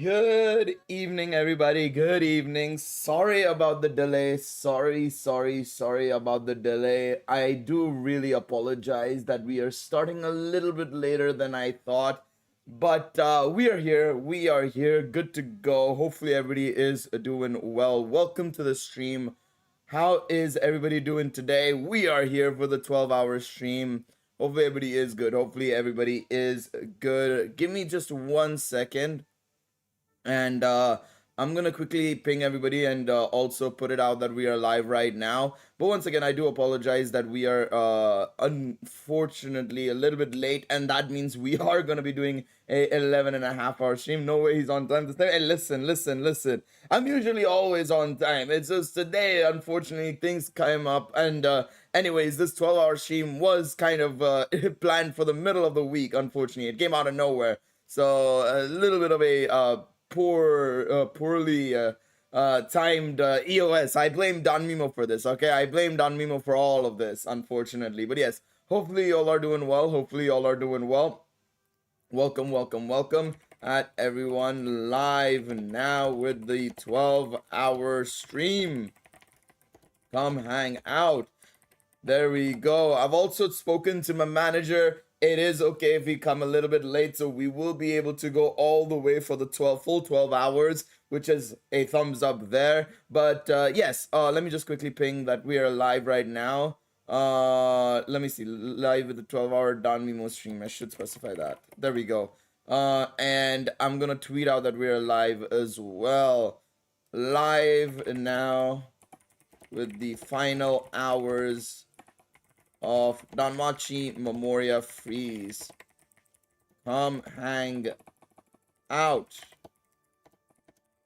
Good evening, everybody. Good evening. Sorry about the delay. Sorry about the delay. I do really apologize that we are starting a little bit later than I thought. But we are here. We are here. Good to go. Hopefully, everybody is doing well. Welcome to the stream. How is everybody doing today? We are here for the 12-hour stream. Hopefully, everybody is good. Hopefully, everybody is good. Give me just 1 second. And I'm gonna quickly ping everybody and also put it out that we are live right now. But once again, I do apologize that we are unfortunately a little bit late, and that means we are gonna be doing a 11.5 hour stream. No way he's on time this time. Hey, listen. I'm usually always on time. It's just today, unfortunately, things came up. And anyways, this 12-hour stream was kind of planned for the middle of the week. Unfortunately, it came out of nowhere. So a little bit of a poorly timed EOS. I blame Danmemo for this, okay? I blame Danmemo for all of this, unfortunately. But yes, hopefully y'all are doing well. Welcome at everyone live now with the 12-hour stream. Come hang out. There we go. I've also spoken to my manager. It is okay if we come a little bit late, so we will be able to go all the way for the full 12 hours, which is a thumbs up there. But yes, let me just quickly ping that we are live right now. Let me see, live with the 12-hour Danmemo stream. I should specify that. There we go. And I'm gonna tweet out that we are live as well. Live now with the final hours of Danmachi Memoria Freese. Come hang out.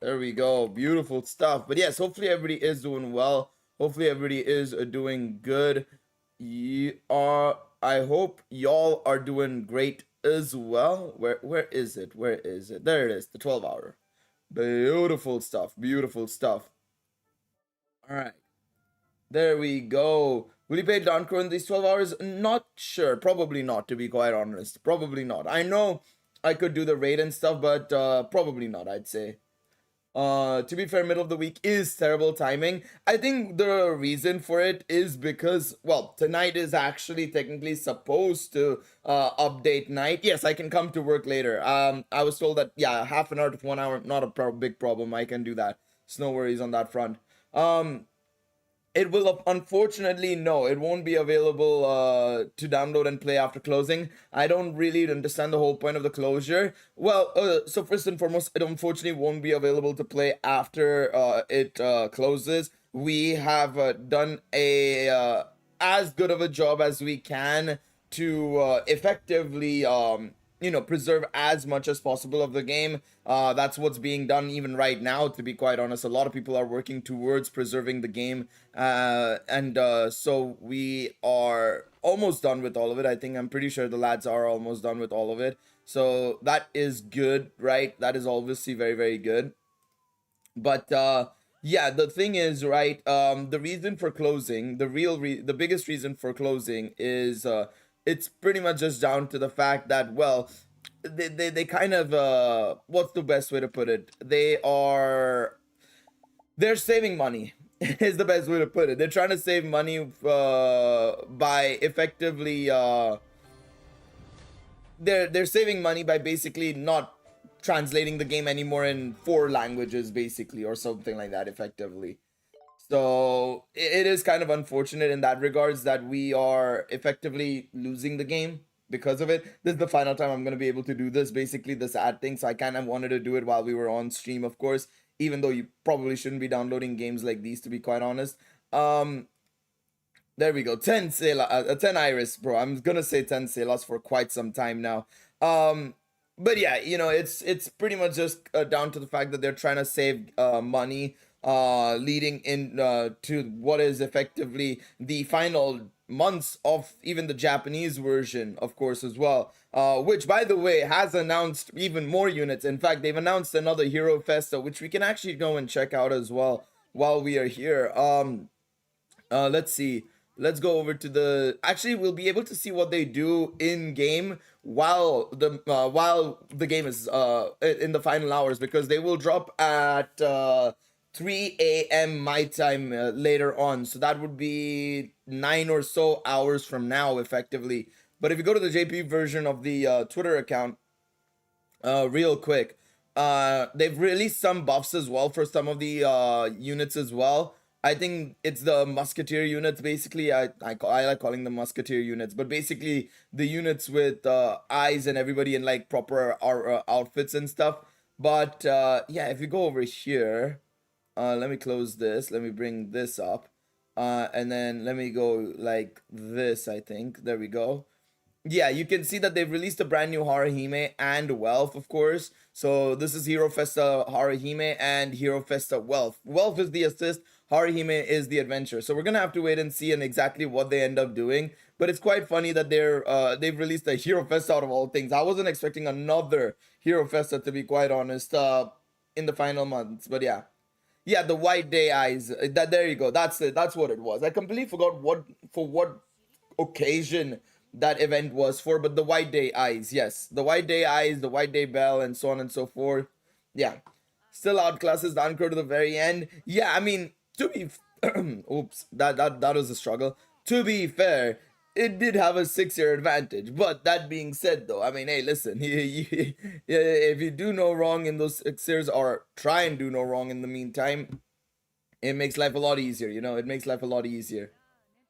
There we go. Beautiful stuff. But yes, hopefully everybody is doing well. Hopefully everybody is doing good. I hope y'all are doing great as well. Where is it? There it is, the 12-hour. Beautiful stuff. All right. There we go. Will he pay Donkor in these 12 hours? Not sure. Probably not, to be quite honest. Probably not. I know I could do the raid and stuff, but probably not, I'd say. To be fair, middle of the week is terrible timing. I think the reason for it is because, well, tonight is actually technically supposed to update night. Yes, I can come to work later. I was told that, yeah, half an hour to 1 hour, not a big problem. I can do that. There's no worries on that front. It will, unfortunately, no, it won't be available to download and play after closing. I don't really understand the whole point of the closure. Well, so first and foremost, it unfortunately won't be available to play after it closes. We have done a as good of a job as we can to effectively preserve as much as possible of the game. That's what's being done even right now, to be quite honest. A lot of people are working towards preserving the game, and so we are almost done with all of it. I'm pretty sure the lads are almost done with all of it, so that is good, right? That is obviously very, very good. But yeah, the thing is, right, the reason for closing, the biggest reason for closing is it's pretty much just down to the fact that, well, they kind of what's the best way to put it? They're saving money is the best way to put it. They're trying to save money by effectively they're saving money by basically not translating the game anymore in 4 languages, basically, or something like that, effectively. So it is kind of unfortunate in that regards that we are effectively losing the game because of it. This is the final time I'm going to be able to do this, basically, this ad thing. So I kind of wanted to do it while we were on stream, of course, even though you probably shouldn't be downloading games like these, to be quite honest. There we go. 10 Iris, bro. I'm going to say 10 Celas for quite some time now. But yeah, it's pretty much just down to the fact that they're trying to save money leading in to what is effectively the final months of even the Japanese version, of course, as well, which, by the way, has announced even more units. In fact, they've announced another Hero Festa, which we can actually go and check out as well while we are here. Let's see. let's go over to the, actually we'll be able to see what they do in game while the game is in the final hours, because they will drop at 3 a.m. my time later on, so that would be 9 or so hours from now effectively. But if you go to the JP version of the Twitter account real quick, they've released some buffs as well for some of the units as well. I think it's the musketeer units basically. I like calling them musketeer units, but basically the units with eyes and everybody in like proper outfits and stuff. But yeah, if you go over here, let me close this, let me bring this up, and then let me go like this. I think there we go. Yeah, you can see that they've released a brand new Haruhime and Wealth, of course. So this is Hero Festa Haruhime and Hero Festa Wealth. Wealth is the assist, Haruhime is the adventure. So we're gonna have to wait and see and exactly what they end up doing. But it's quite funny that they've released a Hero Festa out of all things. I wasn't expecting another Hero Festa, to be quite honest, in the final months. But yeah. Yeah, the White Day Eyes. That, there you go. That's it. That's what it was. I completely forgot what occasion that event was for, but the White Day Eyes, yes, the White Day Eyes, the White Day Bell, and so on and so forth. Yeah, still outclasses the Anchor to the very end. Yeah, I mean, to be oops, that was a struggle. To be fair, it did have a 6-year advantage. But that being said, though, I mean, hey, listen, if you do no wrong in those 6 years, or try and do no wrong in the meantime, it makes life a lot easier. You know, it makes life a lot easier.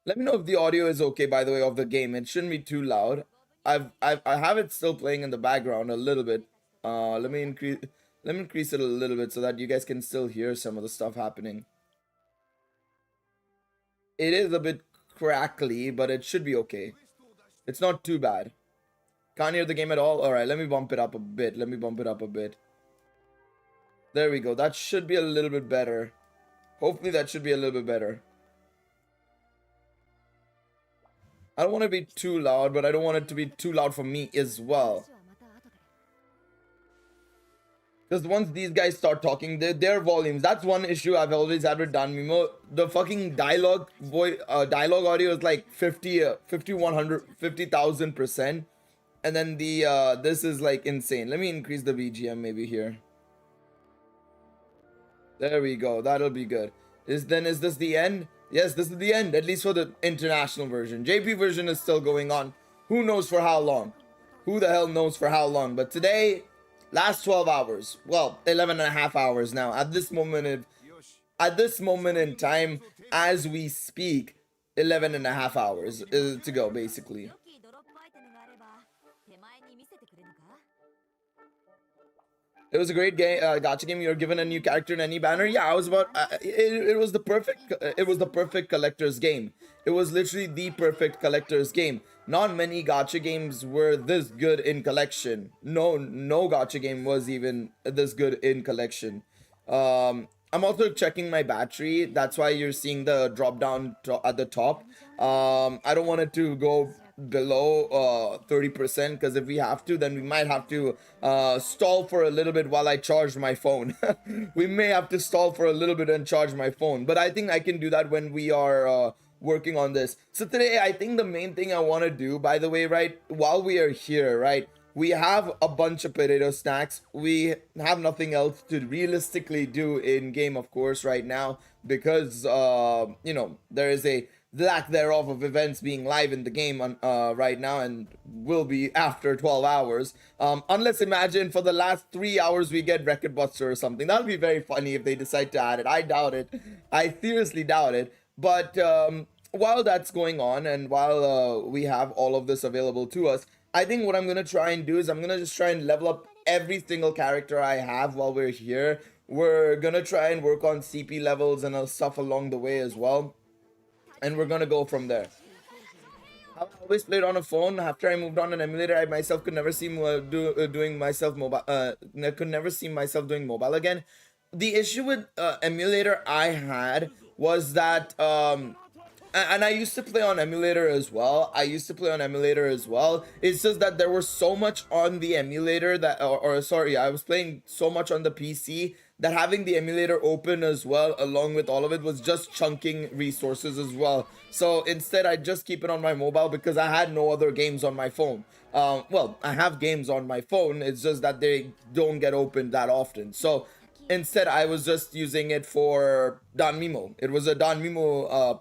Let me know if the audio is okay, by the way, of the game. It shouldn't be too loud. I have it still playing in the background a little bit. Let me increase it a little bit so that you guys can still hear some of the stuff happening. It is a bit crackly, but it should be okay. It's not too bad. Can't hear the game at all? Alright, let me bump it up a bit. There we go. That should be a little bit better. Hopefully that should be a little bit better. I don't want to be too loud, but I don't want it to be too loud for me as well. Because once these guys start talking, their volumes, that's one issue I've always had with Danmemo. The fucking dialogue audio is like 50,000%. And then the this is like insane. Let me increase the BGM maybe here. There we go. That'll be good. Is this the end? Yes, this is the end, at least for the international version. JP version is still going on. Who knows for how long? Who the hell knows for how long? But today, last 12 hours. Well, 11 and a half hours now. At this moment in time, as we speak, 11 and a half hours to go, basically. It was a great game, gacha game. You're given a new character in any banner. Yeah, I was about. It was the perfect collector's game. It was literally the perfect collector's game. Not many gacha games were this good in collection. No gacha game was even this good in collection. I'm also checking my battery. That's why you're seeing the drop down at the top. I don't want it to go below 30%, because if we have to, then we might have to stall for a little bit while I charge my phone. We may have to stall for a little bit and charge my phone, but I think I can do that when we are working on this. So today, I think the main thing I want to do, by the way, right, while we are here, right, we have a bunch of potato snacks. We have nothing else to realistically do in game, of course, right now, because you know, there is a lack thereof of events being live in the game right now, and will be after 12 hours. Unless, imagine, for the last 3 hours we get Record Buster or something. That'll be very funny if they decide to add it. I doubt it. I seriously doubt it. But while that's going on, and while we have all of this available to us, I think what I'm going to try and do is I'm going to just try and level up every single character I have while we're here. We're going to try and work on CP levels and stuff along the way as well. And we're gonna go from there. I've always played on a phone. After I moved on an emulator, I myself could never see doing myself mobile. Could never see myself doing mobile again. The issue with emulator I had was that and I used to play on emulator as well. It's just that there was so much on the emulator that, or sorry, I was playing so much on the PC that having the emulator open as well, along with all of it, was just chunking resources as well. So instead, I just keep it on my mobile because I had no other games on my phone. Well, I have games on my phone. It's just that they don't get opened that often. So instead, I was just using it for Danmemo. It was a Danmemo,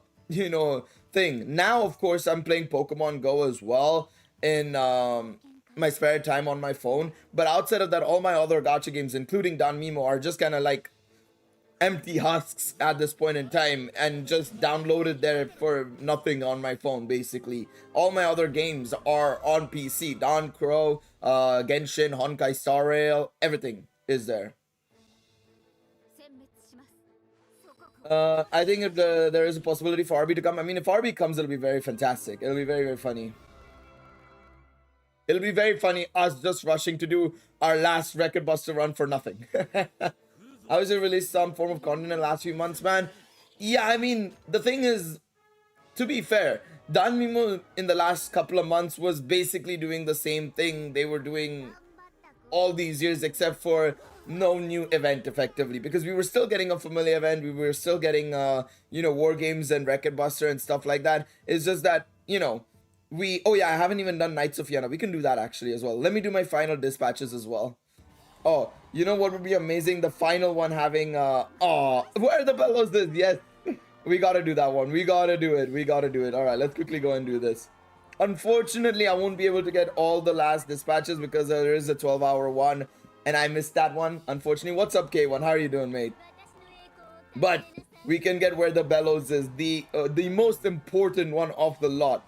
thing. Now, of course, I'm playing Pokemon Go as well in my spare time on my phone. But outside of that, all my other gacha games, including Danmemo, are just kind of like empty husks at this point in time and just downloaded there for nothing on my phone. Basically, all my other games are on PC. Don Crow, Genshin, Honkai Star Rail, everything is there. I think if there is a possibility for RB to come. I mean, if RB comes, it'll be very fantastic. It'll be very, very funny. It'll be very funny, us just rushing to do our last Record Buster run for nothing. I was released some form of content in the last few months, man. Yeah, I mean, the thing is, to be fair, Danmemo in the last couple of months was basically doing the same thing they were doing all these years, except for no new event, effectively, because we were still getting a familiar event. We were still getting war games and Record Buster and stuff like that. It's just that, oh yeah, I haven't even done Knights of Fianna. We can do that actually as well. Let me do my final dispatches as well. Oh, you know what would be amazing? The final one having where are the bellows is? Yes. We gotta do that one. We gotta do it. All right, let's quickly go and do this. Unfortunately, I won't be able to get all the last dispatches because there is a 12-hour one and I missed that one, unfortunately. What's up, K1? How are you doing, mate? But we can get where the bellows is, the most important one of the lot.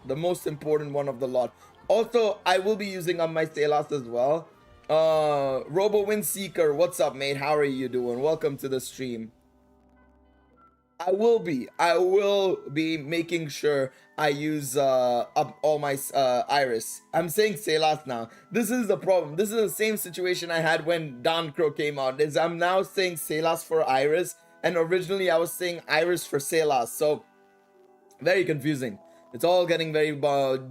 Also, I will be using on my Salas as well. Robo Windseeker, what's up, mate? How are you doing? Welcome to the stream. I will be making sure I use up all my Iris. I'm saying Salas now. This is the problem. This is the same situation I had when Don Crow came out. Is I'm now saying Salas for Iris, and originally I was saying Iris for Salas. So very confusing. It's all getting very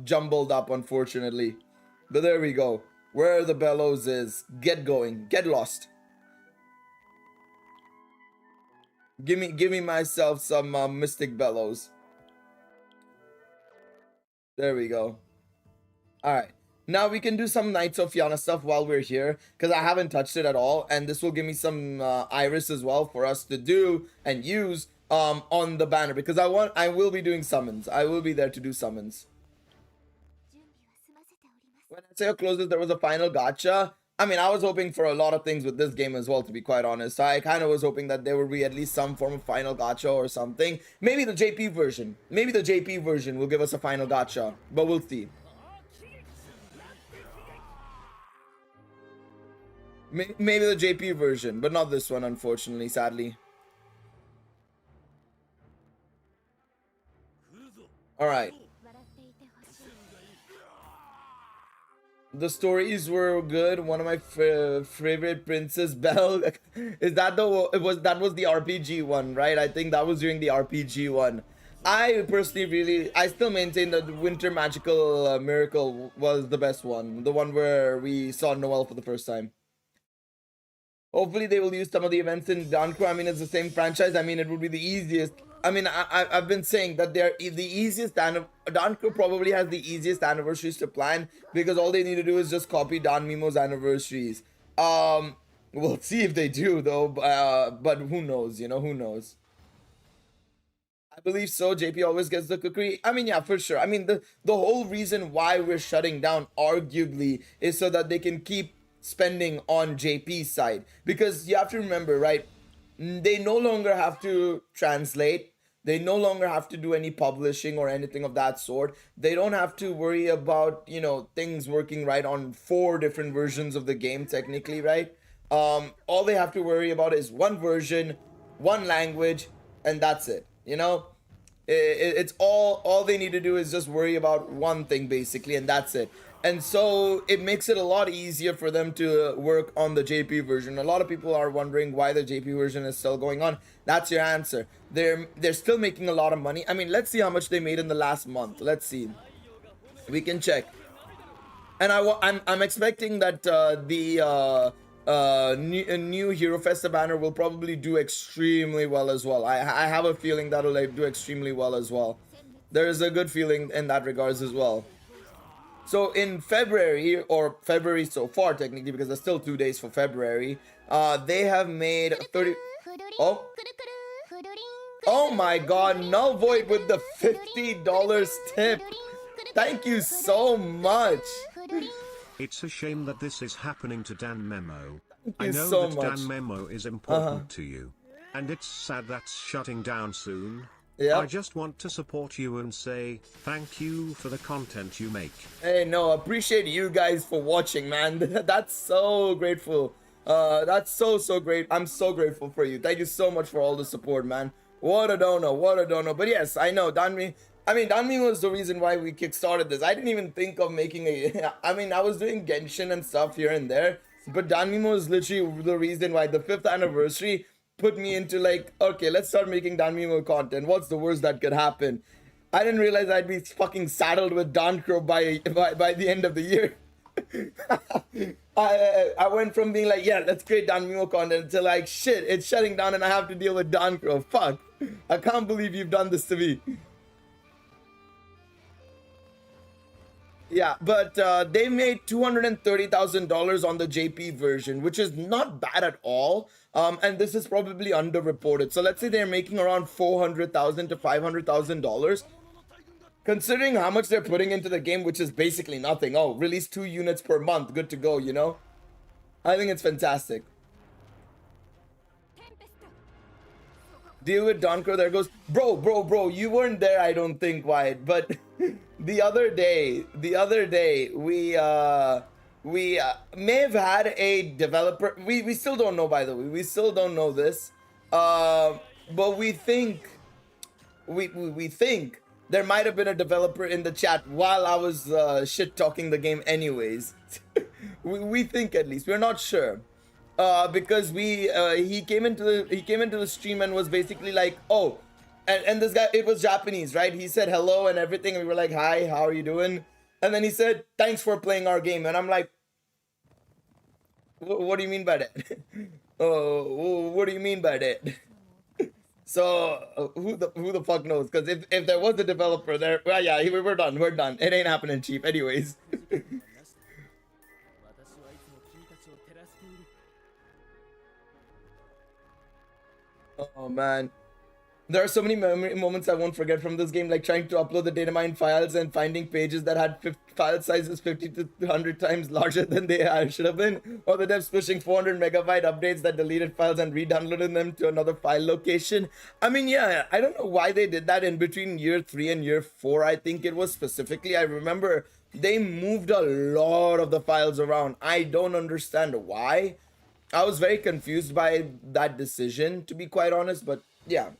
jumbled up, unfortunately. But there we go. Where the bellows is. Get going. Get lost. Give me myself some Mystic Bellows. There we go. Alright. Now we can do some Knights of Fianna stuff while we're here, because I haven't touched it at all, and this will give me some Iris as well for us to do and use on the banner, because I will be doing summons. I will be there to do summons. When I say closes, there was a final gacha. I mean, I was hoping for a lot of things with this game as well, to be quite honest. I kind of was hoping that there would be at least some form of final gacha or something. Maybe the JP version. Maybe the JP version will give us a final gacha, but we'll see. Maybe the JP version, but not this one, unfortunately, sadly. Alright. The stories were good. One of my favorite Princess Belle. Is that that was the RPG one, right? I think that was during the RPG one. I personally I still maintain that Winter Magical Miracle was the best one. The one where we saw Noelle for the first time. Hopefully they will use some of the events in Don Crow. I mean, it's the same franchise. I mean, it would be the easiest. I mean, I've been saying that they're the easiest. Don Crow probably has the easiest anniversaries to plan, because all they need to do is just copy Danmemo's anniversaries. We'll see if they do though. But who knows? Who knows? I believe so. JP always gets the cookery. I mean, yeah, for sure. I mean, the whole reason why we're shutting down, arguably, is so that they can keep spending on JP's side, because you have to remember, right? They no longer have to translate. They no longer have to do any publishing or anything of that sort. They don't have to worry about, things working right on 4 different versions of the game, technically, right? All they have to worry about is one version, one language, and that's it. It's all they need to do is just worry about one thing, basically, and that's it. And so it makes it a lot easier for them to work on the JP version. A lot of people are wondering why the JP version is still going on. That's your answer. They're still making a lot of money. I mean, let's see how much they made in the last month. Let's see. We can check. And I'm expecting that the new Hero Festa banner will probably do extremely well as well. I have a feeling that'll do extremely well as well. There is a good feeling in that regards as well. So in February, or February so far technically, because there's still 2 days for February, they have made 30. Oh my God, Null Void with the $50 tip. Thank you so much. It's a shame that this is happening to Danmemo. I you know so that much. Danmemo is important to you, and it's sad that's shutting down soon. Yeah. I just want to support you and say thank you for the content you make. Hey, no, appreciate you guys for watching, man. That's so grateful. That's so great. I'm so grateful for you. Thank you so much for all the support, man. What a donor, what a donor. But yes, I know Danmemo was the reason why we kickstarted this. I didn't even think of making a. I mean, I was doing Genshin and stuff here and there, but Danmemo is literally the reason why the 5th anniversary put me into like, okay, let's start making Danmemo content. What's the worst that could happen? I didn't realize I'd be fucking saddled with Dancrow by the end of the year. I went from being like, yeah, let's create Danmemo content to like, shit, it's shutting down and I have to deal with Dancrow. Fuck. I can't believe you've done this to me. Yeah, but they made $230,000 on the JP version, which is not bad at all. And this is probably underreported. So let's say they're making around $400,000 to $500,000. Considering how much they're putting into the game, which is basically nothing. Oh, release 2 units per month. Good to go, you know? I think it's fantastic. Deal with Doncrow. There goes. Bro. You weren't there, I don't think, Wyatt. But the other day, we may have had a developer. We still don't know, by the way. We still don't know this. But we think there might have been a developer in the chat while I was shit talking the game anyways. we think, at least. We're not sure. Because he came into the stream and was basically like, oh, and this guy, it was Japanese, right? He said hello and everything, and we were like, hi, how are you doing? And then he said, thanks for playing our game. And I'm like, what do you mean by that? Oh, what do you mean by that? So who the fuck knows? Because if there was a developer there, well, yeah, we're done. It ain't happening cheap, anyways. Oh man, there are so many moments I won't forget from this game, like trying to upload the data mine files and finding pages that had file sizes 50 to 100 times larger than they should have been, or the devs pushing 400 megabyte updates that deleted files and re-downloaded them to another file location. I mean, yeah, I don't know why they did that in between year 3 and year 4. I think it was specifically, I remember they moved a lot of the files around. I don't understand why. I was very confused by that decision, to be quite honest, but yeah.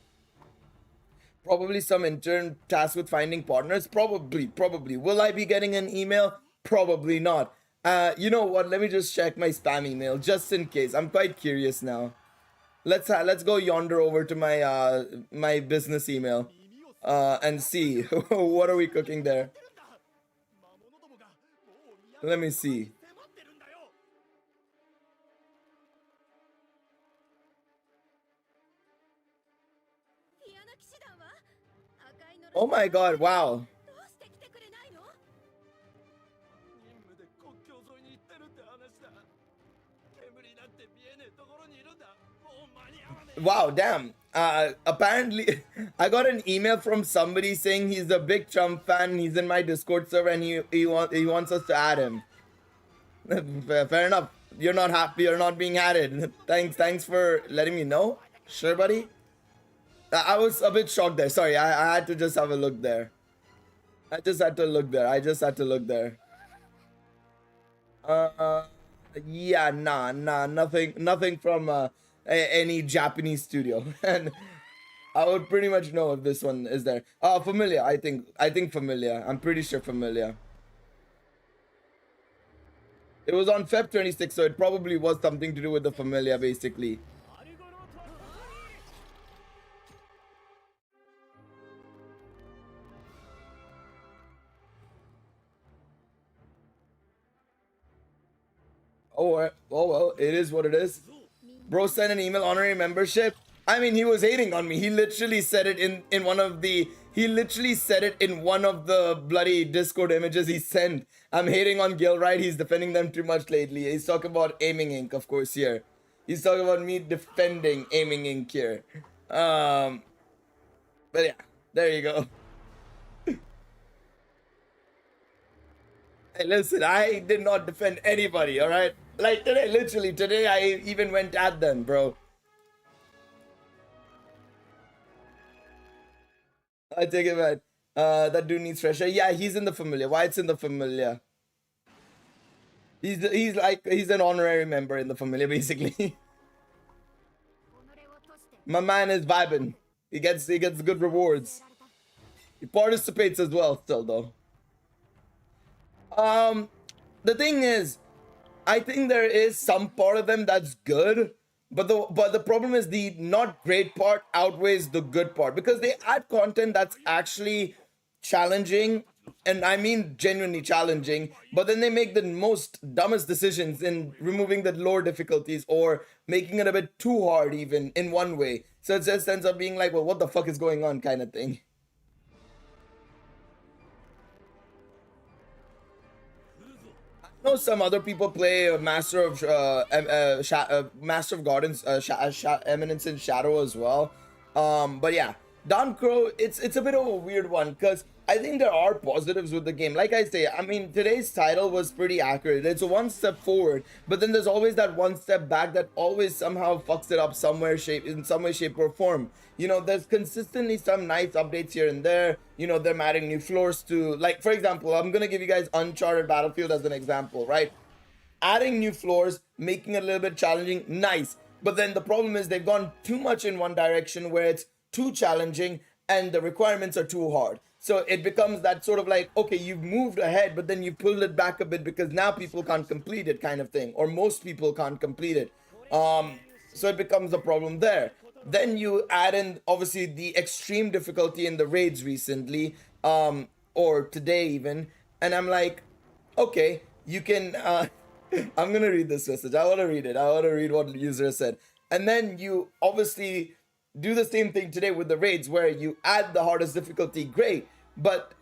Probably some intern tasked with finding partners. Probably. Will I be getting an email? Probably not. You know what? Let me just check my spam email just in case. I'm quite curious now. Let's go yonder over to my my business email and see what are we cooking there. Let me see. Oh my god, wow. Wow, damn. Apparently, I got an email from somebody saying he's a big Trump fan, he's in my Discord server, and he wants us to add him. Fair enough. You're not happy, you're not being added. Thanks for letting me know. Sure, buddy. I was a bit shocked there. Sorry, I had to just have a look there. I just had to look there. Yeah, nah, nothing from any Japanese studio. And I would pretty much know if this one is there. Familiar, I think familiar. I'm pretty sure familiar. It was on Feb 26th, so it probably was something to do with the Familia, basically. Oh well, it is what it is. Bro sent an email honorary membership. I mean, he was hating on me. He literally said it in one of the bloody Discord images he sent. I'm hating on Galeriot. He's defending them too much lately. He's talking about Aiming Inc. of course here. He's talking about me defending Aiming Inc. here. But yeah, there you go. Hey, listen, I did not defend anybody, all right? Like today, literally today, I even went at them, bro. I take it back. That dude needs fresh air. Yeah, he's in the Familia. Why it's in the Familia? He's an honorary member in the Familia, basically. My man is vibing. He gets good rewards. He participates as well, still though. The thing is, I think there is some part of them that's good, but the problem is the not great part outweighs the good part, because they add content that's actually challenging, and I mean genuinely challenging, but then they make the most dumbest decisions in removing the lower difficulties or making it a bit too hard even in one way. So it just ends up being like, well, what the fuck is going on kind of thing. I know some other people play Master of Gardens, Eminence in Shadow as well. But yeah, Don Crow, it's a bit of a weird one, because I think there are positives with the game. Like I say, I mean, today's title was pretty accurate. It's a one step forward, but then there's always that one step back that always somehow fucks it up in some way, shape, or form. You know, there's consistently some nice updates here and there. You know, they're adding new floors to, like, for example, I'm gonna give you guys Uncharted Battlefield as an example, right? Adding new floors, making it a little bit challenging, nice. But then the problem is they've gone too much in one direction where it's too challenging and the requirements are too hard. So it becomes that sort of like, okay, you've moved ahead, but then you pulled it back a bit because now people can't complete it kind of thing, or most people can't complete it. So it becomes a problem there. Then you add in, obviously, the extreme difficulty in the raids recently, or today even. And I'm like, okay, you can, I'm going to read this message. I want to read it. I want to read what the user said. And then you obviously do the same thing today with the raids, where you add the hardest difficulty, great, but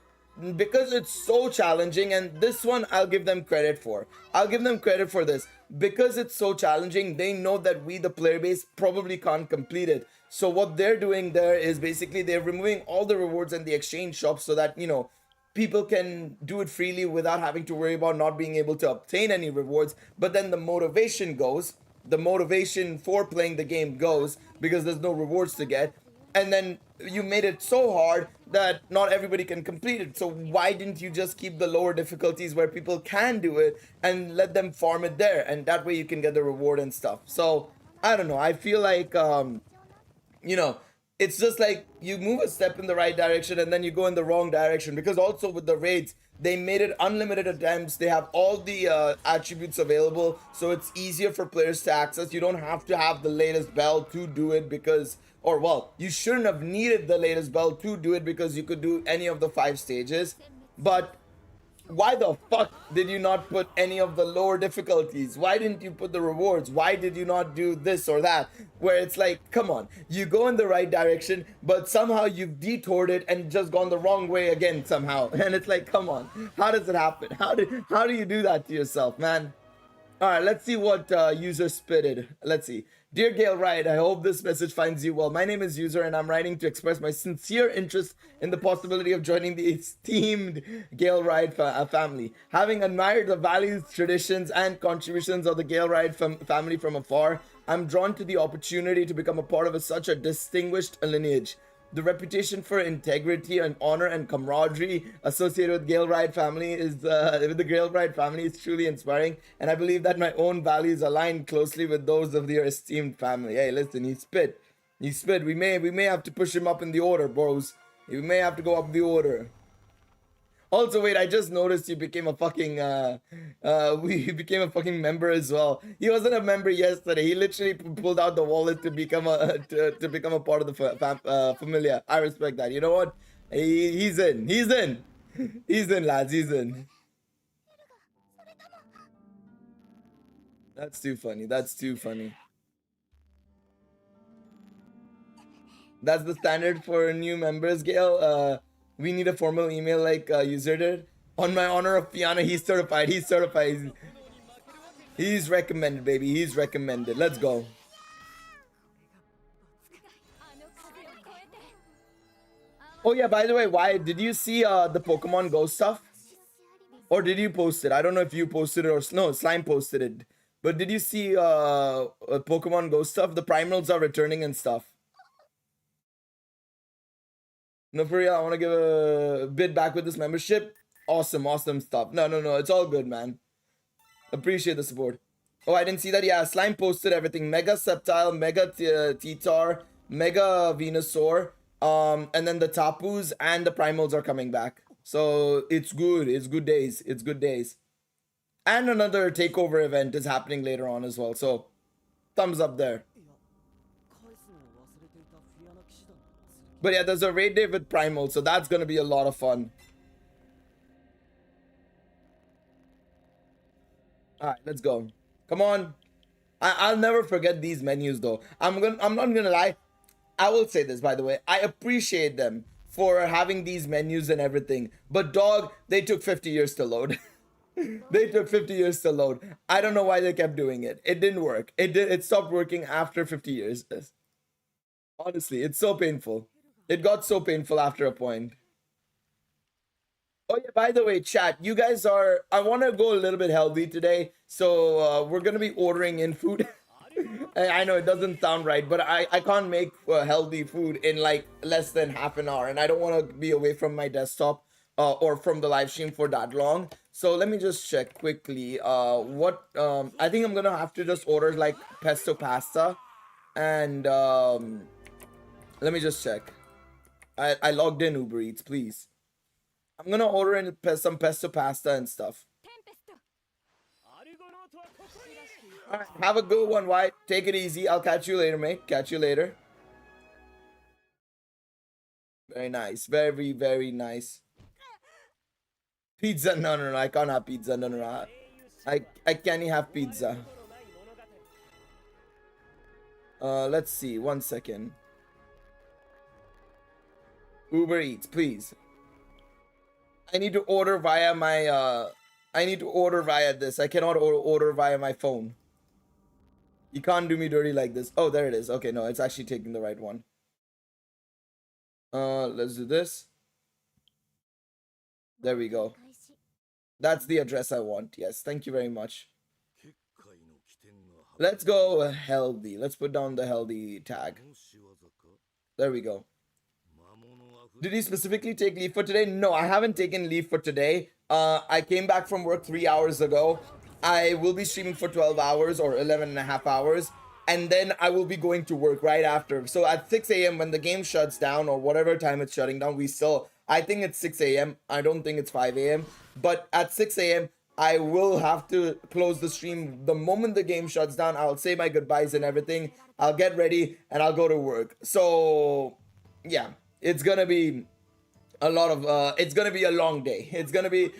because it's so challenging, and this one I'll give them credit for. I'll give them credit for this. Because it's so challenging, they know that we, the player base, probably can't complete it. So what they're doing there is basically they're removing all the rewards and the exchange shops so that, you know, people can do it freely without having to worry about not being able to obtain any rewards. But then the motivation goes. The motivation for playing the game goes because there's no rewards to get. And then you made it so hard that not everybody can complete it. So why didn't you just keep the lower difficulties where people can do it and let them farm it there? And that way you can get the reward and stuff. So I don't know. I feel like, you know, it's just like you move a step in the right direction and then you go in the wrong direction. Because also with the raids, they made it unlimited attempts. They have all the attributes available, so it's easier for players to access. You don't have to have the latest belt to do it because, or well, you shouldn't have needed the latest belt to do it because you could do any of the 5 stages. But why the fuck did you not put any of the lower difficulties? Why didn't you put the rewards? Why did you not do this or that? Where it's like, come on, you go in the right direction, but somehow you've detoured it and just gone the wrong way again somehow. And it's like, come on, how does it happen? How do you do that to yourself, man? All right, let's see what user spitted. Let's see. Dear Galeriot, I hope this message finds you well. My name is User, and I'm writing to express my sincere interest in the possibility of joining the esteemed Galeriot family. Having admired the values, traditions, and contributions of the Galeriot family from afar, I'm drawn to the opportunity to become a part of such a distinguished lineage. The reputation for integrity and honor and camaraderie associated with Galeriot family is with the Galeriot family is truly inspiring, and I believe that my own values align closely with those of your esteemed family. Hey, listen, he spit. We may have to push him up in the order, bros. We may have to go up the order. Also, wait, I just noticed you became a fucking we became a fucking member as well. He wasn't a member yesterday. He literally pulled out the wallet to become a to become a part of the familia. I respect that. You know what? He's in. He's in. He's in, lads. He's in. That's too funny. That's too funny. That's the standard for new members, Gail. We need a formal email like user did. On my honor of Fiana, he's certified. He's certified. He's recommended, baby. He's recommended. Let's go. Oh yeah, by the way, why did you see the Pokemon Go stuff? Or did you post it? I don't know if you posted it or no, Slime posted it. But did you see Pokemon Go stuff? The primals are returning and stuff. No, for real, I want to give a bid back with this membership. Awesome, awesome stuff. No, it's all good, man. Appreciate the support. Oh, I didn't see that. Yeah, Slime posted everything. Mega Sceptile, Mega Titar, Mega Venusaur, and then the Tapus and the Primals are coming back. So it's good. It's good days. It's good days. And another takeover event is happening later on as well. So thumbs up there. But yeah, there's a raid day with Primal, so that's gonna be a lot of fun. Alright, let's go. Come on. I'll never forget these menus though. I'm not gonna lie. I will say this, by the way. I appreciate them for having these menus and everything. But dog, they took 50 years to load. They took 50 years to load. I don't know why they kept doing it. It didn't work. It stopped working after 50 years. Honestly, it's so painful. It got so painful after a point. Oh yeah, by the way, chat, you guys are... I want to go a little bit healthy today. So we're going to be ordering in food. I know it doesn't sound right, but I can't make healthy food in like less than half an hour. And I don't want to be away from my desktop or from the live stream for that long. So let me just check quickly. I think I'm going to have to just order like pesto pasta. And let me just check. I logged in Uber Eats, please. I'm gonna order in some pesto pasta and stuff. Alright, have a good one, White. Take it easy. I'll catch you later, mate. Catch you later. Very nice. Very, very nice. Pizza? No. I can't have pizza. No. I can't have pizza. Let's see. 1 second. Uber Eats, please. I need to order via my I need to order via this. I cannot order via my phone. You can't do me dirty like this. Oh, there it is. Okay, no, it's actually taking the right one. Let's do this. There we go. That's the address I want. Yes, thank you very much. Let's go healthy. Let's put down the healthy tag. There we go. Did you specifically take leave for today? No, I haven't taken leave for today. I came back from work 3 hours ago. I will be streaming for 12 hours or 11 and a half hours. And then I will be going to work right after. So at 6 a.m. when the game shuts down or whatever time it's shutting down, I think it's 6 a.m. I don't think it's 5 a.m. But at 6 a.m. I will have to close the stream. The moment the game shuts down, I'll say my goodbyes and everything. I'll get ready and I'll go to work. So yeah. It's gonna be a lot of it's gonna be a long day. It's gonna be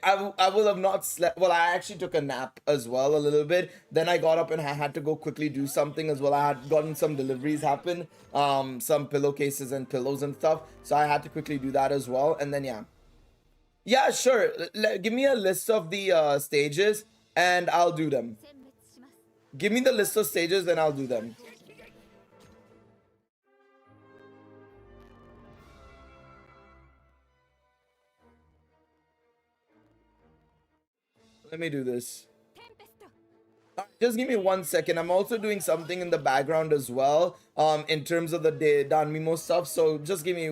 I will have not slept. Well, I actually took a nap as well a little bit. Then I got up and I had to go quickly do something as well. I had gotten some deliveries happen, some pillowcases and pillows and stuff, so I had to quickly do that as well. And then yeah, sure, give me a list of the stages and I'll do them. Give me the list of stages and I'll do them. Let me do this. Just give me 1 second. I'm also doing something in the background as well, in terms of the Danmemo stuff. So just give me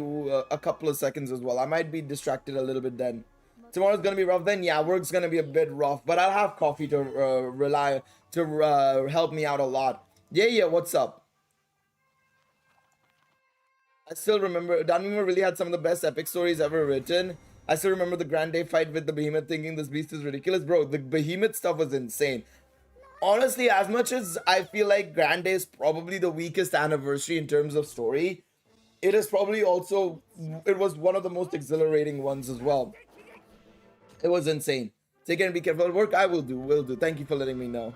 a couple of seconds as well. I might be distracted a little bit then. Tomorrow's gonna be rough then. Yeah, work's gonna be a bit rough, but I'll have coffee to help me out a lot. Yeah. What's up? I still remember Danmemo really had some of the best epic stories ever written. I still remember the Grande fight with the Behemoth, thinking this beast is ridiculous. Bro, the Behemoth stuff was insane. Honestly, as much as I feel like Grande is probably the weakest anniversary in terms of story, it is probably also, it was one of the most exhilarating ones as well. It was insane. Take care and be careful at work. I will do. Thank you for letting me know.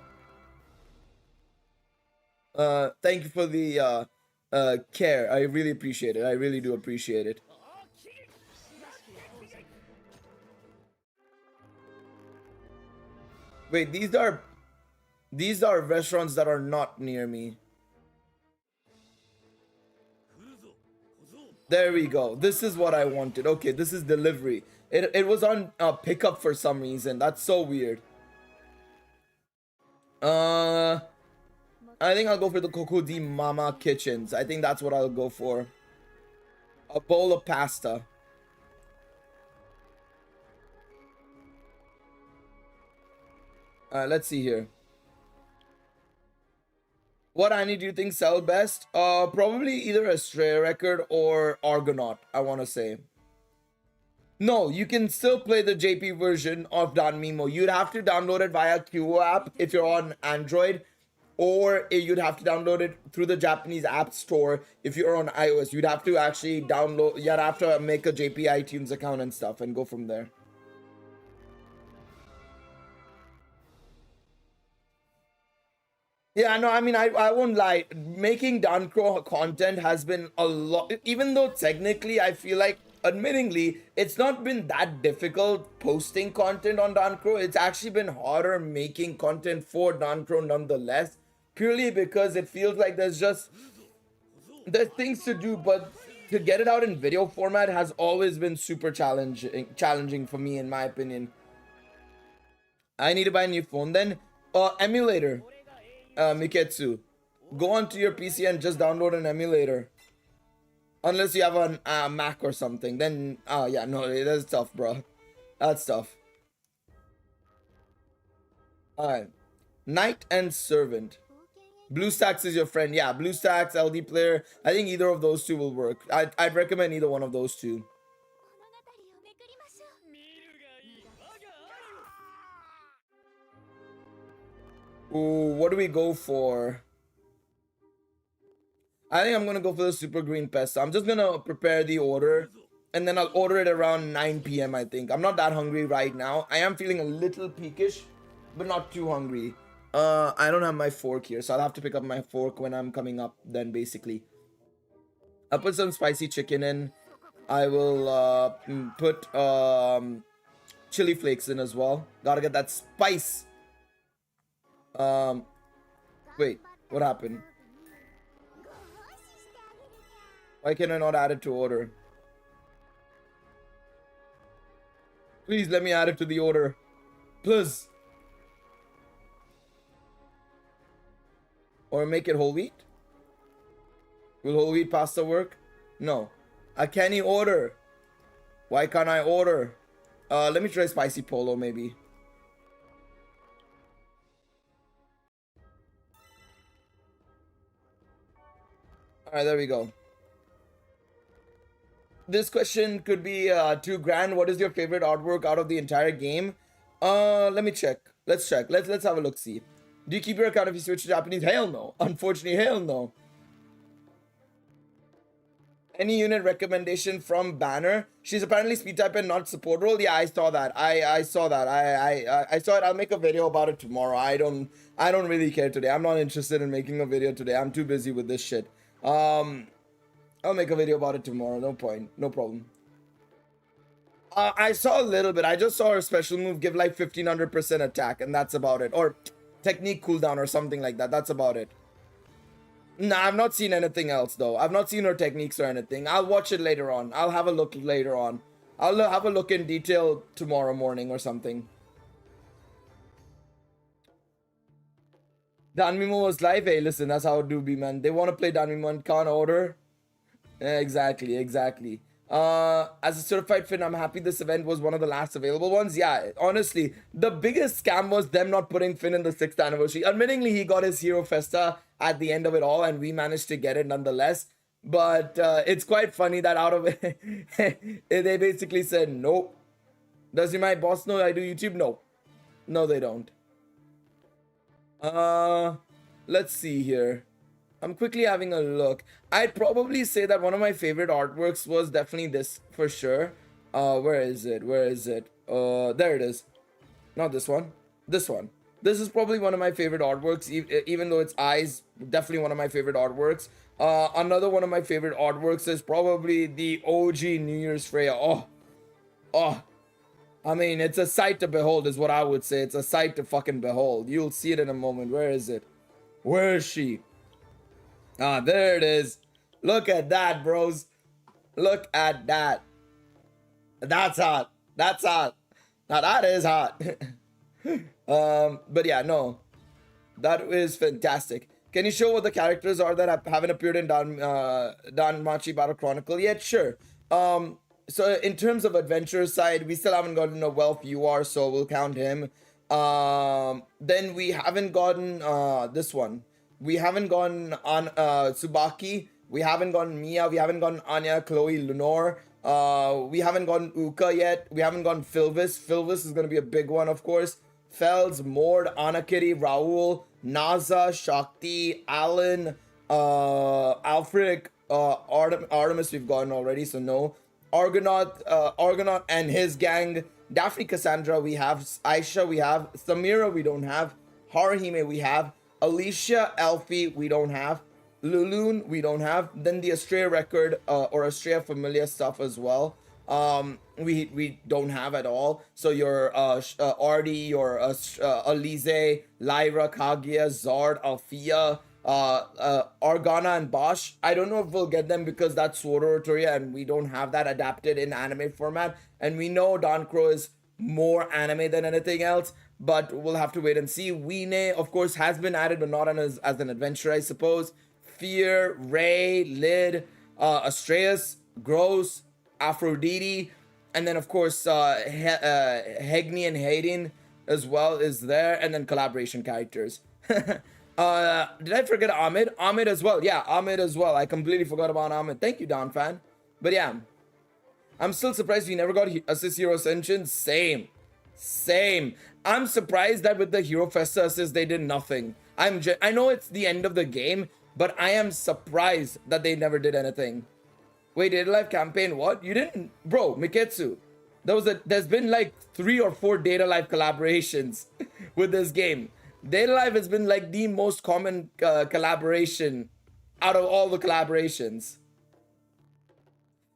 Thank you for the care. I really appreciate it. I really do appreciate it. Wait, these are restaurants that are not near me. There we go. This is what I wanted. Okay, this is delivery. It was on pickup for some reason. That's so weird. I think I'll go for the Coco di Mama Kitchens. I think that's what I'll go for. A bowl of pasta. Alright, let's see here. What Annie do you think sell best? Probably either a Stray Record or Argonaut, I want to say. No, you can still play the JP version of Danmemo. You'd have to download it via QO app if you're on Android, or you'd have to download it through the Japanese app store if you're on iOS. You'd have to actually download, you'd have to make a JP iTunes account and stuff and go from there. Yeah, no, I mean, I won't lie. Making Dancro content has been a lot, even though technically I feel like, admittingly, it's not been that difficult posting content on Dancro. It's actually been harder making content for Dancro nonetheless, purely because it feels like there's things to do, but to get it out in video format has always been super challenging for me, in my opinion. I need to buy a new phone then. Emulator. Miketsu, go onto your PC and just download an emulator. Unless you have a Mac or something, then yeah, no, that's tough, bro. That's tough. Alright, Knight and Servant. BlueStacks is your friend. Yeah, BlueStacks, LD Player. I think either of those two will work. I'd recommend either one of those two. Ooh, what do we go for? I think I'm gonna go for the super green pesto. I'm just gonna prepare the order and then I'll order it around 9 p.m. I think. I'm not that hungry right now. I am feeling a little peakish, but not too hungry. I don't have my fork here, so I'll have to pick up my fork when I'm coming up then, basically. I'll put some spicy chicken in. I will put chili flakes in as well. Gotta get that spice. Wait, what happened? Why can I not add it to order? Please let me add it to the order. Please. Or make it whole wheat? Will whole wheat pasta work? No. Can you order? Why can't I order? Let me try spicy polo maybe. Alright, there we go. This question could be too grand. What is your favorite artwork out of the entire game? Let me check. Let's check. Let's have a look. See. Do you keep your account if you switch to Japanese? Hell no. Unfortunately, hell no. Any unit recommendation from Banner? She's apparently speed type and not support role. Yeah, I saw that. I saw that. I saw it. I'll make a video about it tomorrow. I don't really care today. I'm not interested in making a video today. I'm too busy with this shit. I'll make a video about it tomorrow. No point. No problem. I saw a little bit. I just saw her special move give like 1500% attack, and that's about it. Or technique cooldown or something like that. That's about it. Nah, I've not seen anything else though. I've not seen her techniques or anything. I'll watch it later on. I'll have a look later on. I'll have a look in detail tomorrow morning or something. Danmemo was live. Hey, listen, that's how it do be, man. They want to play Danmemo and can't order. Yeah, exactly. As a certified Fin, I'm happy this event was one of the last available ones. Yeah, honestly, the biggest scam was them not putting Fin in the 6th anniversary. Admittingly, he got his Hero Festa at the end of it all, and we managed to get it nonetheless. But it's quite funny that out of it, they basically said, nope, Does my boss know I do YouTube? No. No, they don't. Let's see here. I'm quickly having a look. I'd probably say that one of my favorite artworks was definitely this for sure. Where is it? Where is it? There it is. Not this one. This one. This is probably one of my favorite artworks, even though it's eyes. Definitely one of my favorite artworks. Another one of my favorite artworks is probably the OG New Year's Freya. Oh. I mean, it's a sight to behold is what I would say. It's a sight to fucking behold. You'll see it in a moment. Where is it? Where is she? Ah, there it is. Look at that, bros. Look at that. That's hot. That's hot. Now that is hot. But yeah, no. That is fantastic. Can you show what the characters are that haven't appeared in Danmachi Battle Chronicle yet? Sure. So in terms of adventure side, we still haven't gotten a Wealth UR, so we'll count him. Then we haven't gotten this one. We haven't gotten on Tsubaki. We haven't gotten Mia. We haven't gotten Anya, Chloe, Lenore. We haven't gotten Uka yet. We haven't gotten Philvis. Philvis is going to be a big one, of course. Felds, Mord, Anakiri, Raul, Naza, Shakti, Alan, Alfred, Artemis we've gotten already, so no. Argonaut and his gang. Daphne Cassandra we have. Aisha we have. Samira we don't have. Haruhime we have. Alicia, Elfie we don't have. Lulun we don't have. Then the Astrea record or Astrea Familia stuff as well. We don't have at all. So your Artie, your Alize, Lyra, Kaguya, Zard, Althea, Argana and Bosch. I don't know if we'll get them because that's Sword Oratoria and we don't have that adapted in anime format. And we know Don Crow is more anime than anything else, but we'll have to wait and see. Weene, of course, has been added, but not as an adventure, I suppose. Fear, Ray, Lid, Astreus, Gross, Aphrodite, and then of course Hegni and Hayden as well is there, and then collaboration characters. Did I forget Ahmed? Ahmed as well. Yeah, Ahmed as well. I completely forgot about Ahmed. Thank you, Don fan. But yeah, I'm still surprised we never got Assist Hero Ascension. Same. I'm surprised that with the Hero Festa assist they did nothing. I know it's the end of the game, but I am surprised that they never did anything. Wait, Data Life campaign, what? You didn't? Bro, Miketsu. There's been like 3 or 4 Data Life collaborations with this game. Data Life has been like the most common collaboration out of all the collaborations.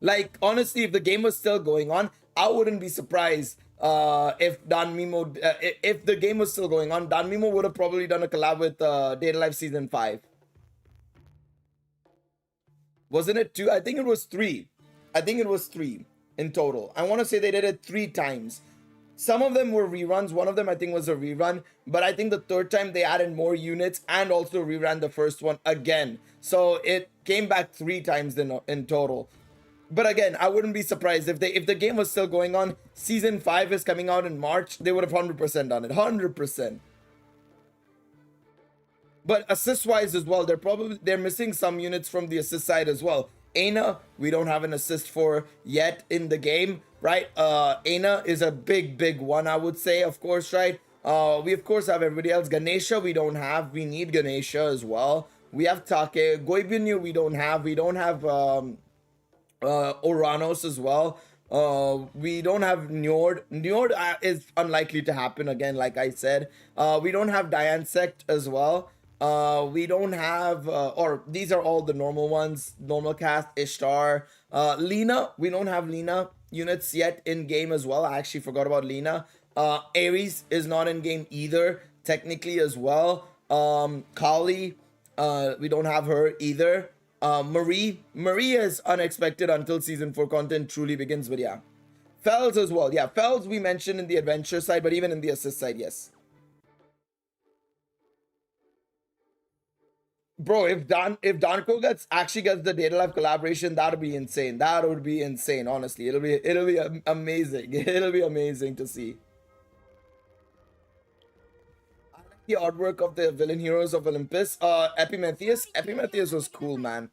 Like, honestly, if the game was still going on, I wouldn't be surprised if Danmemo, if the game was still going on, Danmemo would have probably done a collab with Data Life Season 5. Wasn't it 2? I think it was 3. I think it was 3 in total. I want to say they did it 3 times. Some of them were reruns. One of them I think was a rerun. But I think the third time they added more units and also reran the first one again. So it came back 3 times in total. But again, I wouldn't be surprised if the game was still going on. Season 5 is coming out in March. They would have 100% done it. 100%. But assist-wise as well, they're missing some units from the assist side as well. Aina, we don't have an assist for yet in the game, right? Aina is a big one, I would say, of course, right? We of course have everybody else. Ganesha, we don't have. We need Ganesha as well. We have Take. Goibunyu, we don't have. We don't have Oranos as well. We don't have Njord. Njord is unlikely to happen again, like I said. We don't have Diane Sect as well. We don't have, or these are all the normal ones, normal cast, Ishtar, Lena, we don't have Lena units yet in game as well. I actually forgot about Lena. Ares is not in game either, technically as well. Kali, we don't have her either. Marie is unexpected until season 4 content truly begins, but yeah. Fells as well. Yeah, Fells we mentioned in the adventure side, but even in the assist side, yes. Bro, if Danko actually gets the Data Life collaboration, that would be insane. That would be insane, honestly. It'll be amazing. It'll be amazing to see. I like the artwork of the villain heroes of Olympus. Epimetheus. Epimetheus was cool, man.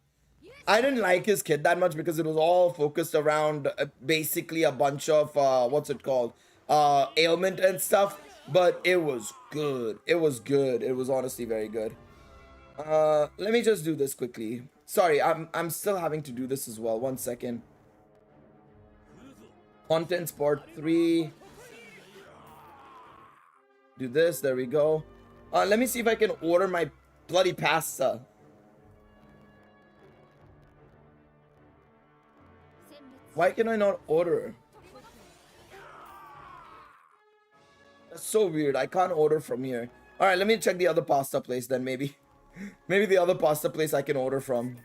I didn't like his kit that much because it was all focused around basically a bunch of what's it called? ailment and stuff, but it was good. It was good. It was honestly very good. Let me just do this quickly. Sorry, I'm still having to do this as well. 1 second. Contents part 3. Do this. There we go. Let me see if I can order my bloody pasta. Why can I not order? That's so weird. I can't order from here. All right, let me check the other pasta place then, maybe. Maybe the other pasta place I can order from.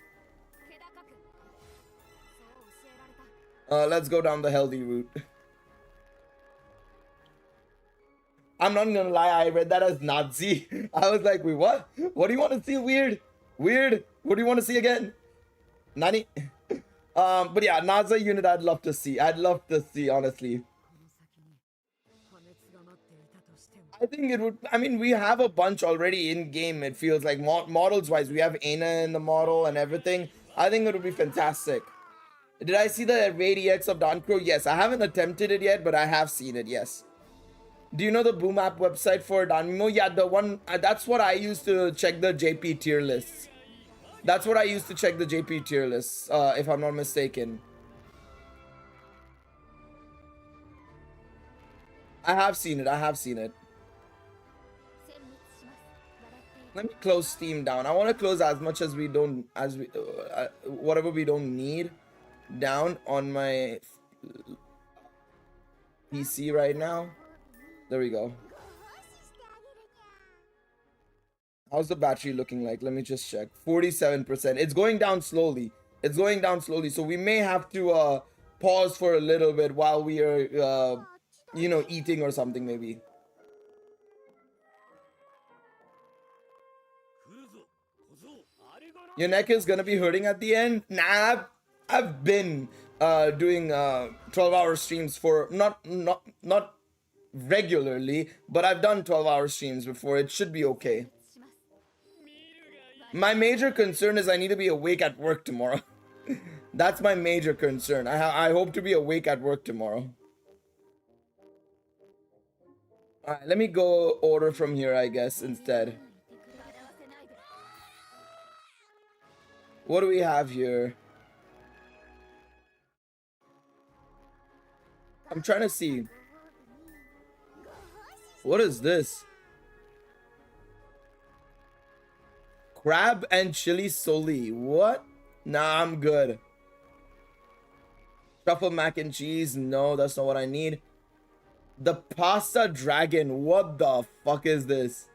Let's go down the healthy route. I'm not gonna lie, I read that as Nazi. I was like, wait, what? What do you want to see? Weird? Weird? What do you want to see again? Nani? But yeah, Nazi unit I'd love to see. I'd love to see, honestly. I think it would, I mean, we have a bunch already in game. It feels like models wise, we have Aina in the model and everything. I think it would be fantastic. Did I see the Raid EX of Dancro? Yes, I haven't attempted it yet, but I have seen it, yes. Do you know the Boom app website for Danmemo? Yeah, the one, that's what I used to check the JP tier lists. That's what I used to check the JP tier lists, if I'm not mistaken. I have seen it, I have seen it. Let me close Steam down. I want to close as much as we don't, whatever we don't need down on my PC right now. There we go. How's the battery looking like? Let me just check. 47%. It's going down slowly. It's going down slowly. So we may have to pause for a little bit while we are, you know, eating or something maybe. Your neck is gonna be hurting at the end? Nah, I've been doing 12-hour streams for not regularly, but I've done 12-hour streams before. It should be okay. My major concern is I need to be awake at work tomorrow. That's my major concern. I hope to be awake at work tomorrow. All right, let me go order from here, I guess, instead. What do we have here? I'm trying to see. What is this? Crab and chili soli. What? Nah, I'm good. Truffle mac and cheese. No, that's not what I need. The pasta dragon. What the fuck is this?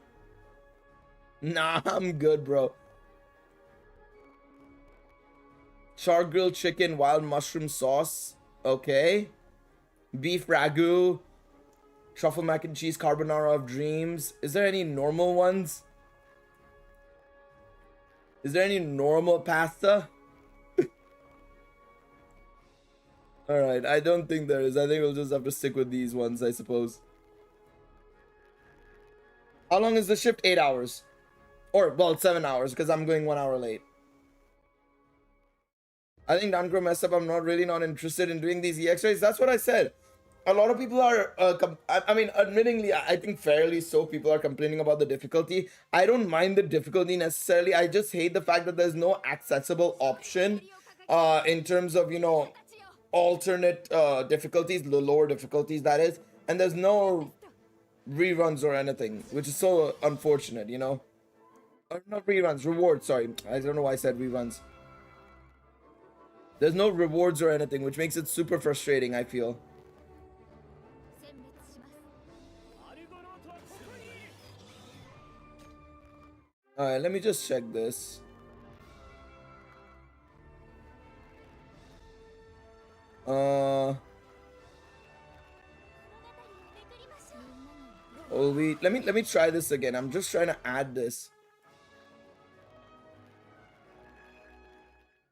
Nah, I'm good, bro. Char grilled chicken, wild mushroom sauce. Okay. Beef ragu. Truffle mac and cheese, carbonara of dreams. Is there any normal ones? Is there any normal pasta? Alright, I don't think there is. I think we'll just have to stick with these ones, I suppose. How long is the shift? 8 hours. Or, well, 7 hours, because I'm going 1 hour late. I think Dancro messed up. I'm really not interested in doing these EX rays. That's what I said. A lot of people are, I mean, admittingly, I think fairly so, people are complaining about the difficulty. I don't mind the difficulty necessarily. I just hate the fact that there's no accessible option in terms of, you know, alternate difficulties, the lower difficulties, that is. And there's no reruns or anything, which is so unfortunate, you know. Or not reruns, rewards, sorry. I don't know why I said reruns. There's no rewards or anything, which makes it super frustrating, I feel. Alright, let me just check this. Whole wheat. Let me try this again. I'm just trying to add this.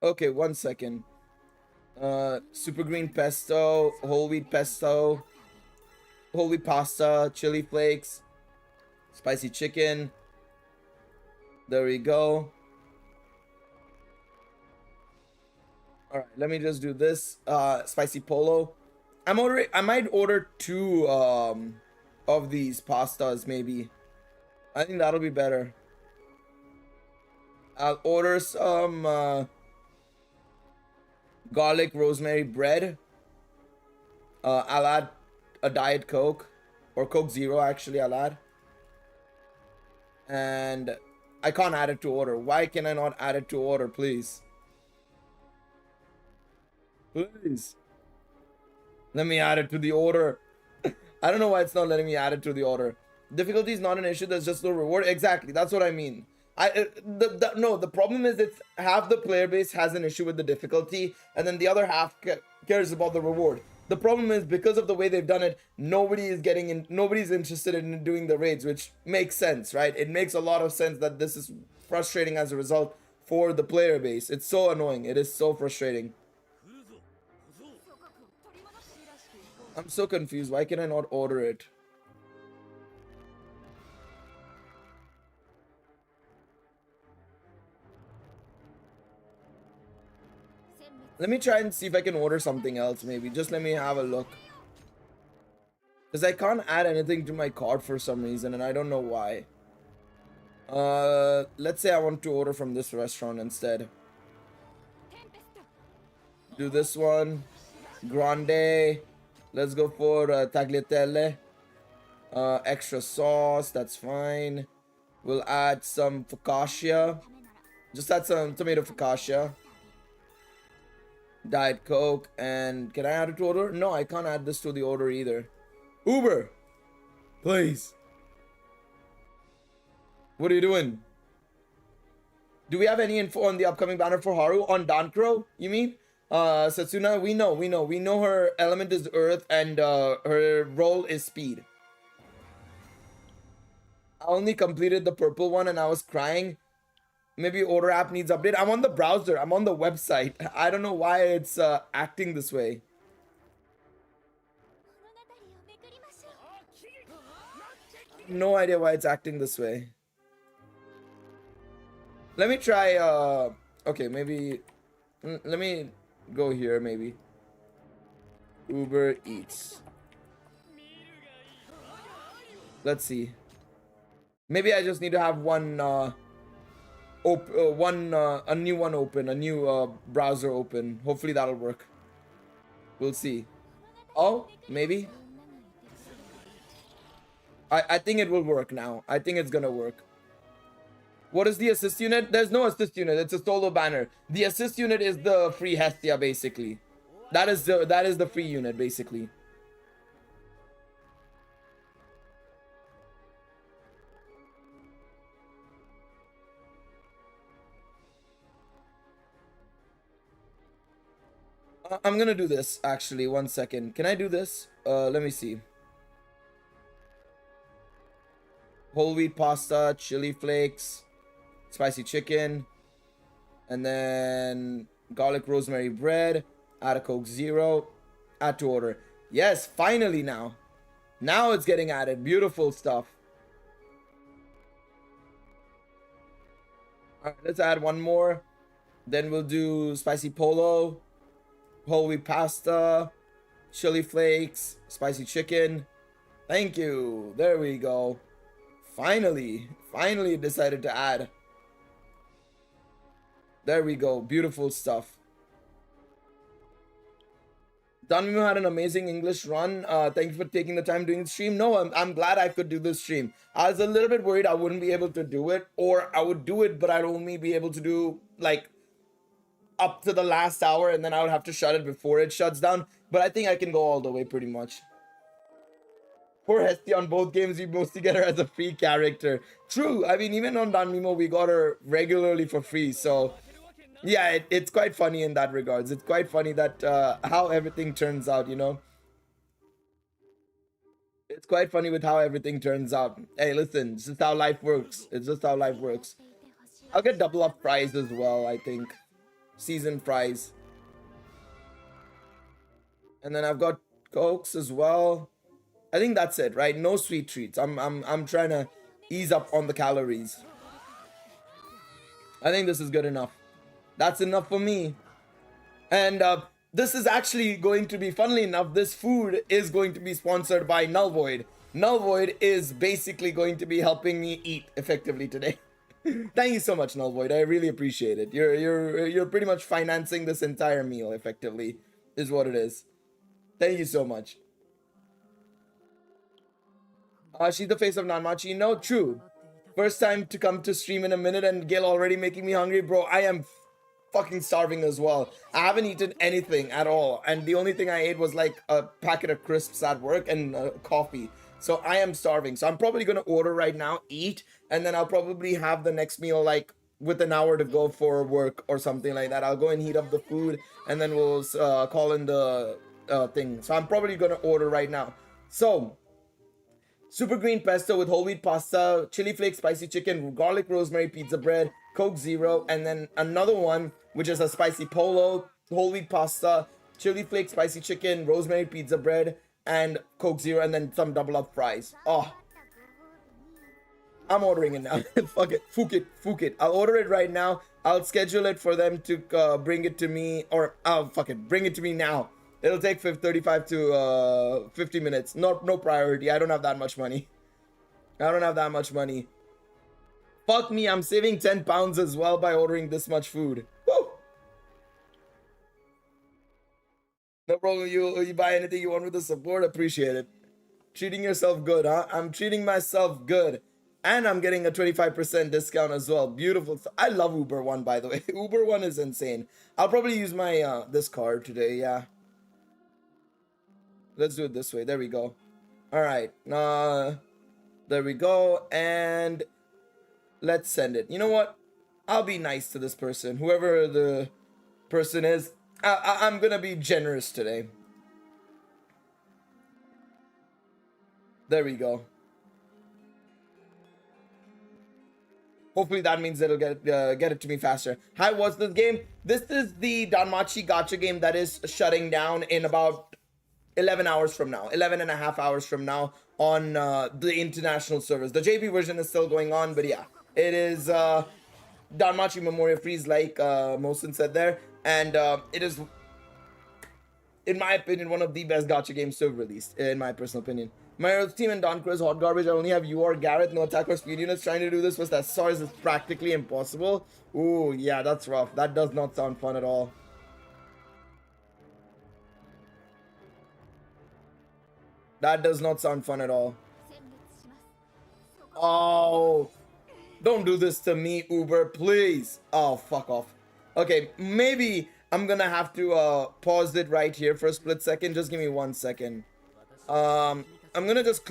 Okay, 1 second. Super green pesto, whole wheat pesto, whole wheat pasta, chili flakes, spicy chicken. There we go. All right, let me just do this. Spicy polo. I might order 2 of these pastas maybe. I think that'll be better. I'll order some garlic rosemary bread. I'll add a Diet Coke, or Coke Zero actually I'll add. And I can't add it to order. Why can I not add it to order, please? Please. Let me add it to the order. I don't know why it's not letting me add it to the order. Difficulty is not an issue, there's just no reward. Exactly, that's what I mean. No, the problem is it's half the player base has an issue with the difficulty, and then the other half cares about the reward. The problem is because of the way they've done it, nobody's interested in doing the raids, which makes sense, right? It makes a lot of sense that this is frustrating as a result for the player base. It's so annoying. It is so frustrating. I'm so confused. Why can I not order it? Let me try and see if I can order something else maybe. Just let me have a look. Because I can't add anything to my cart for some reason and I don't know why. Let's say I want to order from this restaurant instead. Do this one. Grande. Let's go for tagliatelle. Extra sauce, that's fine. We'll add some focaccia. Just add some tomato focaccia. Diet Coke. And can I add it to order? No, I can't add this to the order either. Uber, please. What are you doing? Do we have any info on the upcoming banner for Haru? On Dankro, you mean? Satsuna, we know her element is earth and her role is speed. I only completed the purple one and I was crying. Maybe order app needs update. I'm on the browser. I'm on the website. I don't know why it's acting this way. No idea why it's acting this way. Let me try. Okay, maybe. Let me go here. Maybe. Uber Eats. Let's see. Maybe I just need to have one. A new one open, a new browser open. Hopefully that'll work. We'll see. Oh, maybe. I think it will work now. I think it's gonna work. What is the assist unit? There's no assist unit. It's a solo banner. The assist unit is the free Hestia, basically. That is the free unit, basically. I'm gonna do this actually. 1 second. Can I do this? Let me see. Whole wheat pasta, chili flakes, spicy chicken, and then garlic rosemary bread. Add a Coke Zero. Add to order. Yes, finally now. Now it's getting added. Beautiful stuff. Alright, let's add one more. Then we'll do spicy polo, whole wheat pasta, chili flakes, spicy chicken. Thank you. There we go. Finally decided to add. There we go. Beautiful stuff. Danmemo had an amazing English run. Thank you for taking the time doing the stream. No, I'm glad I could do this stream. I was a little bit worried I wouldn't be able to do it, or I would do it, but I'd only be able to do like up to the last hour, and then I would have to shut it before it shuts down. But I think I can go all the way pretty much. Poor Hestia on both games, we mostly get her as a free character. True, I mean, even on Danmemo, we got her regularly for free. So, yeah, it's quite funny in that regards. It's quite funny that how everything turns out, you know? It's quite funny with how everything turns out. Hey, listen, it's just how life works. It's just how life works. I'll get double up fries as well, I think. Seasoned fries. And then I've got Cokes as well. I think that's it, right? No sweet treats. I'm trying to ease up on the calories. I think this is good enough. That's enough for me. And this is actually going to be, funnily enough, this food is going to be sponsored by Null Void. Null Void is basically going to be helping me eat effectively today. Thank you so much, Null Void. I really appreciate it. You're pretty much financing this entire meal effectively, is what it is. Thank you so much. She's the face of Danmachi. No, true. First time to come to stream in a minute and Gil already making me hungry. Bro, I am fucking starving as well. I haven't eaten anything at all. And the only thing I ate was like a packet of crisps at work and coffee. So I am starving. So I'm probably going to order right now, eat, and then I'll probably have the next meal like with an hour to go for work or something like that. I'll go and heat up the food and then we'll call in the thing. So I'm probably going to order right now. So super green pesto with whole wheat pasta, chili flake spicy chicken, garlic rosemary pizza bread, Coke Zero, and then another one which is a spicy polo, whole wheat pasta, chili flake spicy chicken, rosemary pizza bread, and Coke Zero, and then some double up fries. Oh, I'm ordering it now. Fuck it, fuck it. I'll order it right now. I'll schedule it for them to bring it to me, or fuck it, bring it to me now. It'll take 35 to 50 minutes. No priority. I don't have that much money. Fuck me, I'm saving 10 pounds as well by ordering this much food. Woo! No problem, you buy anything you want with the support, appreciate it. Treating yourself good, huh? I'm treating myself good. And I'm getting a 25% discount as well. Beautiful. I love Uber One, by the way. Uber One is insane. I'll probably use my this card today, yeah. Let's do it this way. There we go. All right. There we go. And let's send it. You know what? I'll be nice to this person. Whoever the person is, I'm going to be generous today. There we go. Hopefully that means it'll get it to me faster. Hi, what's this game? This is the Danmachi gacha game that is shutting down in about 11 hours from now, 11 and a half hours from now on the international servers. The JP version is still going on, but yeah, it is Danmachi Memoria Freese, like Mosin said there, and it is, in my opinion, one of the best gacha games to have released, in my personal opinion. My Earth team and Don Cruz hot garbage. I only have you or Garrett, no attack or speed units. Trying to do this with that SARS is practically impossible. Ooh, yeah, that's rough. That does not sound fun at all. That does not sound fun at all. Oh, don't do this to me, Uber, please. Oh, fuck off. Okay, maybe I'm gonna have to pause it right here for a split second. Just give me 1 second. I'm gonna just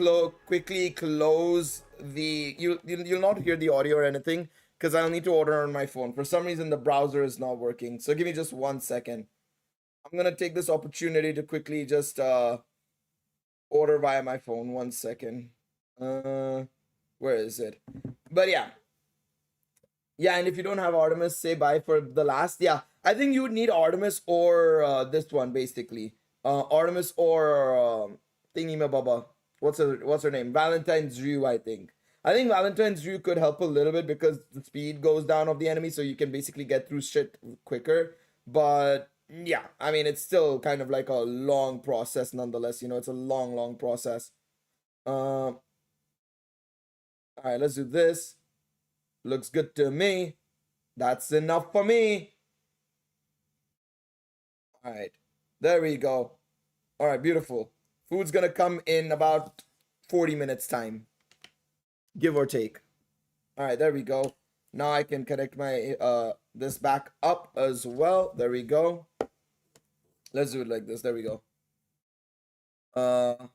quickly close the. You'll not hear the audio or anything because I'll need to order on my phone. For some reason, the browser is not working. So give me just 1 second. I'm gonna take this opportunity to quickly just order via my phone. 1 second. Where is it? But yeah, and if you don't have Artemis, say bye for the last. Yeah, I think you would need Artemis or this one basically. Artemis or thingy ma baba. What's her name? Valentine's Ryu, I think. I think Valentine's Ryu could help a little bit because the speed goes down of the enemy, so you can basically get through shit quicker. But yeah, I mean, it's still kind of like a long process nonetheless. You know, it's a long process. All right, let's do this. Looks good to me. That's enough for me. All right, there we go. All right, beautiful. Food's gonna come in about 40 minutes time, give or take. All right, there we go. Now I can connect my this back up as well. There we go. Let's do it like this. There we go. The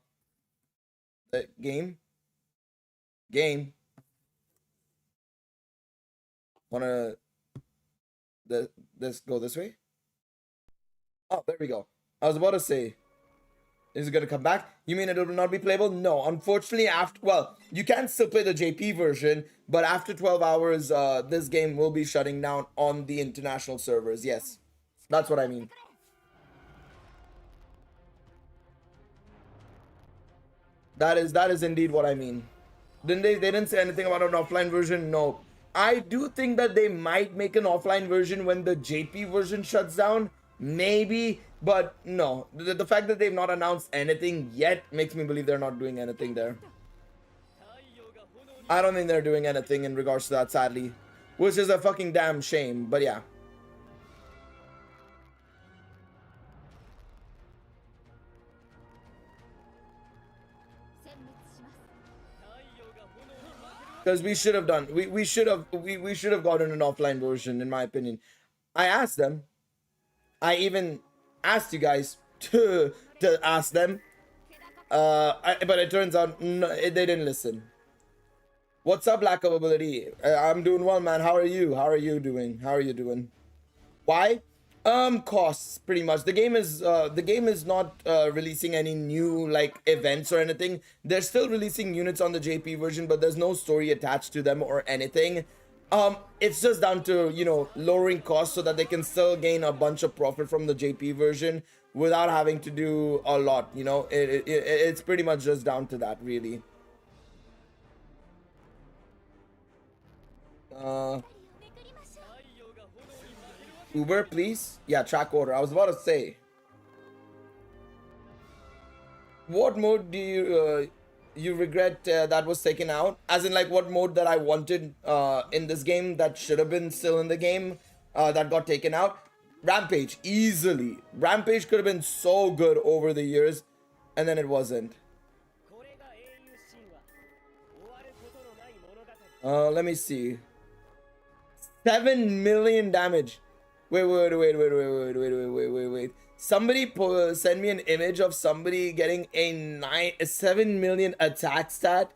game. Wanna this go this way? Oh, there we go. I was about to say, is it going to come back? You mean it will not be playable? No, unfortunately, you can still play the JP version, but after 12 hours, this game will be shutting down on the international servers. Yes, that's what I mean. That is indeed what I mean. They didn't say anything about an offline version? No. I do think that they might make an offline version when the JP version shuts down, Maybe, but no. The fact that they've not announced anything yet makes me believe they're not doing anything there. I don't think they're doing anything in regards to that, sadly. Which is a fucking damn shame, but yeah. Because we should have done, we should have gotten an offline version, in my opinion. I asked them. I even asked you guys to ask them. But it turns out they didn't listen. What's up, lack of ability? I'm doing well, man. How are you? How are you doing? How are you doing? Why? Costs, pretty much. The game is not releasing any new like events or anything. They're still releasing units on the JP version, but there's no story attached to them or anything. It's just down to, you know, lowering costs so that they can still gain a bunch of profit from the JP version without having to do a lot, you know. It's pretty much just down to that, really. Uber, please. Yeah, track order. I was about to say, what mode do you regret that was taken out? As in, like, what mode that I wanted in this game that should have been still in the game that got taken out? Rampage, easily. Rampage could have been so good over the years, and then it wasn't. Let me see. 7 million damage. Wait. Somebody send me an image of somebody getting a 7 million attack stat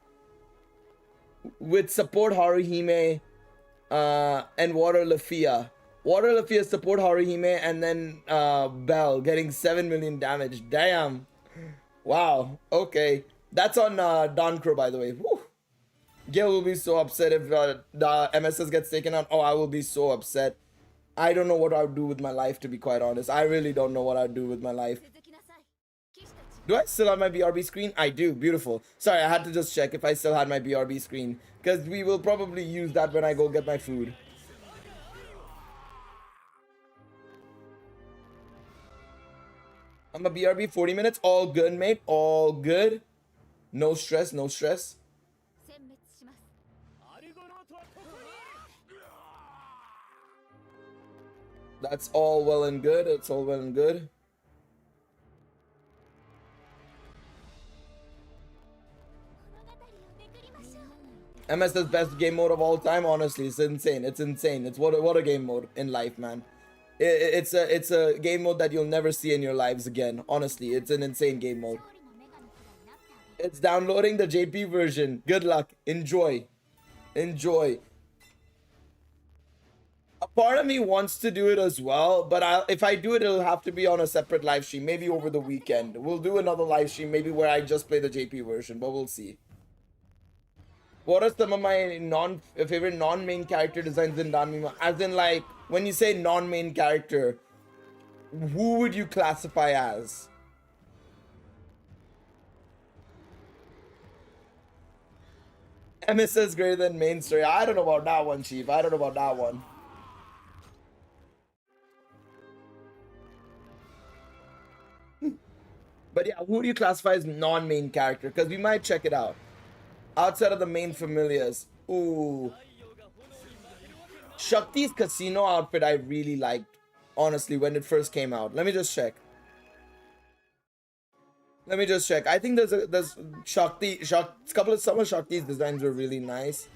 with support Haruhime and Water Lafia. Water Lafia support Haruhime and then Bell getting 7 million damage. Damn. Wow. Okay. That's on Doncro, by the way. Woo. Gil will be so upset if the MSS gets taken out. Oh, I will be so upset. I don't know what I would do with my life, to be quite honest. I really don't know what I'd do with my life. Do I still have my BRB screen? I do. Beautiful. Sorry, I had to just check if I still had my BRB screen, because we will probably use that when I go get my food. I'm a BRB 40 minutes. All good, mate. All good. No stress, no stress. That's all well and good. It's all well and good. MS's best game mode of all time. Honestly, it's insane. It's insane. It's what a game mode in life, man. It's a game mode that you'll never see in your lives again. Honestly, it's an insane game mode. It's downloading the JP version. Good luck. Enjoy. Enjoy. A part of me wants to do it as well, but if I do it, it'll have to be on a separate live stream, maybe over the weekend. We'll do another live stream, maybe where I just play the JP version, but we'll see. What are some of my favorite non-main character designs in Danmemo? As in, like, when you say non-main character, who would you classify as? MSS greater than main story. I don't know about that one, Chief. I don't know about that one. But yeah, who do you classify as non-main character? Because we might check it out. Outside of the main familiars. Ooh. Shakti's casino outfit I really liked, honestly, when it first came out. Let me just check. Let me just check. I think there's Shakti, some of Shakti's designs were really nice.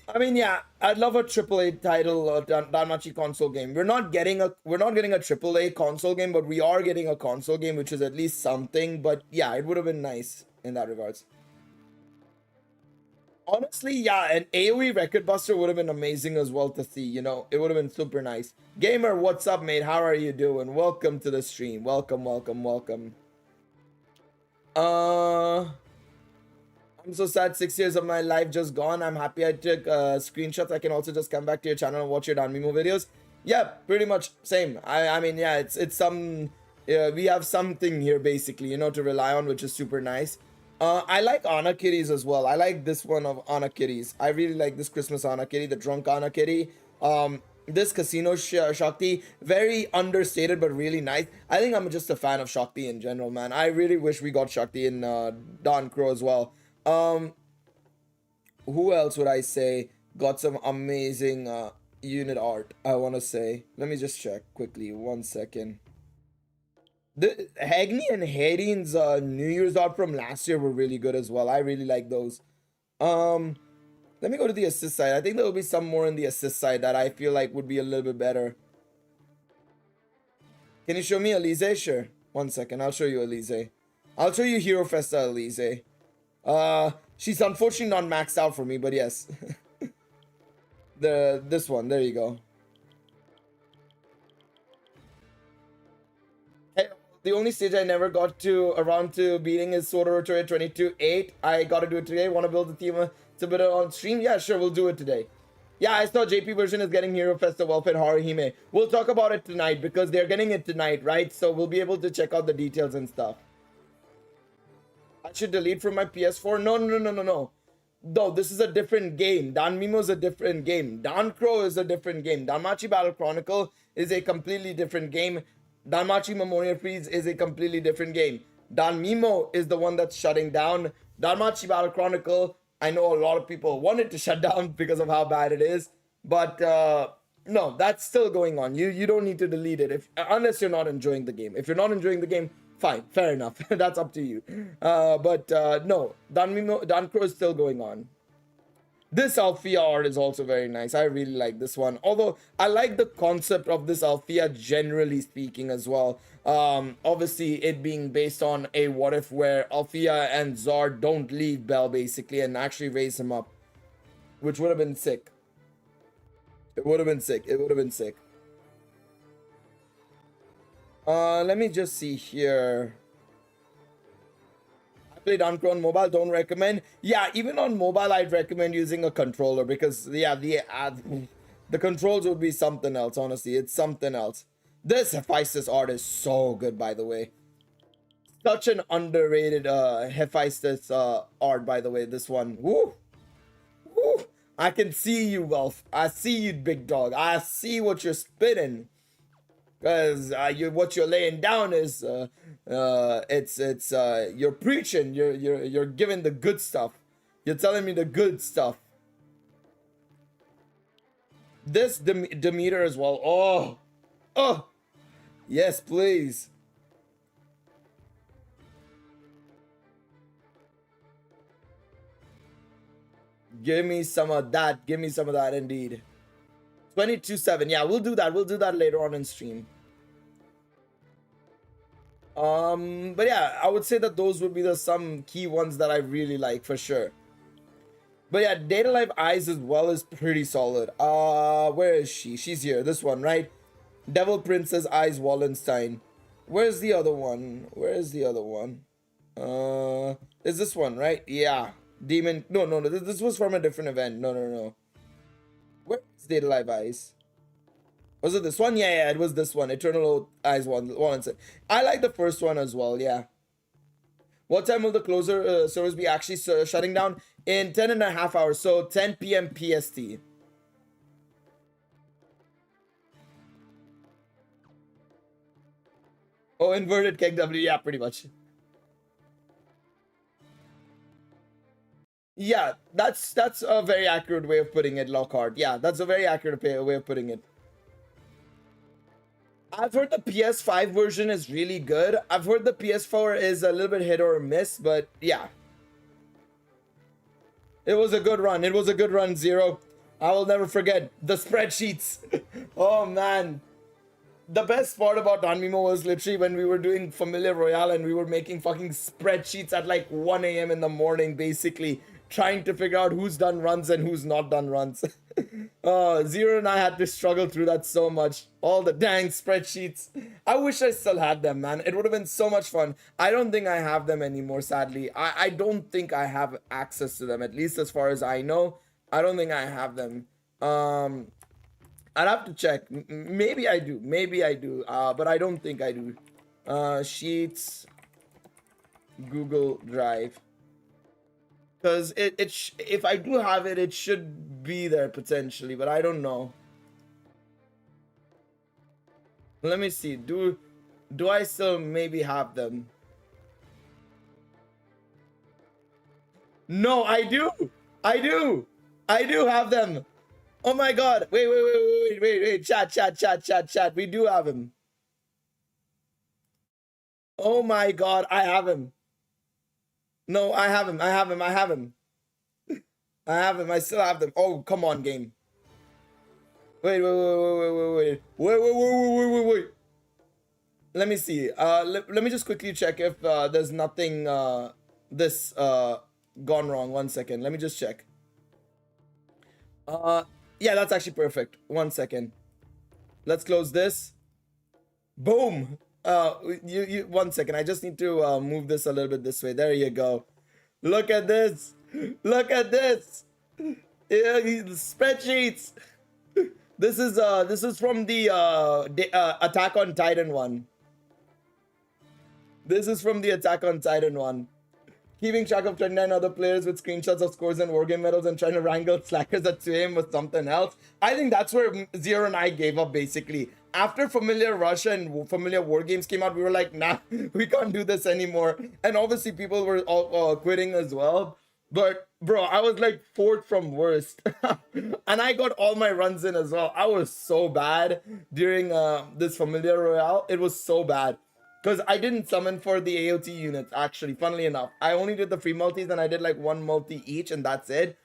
I mean, yeah, I'd love a AAA title, Danmachi console game. We're not getting a AAA console game, but we are getting a console game, which is at least something. But yeah, it would have been nice in that regards. Honestly, yeah, an AoE record buster would have been amazing as well to see, you know. It would have been super nice. Gamer, what's up, mate? How are you doing? Welcome to the stream. Welcome. I'm so sad, 6 years of my life just gone. I'm happy I took screenshots. I can also just come back to your channel and watch your Danmemo videos. Yeah, pretty much same. I mean, yeah, it's some, we have something here basically, you know, to rely on, which is super nice. I like Anna kitties as well. I like this one of Anna kitties. I really like this Christmas Anna kitty, the drunk Anna kitty. This Casino Shakti, very understated but really nice. I think I'm just a fan of Shakti in general, man. I really wish we got Shakti in Don Crow as well. Who else would I say got some amazing unit art? I want to say. Let me just check quickly. 1 second. The Hagni and Hadine's New Year's art from last year were really good as well. I really like those. Let me go to the assist side. I think there will be some more in the assist side that I feel like would be a little bit better. Can you show me Elise? Sure. 1 second. I'll show you Elise. I'll show you Hero Festa Elise. She's unfortunately not maxed out for me, but yes. This one. There you go. Hey, the only stage I never got around to beating is Sword Art 22-8. I got to do it today. Want to build the theme to bit on stream? Yeah, sure, we'll do it today. Yeah, I saw JP version is getting Hero Festa Welfare Haruhime. We'll talk about it tonight because they're getting it tonight, right? So we'll be able to check out the details and stuff. I should delete from my PS4? No. No, this is a different game. Danmemo is a different game. Dan Crow is a different game. Danmachi Battle Chronicle is a completely different game. Danmachi Memoria Freese is a completely different game. Danmemo is the one that's shutting down. Danmachi Battle Chronicle, I know a lot of people want it to shut down because of how bad it is. But no, that's still going on. You don't need to delete it unless you're not enjoying the game. If you're not enjoying the game, fine, fair enough. That's up to you. But no, Dan Crow is still going on. This Althea art is also very nice. I really like this one. Although I like the concept of this Althea generally speaking as well. Obviously it being based on a what if where Althea and Zard don't leave Bell basically and actually raise him up. Which would have been sick. It would have been sick. It would have been sick. Let me just see here. I played Uncro on mobile, don't recommend. Yeah, even on mobile, I'd recommend using a controller because, yeah, the controls would be something else, honestly. It's something else. This Hephaestus art is so good, by the way. Such an underrated Hephaestus art, by the way, this one. Woo! Woo! I can see you, Wolf. I see you, big dog. I see what you're spitting. Because what you're laying down is you're preaching, you're giving the good stuff. You're telling me the good stuff. This Demeter as well. Oh, yes, please. Give me some of that. Give me some of that, indeed. 22-7. Yeah, we'll do that. We'll do that later on in stream. But yeah, I would say that those would be some key ones that I really like for sure. But yeah, Data Life Eyes as well is pretty solid. Where is she? She's here. This one, right? Devil Princess Eyes Wallenstein. Where's the other one? Where is the other one? Is this one, right? Yeah. Demon. No. This was from a different event. No. Where's Data Life Eyes? Was it this one? Yeah, it was this one. Eternal Eyes Wallenstein. I like the first one as well, yeah. What time will the closer service be actually shutting down? In 10.5 hours, so 10 p.m. PST. Oh, inverted keg W, yeah, pretty much. Yeah, that's a very accurate way of putting it, Lockhart. Yeah, that's a very accurate way of putting it. I've heard the PS5 version is really good. I've heard the PS4 is a little bit hit or miss, but yeah. It was a good run. It was a good run, Zero. I will never forget the spreadsheets. Oh, man. The best part about Danmemo was literally when we were doing Familiar Royale and we were making fucking spreadsheets at like 1 a.m. in the morning, basically. Trying to figure out who's done runs and who's not done runs. Zero and I had to struggle through that so much. All the dang spreadsheets. I wish I still had them, man. It would have been so much fun. I don't think I have them anymore, sadly. I don't think I have access to them, at least as far as I know. I don't think I have them. I'd have to check. Maybe I do. Maybe I do. But I don't think I do. Sheets. Google Drive. Because if I do have it, it should be there potentially, but I don't know. Let me see. Do I still maybe have them? No, I do. I do have them. Oh my god. Wait. Chat. We do have him. Oh my god, I have him. No, I have him. I still have them. Oh, come on, game. Wait. Let me see. Let me just quickly check if there's nothing gone wrong. 1 second. Let me just check. Yeah, that's actually perfect. 1 second. Let's close this. Boom. 1 second. I just need to move this a little bit this way. There you go. Look at this. Look at this. Yeah, spreadsheets. This is from the Attack on Titan one. This is from the Attack on Titan one. Keeping track of 29 other players with screenshots of scores and wargame medals and trying to wrangle slackers at 2 a.m. was something else. I think that's where Zero and I gave up, basically. After Familiar Russia and Familiar Wargames came out, we were like, nah, we can't do this anymore. And obviously people were all quitting as well. But, bro, I was like 4th from worst. And I got all my runs in as well. I was so bad during this Familiar Royale. It was so bad. Because I didn't summon for the AOT units, actually, funnily enough. I only did the free multis and I did like 1 multi each and that's it.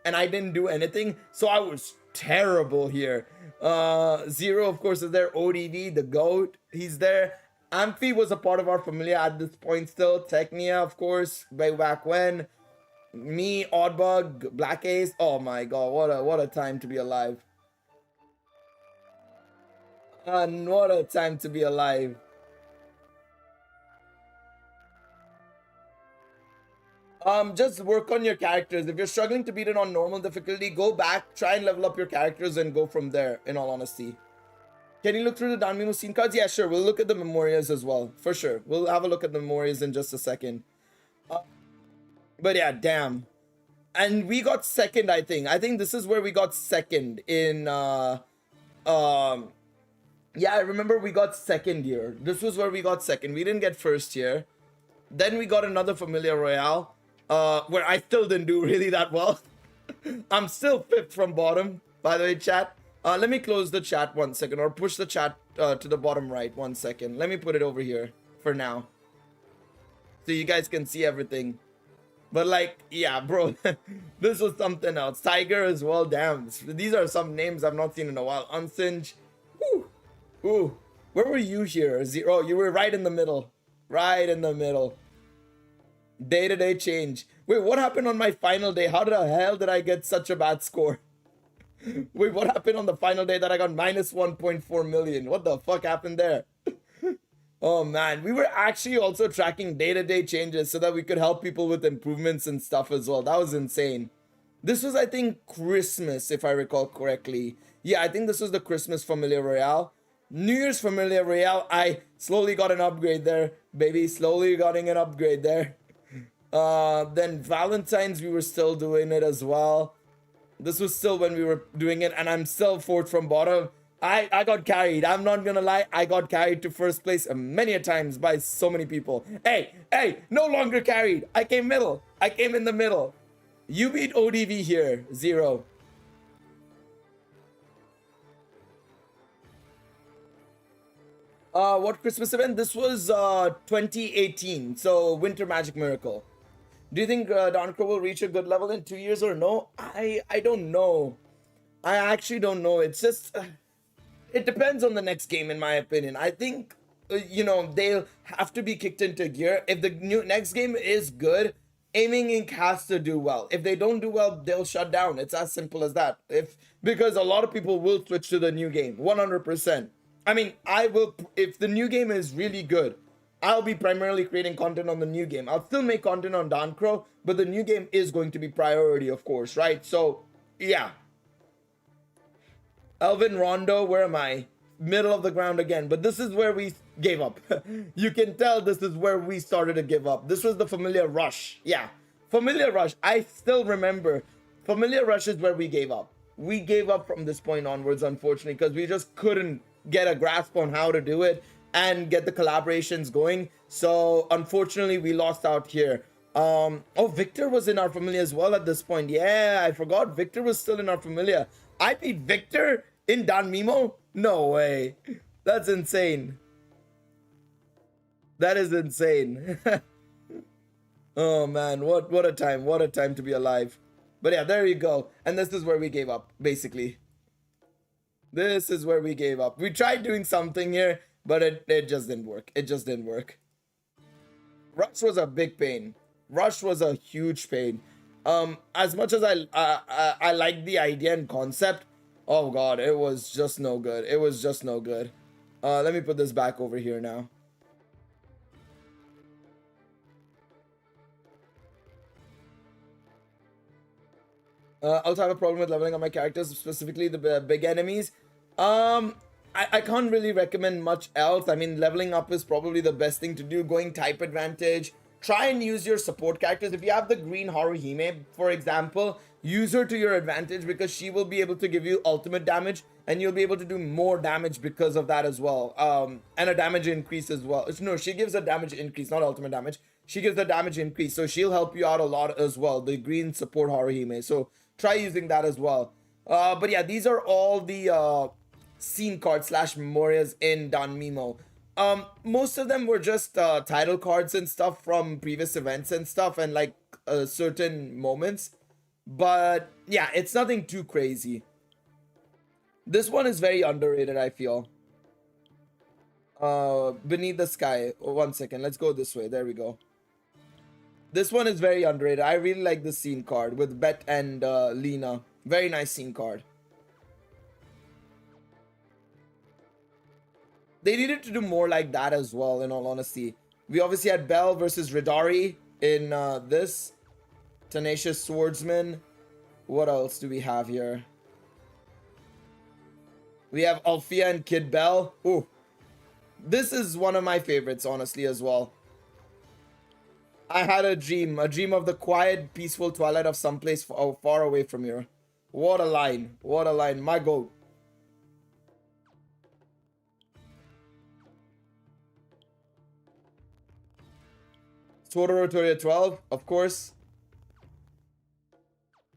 And I didn't do anything. So I was terrible here. Zero, of course, is there. ODV, the GOAT, he's there. Amphi was a part of our Familiar at this point still. Technia, of course, way back when. Me, Oddbug, Black Ace. Oh my god, what a time to be alive. What a time to be alive. Just work on your characters. If you're struggling to beat it on normal difficulty, go back, try and level up your characters and go from there, in all honesty. Can you look through the Danmemo scene cards? Yeah, sure. We'll look at the memorias as well. For sure. We'll have a look at the memorias in just a second. But yeah, damn. And we got second, I think. I think this is where we got second in... yeah, I remember we got second here. This was where we got second. We didn't get first here. Then we got another Familiar Royale. Where I still didn't do really that well. I'm still 5th from bottom, by the way, chat. Let me close the chat 1 second, or push the chat to the bottom right 1 second. Let me put it over here for now, so you guys can see everything. But like, yeah, bro, this was something else. Tiger as well, damn. These are some names I've not seen in a while. Unsinge. Ooh. Where were you here? Zero. You were right in the middle. Right in the middle. Day-to-day change. Wait, what happened on my final day? How the hell did I get such a bad score? Wait, what happened on the final day that I got minus 1.4 million? What the fuck happened there? Oh man, we were actually also tracking day-to-day changes so that we could help people with improvements and stuff as well. That was insane. This was, I think, Christmas, if I recall correctly. Yeah, I think this was the Christmas Familiar Royale. New Year's Familiar Royale, I slowly got an upgrade there, baby. Slowly getting an upgrade there. Then Valentine's, we were still doing it as well. This was still when we were doing it, and I'm still 4th from bottom. I got carried. I'm not gonna lie. I got carried to 1st place many a times by so many people. Hey, no longer carried. I came middle. I came in the middle. You beat ODV here, Zero. What Christmas event? This was 2018, so Winter Magic Miracle. Do you think Donkro will reach a good level in 2 years or no? I don't know. I actually don't know. It's just... it depends on the next game, in my opinion. I think, you know, they'll have to be kicked into gear. If the next game is good, Aiming Inc. has to do well. If they don't do well, they'll shut down. It's as simple as that. Because a lot of people will switch to the new game, 100%. I mean, I will... if the new game is really good, I'll be primarily creating content on the new game. I'll still make content on Dancro, but the new game is going to be priority, of course, right? So, yeah. Elvin Rondo, where am I? Middle of the ground again. But this is where we gave up. You can tell this is where we started to give up. This was the Familiar Rush. Yeah. Familiar Rush. I still remember. Familiar Rush is where we gave up. We gave up from this point onwards, unfortunately, because we just couldn't get a grasp on how to do it and get the collaborations going. So unfortunately, we lost out here. Oh, Victor was in our familiar as well at this point. Yeah, I forgot Victor was still in our familiar. I beat Victor in Danmemo? No way. That's insane. That is insane. Oh man, what a time. What a time to be alive. But yeah, there you go. And this is where we gave up, basically. This is where we gave up. We tried doing something here, but it just didn't work. It just didn't work. Rush was a big pain. Rush was a huge pain. As much as I like the idea and concept, oh god, it was just no good. It was just no good. Let me put this back over here now. I also have a problem with leveling up my characters, specifically the big enemies. I can't really recommend much else. I mean, leveling up is probably the best thing to do. Going type advantage. Try and use your support characters. If you have the green Haruhime, for example, use her to your advantage because she will be able to give you ultimate damage and you'll be able to do more damage because of that as well. And a damage increase as well. No, she gives a damage increase, not ultimate damage. She gives a damage increase, so she'll help you out a lot as well. The green support Haruhime. So try using that as well. But yeah, these are all the scene cards / memorias in Danmemo. Most of them were just title cards and stuff from previous events and stuff and like certain moments. But yeah, it's nothing too crazy. This one is very underrated, I feel. Beneath the Sky. Oh, 1 second. Let's go this way. There we go. This one is very underrated. I really like the scene card with Bet and Lena. Very nice scene card. They needed to do more like that as well, in all honesty. We obviously had Bell versus Ridari in this. Tenacious Swordsman. What else do we have here? We have Althea and Kid Bell. Ooh. This is one of my favorites, honestly, as well. I had a dream of the quiet, peaceful twilight of someplace far away from here. What a line. What a line. My goat. Totorotoria 12, of course.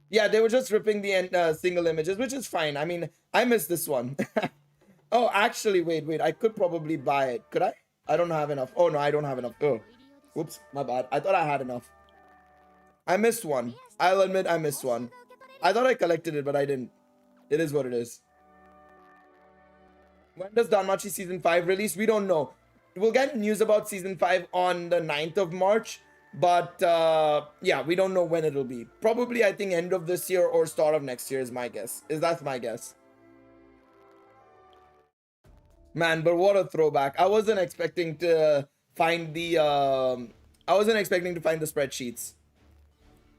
Yeah, they were just ripping the single images, which is fine. I mean, I missed this one. Oh, actually, wait. I could probably buy it. Could I? I don't have enough. Oh, no, I don't have enough. Oh, whoops, my bad. I thought I had enough. I missed one. I'll admit I missed one. I thought I collected it, but I didn't. It is what it is. When does Danmachi Season 5 release? We don't know. We'll get news about Season 5 on the 9th of March. But, yeah, we don't know when it'll be. Probably, I think, end of this year or start of next year is my guess. That's my guess. Man, but what a throwback. I wasn't expecting to find the, spreadsheets.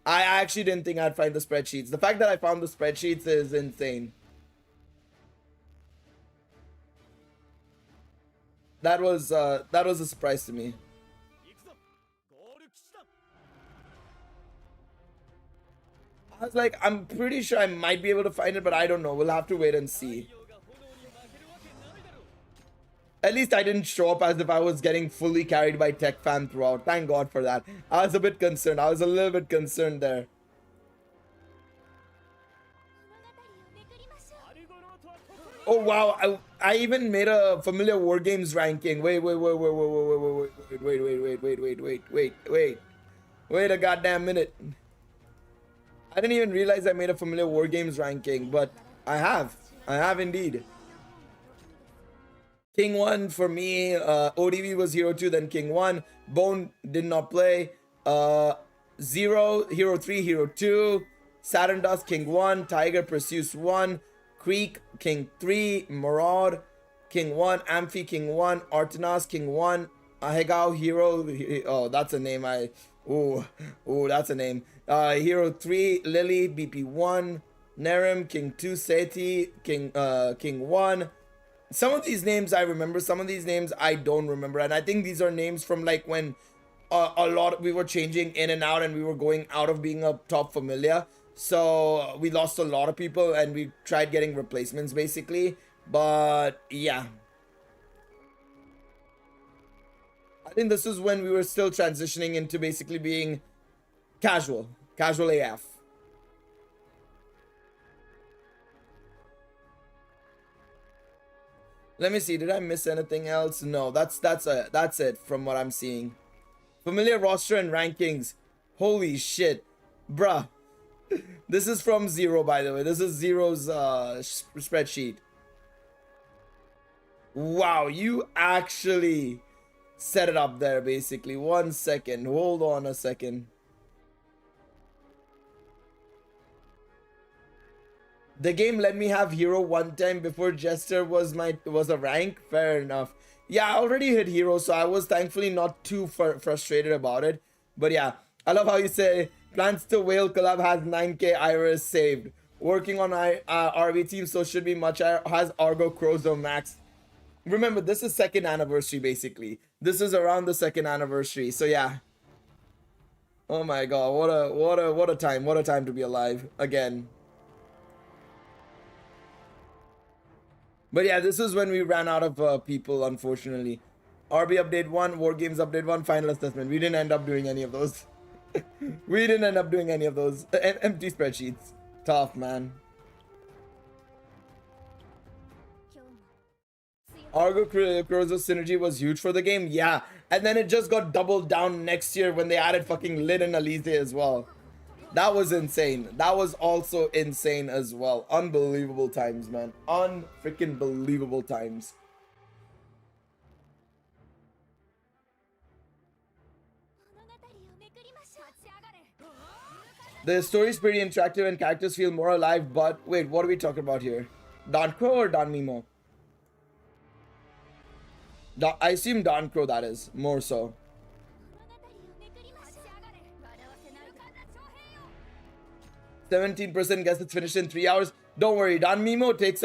I actually didn't think I'd find the spreadsheets. The fact that I found the spreadsheets is insane. That was a surprise to me. I was like, I'm pretty sure I might be able to find it, but I don't know. We'll have to wait and see. At least I didn't show up as if I was getting fully carried by Tech Fan throughout. Thank God for that. I was a bit concerned. I was a little bit concerned there. Oh wow, I even made a familiar war games ranking. Wait a goddamn minute. I didn't even realize I made a familiar war games ranking, but I have indeed. King 1 for me, ODV was Hero 2, then King 1. Bone did not play. 0, Hero 3, Hero 2. Saturn Dust, King 1. Tiger Pursues 1. Creek, King 3. Maraud, King 1. Amphi, King 1. Artenas, King 1. Ahegao, Hero. Oh, that's a name. Ooh, that's a name. Hero 3. Lily, BP 1. Nerem, King 2. Seti, King 1. Some of these names I remember, some of these names I don't remember, and I think these are names from like when we were changing in and out and we were going out of being a top familiar, so we lost a lot of people and we tried getting replacements basically. But yeah, I think this is when we were still transitioning into basically being casual AF. Let me see, did I miss anything else? No, that's it from what I'm seeing. Familiar roster and rankings. Holy shit. Bruh. This is from Zero, by the way. This is Zero's spreadsheet. Wow, you actually set it up there, basically. 1 second. Hold on a second. The game let me have hero one time before Jester was a rank. Fair enough. Yeah, I already hit hero, so I was thankfully not too frustrated about it. But yeah, I love how you say plans to whale collab has 9k iris saved. Working on RB team, so should be much higher. Has Argo Crozo max. Remember, this is 2nd anniversary basically. This is around the 2nd anniversary. So yeah. Oh my god, what a time to be alive again. But yeah, this is when we ran out of people, unfortunately. RB update 1, War Games update 1, final assessment. We didn't end up doing any of those. We didn't end up doing any of those. Empty spreadsheets. Tough, man. Argo Crozo synergy was huge for the game. Yeah. And then it just got doubled down next year when they added fucking Lid and Elise as well. That was insane. That was also insane as well. Unbelievable times, man. Unfreaking believable times. The story is pretty interactive and characters feel more alive, but wait, what are we talking about here? Dancro or Danmemo? I assume Dancro, that is, more so. 17% guess it's finished in 3 hours. Don't worry, Danmemo takes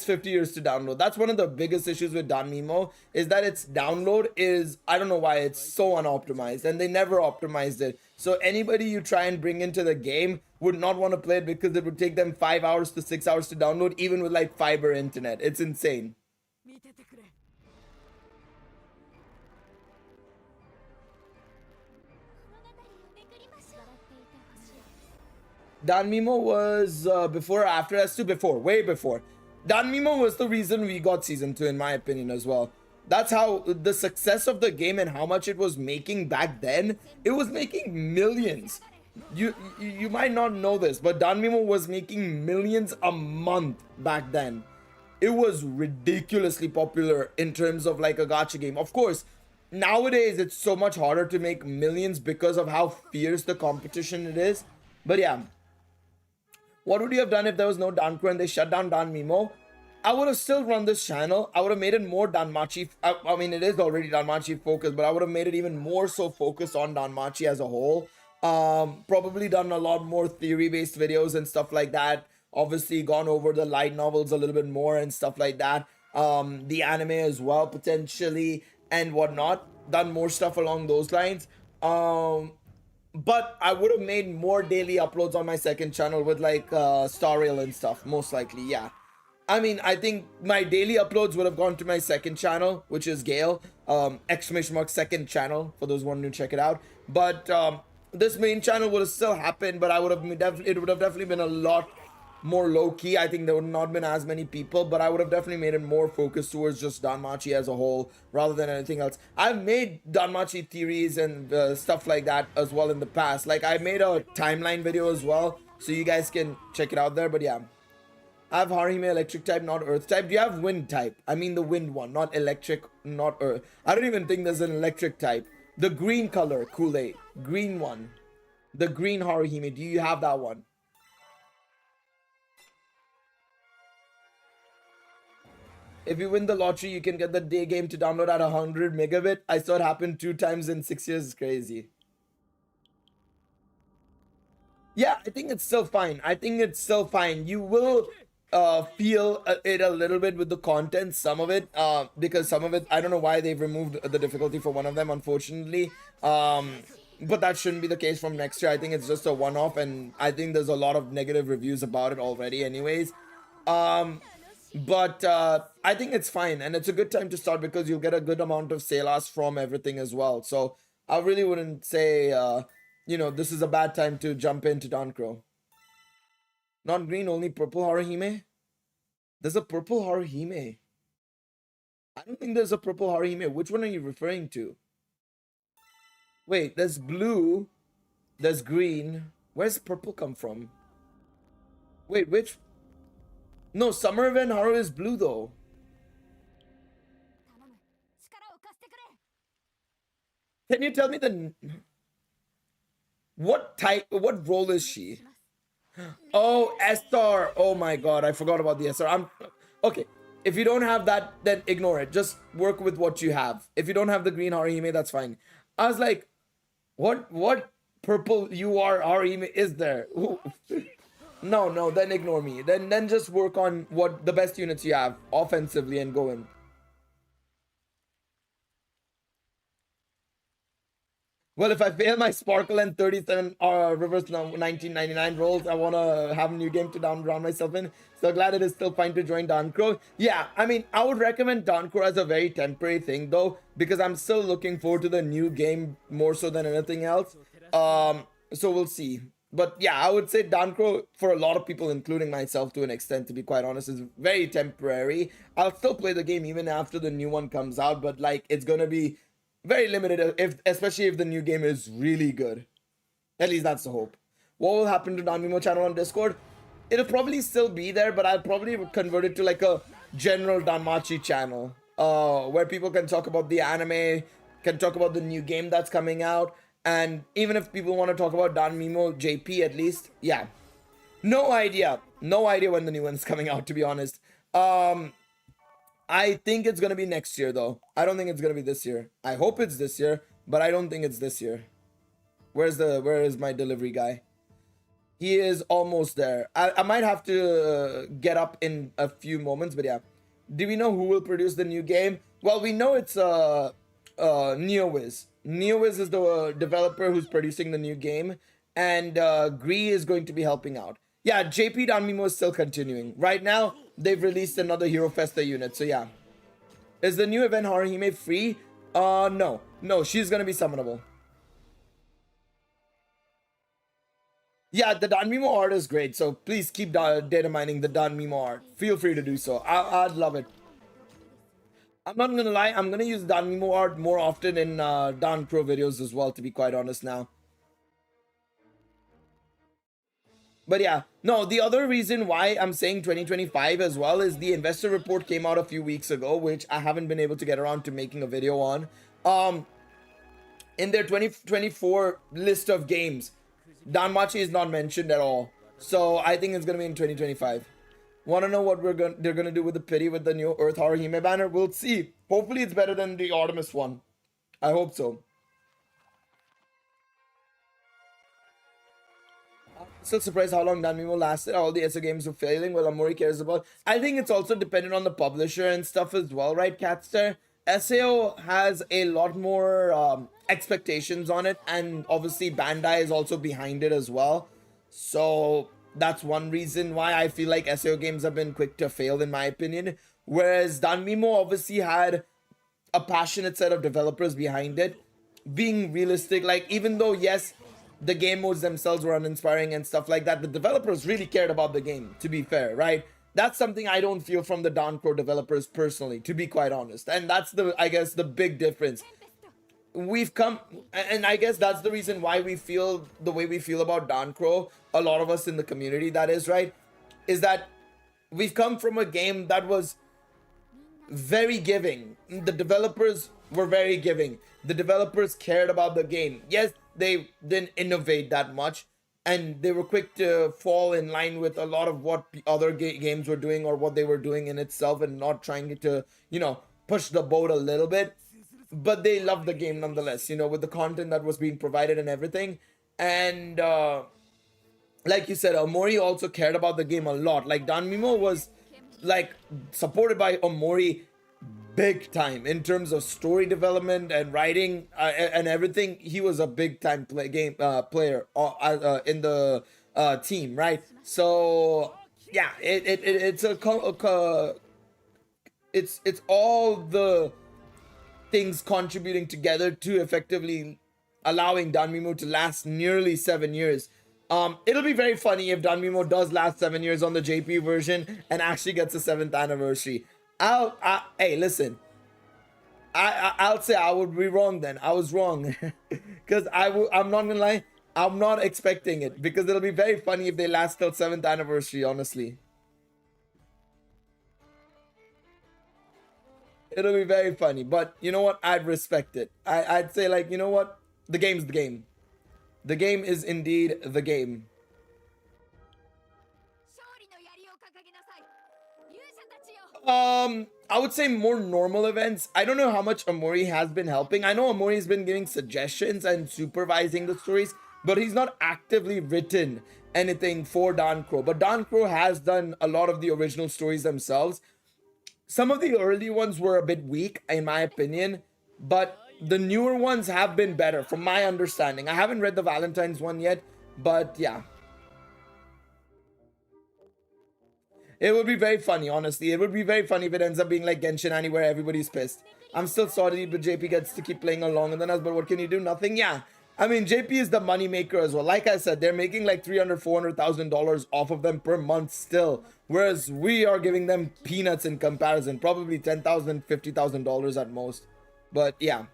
50 years to download. That's one of the biggest issues with Danmemo, is that its download is, I don't know why, it's so unoptimized, and they never optimized it. So anybody you try and bring into the game would not want to play it because it would take them 5 hours to 6 hours to download, even with like fiber internet. It's insane. Danmemo was before or after S2? Before, way before. Danmemo was the reason we got season 2, in my opinion, as well. That's how the success of the game and how much it was making back then. It was making millions. You might not know this, but Danmemo was making millions a month back then. It was ridiculously popular in terms of like a gacha game. Of course, nowadays it's so much harder to make millions because of how fierce the competition it is. But yeah. What would you have done if there was no Dancro and they shut down Danmemo? I would have still run this channel. I would have made it more Danmachi. I mean, it is already Danmachi focused, but I would have made it even more so focused on Danmachi as a whole. Probably done a lot more theory-based videos and stuff like that. Obviously, gone over the light novels a little bit more and stuff like that. The anime as well, potentially, and whatnot. Done more stuff along those lines. But I would have made more daily uploads on my second channel with like Star Rail and stuff, most likely, yeah. I mean, I think my daily uploads would have gone to my second channel, which is Gale, !second channel, for those wanting to check it out. But this main channel would have still happened, but it would have definitely been a lot more low-key. I think there would not have been as many people, but I would have definitely made it more focused towards just Danmachi as a whole rather than anything else. I've made Danmachi theories and stuff like that as well in the past. Like, I made a timeline video as well, so you guys can check it out there. But yeah, I have Harime electric type, not earth type. Do you have wind type? I mean the wind one, not electric, not earth. I don't even think there's an electric type. The green color, Kool-Aid, green one. The green Harime, do you have that one? If you win the lottery, you can get the day game to download at 100 megabit. I saw it happen 2 times in 6 years. It's crazy. Yeah, I think it's still fine. I think it's still fine. You will feel it a little bit with the content, some of it, because some of it, I don't know why they've removed the difficulty for one of them, unfortunately. But that shouldn't be the case from next year. I think it's just a one-off, and I think there's a lot of negative reviews about it already anyways. But I think it's fine, and it's a good time to start because you'll get a good amount of salas from everything as well. So I really wouldn't say, this is a bad time to jump into Dankro. Not green, only purple Haruhime? There's a purple Haruhime. I don't think there's a purple Haruhime. Which one are you referring to? Wait, there's blue, there's green. Where's purple come from? Wait, which? No, Summer Event Haru is blue though. Can you tell me what role is she? Oh, SR. Oh my god, I forgot about the SR. Okay. If you don't have that, then ignore it. Just work with what you have. If you don't have the green Haruhime, that's fine. I was like, what purple Haruhime is there? No, then ignore me. Then just work on what the best units you have offensively and go in. Well, if I fail my Sparkle and 37 reverse 1999 rolls, I want to have a new game to drown myself in. So glad it is still fine to join Dankro. Yeah, I mean, I would recommend Dankro as a very temporary thing though, because I'm still looking forward to the new game more so than anything else. So we'll see. But yeah, I would say Dankro, for a lot of people, including myself to an extent, to be quite honest, is very temporary. I'll still play the game even after the new one comes out, but like, it's going to be very limited, especially if the new game is really good. At least that's the hope. What will happen to Danmemo channel on Discord? It'll probably still be there, but I'll probably convert it to like a general Danmachi channel, where people can talk about the anime, can talk about the new game that's coming out, and even if people want to talk about Danmemo JP at least, yeah. No idea when the new one's coming out, to be honest. I think it's gonna be next year though. I don't think it's gonna be this year. I hope it's this year, but I don't think it's this year. Where is my delivery guy? He is almost there. I might have to get up in a few moments, but yeah. Do we know who will produce the new game? Well, we know it's NeoWiz. NeoWiz is the developer who's producing the new game, and Gree is going to be helping out. Yeah, JP Danmemo is still continuing. Right now, they've released another Hero Festa unit, so yeah. Is the new event Haruhime free? No, she's gonna be summonable. Yeah, the Danmemo art is great, so please keep data mining the Danmemo art. Feel free to do so. I'd love it. I'm not gonna lie, I'm gonna use Danmemo art more often in Dankro videos as well, to be quite honest now. But yeah, no, the other reason why I'm saying 2025 as well is the investor report came out a few weeks ago, which I haven't been able to get around to making a video on. In their 2024 list of games, Danmachi is not mentioned at all. So I think it's going to be in 2025. Want to know what they're going to do with the pity with the new Earth Haruhime banner? We'll see. Hopefully it's better than the Artemis one. I hope so. Still surprised how long Danmemo lasted. All the SO games were failing. Well, Amori cares about. I think it's also dependent on the publisher and stuff as well, right, Catster? SAO has a lot more expectations on it, and obviously Bandai is also behind it as well. So that's one reason why I feel like SAO games have been quick to fail, in my opinion. Whereas Danmemo obviously had a passionate set of developers behind it. Being realistic, like, even though, yes, the game modes themselves were uninspiring and stuff like that, the developers really cared about the game, to be fair, right? That's something I don't feel from the Dankro developers personally, to be quite honest. And that's I guess the big difference. We've come, and I guess that's the reason why we feel the way we feel about Dankro, a lot of us in the community, that is, right, is that we've come from a game that was very giving. The developers were very giving. The developers cared about the game. Yes, they didn't innovate that much, and they were quick to fall in line with a lot of what other games were doing or what they were doing in itself, and not trying to, push the boat a little bit. But they loved the game nonetheless, with the content that was being provided and everything. And like you said, Omori also cared about the game a lot. Like, Danmemo was like supported by Omori big time in terms of story development and writing and everything. He was a big time player in the team, right? So yeah, it's a it's all the things contributing together to effectively allowing Danmemo to last nearly 7 years. It'll be very funny if Danmemo does last 7 years on the JP version and actually gets a 7th anniversary. Hey, listen. I'll say I would be wrong then. I was wrong. Because I'm not gonna lie, I'm not expecting it. Because it'll be very funny if they last till 7th anniversary, honestly. It'll be very funny. But you know what? I'd respect it. I'd say, like, you know what? The game's the game. The game is indeed the game. I would say more normal events. I don't know how much Amori has been helping. I know Amori's been giving suggestions and supervising the stories, but he's not actively written anything for Dan Crow. But Dan Crow has done a lot of the original stories themselves. Some of the early ones were a bit weak, in my opinion, but the newer ones have been better, from my understanding. I haven't read the Valentine's one yet, but yeah. It would be very funny, honestly. It would be very funny if it ends up being like Genshin Annie, where everybody's pissed. I'm still sorry, but JP gets to keep playing along than us, but what can you do? Nothing? Yeah. I mean, JP is the money maker as well. Like I said, they're making like $300,000, $400,000 off of them per month still. Whereas we are giving them peanuts in comparison. Probably $10,000, $50,000 at most. But yeah.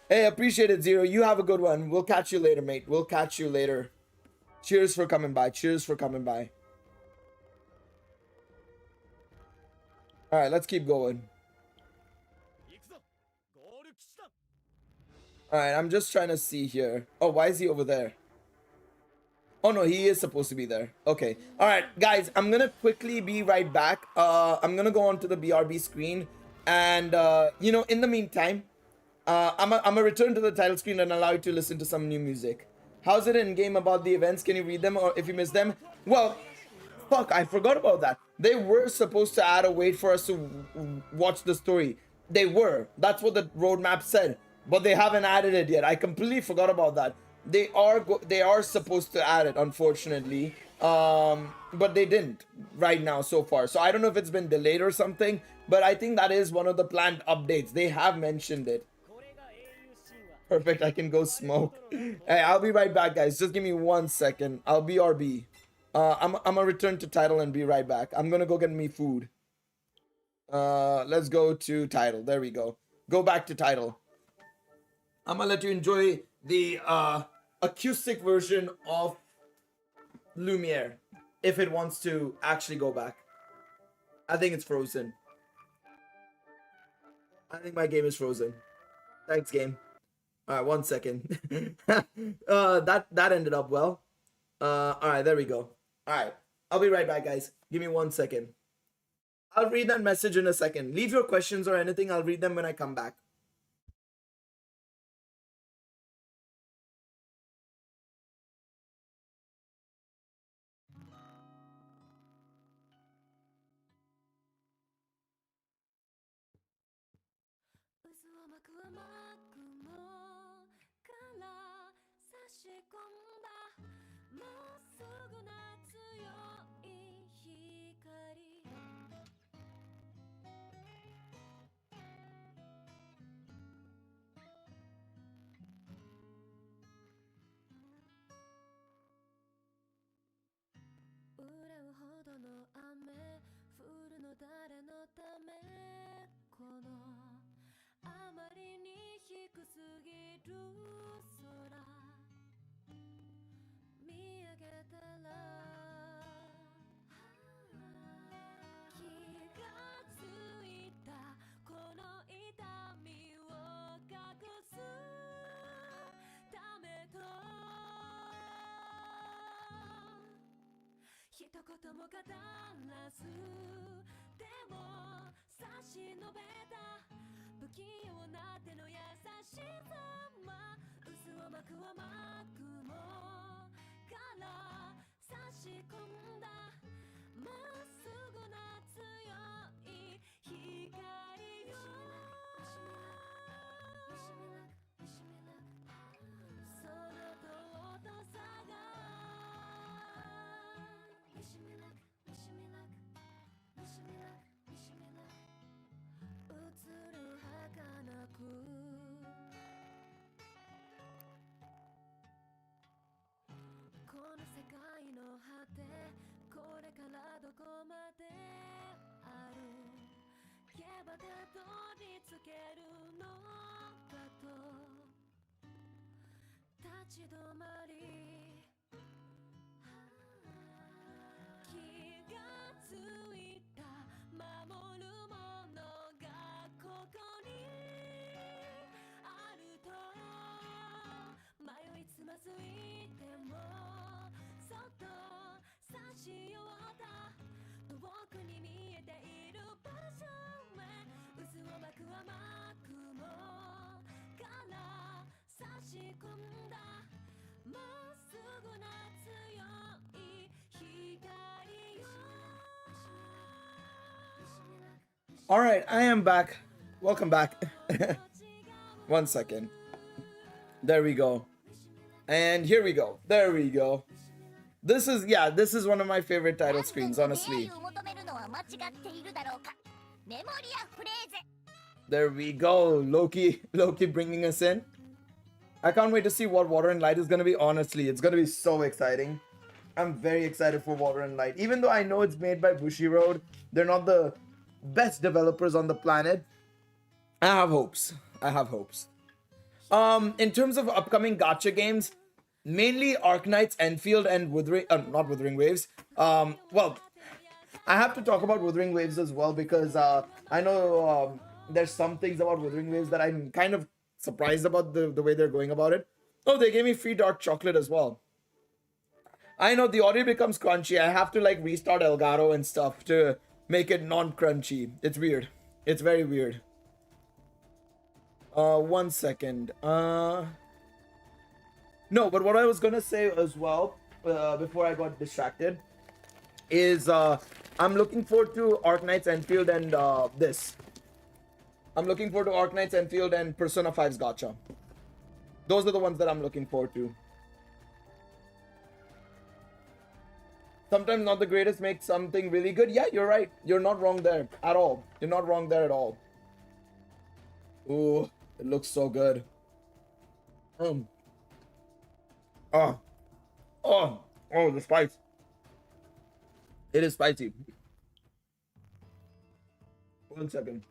Hey, appreciate it, Zero. You have a good one. We'll catch you later, mate. We'll catch you later. Cheers for coming by. Cheers for coming by. All right, let's keep going. All right, I'm just trying to see here. Oh, why is he over there? Oh, no, he is supposed to be there. Okay. All right, guys, I'm going to quickly be right back. I'm going to go onto the BRB screen. And, you know, in the meantime, I'm going to return to the title screen and allow you to listen to some new music. How's it in game about the events? Can you read them, or if you missed them? Well, fuck, I forgot about that. They were supposed to add a wait for us to watch the story. They were. That's what the roadmap said. But they haven't added it yet. I completely forgot about that. They are supposed to add it, unfortunately. But they didn't right now so far. So I don't know if it's been delayed or something. But I think that is one of the planned updates. They have mentioned it. Perfect, I can go smoke. Hey, I'll be right back, guys. Just give me 1 second. I'll be RB. I'm gonna return to title and be right back. I'm gonna go get me food. Let's go to title. There we go. Go back to title. I'm gonna let you enjoy the acoustic version of Lumiere if it wants to actually go back. I think it's frozen. I think my game is frozen. Thanks, game. All right, 1 second. that ended up well. All right, there we go. All right, I'll be right back, guys. Give me 1 second. I'll read that message in a second. Leave your questions or anything. I'll read them when I come back. All right, I am back. Welcome back. 1 second. There we go. And here we go. There we go. This is one of my favorite title screens, honestly. There we go. Loki bringing us in. I can't wait to see what Water and Light is going to be, honestly. It's going to be so exciting. I'm very excited for Water and Light. Even though I know it's made by Bushiroad, they're not the best developers on the planet. I have hopes. In terms of upcoming gacha games, mainly Arknights, Enfield, and not Wuthering Waves. Well, I have to talk about Wuthering Waves as well because I know there's some things about Wuthering Waves that I'm kind of surprised about the way they're going about it. Oh, they gave me free dark chocolate as well. I know the audio becomes crunchy. I have to like restart Elgato and stuff to make it non-crunchy. It's weird. It's very weird. 1 second. No, but what I was gonna say as well, before I got distracted, is I'm looking forward to Arknights Enfield and this. I'm looking forward to Arknights Enfield and Persona 5's gacha. Those are the ones that I'm looking forward to. Sometimes not the greatest make something really good. Yeah, you're right. You're not wrong there at all. You're not wrong there at all. Ooh, it looks so good. Oh, the spice. It is spicy. 1 second.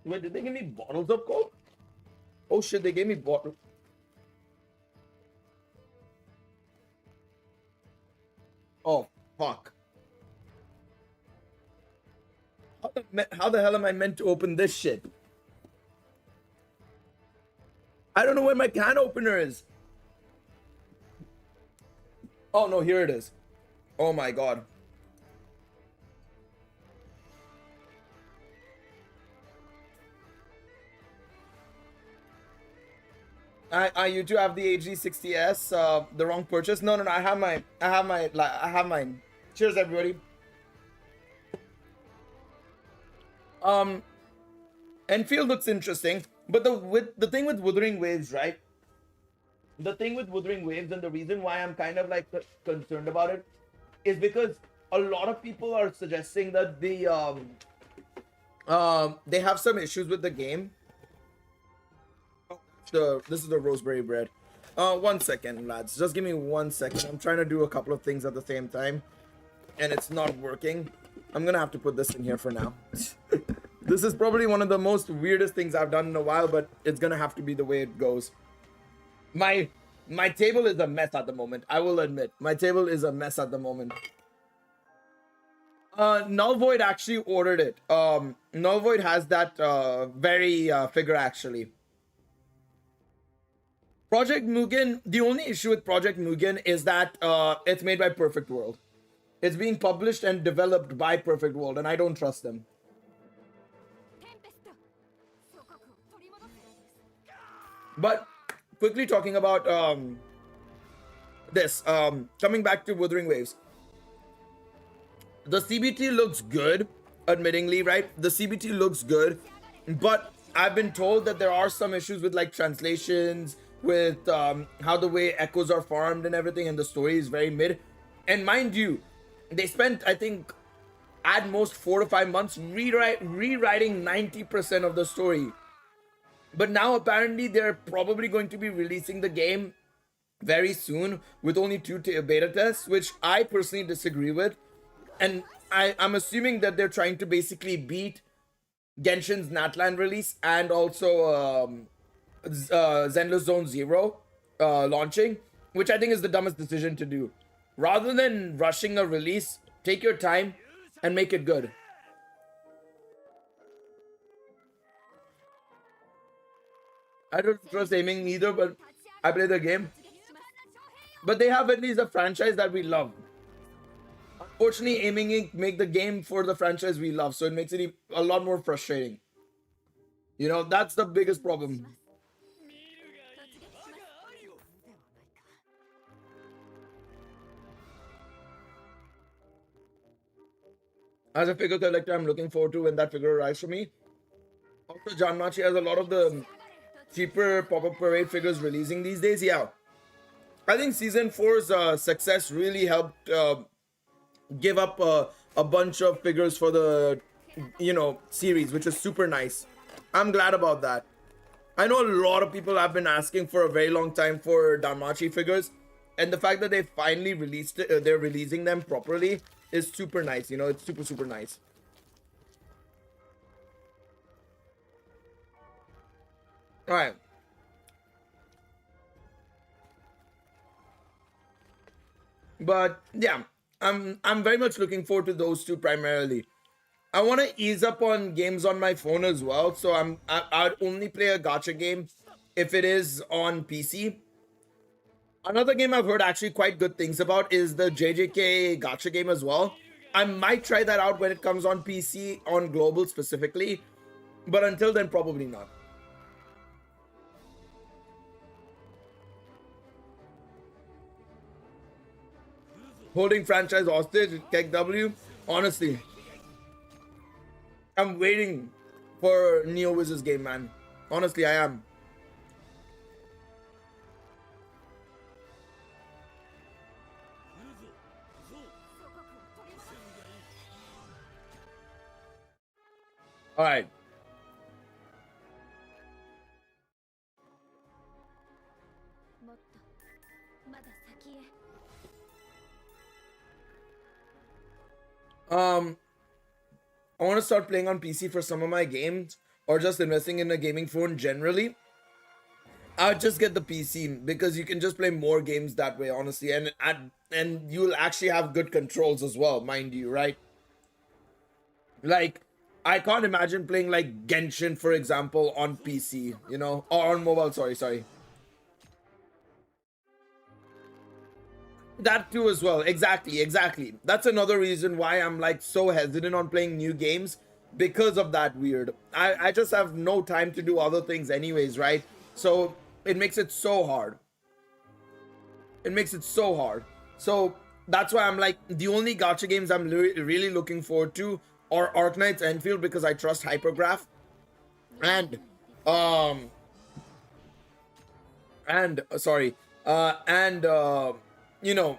Wait, did they give me bottles of Coke? Oh shit, they gave me bottles. Oh, fuck. How the hell am I meant to open this shit? I don't know where my can opener is. Oh no, here it is. Oh my god. You do have the AG60S, the wrong purchase. No, I have mine. Cheers, everybody. Enfield looks interesting, but the thing with Wuthering Waves, right? The thing with Wuthering Waves and the reason why I'm kind of like concerned about it is because a lot of people are suggesting that they have some issues with the game. This is the roseberry bread. 1 second, lads. Just give me 1 second. I'm trying to do a couple of things at the same time, and it's not working. I'm gonna have to put this in here for now. This is probably one of the most weirdest things I've done in a while, but it's gonna have to be the way it goes. My table is a mess at the moment. I will admit, my table is a mess at the moment. Null Void actually ordered it. Null Void has that very figure actually. Project Mugen, the only issue with Project Mugen is that it's made by Perfect World. It's being published and developed by Perfect World, and I don't trust them. But quickly talking about this, coming back to Wuthering Waves. The CBT looks good, admittingly, right? The CBT looks good, but I've been told that there are some issues with like translations, with how the way echoes are farmed and everything, and the story is very mid. And mind you, they spent, I think, at most 4 to 5 months rewriting 90% of the story. But now apparently they're probably going to be releasing the game very soon with only 2 beta tests, which I personally disagree with. and I'm assuming that they're trying to basically beat Genshin's Natlan release and also Zenless Zone Zero launching, which I think is the dumbest decision to do. Rather than rushing a release, take your time and make it good. I don't trust aiming either, but I play the game. But they have at least a franchise that we love. Unfortunately, aiming make the game for the franchise we love, so it makes it a lot more frustrating. You know, that's the biggest problem. As a figure collector, I'm looking forward to when that figure arrives for me. Also, Danmachi has a lot of the cheaper pop-up parade figures releasing these days. Yeah, I think season 4's success really helped give up a bunch of figures for the series, which is super nice. I'm glad about that. I know a lot of people have been asking for a very long time for Danmachi figures, and the fact that they finally released it, they're releasing them properly, is super nice. You know, it's super nice. All right. But yeah, I'm very much looking forward to those two primarily. I want to ease up on games on my phone as well, so I'd only play a gacha game if it is on PC. Another game I've heard actually quite good things about is the JJK gacha game as well. I might try that out when it comes on PC, on global specifically, but until then, probably not. Holding franchise hostage, Kek W. Honestly, I'm waiting for Neo Wiz's game, man. Honestly, I am. All right. I want to start playing on PC for some of my games, or just investing in a gaming phone generally. I'll just get the PC because you can just play more games that way, honestly, and you'll actually have good controls as well, mind you, right? Like, I can't imagine playing like Genshin, for example, on PC, you know, or on mobile. Sorry. That too as well. Exactly. That's another reason why I'm like so hesitant on playing new games, because of that weird. I just have no time to do other things anyways, right? So it makes it so hard. So that's why I'm like, the only gacha games I'm really looking forward to are Arknight's Enfield, because I trust Hypergraph, and you know,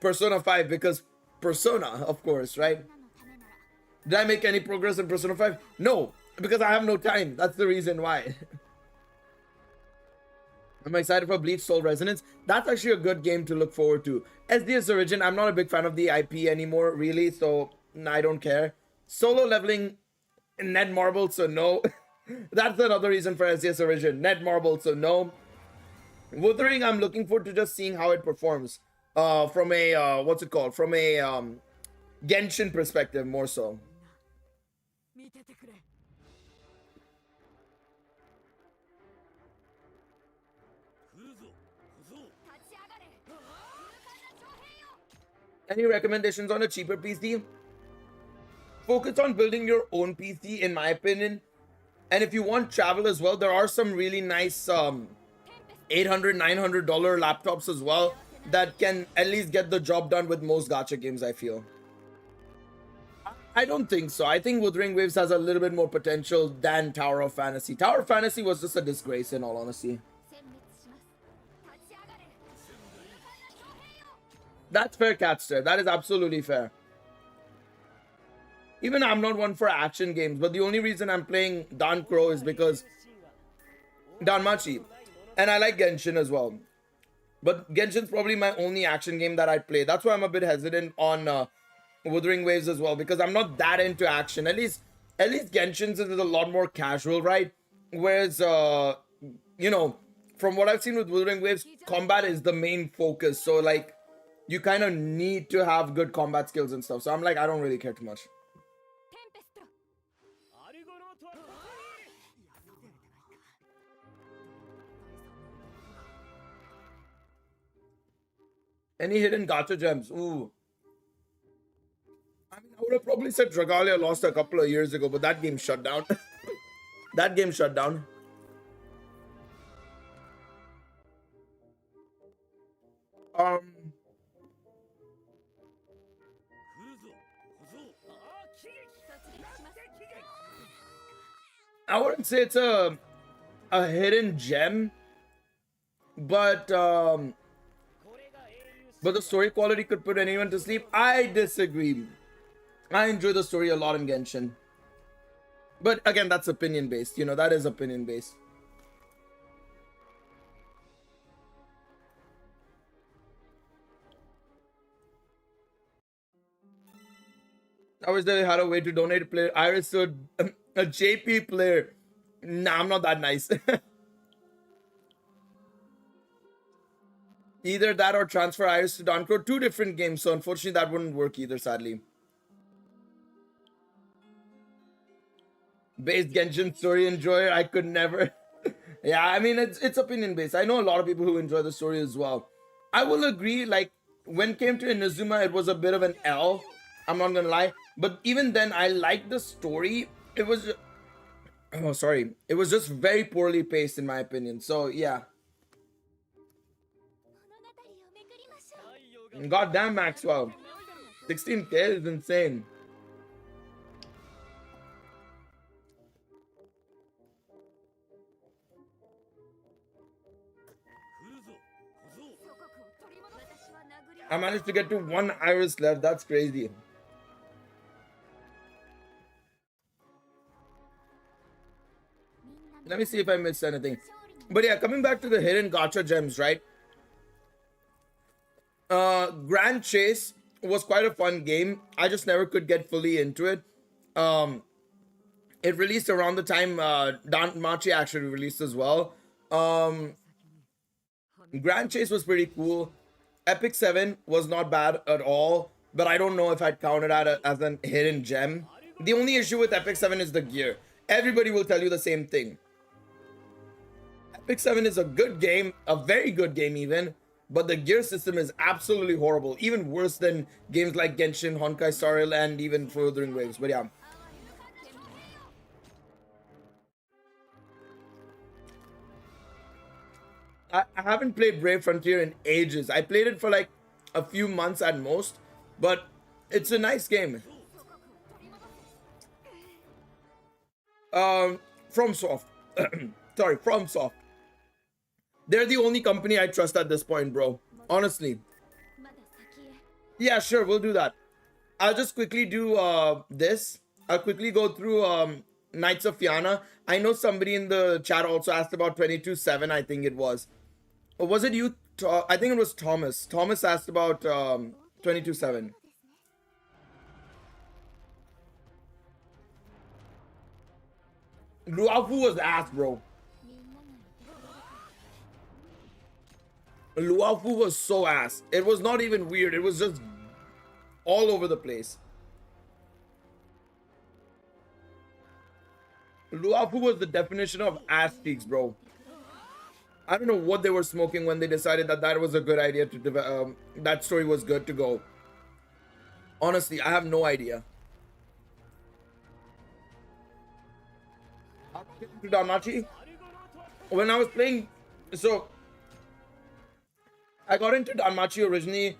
Persona 5, because Persona, of course, right? Did I make any progress in Persona 5? No, because I have no time. That's the reason why. I'm excited for Bleach Soul Resonance. That's actually a good game to look forward to. SDS Origin, I'm not a big fan of the IP anymore, really, so I don't care. Solo leveling, Net Marble, so no. That's another reason for SDS Origin. Net Marble, so no. Wuthering, I'm looking forward to just seeing how it performs. From a, what's it called? From a Genshin perspective, more so. Any recommendations on a cheaper PC? Focus on building your own PC, in my opinion. And if you want travel as well, there are some really nice $800, $900 laptops as well that can at least get the job done with most gacha games, I feel. I don't think so. I think Wuthering Waves has a little bit more potential than Tower of Fantasy. Tower of Fantasy was just a disgrace, in all honesty. That's fair, Catster. That is absolutely fair. Even I'm not one for action games, but the only reason I'm playing Dan Crow is because Danmachi. And I like Genshin as well. But Genshin's probably my only action game that I play. That's why I'm a bit hesitant on Wuthering Waves as well, because I'm not that into action. At least Genshin's is a lot more casual, right? Whereas you know, from what I've seen with Wuthering Waves, combat is the main focus. So like you kind of need to have good combat skills and stuff. So I'm like, I don't really care too much. Any hidden gacha gems? Ooh. I mean, I would have probably said Dragalia lost a couple of years ago, but that game shut down. That game shut down. I wouldn't say it's a hidden gem, but the story quality could put anyone to sleep. I disagree. I enjoy the story a lot in Genshin. But again, that's opinion based. You know, that is opinion based. I wish they had a way to donate a player. Iris to a JP player. Nah, I'm not that nice. Either that or transfer Iris to Doncro. Two different games, so unfortunately that wouldn't work either, sadly. Based Genshin story enjoyer, I could never. Yeah, I mean, it's opinion based. I know a lot of people who enjoy the story as well. I will agree, like, when it came to Inazuma, it was a bit of an L. I'm not gonna lie. But even then, I liked the story. It was... Oh, sorry. It was just very poorly paced, in my opinion. So, yeah. Goddamn, Maxwell. 16k is insane. I managed to get to one Iris left. That's crazy. Let me see if I missed anything. But yeah, coming back to the hidden gacha gems, right? Grand Chase was quite a fun game. I just never could get fully into it. It released around the time Danmachi actually released as well. Grand Chase was pretty cool. Epic 7 was not bad at all, but I don't know if I'd count it as an hidden gem. The only issue with Epic 7 is the gear. Everybody will tell you the same thing. Epic 7 is a good game, a very good game even, but the gear system is absolutely horrible. Even worse than games like Genshin, Honkai Star Rail, and even Wuthering Waves. But yeah. I haven't played Brave Frontier in ages. I played it for like a few months at most, but it's a nice game. FromSoft. Sorry, FromSoft. They're the only company I trust at this point, bro. Honestly. Yeah, sure, we'll do that. I'll just quickly do this. I'll quickly go through Knights of Fianna. I know somebody in the chat also asked about 22-7, I think it was. Or was it you? I think it was Thomas. Thomas asked about 22-7. Luafu was ass, bro. Luafu was so ass. It was not even weird. It was just all over the place. Luafu was the definition of ass cheeks, bro. I don't know what they were smoking when they decided that that was a good idea to that story was good to go. Honestly, I have no idea. To Danmachi, when I was playing, so I got into Danmachi originally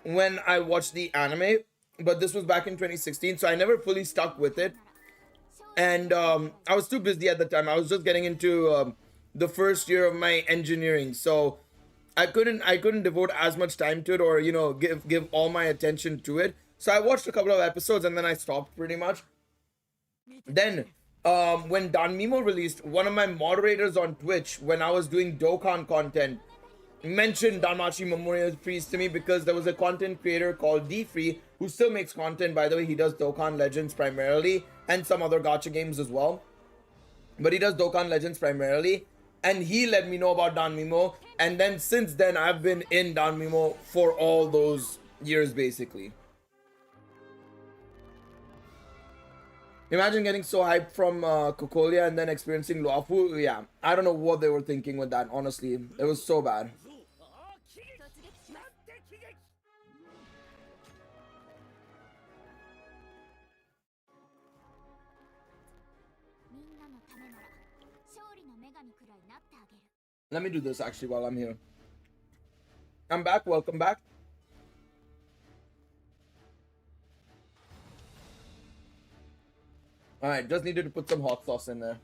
when I watched the anime, but this was back in 2016, so I never fully stuck with it. And I was too busy at the time. I was just getting into the first year of my engineering, so I couldn't devote as much time to it, or you know, give all my attention to it. So I watched a couple of episodes and then I stopped pretty much. Then when Danmemo released, one of my moderators on Twitch, when I was doing Dokkan content, mentioned Danmachi Memoria Freese to me because there was a content creator called D-Free who still makes content, by the way. He does Dokkan Legends primarily and some other gacha games as well. But he does Dokkan Legends primarily. And he let me know about Danmemo. And then since then, I've been in Danmemo for all those years, basically. Imagine getting so hyped from Kokolia and then experiencing Luafu. Yeah, I don't know what they were thinking with that, honestly. It was so bad. Let me do this actually while I'm here. I'm back. Welcome back. Alright, just needed to put some hot sauce in there.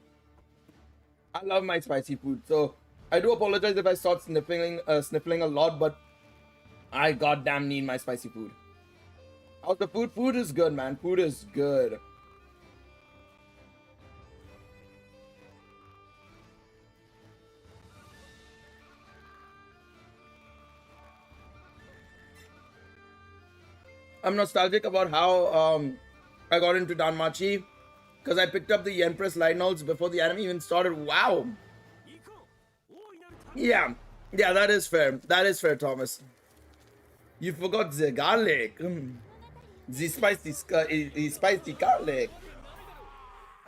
I love my spicy food, so I do apologize if I start sniffling a lot, but I goddamn need my spicy food. How's the food? Food is good, man. Food is good. I'm nostalgic about how I got into Danmachi because I picked up the Empress Light Novels before the anime even started. Wow. Yeah, that is fair. That is fair, Thomas. You forgot the garlic. The spicy garlic.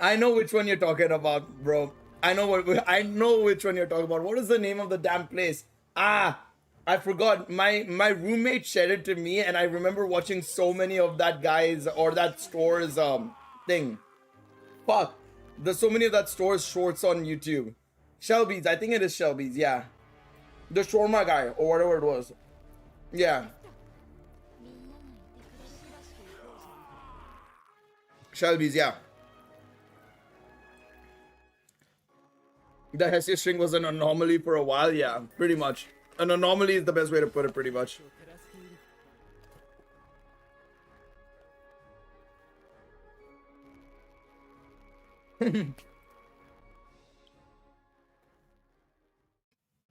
I know which one you're talking about, bro. I know which one you're talking about. What is the name of the damn place? I forgot. My roommate shared it to me, and I remember watching so many of that guy's or that store's thing. Fuck. There's so many of that store's shorts on YouTube. Shelby's. I think it is Shelby's. Yeah. The shawarma guy or whatever it was. Yeah. Shelby's. Yeah. The Hessia string was an anomaly for a while. Yeah. Pretty much. An anomaly is the best way to put it, pretty much.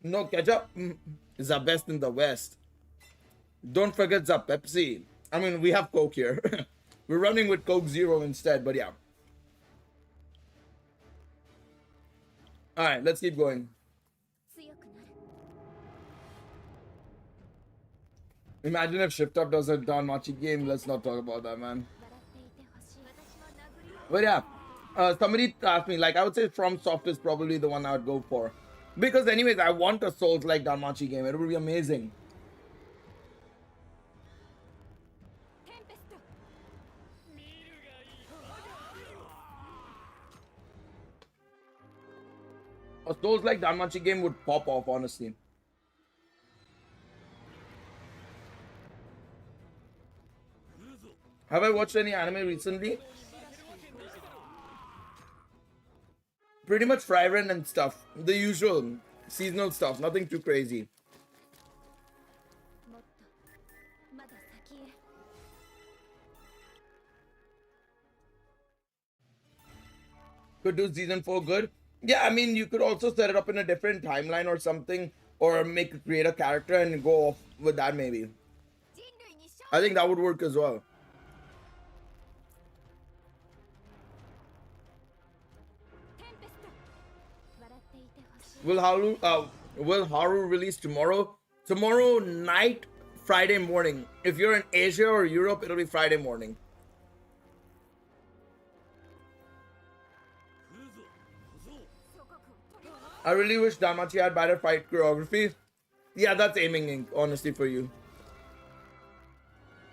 No, ketchup is the best in the West. Don't forget the Pepsi. I mean, we have Coke here. We're running with Coke Zero instead, but yeah. Alright, let's keep going. Imagine if Shift Up does a Danmachi game. Let's not talk about that, man. But yeah, somebody asked me, like, I would say From Soft is probably the one I would go for. Because anyways, I want a Souls-like Danmachi game. It would be amazing. A Souls-like Danmachi game would pop off, honestly. Have I watched any anime recently? Pretty much Frieren and stuff. The usual seasonal stuff. Nothing too crazy. Could do season 4 good. Yeah, I mean, you could also set it up in a different timeline or something. Or create a character and go off with that maybe. I think that would work as well. Will Haru release tomorrow? Tomorrow night, Friday morning. If you're in Asia or Europe, it'll be Friday morning. I really wish Danmachi had better fight choreography. Yeah, that's aiming ink, honestly, for you.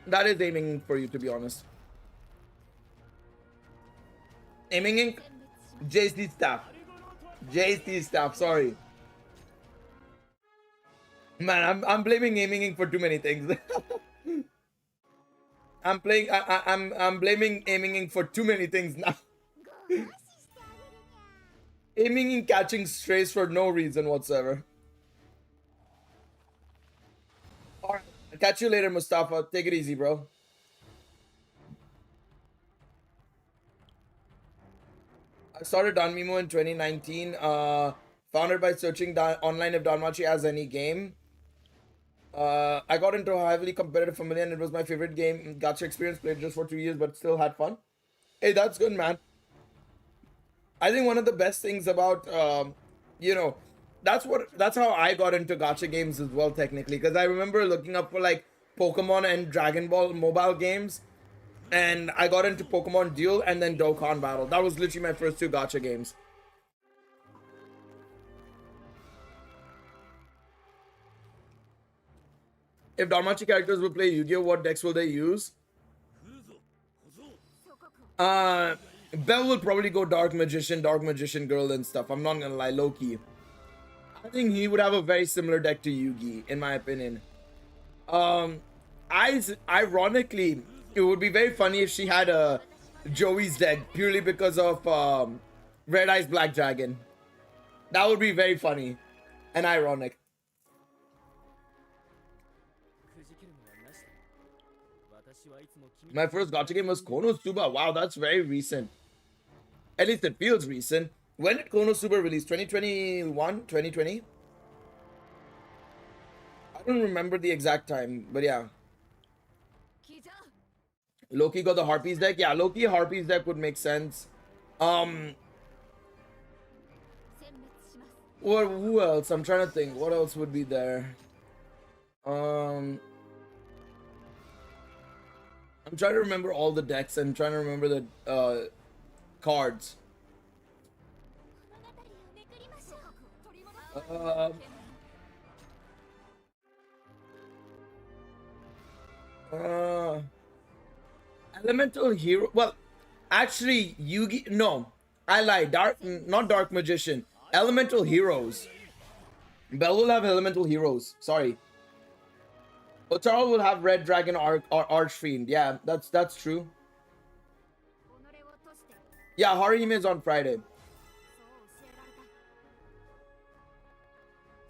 That is aiming ink for you, to be honest. Aiming ink? JC staff. JC staff, sorry. Man, I'm blaming aiming ink for too many things. I'm blaming aiming ink for too many things now. Aiming ink catching strays for no reason whatsoever. Alright, I'll catch you later, Mustafa. Take it easy, bro. I started Danmemo in 2019. Found it by searching online if Danmachi has any game. I got into a heavily competitive family and it was my favorite game. Gacha experience, played just for 2 years, but still had fun. Hey, that's good, man. I think one of the best things about, you know, that's how I got into gacha games as well, technically. Because I remember looking up for like Pokemon and Dragon Ball mobile games, and I got into Pokemon Duel and then Dokkan Battle. That was literally my first two gacha games. If Danmachi characters will play Yu-Gi-Oh, what decks will they use? Bell will probably go Dark Magician Girl and stuff. I'm not gonna lie, low-key. I think he would have a very similar deck to Yugi, in my opinion. Ironically, it would be very funny if she had a Joey's deck purely because of Red Eyes Black Dragon. That would be very funny and ironic. My first gacha game was Konosuba. Wow, that's very recent. At least it feels recent. When did Konosuba release? 2021? 2020? I don't remember the exact time, but yeah. Loki got the Harpies deck. Yeah, Loki Harpies deck would make sense. Or who else? I'm trying to think. What else would be there? I'm trying to remember all the decks and trying to remember the cards. Elemental Hero. Well, actually, Yugi. No, I lied. Not Dark Magician. Elemental Heroes. Bell will have Elemental Heroes. Sorry. Otaro will have Red Dragon Archfiend. Yeah, that's true. Yeah, Harihime is on Friday.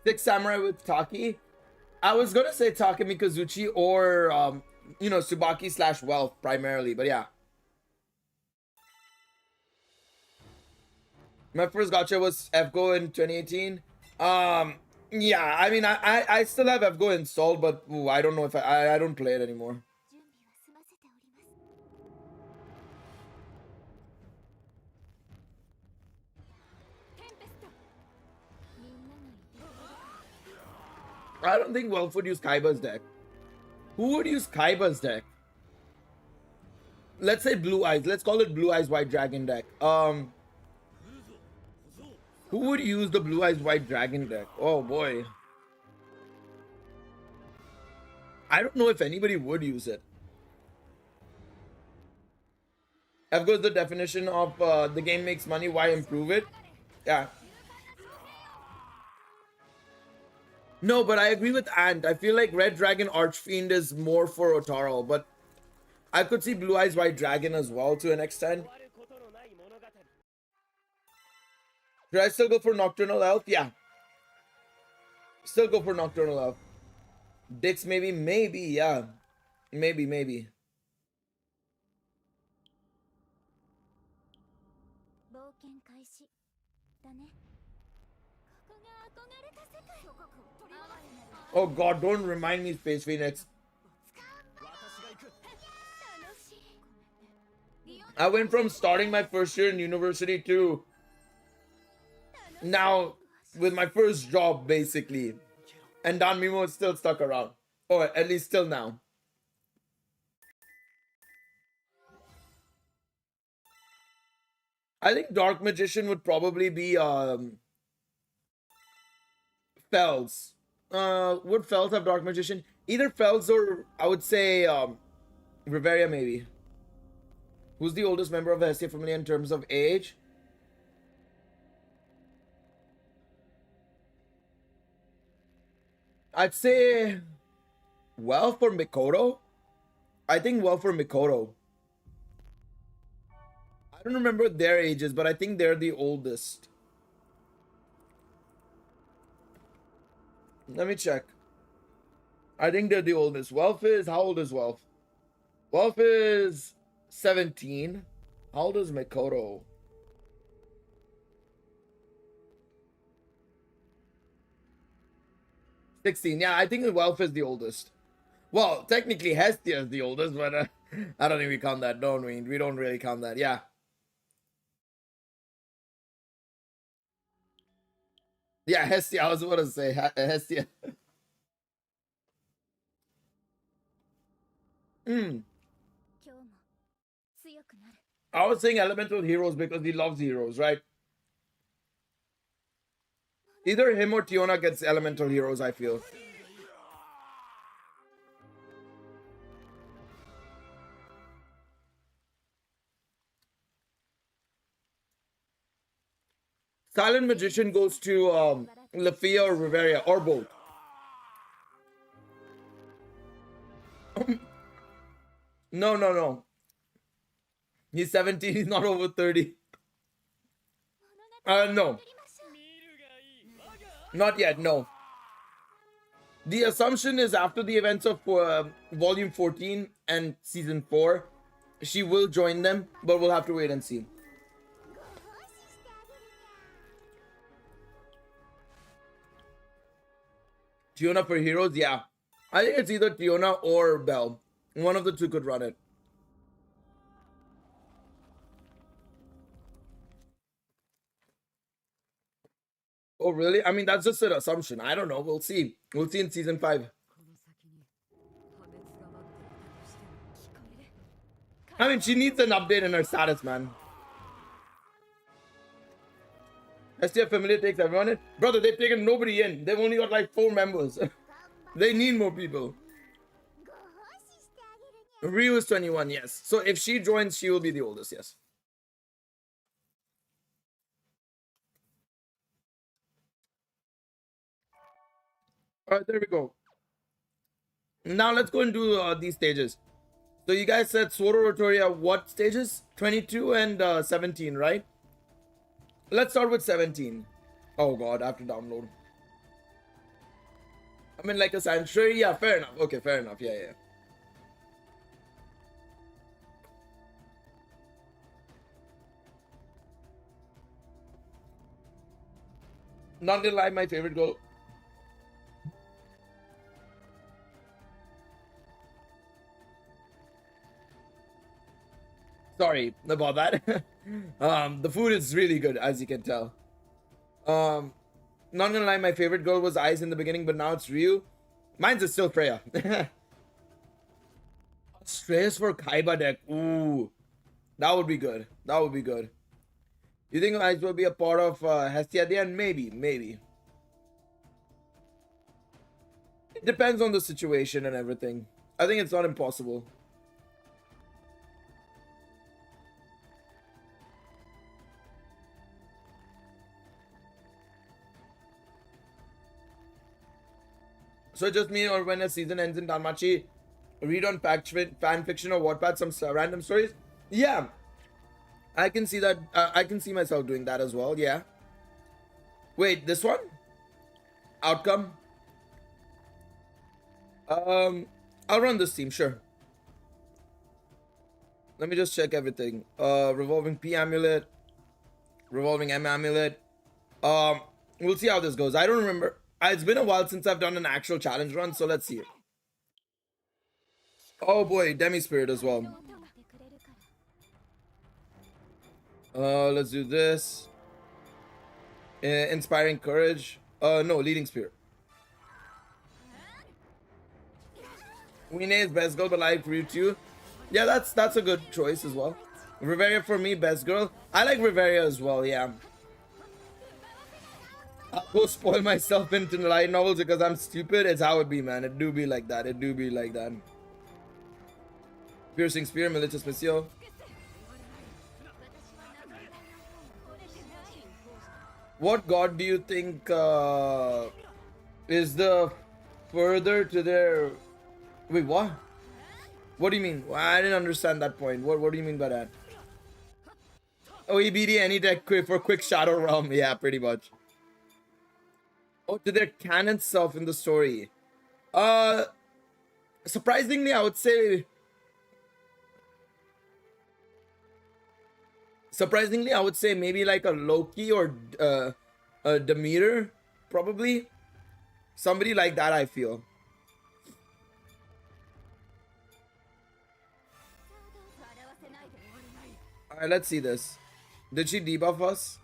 Six Samurai with Taki. I was gonna say Takemi Kazuchi or you know, Tsubaki / Wealth primarily, but yeah. My first gacha was FGO in 2018. Yeah, I mean, I still have FGO installed, but ooh, I don't know if I don't play it anymore. I don't think Wolf would use Kaiba's deck. Who would use Kaiba's deck? Let's say Blue Eyes. Let's call it Blue Eyes White Dragon deck. Who would use the Blue Eyes White Dragon deck? Oh boy. I don't know if anybody would use it. F goes the definition of the game makes money, why improve it? Yeah. No, but I agree with Ant. I feel like Red Dragon Archfiend is more for Otaro, but I could see Blue Eyes White Dragon as well to an extent. Should I still go for Nocturnal Elf? Yeah. Still go for Nocturnal Elf. Dix maybe, yeah. Maybe. Oh god, don't remind me, Space Phoenix. I went from starting my first year in university to now with my first job, basically. And Danmemo is still stuck around. Or at least still now. I think Dark Magician would probably be Fells. Would Fells have Dark Magician? Either Fells or I would say Riveria maybe. Who's the oldest member of the Hestia family in terms of age? I'd say Wealth or Mikoto. I think Wealth or Mikoto. I don't remember their ages, but I think they're the oldest. Let me check. I think they're the oldest. Wealth is... How old is Wealth? Wealth is 17. How old is Mikoto? 16. Yeah, I think Welf is the oldest. Well, technically Hestia is the oldest, but I don't think we count that, don't we? We don't really count that. Yeah. Yeah, Hestia. I was about to say Hestia. I was saying elemental heroes because he loves heroes, right? Either him or Tiona gets elemental heroes, I feel. Silent Magician goes to Lafia or Riveria, or both. No. He's 17, he's not over 30. No. Not yet, no. The assumption is after the events of Volume 14 and Season 4, she will join them, but we'll have to wait and see. Tiona for heroes, yeah. I think it's either Tiona or Belle. One of the two could run it. Oh, really? I mean, that's just an assumption. I don't know. We'll see. We'll see in Season 5. I mean, she needs an update in her status, man. STF Familiar takes everyone in. Brother, they've taken nobody in. They've only got like 4 members. They need more people. Ryu is 21, yes. So if she joins, she will be the oldest, yes. Alright, there we go. Now let's go and do these stages. So you guys said Sword Oratoria, what stages? 22 and 17, right? Let's start with 17. Oh god, I have to download. I mean, like a sanctuary. Yeah, fair enough. Okay, fair enough. Yeah. Not gonna lie, my favorite goal. Sorry about that. The food is really good, as you can tell. Not gonna lie, my favorite girl was Ice in the beginning, but now it's Ryu. Mine's is still Freya. Stress for Kaiba deck. Ooh, that would be good. That would be good. You think Ice will be a part of Hestia at the end? Maybe. It depends on the situation and everything. I think it's not impossible. So just me, or when a season ends in Danmachi, read on fan fiction or Wattpad some random stories? Yeah, I can see that. I can see myself doing that as well. Yeah. Wait, this one? Outcome? I'll run this team, sure. Let me just check everything. Revolving P amulet, revolving M amulet. We'll see how this goes. I don't remember. It's been a while since I've done an actual challenge run, so let's see it. Oh boy, Demi Spirit as well. Let's do this. Inspiring Courage. No, Leading Spirit. Wine is best girl, but like Ryu too. Yeah, that's a good choice as well. Riveria for me, best girl. I like Riveria as well, yeah. I'll go spoil myself into light novels because I'm stupid. It's how it be, man. It do be like that. Piercing Spear, Malicious Missile. What god do you think is the further to their... Wait, what? What do you mean? I didn't understand that point. What do you mean by that? Oh, EBD any deck for quick Shadow Realm. Yeah, pretty much. Oh, to their canon self in the story. Surprisingly, I would say... maybe like a Loki or a Demeter, probably. Somebody like that, I feel. Alright, let's see this. Did she debuff us?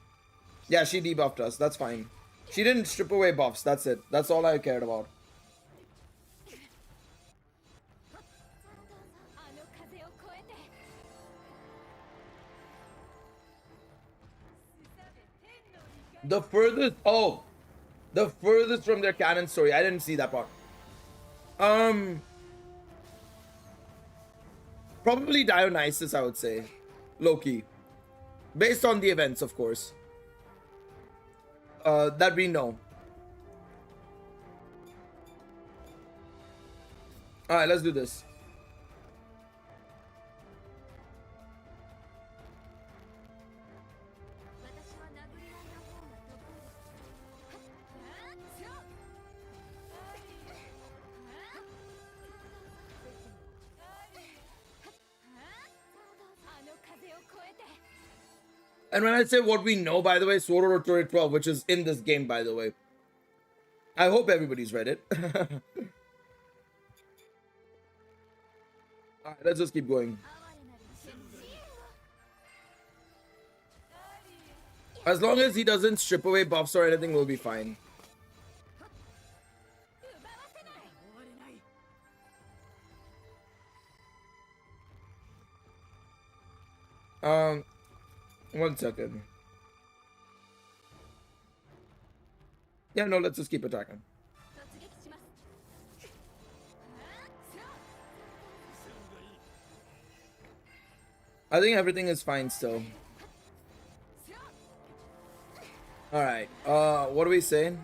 Yeah, she debuffed us. That's fine. She didn't strip away buffs. That's it. That's all I cared about. The furthest... Oh! The furthest from their canon story. I didn't see that part. Probably Dionysus, I would say. Loki. Based on the events, of course. That we know. Alright, let's do this. And when I say what we know, by the way, Sword Art Story 12, which is in this game, by the way. I hope everybody's read it. Alright, let's just keep going. As long as he doesn't strip away buffs or anything, we'll be fine. One second. Yeah, no, let's just keep attacking. I think everything is fine still. Alright, what are we saying?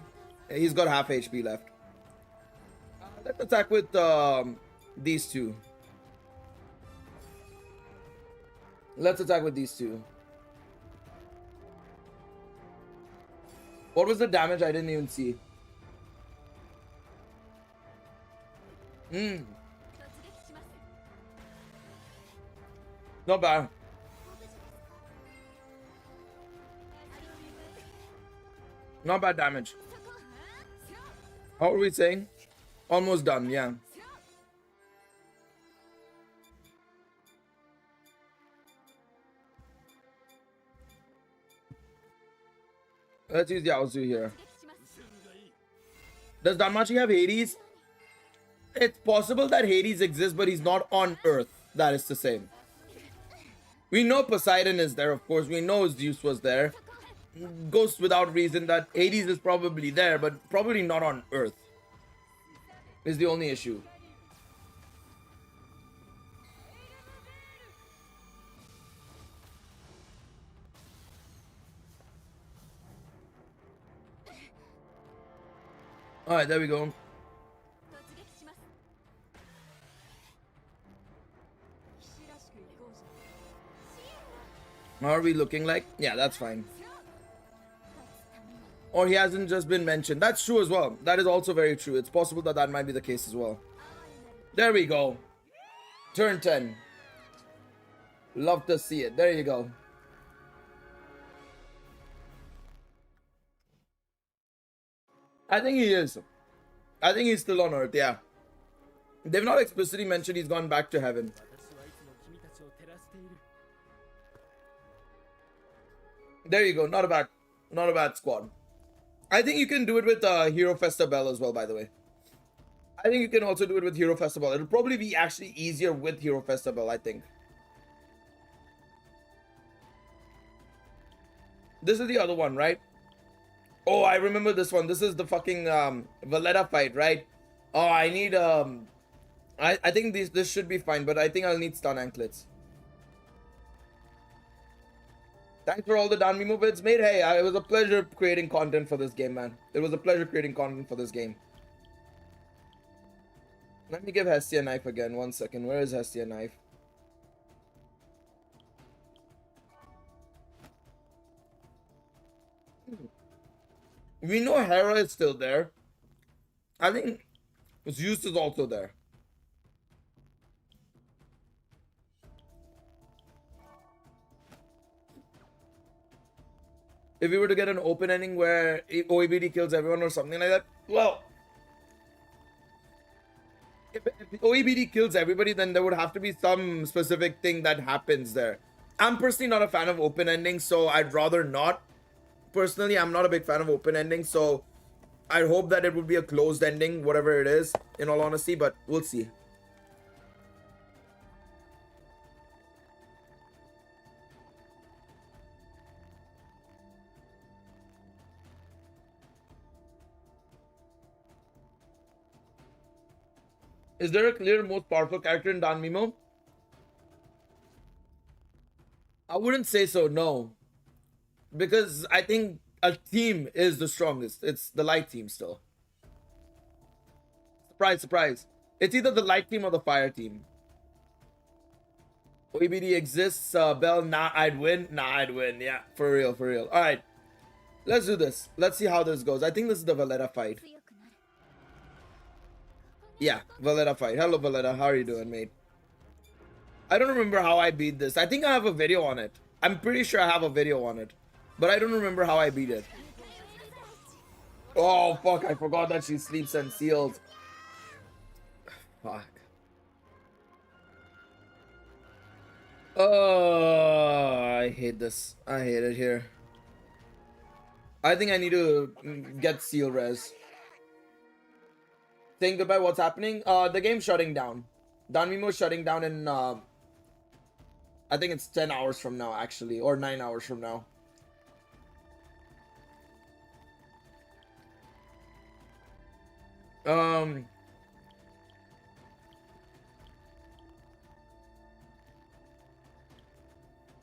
He's got half HP left. Let's attack with these two. Let's attack with these two. What was the damage? I didn't even see. Not bad. Not bad damage. How are we saying? Almost done, yeah. Let's use Yaozu here. Does Danmachi have Hades? It's possible that Hades exists, but he's not on Earth. That is to say. We know Poseidon is there, of course. We know Zeus was there. Goes without reason that Hades is probably there, but probably not on Earth. Is the only issue. Alright, there we go. How are we looking like? Yeah, that's fine. Or he hasn't just been mentioned. That's true as well. That is also very true. It's possible that that might be the case as well. There we go. Turn 10. Love to see it. There you go. I think he is. I think he's still on Earth, yeah. They've not explicitly mentioned he's gone back to heaven. There you go. Not a bad squad. I think you can do it with Hero Festa Bell as well, by the way. I think you can also do it with Hero Festa Bell. It'll probably be actually easier with Hero Festa Bell, I think. This is the other one, right? Oh, I remember this one. This is the fucking Valletta fight, right? Oh, I need I think this should be fine, but I think I'll need stun anklets. Thanks for all the Danmemo vids, mate. Hey, it was a pleasure creating content for this game, man. It was a pleasure creating content for this game. Let me give Hestia a knife again. 1 second. Where is Hestia a knife? We know Hera is still there. I think Zeus is also there. If we were to get an open ending where OEBD kills everyone or something like that, well, if OEBD kills everybody, then there would have to be some specific thing that happens there. I'm personally not a fan of open endings, so I'd rather not. Personally, I'm not a big fan of open endings, so I hope that it would be a closed ending, whatever it is, in all honesty, but we'll see. Is there a clear most powerful character in Danmemo? I wouldn't say so, no. Because I think a team is the strongest. It's the light team still. Surprise, surprise. It's either the light team or the fire team. OEBD exists, Bell, nah, I'd win. Nah, I'd win. Yeah, for real, for real. Alright. Let's do this. Let's see how this goes. I think this is the Valletta fight. Yeah, Valletta fight. Hello, Valletta. How are you doing, mate? I don't remember how I beat this. I think I have a video on it. I'm pretty sure I have a video on it. But I don't remember how I beat it. Oh, fuck. I forgot that she sleeps and seals. Fuck. I hate this. I hate it here. I think I need to get seal res. Saying goodbye, what's happening? The game's shutting down. Danmemo's shutting down in, I think it's 10 hours from now, actually. Or 9 hours from now.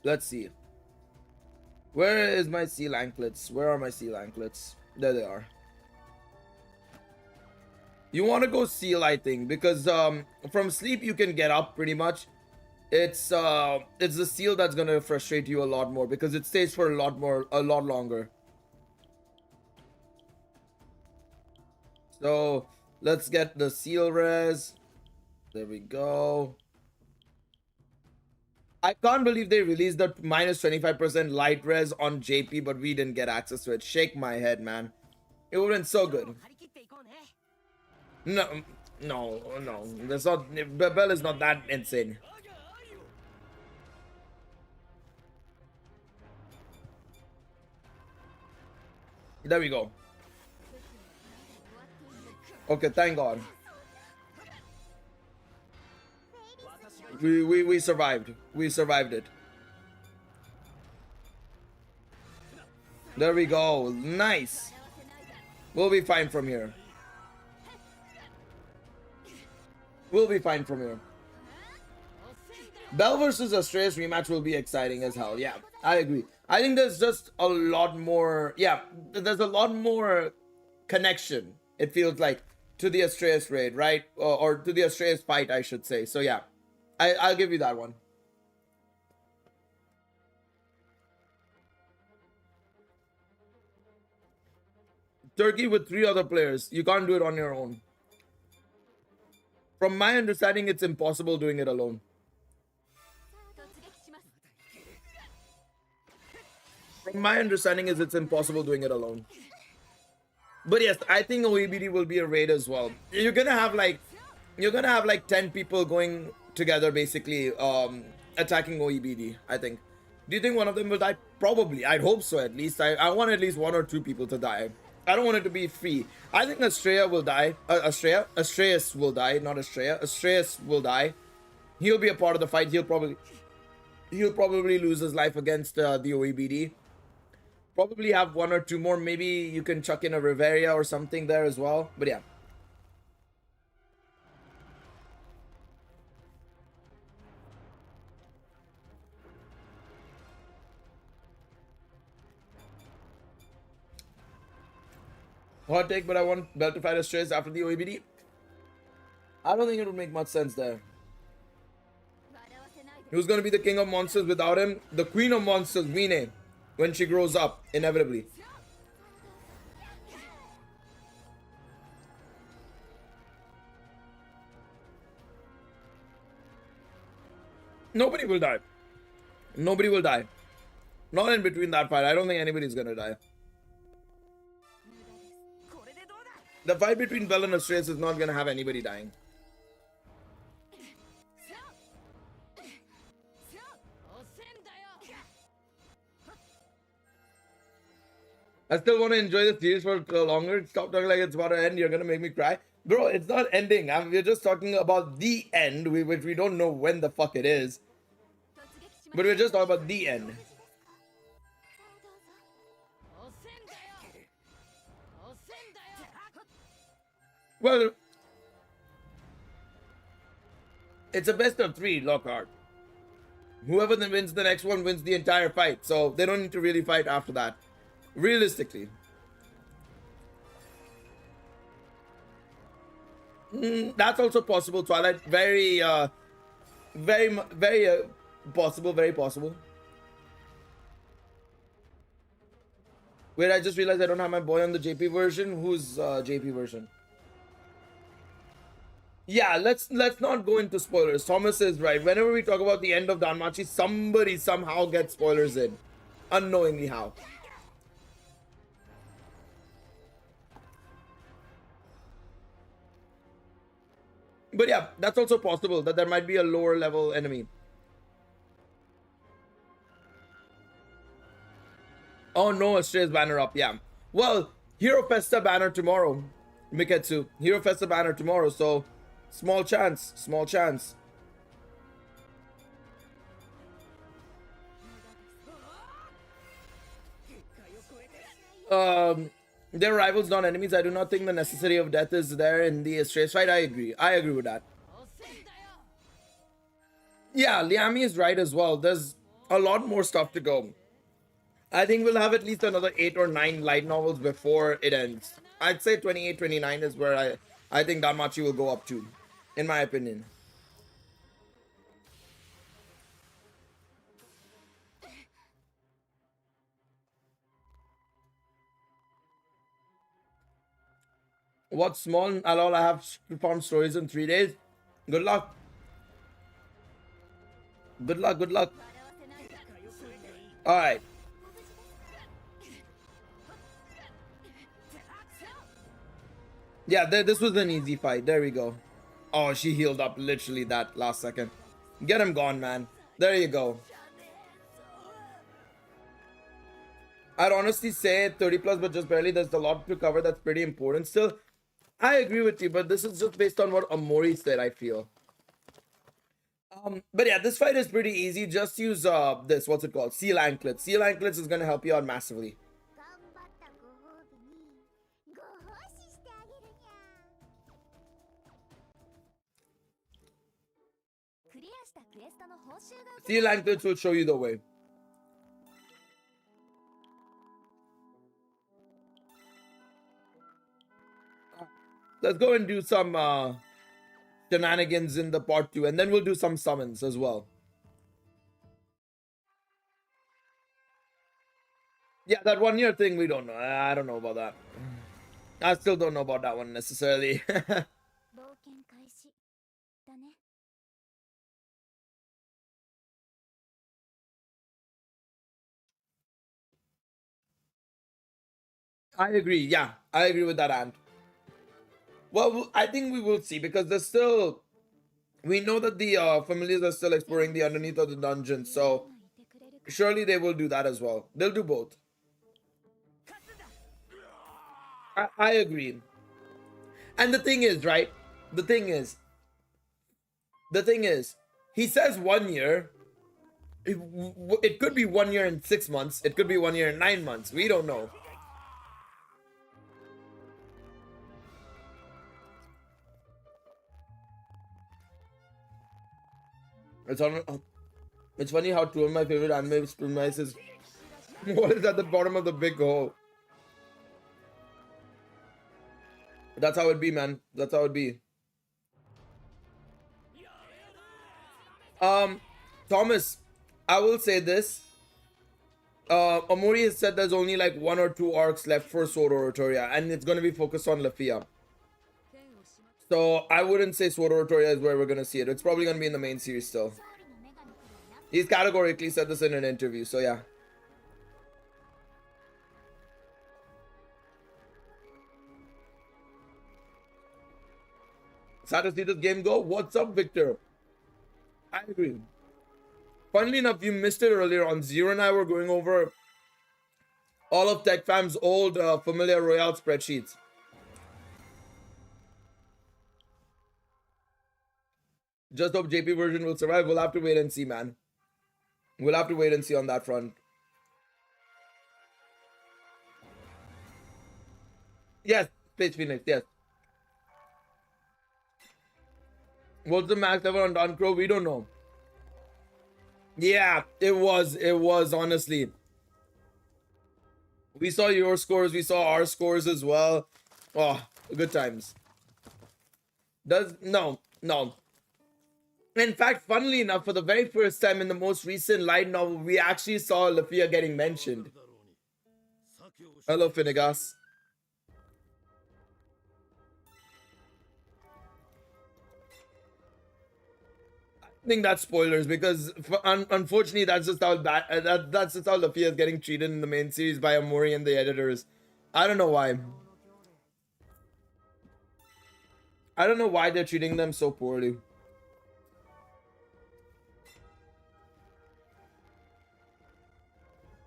Let's see. Where is my seal anklets? Where are my seal anklets? There they are. You want to go seal, I think, because from sleep you can get up pretty much. It's the seal that's gonna frustrate you a lot more because it stays for a lot longer. So let's get the seal res. There we go. I can't believe they released the minus 25% light res on JP, but we didn't get access to it. Shake my head, man. It would have been so good. No. That's not. Bell is not that insane. There we go. Okay, thank God. We survived. We survived it. There we go. Nice. We'll be fine from here. We'll be fine from here. Bell versus Astreus rematch will be exciting as hell. Yeah, I agree. I think there's just a lot more. Yeah, there's a lot more connection, it feels like, to the Astreus raid, right? Or to the Astreus fight, I should say. So yeah, I'll give you that one. Turkey with 3 other players. You can't do it on your own. From my understanding, it's impossible doing it alone. From my understanding is it's impossible doing it alone. But yes, I think OEBD will be a raid as well. You're gonna have like 10 people going together, basically attacking OEBD, I think. Do you think one of them will die? Probably. I'd hope so, at least. I want at least 1 or 2 people to die. I don't want it to be free. I think Astrea will die. Astreus will die, not Astrea. Astreus will die. He'll be a part of the fight. He'll probably lose his life against the OEBD. Probably have 1 or 2 more. Maybe you can chuck in a Riveria or something there as well. But yeah. Hot take, but I want Bell to fight Astreus after the OEBD. I don't think it would make much sense there. Who's going to be the king of monsters without him? The queen of monsters, Mine, when she grows up, inevitably. Nobody will die. Nobody will die. Not in between that fight. I don't think anybody's going to die. The fight between Bell and Astreus is not going to have anybody dying. I still want to enjoy the series for longer. Stop talking like it's about to end. You're gonna make me cry, bro. It's not ending. We're just talking about the end, which we don't know when the fuck it is. But we're just talking about the end. Well, it's a best of 3, Lockhart. Whoever then wins the next one wins the entire fight. So they don't need to really fight after that. Realistically. That's also possible, Twilight. Very possible, very possible. Wait, I just realized I don't have my boy on the JP version. Who's JP version? Yeah, let's not go into spoilers. Thomas is right. Whenever we talk about the end of Danmachi, somebody somehow gets spoilers in. Unknowingly how. But yeah, that's also possible that there might be a lower level enemy. Oh no, Astraea's banner up, yeah. Well, Hero Festa banner tomorrow, Miketsu. Hero Festa banner tomorrow, so small chance, small chance. They're rivals, not enemies. I do not think the necessity of death is there in the Astraea fight. I agree with that. Yeah, Liami is right as well. There's a lot more stuff to go. I think we'll have at least another 8 or 9 light novels before it ends. I'd say 28, 29 is where I think Danmachi will go up to, in my opinion. What's small? Alol, I have found stories in 3 days. Good luck. Good luck, good luck. Alright. Yeah, this was an easy fight. There we go. Oh, she healed up literally that last second. Get him gone, man. There you go. I'd honestly say 30 plus, but just barely. There's a lot to cover that's pretty important still. I agree with you, but this is just based on what Amori said, I feel. But yeah, this fight is pretty easy. Just use this, what's it called? Seal Anklets. Seal Anklets is going to help you out massively. Seal Anklets will show you the way. Let's go and do some shenanigans in the part 2, and then we'll do some summons as well. Yeah, that 1 year thing, we don't know. I don't know about that. I still don't know about that one necessarily. I agree. Yeah, I agree with that, Ant. Well, I think we will see, because there's still... We know that the familiars are still exploring the underneath of the dungeon, so surely they will do that as well. They'll do both. I agree. And the thing is, right? The thing is, he says 1 year. It could be 1 year and 6 months. It could be 1 year and 9 months. We don't know. It's funny how two of my favorite anime premises what is at the bottom of the big hole. That's how it be, man. That's how it be. Thomas, I will say this. Amori has said there's only like 1 or 2 arcs left for Sword Oratoria, and it's going to be focused on Lafia. So I wouldn't say Sword Oratoria is where we're going to see it. It's probably going to be in the main series still. He's categorically said this in an interview, so yeah. Sad to see this game go. What's up, Victor? I agree. Funnily enough, you missed it earlier on. Zero and I were going over all of TechFam's old familiar Royale spreadsheets. Just hope JP version will survive. We'll have to wait and see, man. We'll have to wait and see on that front. Yes, Space Phoenix, yes. What's the max level on Don Crow? We don't know. Yeah, it was honestly. We saw your scores, we saw our scores as well. Oh, good times. No. In fact, funnily enough, for the very first time in the most recent light novel, we actually saw Lafia getting mentioned. Hello, Finnegas. I think that's spoilers because unfortunately that's just how that's just how Lafia is getting treated in the main series by Amori and the editors. I don't know why. I don't know why they're treating them so poorly.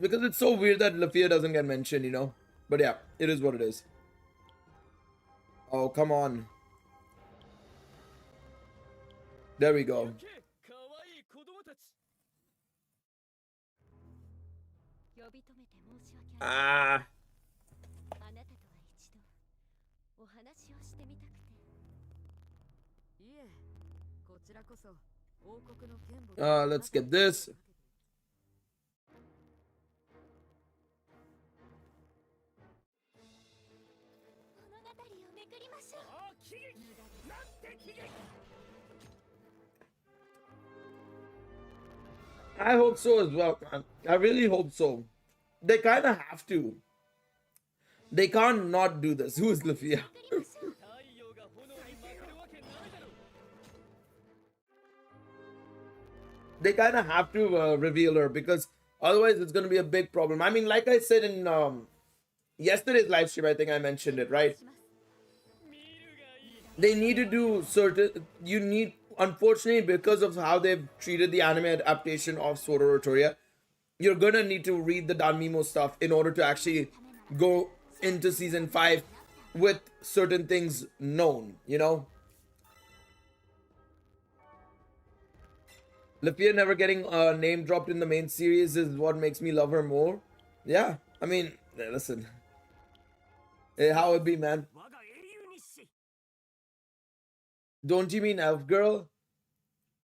Because it's so weird that Lafia doesn't get mentioned, you know? But yeah, it is what it is. Oh, come on. There we go. Ah. Let's get this. I hope so as well, man. I really hope so. They kind of have to. They can't not do this. Who is Lafia? They kind of have to reveal her because otherwise it's going to be a big problem. I mean, like I said in yesterday's live stream, I think I mentioned it, right? They need to do certain... You need... Unfortunately, because of how they've treated the anime adaptation of Sword Art Rotoria, you're gonna need to read the Danmemo stuff in order to actually go into season 5 with certain things known, you know? Lafia never getting name dropped in the main series is what makes me love her more. Yeah, I mean, listen. Hey, how it be, man? Don't you mean Elf Girl?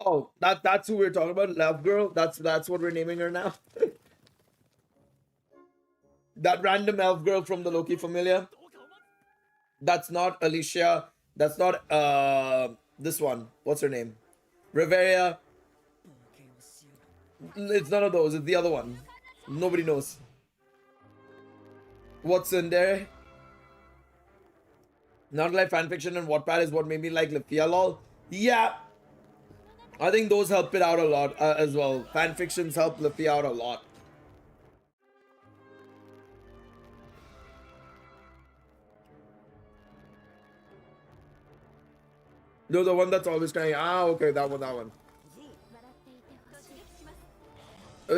Oh, that's who we're talking about, Elf Girl. That's what we're naming her now. That random elf girl from the Loki Familia. That's not Alicia. That's not this one. What's her name? Riveria. It's none of those. It's the other one. Nobody knows. What's in there? Not like fanfiction and Wattpad is what made me like Lafia lol. Yeah. I think those help it out a lot as well. Fanfictions help Lafia out a lot. No, the one that's always crying. Ah, okay, that one.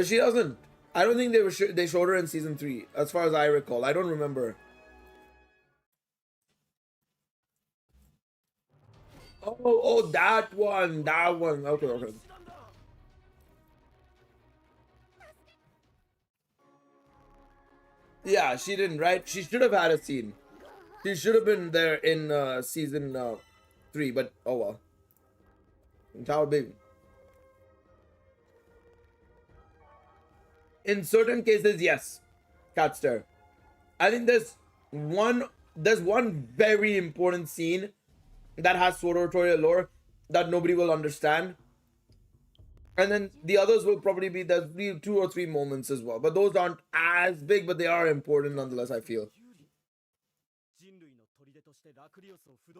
She doesn't. I don't think they showed her in season 3, as far as I recall. I don't remember. Oh, that one. Okay. Yeah, she didn't, right? She should have had a scene. She should have been there in season 3, but oh well. How big? In certain cases, yes. Catster. I think there's one very important scene that has Sword Art Rotoria lore that nobody will understand. And then the others will probably be, there'll be 2 or 3 moments as well. But those aren't as big, but they are important nonetheless, I feel.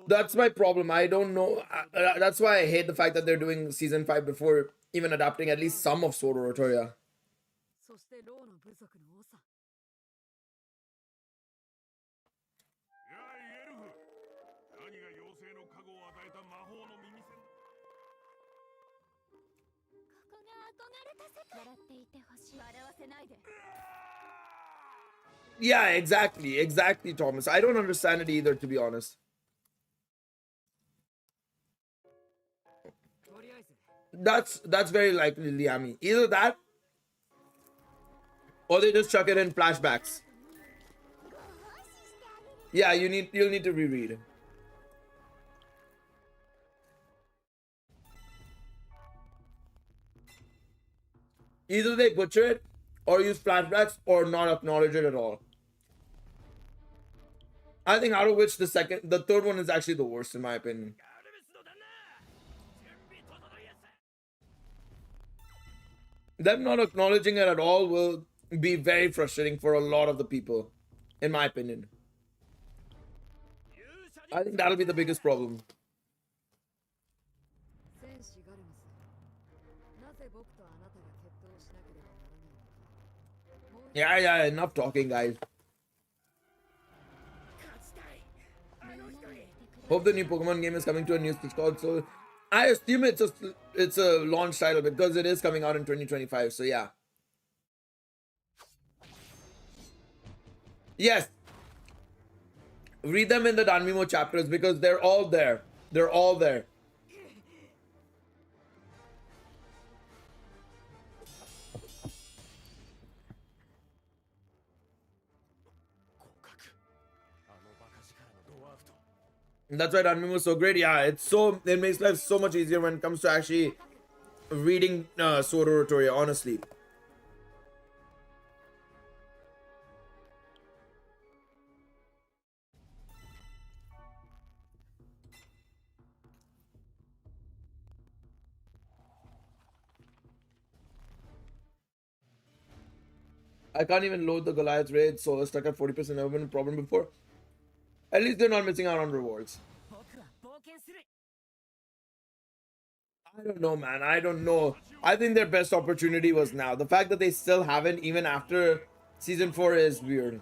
That's my problem. I don't know. That's why I hate the fact that they're doing season 5 before even adapting at least some of Sword Art Rotoria. Yeah, exactly, Thomas. I don't understand it either, to be honest. That's very likely Liami. Either that, or they just chuck it in flashbacks. Yeah, you'll need to reread. Either they butcher it, or use flashbacks, or not acknowledge it at all. I think out of which the third one is actually the worst in my opinion. Them not acknowledging it at all will be very frustrating for a lot of the people, in my opinion. I think that'll be the biggest problem. Yeah, enough talking, guys. Hope the new Pokemon game is coming to a new Switch console. I assume it's a launch title because it is coming out in 2025. So yeah. Yes. Read them in the Danmemo chapters because they're all there. They're all there. That's why Danmemo is so great. Yeah, it makes life so much easier when it comes to actually reading Sword Art Online, honestly. I can't even load the Goliath raid, so stuck at 40%. Never been a problem before. At least they're not missing out on rewards. I don't know, man. I don't know. I think their best opportunity was now. The fact that they still haven't, even after season 4, is weird.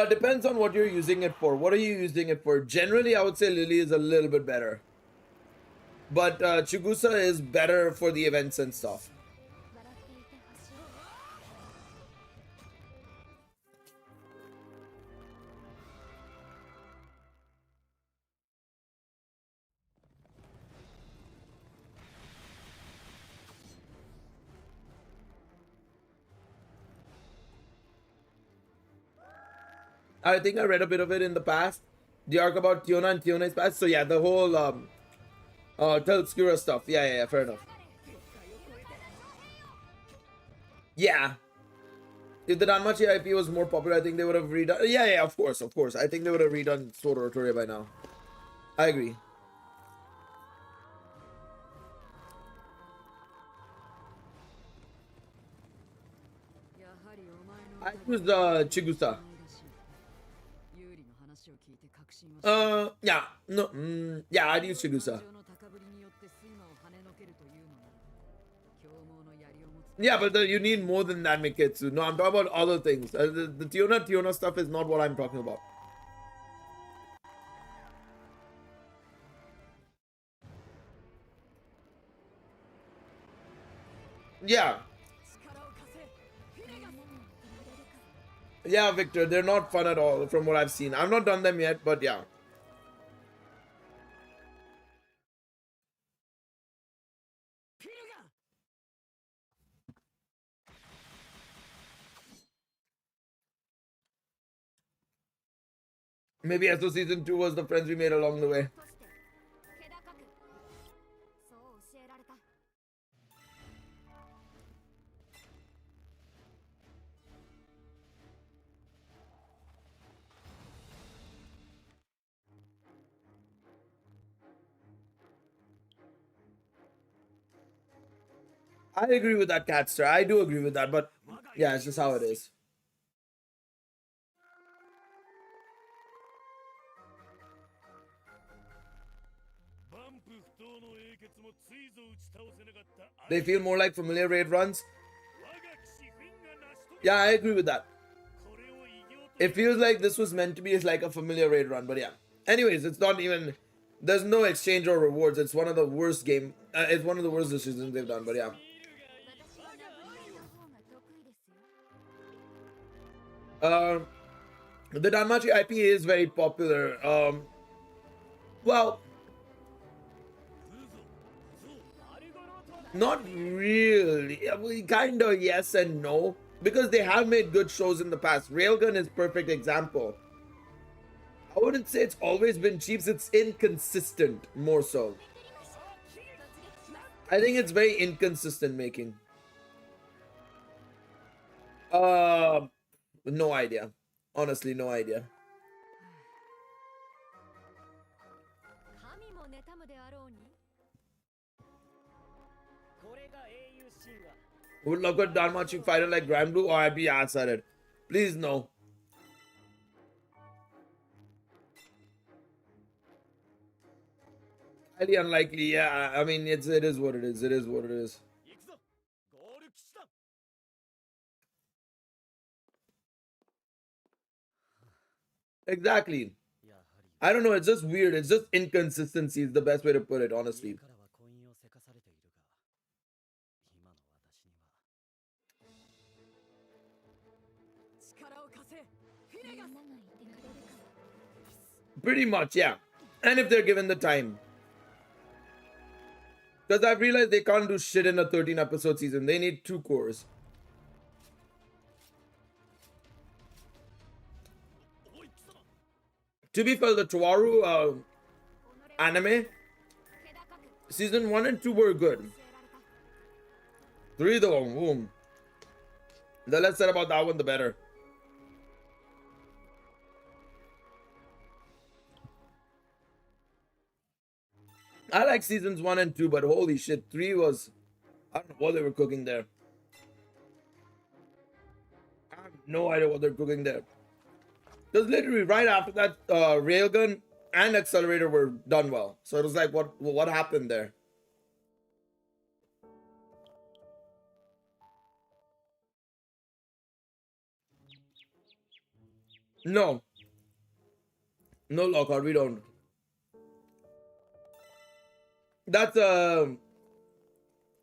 Depends on what you're using it for. What are you using it for? Generally, I would say Lily is a little bit better. But Chigusa is better for the events and stuff. I think I read a bit of it in the past. The arc about Tiona and Tiona's past. So yeah, the whole Telskura stuff. Yeah, fair enough. Yeah. If the Danmachi IP was more popular, I think they would have redone. Yeah, of course. I think they would have redone Sword Art Online by now. I agree. I choose Chigusa. Yeah, I'd use Chigusa. Yeah, but you need more than that, Miketsu. No, I'm talking about other things. The Tiona stuff is not what I'm talking about. Yeah. Yeah, Victor, they're not fun at all from what I've seen. I've not done them yet, but yeah. Maybe SO Season 2 was the friends we made along the way. I agree with that, Catster. I do agree with that, but yeah, it's just how it is. They feel more like familiar raid runs. Yeah, I agree with that. It feels like this was meant to be like a familiar raid run, but yeah. Anyways, it's not even. There's no exchange or rewards. It's one of the worst it's one of the worst decisions they've done, but yeah. The Danmachi IP is very popular. Well, not really. Kind of yes and no. Because they have made good shows in the past. Railgun is perfect example. I wouldn't say it's always been cheap. It's inconsistent, more so. I think it's very inconsistent making. No idea. Honestly, no idea. Would love a Danmachi fighter like Grand Blue, or I'd be ass at it. Please no. Highly unlikely. Yeah, I mean it is what it is. It is what it is. Exactly. I don't know. It's just weird. It's just inconsistency is the best way to put it, honestly. Pretty much, yeah. And if they're given the time. Because I've realized they can't do shit in a 13 episode season. They need 2 cores. To be fair, the Tawaru anime, season 1 and 2 were good. 3 though, boom. The less said about that one, the better. I like seasons 1 and 2, but holy shit, 3 was... I don't know what they were cooking there. I have no idea what they're cooking there. Because literally right after that, Railgun and Accelerator were done well. So it was like, what happened there? No. No, Lockhart, we don't. That's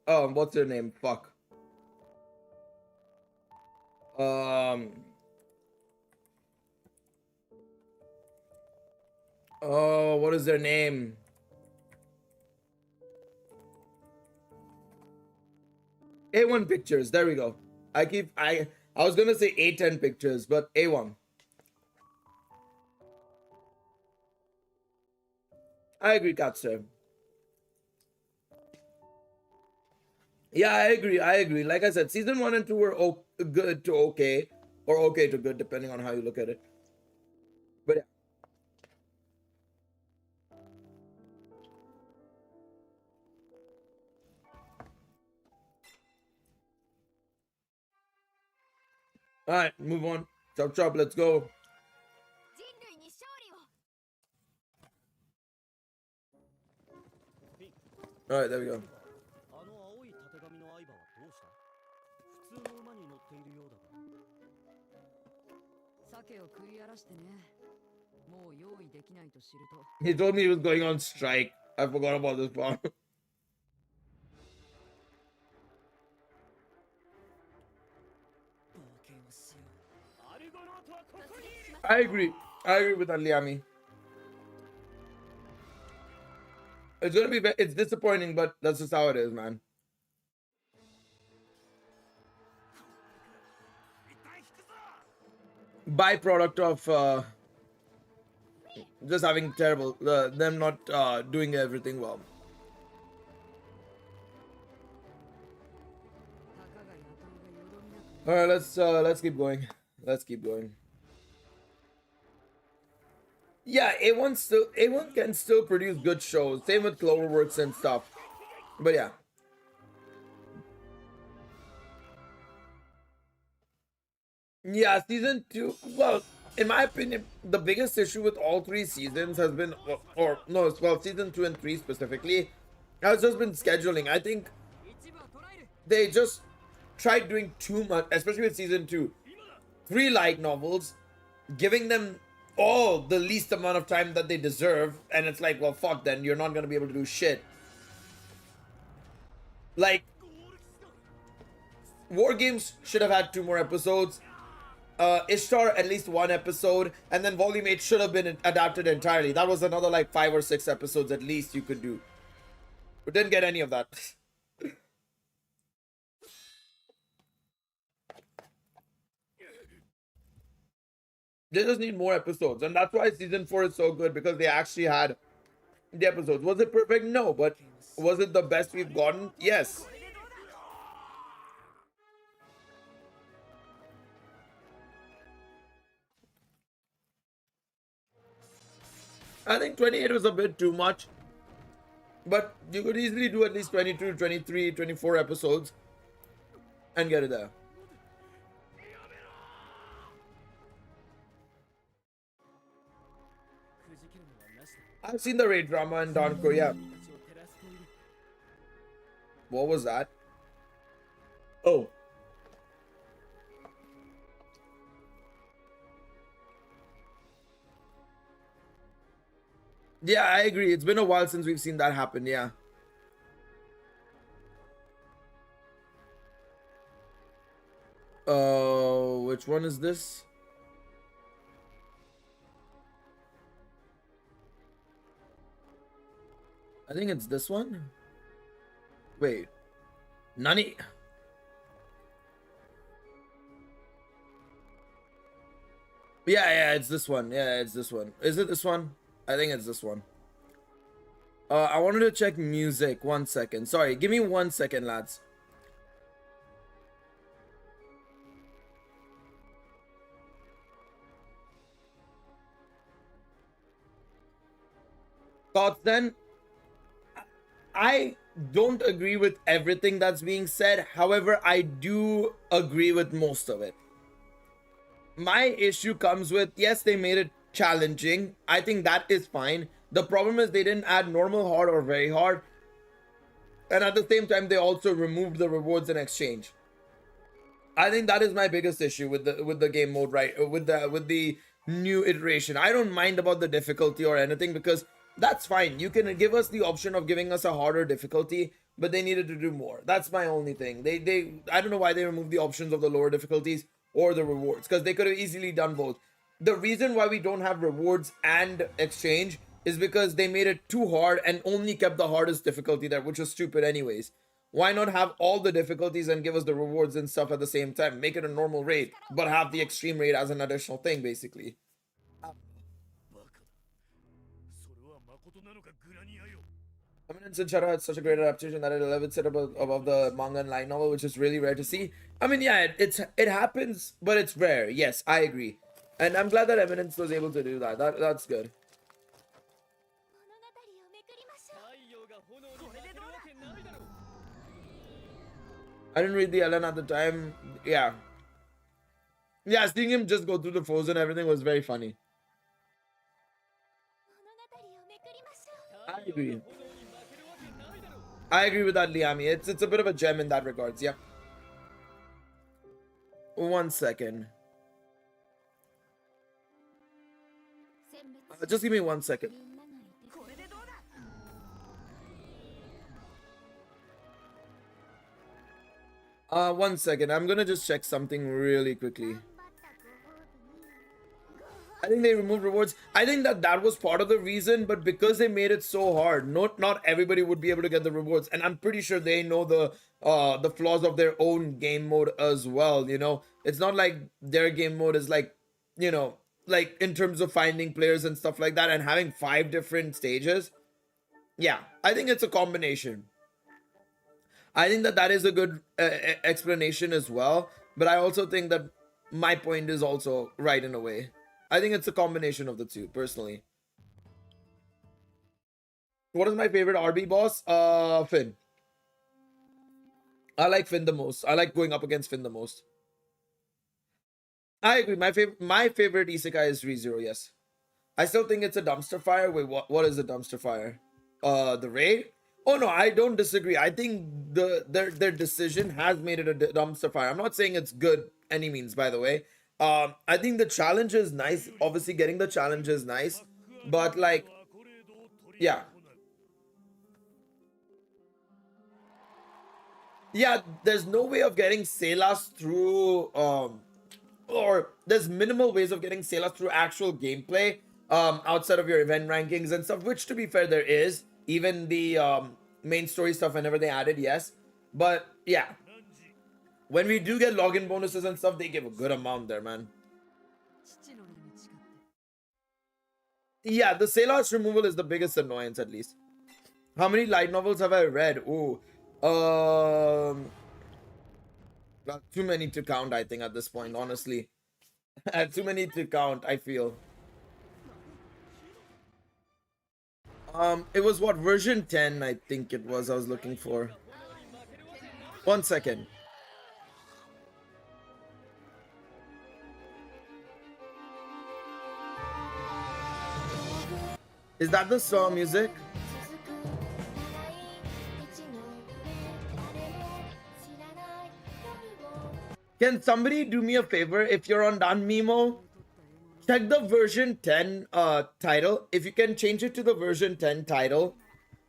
what's her name? Fuck. Oh, what is their name? A1 Pictures. There we go. I was gonna say A10 Pictures, but A1. I agree, Katsu. Yeah, I agree. Like I said, season 1 and 2 were good to okay, or okay to good, depending on how you look at it. But yeah. Alright, move on. Chop, let's go. Alright, there we go. He told me he was going on strike. I forgot about this part. I agree with Aliami. It's gonna be, it's disappointing, but that's just how it is, man. Byproduct of just having terrible, them not doing everything well. All right, let's keep going. Yeah, A1 can still produce good shows. Same with Cloverworks and stuff. But yeah. Yeah, season 2. Well, in my opinion, the biggest issue with all 3 seasons has been, season 2 and 3 specifically, has just been scheduling. I think they just tried doing too much, especially with season 2. 3 light novels, giving them all the least amount of time that they deserve, and it's like, well, fuck, then you're not gonna be able to do shit. Like, War Games should have had 2 more episodes. Ishtar at least one episode, and then Volume 8 should have been adapted entirely. That was another like 5 or 6 episodes at least you could do. We didn't get any of that. They just need more episodes, and that's why season 4 is so good, because they actually had the episodes. Was it perfect? No, but was it the best we've gotten? Yes. I think 28 was a bit too much, but you could easily do at least 22, 23, 24 episodes and get it there. I've seen the raid drama in Danko, yeah. What was that? Oh. Yeah, I agree. It's been a while since we've seen that happen, yeah. Which one is this? I think it's this one. Wait. Nani? Yeah, it's this one. Yeah, it's this one. Is it this one? I think it's this one. I wanted to check music. 1 second. Sorry, give me 1 second, lads. Thoughts then? I don't agree with everything that's being said. However, I do agree with most of it. My issue comes with, yes, they made it challenging. I think that is fine. The problem is they didn't add normal hard or very hard. And at the same time, they also removed the rewards in exchange. I think that is my biggest issue with the game mode, right? With the new iteration. I don't mind about the difficulty or anything, because that's fine. You can give us the option of giving us a harder difficulty, but they needed to do more. That's my only thing. I don't know why they removed the options of the lower difficulties or the rewards, because they could have easily done both. The reason why we don't have rewards and exchange is because they made it too hard and only kept the hardest difficulty there, which was stupid anyways. Why not have all the difficulties and give us the rewards and stuff at the same time? Make it a normal raid, but have the extreme raid as an additional thing, basically. Eminence and Shadow had such a great adaptation that it elevates it above the manga and light novel, which is really rare to see. I mean, yeah, it happens, but it's rare. Yes, I agree. And I'm glad that Eminence was able to do that. That's good. I didn't read the Ellen at the time. Yeah. Yeah, seeing him just go through the foes and everything was very funny. I agree. I agree with that, Liami. It's a bit of a gem in that regards, yeah. 1 second. Just give me 1 second. 1 second. I'm gonna just check something really quickly. I think they removed rewards. I think that was part of the reason, but because they made it so hard, not everybody would be able to get the rewards, and I'm pretty sure they know the flaws of their own game mode as well. You know, it's not like their game mode is like, you know, like in terms of finding players and stuff like that, and having 5 different stages. Yeah, I think it's a combination. I think that is a good explanation as well, but I also think that my point is also right in a way. I think it's a combination of the two, personally. What is my favorite RB boss? Finn. I like Finn the most. I like going up against Finn the most. I agree. My favorite isekai is ReZero, yes. I still think it's a dumpster fire. Wait, what is a dumpster fire? The raid? Oh no, I don't disagree. I think their decision has made it a dumpster fire. I'm not saying it's good any means, by the way. I think the challenge is nice. Obviously, getting the challenge is nice, but like, yeah, there's no way of getting Selas through or there's minimal ways of getting Sailors through actual gameplay outside of your event rankings and stuff, which to be fair there is, even the main story stuff whenever they added, yes, but yeah, when we do get login bonuses and stuff, they give a good amount there, man. Yeah, the Sailors removal is the biggest annoyance, at least. How many light novels have I read? Ooh, not too many to count, I think, at this point, honestly. Too many to count, I feel. It was what, version 10, I think it was, I was looking for. 1 second. Is that the song music? Can somebody do me a favor? If you're on Danmemo, check the version 10 title. If you can change it to the version 10 title,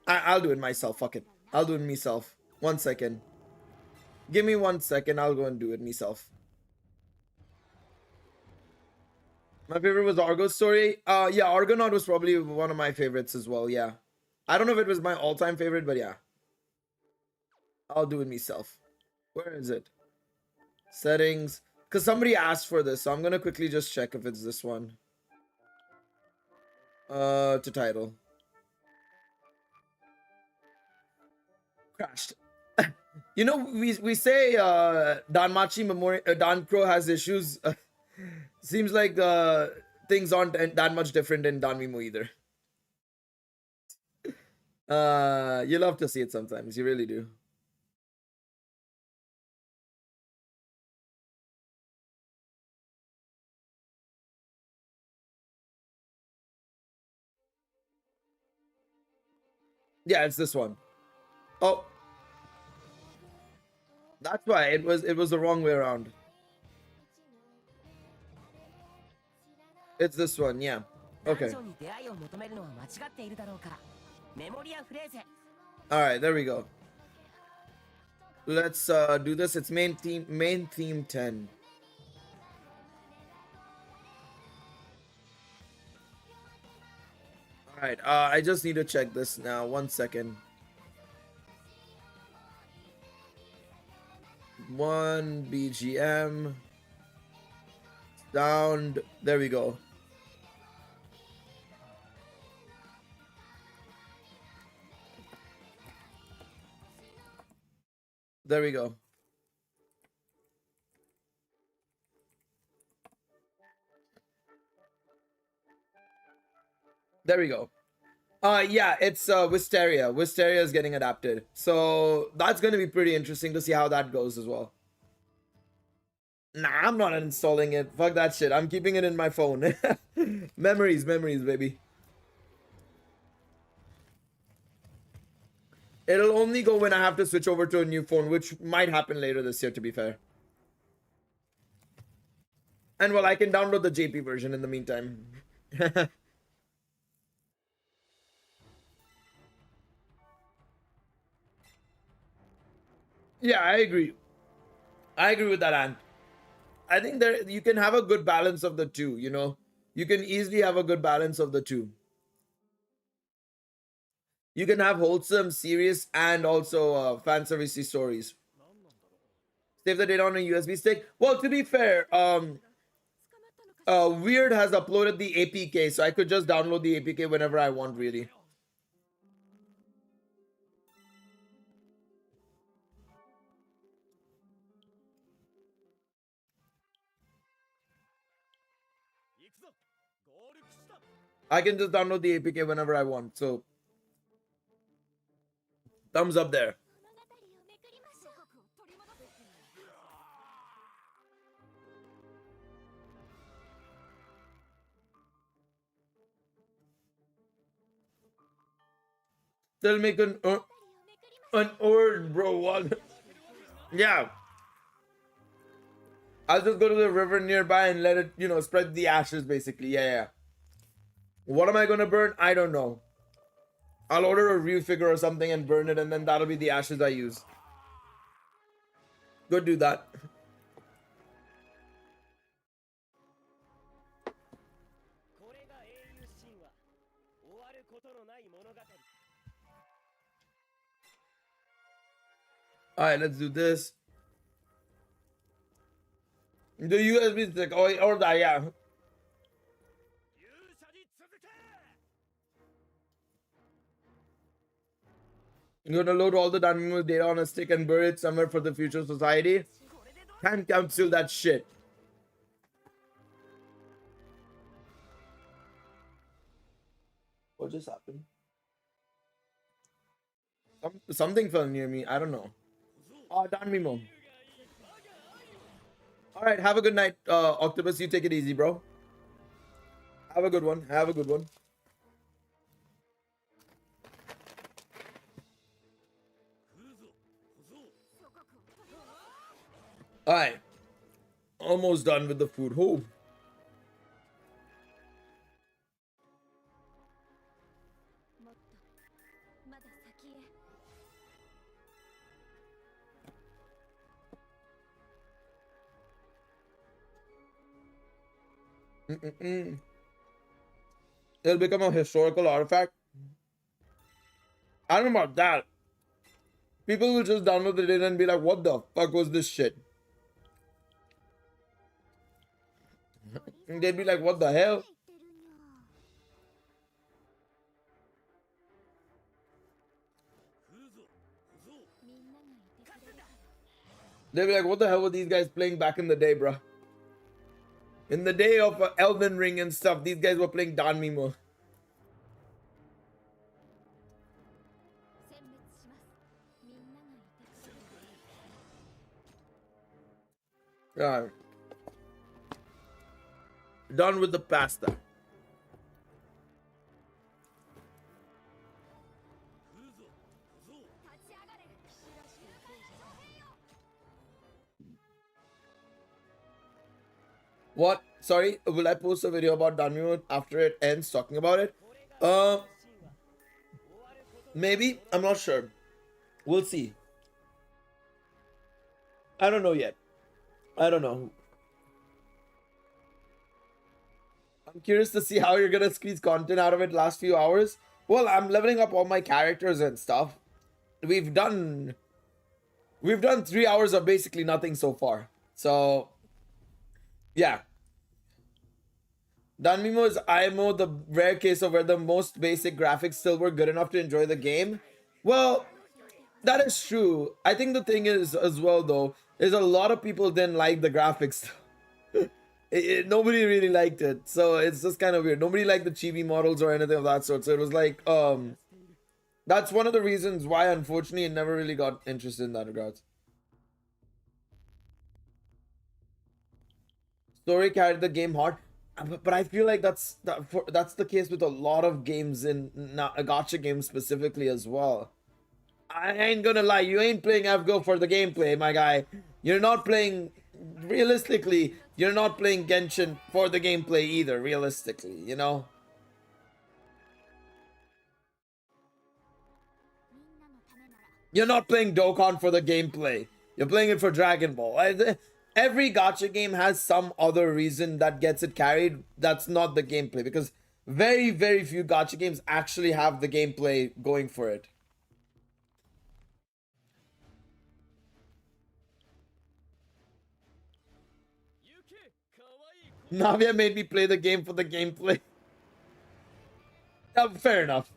I'll do it myself. Fuck it. I'll do it myself. 1 second. Give me 1 second. I'll go and do it myself. My favorite was Argo's story. Yeah, Argonaut was probably one of my favorites as well. Yeah. I don't know if it was my all-time favorite, but yeah. I'll do it myself. Where is it? Settings. Because somebody asked for this, so I'm going to quickly just check if it's this one. To title. Crashed. You know, we say Danmachi Memoria Dancro has issues. Seems like things aren't that much different in Danmemo either. You love to see it sometimes. You really do. Yeah, it's this one. Oh. That's why it was the wrong way around. It's this one, yeah. Okay. Alright, there we go. Let's do this. It's main theme 10. Alright, I just need to check this now. 1 second. 1 BGM. Sound. There we go. There we go. There we go. Yeah, it's Wisteria. Wisteria is getting adapted. So that's going to be pretty interesting to see how that goes as well. Nah, I'm not installing it. Fuck that shit. I'm keeping it in my phone. Memories, baby. It'll only go when I have to switch over to a new phone, which might happen later this year, to be fair. And well, I can download the JP version in the meantime. Yeah, I agree. I agree with that, Ant. I think there you can have a good balance of the two, you know. You can easily have a good balance of the two. You can have wholesome, serious, and also fan servicey stories. Save the data on a USB stick. Well, to be fair, Weird has uploaded the APK, so I could just download the APK whenever I want, really. I can just download the APK whenever I want, so thumbs up there. They'll make an urn, bro. What? Yeah. I'll just go to the river nearby and let it, you know, spread the ashes, basically. Yeah. What am I gonna burn? I don't know. I'll order a Ryu figure or something and burn it, and then that'll be the ashes I use. Go do that. Alright, let's do this. The USB stick, or that, yeah. You're gonna load all the Danmemo data on a stick and bury it somewhere for the future society. Can't cancel that shit. What just happened? Something fell near me. I don't know. Oh, Danmemo. Alright, have a good night, Octopus. You take it easy, bro. Have a good one. Have a good one. Alright. Almost done with the food. Oh. It'll become a historical artifact. I don't know about that. People will just download the data and be like, what the fuck was this shit? And they'd be like, what the hell? They'd be like, what the hell were these guys playing back in the day, bruh? In the day of Elden Ring and stuff, these guys were playing Danmemo. Alright. Done with the pasta. What? Sorry, will I post a video about Danmemo after it ends talking about it? Maybe. I'm not sure. We'll see. I don't know yet. I don't know. I'm curious to see how you're gonna squeeze content out of it last few hours. Well, I'm leveling up all my characters and stuff. We've done 3 hours of basically nothing so far. So yeah. Danmemo is IMO, the rare case of where the most basic graphics still were good enough to enjoy the game. Well, that is true. I think the thing is as well though, is a lot of people didn't like the graphics. Nobody really liked it. So it's just kind of weird. Nobody liked the chibi models or anything of that sort. So it was like, that's one of the reasons why unfortunately it never really got interested in that regards. Story carried the game hard. But I feel like that's the case with a lot of games in gacha games specifically as well. I ain't gonna lie, you ain't playing FGO for the gameplay, my guy. You're not playing, realistically, you're not playing Genshin for the gameplay either, realistically, you know? You're not playing Dokkan for the gameplay. You're playing it for Dragon Ball. Every gacha game has some other reason that gets it carried that's not the gameplay, because very, very few gacha games actually have the gameplay going for it. Navia made me play the game for the gameplay. Fair enough.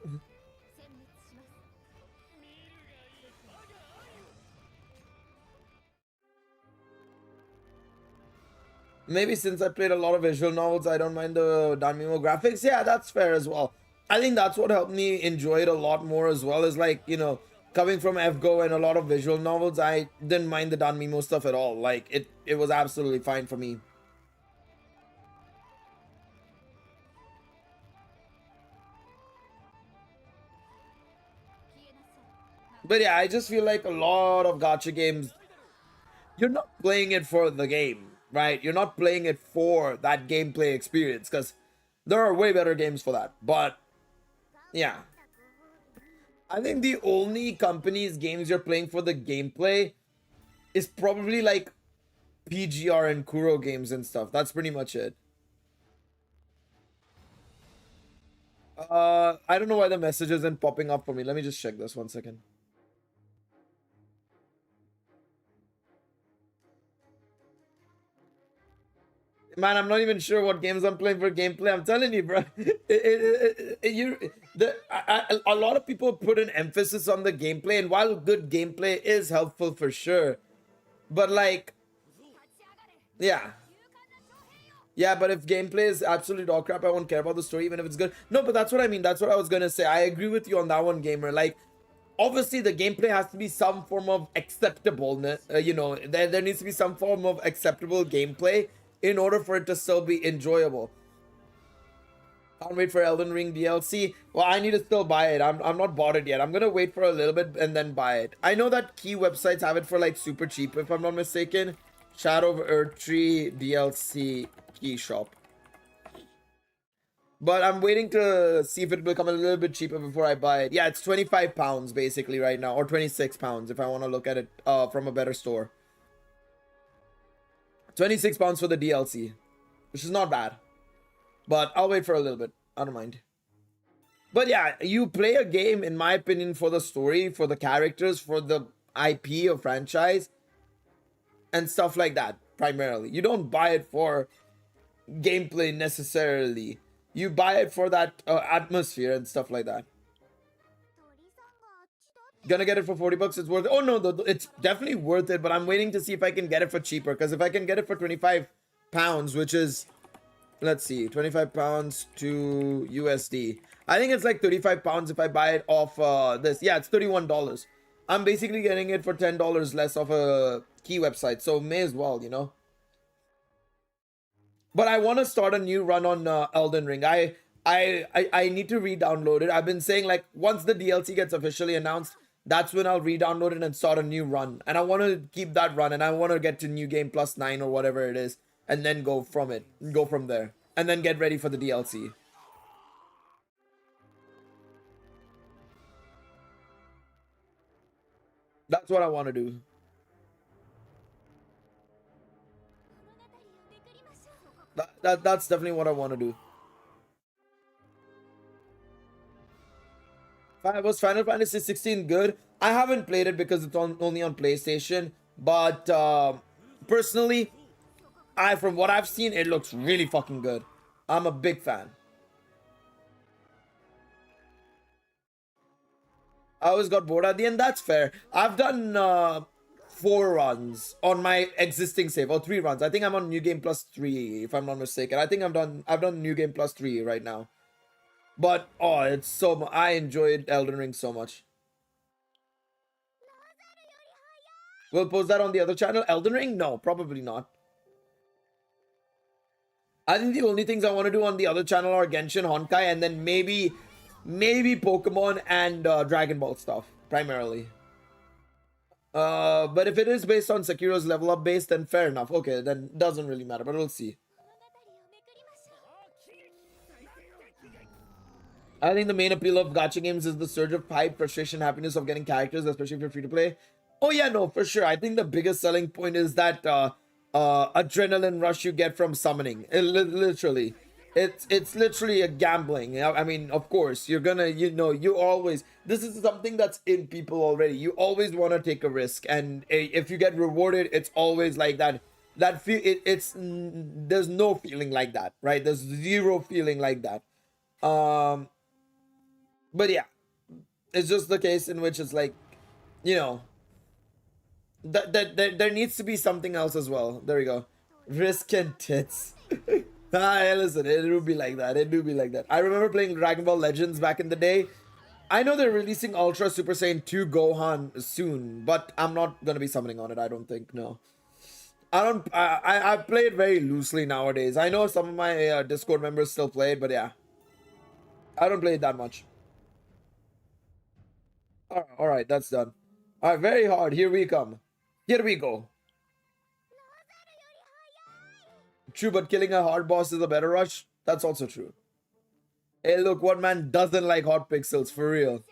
Maybe since I played a lot of visual novels, I don't mind the Danmemo graphics. Yeah, that's fair as well. I think that's what helped me enjoy it a lot more as well, is like, you know, coming from FGO and a lot of visual novels, I didn't mind the Danmemo stuff at all. Like, it was absolutely fine for me. But yeah, I just feel like a lot of gacha games, you're not playing it for the game, right? You're not playing it for that gameplay experience, because there are way better games for that. But yeah, I think the only company's games you're playing for the gameplay is probably like PGR and Kuro games and stuff. That's pretty much it. I don't know why the message isn't popping up for me. Let me just check this 1 second. Man, I'm not even sure what games I'm playing for gameplay. I'm telling you, bro. A lot of people put an emphasis on the gameplay, and while good gameplay is helpful for sure, but like, yeah. Yeah, but if gameplay is absolute dog crap, I won't care about the story, even if it's good. No, but that's what I mean. That's what I was gonna say. I agree with you on that one, gamer. Like, obviously, the gameplay has to be some form of acceptable. You know, there needs to be some form of acceptable gameplay in order for it to still be enjoyable. Can't wait for Elden Ring DLC. Well, I need to still buy it. I'm not bought it yet. I'm gonna wait for a little bit and then buy it. I know that key websites have it for like super cheap, if I'm not mistaken. Shadow of Erdtree DLC key shop. But I'm waiting to see if it will become a little bit cheaper before I buy it. Yeah, it's 25 pounds basically right now, or 26 pounds if I want to look at it from a better store. 26 pounds for the DLC, which is not bad. But I'll wait for a little bit. I don't mind. But yeah, you play a game, in my opinion, for the story, for the characters, for the IP or franchise, and stuff like that, primarily. You don't buy it for gameplay necessarily. You buy it for that atmosphere and stuff like that. Gonna get it for 40 bucks, it's worth it. Oh no, it's definitely worth it, but I'm waiting to see if I can get it for cheaper, because if I can get it for 25 pounds, which is, let's see, 25 pounds to USD, I think it's like 35 pounds if I buy it off this. Yeah, it's $31. I'm basically getting it for $10 less off a key website, so may as well, you know. But I want to start a new run on Elden Ring. I need to re-download it. I've been saying, like, once the DLC gets officially announced, that's when I'll re-download it and start a new run. And I want to keep that run, and I want to get to New Game Plus 9 or whatever it is, and then go from there. And then get ready for the DLC. That's what I want to do. That's definitely what I want to do. Was Final Fantasy 16 good? I haven't played it because it's only on PlayStation. But personally, from what I've seen, it looks really fucking good. I'm a big fan. I always got bored at the end. That's fair. I've done 4 runs on my existing save, or 3 runs. I think I'm on New Game Plus 3, if I'm not mistaken. I think I've done New Game Plus 3 right now. But oh, it's so I enjoyed Elden Ring so much. We'll post that on the other channel. Elden Ring? No, probably not. I think the only things I want to do on the other channel are Genshin, Honkai, and then maybe Pokemon and Dragon Ball stuff, primarily. But if it is based on Sekiro's level up base, then fair enough. Okay, then doesn't really matter, but we'll see. I think the main appeal of gacha games is the surge of hype, frustration, happiness of getting characters, especially if you're free to play. Oh yeah, no, for sure. I think the biggest selling point is that adrenaline rush you get from summoning. Literally. It's literally a gambling. I mean, of course, you're gonna, you always, this is something that's in people already. You always want to take a risk, and if you get rewarded, it's always like that. There's no feeling like that, right? There's zero feeling like that. But yeah, it's just the case in which it's like, there needs to be something else as well. There we go. Risk and tits. Listen, it do be like that. It do be like that. I remember playing Dragon Ball Legends back in the day. I know they're releasing Ultra Super Saiyan 2 Gohan soon, but I'm not gonna be summoning on it, I don't think. No. I play it very loosely nowadays. I know some of my Discord members still play it, but yeah. I don't play it that much. Alright, that's done. Alright, very hard. Here we come. Here we go. True, but killing a hard boss is a better rush. That's also true. Hey, look, what man doesn't like hot pixels, for real?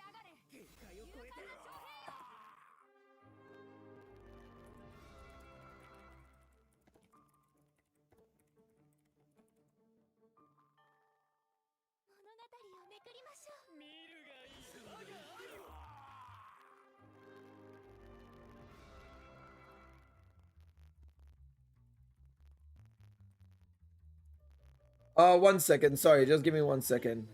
1 second. Sorry, just give me 1 second.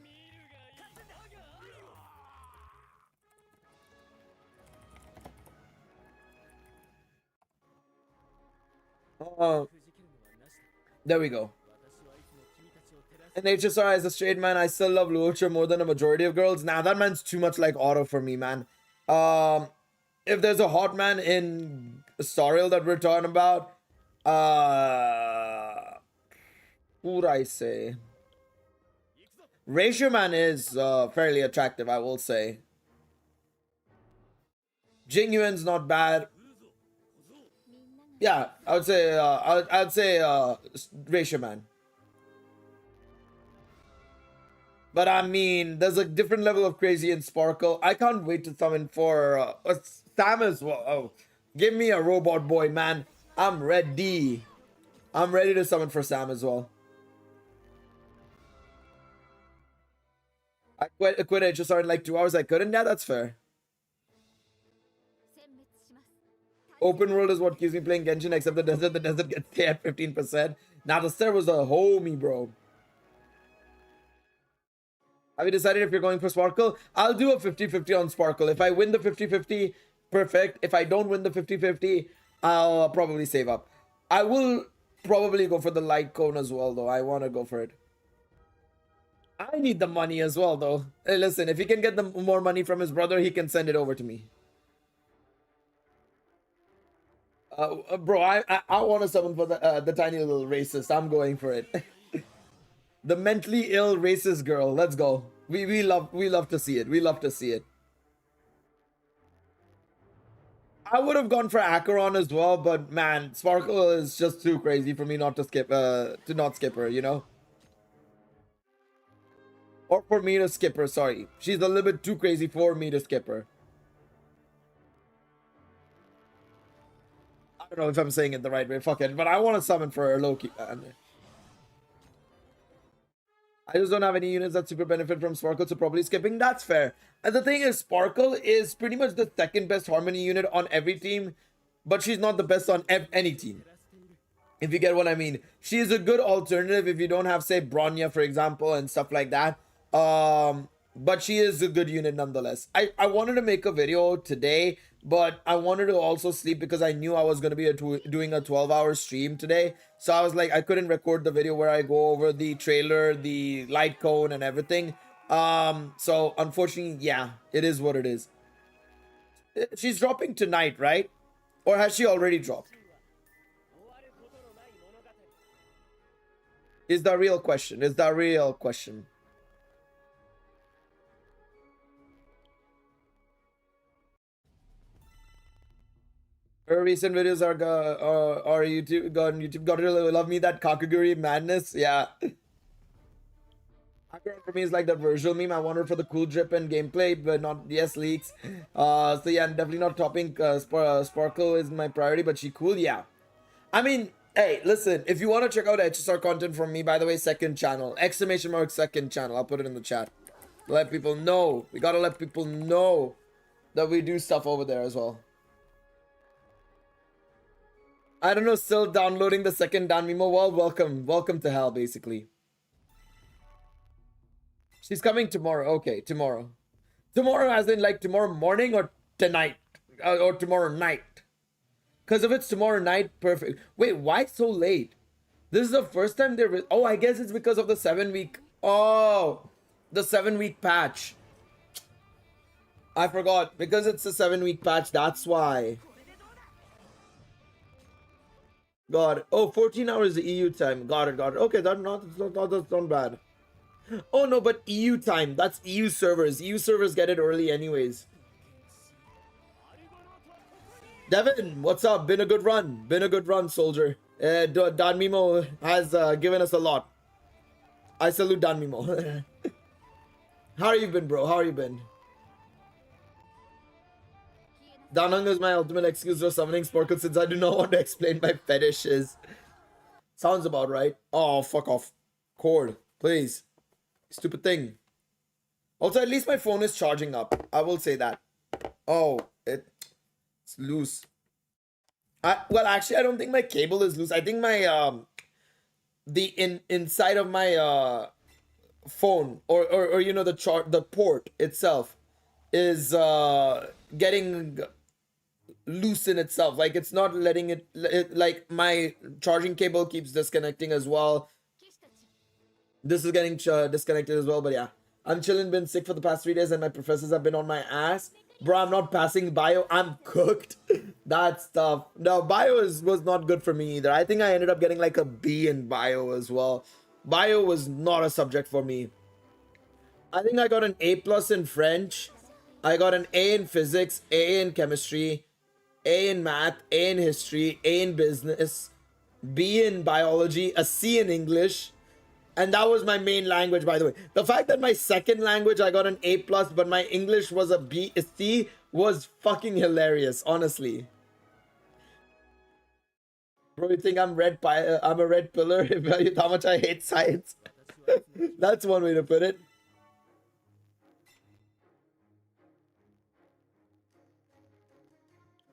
There we go. And HSR, as a straight man, I still love Luocha more than a majority of girls. Nah, that man's too much like Otto for me, man. If there's a hot man in Sorrel that we're talking about, who would I say? Ratio Man is fairly attractive, I will say. Jing Yuan's not bad. Yeah, I would say I'd say Ratio Man. But I mean, there's a different level of crazy in Sparkle. I can't wait to summon for Sam as well. Oh, give me a robot boy, man. I'm ready. I'm ready to summon for Sam as well. I quit HSR in like 2 hours. I couldn't. Yeah, that's fair. Open world is what keeps me playing Genshin, except the desert. The desert gets stay at 15%. Now the stair was a homie, bro. Have you decided if you're going for Sparkle? I'll do a 50-50 on Sparkle. If I win the 50-50, perfect. If I don't win the 50-50, I'll probably save up. I will probably go for the light cone as well, though. I want to go for it. I need the money as well, though. Hey, listen, if he can get the more money from his brother, he can send it over to me. Bro, I want to summon for the tiny little racist. I'm going for it. The mentally ill racist girl. Let's go. We love to see it. We love to see it. I would have gone for Acheron as well, but man, Sparkle is just too crazy for me not to skip not skip her, you know? Or for me to skip her, sorry. She's a little bit too crazy for me to skip her. I don't know if I'm saying it the right way. Fuck it. But I want to summon for her low-key. I just don't have any units that super benefit from Sparkle, so probably skipping. That's fair. And the thing is, Sparkle is pretty much the second best Harmony unit on every team, but she's not the best on any team. If you get what I mean. She is a good alternative if you don't have, say, Bronya, for example, and stuff like that. But she is a good unit nonetheless. I wanted to make a video today, but I wanted to also sleep because I knew I was going to be doing a 12-hour stream today. So I was like, I couldn't record the video where I go over the trailer, the light cone, and everything. So unfortunately, yeah, it is what it is. She's dropping tonight, right? Or has she already dropped? Is the real question. Is the real question. Her recent videos are YouTube got YouTube got to love me that Kakaguri madness. Yeah. For me is like that virtual meme. I want her for the cool drip and gameplay, but not yes leaks. So yeah, definitely not topping. Sparkle is my priority, but she cool. Yeah. I mean, hey, listen. If you want to check out HSR content from me, by the way, second channel, !, second channel. I'll put it in the chat. Let people know. We gotta let people know that we do stuff over there as well. I don't know, still downloading the second Danmemo. Well, welcome to hell, basically. She's coming tomorrow. Okay, tomorrow. Tomorrow as in like tomorrow morning or tonight? Or tomorrow night? Because if it's tomorrow night, perfect. Wait, why so late? This is the first time they're... Oh, I guess it's because of the 7-week... Oh, the 7-week patch. I forgot. Because it's a 7-week patch, that's why. Got it. Oh, 14 hours EU time. Got it. Okay, that's not bad. Oh no, but EU time. That's EU servers. EU servers get it early anyways. Devin, what's up? Been a good run. Been a good run, soldier. Danmemo has given us a lot. I salute Danmemo. How are you been, bro? How are you been? Danhung is my ultimate excuse for summoning Sparkle since I do not want to explain my fetishes. Sounds about right. Oh, fuck off. Cord, please. Stupid thing. Also, at least my phone is charging up. I will say that. Oh, it's loose. Well, actually, I don't think my cable is loose. I think my the inside of my phone or you know the port itself is getting loose in itself. Like it's not letting it like my charging cable keeps disconnecting as well. This is getting disconnected as well, but yeah. I'm chilling, been sick for the past 3 days and my professors have been on my ass. Bro, I'm not passing bio. I'm cooked. That's tough. No, bio was not good for me either. I think I ended up getting like a B in bio as well. Bio was not a subject for me. I think I got an A plus in French. I got an A in physics, A in chemistry, A in math, A in history, A in business, B in biology, a C in English. And that was my main language, by the way. The fact that my second language I got an A plus, but my English was a C was fucking hilarious, honestly. Bro, you think I'm I'm a red pillar? How much I hate science. That's one way to put it.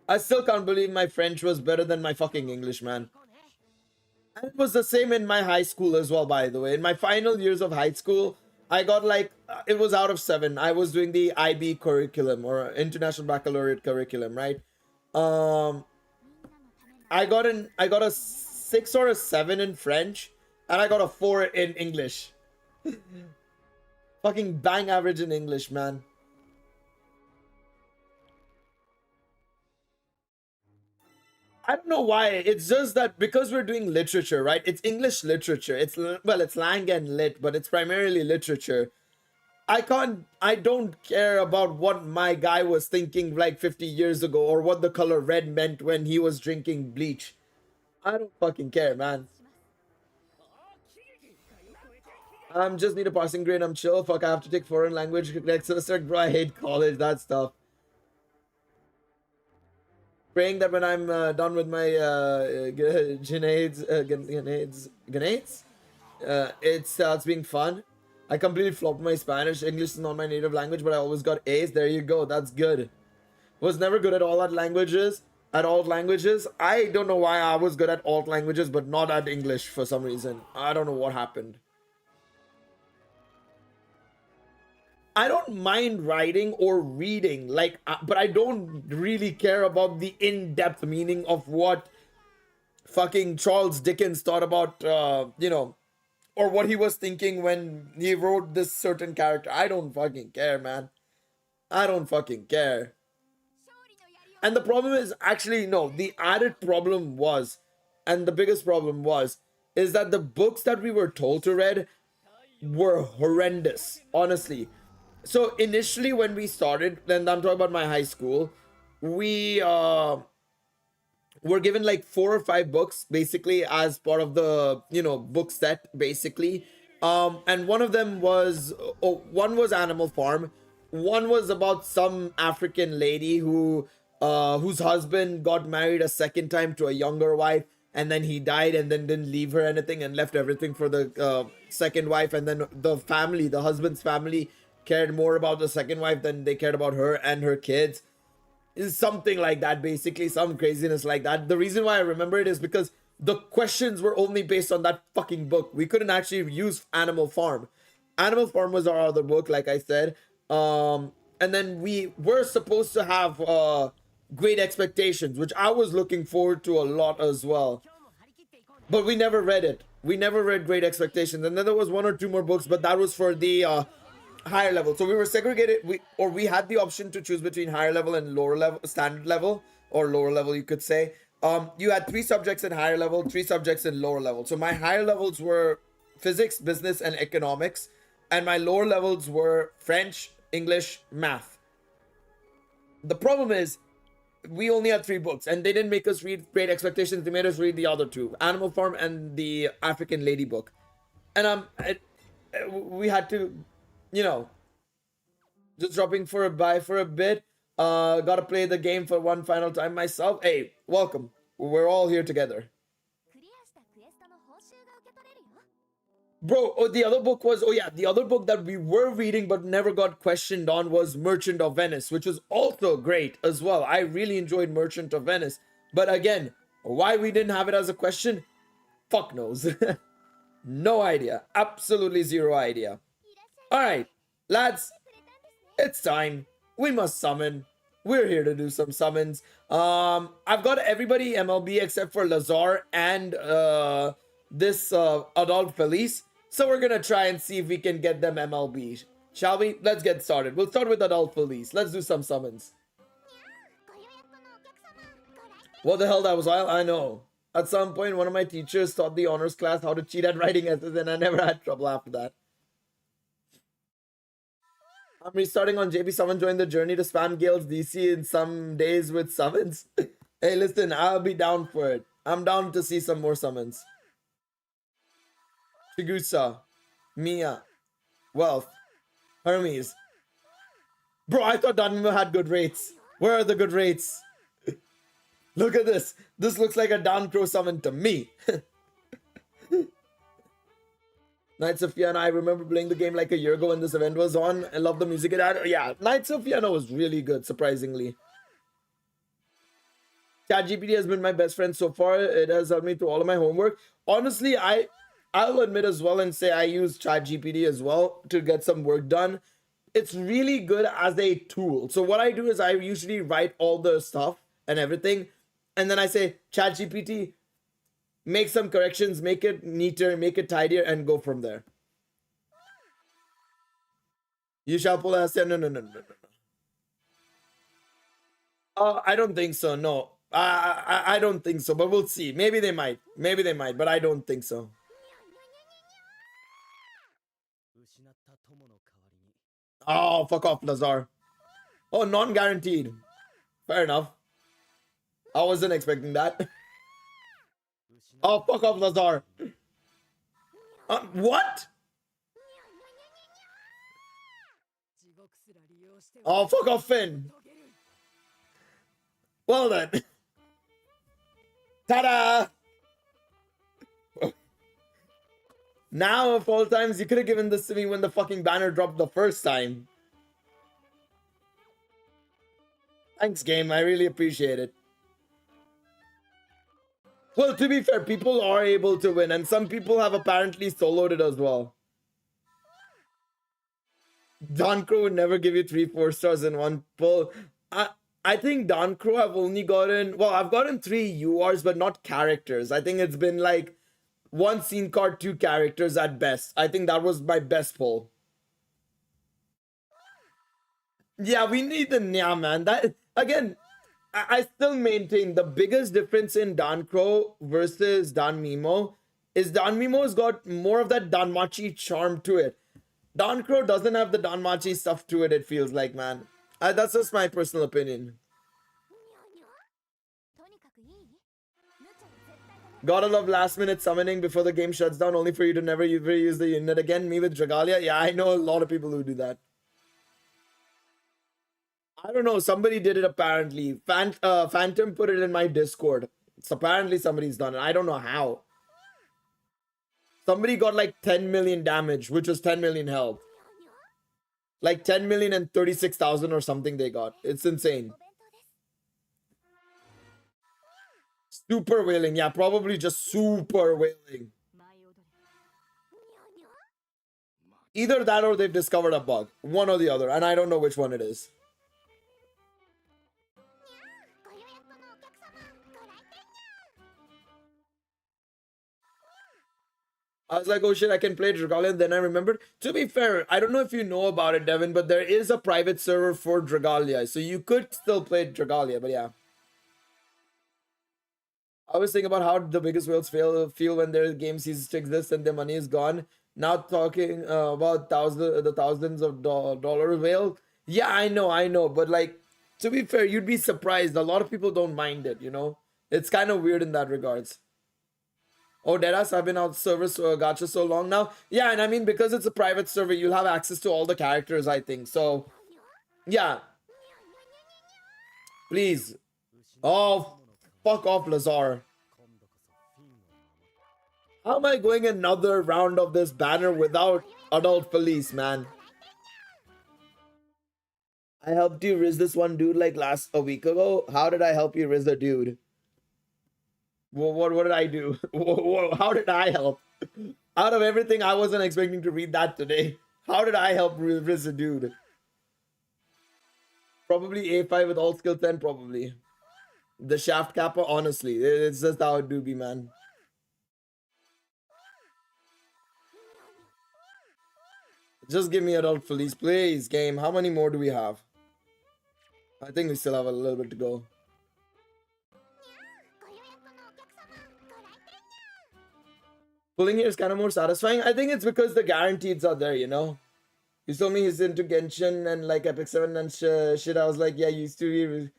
I still can't believe my French was better than my fucking English, man. And it was the same in my high school as well, by the way. In my final years of high school, I got like, it was out of 7. I was doing the IB curriculum or International Baccalaureate curriculum, right? I got a 6 or a 7 in French and I got a 4 in English. Fucking bang average in English, man. I don't know why. It's just that because we're doing literature, right? It's English literature. It's Lang and Lit, but it's primarily literature. I don't care about what my guy was thinking like 50 years ago or what the color red meant when he was drinking bleach. I don't fucking care, man. I'm just need a passing grade. I'm chill. Fuck, I have to take foreign language next semester. Bro, I hate college. That stuff. Praying that when I'm done with my grenades, it starts being fun. I completely flopped my Spanish. English is not my native language, but I always got A's. There you go. That's good. Was never good at all at languages. At alt languages. I don't know why I was good at alt languages, but not at English for some reason. I don't know what happened. I don't mind writing or reading, like, but I don't really care about the in-depth meaning of what fucking Charles Dickens thought about, you know, or what he was thinking when he wrote this certain character. I don't fucking care, man. I don't fucking care. And the problem is, actually, no, the added problem was, and the biggest problem was, is that the books that we were told to read were horrendous, honestly. So initially when we started, then I'm talking about my high school, we were given like 4 or 5 books basically as part of the, you know, book set basically. And one of them was, one was Animal Farm. One was about some African lady who, whose husband got married a second time to a younger wife. And then he died and then didn't leave her anything and left everything for the second wife. And then the family, the husband's family, cared more about the second wife than they cared about her and her kids. Is something like that, basically, some craziness like that. The reason why I remember it is because the questions were only based on that fucking book. We couldn't actually use Animal Farm. Animal Farm was our other book, like I said. And then we were supposed to have Great Expectations, which I was looking forward to a lot as well. But we never read it. We never read Great Expectations. And then there was 1 or 2 more books, but that was for the higher level. So we were segregated, we had the option to choose between higher level and lower level, standard level, or lower level, you could say. You had 3 subjects in higher level, 3 subjects in lower level. So my higher levels were physics, business, and economics, and my lower levels were French, English, math. The problem is, we only had 3 books, and they didn't make us read Great Expectations. They made us read the other 2, Animal Farm and the African Lady book. And we had to, you know, just dropping for a bye for a bit. Gotta play the game for one final time myself. Hey, welcome. We're all here together. Bro, oh, the other book was, oh yeah, the other book that we were reading but never got questioned on was Merchant of Venice, which was also great as well. I really enjoyed Merchant of Venice. But again, why we didn't have it as a question? Fuck knows. No idea. Absolutely zero idea. Alright, lads, it's time. We must summon. We're here to do some summons. I've got everybody MLB except for Lazar and this Adult Felice. So we're gonna try and see if we can get them MLB. Shall we? Let's get started. We'll start with Adult Felice. Let's do some summons. What the hell that was? I know. At some point, one of my teachers taught the honors class how to cheat at writing essays, and I never had trouble after that. I'm restarting on JP. Someone joined the journey to spam Gale's DC in some days with summons. Hey, listen, I'll be down for it. I'm down to see some more summons. Chigusa, Mia, Wealth, Hermes. Bro, I thought Danmemo had good rates. Where are the good rates? Look at this. This looks like a Down Crow summon to me. Knights of Fianna, I remember playing the game like a year ago when this event was on. I love the music it had. Yeah, Knights of Fianna was really good, surprisingly. ChatGPT has been my best friend so far. It has helped me through all of my homework. Honestly, I'll admit as well and say I use ChatGPT as well to get some work done. It's really good as a tool. So what I do is I usually write all the stuff and everything, and then I say, ChatGPT, make some corrections, make it neater, make it tidier, and go from there. You shall pull us. No. I don't think so. No, I don't think so. But we'll see. Maybe they might. Maybe they might. But I don't think so. Oh, fuck off, Lazar. Oh, non-guaranteed. Fair enough. I wasn't expecting that. Oh, fuck off, Lazar. What? Oh, fuck off, Finn. Well then. Ta-da! Now, of all times, you could have given this to me when the fucking banner dropped the first time. Thanks, game. I really appreciate it. Well, to be fair, people are able to win, and some people have apparently soloed it as well. Don Crow would never give you 3-4 stars in one pull. I think Don Crow I've only gotten... Well, I've gotten 3 URs, but not characters. I think it's been like 1 scene card, 2 characters at best. I think that was my best pull. Yeah, we need the... Yeah, man. That... Again... I still maintain the biggest difference in Dan Crow versus Danmemo is Danmemo's got more of that Danmachi charm to it. Dan Crow doesn't have the Danmachi stuff to it, it feels like, man. That's just my personal opinion. Gotta love last minute summoning before the game shuts down only for you to never use the unit again. Me with Dragalia? Yeah, I know a lot of people who do that. I don't know, somebody did it apparently. Phantom put it in my Discord. It's apparently somebody's done it. I don't know how. Somebody got like 10 million damage, which was 10 million health. Like 10 million and 36,000 or something they got. It's insane. Super wailing. Yeah, probably just super wailing. Either that or they've discovered a bug. One or the other. And I don't know which one it is. I was like, oh shit, I can play Dragalia. And then I remembered. To be fair, I don't know if you know about it, Devin, but there is a private server for Dragalia. So you could still play Dragalia, but yeah. I was thinking about how the biggest whales feel when their game ceases to exist and their money is gone. Now talking about the thousands of dollar whale. Yeah, I know. But like, to be fair, you'd be surprised. A lot of people don't mind it, you know? It's kind of weird in that regards. Oh, Deadass, I've been out server gacha so long now. Yeah, and I mean, because it's a private server, you'll have access to all the characters, I think. So, yeah. Please. Oh, fuck off, Lazar. How am I going another round of this banner without Adult Felice, man? I helped you riz this one dude like a week ago. How did I help you riz a dude? What did I do? How did I help? Out of everything, I wasn't expecting to read that today. How did I help riz a dude? Probably A5 with all skill 10, probably. The shaft kappa, honestly. It's just how it do be, man. Just give me Adult Felice, please, game. How many more do we have? I think we still have a little bit to go. Pulling here is kind of more satisfying. I think it's because the guaranteeds are there, you know? He told me he's into Genshin and like Epic 7 and shit. I was like, yeah, you used to be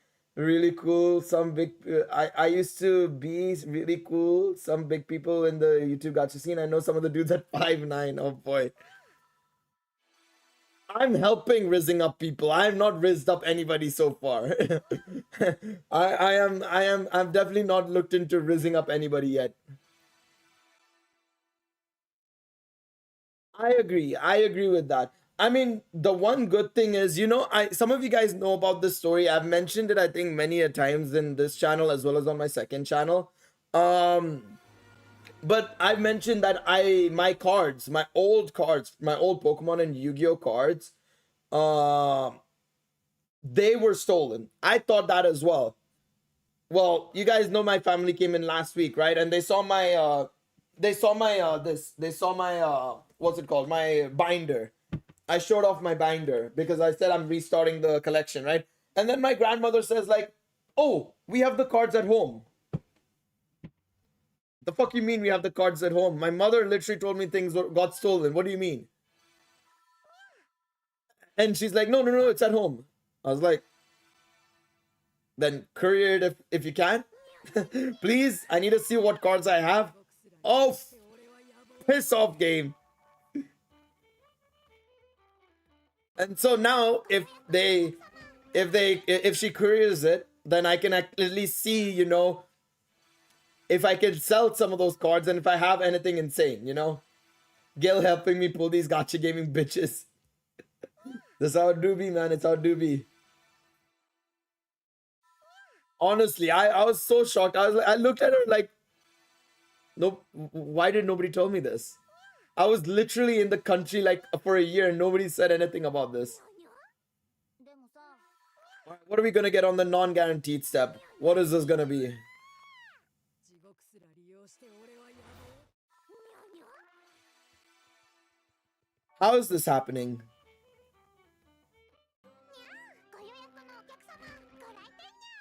really cool. Some big... I used to be really cool. Some big people in the YouTube gacha scene. I know some of the dudes at 5'9". Oh boy. I'm helping rizzing up people. I have not rizzed up anybody so far. I'm definitely not looked into rizzing up anybody yet. I agree with that. I mean, the one good thing is, you know, some of you guys know about this story. I've mentioned it, I think, many a times in this channel as well as on my second channel. But I've mentioned that my old Pokemon and Yu-Gi-Oh cards, they were stolen. I thought that as well. Well, you guys know my family came in last week, right? And they saw my what's it called? My binder. I showed off my binder because I said I'm restarting the collection, right? And then my grandmother says like, "Oh, we have the cards at home." The fuck you mean we have the cards at home? My mother literally told me things got stolen. What do you mean? And she's like, no, it's at home. I was like, then courier it if you can. Please, I need to see what cards I have. Oh, piss off, game. And so now if she couriers it, then I can at least see, you know, if I can sell some of those cards and if I have anything insane, you know? Gil helping me pull these gacha gaming bitches. That's how it do be, man. It's how it do be. Honestly, I was so shocked. I looked at her like, nope, why did nobody tell me this? I was literally in the country like for a year and nobody said anything about this. What are we gonna get on the non-guaranteed step? What is this gonna be? How is this happening?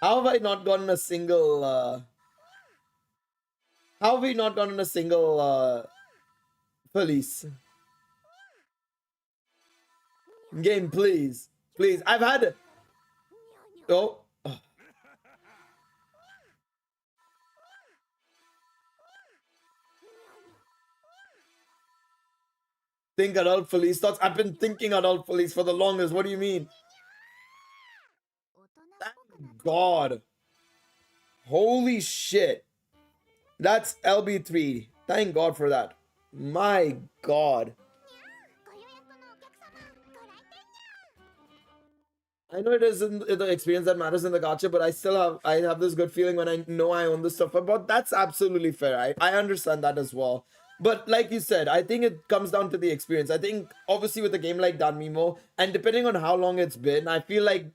How have I not gotten a single how have we not gotten a single police? Game, please. Please. I've had oh. Think adult police thoughts. I've been thinking adult police for the longest. What do you mean? Thank God. Holy shit. That's LB3. Thank God for that. My God. I know it isn't the experience that matters in the gacha, but I have this good feeling when I know I own this stuff. But that's absolutely fair. I understand that as well. But like you said, I think it comes down to the experience. I think obviously with a game like Danmemo, and depending on how long it's been, I feel like,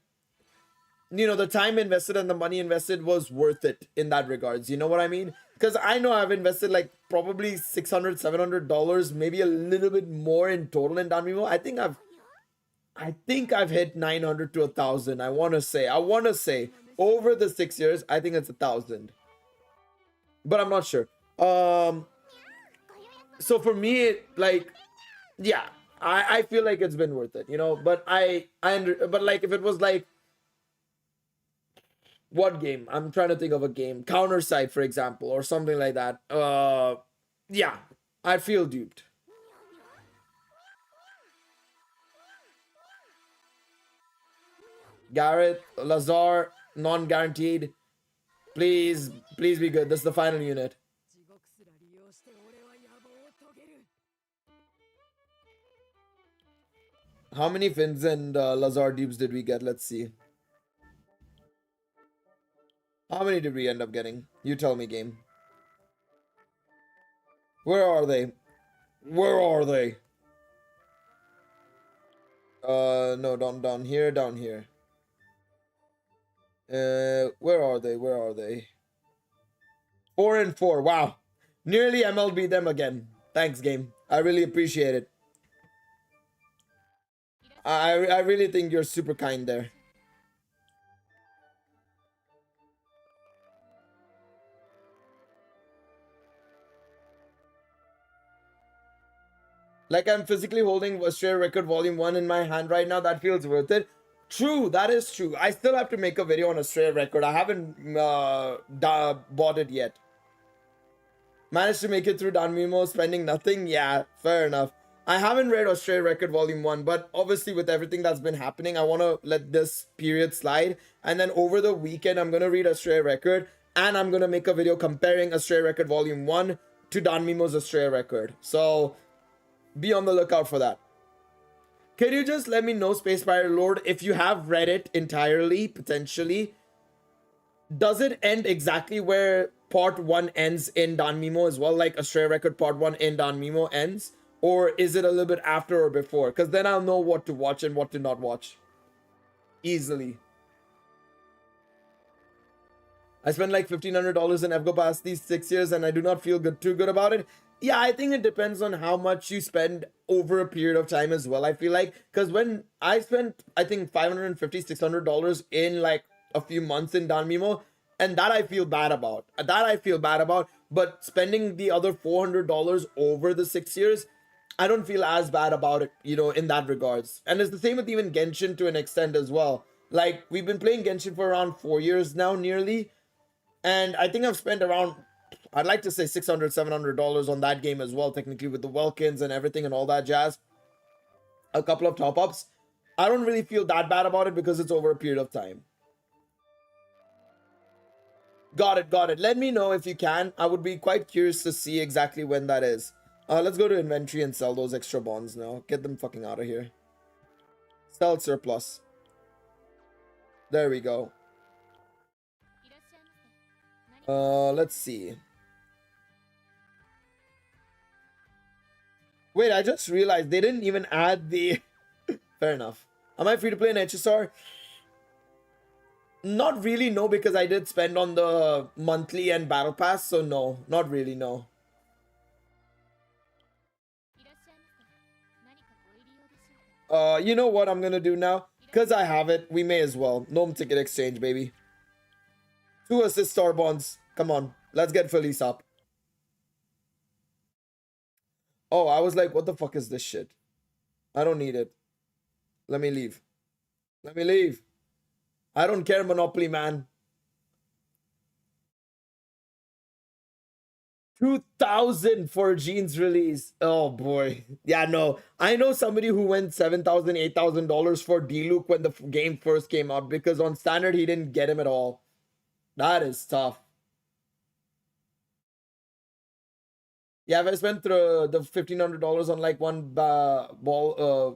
you know, the time invested and the money invested was worth it in that regards. You know what I mean? Because I know I've invested like probably $600, $700, maybe a little bit more in total in Danmemo. I think I've hit 900 to 1,000. I want to say over the 6 years, I think it's 1,000, but I'm not sure. So for me, like, yeah, I feel like it's been worth it, you know. But but like if it was like, what game? I'm trying to think of a game, Counterside, for example, or something like that. Yeah, I feel duped. Garrett, Lazar, non-guaranteed. Please be good. This is the final unit. How many Finns and Lazar dupes did we get? Let's see. How many did we end up getting? You tell me, game. Where are they? Where are they? No, down here, down here. Where are they? Where are they? 4 and 4. Wow. Nearly MLB them again. Thanks, game. I really appreciate it. I really think you're super kind there. Like I'm physically holding Australia Record Volume 1 in my hand right now. That feels worth it. True, that is true. I still have to make a video on Australia Record. I haven't bought it yet. Managed to make it through Danmemo, spending nothing. Yeah, fair enough. I haven't read Australia Record Volume 1, but obviously with everything that's been happening, I want to let this period slide. And then over the weekend, I'm going to read Australia Record. And I'm going to make a video comparing Australia Record Volume 1 to Danmemo's Australia Record. So be on the lookout for that. Can you just let me know, Space Pirate Lord, if you have read it entirely, potentially? Does it end exactly where Part 1 ends in Danmemo as well? Like Australia Record Part 1 in Danmemo ends? Or is it a little bit after or before? Because then I'll know what to watch and what to not watch. Easily. I spent like $1,500 in FGO past these 6 years and I do not feel too good about it. Yeah, I think it depends on how much you spend over a period of time as well, I feel like. Because when I spent, I think $550, $600 in like a few months in Danmemo, and that I feel bad about. But spending the other $400 over the 6 years, I don't feel as bad about it, you know, in that regards. And it's the same with even Genshin to an extent as well. Like, we've been playing Genshin for around 4 years now, nearly. And I think I've spent around, I'd like to say $600, $700 on that game as well, technically with the Welkins and everything and all that jazz. A couple of top-ups. I don't really feel that bad about it because it's over a period of time. Got it. Let me know if you can. I would be quite curious to see exactly when that is. Let's go to inventory and sell those extra bonds now. Get them fucking out of here. Sell surplus. There we go. Let's see. Wait, I just realized they didn't even add the... Fair enough. Am I free to play in HSR? Not really, no, because I did spend on the monthly and battle pass, so no. Not really, no. You know what I'm gonna do now? Because I have it, we may as well. Gnome ticket exchange, baby. 2 assist star bonds. Come on, let's get Felice up. Oh, I was like, what the fuck is this shit? I don't need it. Let me leave. Let me leave. I don't care, Monopoly man. 2,000 for Gene's release. Oh boy. Yeah, no. I know somebody who went $7,000, $8,000 for D-Luke when the game first came out because on standard he didn't get him at all. That is tough. Yeah, if I spent the $1,500 on like one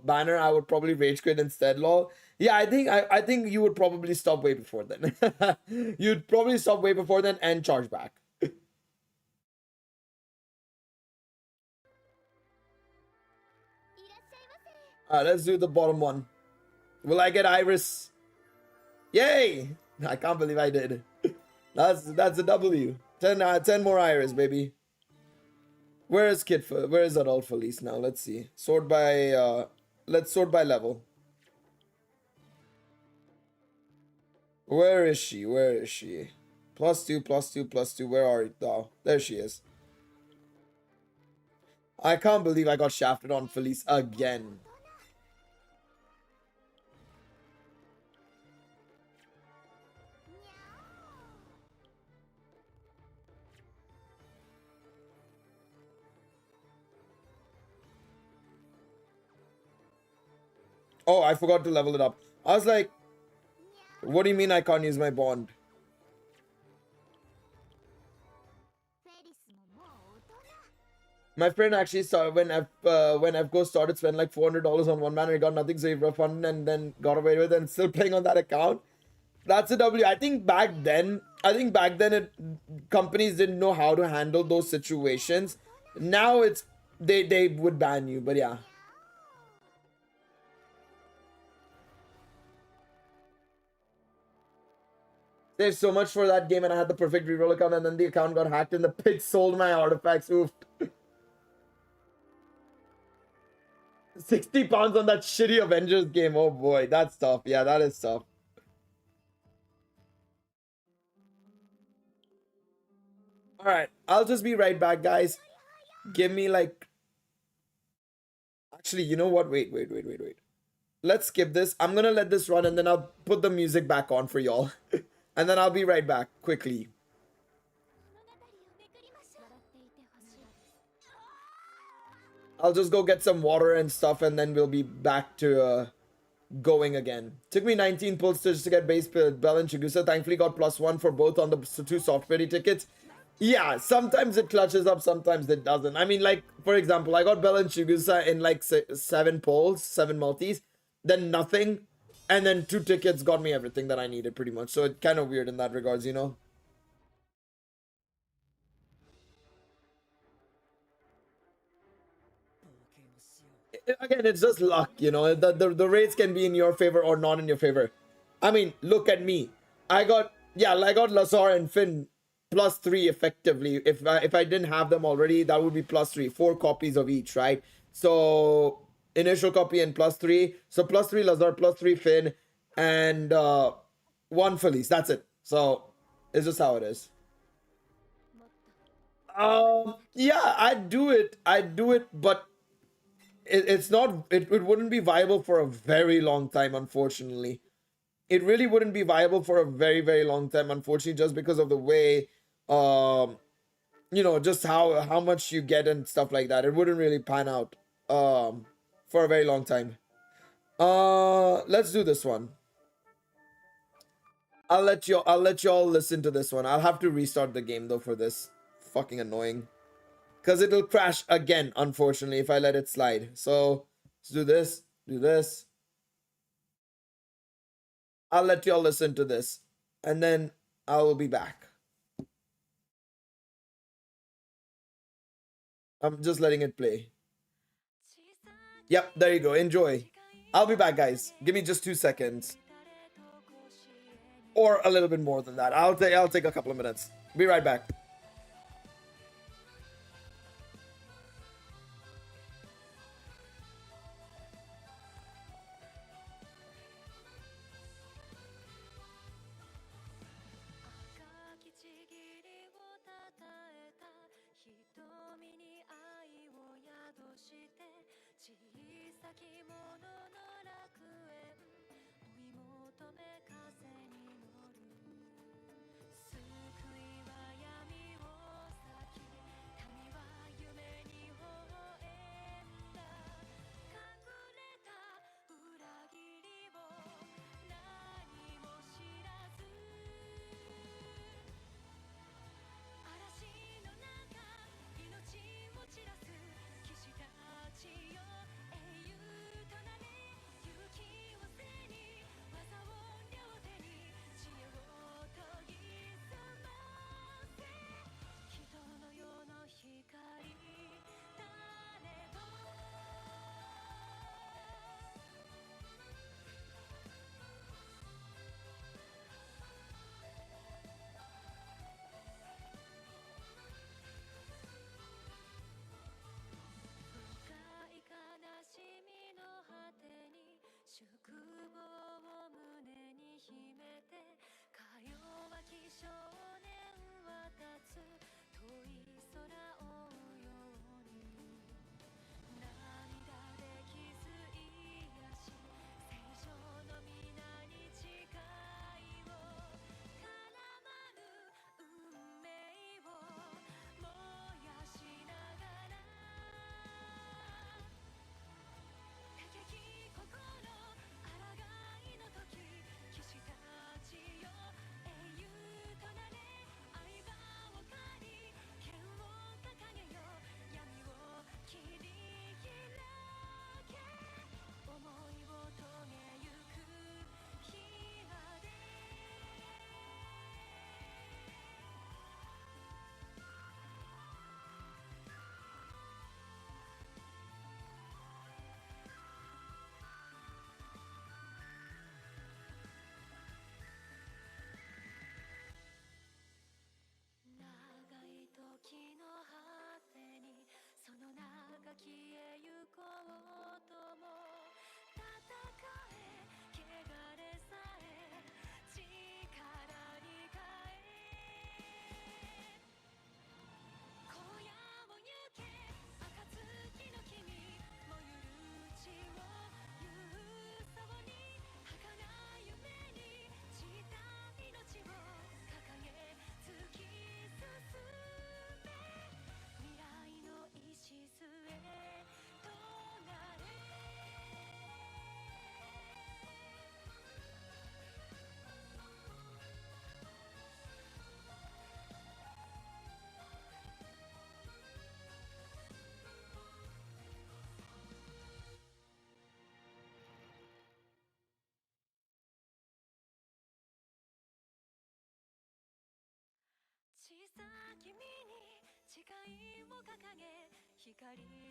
banner, I would probably rage quit instead, lol. Yeah, I think you would probably stop way before then. You'd probably stop way before then and charge back. Let's do the bottom one. Will I get Iris? Yay! I can't believe I did. That's a W. 10 more Iris, baby. Where is where is adult Felice now? Let's see. Sort by let's sort by level. Where is she? Where is she? +2, +2, +2. Where are you? Oh, there she is. I can't believe I got shafted on Felice again. Oh, I forgot to level it up. I was like, what do you mean I can't use my bond? My friend actually started when FGO started spending like $400 on one man and he got nothing, so he refunded and then got away with it and still playing on that account. That's a W. I think back then companies didn't know how to handle those situations. Now it's they would ban you, but yeah. Saved so much for that game and I had the perfect reroll account and then the account got hacked and the pig sold my artifacts. Oof. 60 pounds on that shitty Avengers game. Oh boy, that's tough. Yeah, that is tough. Alright, I'll just be right back, guys. Give me like... Actually, you know what? Wait. Let's skip this. I'm gonna let this run and then I'll put the music back on for y'all. And then I'll be right back, quickly. I'll just go get some water and stuff and then we'll be back to going again. Took me 19 pulls just to get base Bell and Chigusa. Thankfully got +1 for both on the 2 software tickets. Yeah, sometimes it clutches up, sometimes it doesn't. I mean, like, for example, I got Bell and Chigusa in like 7 polls, 7 multis, then nothing, and then 2 tickets got me everything that I needed pretty much. So it's kind of weird in that regards, you know? Again, it's just luck, you know? The rates can be in your favor or not in your favor. I mean, look at me. I got Lazar and Finn +3 effectively. If I didn't have them already, that would be +3. 4 copies of each, right? So initial copy and +3. So +3 Lazar, +3 Finn, and 1 Felice. That's it. So it's just how it is. Yeah, I'd do it, but it's not, it wouldn't be viable for a very long time, unfortunately. It really wouldn't be viable for a very, very long time, unfortunately, just because of the way, you know, just how much you get and stuff like that. It wouldn't really pan out for a very long time. Let's do this one. I'll let y'all listen to this one. I'll have to restart the game though for this. Fucking annoying. Because it'll crash again, unfortunately, if I let it slide. So let's do this. I'll let y'all listen to this. And then I will be back. I'm just letting it play. Yep, there you go. Enjoy. I'll be back, guys. Give me just 2 seconds. Or a little bit more than that. I'll take a couple of minutes. Be right back.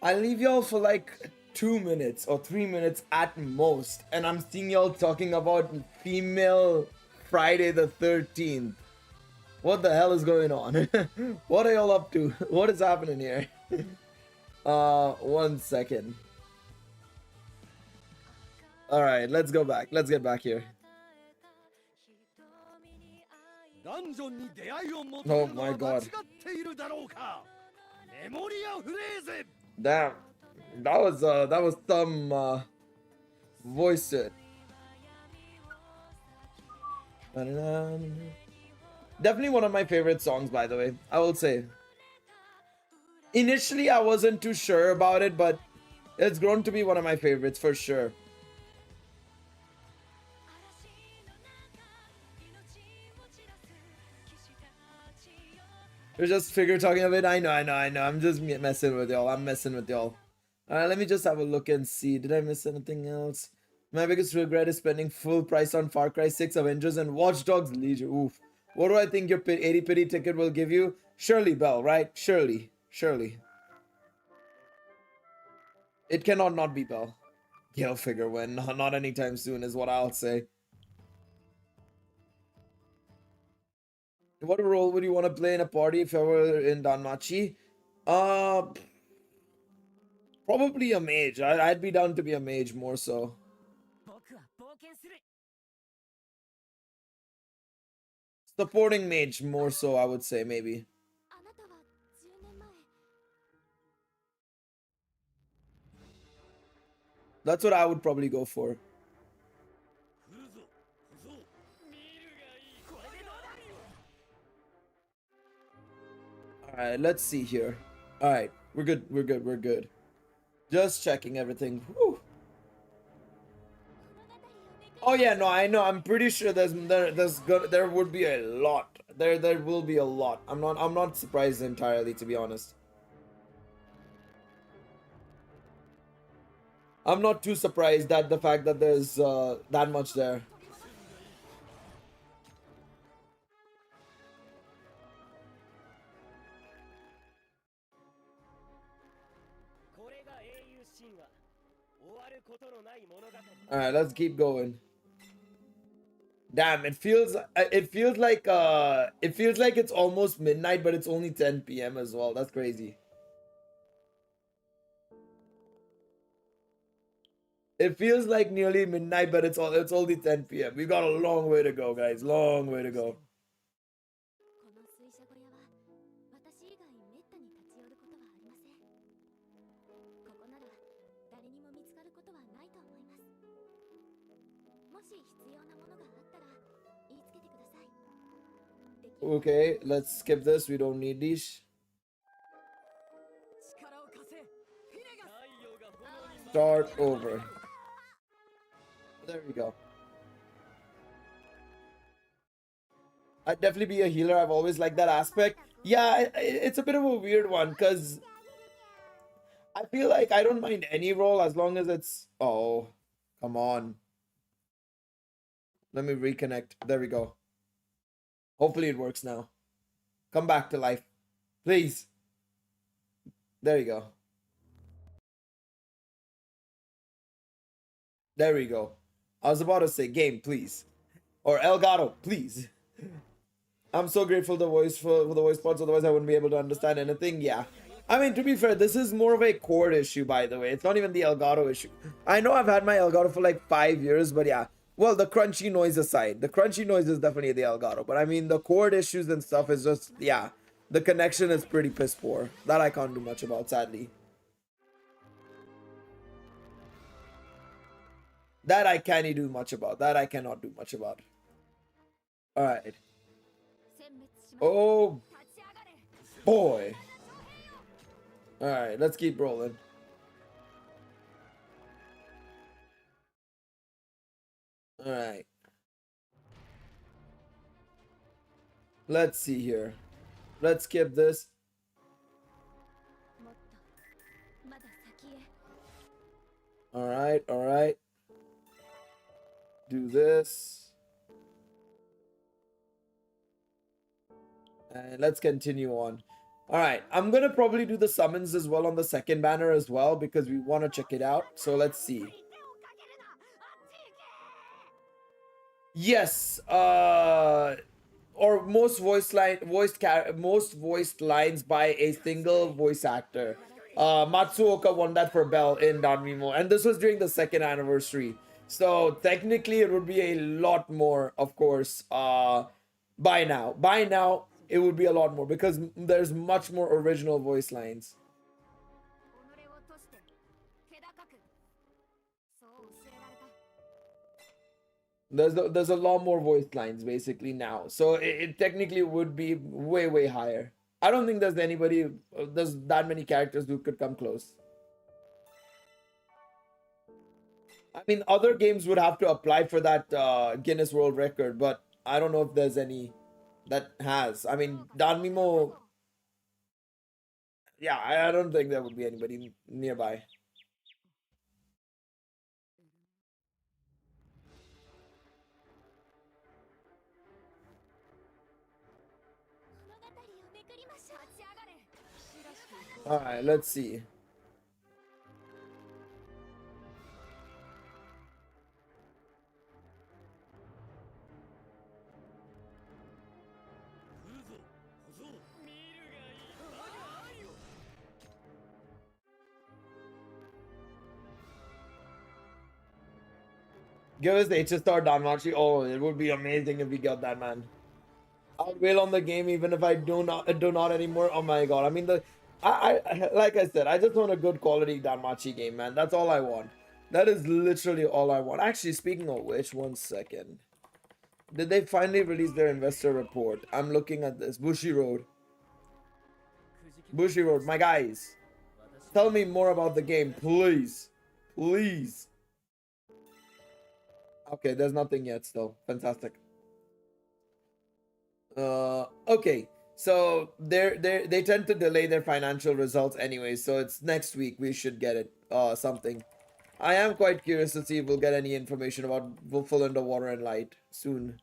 I'll leave y'all for like 2 minutes or 3 minutes at most, and I'm seeing y'all talking about female Friday the 13th. What the hell is going on? What are y'all up to? What is happening here? 1 second. All right, let's go back. Let's get back here. Oh my god. Damn. That was some voice to it. Definitely one of my favorite songs, by the way. I will say. Initially, I wasn't too sure about it, but it's grown to be one of my favorites for sure. You're just figure talking of it. I know. I'm just messing with y'all. I'm messing with y'all. Alright, let me just have a look and see. Did I miss anything else? My biggest regret is spending full price on Far Cry 6, Avengers, and Watch Dogs Legion. Oof. What do I think your 80 pity ticket will give you? Surely, Bell, right? Surely. It cannot not be Bell. You'll figure when. Not anytime soon is what I'll say. What role would you want to play in a party if you were in Danmachi? Probably a mage. I'd be down to be a mage more so. Supporting mage more so, I would say, maybe. That's what I would probably go for. Alright, let's see here. Alright, we're good. Just checking everything. Whew. Oh yeah, no, I know. I'm pretty sure there would be a lot. There will be a lot. I'm not surprised entirely, to be honest. I'm not too surprised at the fact that there's that much there. Alright, let's keep going. Damn, it feels like it's almost midnight, but it's only 10 p.m. as well. That's crazy. It feels like nearly midnight, but it's only 10 p.m. We got a long way to go, guys. Long way to go. Okay, let's skip this. We don't need these. Start over. There we go. I'd definitely be a healer. I've always liked that aspect. Yeah, it's a bit of a weird one because I feel like I don't mind any role as long as it's... Oh, come on. Let me reconnect. There we go. Hopefully it works now. Come back to life. Please. There you go. There we go. I was about to say game, please. Or Elgato, please. I'm so grateful for the voice pods, otherwise I wouldn't be able to understand anything. Yeah. I mean, to be fair, this is more of a chord issue, by the way. It's not even the Elgato issue. I know I've had my Elgato for like 5 years, but yeah. Well, the crunchy noise aside, the crunchy noise is definitely the Elgato. But I mean, the chord issues and stuff is just, yeah. The connection is pretty piss poor. That I can't do much about, sadly. That I can't do much about. That I cannot do much about. Alright. Oh, boy. Alright, let's keep rolling. Alright. Let's see here. Let's skip this. Alright, alright. Do this. And let's continue on. Alright, I'm gonna probably do the summons as well on the second banner as well because we want to check it out. So let's see. Yes, or most voiced lines by a single voice actor. Matsuoka won that for Bell in Danmemo, and this was during the second anniversary. So technically, it would be a lot more, of course. By now, it would be a lot more because there's much more original voice lines. There's a lot more voice lines basically now, so it technically would be way higher. I don't think there's that many characters who could come close. I mean, other games would have to apply for that Guinness World Record, but I don't know if there's any that has. I mean, Danmemo, yeah, I don't think there would be anybody nearby. Alright, let's see. Give us the HSR Danmachi. Oh, it would be amazing if we got that, man. I'll wail on the game even if I do not anymore. Oh my god. I mean, I like I said, I just want a good quality Danmachi game, man. That's all I want. That is literally all I want. Actually, speaking of which, one second. Did they finally release their investor report? I'm looking at this. Bushi Road, my guys. Tell me more about the game, please. Please. Okay, there's nothing yet still. Fantastic. Okay. So they tend to delay their financial results anyway, so it's next week we should get it. Something. I am quite curious to see if we'll get any information about Full Underwater and Light soon.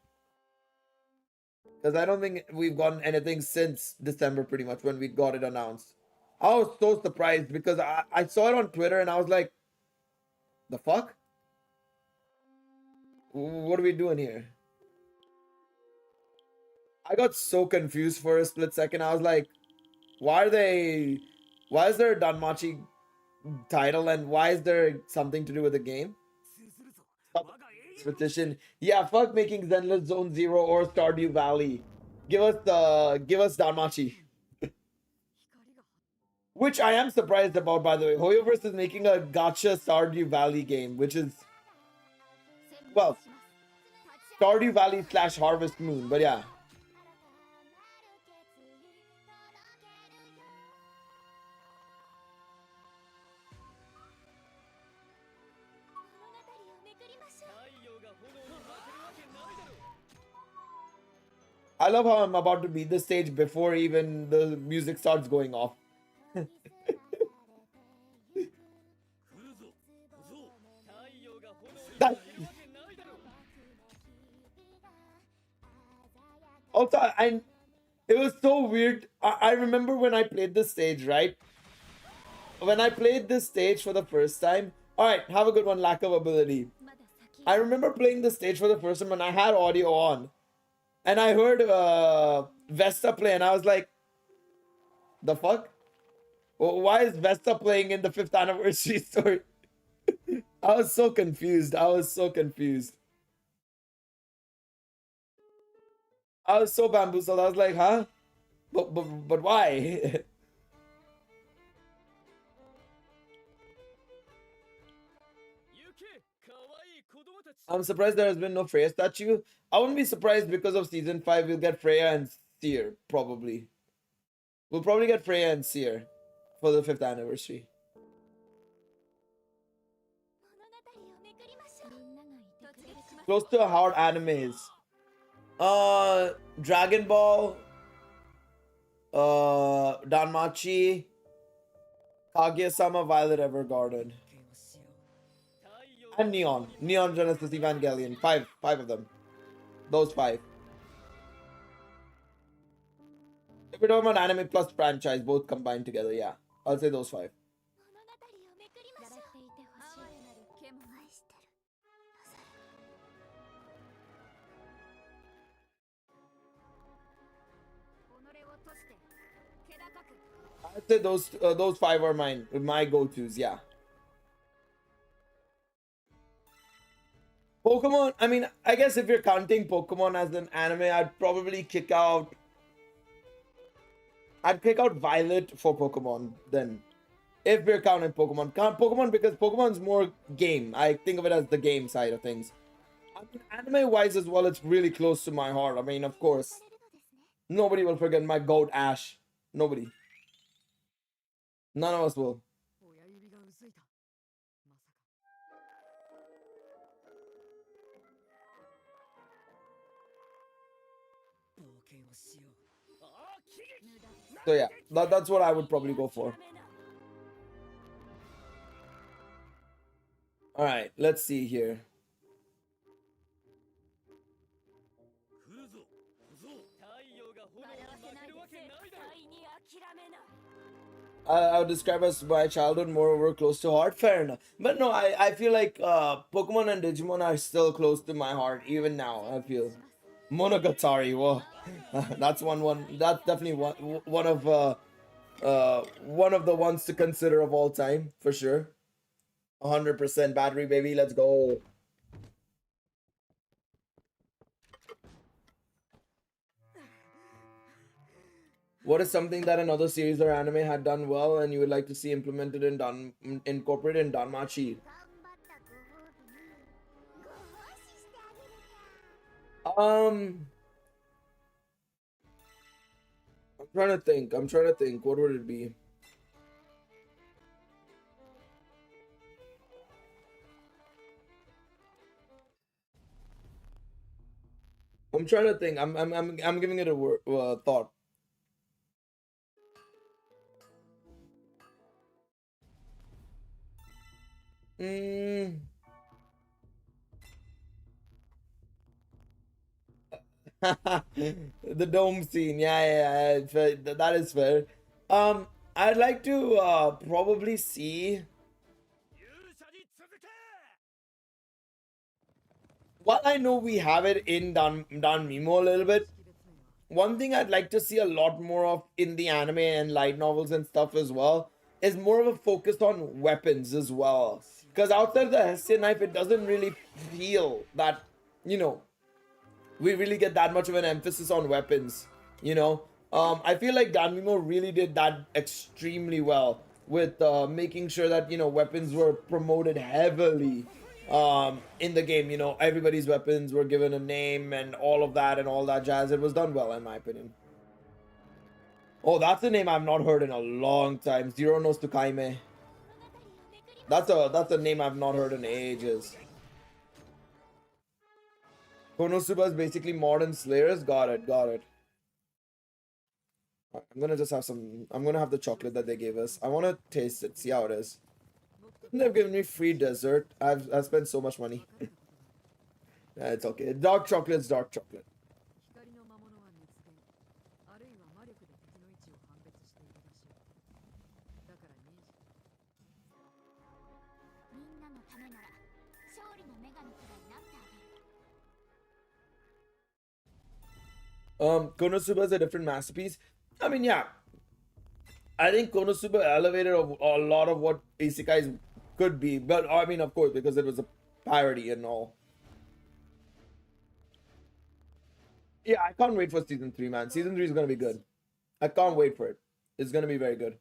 Because I don't think we've gotten anything since December pretty much when we got it announced. I was so surprised because I saw it on Twitter and I was like, the fuck? What are we doing here? I got so confused for a split second. I was like, why is there a Danmachi title and why is there something to do with the game? Petition. Yeah, fuck making Zenless Zone Zero or Stardew Valley. Give us Danmachi. Which I am surprised about, by the way. Hoyoverse is making a gacha Stardew Valley game, which is, well, Stardew Valley / Harvest Moon, but yeah. I love how I'm about to beat this stage before even the music starts going off. Also, it was so weird. I remember when I played this stage, right? When I played this stage for the first time. Alright, have a good one, lack of ability. I remember playing this stage for the first time and I had audio on. And I heard Vesta play and I was like, the fuck? Why is Vesta playing in the 5th anniversary story? I was so confused. I was so bamboozled. I was like, huh? But why? I'm surprised there has been no Freya statue. I wouldn't be surprised because of season 5 we'll get Freya and Seer, probably. We'll probably get Freya and Seer for the 5th anniversary. Close to how anime is. Dragon Ball, Danmachi, Kaguya-sama, Violet Evergarden, and Neon Genesis Evangelion. Five of them. Those 5. If we're talking about anime plus franchise, both combined together, yeah, I'll say those 5. I'd say those 5 are my go-tos, yeah. Pokemon, I mean, I guess if you're counting Pokemon as an anime, I'd probably kick out Violet for Pokemon then. If we're counting Pokemon. Count Pokemon because Pokemon's more game. I think of it as the game side of things. I mean, anime-wise as well, it's really close to my heart. I mean, of course, nobody will forget my goat Ash. Nobody. None of us will. So yeah, that's what I would probably go for. Alright, let's see here. I would describe as my childhood moreover close to heart. Fair enough. But no, I feel like Pokemon and Digimon are still close to my heart even now. I feel Monogatari. Whoa, that's one. That's definitely one of the ones to consider of all time for sure. 100% battery baby. Let's go. What is something that another series or anime had done well and you would like to see implemented and incorporated in Danmachi? I'm trying to think. What would it be? I'm trying to think. I'm giving it a thought. The dome scene, yeah, that is fair. I'd like to probably see. While I know we have it in Danmemo a little bit, one thing I'd like to see a lot more of in the anime and light novels and stuff as well is more of a focus on weapons as well. Because outside the Hessian knife, it doesn't really feel that, we really get that much of an emphasis on weapons, I feel like Danmemo really did that extremely well with making sure that, weapons were promoted heavily in the game. Everybody's weapons were given a name and all of that jazz. It was done well, in my opinion. Oh, that's a name I've not heard in a long time. Zero no Tsukaime. That's a name I've not heard in ages. Konosuba is basically modern Slayers. Got it. I'm gonna just have some. I'm gonna have the chocolate that they gave us. I wanna taste it, see how it is. They've given me free dessert. I've spent so much money. Yeah, it's okay. Dark chocolate's dark chocolate. Konosuba is a different masterpiece. I mean, yeah. I think Konosuba elevated a lot of what isekais could be, but I mean, of course, because it was a parody and all. Yeah, I can't wait for season 3, man. Season 3 is gonna be good. I can't wait for it. It's gonna be very good.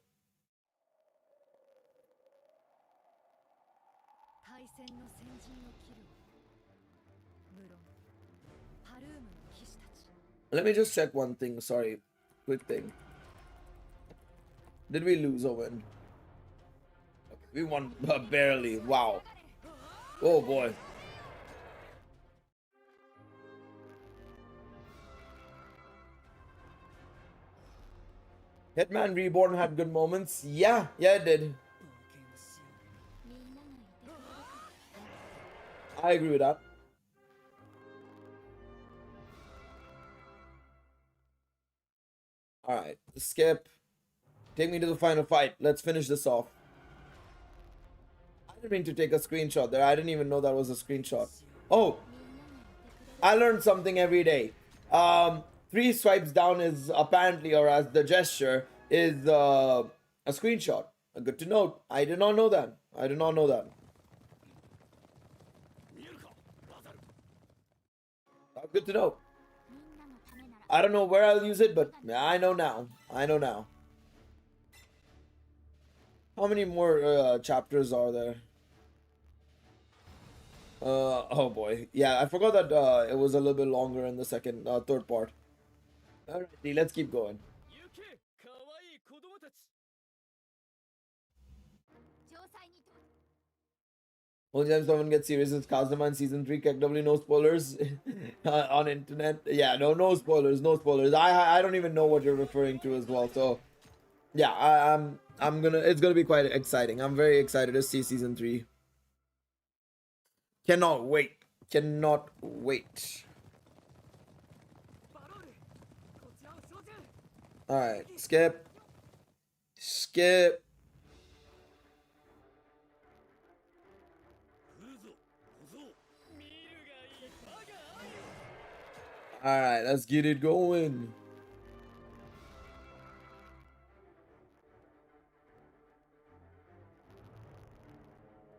Let me just check one thing. Sorry, quick thing. Did we lose or win? We won barely. Wow. Oh boy. Hitman Reborn had good moments. Yeah, it did. I agree with that. Alright, skip. Take me to the final fight. Let's finish this off. I didn't mean to take a screenshot there. I didn't even know that was a screenshot. Oh, I learned something every day. 3 swipes down is apparently, or as the gesture, is a screenshot. Good to know. I did not know that. I did not know that. Good to know. I don't know where I'll use it, but I know now. I know now. How many more chapters are there? Oh boy. Yeah, I forgot that it was a little bit longer in the third part. Alrighty, let's keep going. Only time someone gets serious is Kazuma in season 3. KW, no spoilers on internet. Yeah, no spoilers, no spoilers. I don't even know what you're referring to as well. So yeah, it's gonna be quite exciting. I'm very excited to see season 3. Cannot wait. Cannot wait. Alright, skip. Skip. Alright, let's get it going.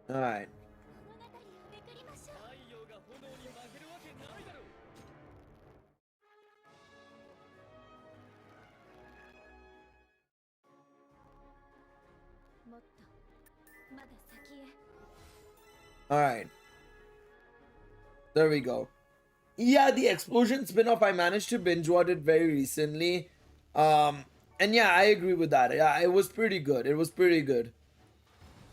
Alright. Alright. There we go. Yeah, the explosion spin-off, I managed to binge watch it very recently. And yeah, I agree with that. Yeah, it was pretty good. It was pretty good.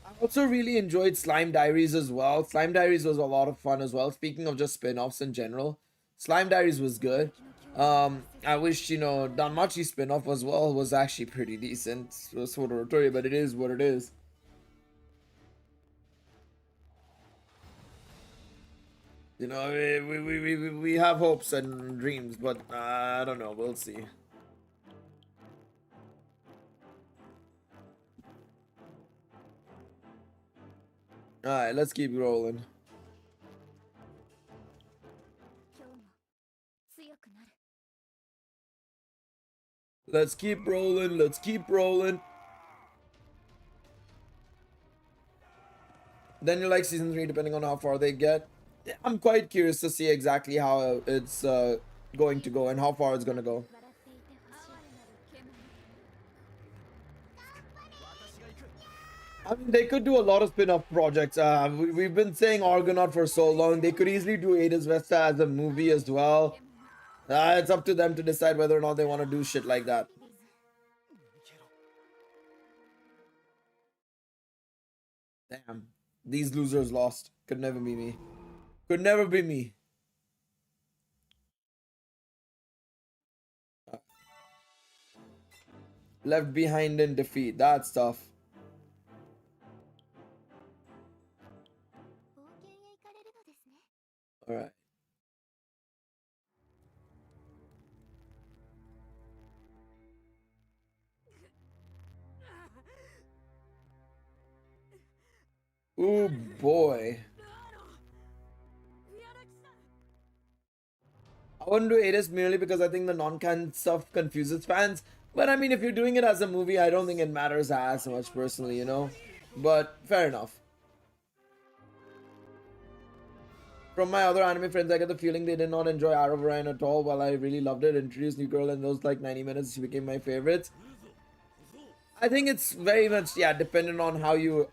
I also really enjoyed Slime Diaries as well. Slime Diaries was a lot of fun as well. Speaking of just spin-offs in general, Slime Diaries was good. I wish, Danmachi spin-off as well was actually pretty decent. Sort of story, but it is what it is. We have hopes and dreams, but I don't know. We'll see. Alright, let's keep rolling. Let's keep rolling. Let's keep rolling. Then you like season 3 depending on how far they get. I'm quite curious to see exactly how it's going to go and how far it's going to go. I mean, they could do a lot of spin-off projects. We've been saying Argonaut for so long. They could easily do Ada's Vesta as a movie as well. It's up to them to decide whether or not they want to do shit like that. Damn. These losers lost. Could never be me. Could never be me. Left behind in defeat. That's tough. Alright. Oh boy. I wouldn't do Adis merely because I think the non-canon stuff confuses fans. But I mean, if you're doing it as a movie, I don't think it matters as much personally, you know? But fair enough. From my other anime friends, I get the feeling they did not enjoy Arrow of Orion at all, while I really loved it. Introduced new girl in those like 90 minutes, she became my favorite. I think it's very much, yeah, dependent on how you,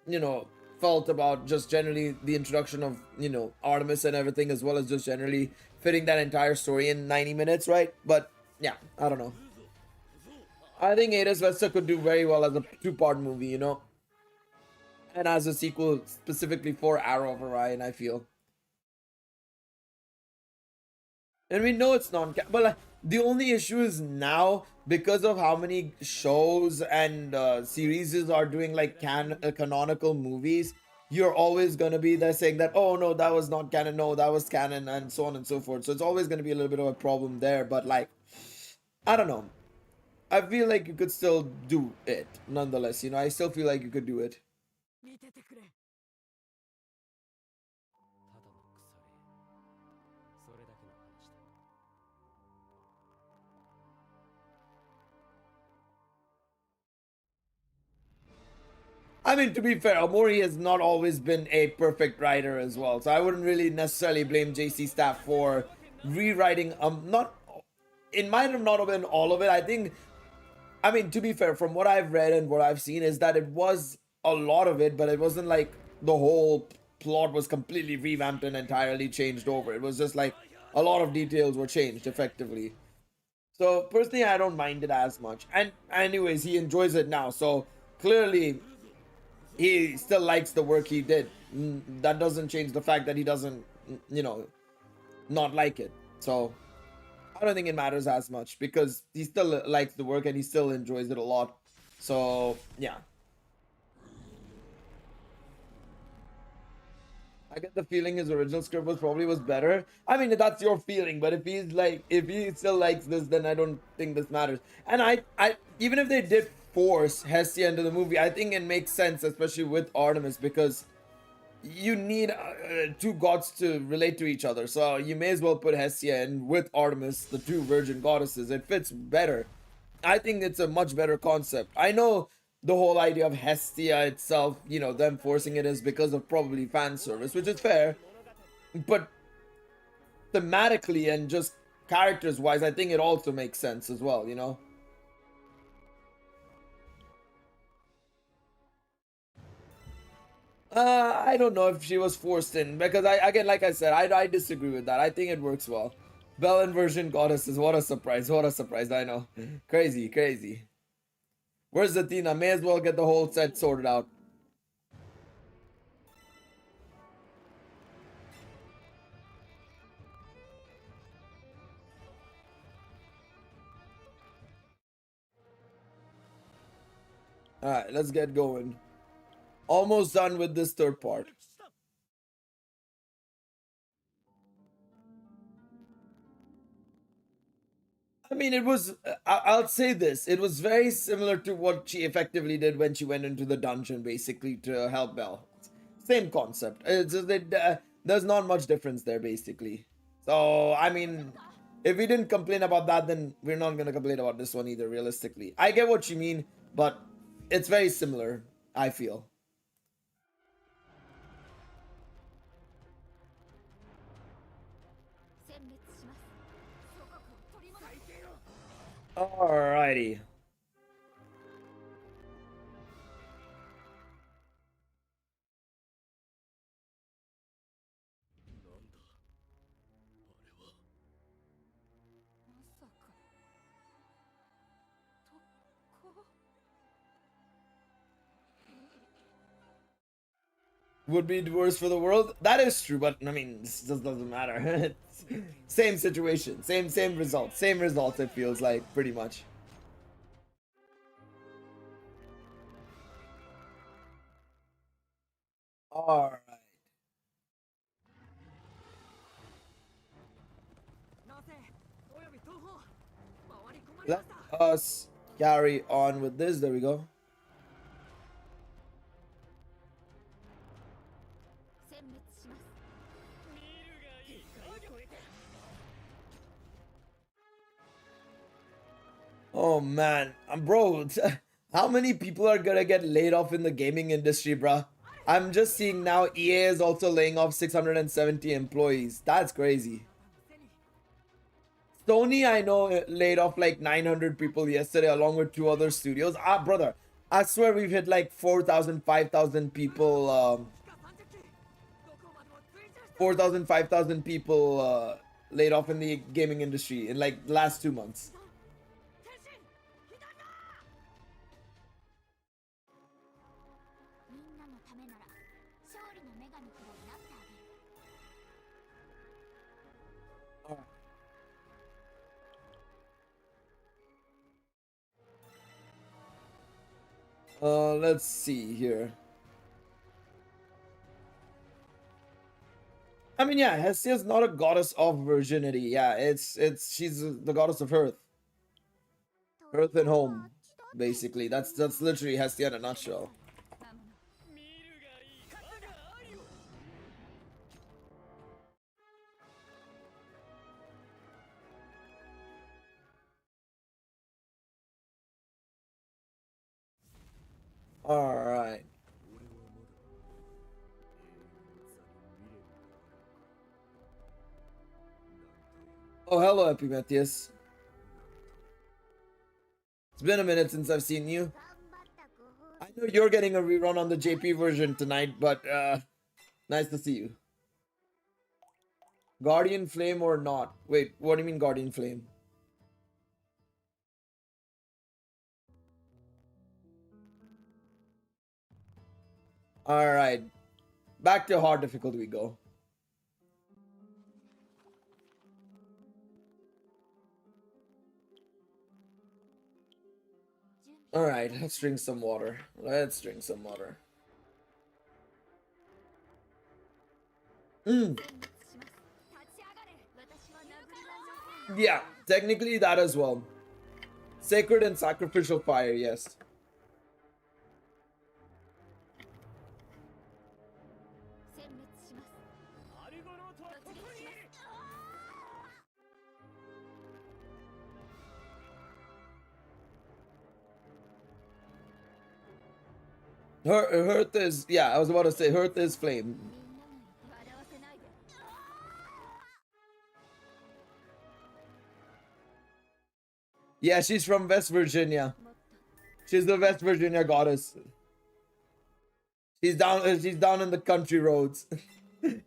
you know, felt about just generally the introduction of, you know, Artemis and everything, as well as just generally fitting that entire story in 90 minutes, right? But yeah, I don't know. I think Ares Vesta could do very well as a two-part movie, you know, and as a sequel specifically for Arrow of Orion, I feel. And we know it's non-canon, but like, the only issue is now, because of how many shows and series are doing like canonical movies, you're always going to be there saying that, oh no, that was not canon, no, that was canon, and so on and so forth. So it's always going to be a little bit of a problem there. But like, I don't know, I feel like you could still do it nonetheless, you know. I still feel like you could do it. I mean, to be fair, Omori has not always been a perfect writer as well, so I wouldn't really necessarily blame JC Staff for rewriting. Not, it might have not been all of it. I think, I mean, to be fair, from what I've read and what I've seen, is that it was a lot of it, but it wasn't like the whole plot was completely revamped and entirely changed over. It was just like a lot of details were changed effectively. So personally, I don't mind it as much. And anyways, he enjoys it now, so clearly he still likes the work he did. That doesn't change the fact that he doesn't, you know, not like it. So I don't think it matters as much, because he still likes the work and he still enjoys it a lot. So yeah, I get the feeling his original script was better. I mean, that's your feeling, but if he still likes this, then I don't think this matters. And I even if they did force Hestia into the movie, I think it makes sense, especially with Artemis, because you need two gods to relate to each other. So you may as well put Hestia in with Artemis, the two virgin goddesses. It fits better. I think it's a much better concept. I know the whole idea of Hestia itself, you know, them forcing it is because of probably fan service, which is fair. But thematically and just characters wise, I think it also makes sense as well, you know. I don't know if she was forced in, because again, like I said, I disagree with that. I think it works well. Bell inversion goddesses, what a surprise, what a surprise. I know. Crazy, crazy. Where's Athena? May as well get the whole set sorted out. Alright, let's get going. Almost done with this third part. I mean, it was, I'll say this, it was very similar to what she effectively did when she went into the dungeon, basically, to help Belle. Same concept. It's just that, there's not much difference there, basically. So, I mean, if we didn't complain about that, then we're not gonna complain about this one either, realistically. I get what you mean, but it's very similar, I feel. Alrighty. Would be worse for the world. That is true, but I mean, this just doesn't matter. Same situation, same result, same results. It feels like pretty much. All right. Let us carry on with this. There we go. Oh man, bro, how many people are gonna get laid off in the gaming industry, bruh? I'm just seeing now EA is also laying off 670 employees. That's crazy. Sony, I know, laid off like 900 people yesterday along with 2 other studios. Ah, brother, I swear we've hit like 4,000, 5,000 people, 4,000, 5,000 people laid off in the gaming industry in like the last 2 months. Let's see here. I mean, yeah, Hestia's not a goddess of virginity. Yeah, she's the goddess of Earth. Earth and home, basically. That's literally Hestia in a nutshell. All right. Oh, hello, Epimetheus. It's been a minute since I've seen you. I know you're getting a rerun on the JP version tonight, but nice to see you. Guardian Flame or not? Wait, what do you mean Guardian Flame? All right, back to hard difficulty we go. All right, let's drink some water. Let's drink some water. Yeah, technically that as well. Sacred and sacrificial fire, yes. Hearth is, yeah, I was about to say Hearth is flame. Yeah, she's from West Virginia. She's the West Virginia goddess. She's down in the country roads.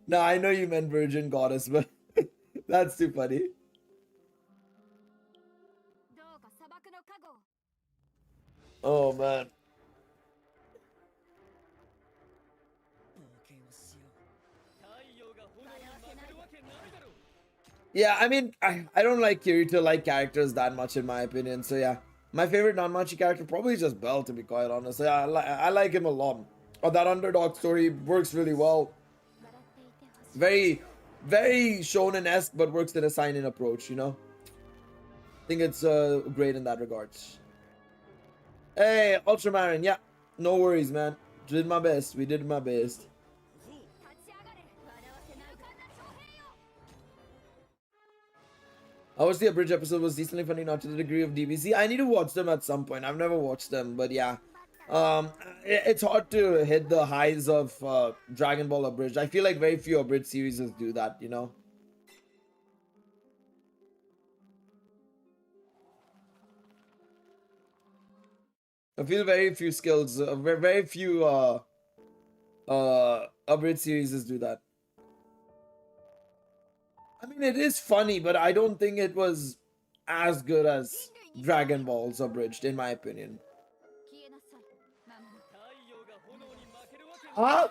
No, I know you meant virgin goddess, but that's too funny. Oh man. Yeah, I mean, I don't like Kirito like characters that much in my opinion. So yeah, my favorite Danmachi character probably is just Bell, to be quite honest. Yeah, I like him a lot. Oh, that underdog story works really well. Very, very shonen-esque, but works in a seinen approach, you know? I think it's great in that regards. Hey, Ultramarin, yeah, no worries, man. Did my best. We did my best. I watched the abridged episode, was decently funny, not to the degree of DBZ. I need to watch them at some point. I've never watched them, but yeah. It's hard to hit the highs of Dragon Ball abridged. I feel like very few abridged series do that, you know? I feel very few skills, very few abridged series do that. I mean, it is funny, but I don't think it was as good as Dragon Ball's abridged, in my opinion. Huh?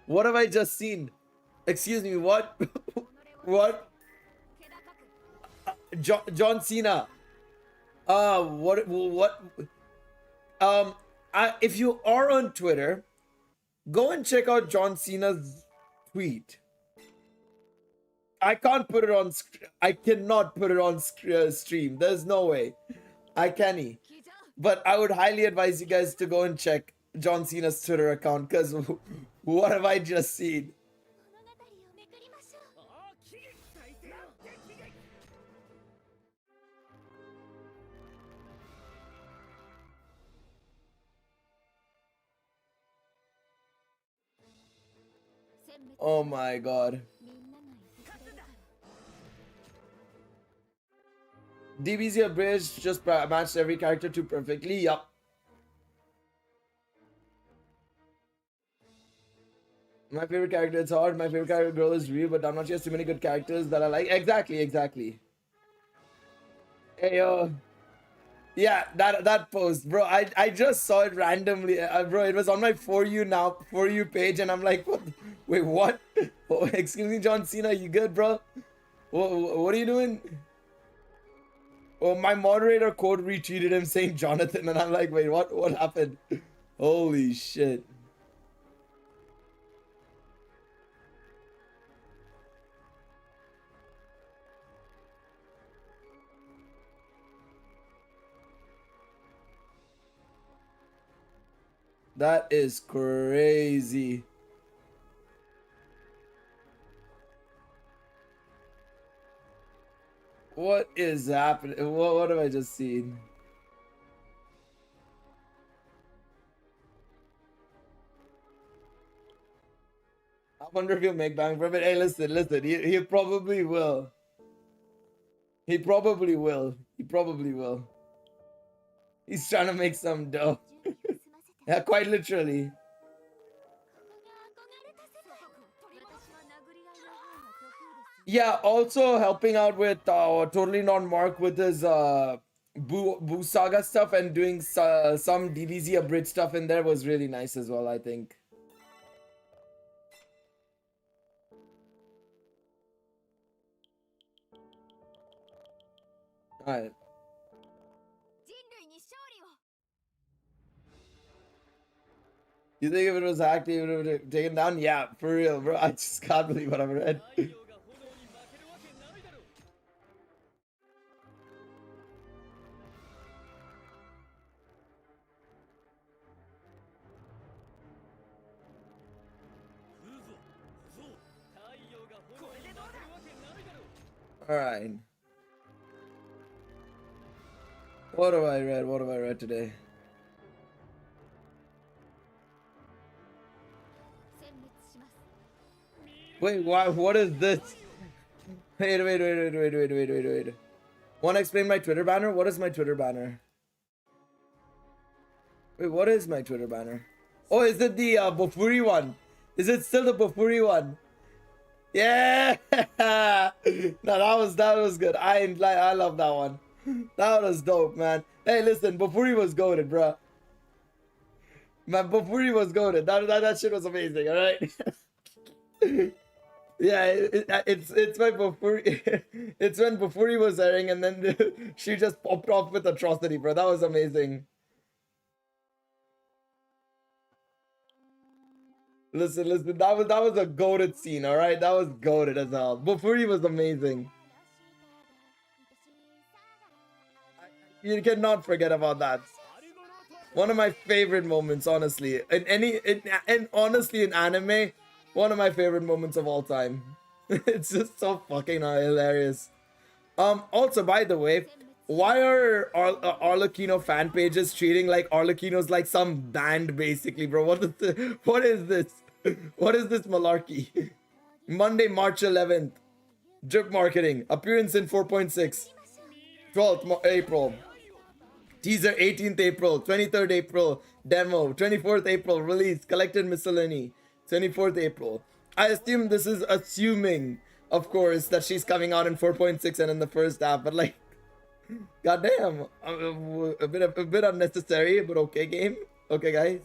What have I just seen? Excuse me, what? What? John Cena. What? If you are on Twitter, go and check out John Cena's tweet. I can't put it on. I cannot put it on stream. There's no way. I can't. But I would highly advise you guys to go and check John Cena's Twitter account, because what have I just seen? Oh my god. DBZ abridged just matched every character too perfectly. Yup. My favorite character, it's hard. My favorite character girl is Ryu, but Danmachi has too many good characters that I like. Exactly. Hey yo. Yeah, that post, bro. I just saw it randomly, bro. It was on my for you page, and I'm like, what? Wait, what? Oh, excuse me, John Cena. You good, bro? What are you doing? Oh, my moderator code retweeted him saying Jonathan, and I'm like, wait, what happened? Holy shit. That is crazy. What is happening? What have I just seen? I wonder if he'll make bang for it. Hey, listen. He probably will. He probably will. He's trying to make some dough. Yeah, quite literally. Yeah, also helping out with Totally Not Mark with his Boo Saga stuff and doing some DBZ abridged stuff in there was really nice as well, I think. Alright. You think if it was active, it would have taken down? Yeah, for real, bro. I just can't believe what I've read. Alright. What have I read today? Wait, what is this? Wait. Wanna explain my Twitter banner? What is my Twitter banner? Wait, what is my Twitter banner? Oh, is it the Bofuri one? Is it still the Bofuri one? Yeah! No, that was good. I love that one. That was dope, man. Hey, listen, Bofuri was goated, bro. Man, Bofuri was goated. That shit was amazing, alright? Yeah, it's my Bofuri. It's when Bofuri was airing and then she just popped off with atrocity, bro. That was amazing. Listen, that was a goated scene, alright? That was goated as hell. Bofuri was amazing. You cannot forget about that. One of my favorite moments, honestly. And honestly in anime, one of my favorite moments of all time. It's just so fucking hilarious. Also, by the way, why are Arlecchino fan pages treating like Arlecchino's like some band basically, bro? What is this? What is this malarkey? Monday, March 11th. Drip marketing. Appearance in 4.6. 12th April. Teaser 18th April. 23rd April. Demo. 24th April. Release. Collected miscellany. 24th April. I assume this is assuming, of course, that she's coming out in 4.6 and in the first half, but like, goddamn, a bit unnecessary, but okay, game. Okay, guys.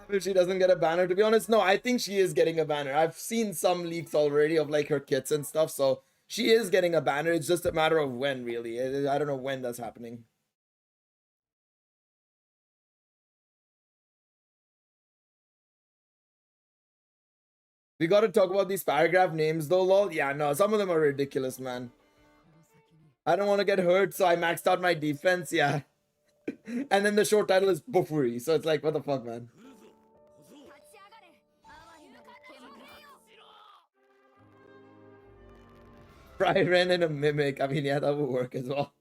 If she doesn't get a banner, to be honest, no, I think she is getting a banner. I've seen some leaks already of like her kits and stuff, so she is getting a banner. It's just a matter of when, really. I don't know when that's happening. We gotta talk about these paragraph names though, lol. Yeah, no, some of them are ridiculous, man. I don't want to get hurt, so I maxed out my defense, yeah. And then the short title is Bofuri, so it's like, what the fuck, man? Fry Ren and a mimic. I mean, yeah, that would work as well.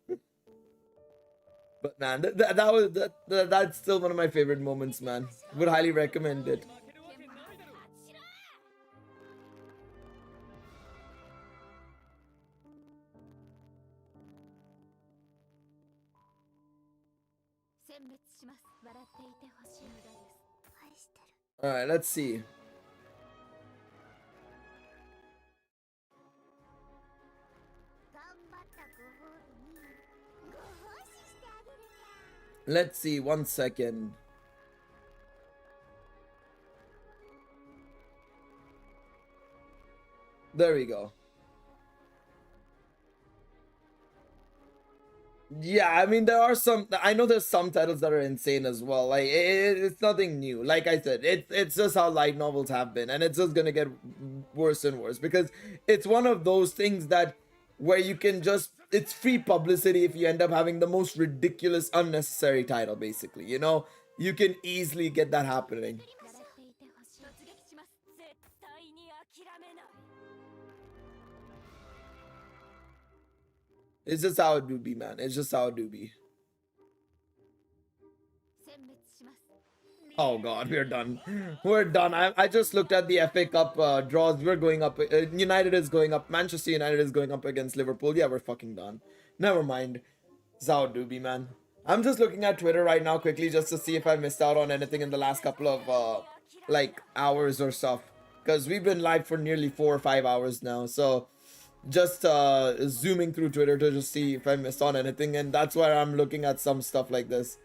But man, that was that's still one of my favorite moments, man. Would highly recommend it. All right, let's see. Let's see, 1 second. There we go. Yeah, I mean, there are some. I know there's some titles that are insane as well. Like it's nothing new. Like I said, it's just how light novels have been, and it's just gonna get worse and worse because it's one of those things that where you can just it's free publicity if you end up having the most ridiculous, unnecessary title. Basically, you know, you can easily get that happening. It's just how it do be, man. It's just how it do be. Oh god, we're done. We're done. I just looked at the FA Cup draws. We're going up. United is going up. Manchester United is going up against Liverpool. Yeah, we're fucking done. Never mind. It's how it do be, man. I'm just looking at Twitter right now quickly just to see if I missed out on anything in the last couple of like hours or stuff. Because we've been live for nearly 4 or 5 hours now. So just zooming through Twitter to just see if I missed on anything, and that's why I'm looking at some stuff like this.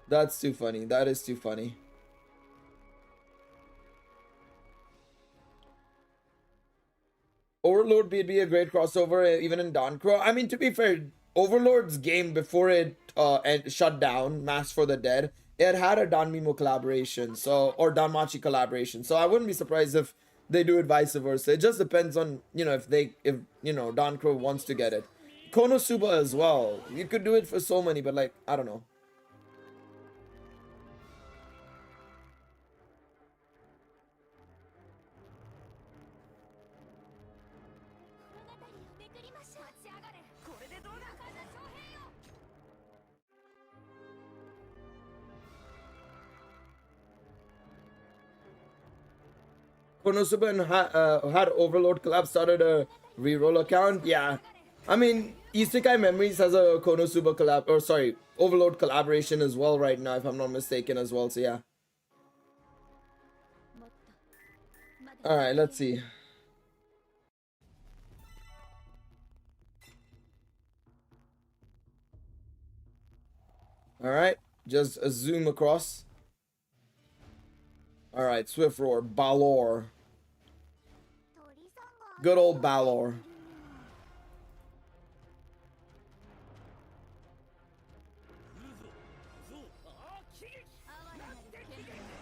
That's too funny. That is too funny. Overlord would be a great crossover even in Dancro. I mean, to be fair, Overlord's game before it shut down, Mass for the Dead, it had a Danmemo collaboration, so or Danmachi collaboration. So I wouldn't be surprised if they do it vice versa. It just depends on, you know, if you know, Dancro wants to get it. Konosuba as well. You could do it for so many, but like, I don't know. Konosuba had Overlord collab, started a reroll account. Yeah, I mean, Isekai Memories has a Konosuba collab, or sorry, Overlord collaboration as well right now, if I'm not mistaken as well. So yeah. All right, let's see. All right, just zoom across. All right, Swift Roar, Balor. Good old Balor.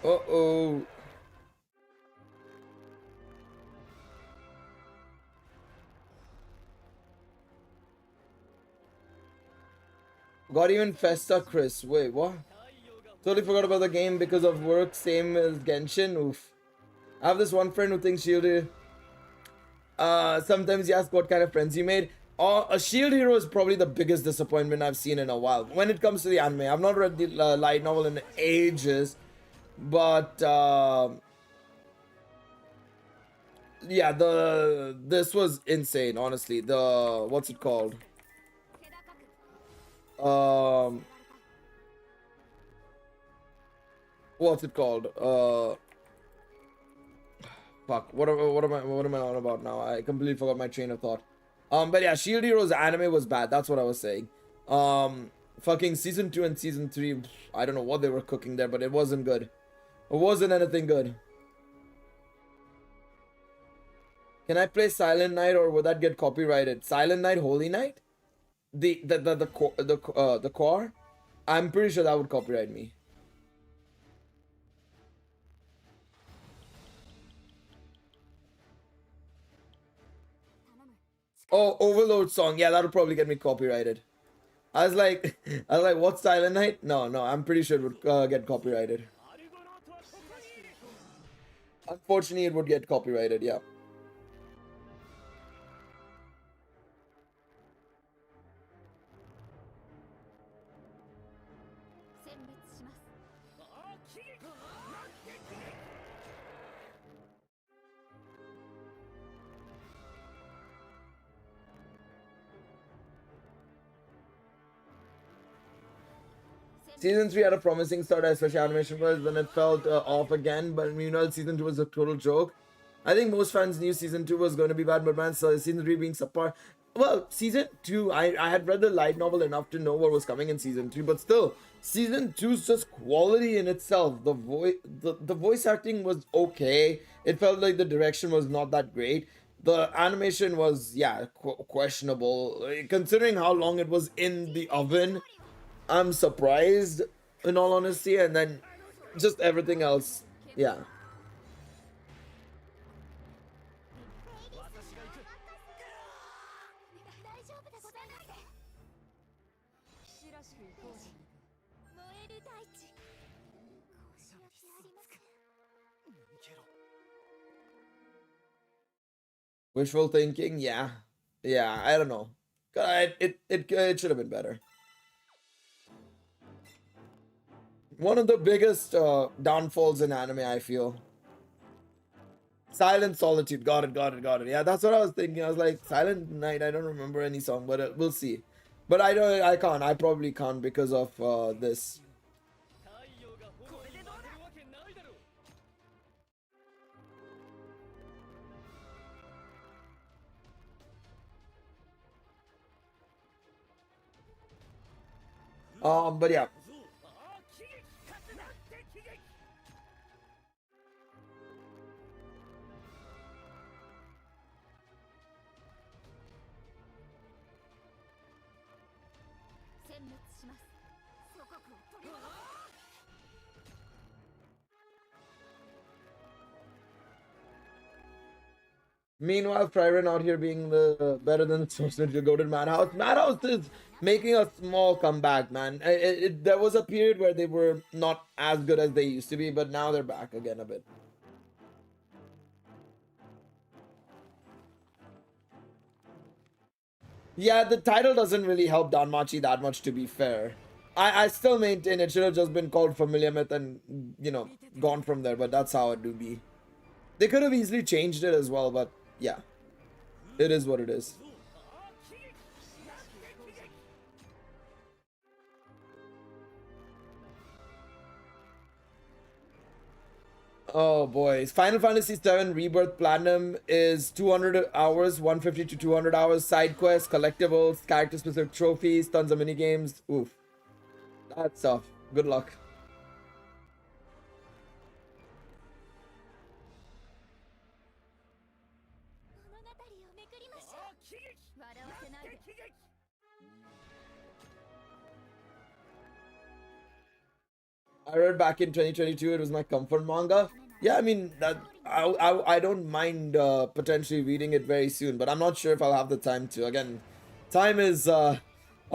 Uh-oh. Got even Festa Chris. Wait, what? Totally forgot about the game because of work. Same as Genshin. Oof. I have this one friend who thinks Shield. Sometimes you ask what kind of friends you made. A Shield Hero is probably the biggest disappointment I've seen in a while. When it comes to the anime, I've not read the light novel in ages, but yeah, this was insane. Honestly, the what's it called? What's it called? Fuck. What am I on about now? I completely forgot my train of thought. But yeah, Shield Hero's anime was bad. That's what I was saying. Fucking season 2 and season 3. I don't know what they were cooking there, but it wasn't good. It wasn't anything good. Can I play Silent Night or would that get copyrighted? Silent Night, Holy Night? The core? I'm pretty sure that would copyright me. Oh, Overload song. Yeah, that'll probably get me copyrighted. I was like, what's Silent Night? No, I'm pretty sure it would get copyrighted. Unfortunately, it would get copyrighted, yeah. Season 3 had a promising start, especially animation wise, then it felt off again. But meanwhile, season 2 was a total joke. I think most fans knew season 2 was going to be bad, but man, so season 3 being subpar. Well, season 2, I had read the light novel enough to know what was coming in season 3, but still, season 2 is just quality in itself. The voice acting was okay. It felt like the direction was not that great. The animation was, yeah, questionable. Considering how long it was in the oven, I'm surprised, in all honesty, and then just everything else, yeah. Wishful thinking, yeah, I don't know. It should have been better. One of the biggest downfalls in anime, I feel. Silent Solitude, got it. Yeah, that's what I was thinking. I was like, Silent Night. I don't remember any song, but we'll see. But I can't. I probably can't because of this. But yeah. Meanwhile, Friren out here being the better than the source to go to Madhouse. Madhouse is making a small comeback, man. There was a period where they were not as good as they used to be, but now they're back again a bit. Yeah, the title doesn't really help Danmachi that much, to be fair. I still maintain it should have just been called Familiar Myth and, you know, gone from there, but that's how it do be. They could have easily changed it as well, but yeah, it is what it is. Oh boy, Final Fantasy VII Rebirth Platinum is 200 hours, 150 to 200 hours, side quests, collectibles, character specific trophies, tons of mini games. Oof, that's tough. Good luck. I read back in 2022. It was my comfort manga. Yeah, I mean that I don't mind potentially reading it very soon, but I'm not sure if I'll have the time to. Again, time is a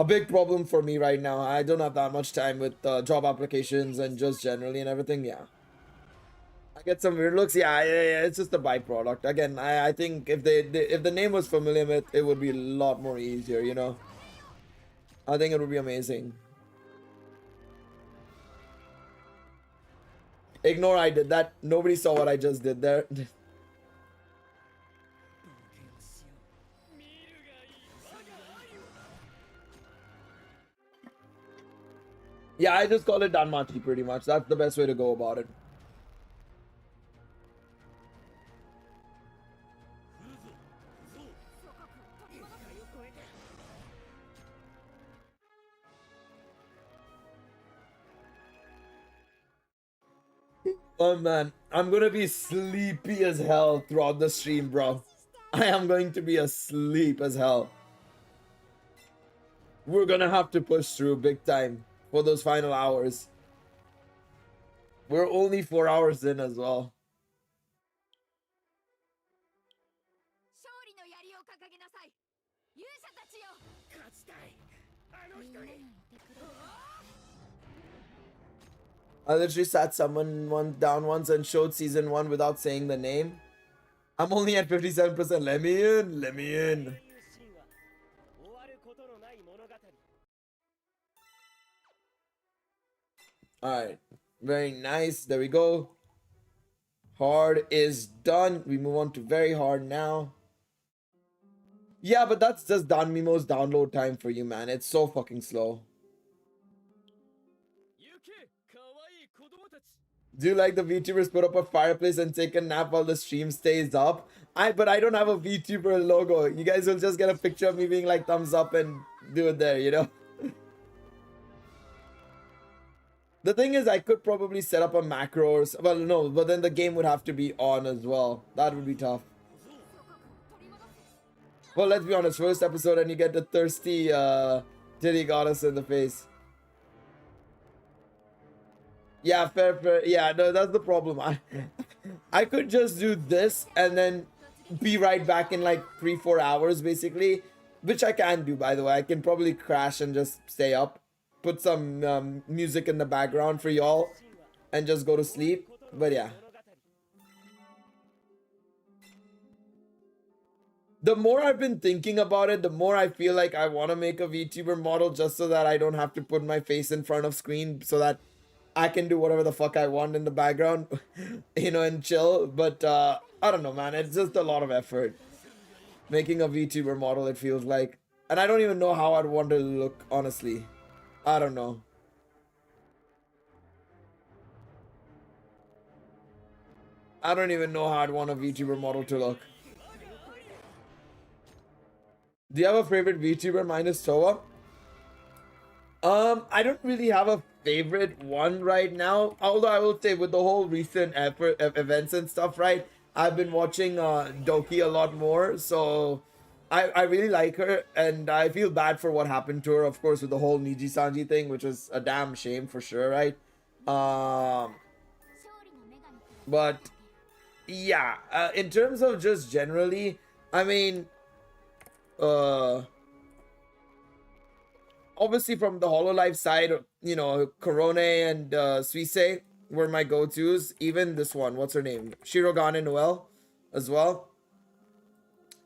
big problem for me right now. I don't have that much time with job applications and just generally and everything. Yeah, I get some weird looks. Yeah, it's just a byproduct. Again, I think if if the name was Familiar Myth, it would be a lot more easier. You know, I think it would be amazing. Ignore I did that. Nobody saw what I just did there. Yeah, I just call it Danmachi pretty much. That's the best way to go about it. Oh man, I'm gonna be sleepy as hell throughout the stream, bro. I am going to be asleep as hell. We're gonna have to push through big time for those final hours. We're only 4 hours in as well. I literally sat someone down once and showed season 1 without saying the name. I'm only at 57%. Let me in. Let me in. Alright. Very nice. There we go. Hard is done. We move on to very hard now. Yeah, but that's just Danmemo's download time for you, man. It's so fucking slow. Do you like the VTubers put up a fireplace and take a nap while the stream stays up? But I don't have a VTuber logo. You guys will just get a picture of me being like thumbs up and do it there, you know? The thing is, I could probably set up a macro or well, no, but then the game would have to be on as well. That would be tough. Well, let's be honest, first episode and you get the thirsty titty goddess in the face. Yeah, fair. Yeah, no, that's the problem. I could just do this and then be right back in like 3-4 hours basically, which I can do, by the way. I can probably crash and just stay up, put some music in the background for y'all and just go to sleep. But yeah, the more I've been thinking about it, the more I feel like I want to make a VTuber model just so that I don't have to put my face in front of screen, so that I can do whatever the fuck I want in the background, you know, and chill. But I don't know, man. It's just a lot of effort making a VTuber model, it feels like. And I don't even know how I'd want to look, honestly. I don't know. I don't even know how I'd want a VTuber model to look. Do you have a favorite VTuber minus Toa? I don't really have a favorite one right now. Although I will say, with the whole recent events and stuff, right? I've been watching Doki a lot more, so I really like her, and I feel bad for what happened to her, of course, with the whole Niji Sanji thing, which was a damn shame for sure, right? But yeah, in terms of just generally, I mean, obviously from the Hololive side, you know, Korone and Suisse were my go-tos. Even this one, what's her name? Shirogane Noelle as well.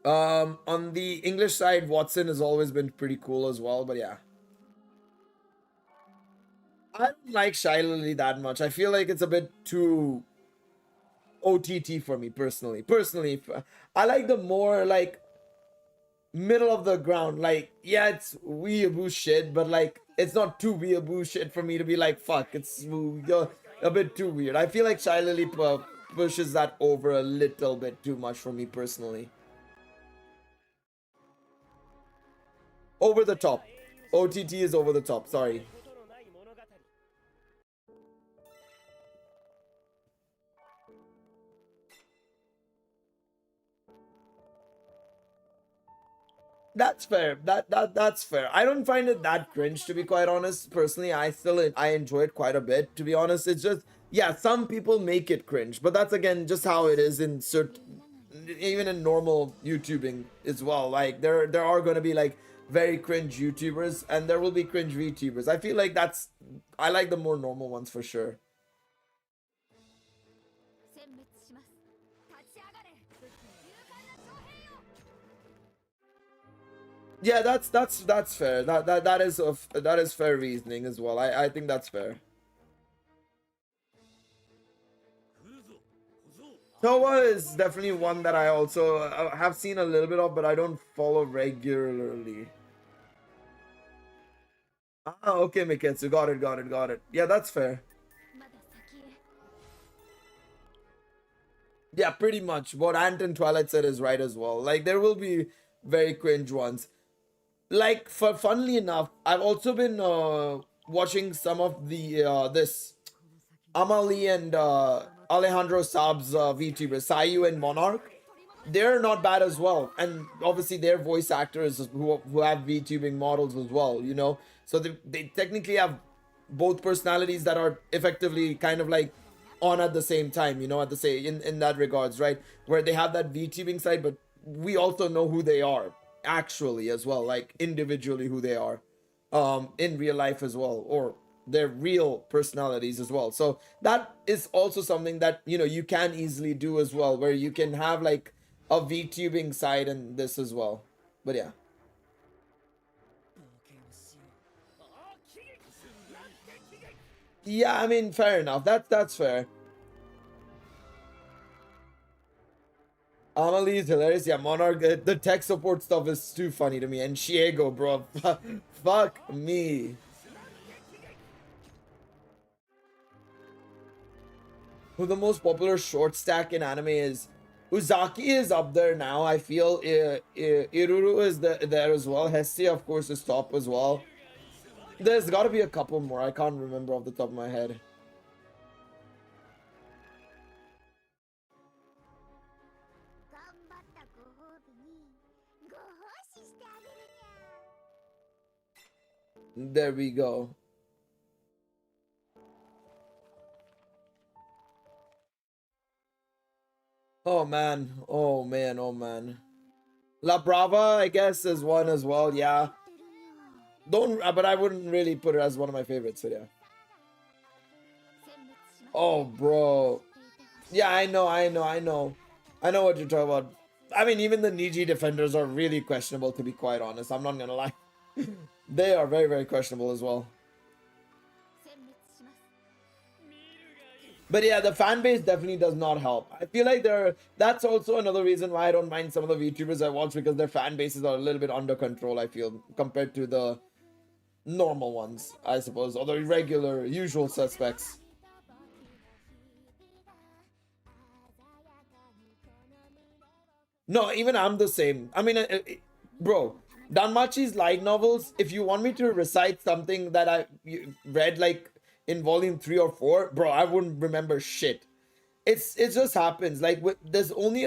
On the English side, Watson has always been pretty cool as well, but yeah. I don't like Shy Lily that much. I feel like it's a bit too OTT for me personally. I like the more like middle of the ground. Like, yeah, it's weeaboo shit, but like it's not too weeaboo shit for me to be like, fuck, it's a bit too weird. I feel like Shy Lily pushes that over a little bit too much for me personally. Over the top. OTT is over the top, sorry. That's fair. That's fair. I don't find it that cringe, to be quite honest. Personally, I enjoy it quite a bit, to be honest. It's just, yeah, some people make it cringe, but that's again just how it is in certain, even in normal YouTubing as well. Like there are gonna be like very cringe YouTubers and there will be cringe VTubers. I feel like I like the more normal ones for sure. Yeah, that's fair. That is fair reasoning as well. I think that's fair. Towa is definitely one that I also have seen a little bit of, but I don't follow regularly. Ah, okay, Miketsu. Got it. Yeah, that's fair. Yeah, pretty much. What Ant and Twilight said is right as well. Like, there will be very cringe ones. Like, funnily enough, I've also been watching some of the this Amalie and Alejandro Saab's VTubers, Sayu and Monarch. They're not bad as well, and obviously they're voice actors who have VTubing models as well, you know. So they technically have both personalities that are effectively kind of like on at the same time, you know, at the same in that regards, right? Where they have that VTubing side, but we also know who they are actually as well, like individually who they are in real life as well, or their real personalities as well. So that is also something that, you know, you can easily do as well, where you can have like a VTubing side in this as well. But yeah. Yeah, I mean, fair enough. That's fair. Amelie is hilarious. Yeah, Monarch, the tech support stuff is too funny to me. And Shiego, bro. Fuck me. who the most popular short stack in anime is. Uzaki is up there now. I feel Iruru is there as well. Hestia, of course, is top as well. There's got to be a couple more. I can't remember off the top of my head. There we go. Oh man. Oh man. Oh man. La Brava, I guess, is one as well. Yeah. But I wouldn't really put it as one of my favorites. So yeah. Oh, bro. Yeah, I know what you're talking about. I mean, even the Niji defenders are really questionable, to be quite honest. I'm not gonna lie. They are very, very questionable as well. But yeah, the fan base definitely does not help. I feel like that's also another reason why I don't mind some of the VTubers I watch, because their fan bases are a little bit under control, I feel, compared to the normal ones, I suppose, or the regular, usual suspects. No, even I'm the same. I mean, bro, Danmachi's light novels, if you want me to recite something that I read like in volume 3 or 4, bro, I wouldn't remember shit. It just happens. Like, there's only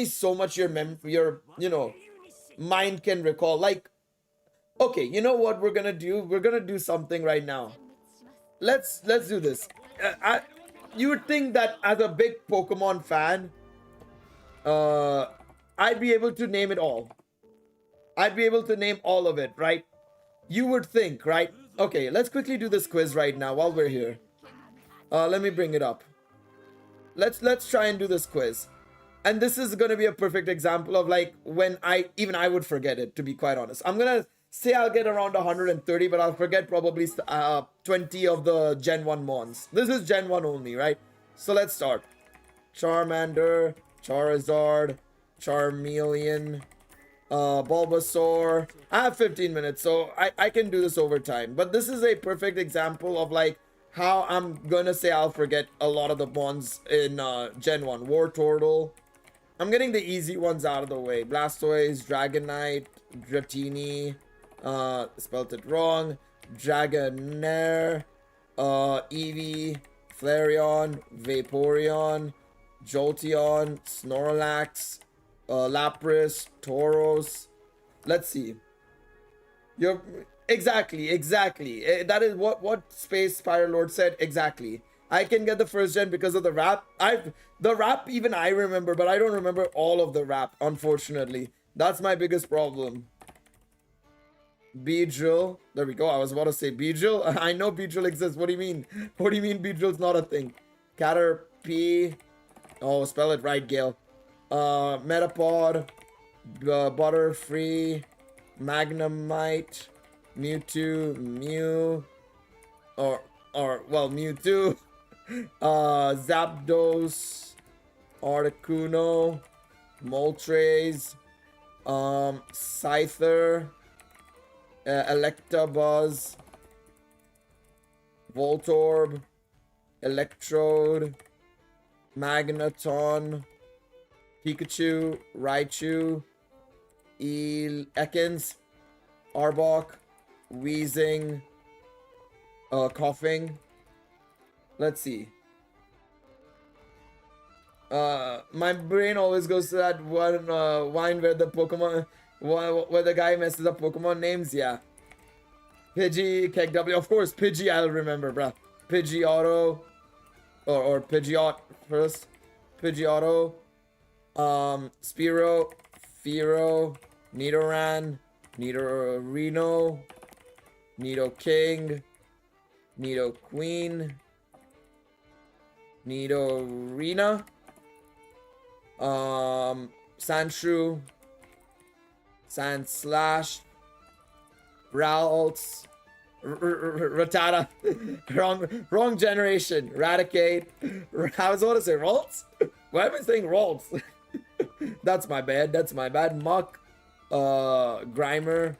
so much your mind can recall. Like, okay, you know what we're gonna do? We're gonna do something right now. Let's do this. You would think that as a big Pokemon fan, I'd be able to name it all. I'd be able to name all of it, right? You would think, right? Okay, let's quickly do this quiz right now while we're here. Let me bring it up. Let's try and do this quiz. And this is gonna be a perfect example of like when I would forget it, to be quite honest. I'm gonna say I'll get around 130, but I'll forget probably 20 of the Gen 1 Mons. This is Gen 1 only, right? So let's start. Charmander, Charizard, Charmeleon, Bulbasaur. I have 15 minutes, so I can do this over time. But this is a perfect example of like how I'm gonna say I'll forget a lot of the Mons in Gen 1. Wartortle. I'm getting the easy ones out of the way. Blastoise, Dragonite, Dratini, spelled it wrong. Dragonair, Eevee, Flareon, Vaporeon, Jolteon, Snorlax, Lapras, Tauros. Let's see. You're exactly. That is what Space Fire Lord said. Exactly. I can get the first gen because of the rap. The rap even I remember, but I don't remember all of the rap, unfortunately. That's my biggest problem. Beedrill. There we go. I was about to say Beedrill. I know Beedrill exists. What do you mean? What do you mean Beedrill's not a thing? Caterpie. Oh, spell it right, Gale. Metapod. Butterfree. Magnemite. Mewtwo. Mew. Well, Mewtwo. Zapdos. Articuno. Moltres. Scyther. Electabuzz. Voltorb. Electrode. Magneton. Pikachu. Raichu. Ekans. Arbok. Wheezing. Coughing. Let's see. My brain always goes to that one wine where the Pokemon, where the guy messes up Pokemon names. Yeah. Pidgey, KegW, of course. Pidgey, I'll remember, bruh. Pidgeotto, or Pidgeot first. Pidgeotto, Spearow, Fearow, Nidoran, Nidorino, Nidoking, Nidoqueen, Nidorina, Sandshrew, Sandslash, Ralts, Rattata, wrong generation, Raticate. I was about to say Ralts. Why am I saying Ralts? That's my bad. Muck, Grimer,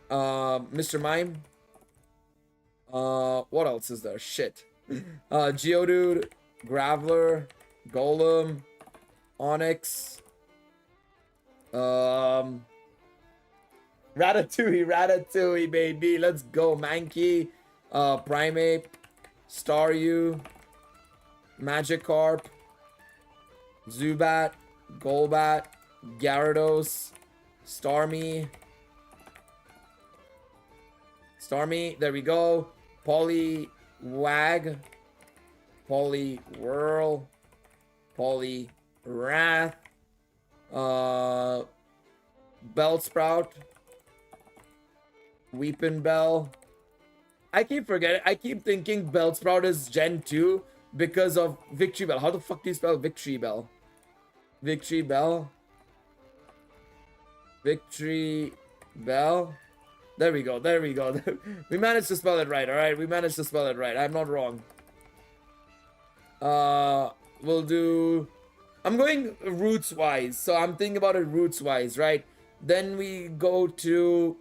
Mr. Mime. What else is there? Shit. Geodude, Graveler, Golem, Onyx, Ratatouille, baby. Let's go. Mankey, Primeape, Staryu, Magikarp, Zubat, Golbat, Gyarados, Starmie, there we go. Poliwag, Poliwhirl, Poliwrath, Bellsprout, Weepinbell. I keep forgetting. I keep thinking Bellsprout is Gen 2 because of Victory Bell. How the fuck do you spell Victory Bell? Victory Bell. Victory Bell. There we go. There we go. We managed to spell it right. All right. We managed to spell it right. I'm not wrong. We'll do. I'm going roots wise. So I'm thinking about it roots wise, right? Then we go to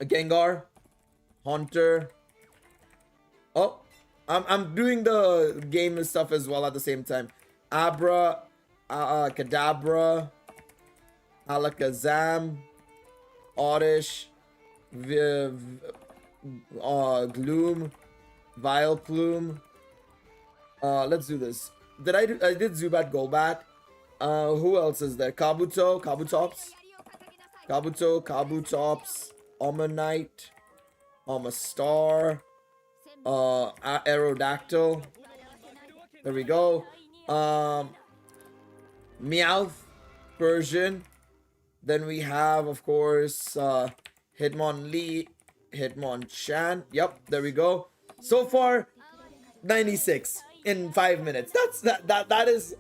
Gengar, Haunter. Oh, I'm doing the game stuff as well at the same time. Abra, Kadabra, Alakazam, Oddish, Gloom, Vileplume. Let's do this. I did Zubat, Golbat. Who else is there? Kabutops, Omanyte, Omastar, Aerodactyl. There we go. Meowth, Persian. Then we have, of course, Hitmonlee, Hitmonchan. Yep, there we go. So far, 96 in 5 minutes. That is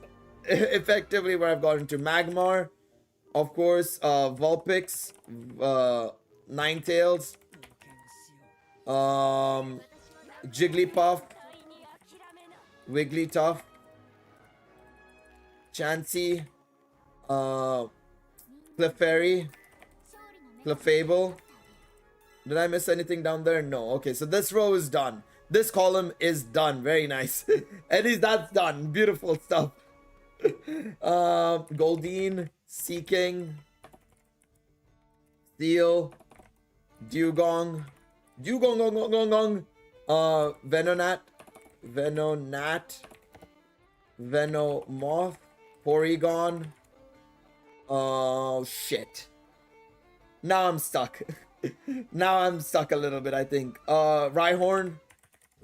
effectively where I've gotten to. Magmar, of course, Vulpix, Ninetales, Jigglypuff, Wigglytuff, Chansey, Clefairy, Clefable. Did I miss anything down there? No. Okay, so this row is done. This column is done. Very nice. At least that's done. Beautiful stuff. Goldeen, Seaking, Steel, Dugong, Venonat, Venomoth, Porygon. Oh shit. Now I'm stuck. Now I'm stuck a little bit, I think. Rhyhorn,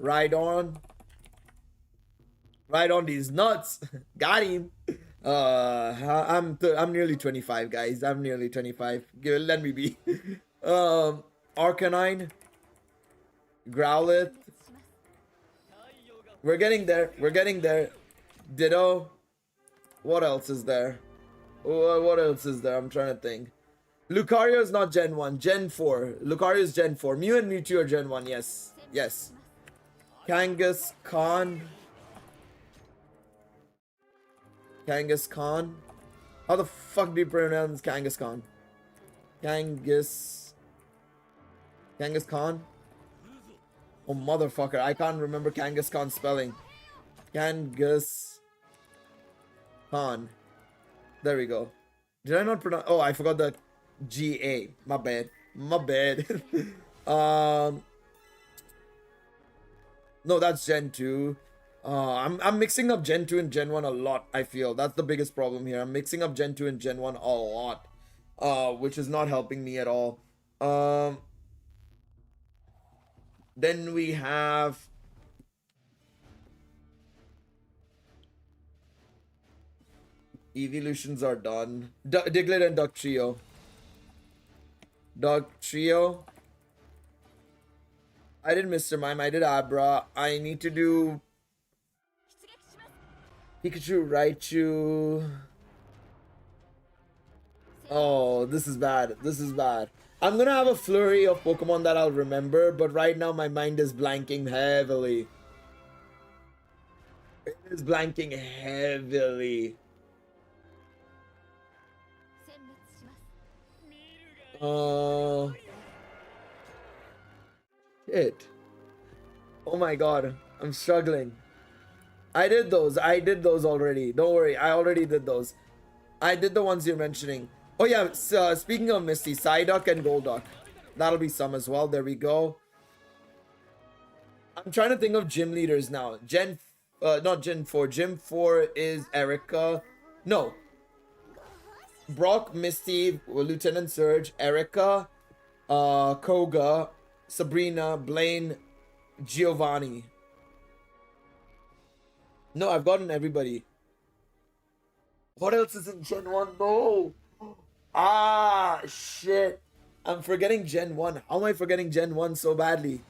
Rhydon, these nuts. Got him. I'm nearly 25, guys. I'm nearly 25. Let me be. Arcanine, Growlithe. We're getting there. We're getting there. Ditto. What else is there? What else is there? I'm trying to think. Lucario is not Gen 1. Gen 4. Lucario is Gen 4. Mew and Mewtwo are Gen 1. Yes. Yes. Kangaskhan. Kangaskhan. How the fuck do you pronounce Kangaskhan? Kangaskhan? Oh, motherfucker. I can't remember Kangaskhan spelling. Kangaskhan. There we go. Did I not pronounce? Oh, I forgot the GA. My bad. My bad. No, that's Gen 2. I'm mixing up Gen 2 and Gen 1 a lot, I feel. That's the biggest problem here. I'm mixing up Gen 2 and Gen 1 a lot. Which is not helping me at all. Then we have evolutions are done. Diglett and Duck Trio. I did Mr. Mime. I did Abra. I need to do Pikachu, Raichu. Oh, this is bad. This is bad. I'm gonna have a flurry of Pokemon that I'll remember, but right now my mind is blanking heavily. It is blanking heavily. Shit. Oh my god. I'm struggling. I did those already. Don't worry, I already did those. I did the ones you're mentioning. Oh yeah, speaking of Misty, Psyduck and Golduck. That'll be some as well. There we go. I'm trying to think of gym leaders now. Not Gen 4. Gym 4 is Erica. No. Brock, Misty, Lieutenant Surge, Erica, Koga, Sabrina, Blaine, Giovanni. No, I've gotten everybody. What else is in Gen 1? No. Ah, shit. I'm forgetting Gen 1. How am I forgetting Gen 1 so badly?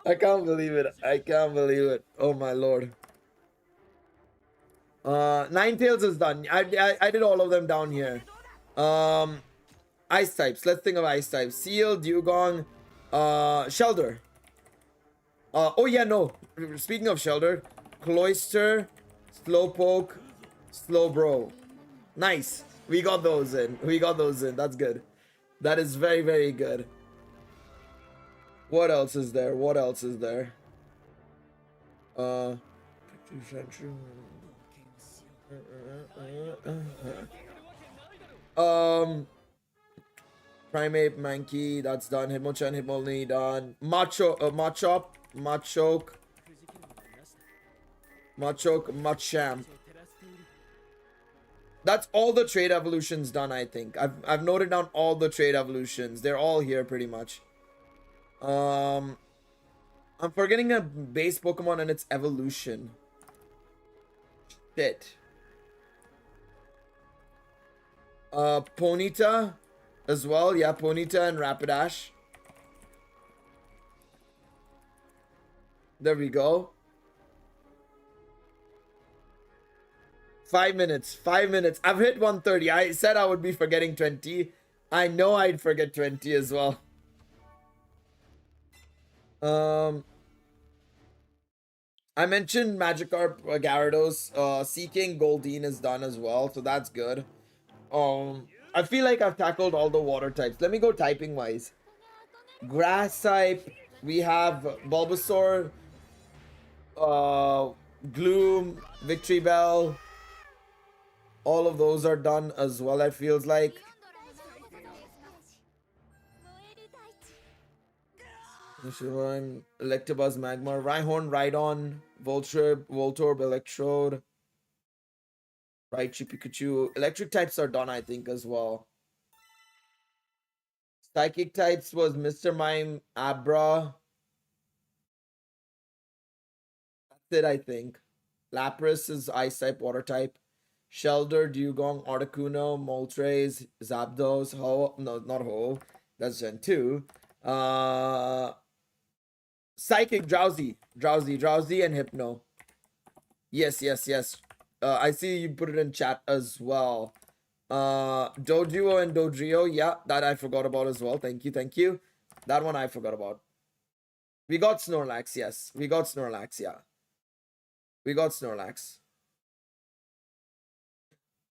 I can't believe it. I can't believe it. Oh my lord. Ninetales is done. I did all of them down here. Ice types. Let's think of ice types. Seal, Dugong, Shelder. Oh yeah, no. Speaking of Shelder, Cloyster, Slowpoke, Slowbro. Nice. We got those in. We got those in. That's good. That is very, very good. What else is there? What else is there? Primate, Mankey, that's done. Hitmonchan, Hitmonlee, done. Machop, Machoke, Machamp. That's all the trade evolutions done, I think. I've noted down all the trade evolutions. They're all here pretty much. I'm forgetting a base Pokemon and its evolution. Shit. Ponyta as well. Yeah, Ponyta and Rapidash. There we go. 5 minutes. 5 minutes. I've hit 130. I said I would be forgetting 20. I know I'd forget 20 as well. I mentioned Magikarp, Gyarados. Seeking Goldeen is done as well, so that's good. I feel like I've tackled all the water types. Let me go typing wise. Grass type, we have Bulbasaur, Gloom, Victory Bell. All of those are done as well, it feels like. Electabuzz, Magmar, Rhyhorn, Rhydon, Voltorb, Electrode, Raichu, Pikachu. Electric types are done, I think, as well. Psychic types was Mr. Mime, Abra. That's it, I think. Lapras is Ice type, Water type. Shelder, Dugong, Articuno, Moltres, Zapdos, Ho. No, not Ho. That's Gen 2. Psychic, Drowsy, and Hypno. Yes. I see you put it in chat as well. Doduo and Dodrio, yeah, that I forgot about as well. Thank you. That one I forgot about. We got Snorlax, yes. We got Snorlax, yeah. We got Snorlax.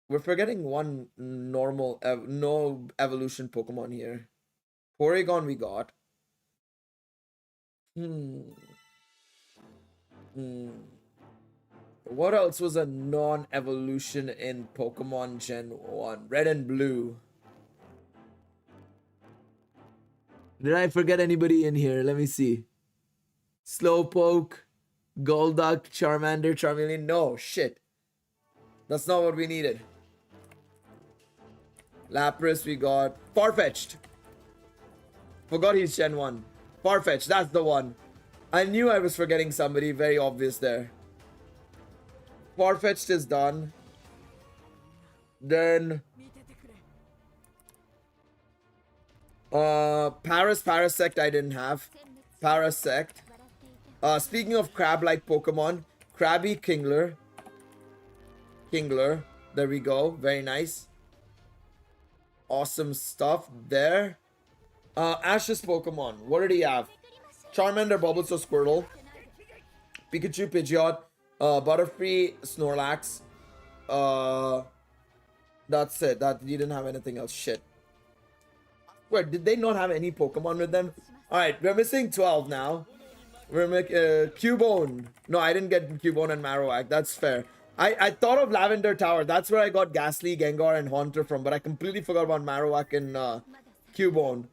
We're forgetting one normal, no evolution Pokemon here. Porygon we got. What else was a non-evolution in Pokemon Gen 1? Red and Blue. Did I forget anybody in here? Let me see. Slowpoke, Golduck, Charmander, Charmeleon. No, shit. That's not what we needed. Lapras we got. Farfetch'd. Forgot he's Gen 1. Farfetch'd, that's the one. I knew I was forgetting somebody, very obvious there. Farfetch'd is done. Then Parasect I didn't have. Parasect. Speaking of crab-like Pokemon, Krabby, Kingler. There we go. Very nice. Awesome stuff there. Ash's Pokemon. What did he have? Charmander, Bulbasaur, Squirtle, Pikachu, Pidgeot, Butterfree, Snorlax, That's it. That you didn't have anything else. Shit. Wait, did they not have any Pokemon with them? Alright, we're missing 12 now. We're making Cubone. No, I didn't get Cubone and Marowak. That's fair. I thought of Lavender Tower. That's where I got Ghastly, Gengar, and Haunter from. But I completely forgot about Marowak and Cubone.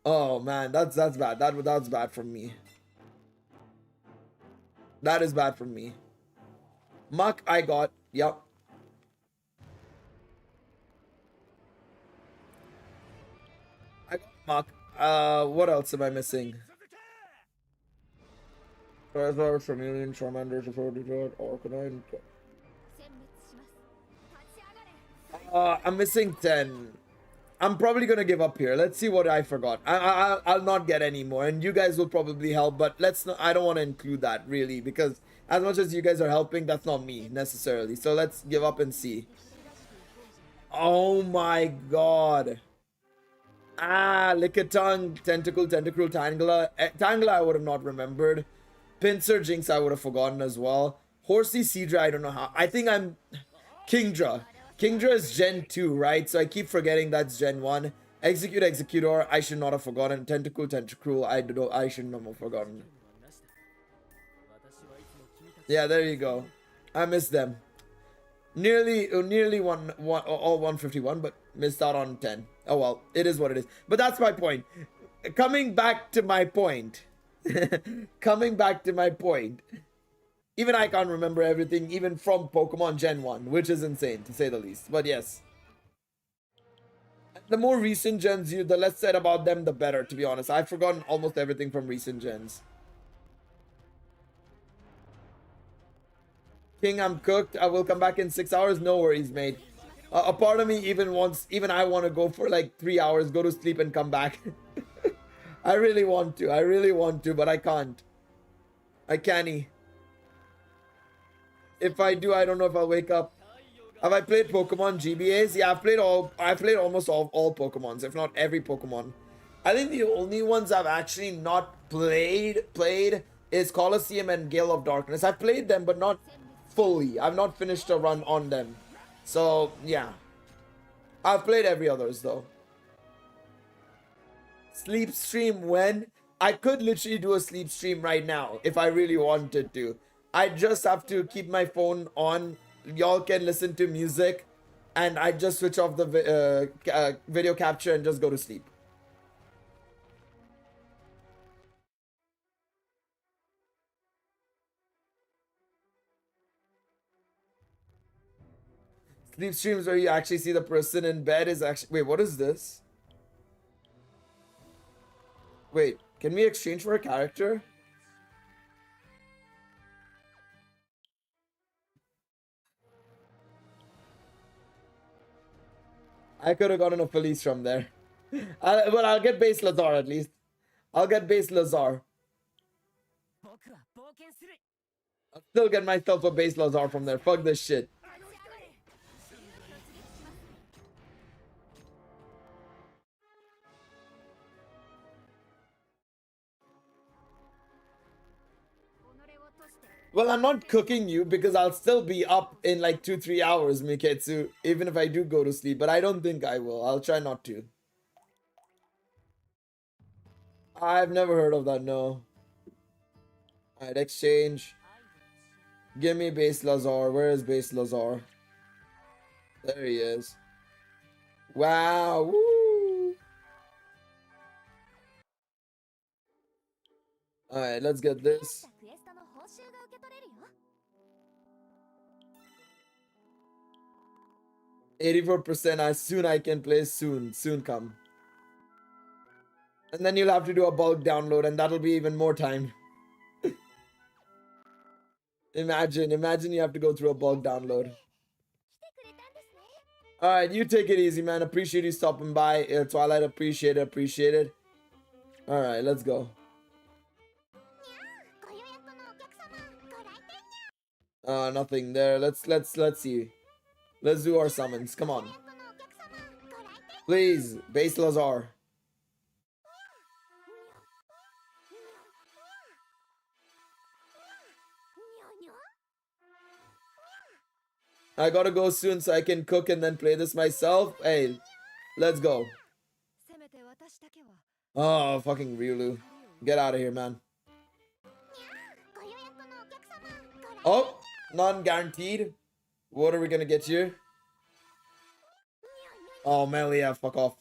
Oh man, that's bad. That's bad from me. That is bad from me. Muck, I got. Yep. I got Muck. What else am I missing? Charizard, Charmeleon, Charmander, Charizard, Arcanine. I'm missing 10. I'm probably gonna give up here. Let's see what I forgot. I'll not get any more, and you guys will probably help. But let's not. I don't want to include that really, because as much as you guys are helping, that's not me necessarily. So let's give up and see. Oh my god. Lickitung, Tentacle, Tentacruel, Tangela. Tangela I would have not remembered. Pinsir, Jinx I would have forgotten as well. Horsey, Seadra, I don't know how. I think I'm Kingdra. Kingdra is Gen 2, right? So I keep forgetting that's Gen 1. Execute, Executor, I should not have forgotten. Tentacle, Tentacruel, I should not have forgotten. Yeah, there you go. I missed them. Nearly all 151, but missed out on 10. Oh well, it is what it is. But that's my point. Coming back to my point. Coming back to my point. Even I can't remember everything, even from Pokemon Gen 1, which is insane, to say the least. But yes. The more recent gens, the less said about them, the better, to be honest. I've forgotten almost everything from recent gens. King, I'm cooked. I will come back in 6 hours. No worries, mate. A part of me even I want to go for like 3 hours, go to sleep and come back. I really want to, but I can't. I can't. If I do, I don't know if I'll wake up. Have I played Pokemon GBAs? Yeah, I've played almost all Pokemons, if not every Pokemon. I think the only ones I've actually not played is Colosseum and Gale of Darkness. I've played them, but not fully. I've not finished a run on them. So, yeah. I've played every others, though. Sleep stream when? I could literally do a sleep stream right now, if I really wanted to. I just have to keep my phone on. Y'all can listen to music, and I just switch off the video capture and just go to sleep. Sleep streams where you actually see the person in bed is actually... Wait, what is this? Wait, can we exchange for a character? I could have gotten a Felice from there. But I'll get base Lazar at least. I'll get base Lazar. I'll still get myself a base Lazar from there. Fuck this shit. Well, I'm not cooking you because I'll still be up in like 2-3 hours, Miketsu, even if I do go to sleep, but I don't think I will. I'll try not to. I've never heard of that, no. Alright, exchange. Give me base Lazar. Where is base Lazar? There he is. Wow. Woo. Alright, let's get this. 84%. As soon I can play soon. Soon come. And then you'll have to do a bulk download, and that'll be even more time. Imagine you have to go through a bulk download. Alright, you take it easy, man. Appreciate you stopping by. Twilight, appreciate it. Alright, let's go. Nothing there. Let's see. Let's do our summons. Come on. Please, base Lazar. I gotta go soon so I can cook and then play this myself. Hey, let's go. Oh, fucking Ryulu. Get out of here, man. Oh, non-guaranteed. What are we gonna get here? Oh, Melia, fuck off.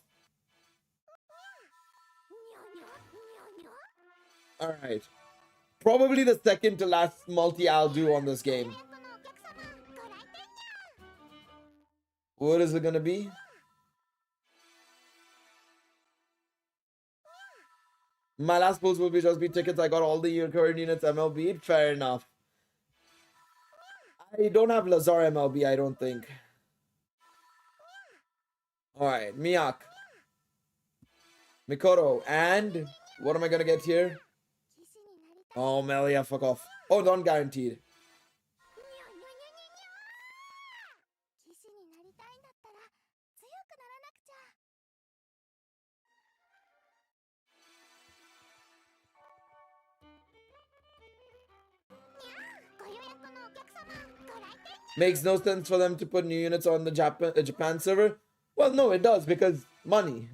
Alright. Probably the second to last multi I'll do on this game. What is it gonna be? My last pulls will be just be tickets. I got all the current units MLB. Fair enough. I don't have Lazar MLB, I don't think. Alright, Miak. Mikoto. And what am I gonna get here? Oh, Melia, fuck off. Oh, non-guaranteed. Makes no sense for them to put new units on the Japan server. Well, no, it does, because money.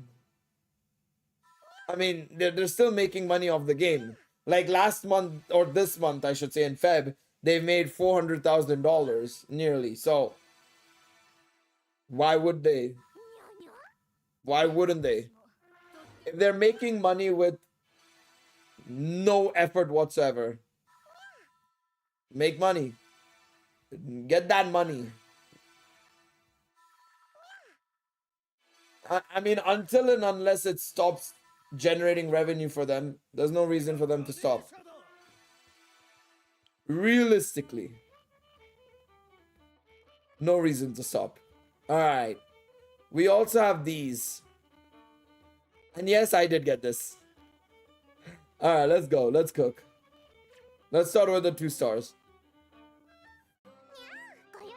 I mean, they're still making money off the game. Like last month, or this month, I should say, in Feb, they've made $400,000 nearly. So, why would they? Why wouldn't they? If they're making money with no effort whatsoever, make money. Get that money. I mean, until and unless it stops generating revenue for them, there's no reason for them to stop. Realistically, no reason to stop. Alright. We also have these. And yes, I did get this. Alright, let's go. Let's cook. Let's start with the 2 stars.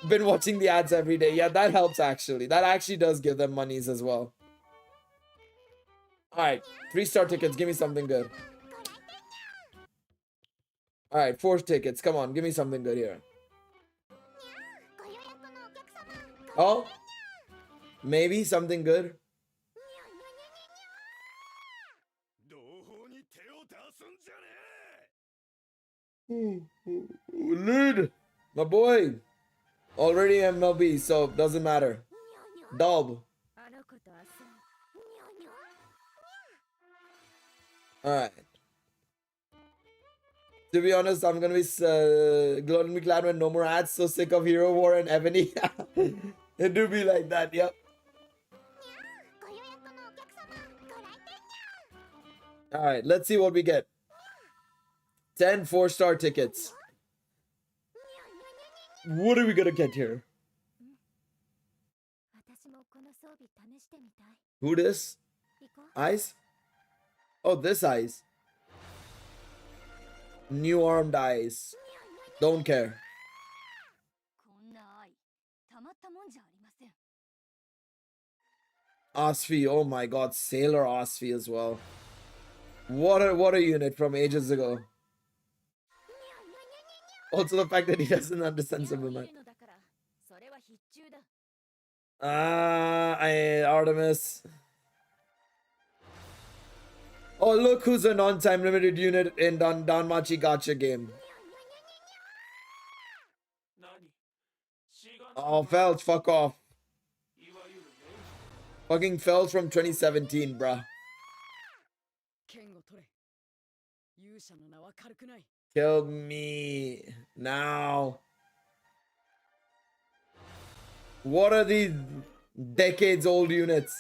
Been watching the ads every day. Yeah, that helps actually. That actually does give them monies as well. Alright, 3-star tickets. Give me something good. Alright, 4 tickets. Come on, give me something good here. Oh? Maybe something good. Lid, my boy. Already MLB, so doesn't matter. Dub. Alright. To be honest, I'm gonna be glad when no more ads. So sick of Hero War and Ebony. It do be like that, yep. Alright, let's see what we get. 10 4-star tickets. What are we gonna get here? Who this? Eyes? Oh, this eyes. New armed eyes. Don't care. Osfi, oh my god, Sailor Osfi as well. What a unit from ages ago. Also the fact that he doesn't understand Superman. Artemis. Oh, look who's a non-time limited unit in Danmachi Gacha game. Oh, Felt, fuck off. Fucking Felt from 2017, bruh. Kill me now. What are these decades old units?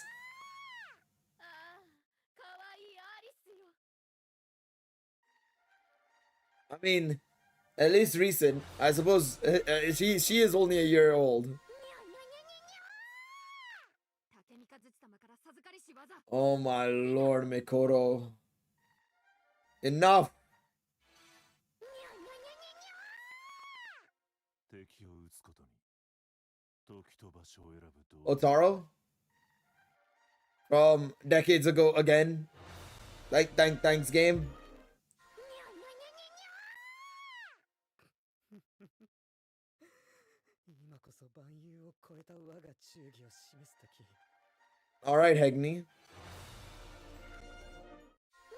I mean, at least recent. I suppose she is only a year old. Oh my lord, Mikoto. Enough. Otaro? From decades ago again. Like thanks game. All right, Hegni.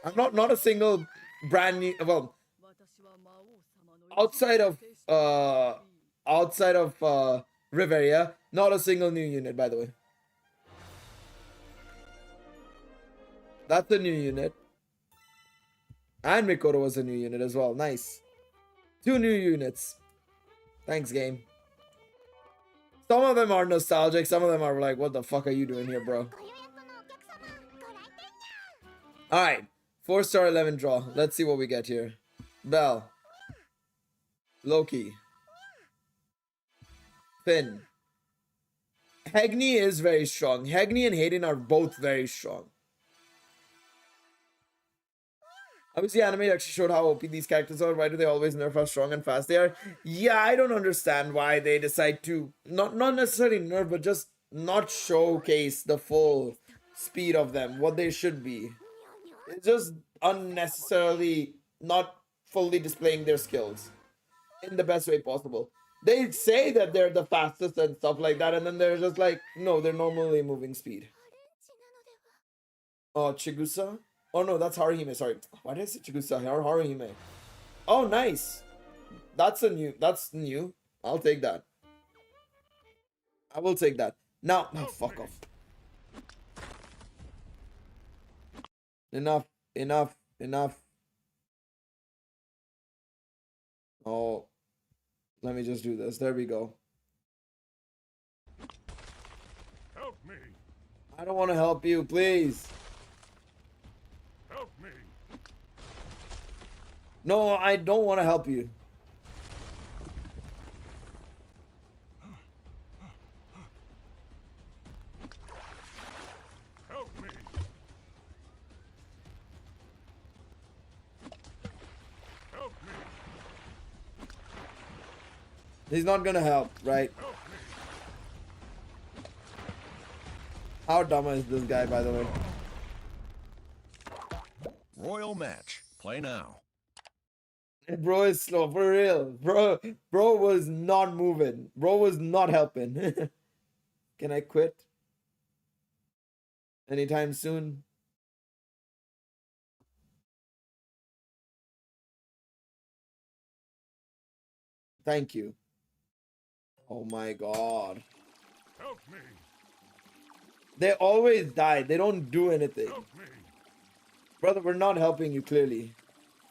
I'm not a single brand new, well, outside of Riveria, not a single new unit, by the way. That's a new unit. And Mikoto was a new unit as well. Nice. 2 new units. Thanks, game. Some of them are nostalgic. Some of them are like, what the fuck are you doing here, bro? Alright. 4-star 11 draw. Let's see what we get here. Bell. Loki. Finn. Hegni is very strong. Hegni and Hayden are both very strong. Obviously, anime actually showed how OP these characters are. Why do they always nerf how strong and fast they are? Yeah, I don't understand why they decide to not necessarily nerf, but just not showcase the full speed of them, what they should be. It's just unnecessarily not fully displaying their skills in the best way possible. They say that they're the fastest and stuff like that, and then they're just like, no, they're normally moving speed. Oh, Chigusa? Oh no, that's Haruhime, sorry. Why did I say Chigusa? Haruhime. Oh, nice. That's new. I'll take that. I will take that. Now, oh, fuck off. Enough. Oh, let me just do this. There we go. Help me. I don't want to help you, please. Help me. No, I don't want to help you. Help me. Help me. He's not gonna help, right? Help me. How dumb is this guy, by the way? Royal match. Play now. Bro is slow, for real. Bro was not moving. Bro was not helping. Can I quit? Anytime soon? Thank you. Oh my god. Help me. They always die. They don't do anything. Help me. Brother, we're not helping you, clearly.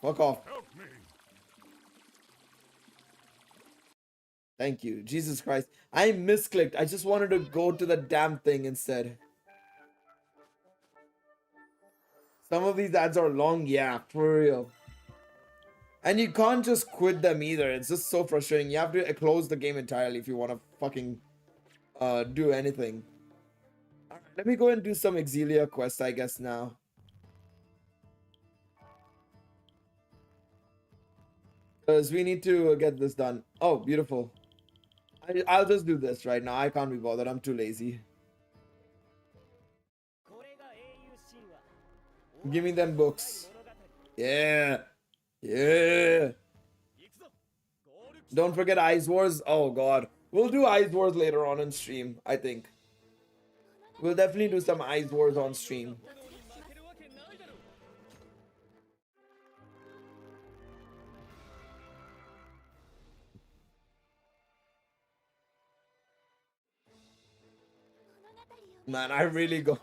Fuck off. Help me. Thank you. Jesus Christ. I misclicked. I just wanted to go to the damn thing instead. Some of these ads are long. Yeah, for real. And you can't just quit them either. It's just so frustrating. You have to close the game entirely if you want to fucking do anything. All right, let me go and do some Exilia quests, I guess, now. Because we need to get this done. Oh, beautiful. I'll just do this right now. I can't be bothered. I'm too lazy. Give me them books. Yeah. Yeah. Don't forget Ice Wars. Oh, God. We'll do Ice Wars later on stream, I think. We'll definitely do some Ice Wars on stream. Man, I really go.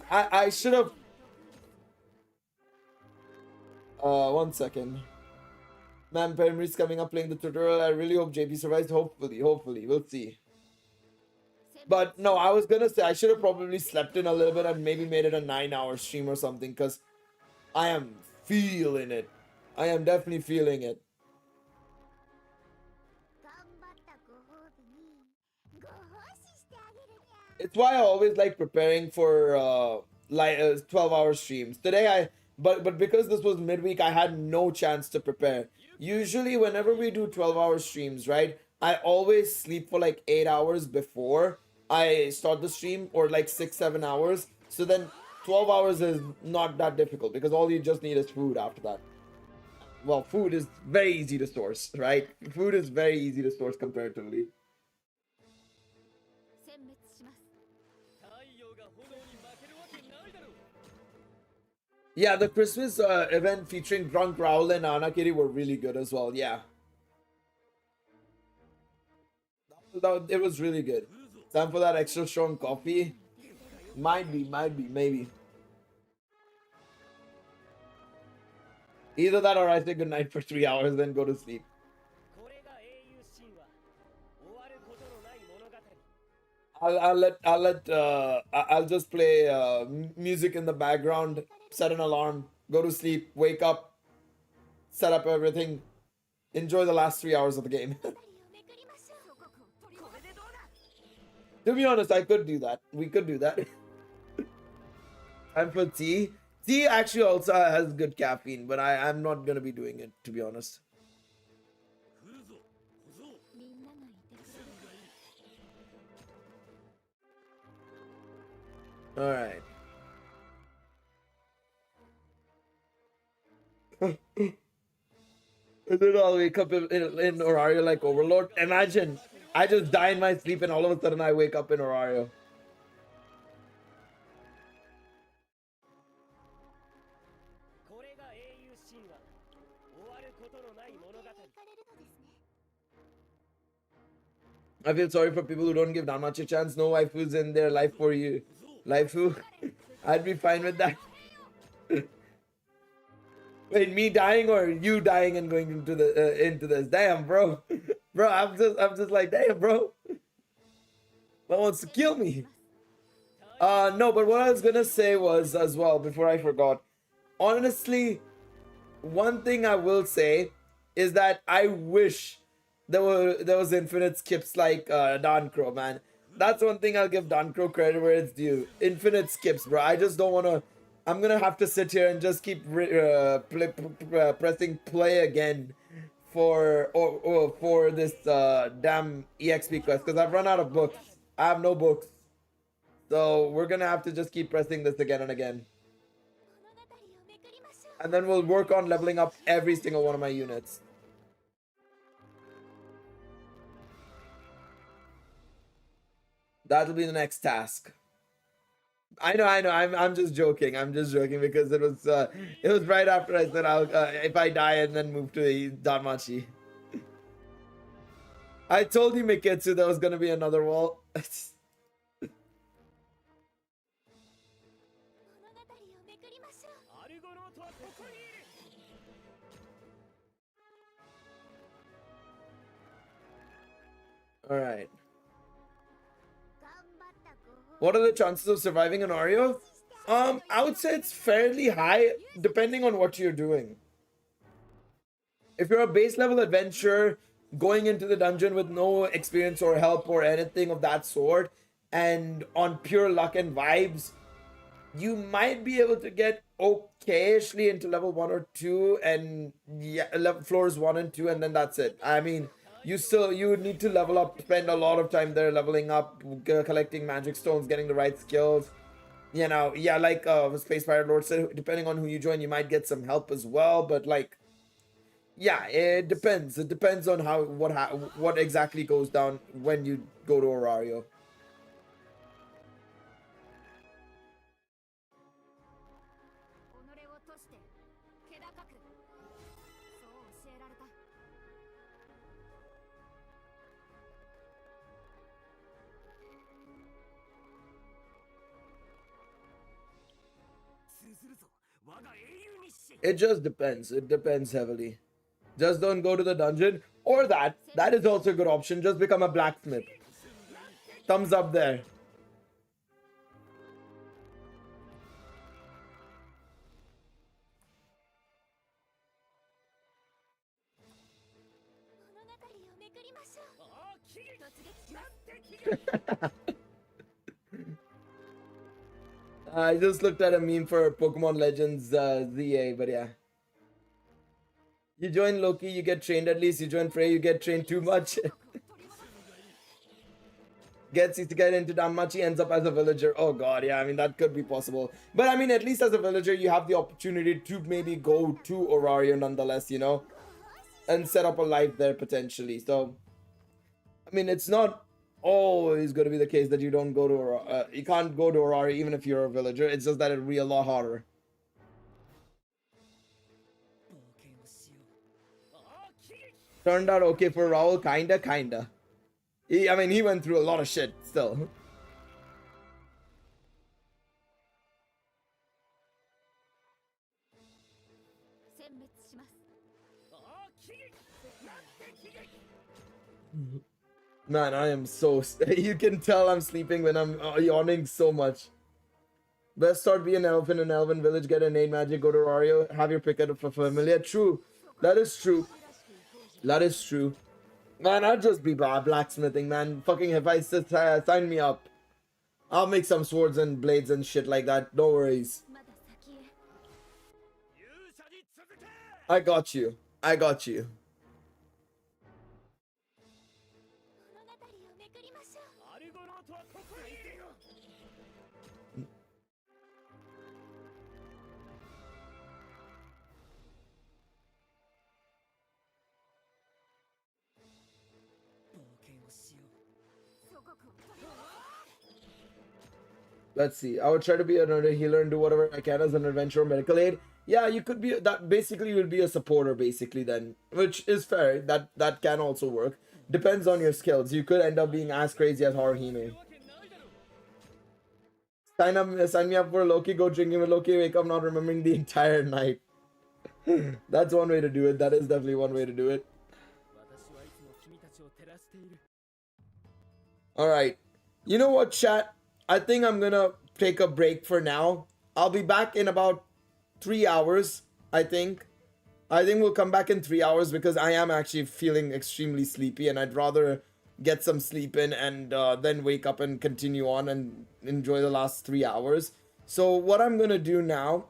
I should have. 1 second. Man, Permri's coming up playing the tutorial. I really hope JP survives. Hopefully. We'll see. But no, I was gonna say I should have probably slept in a little bit and maybe made it a 9-hour stream or something, because I am feeling it. I am definitely feeling it. It's why I always like preparing for 12-hour streams. Today but because this was midweek, I had no chance to prepare. Usually whenever we do 12-hour streams, right, I always sleep for like 8 hours before I start the stream, or like 6-7 hours. So then 12 hours is not that difficult, because all you just need is food after that. Well, food is very easy to source, right? Food is very easy to source comparatively. Yeah, the Christmas event featuring Drunk Raul and Anna Kitty were really good as well. Yeah. It was really good. Time for that extra strong coffee. Might be, maybe. Either that or I say goodnight for 3 hours, then go to sleep. I'll just play music in the background, set an alarm, go to sleep, wake up, set up everything, enjoy the last 3 hours of the game. To be honest, I could do that. We could do that. Time for tea. Tea actually also has good caffeine, but I'm not gonna be doing it, to be honest. All right. And then I'll wake up in Orario like Overlord. Imagine, I just die in my sleep and all of a sudden I wake up in Orario. I feel sorry for people who don't give Danmachi a chance. No waifus in their life for you. Lifeu. I'd be fine with that. Wait, me dying or you dying and going into this? Damn, bro. Bro, I'm just like, damn, bro. That wants to kill me. No, but what I was gonna say was as well before I forgot. Honestly, one thing I will say is that I wish there was infinite skips like Don Crow, man. That's one thing I'll give Don Crow credit where it's due. Infinite skips, bro. I just don't want to. I'm gonna have to sit here and just keep pressing play again for this damn EXP quest because I've run out of books. I have no books, so we're gonna have to just keep pressing this again and again. And then we'll work on leveling up every single one of my units. That'll be the next task. I know. I'm just joking. I'm just joking because it was right after I said I'll if I die and then move to the Danmachi. I told you, Miketsu, there was gonna be another wall. All right. What are the chances of surviving an Oreo? I would say it's fairly high depending on what you're doing. If you're a base level adventurer going into the dungeon with no experience or help or anything of that sort and on pure luck and vibes, you might be able to get okayishly into level 1 or 2 and yeah, level floors 1 and 2 and then that's it. I mean, you would need to level up, spend a lot of time there leveling up, collecting magic stones, getting the right skills. You know, yeah, like Space Pirate Lord said, depending on who you join, you might get some help as well. But like, yeah, it depends. It depends on what exactly goes down when you go to Orario. It just depends. It depends heavily. Just don't go to the dungeon. Or that. That is also a good option. Just become a blacksmith. Thumbs up there. I just looked at a meme for Pokemon Legends ZA, but yeah. You join Loki, you get trained at least. You join Frey, you get trained too much. Gets to get into Danmachi, ends up as a villager. Oh god, yeah, I mean, that could be possible. But I mean, at least as a villager, you have the opportunity to maybe go to Orario nonetheless, you know? And set up a life there potentially. So, I mean, it's not always going to be the case that you don't go to you can't go to Orario even if you're a villager. It's just that it'll be a lot harder. Turned out okay for Raul, kinda. I mean, he went through a lot of shit still. Man, I am so... You can tell I'm sleeping when I'm yawning so much. Best start be an elf in an elven village, get a name magic, go to Rario, have your pick up for familiar. True. That is true. That is true. Man, I'd just be blacksmithing, man. Fucking Hephaestus, sign me up. I'll make some swords and blades and shit like that. No worries. I got you. I got you. Let's see. I would try to be another healer and do whatever I can as an adventurer or medical aid. Yeah, you could be that. Basically, you would be a supporter, basically, then, which is fair. That can also work. Depends on your skills. You could end up being as crazy as Haruhime. Sign me up for Loki. Go drinking with Loki. Wake up not remembering the entire night. That's one way to do it. That is definitely one way to do it. All right. You know what, chat? I think I'm gonna take a break for now. I'll be back in about 3 hours, I think. I think we'll come back in 3 hours because I am actually feeling extremely sleepy and I'd rather get some sleep in and then wake up and continue on and enjoy the last 3 hours. So what I'm gonna do now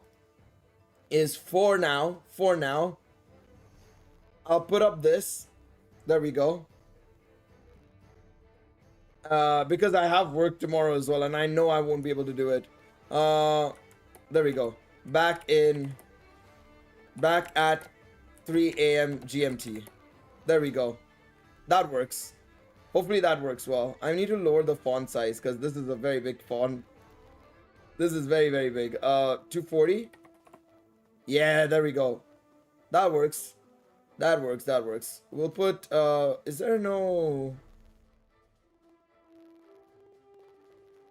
is for now, I'll put up this. There we go. Because I have work tomorrow as well, and I know I won't be able to do it. There we go. Back at 3 a.m. GMT. There we go. That works. Hopefully that works well. I need to lower the font size because this is a very big font. This is very, very big. 240. Yeah, there we go. That works. That works. We'll put, is there no...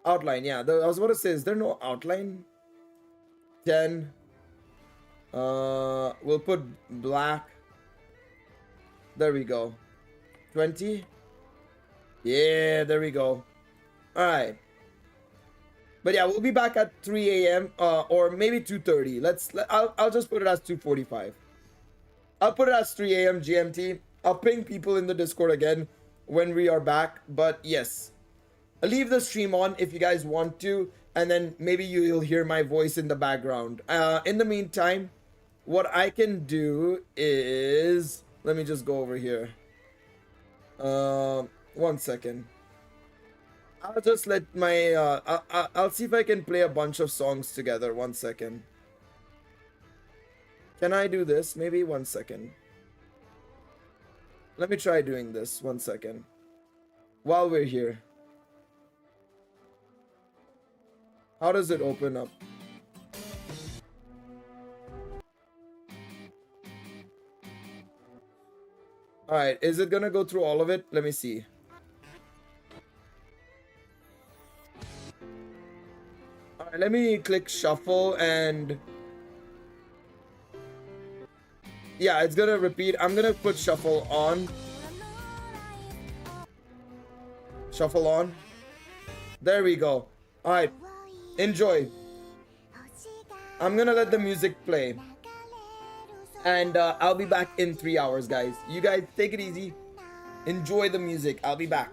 outline? Yeah, I was about to say, is there no outline? 10. We'll put black. There we go. 20. Yeah, there we go. All right. But yeah, we'll be back at 3 a.m. Or maybe 2:30. I'll just put it as 2:45. I'll put it as 3 a.m. GMT. I'll ping people in the Discord again when we are back. But yes. Leave the stream on if you guys want to, and then maybe you'll hear my voice in the background. In the meantime, what I can do is, let me just go over here. 1 second. I'll just let my I'll see if I can play a bunch of songs together. 1 second. Can I do this? Maybe 1 second. Let me try doing this. 1 second. While we're here. How does it open up? Alright, is it gonna go through all of it? Let me see. Alright, let me click shuffle and... yeah, it's gonna repeat. I'm gonna put shuffle on. Shuffle on. There we go. Alright. Enjoy. I'm gonna let the music play. And I'll be back in 3 hours, guys. You guys take it easy. Enjoy the music. I'll be back.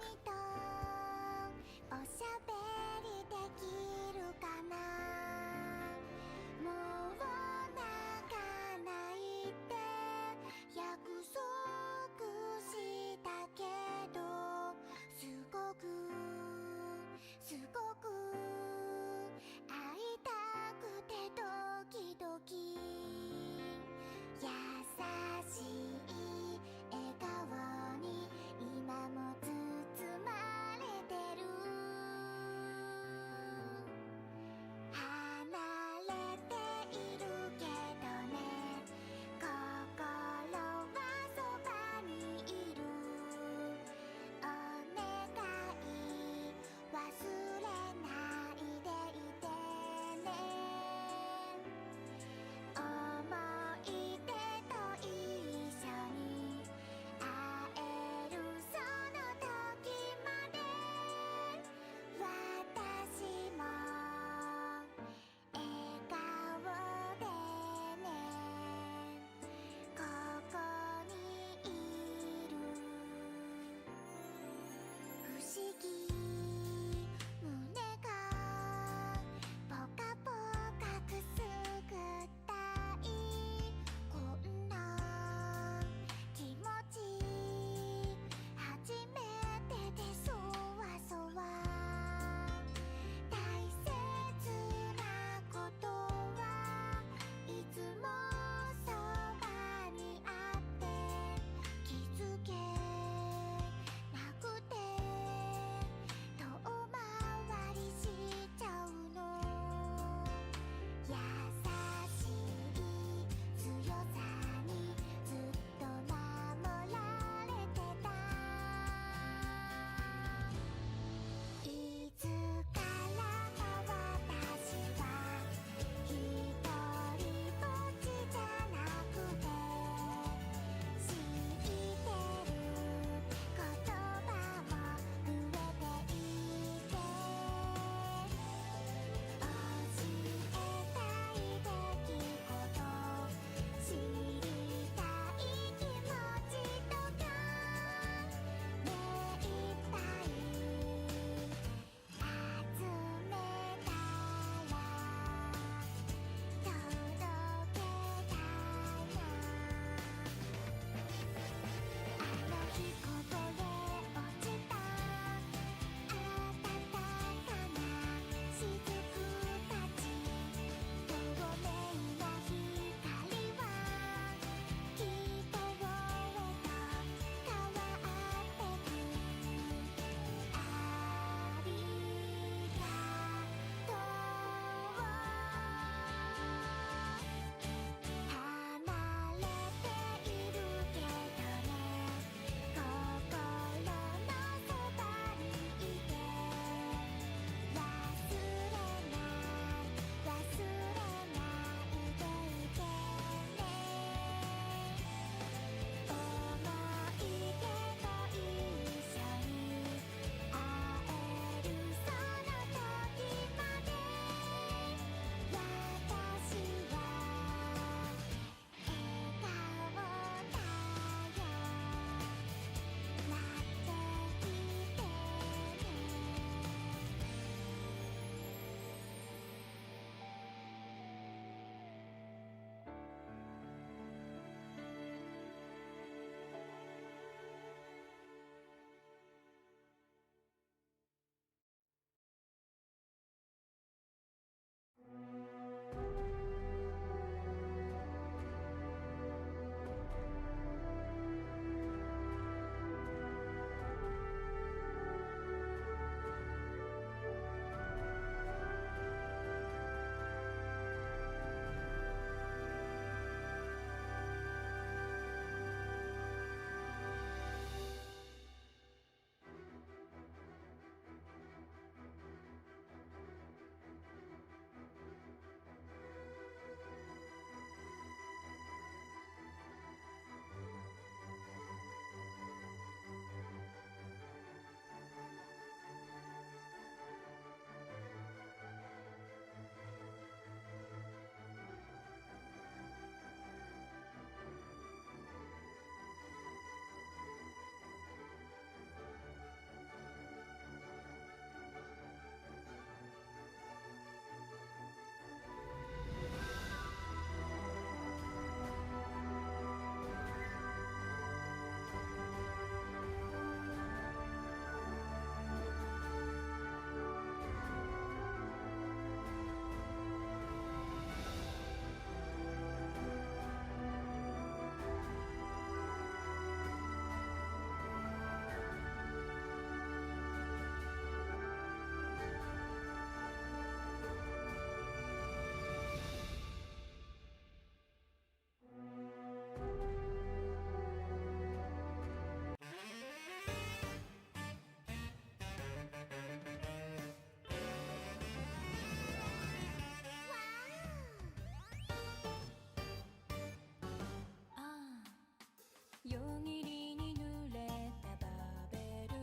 夜霧に濡れたバベル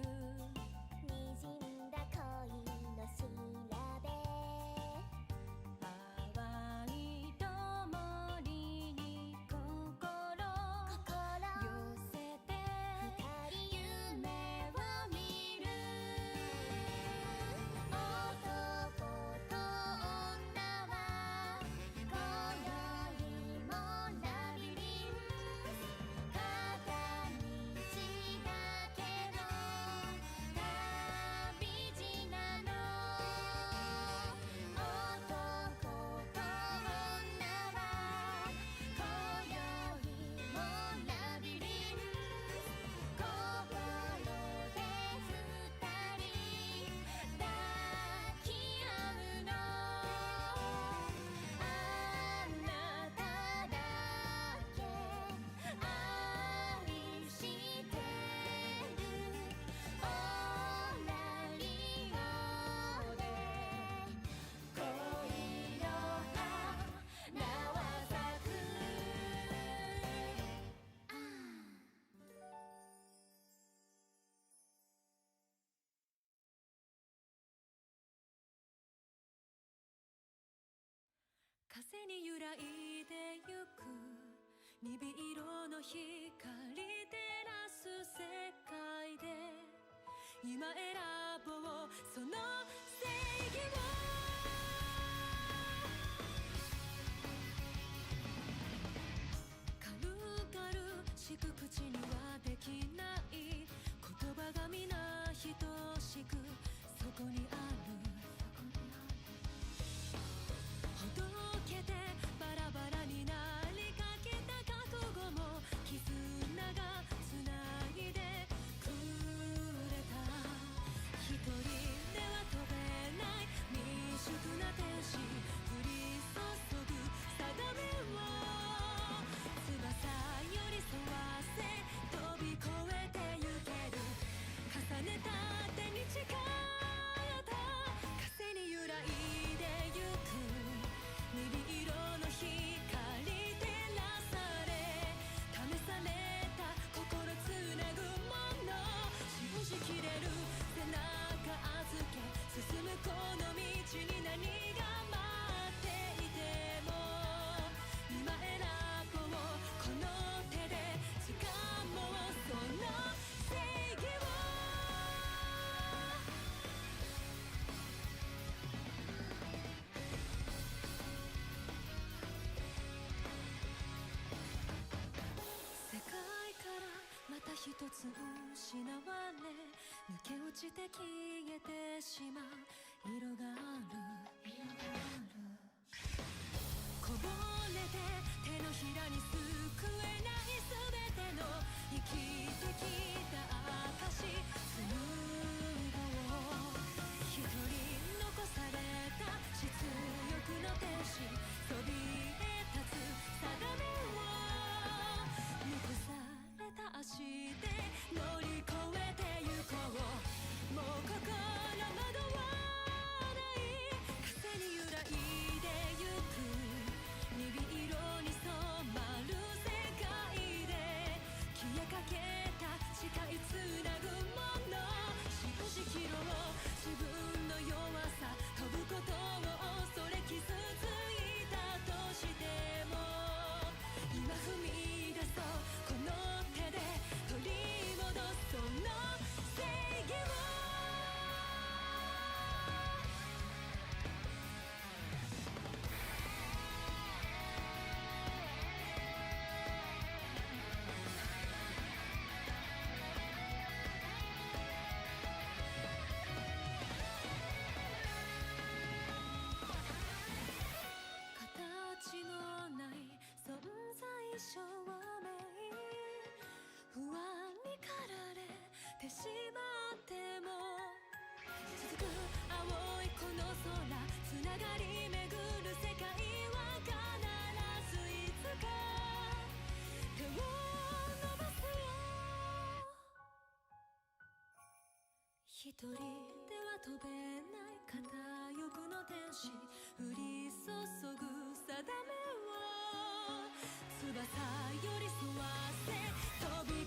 にじんだ恋の調べ淡い灯に心寄せて二人夢を見る男と女は今宵もラビリンス片道だけの旅路なの男と女は今宵もラビリンス心で二人抱き合うのあなただけ愛してるオラリオで恋の花は咲く風に揺らいでゆく鈍色の光照らす世界で今選ぼうその正義を軽々しく口にはできない言葉が皆等しくそこにあるほどけてバラバラになりかけた覚悟も絆がつないでくれた一人では飛べない未熟な天使降り注ぐ定めを翼寄り添わせ飛び越えてゆける重ねた手に誓った風に揺らいでゆく鈍色の光照らされ試された心つなぐもの信じきれる背中預け進むこの道に何が待っていても今選ぼうこの手で掴もうその正義を世界からまた一つ失われ抜け落ちて消えてしまう色があるこぼれて手のひらに救えない全ての生きてきた証紡ごう一人残された出力の天使そびえ立つ定めを残された足で乗り越えてゆこうもう心惑わない風に揺らいでゆく鈍色に染まる世界で消えかけた誓いつなぐもの信じきろう自分の弱さ飛ぶことを恐れ傷ついたとしても今踏み出そうこの手で取り戻すその正義を形のない存在証明不安に駆られてしまっても続く青いこの空つながり巡る世界は必ずいつか手を伸ばすよ一人では飛べない片翼の天使降り注ぐ定めを翼寄り添わせ飛び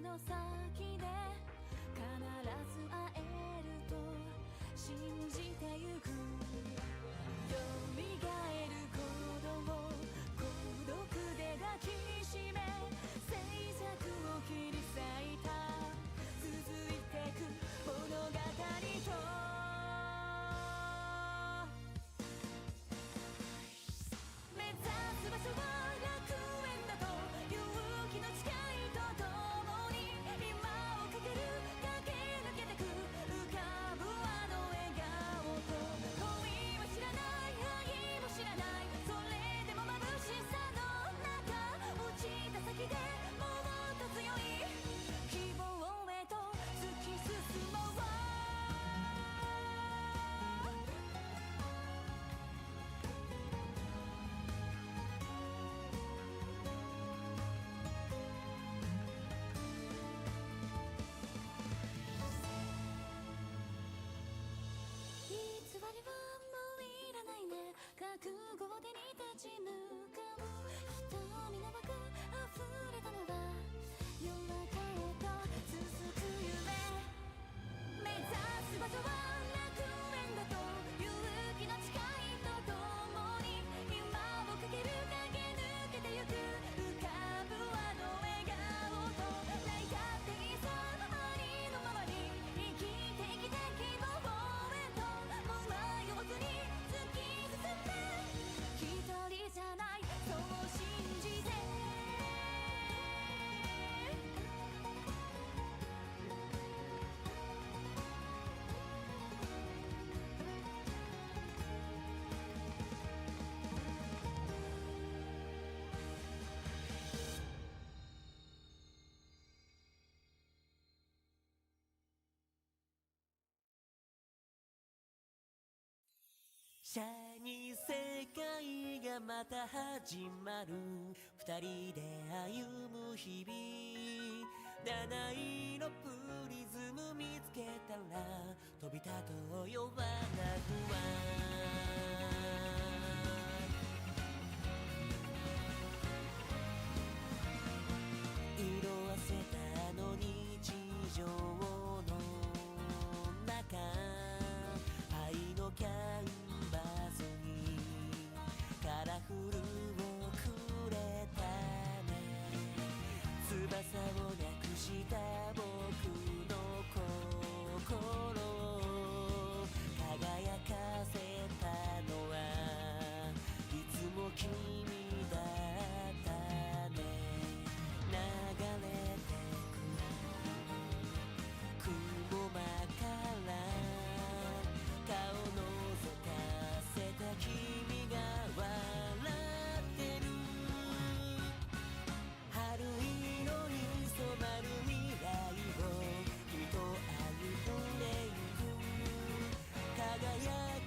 の先で必ず会えると信じてゆく。蘇る鼓動を孤独で抱きしめ、静寂を切り裂いた続いてく物語と目指す場所は楽園だと勇気の誓いとともに今をかける駆け抜けてく浮かぶあの笑顔と恋は知らない愛も知らないそれでも眩しさの中落ちた先でもっと強い希望へと突き進もう。偽りはもういらないね。覚悟を手に立ち向かう瞳の枠溢れたのは夜中へと続く夢。目指す場所は楽園だと勇気の誓いとともに今をかける駆け抜けてゆく浮かぶあの笑顔と泣いたっていいさありのままに生きてきて希望へともう迷わずに突き進んで一人じゃないそう信じてシャに世界がまた始まる二人で歩む日々七色プリズム見つけたら飛び立とうよワナフワ色あせたあの日常の中愛のキャンバスにカラフルをくれたね翼をなくした僕の心を輝かせたのはいつも君だったね流れてく雲間から顔のぞかせた君が笑ってる春色に染まる未来を君と歩んでゆく輝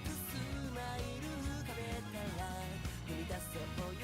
くスマイル浮かべたら踏み出そうよ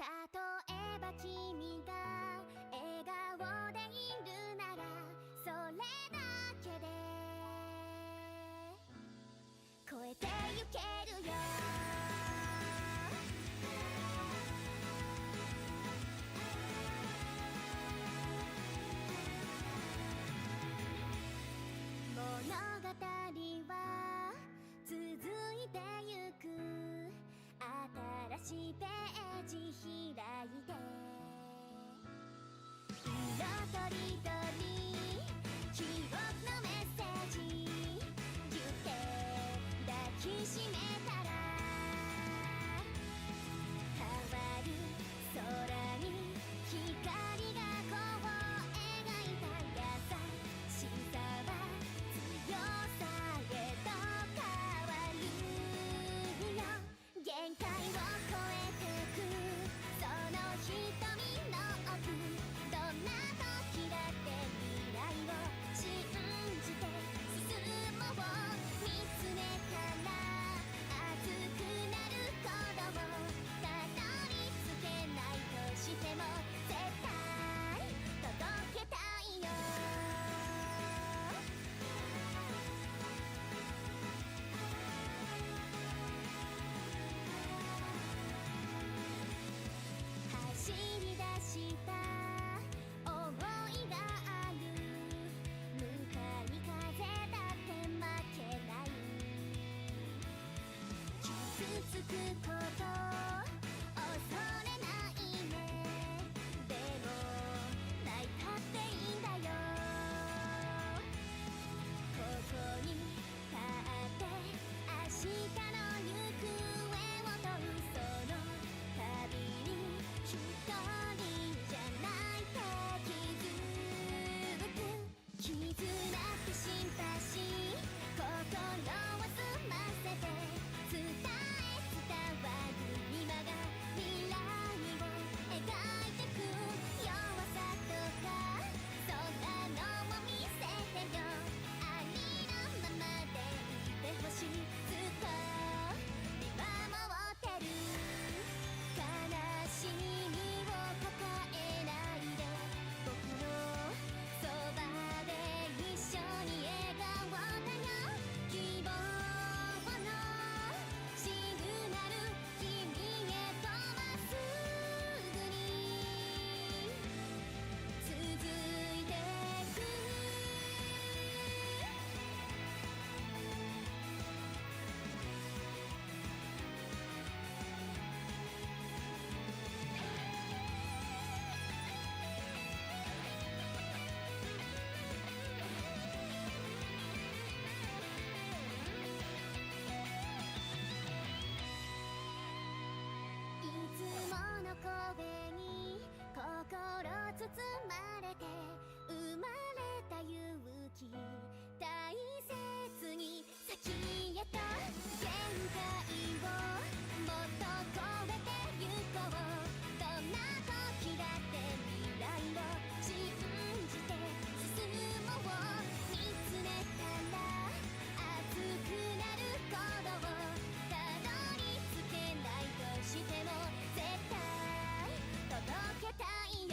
例えば君が笑顔でいるならそれだけで超えてゆけるよ。物語は続いてゆく。新しいページ開いて色とりどり記憶のメッセージギュって抱きしめたら変わる空に光がこう描いた優しさは強さへと変わるよ。限界を超えてくその瞳の奥どんな時だって未来を信じて進もう。見つめたら熱くなる鼓動たどり着けないとしても絶対届けたいよ。走り出した想いがある。向かい風だって負けない。傷つくこと恐れないね。でも泣いたっていいんだよ。ここに立って明日の行方を問う。その旅に一人じゃないって気づく。絆ってシンパシー心を澄ませて伝わる今が未来を描いてく。弱さとかそんなのも見せてよ。ありのままでいてほしい。ずっと見守ってる。悲しみを抱えないで僕のそばで一緒に笑顔だよ。希望のシグナル君へとまっすぐに続いてく。いつもの声に心包まれて生まれた勇気大切に先へと。限界をもっと超えてゆこう。どんな時だって未来を信じて進もう。見つめたら熱くなる鼓動たどり着けないとしても絶対届けたいよ。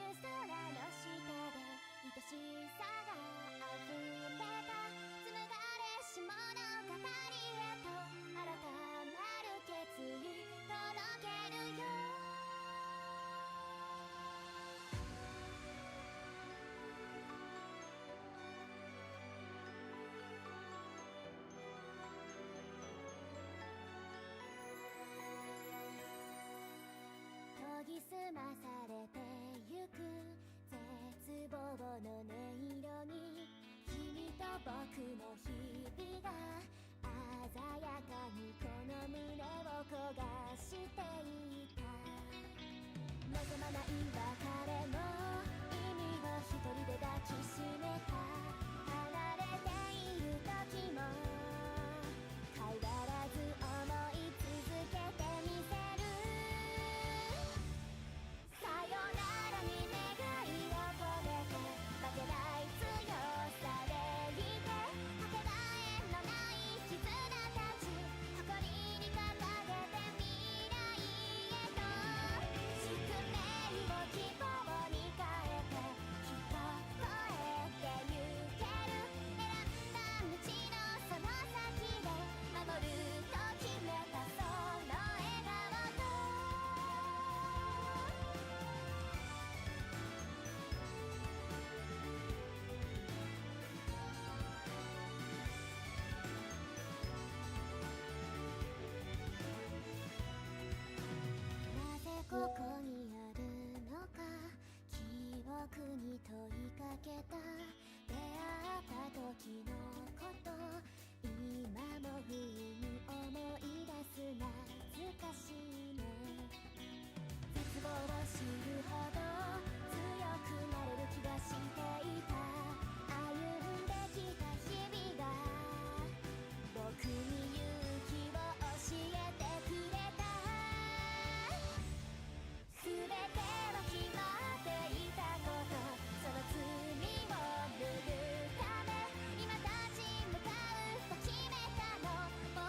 空の下で愛しさが溢れた紡がれし物語へと新たなる決意届けるよ研ぎ澄まされてゆく絶望の音色に君と僕の日々が鮮やかにこの胸を焦がしていた望まない別れの意味を一人で抱きしめた離れている時も変わらず思い続けてみせるさよならに願いを込めて負けない強さでいてかけがえのない絆たち誇りに掲げて未来へと宿命を希望に変えてきっと越えてゆける選んだ道のその先で守ると決めたその笑顔となぜここにあるのか記憶に問いかけた出会った時のこと今も不意に思い出す懐かしいね絶望を知るほど強くなれる気がしていた歩んできた日々が僕に勇気を教えてくれた全ては決まっていたことその罪を拭うため今立ち向かうと決めたのも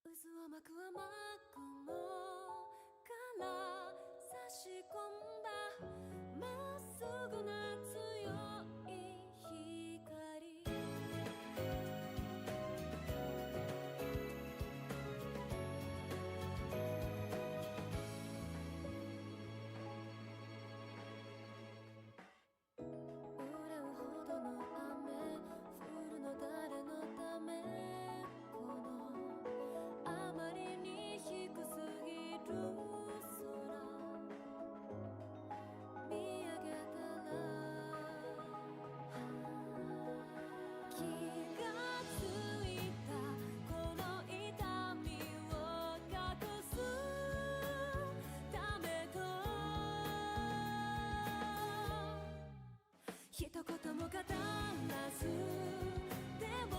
渦を巻く雨雲から差し込んだまっすぐな強い光憂うほどの雨降るの誰のためこのあまりに低すぎる空見上げたら気がついたこの痛みを隠すためと一言も語らずでも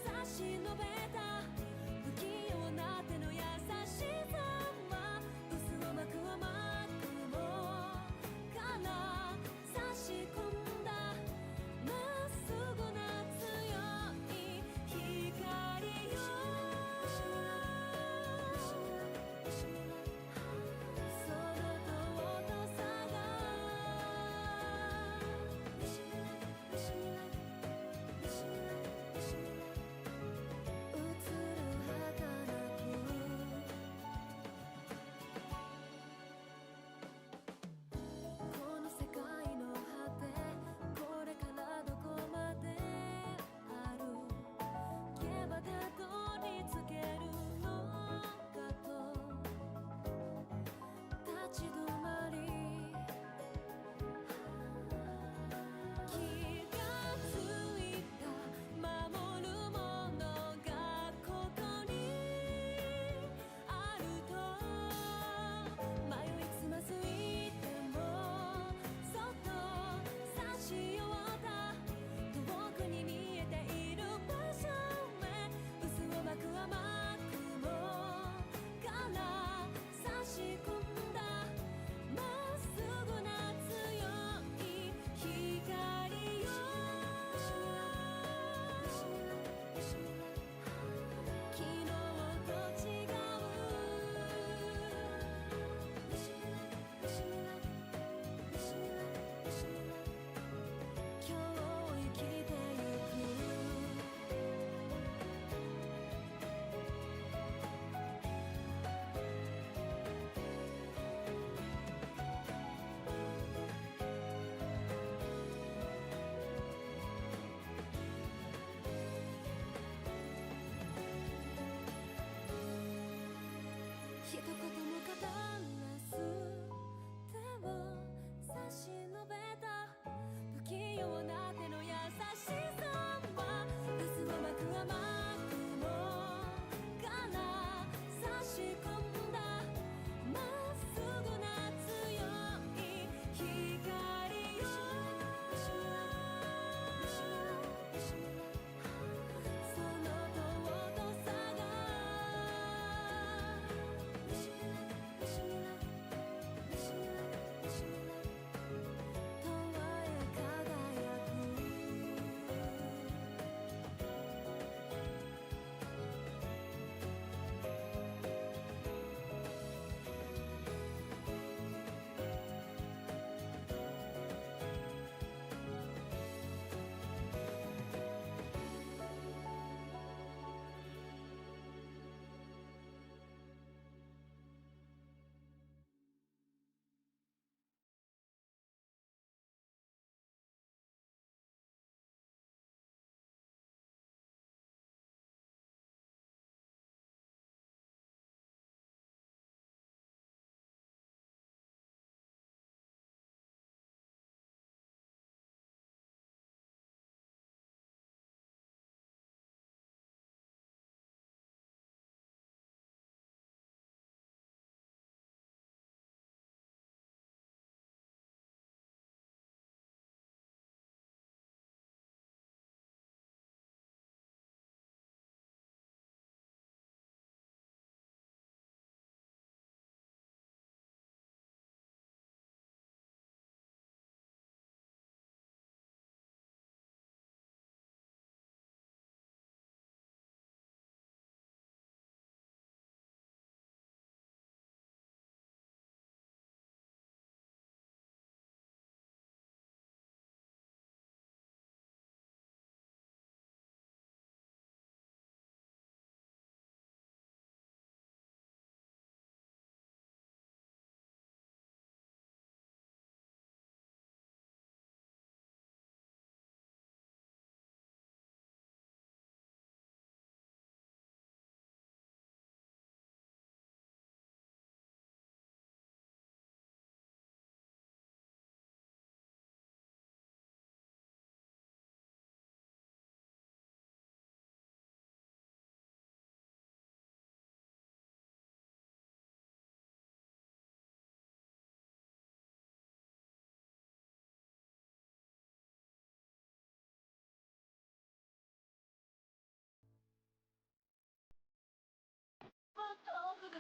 差し伸べた不器用な手の優しさは渦を巻く雨雲から差し込んだまっすぐな強い光よその尊さが渦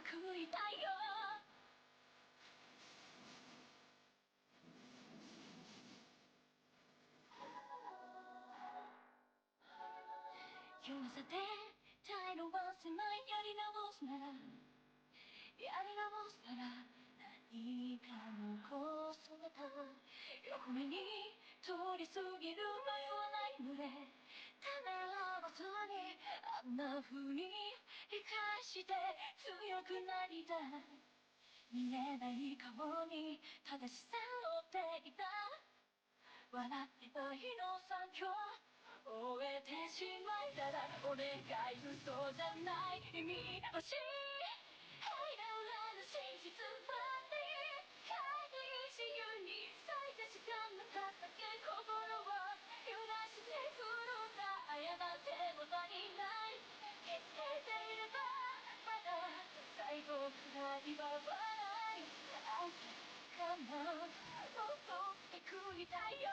食いたいよ今さて態度は狭いやり直すなら何か残された横目に通り過ぎる迷わない群れためらわずにあんな風に理解して強くなりたい見えない顔に正しさを追っていた笑ってた日の惨状終えてしまいたらお願い嘘じゃない意味欲しい愛の裏の真実ばって帰って自由に咲いた時間の数だけ心を揺らしてくるんだ謝っても足りない気づいていればまだ最後くらいは笑いあんたかなもっとめくりたいよ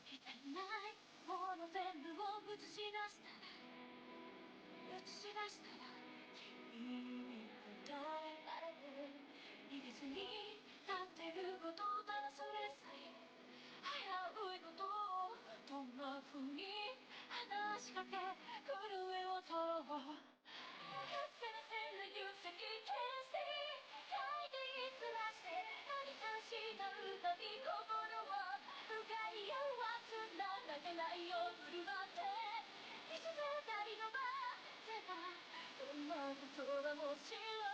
いたないもの全部を映し出したら君に答えられて逃げずに立ってることただそれさえ危ういことをどんな風に話しかけ震えを取ろうYou say you can't stay 書いていつらして何かした歌に心を深いよはつながけないよ振る舞っていつもたりのばってたどんな言葉もしろ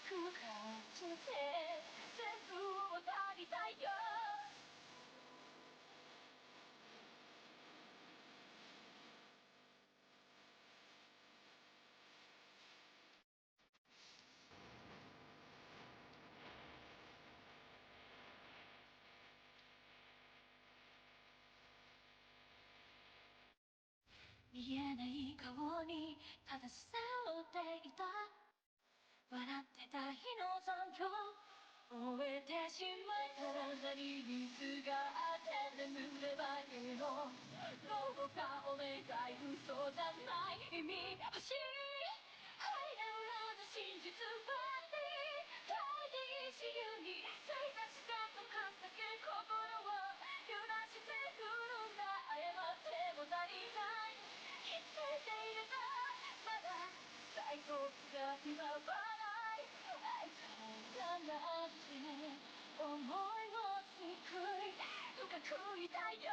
く感じて全部を足りたいよ見えない顔に正しさを追っていた笑ってた日の残響終えてしまえたら何にすがあって眠ればいいのどうかお願い嘘じゃない意味欲しい愛の裏の真実ばって書いて自由に咲いた時間の数だけ心を揺らしてくるんだ謝っても足りない気づいていればまだ最後が今はない愛そうだなって思いをつくり深くいたいよ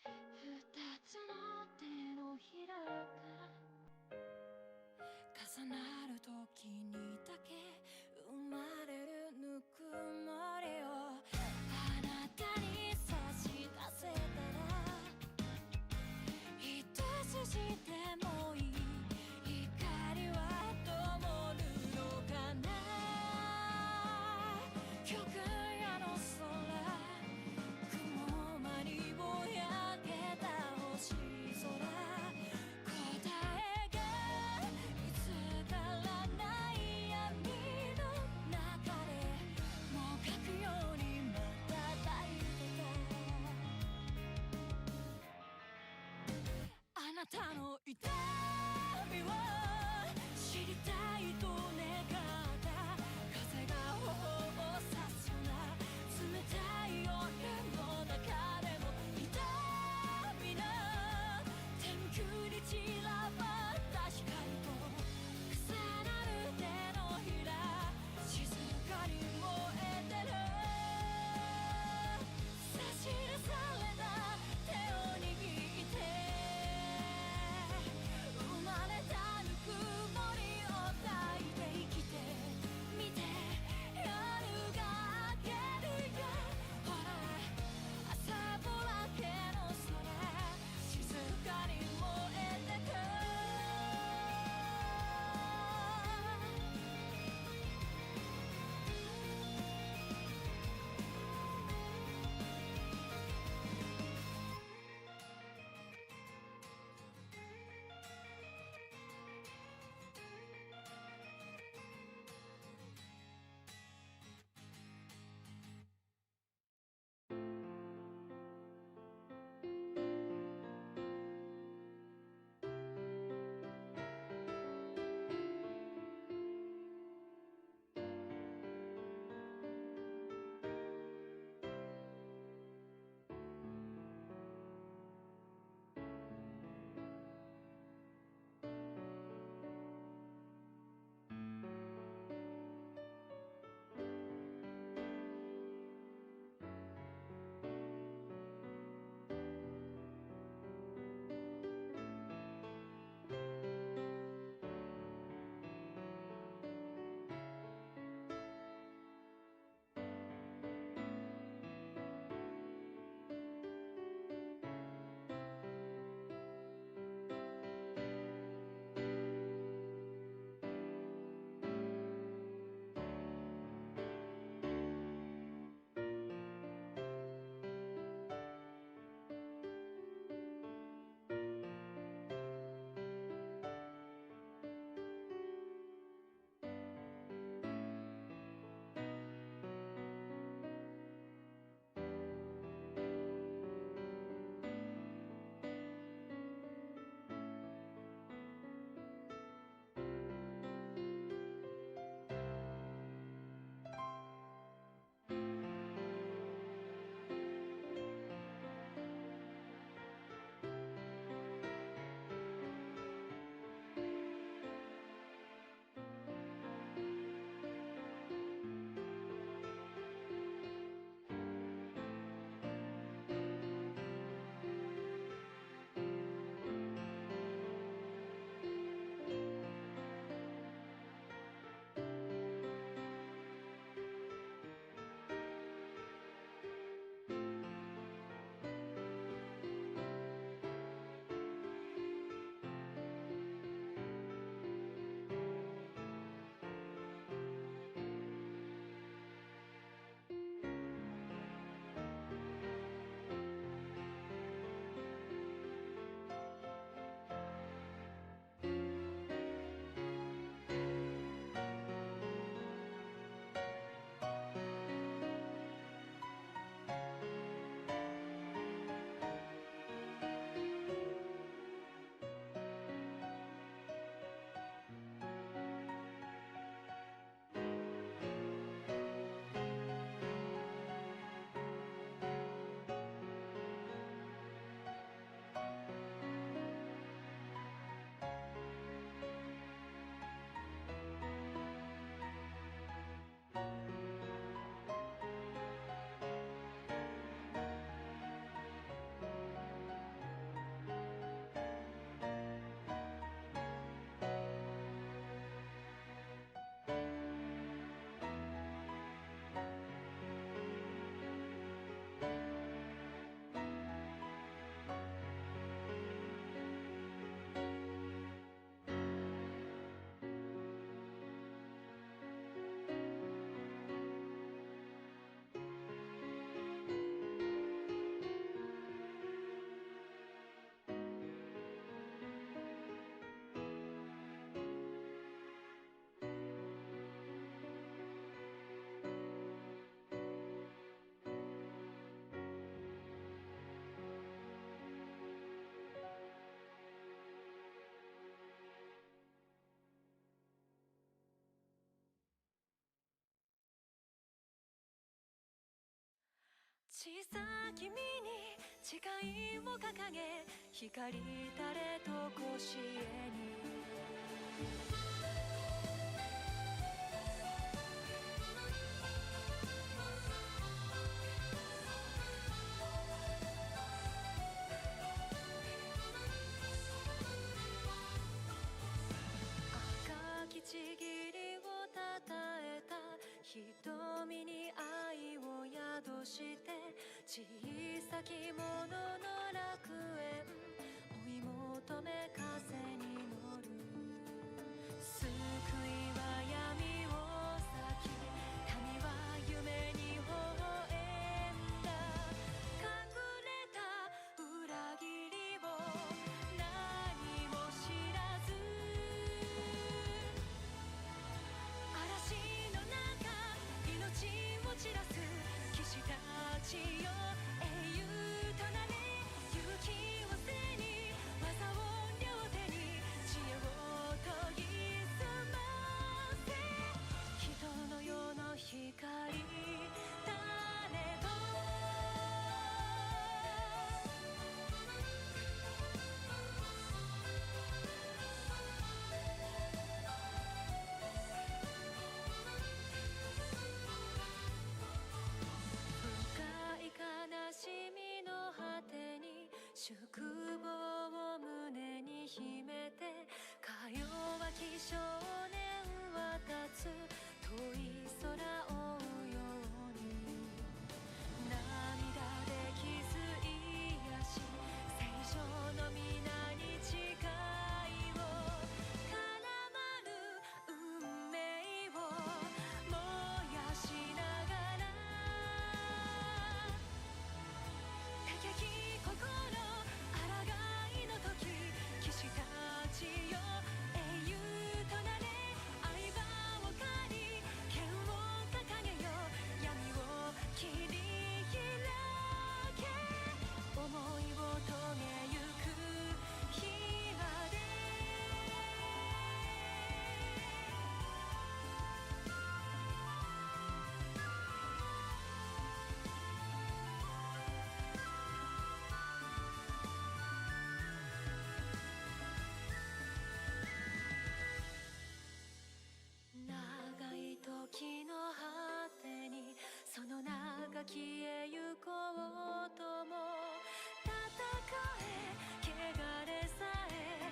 二つの手のひらが重なる時にだけ生まれるぬくもりをあなたに差し出せたら一筋でもいい光は灯るのかな極夜の空雲間にぼやけた星空答えが見つからない闇の中小さ君に誓いを掲げ光垂れとこしえに赤きちぎりをたたえた瞳に愛を宿して小さきものの楽園追い求め風に乗る救いは闇を裂き神は夢に微笑んだ隠れた裏切りを何も知らず嵐の中命を散らす騎士たちよ英雄となれ勇気を背に技を両手に知恵を研ぎ澄ませ人の世の光誰と深い悲しみの果てに宿坊を胸に秘めてか弱き少年は立つ遠い空を追うように涙で傷癒し正常の皆に誓いを絡まる運命を燃やしながら敵心抗いの時騎士たちよ英雄となれ相場を借り剣を掲げよ闇を切り開け思いを遂げゆく日まで長い時の果てにその名が消えゆこうとも戦え汚れさえ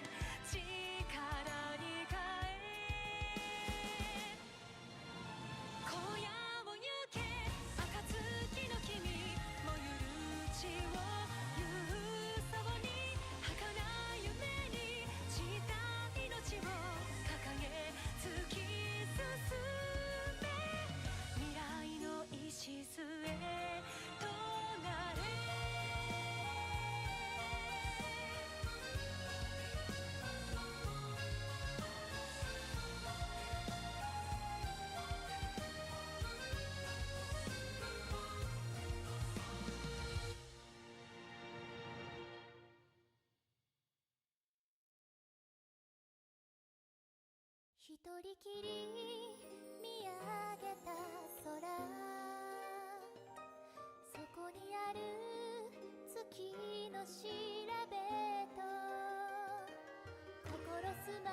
力に変え荒野を行け暁の君燃ゆる血を勇壮に儚い夢に散った命を掲げ突き進め未来の礎となれ一人きり見上げた空そこにある月の調べと心澄ま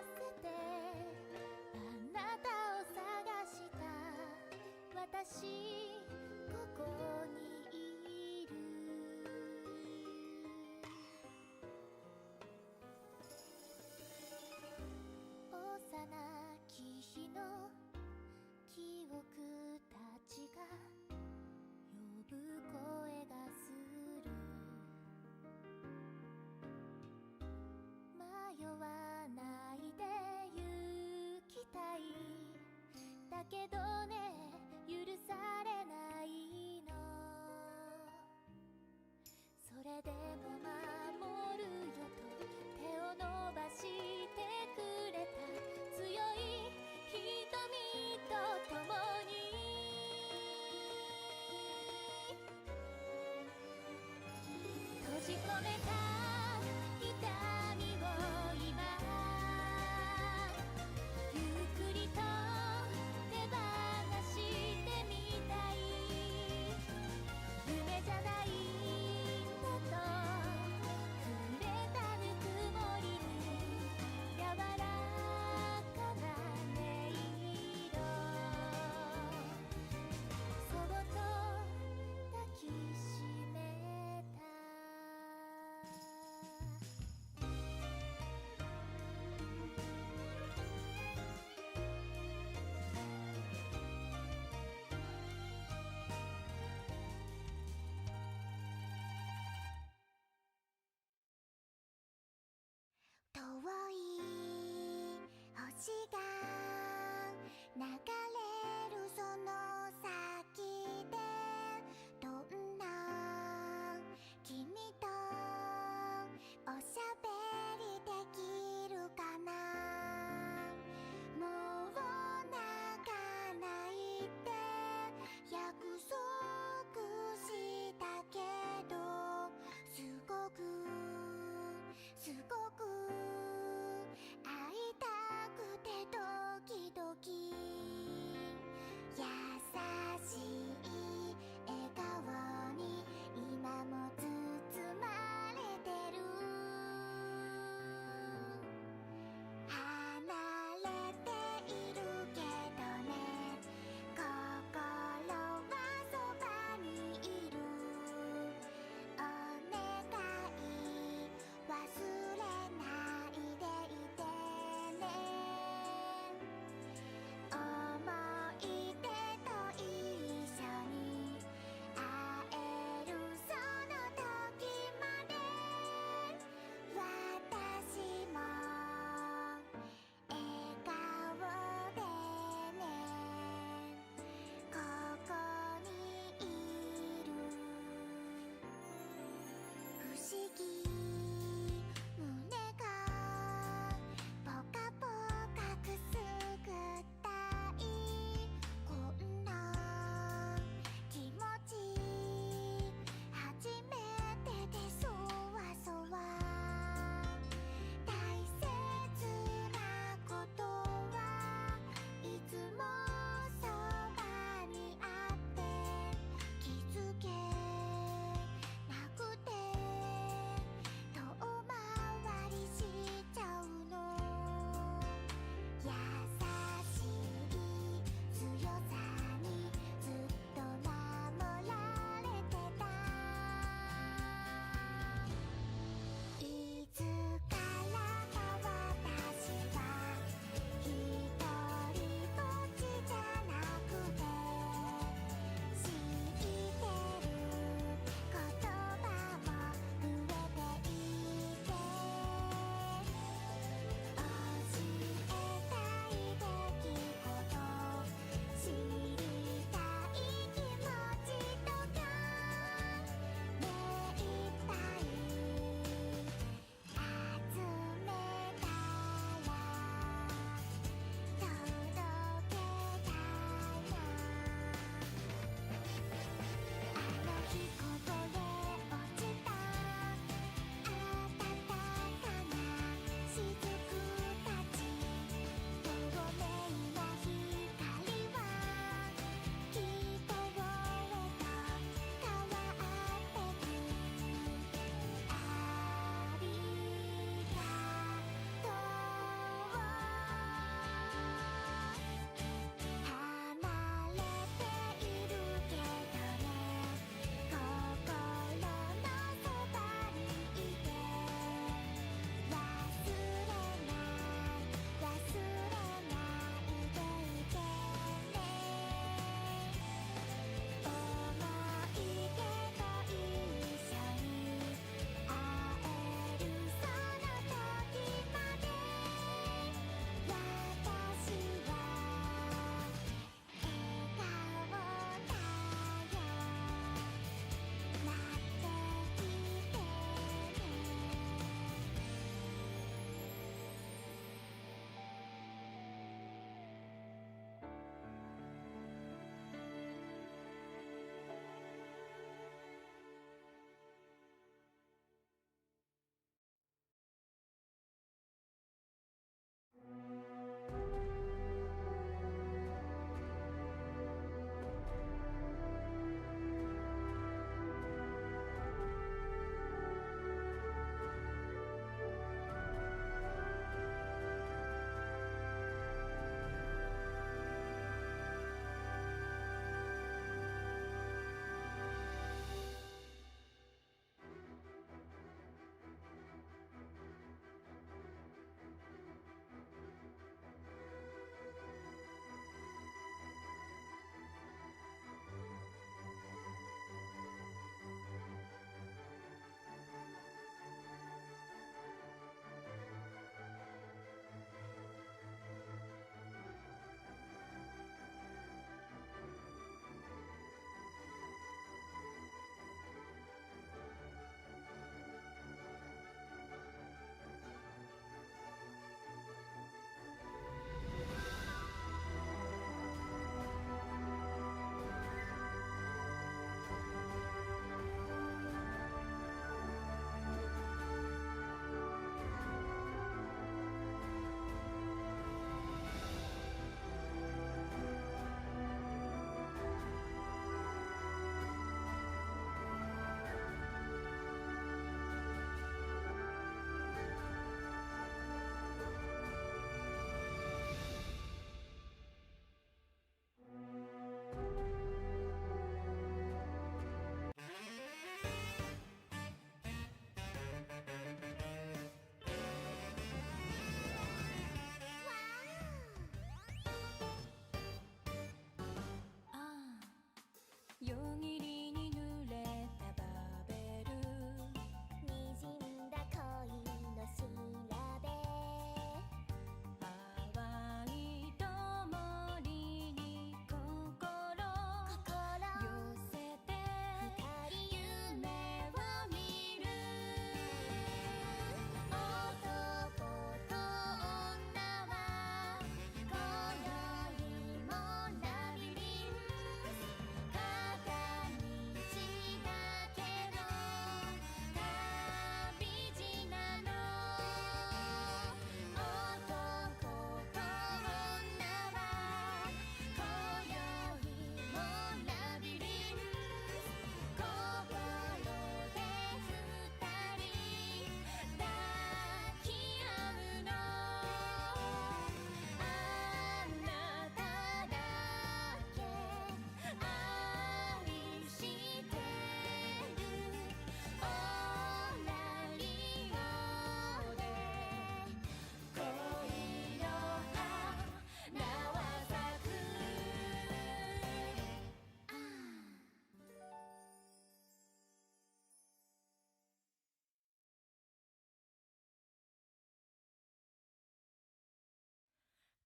せてあなたを探した私ここにいる幼き日の記憶たちが呼ぶ声がする迷わないで行きたいだけどね許されないのそれでも守るよと手を伸ばしてくれた強い瞳と共に閉じ込めた痛みを今ゆっくりと手放してみたいが流れるその先でどんな君とおしゃべりできるかな。もう泣かないって約束したけど、すごく会いたくてドキドキ。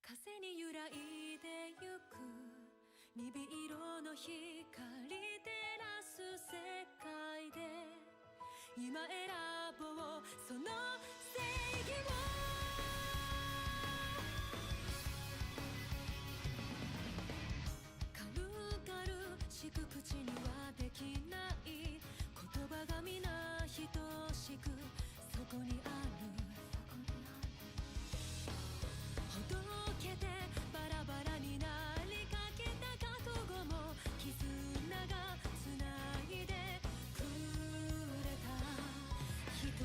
風に揺らいでゆく鈍色の光照らす世界で今選ぼうその正義を軽々しく口にはできない言葉が皆等しくそこにあるほどけてバラバラになりかけた覚悟も絆がつないでくれた一人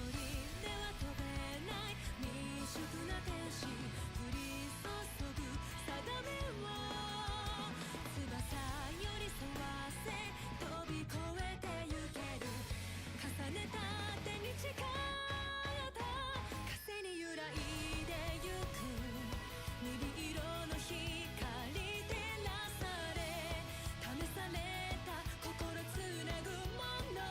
では飛べない未熟な天使降り注ぐ定めを翼寄り添わせ飛び越えてゆける重ねた手に誓った風に揺らいでゆく鈍色の光照らされ試された心つなぐもの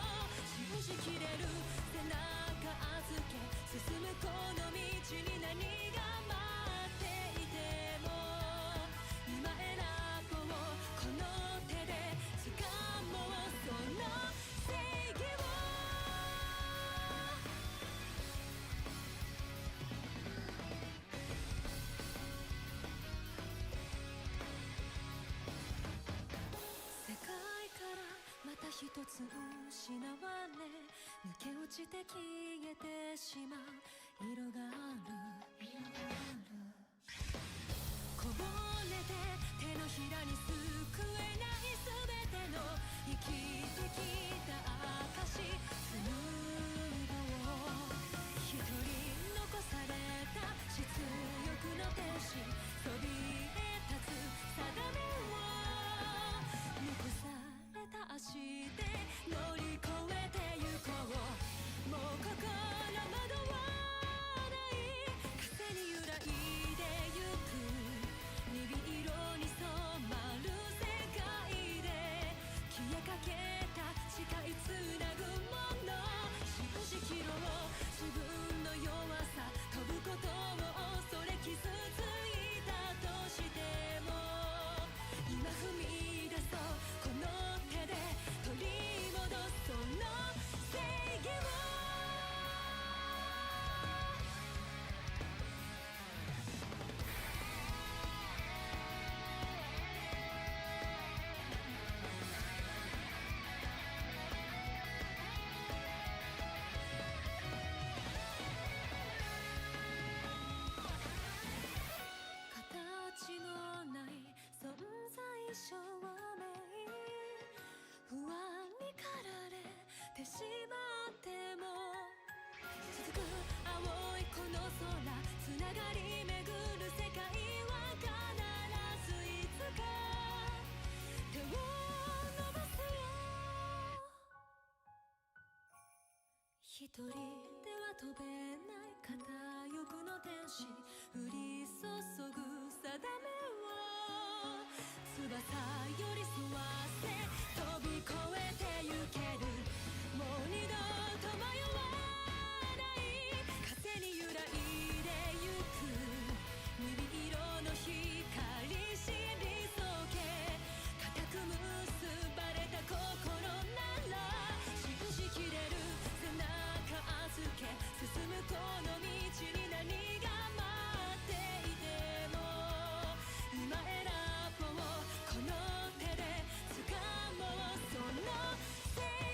信じきれる背中預け進むこの道に何が待っていても今選ぼうこの手で掴もうその正義を世界からまた一つ失われ抜け落ちて消えてしまう色があるこぼれて手のひらに救えない全ての生きてきた証紡ぐを一人残された出力の天使そびえ立つ定めを残された足で乗り越えてゆこうもう心惑わない風に揺らいでゆく鈍色に染まる世界で消えかけた誓いつなぐもの信じきろう自分の弱さ飛ぶことを恐れ傷ついたとしても今踏み出そうこの手で取り戻すその正義を形のない存在証明不安に駆られてしまっても続く青いこの空つながり巡る世界は必ずいつか手を伸ばすよ一人では飛べない片翼の天使降り注ぐ定めを翼寄り添わせ飛び越えてゆけるもう二度と迷わない風に揺らいでゆく鈍色の光退りそうけ固く結ばれた心なら信じきれる背中預け進むこの道に何が待っていても今選ぼうこの手で掴もうその正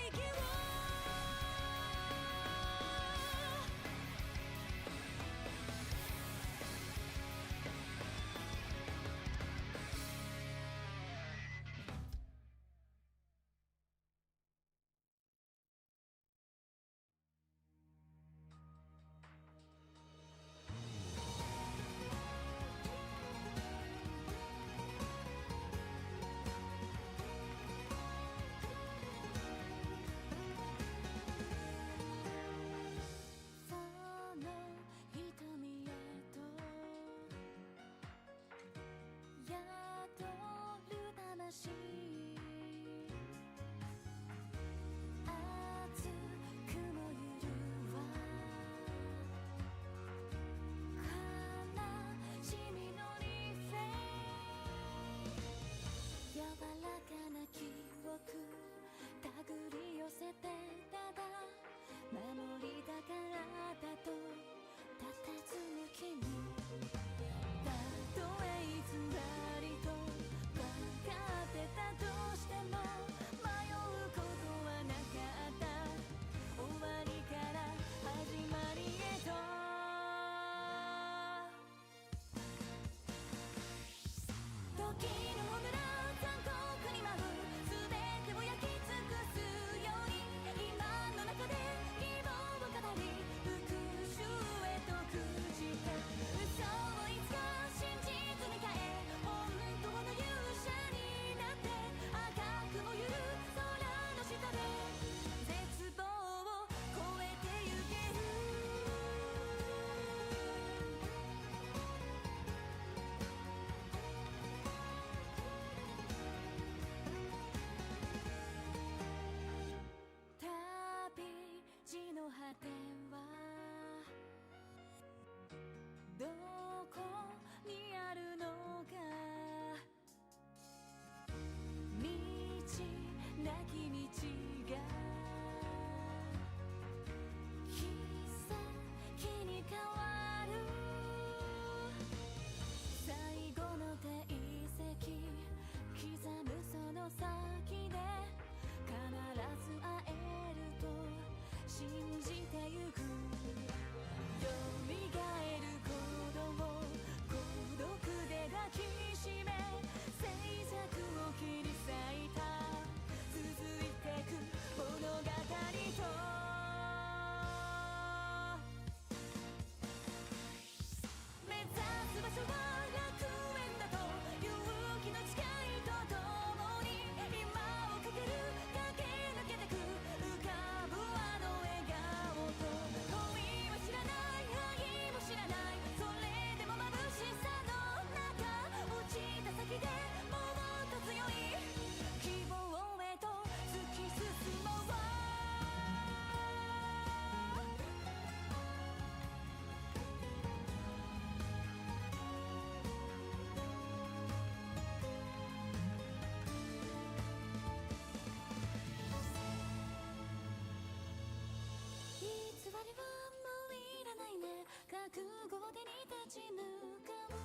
はもういらないね覚悟でに立ち向かう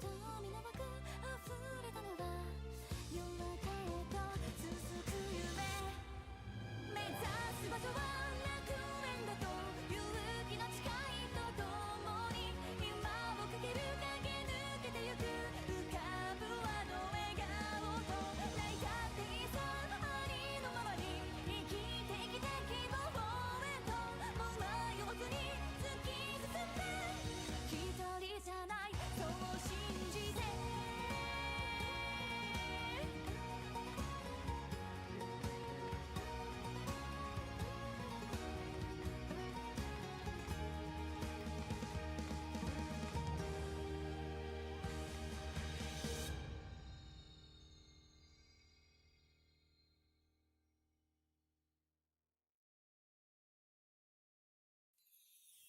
瞳の枠溢れたのは夜明けへと続く夢目指す場所は楽園だと勇気の誓いとともに今をかける駆け抜けてゆく浮かぶあの笑顔と泣いたっていいさありのままに生きてきて希望へともう迷わずに突き進んで一人じゃないそう信じて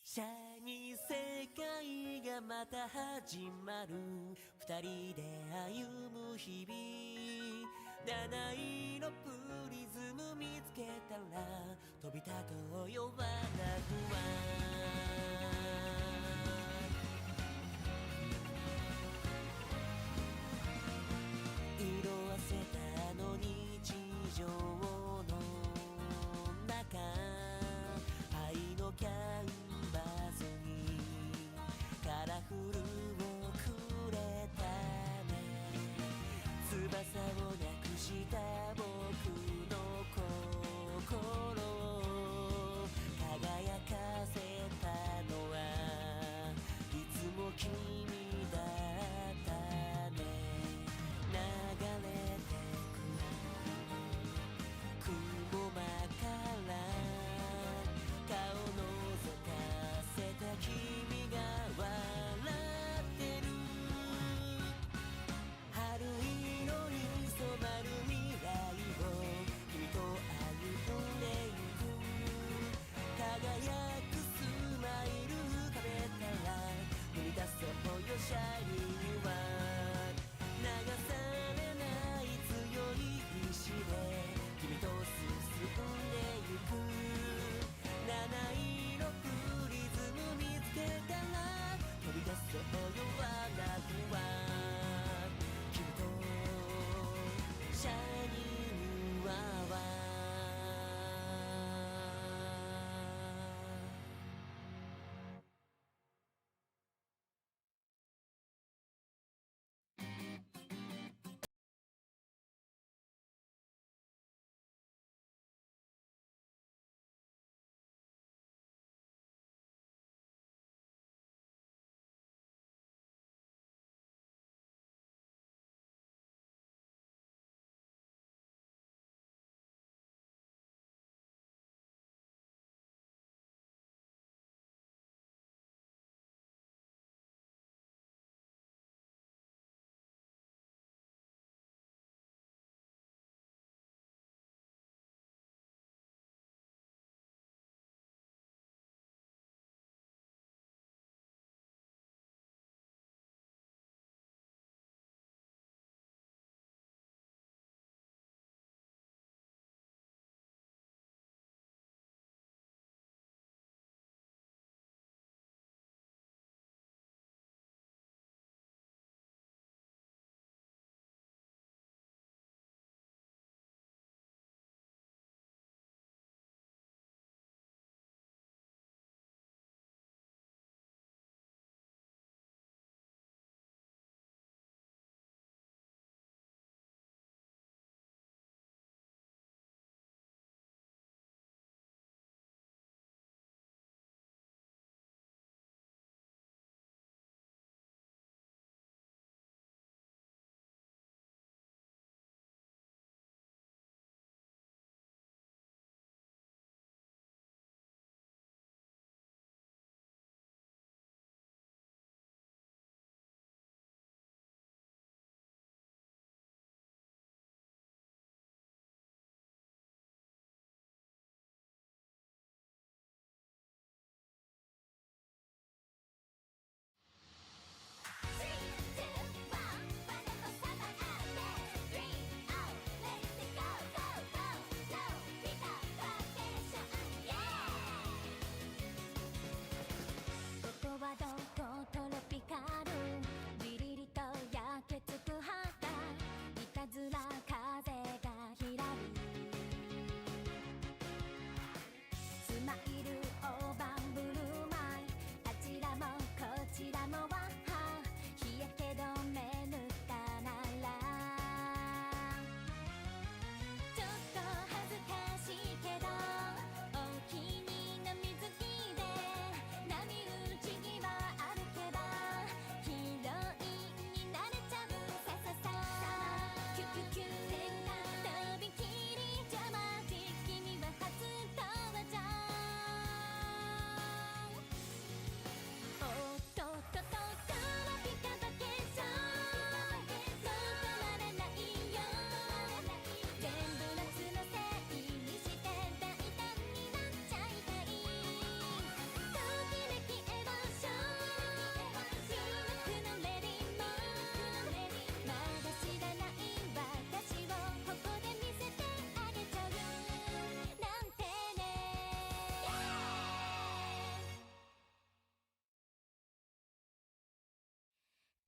シャに世界がまた始まる二人で歩む日々七色プリズム見つけたら飛び立とうよワナグワ色あせたあの日常の中愛のキャンバスにカラフルをくれたね翼をなくした僕の心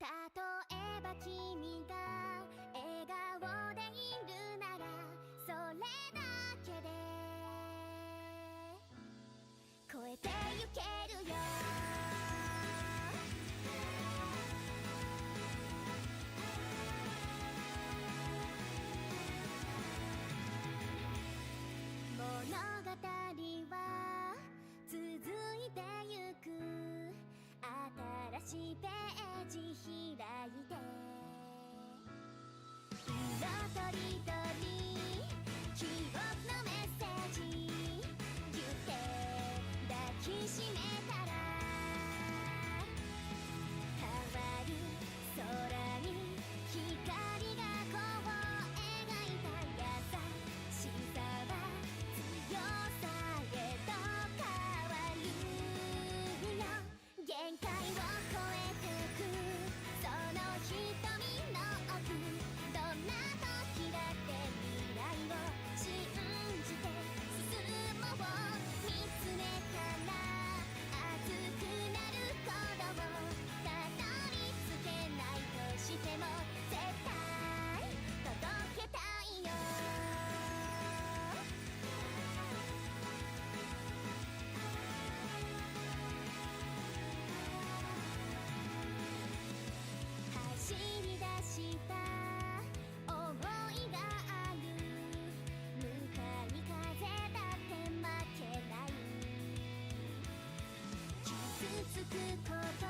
えば君が笑顔でいるならそれだけで超えてゆけるよ物語は続いてゆく新しいページ開いて色とりどり記憶のメッセージギュって抱きしめたら変わる空に光がこう描いた優しさは強さへと変わるよ限界を超えてくその瞳の奥どんな時だって未来を信じて進もう見つめたら熱くなる鼓動たどり着けないとしても絶対届けたいよ走り出した想いがある向かい風だって負けない傷つくこと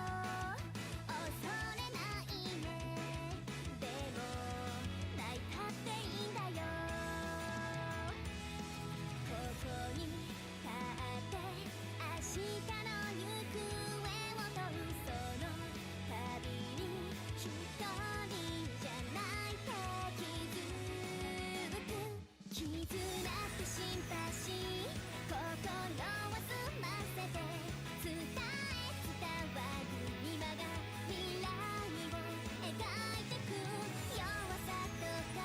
恐れないねでも泣いたっていいんだよここに立って明日の行方を問うその旅に一人じゃないって気づく絆ってシンパシー心を澄ませて伝わる今が未来を描いてく弱さとか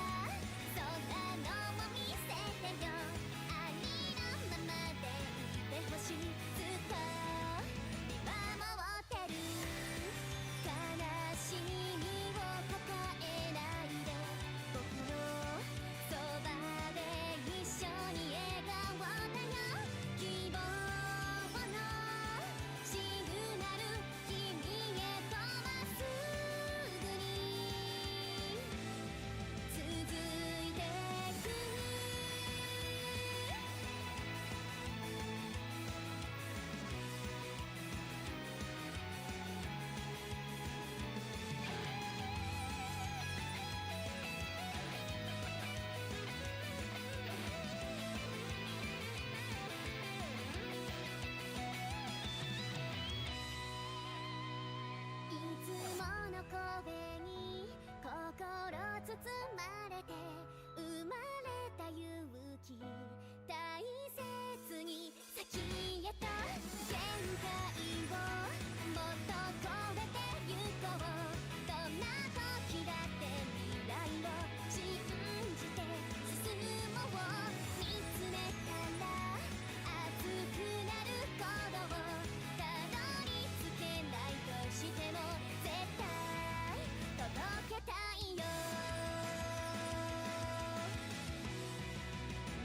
そんなのを見せてよありのままでいてほしいずっと見守ってる悲しみを抱えないで僕のそばで一緒に笑顔だよ希望のシグナル君へとまっすぐに続いてくいつもの声に心包まれて生まれた勇気大切に先へと限界をもっと超えてゆこうどんな時だって未来を信じて進もう見つめたら熱くなる鼓動たどり着けないとしても絶対届けたいよ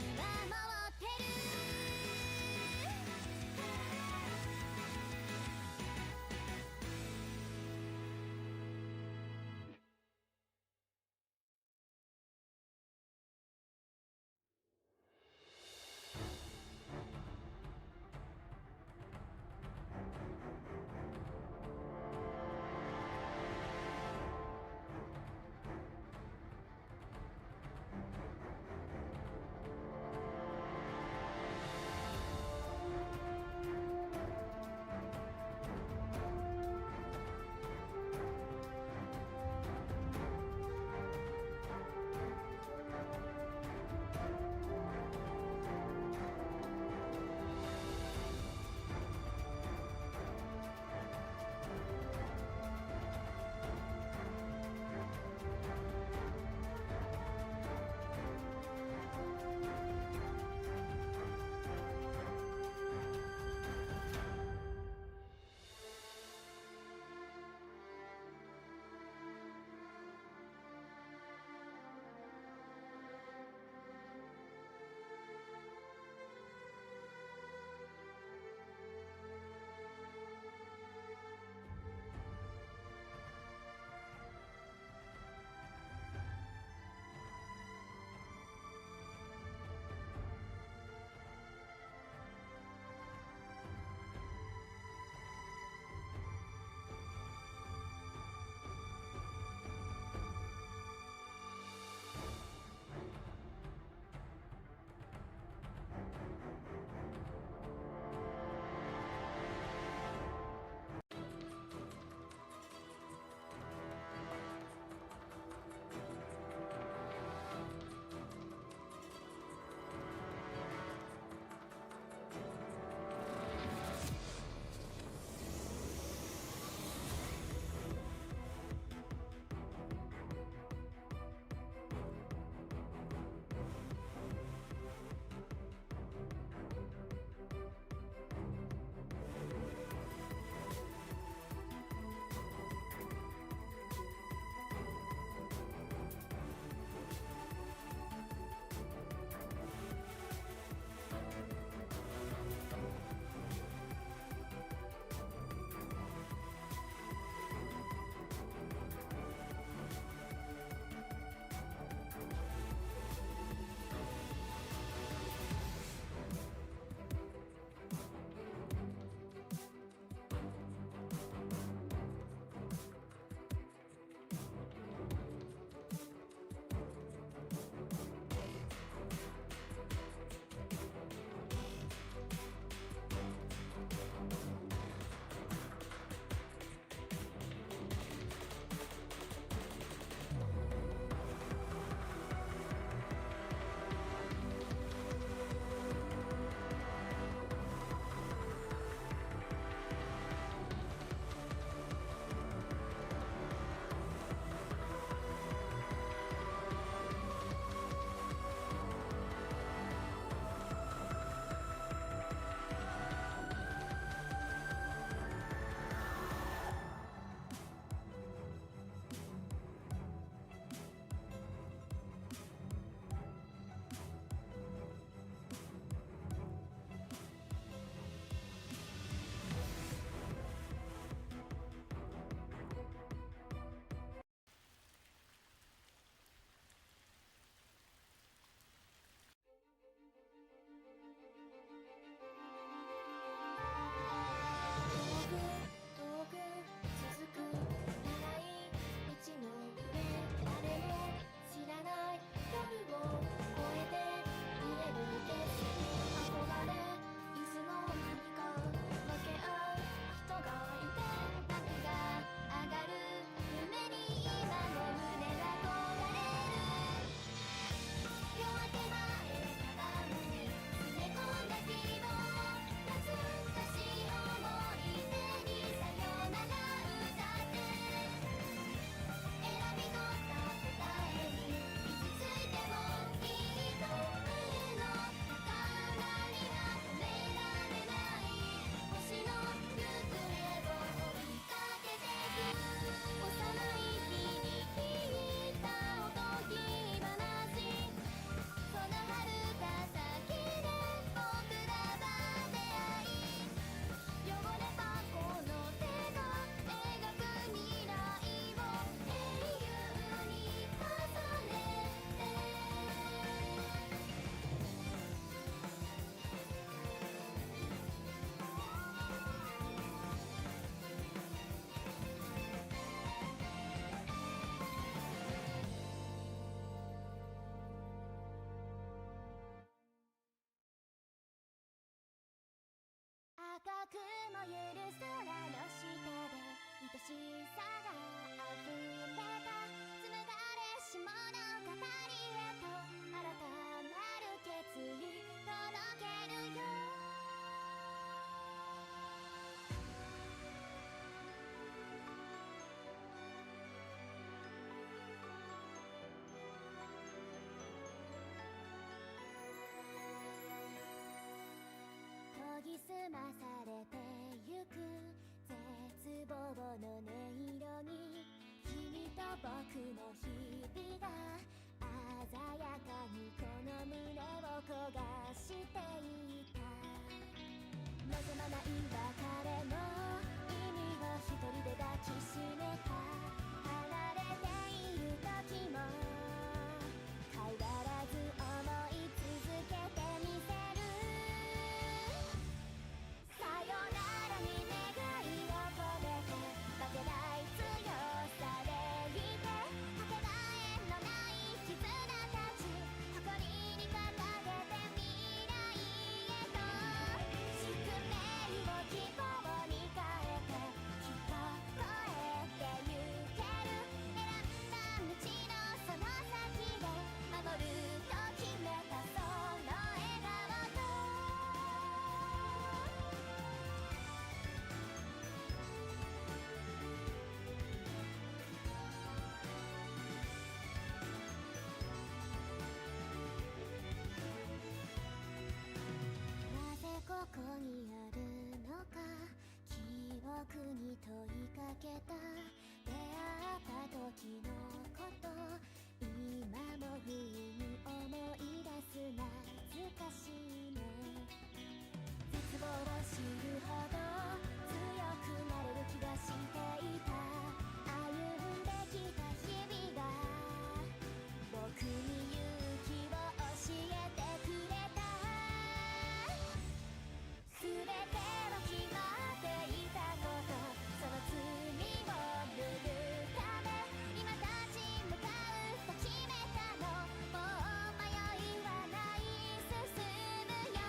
見守ってる高くもゆる空の下で愛しさが溢れた紡がれし物語へと新たなる決意届けるよ研ぎ澄まされてゆく絶望の音色に君と僕の日々が鮮やかにこの胸を焦がしていた望まない別れの意味を一人で抱きしめた離れている時も変わらず思い続けてみせるさよならに願いを込めて負けない強さでいてかけがえのない絆たち誇りに掲げて未来へと宿命を希望に変えてきっと越えてゆける選んだ道のその先で守ると決めたその笑顔となぜここにあるのか記憶に問いかけた出会った時のこと今も不意に思い出す懐かしいね絶望を知るほど強くなれる気がしていた歩んできた日々が僕に勇気を教えてくれた全ては決まっていたことその罪を拭うため今立ち向かうと決めたのもう迷いはない進むよ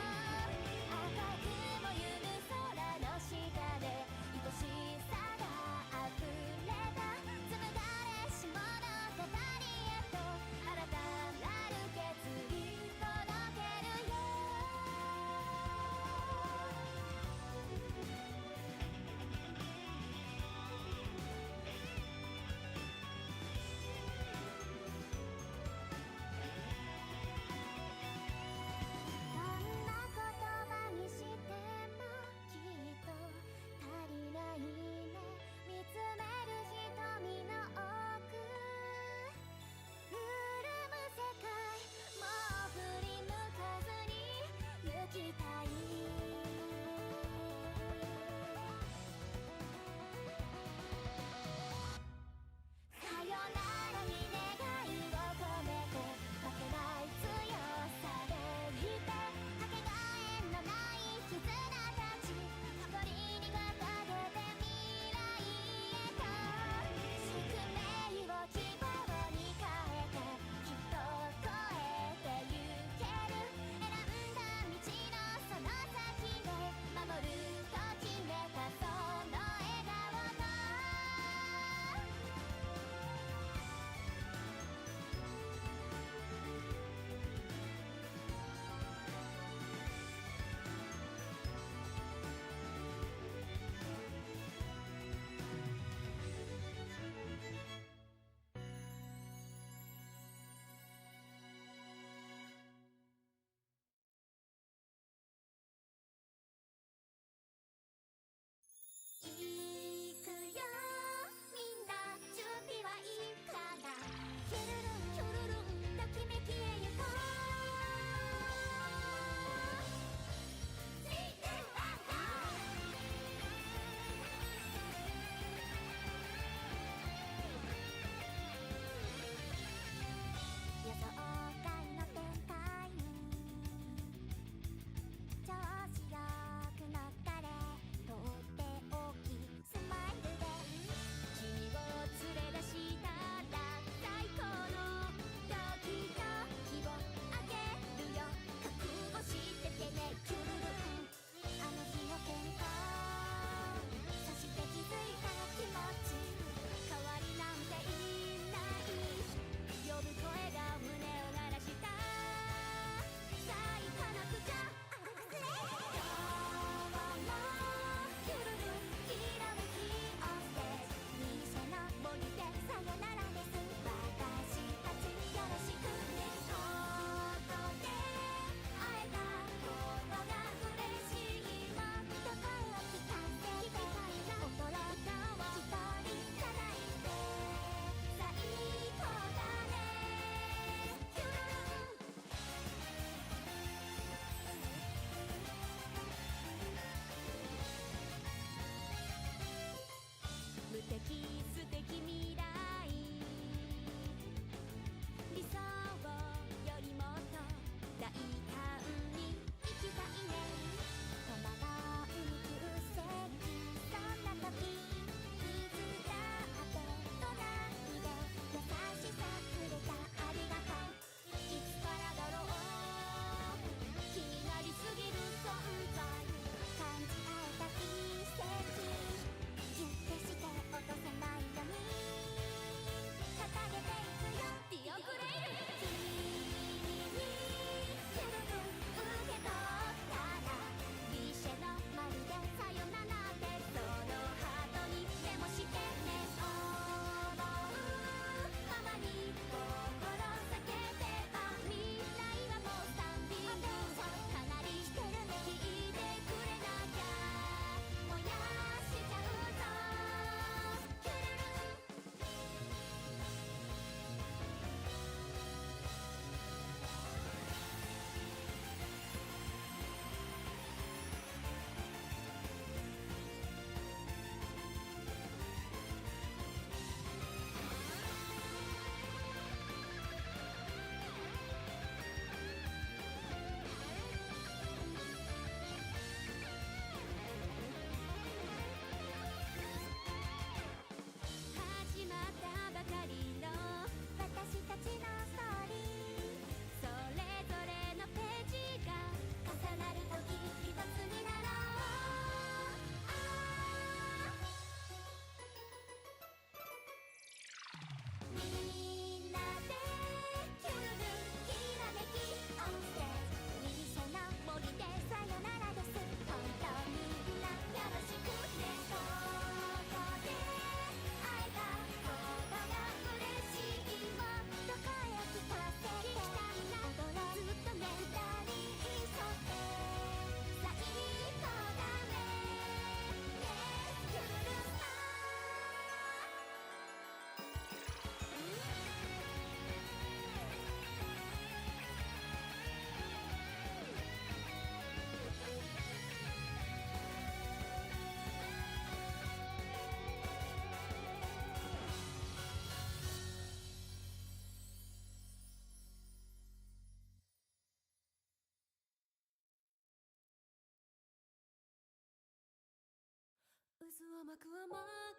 渦を巻く雨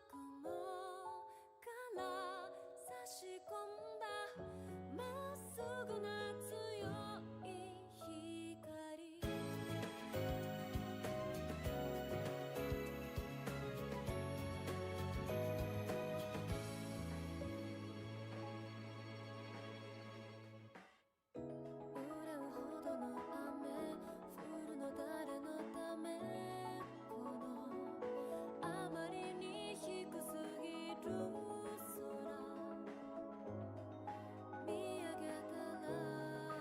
雲から差し込んだまっすぐな強い光憂うほどの雨降るの誰のためこのあまりに低すぎる空見上げたら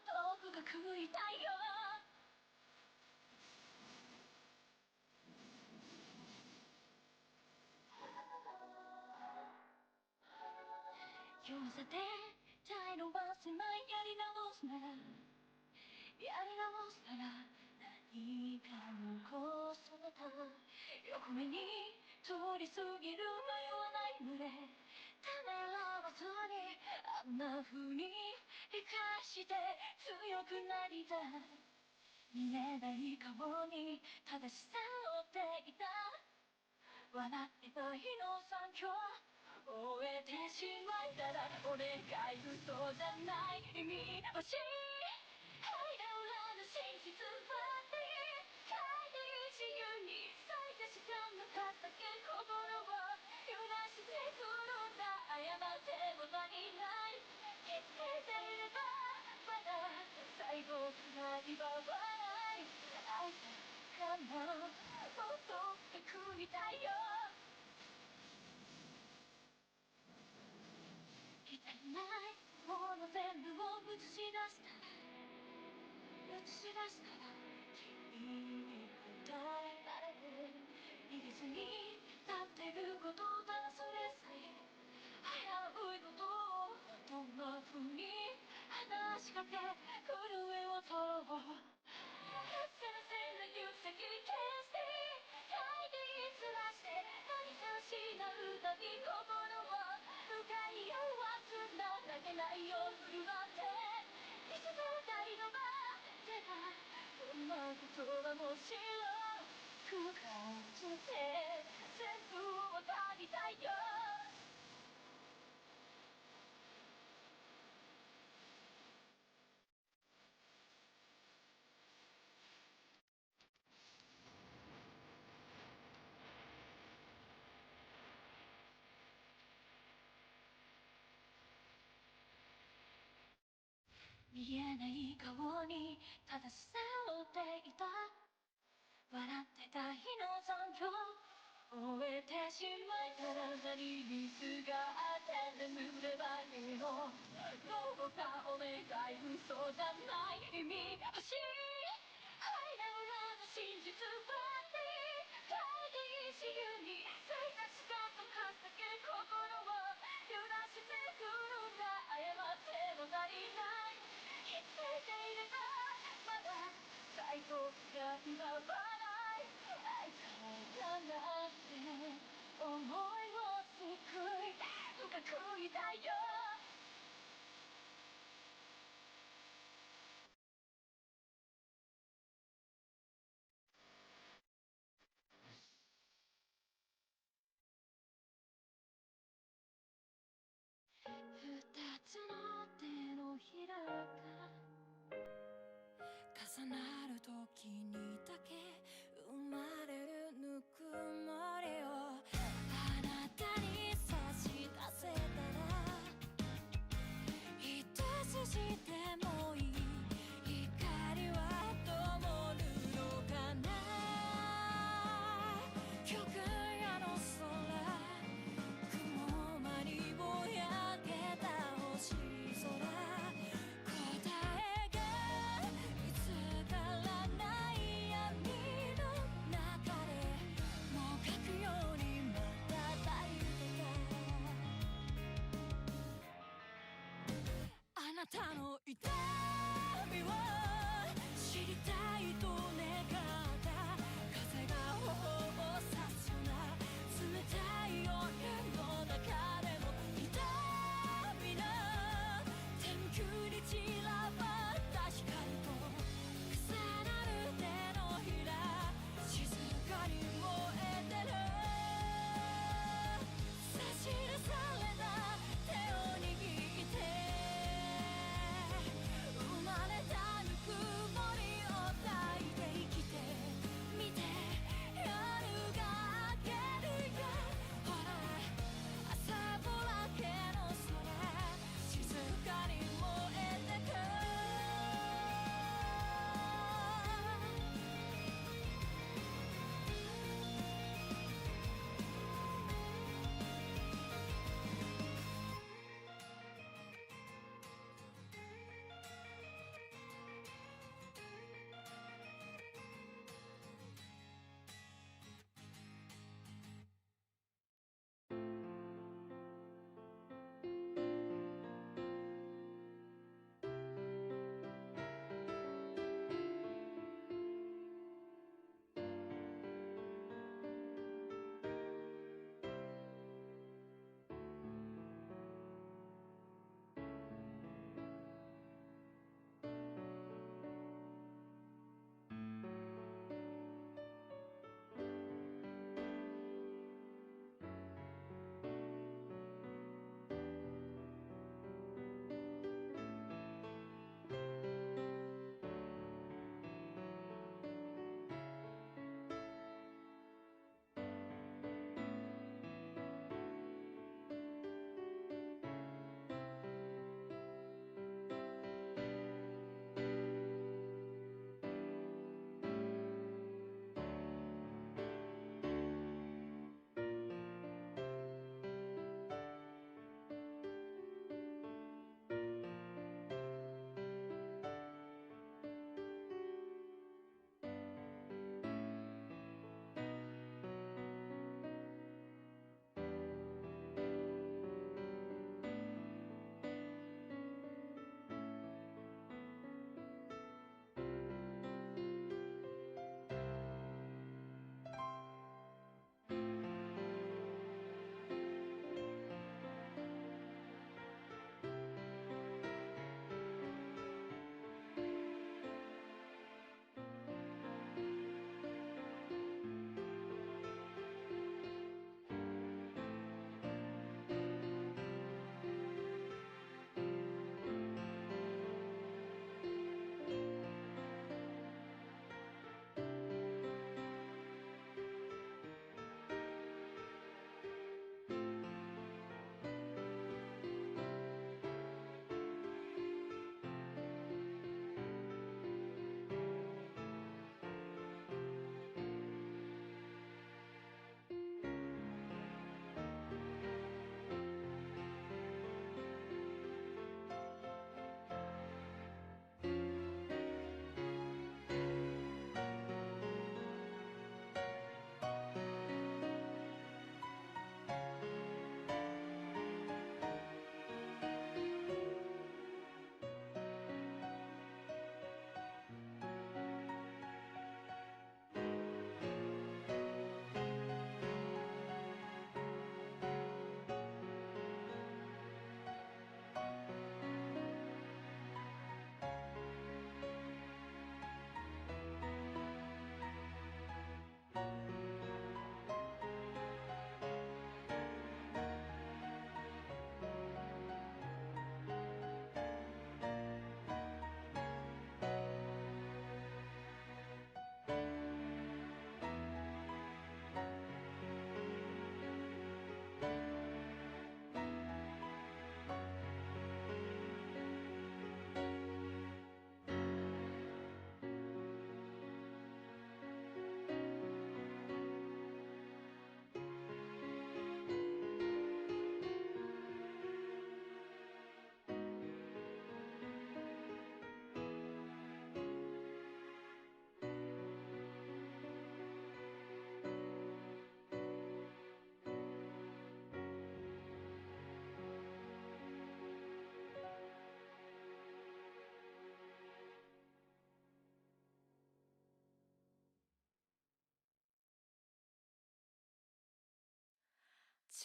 遠くが食いたいよ今日さてタイのバス前やり直すなら何か残された横目に通り過ぎる迷わない群れためらわずにあんな風に生かして強くなりたい見えない顔に正しさを追っていた笑ってた日の惨境終えてしまいたらお願い嘘じゃない意味欲しい愛の裏の真実ばって帰り自由に咲いた時間の数だけ心を揺らしてくるんだ謝っても足りない気づいていればまだ最後くらいは笑い愛かなもっと食いたいよ汚いもの全部を映し出したら君に答えられる逃げずに立ってることだそれさえ危ういことをどんな風に話しかけ震えを取ろう先生の行先消して帰りずらして何かしな歌に心を向かい合わずな泣けない夜なんていつだったりの場でたこんなことはもちろん不可能で全部を足りたいよ見えない顔に正しさを追っていた笑ってた日の惨状終えてしまいたら何にすがって眠ればいいのどうかお願い嘘じゃない意味欲しい愛の裏の真実は帰り自由に咲いた時間と数だけ心を揺らしてくるんだ謝っても足りない気づいていればまだ最後が今はない愛からなんて思いを救い深くいたいよ二つの手のひらが重なる時にだけ生まれるぬくもりをあなたに差し出せたら一筋でもいい光は灯るのかな極夜の空雲間にぼやけた星空答えが見つからない闇の中でもう書くようにまた抱いてたあなたの痛みを知りたいと願った風が頬を刺すような冷たい夜の中でも痛みの天空に散らばった光と重なる手のひら静かに燃えてる差し出された手を握って生まれたぬくもりを抱いてい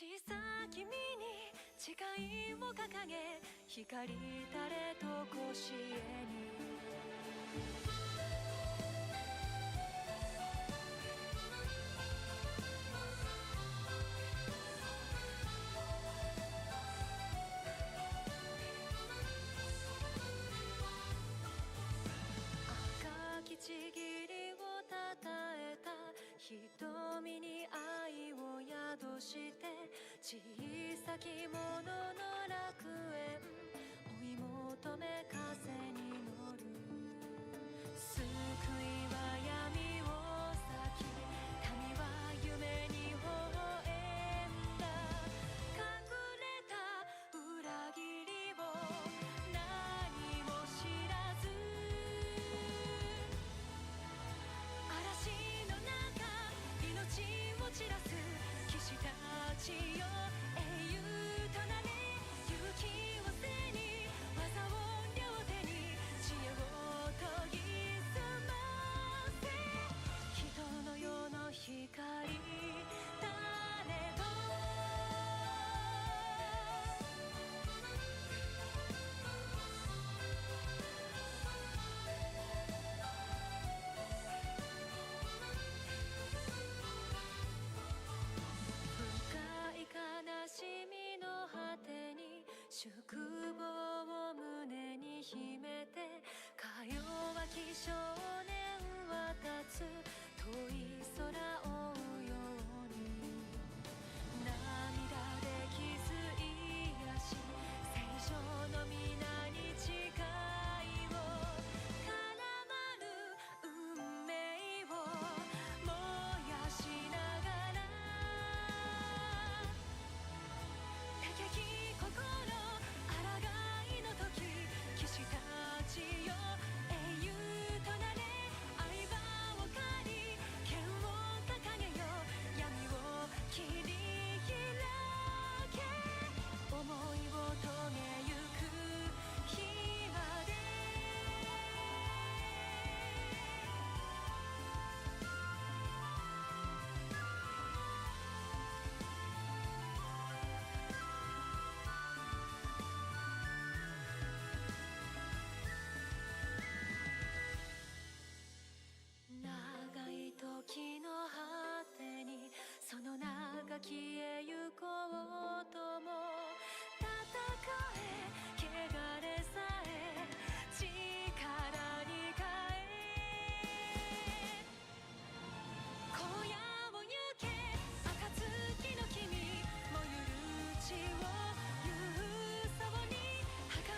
小さ君に誓いを掲げ光垂れとこしえに赤きちぎりをたたえた瞳に愛を宿して小さきものの楽園追い求め風に乗る救いは闇を裂き民は夢に微笑んだ隠れた裏切りを何も知らず嵐の中命を散らす騎士たちよ英雄となれ勇気を背に技を両手に知恵を研ぎ澄ませ人の世の光誰と深い悲しみの果てに宿坊を胸に秘めてか弱き少年は立つ遠い空を追うように涙で傷癒し聖書の皆に誓いを絡まる運命を燃やしながら敵心抗いの時騎士たちよ英雄となれ相場を借り剣を掲げよ闇を切り開け思いを遂げゆく日まで長い時の果てにその名が消えゆこうとも戦え汚れさえ力に変え荒野を行け暁の君燃ゆる血を勇壮に儚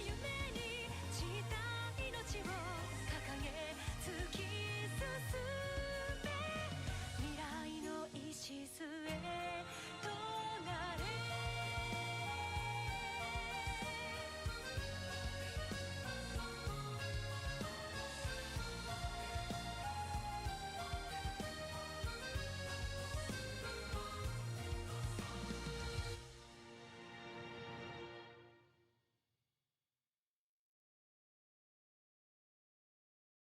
い夢に散った命を掲げ突き進め未来の礎となれ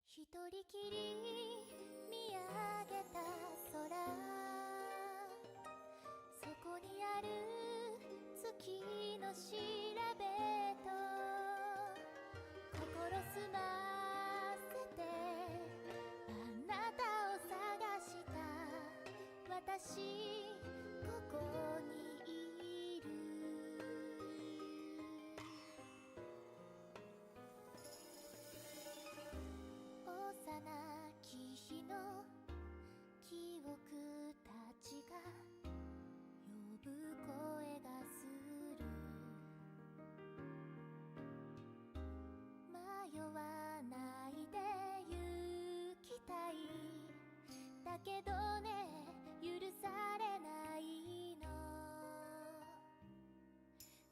一人きり見上げた空そこにある月の調べと心澄ませてあなたを探した私ここにいる幼き日の記憶たちが呼ぶ声がする迷わないで行きたいだけどね許されないの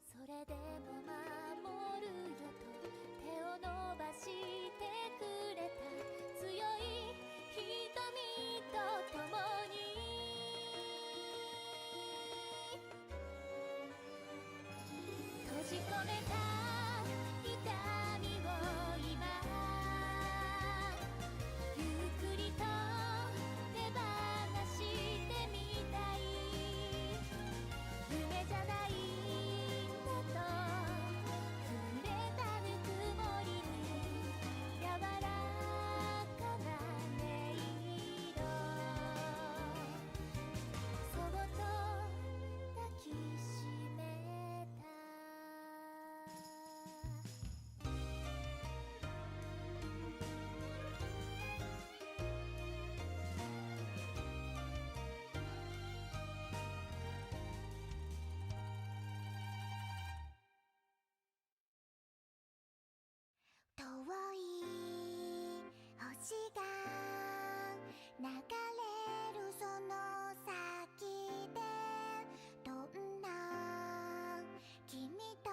それでも守るよと手を伸ばしてくれた強い瞳と共に閉じ込めた痛みを今ゆっくりと手放が流れるその先でどんな君と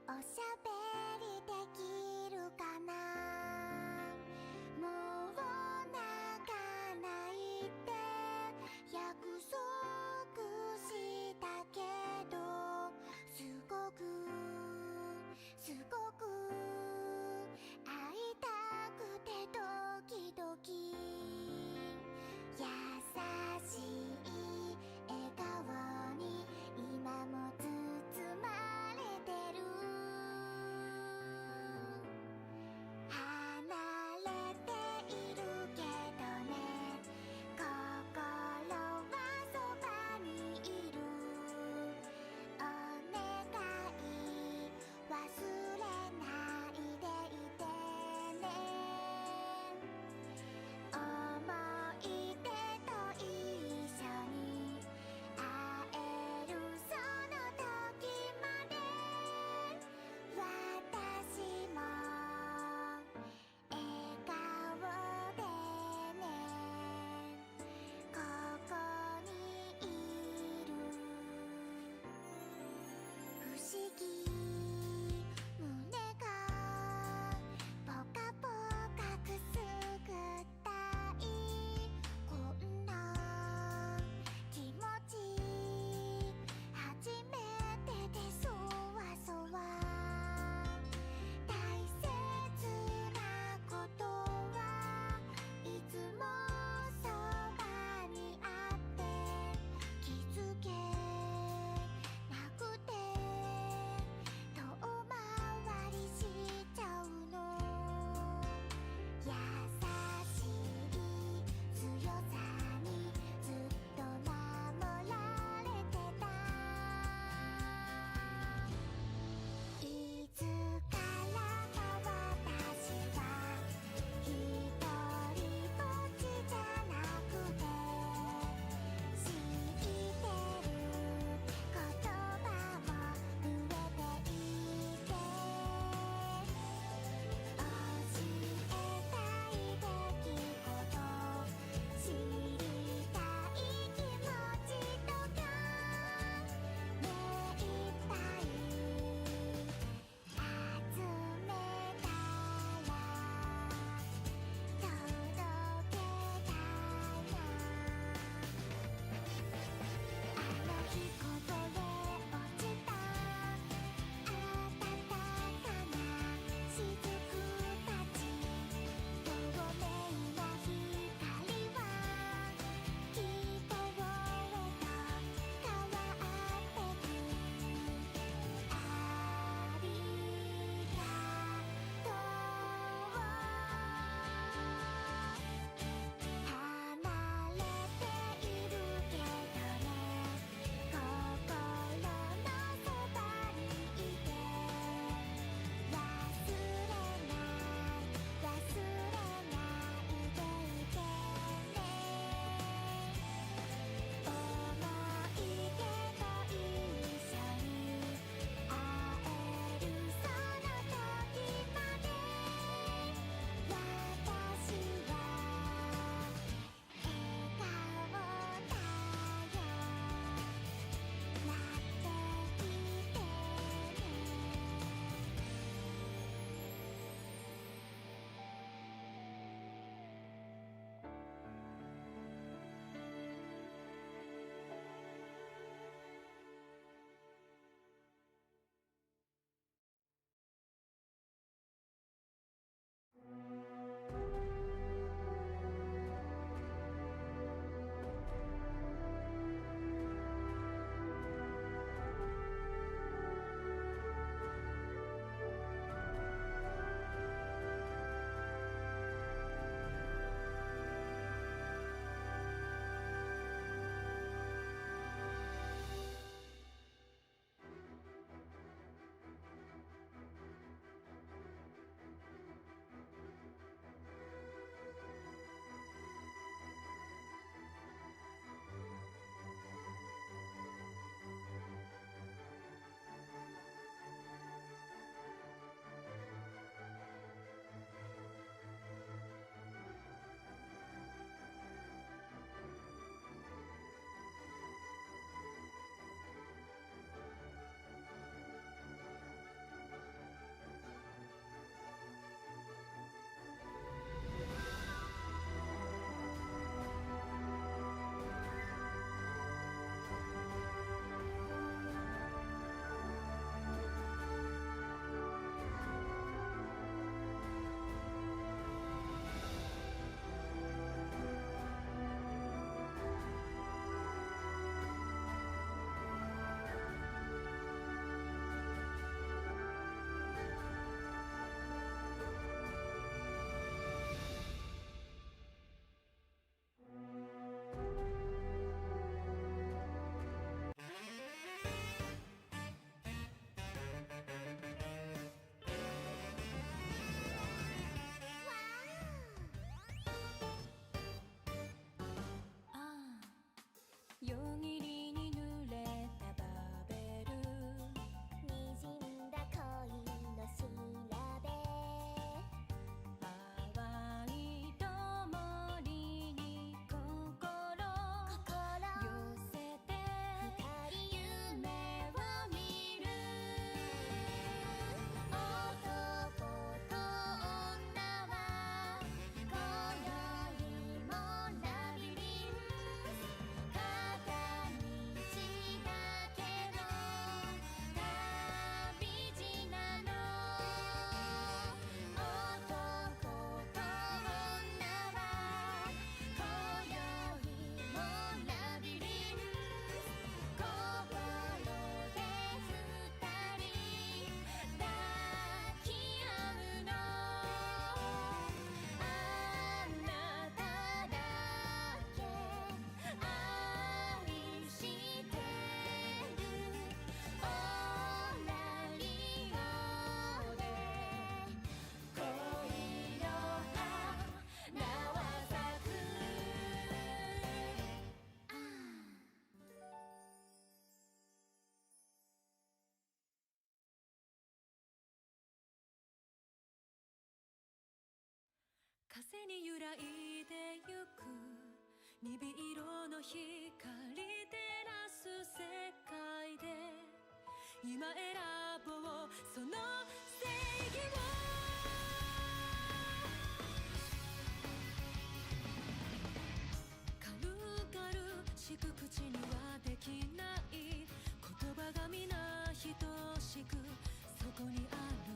おしゃべりできるかな。もう泣かないって約束したけど、すごく会いたくてドキドキ。風に揺らいでゆく鈍色の光照らす世界で今選ぼうその正義を軽々しく口にはできない言葉が皆等しくそこにある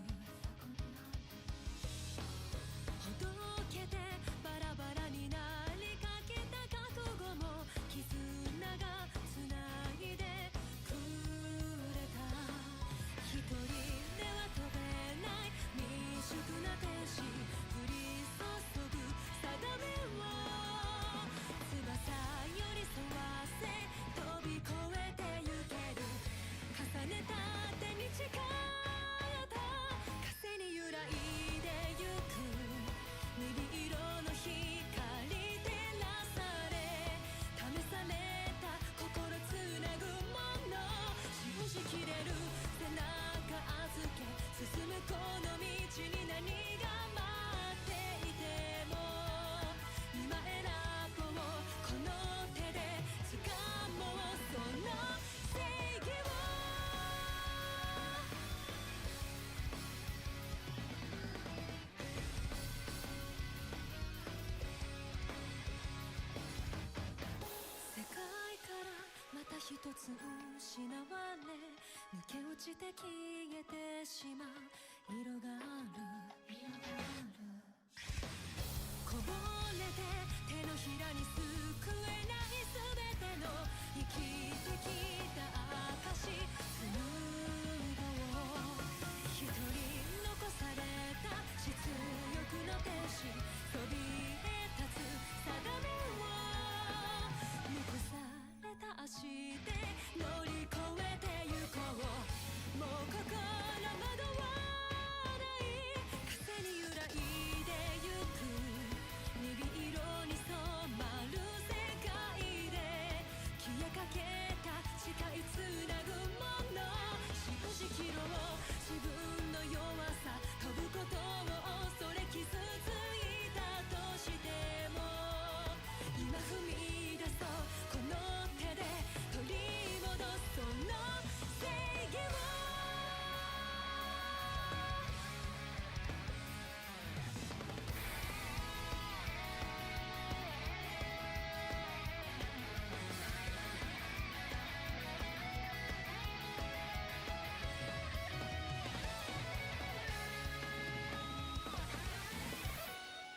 ほどけてバラバラになりかけた覚悟も絆がつないでくれた一人では飛べない未熟な天使降り注ぐ定めを翼寄り添わせ飛び越えてゆける重ねた手に誓った風に揺らいでゆく鈍色の光照らされ試された心つなぐもの信じきれる背中預け進むこの道に何が待っていても今選ぼうこの手で掴もうその正義を世界からまた一つ失われ抜け落ちて消えてしまう色があるこぼれて手のひらに救えない全ての生きてきた証紡ごう一人残された出力の天使そびえ立つ定めを残された足で乗り越えてゆこうもう心惑わない風に揺らいでゆく鈍色に染まる世界で消えかけた誓いつなぐもの信じきろう自分の弱さ飛ぶことを恐れ傷ついたとしても今踏み出そうこの手で取り戻すその正義を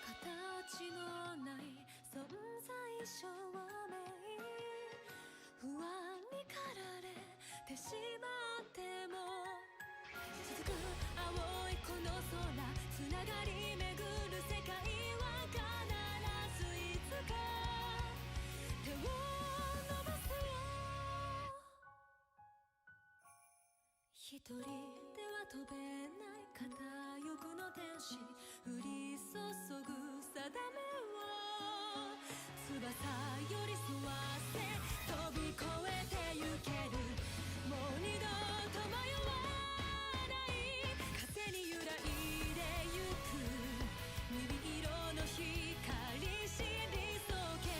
形のない存在証明不安に駆られてしまっても続く青いこの空つながり巡る世界は必ずいつか手を伸ばすよ一人では飛べない片翼の天使降り注ぐ定めを翼寄り添わせ飛び越えてゆけるもう二度と迷わない風に揺らいでゆく鈍色の光知りそけ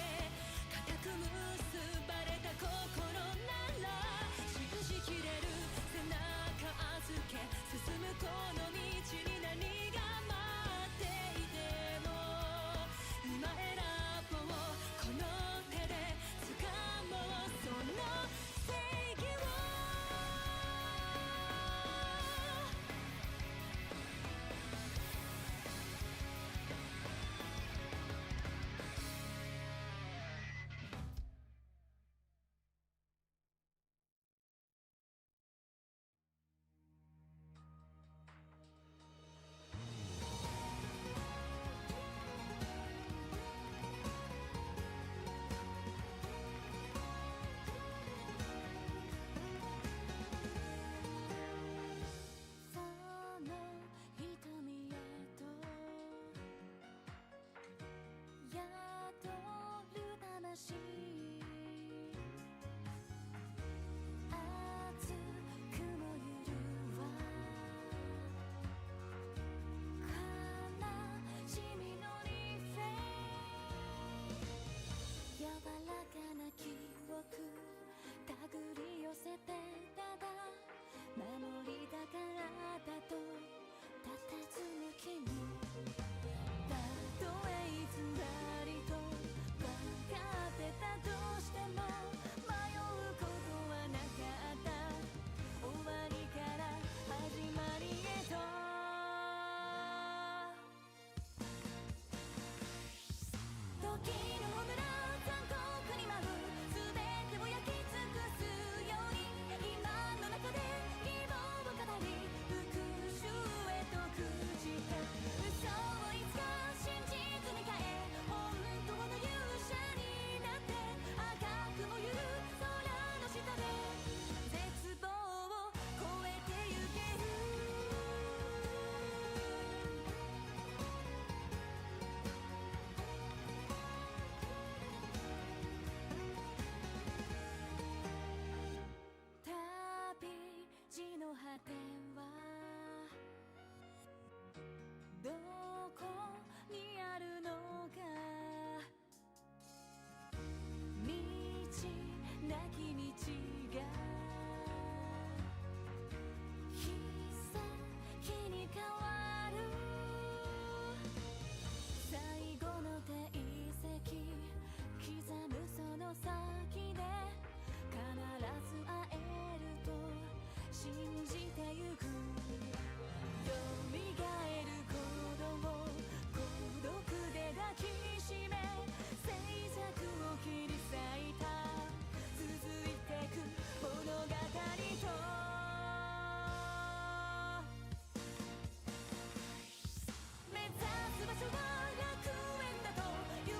固く結ばれた心なら信じきれる背中預け進むこの道に何が待っていても今選ぼうこの手で掴もうその正義を変わる最後の定石刻むその先で必ず会えると信じてゆく蘇る鼓動孤独で抱きしめ静寂を切り裂いた続いてく物語と目指す場所は楽園だと勇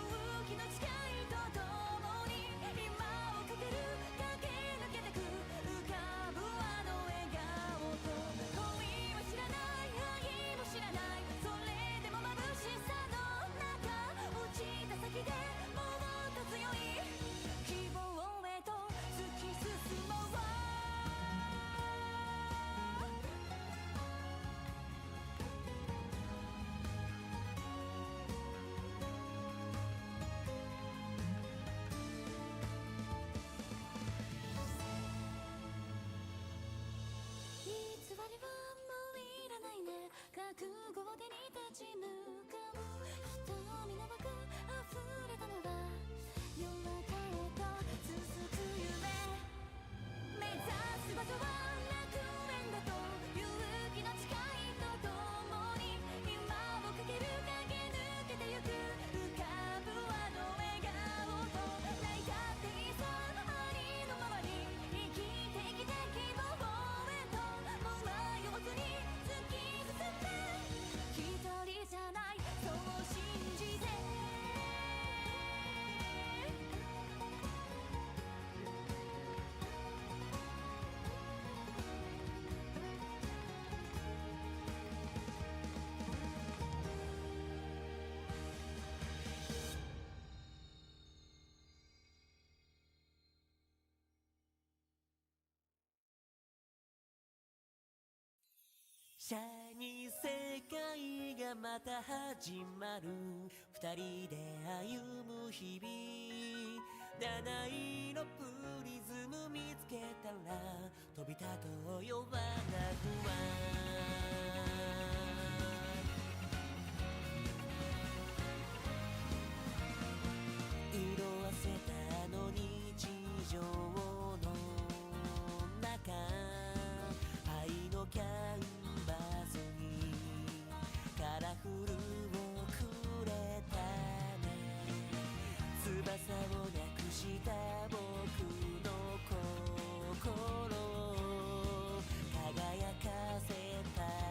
気の誓いとともに今をかける駆け抜けてく浮かぶあの笑顔と恋は知らない愛も知らないそれでも眩しさの中落ちた先でもっと強い希望へと突き進もう偽りはもういらないね覚悟を手に立ち向かう瞳の枠溢れたのは夜明けへと続く夢目指す場所は楽園だと勇気の誓いとともに今をかける駆け抜けてゆく浮かぶあの笑顔と泣いたっていいさありのままに生きてきて希望へともう迷わずに突き進んで一人じゃないそう信じてシャに世界がまた始まる二人で歩む日々七色プリズム見つけたら飛び立とうよ我が不安色あせたあの日常の中愛のキャンバスにカラフルをくれたね翼をなくした僕の心を輝かせた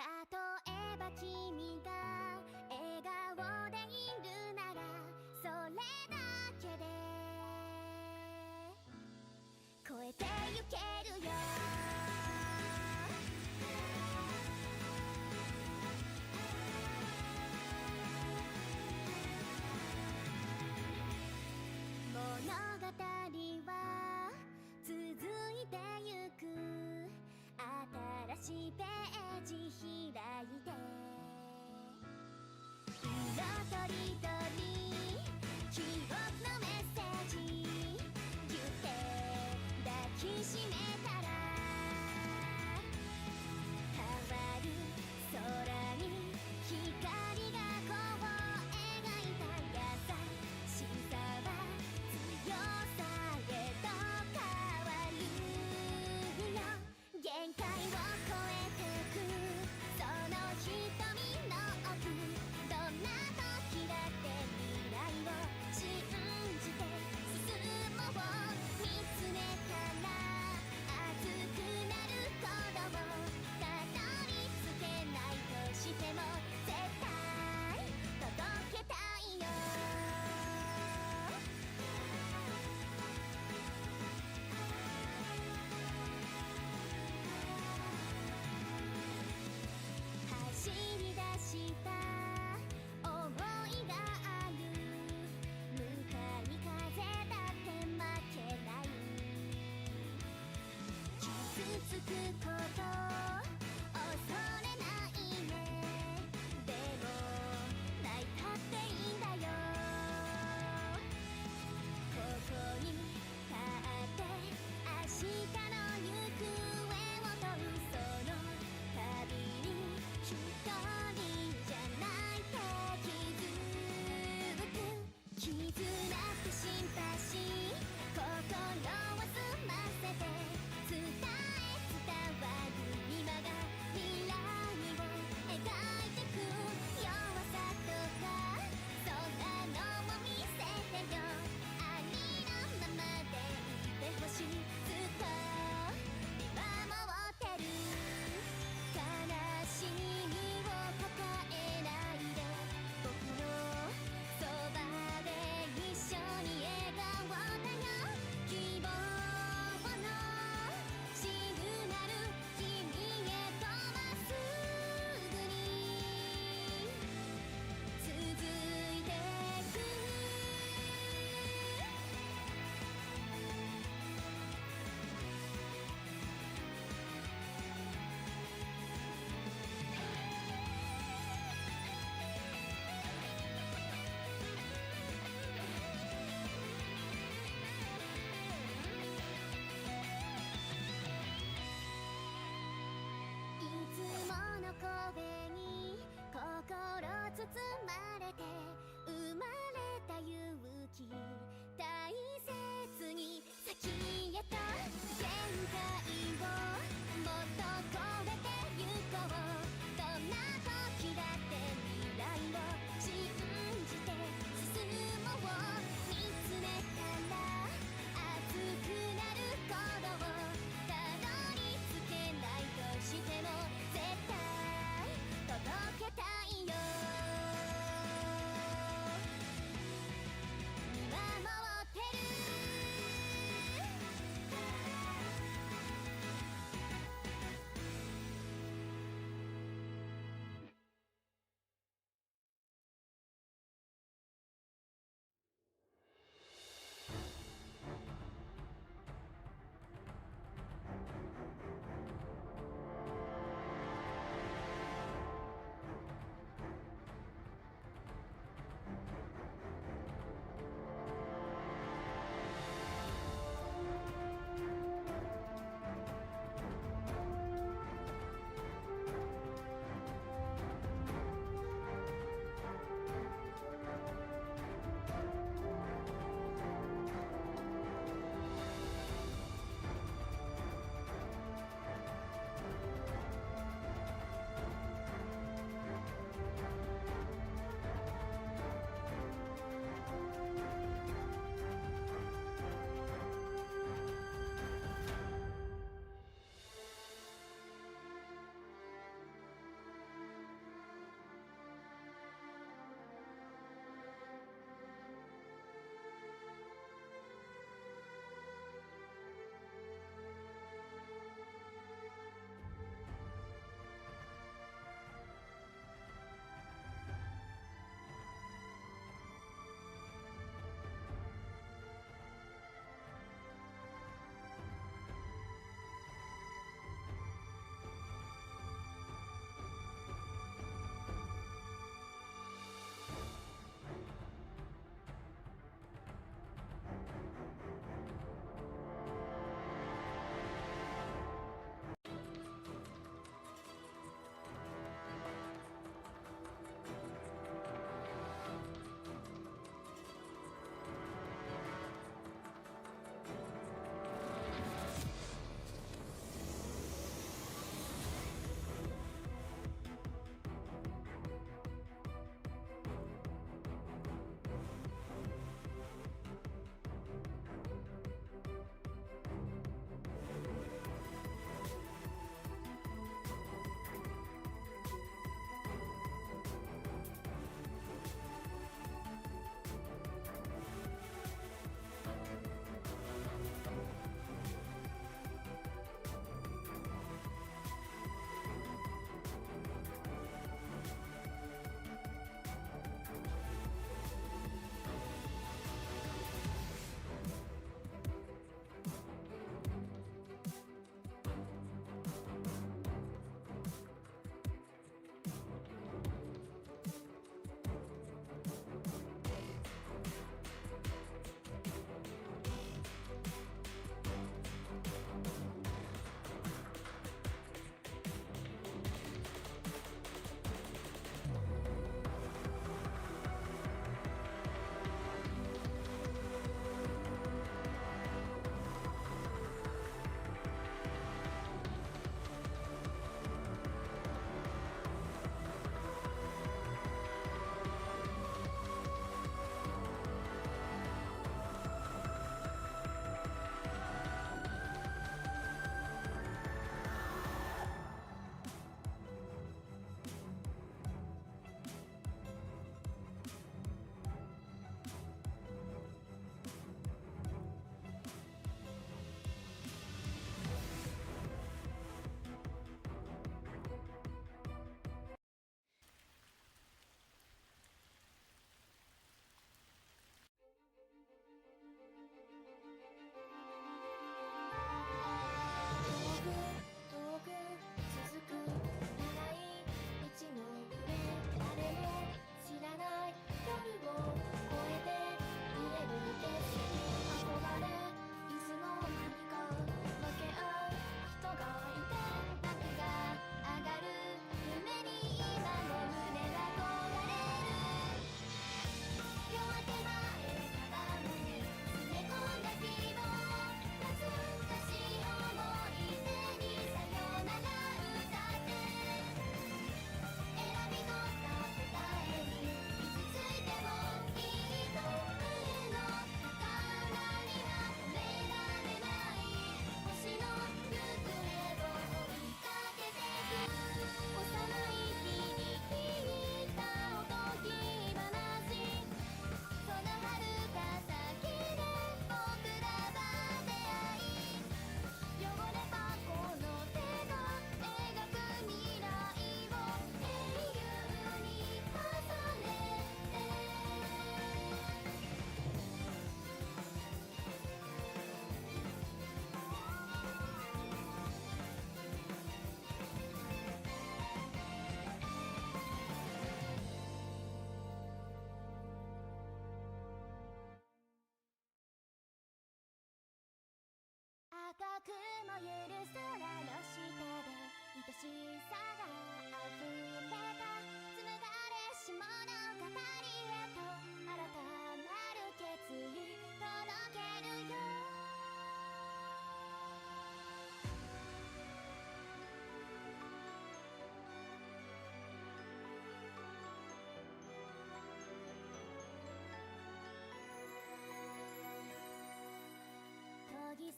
えば君が笑顔でいるならそれだけで超えてゆけるよ物語は続いてゆく新しいページ開いて色とりどり記憶のメッセージギュって抱きしめたら変わる空に光がこう描いた優しさは強さへと変わるよ限界を超えてくその瞳の奥どんな時だって未来を信じて進もう見つめたら熱くなる鼓動たどり着けないとしても絶対届けたいよ走り出した想いがある向かい風だって負けない傷つくこと恐れないねでも泣いたっていいんだよここに立って明日の行方を問うその旅に一人じゃないって気づく絆って心配し心を澄ませて伝わる今が未来を描いてく弱さとかそんなのも見せてよありのままでいてほしいずっと見守ってる悲しみを抱えないで僕のそばで一緒に笑顔だよ希望のシグナル君へとまっすぐに続いてくいつもの声に心包まれて生まれた勇気大切に先へと限界をもっと超えてゆこうどんな時だって未来を信じて進もう見つめたら熱くなる鼓動たどり着けないとしても絶対届けたいよ見守ってる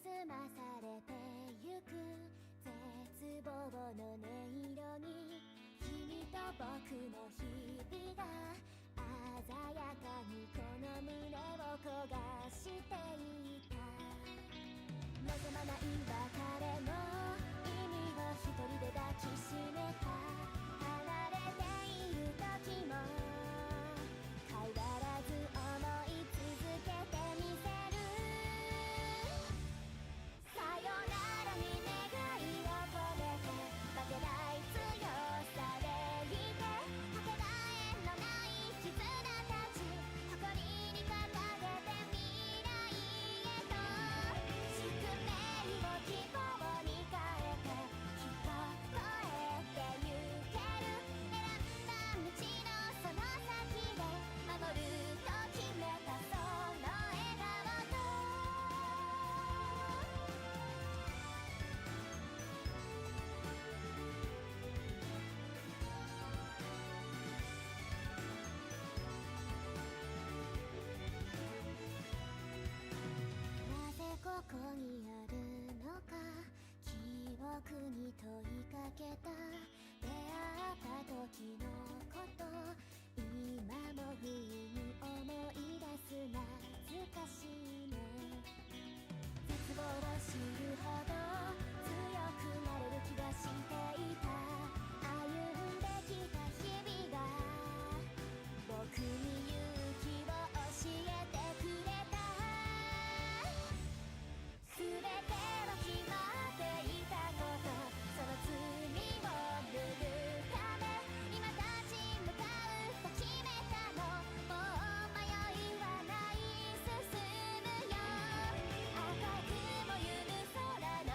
澄まされてゆく絶望の音色に君と僕の日々が鮮やかにこの胸を焦がしていた。望まない別れの意味を一人で抱きしめた。離れている時も変わらず思い続けてみせる。さよならに願いを込めて負けない強さでいて、かけがえのない絆たち誇りに掲げて未来へと。宿命を希望に変えてきっと越えてゆける。選んだ道のその先で守ると決めたその笑顔と。なぜここにあるのか記憶に問いかけた。出会った時のこと今も不意に思い出す。懐かしいね。絶望を知るほど強くなれる気がしていた。歩んできた日々が僕に勇気を教えてくれた。全ては決まっていたこと、その罪を拭うため今立ち向かうと決めたの。もう迷いはない、進むよ。赤くもゆる空の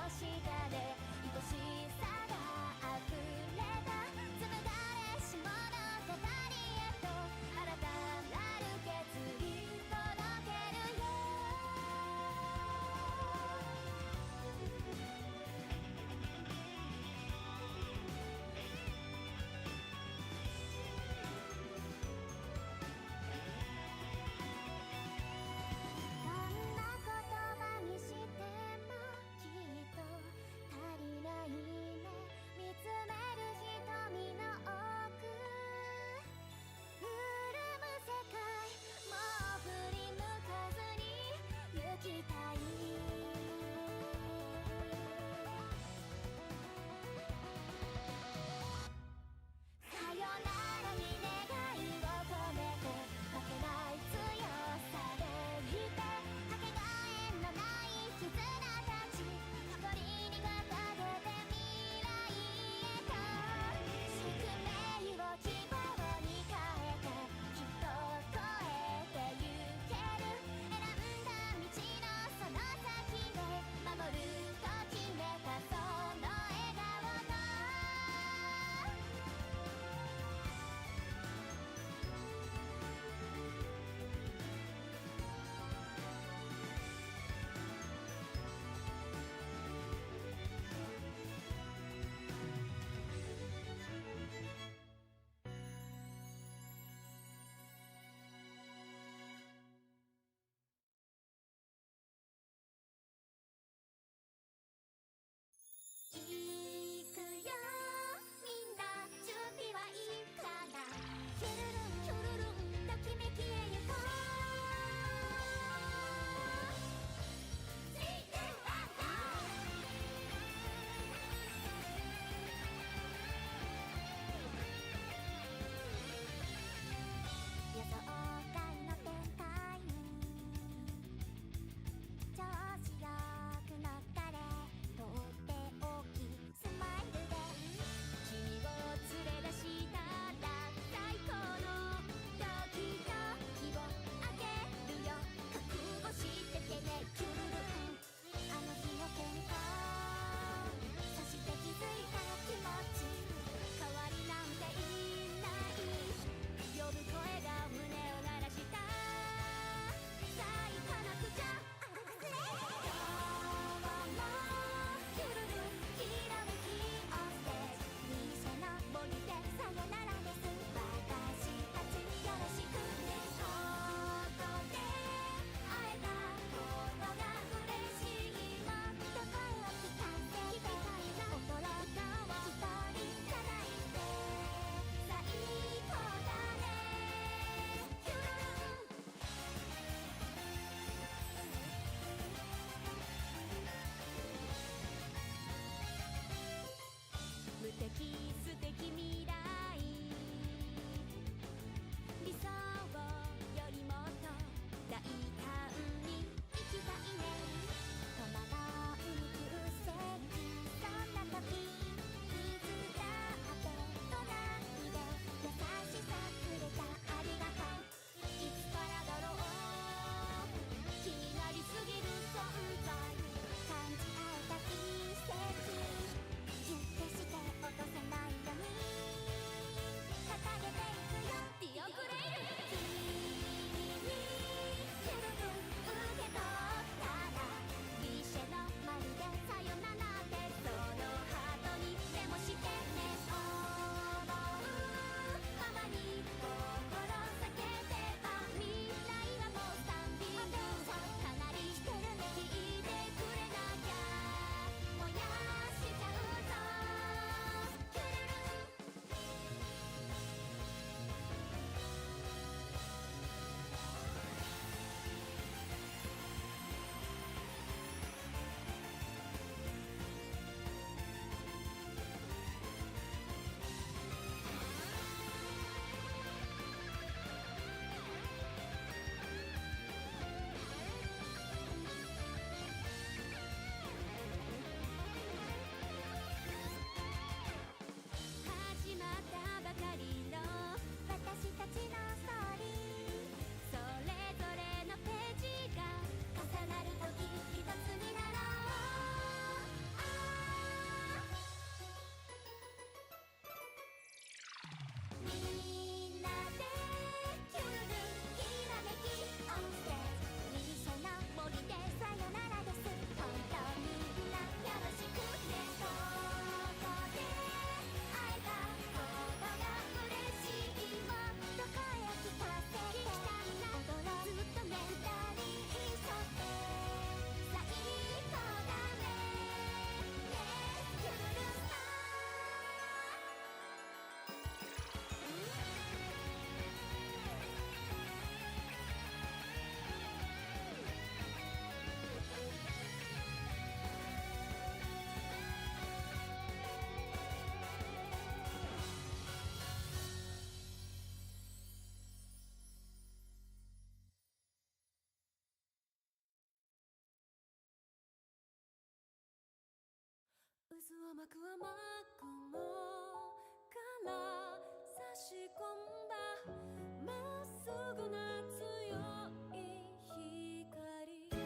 渦を巻く雨雲から差し込んだまっすぐな強い光憂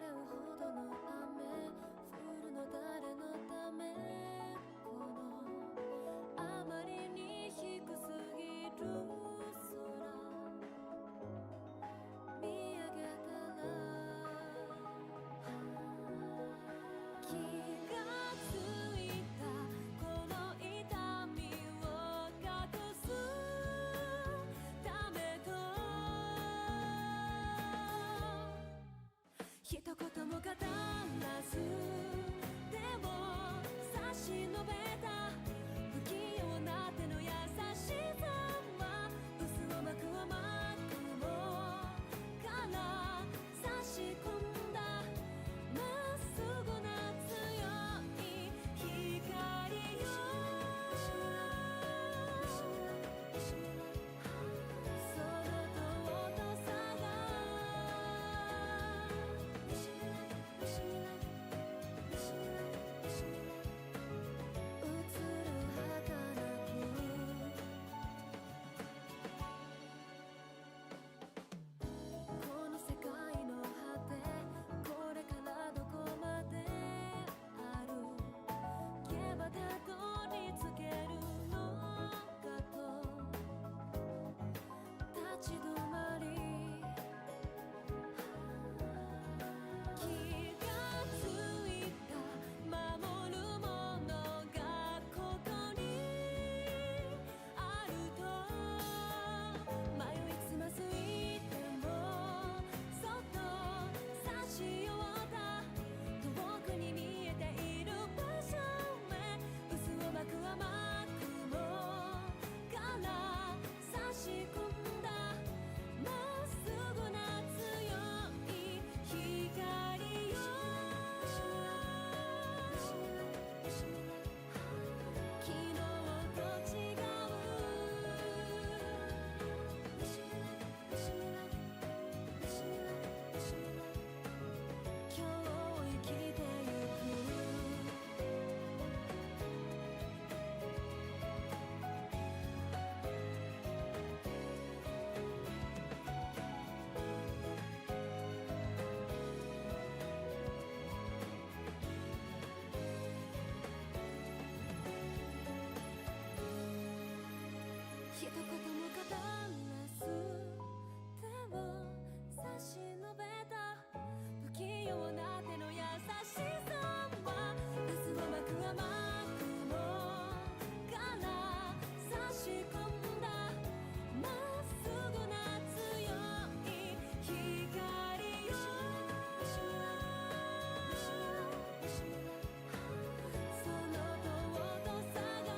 うほどの雨降るの誰のためこのあまりに低すぎる空見上げたら気がついたこの痛みを隠すためと一言も語らずでも差し伸べた不器用な手の優しさは渦を巻く雨雲から差し込んだまっすぐな強い光よその尊さが映る儚くこの世界の果てこれからどこまであるけばたどり着けるのかと立ち止まり気がついた守るものがここにあると迷いつまずいてもそっと差し寄った遠くに見えている場所へ渦を巻く雨雲から差し込んだまっすぐな強い光よ昨日と違う今日を生きてゆく一言も語らず手を差し伸べた不器用な手の優しさは渦を巻く雨雲から差し込んだまっすぐな強い光よその尊さが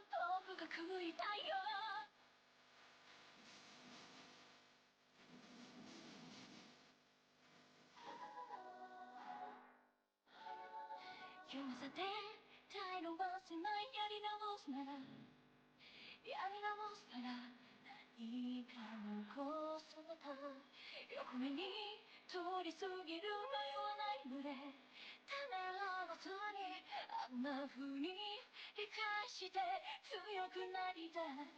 と深くいたいよ今さてタイのバスないやり直すなら何か残された横目に通り過ぎる迷わない群れためらわずにあんな風に理解して強くなりたい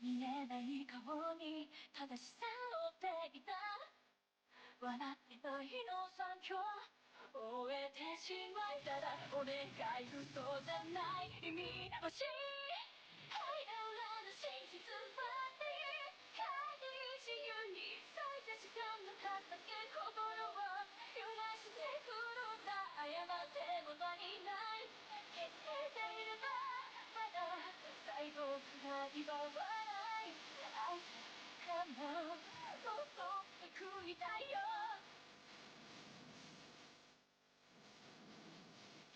見えない顔に正しさを追っていた笑ってた日の残響終えてしまいたらお願い嘘じゃない意味欲しい愛の裏の真実ばって帰り自由に咲いて時間のかったけ心を揺らしてくるんだ謝っても足りない気づいていればまだ最後くらいは笑い愛かなもっと食いたいよ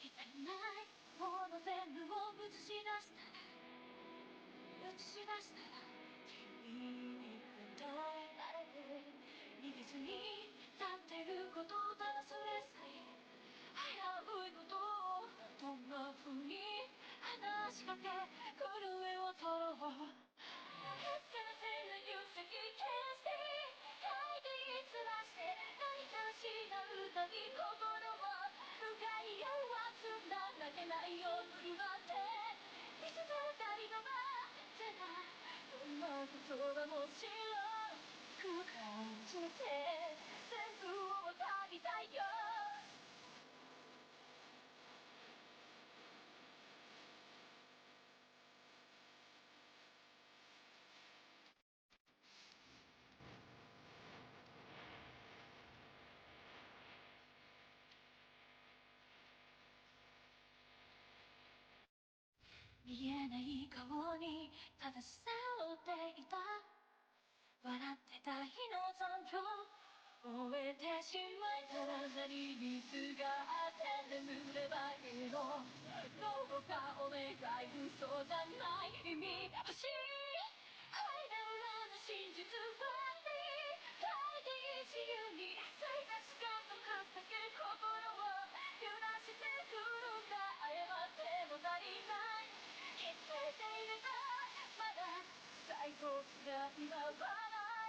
いらないもの全部を映し出したら君に答えられて逃げずに立ってることだそれさえ危ういことをどんな風に話しかけ震えを取ろうYou say you can't stay 書いてずらして何かしら歌に心を深いよはつんだ泣けない夜がって見せた二人の待ってたどんな言葉も知らん空間つめて全部を渡りたいよ見えない顔に正しさを追っていた笑ってた日の残響終えてしまいたら何にすがって眠ればいいのどうかお願い嘘じゃない意味欲しい愛の裏の真実は書いて自由に咲いた時間とかだけ心を揺らしてくるんだ謝っても足りない気づいていればまだ最後くらいは笑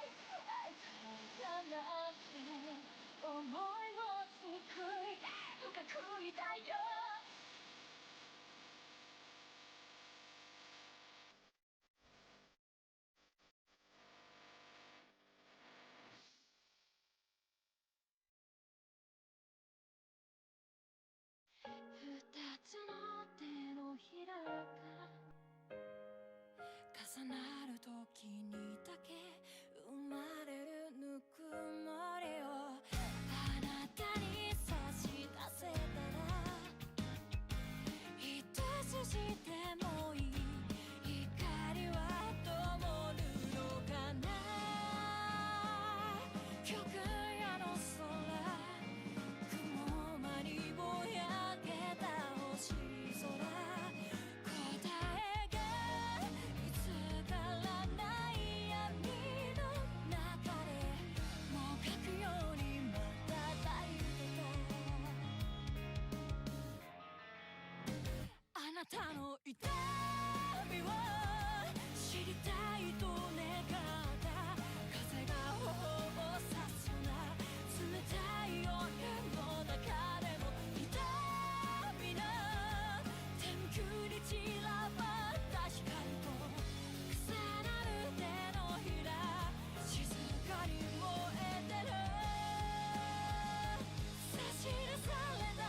い愛からなって思いをすくい深くいたいよ二つの手のひらが重なる時にだけ生まれるぬくもりをあなたに差し出せたら一筋でもいい光は灯るのかな極夜の空雲間にぼやけた星空答えが見つからない闇の中でもがくようにまた抱いてたあなたの痛みを知りたいと願った風が頬を刺すような冷たい夜の中でも痛みの天空に散らばった光と重なる手のひら静かに燃えてる差し出された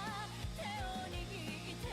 手を握って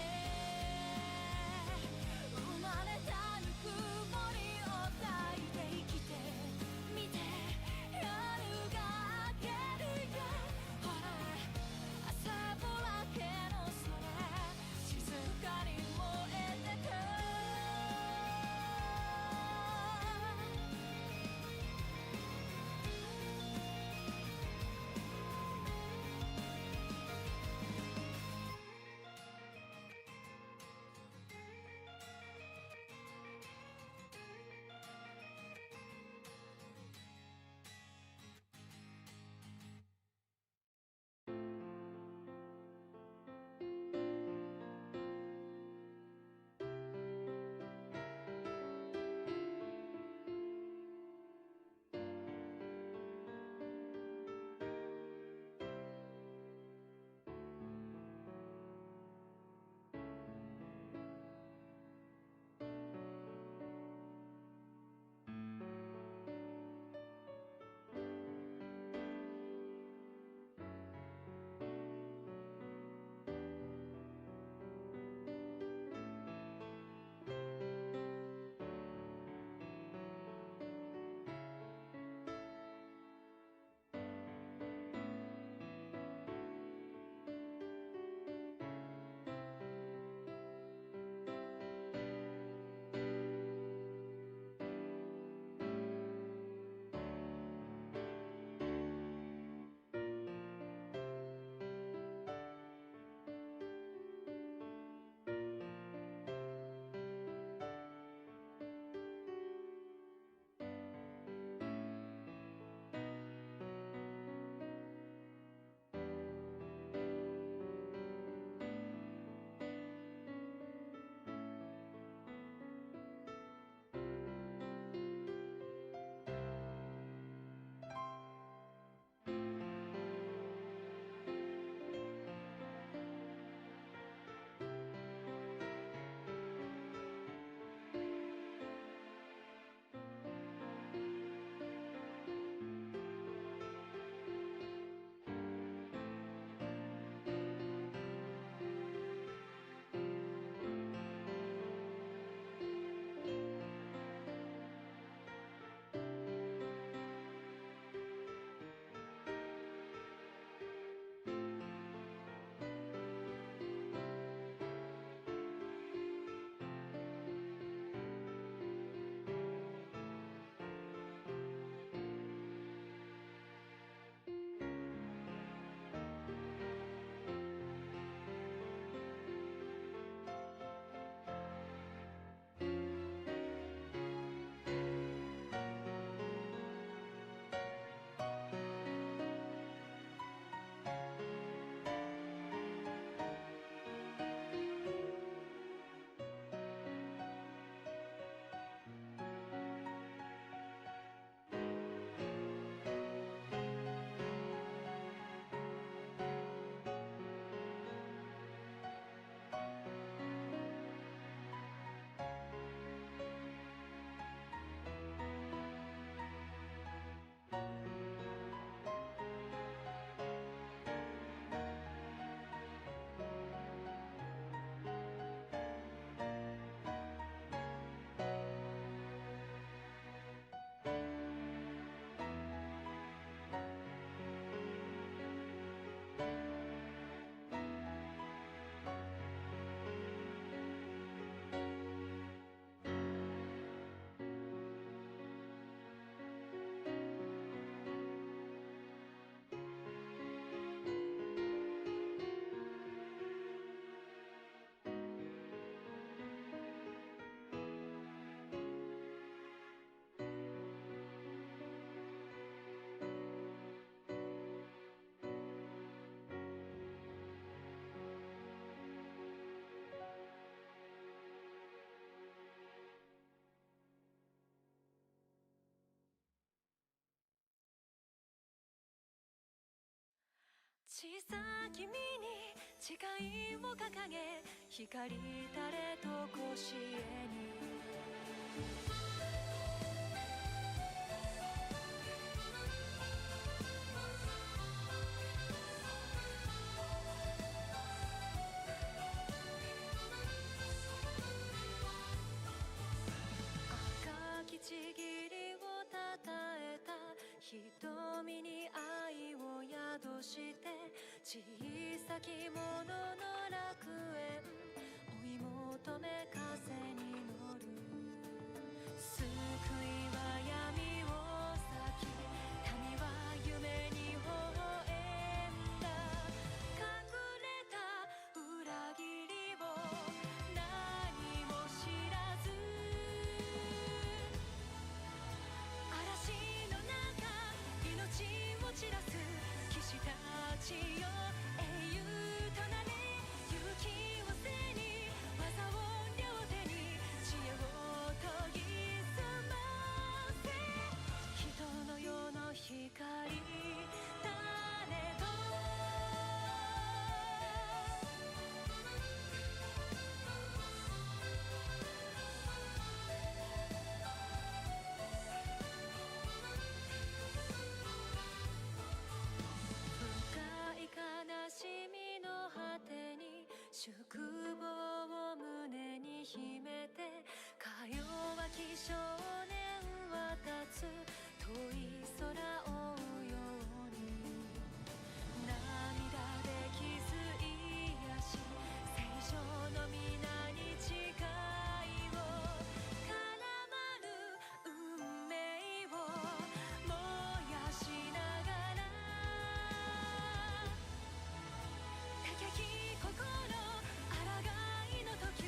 小さ君に誓いを掲げ光垂れとこしえに赤きちぎりをたたえた瞳に愛を宿して小さき者の楽園追い求め風に乗る救いは闇を裂き民は夢に微笑んだ隠れた裏切りを何も知らず嵐の中命を散らす騎士たちよ英雄となれ勇気を背に技を両手に知恵を研ぎ澄ませ人の世の光種と深い悲しみの果てに宿坊を胸に秘めてか弱き少年は立つ遠い空を追うように涙で傷癒し正常の皆に誓いを絡まる運命を燃やしながら敵心抗いの時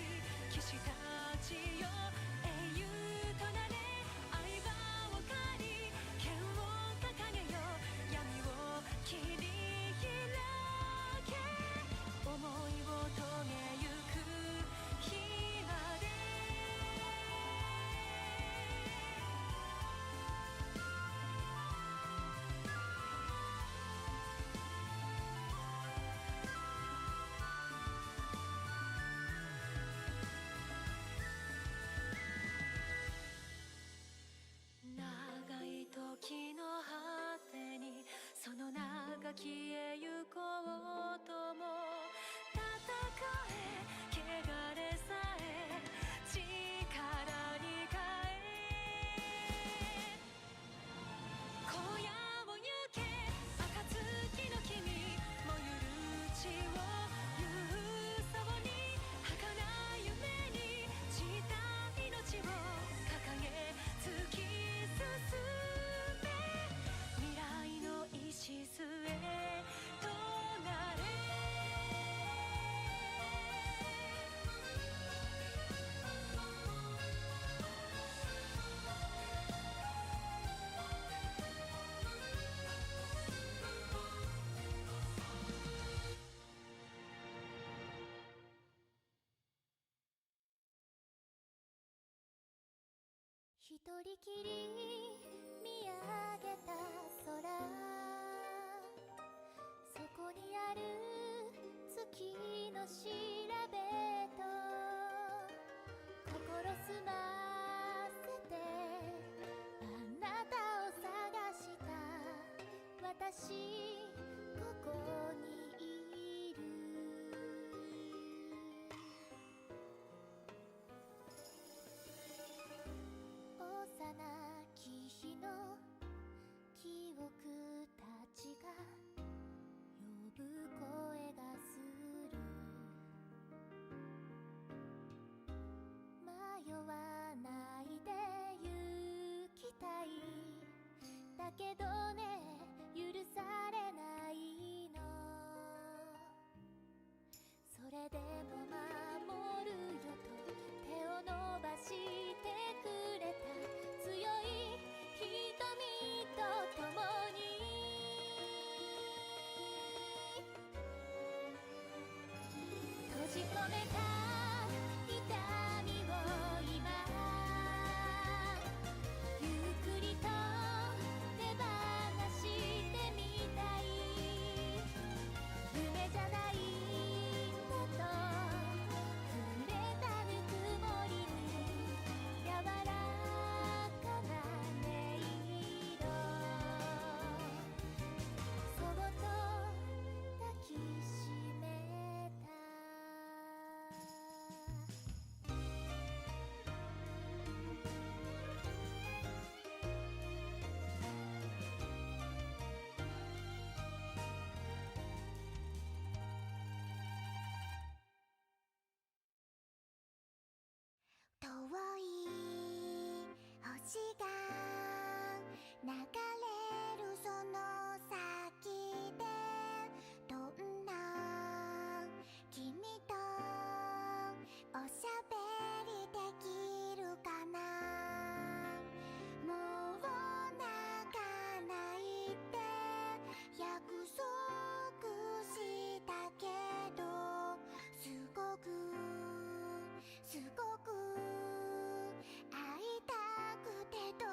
騎士たちよ英雄となれ相場を借り剣を掲げよ闇を切り開け思いを遂げゆく日まで長い時の果てにその長きへ行こうとも戦え汚れさえ力に変え荒野を行け暁の君燃ゆる血を勇壮に儚い夢に散った命を掲げ突き進め未来の礎となれ一人きり見上げた空そこにある月の調べと心澄ませてあなたを探した私ここにいる幼き日の記憶たちが呼ぶ声がする迷わないで行きたいだけどね許されないのそれでも守るよと手を伸ばしてくれた強い瞳と共に閉じ込めた痛みを今ゆっくりと手放してみたい星が流れるその先でどんな君とおしゃべりできるかな。もう泣かないって約束したけど、すごく会いたくてど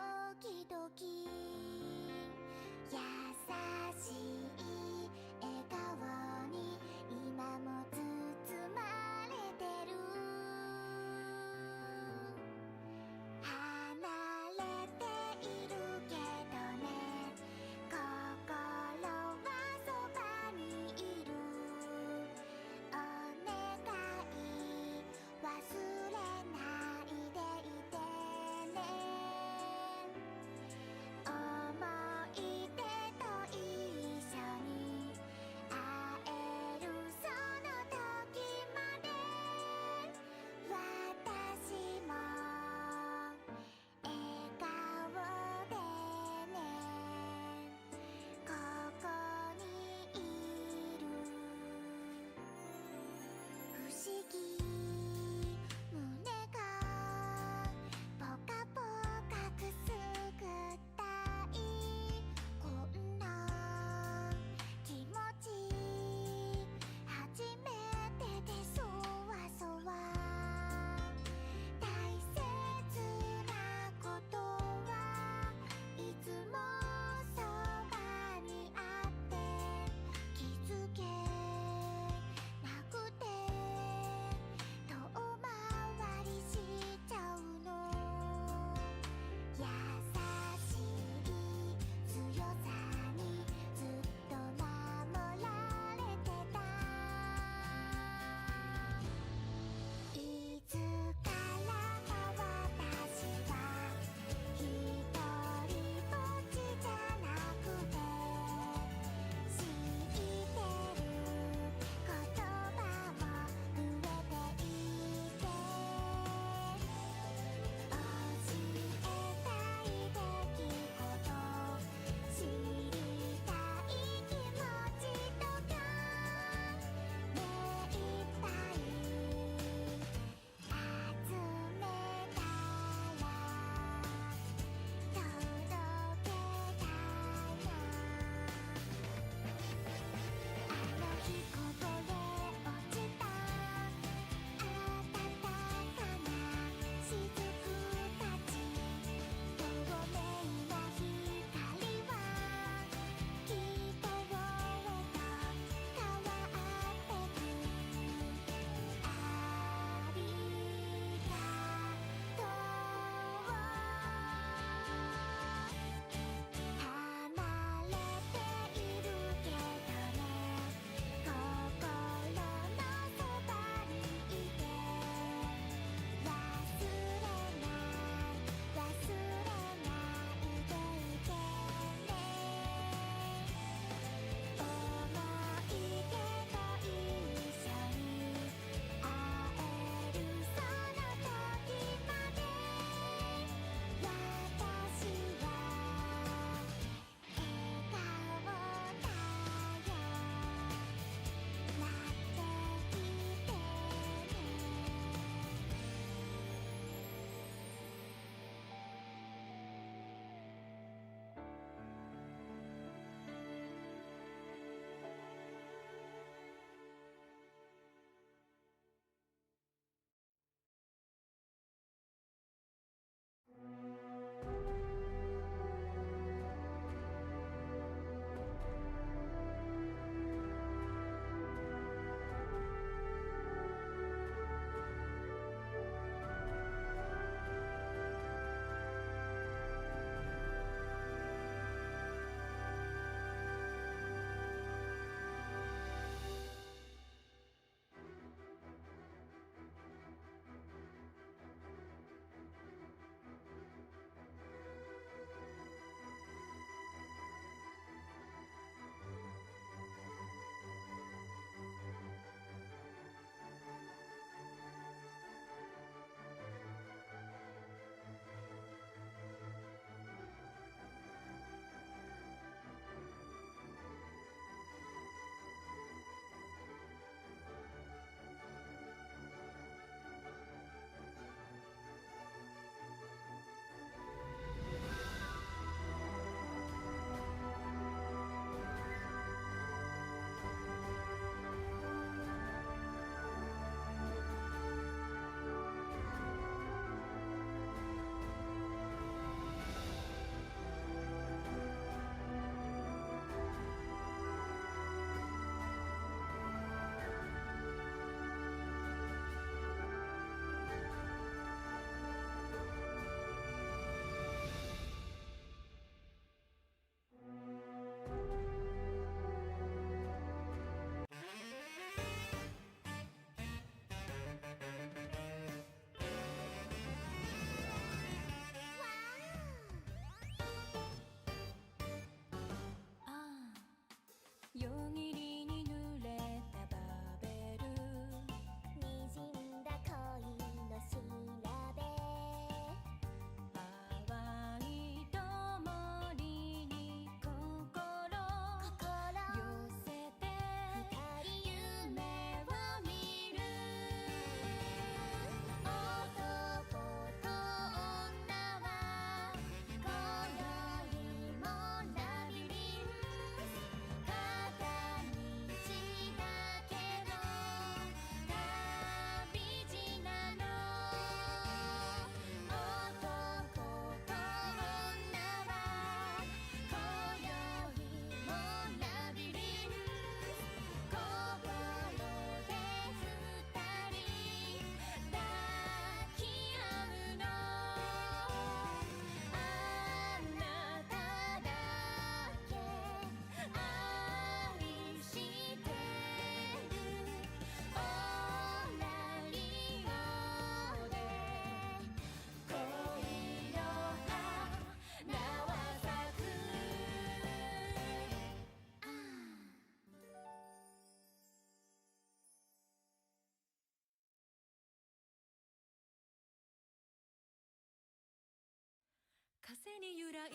風に揺らい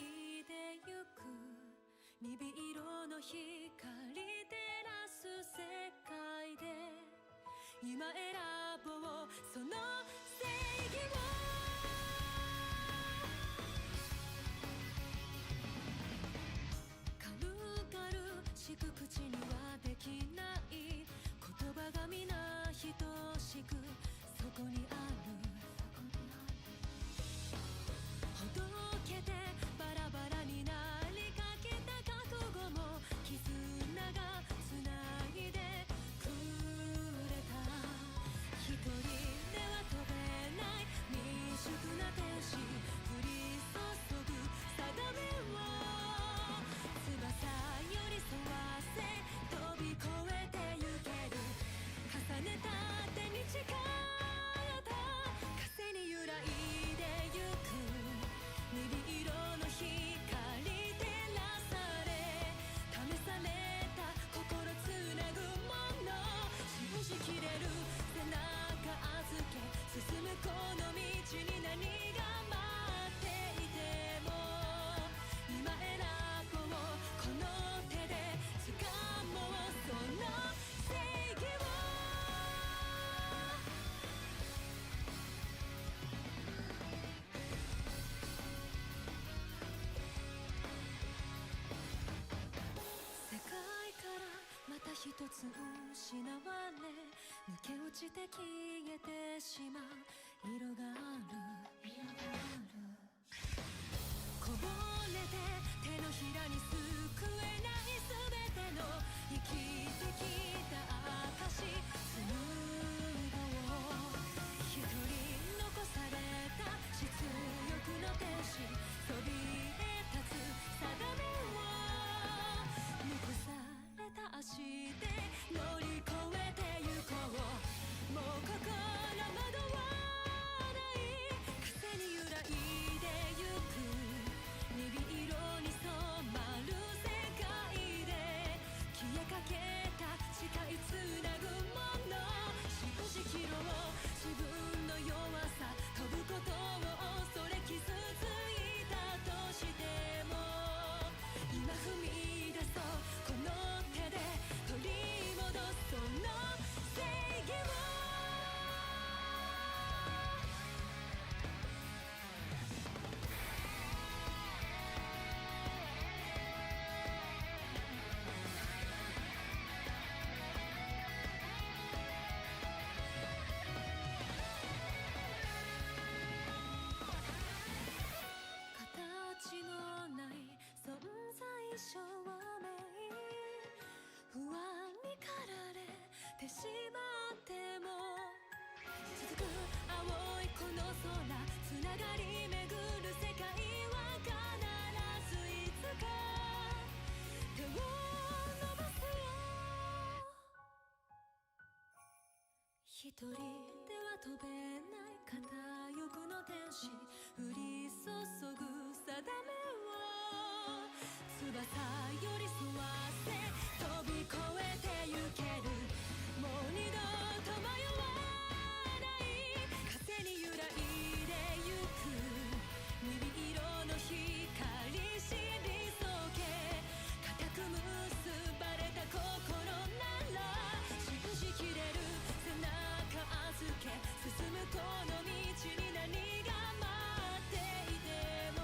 でゆく鈍色の光照らす世界で今選ぼうその正義を軽々しく口にはできない言葉が皆等しくそこにあるほどけてバラバラになりかけた覚悟も絆がつないでくれた一人では飛べない未熟な天使降り注ぐ定めを翼寄り添わせ飛び越えてゆける重ねた手に力た風に揺らいでゆく鈍色の光照らされ試された心つなぐもの信じきれる背中預け進むこの道に何が待っていても今選ぼうこの手で掴もうその正義を世界からまた一つ失われ抜け落ちて消えてしまう色があるこぼれて手のひらに救えないすべての生きてきた証紡ごう一人残された出力の天使そびえ立つ定めを残された足で乗り越えてゆこうもう心惑わない風に揺らいでゆく鈍色に染まる世界で消えかけた誓いつなぐもの信じきろう自分の弱さ飛ぶことを恐れ傷ついたとしても今踏み出そうこの手で取り戻すその正義を形のない存在証明不安に駆られてしまっても続く青いこの空つながり巡る世界は必ずいつか手を伸ばすよ一人では飛べない片翼の天使降り注ぐ定めを翼寄り添わせ飛び越えてゆけるもう二度と迷わない風に揺らいでゆく鈍色の光退りそけ固く結ばれた心なら信じきれる背中預け進むこの道に何が待っていても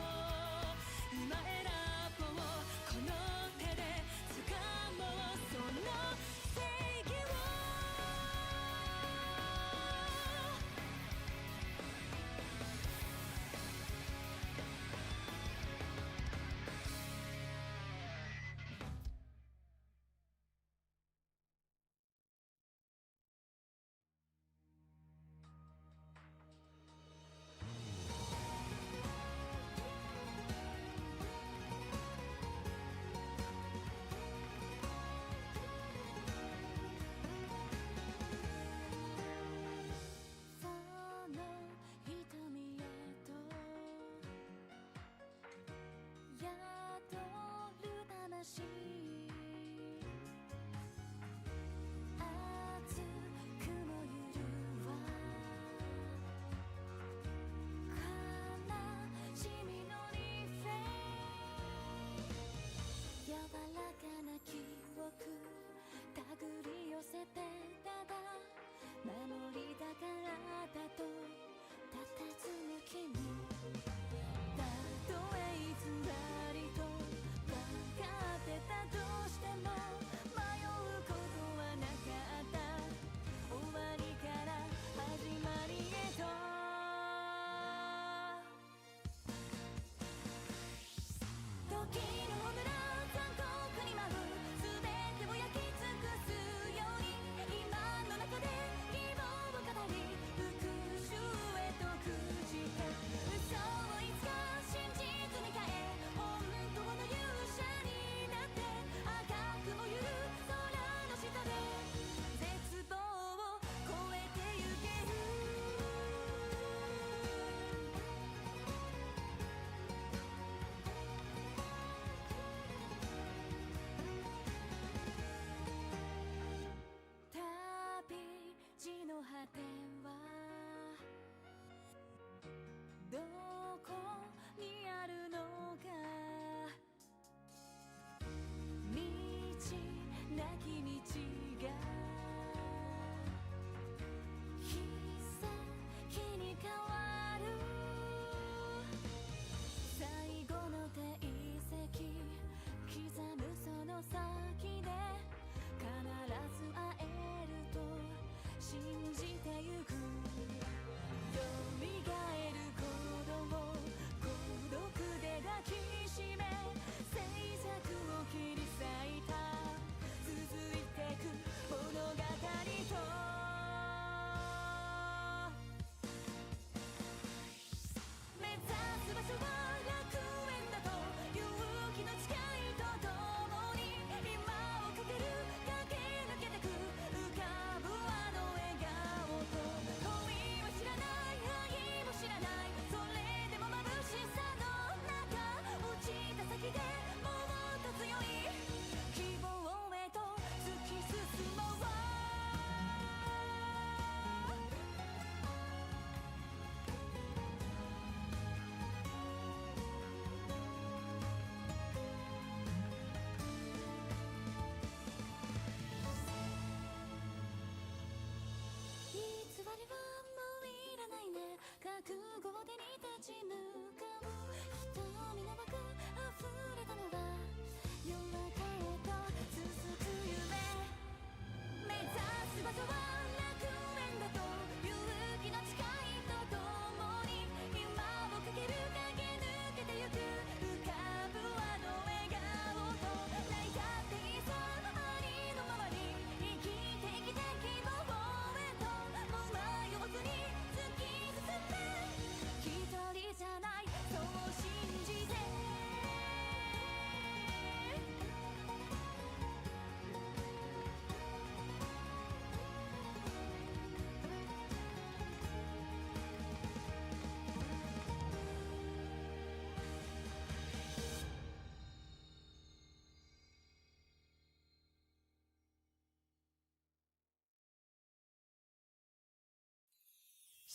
今選ぼうこの手で掴もうその正義をその瞳へと宿る魂熱くもゆるわ悲しみのリフレ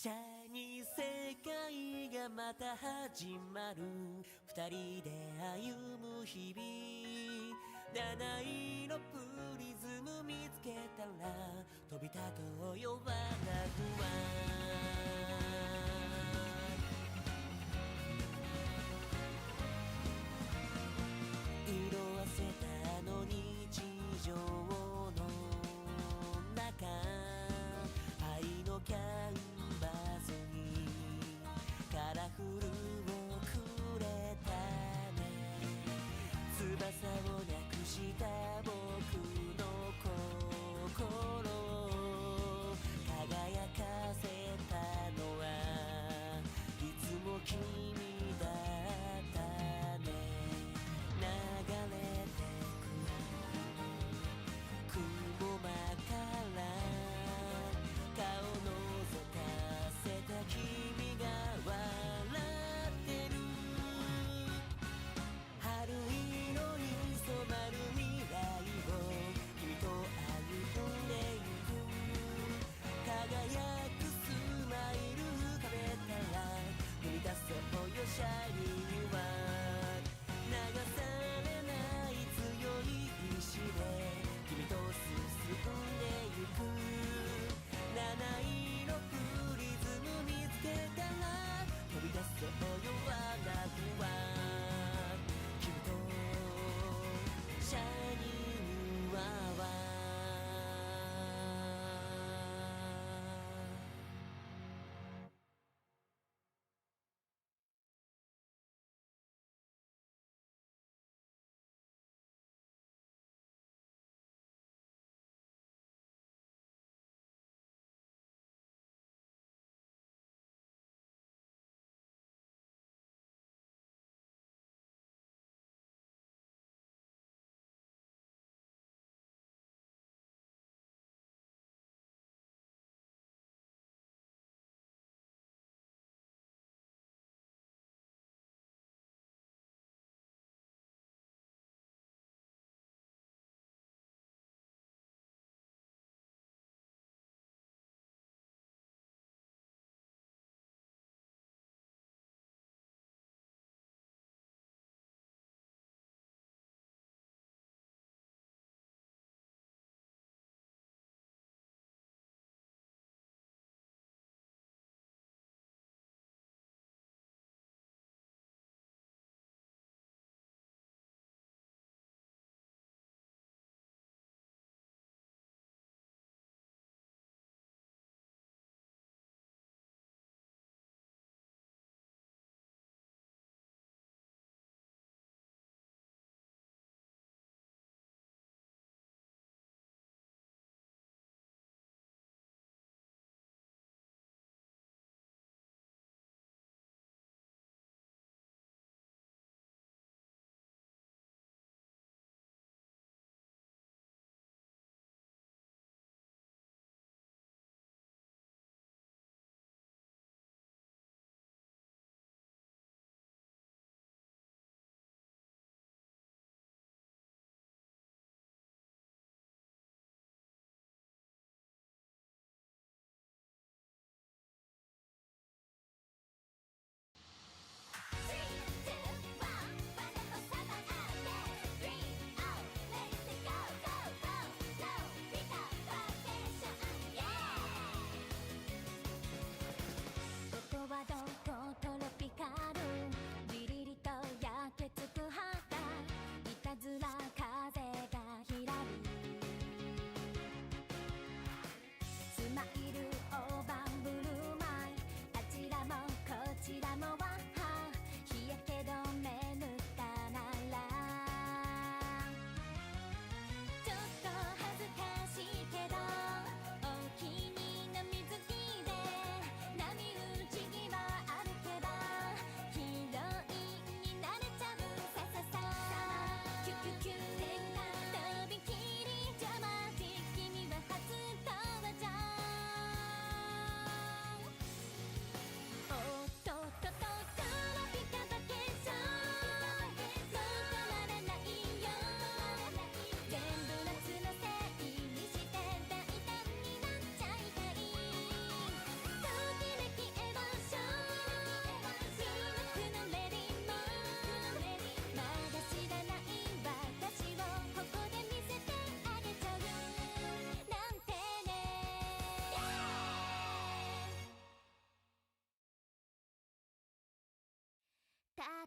シャに世界がまた始まる二人で歩む日々七色プリズム見つけたら飛び立とうよ我が不安色あせたあの日常の中愛のキャンバスにカラフルをくれたね翼をなくした僕の心を輝かせたの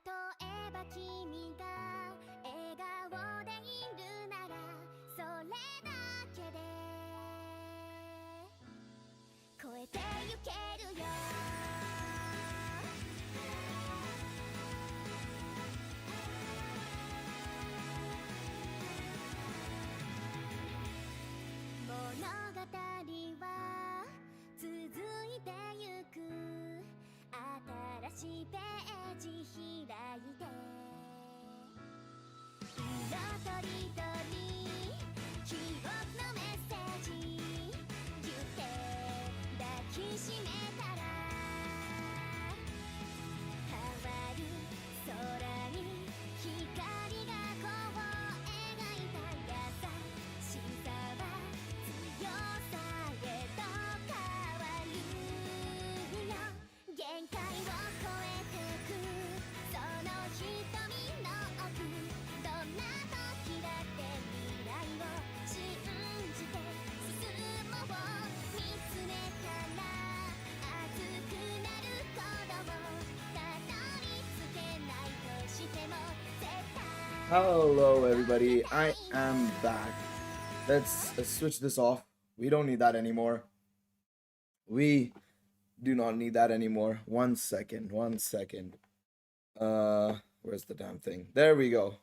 えば君が笑顔でいるならそれだけで超えてゆけるよ物語は続いてゆく新しいページ開いて色とりどり記憶のメッセージギュって抱きしめたら変わる空に光がこう描いた優しさは強さへと変わるよ限界を超えてくその瞳の奥どんな時だって未来を信じて進もう見つめたら熱くなる鼓動たどり着けないとしても絶対 Hello, everybody. I am back. Let's switch this off. We don't need that anymore. We do not need that anymore. 1 second. 1 second. Where's the damn thing? There we go.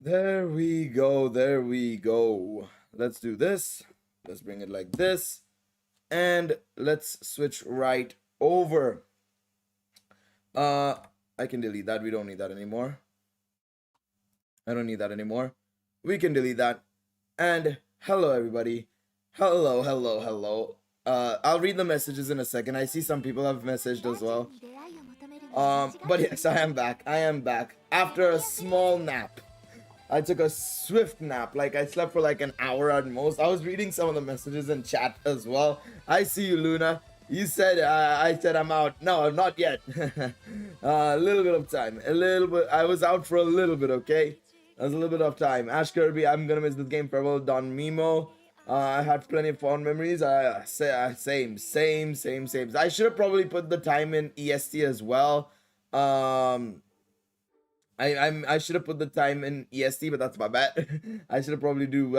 There we go. There we go. Let's do this. Let's bring it like this. And let's switch right over. I can delete that. We don't need that anymore. I don't need that anymore. We can delete that. And hello, everybody. Hello, hello, hello. I'll read the messages in a second. I see some people have messaged as well. But yes, I am back. I am back. After a small nap. I took a swift nap. Like, I slept for like an hour at most. I was reading some of the messages in chat as well. I see you, Luna. You said, I said I'm out. No, not yet. A little bit of time. A little bit. I was out for a little bit, okay? That was a little bit of time. Ash Kirby, I'm gonna miss this game. Farewell, Danmemo. I had plenty of fond memories. Same. I should have probably put the time in EST as well. I should have put the time in EST, but that's my bad. I should have probably do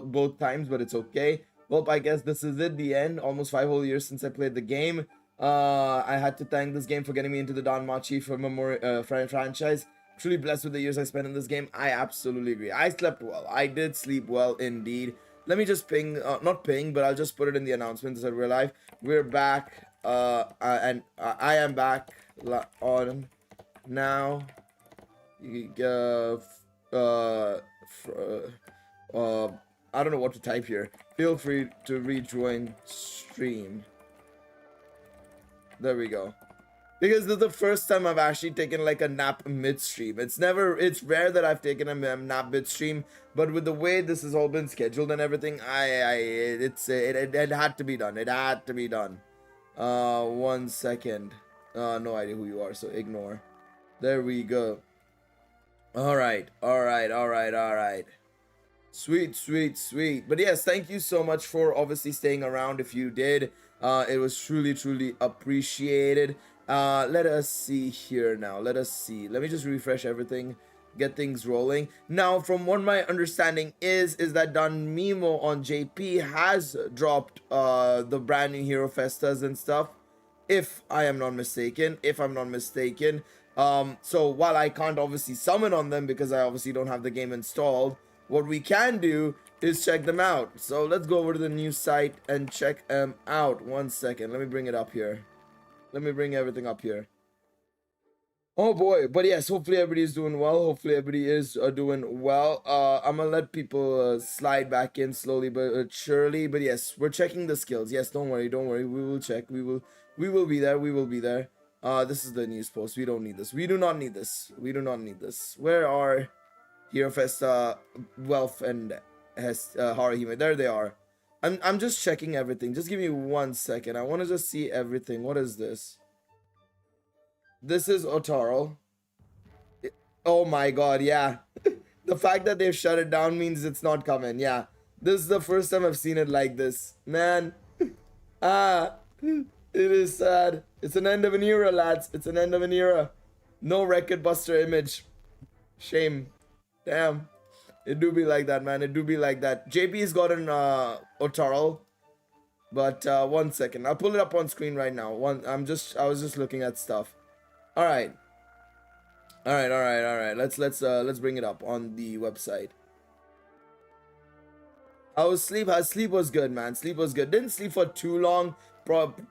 both times, but it's okay. Well, I guess this is it. The end. Almost 5 whole years since I played the game. I had to thank this game for getting me into the Danmachi Memoria franchise. Truly blessed with the years I spent in this game. I absolutely agree. I slept well. I did sleep well indeed. Let me just ping, not ping, but I'll just put it in the announcements that we're live. We're back, and I am back on now. I don't know what to type here. Feel free to rejoin stream. There we go. Because this is the first time I've actually taken like a nap midstream. It's rare that I've taken a nap midstream, but with the way this has all been scheduled and everything, it had to be done. It had to be done. 1 second. No idea who you are, so ignore. There we go. All right. Sweet. But yes, thank you so much for obviously staying around if you did. It was truly appreciated. Let us see here now. Let me just refresh everything, get things rolling. Now, from what my understanding is that Danmemo on JP has dropped the brand new Hero Festas and stuff, if I'm not mistaken. So while I can't obviously summon on them because I obviously don't have the game installed, what we can do is check them out. So let's go over to the new site and check them out. 1 second. Let me bring it up here. Let me bring everything up here. Oh boy. But yes, hopefully everybody is doing well. I'm gonna let people slide back in slowly but surely. But yes, we're checking the skills. Yes, don't worry. We will check. We will be there. This is the news post. We don't need this. We do not need this. Where are Hero Festa, Wealth, and Haruhime? There they are. I'm just checking everything. Just give me 1 second. I want to just see everything. What is this? This is Otaro. Oh my god, yeah. The fact that they've shut it down means it's not coming. Yeah. This is the first time I've seen it like this. Man. It is sad. It's an end of an era, lads. It's an end of an era. No record buster image. Shame. Damn. It do be like that, man. It do be like that. JP's got an Otaral. But 1 second. I'll pull it up on screen right now. I was just looking at stuff. Alright. Alright. Let's bring it up on the website. How was sleep? Sleep was good, man. Sleep was good. Didn't sleep for too long.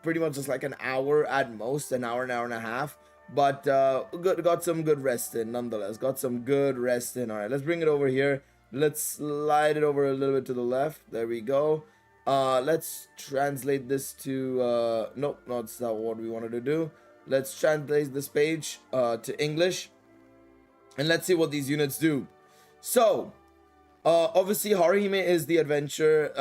Pretty much just like an hour at most. An hour and a half. But got some good rest in nonetheless. Got some good rest in. Alright, let's bring it over here. Let's slide it over a little bit to the left. There we go. Let's translate this to nope, that's not what we wanted to do. Let's translate this page to English, and let's see what these units do. So obviously Haruhime is the adventure,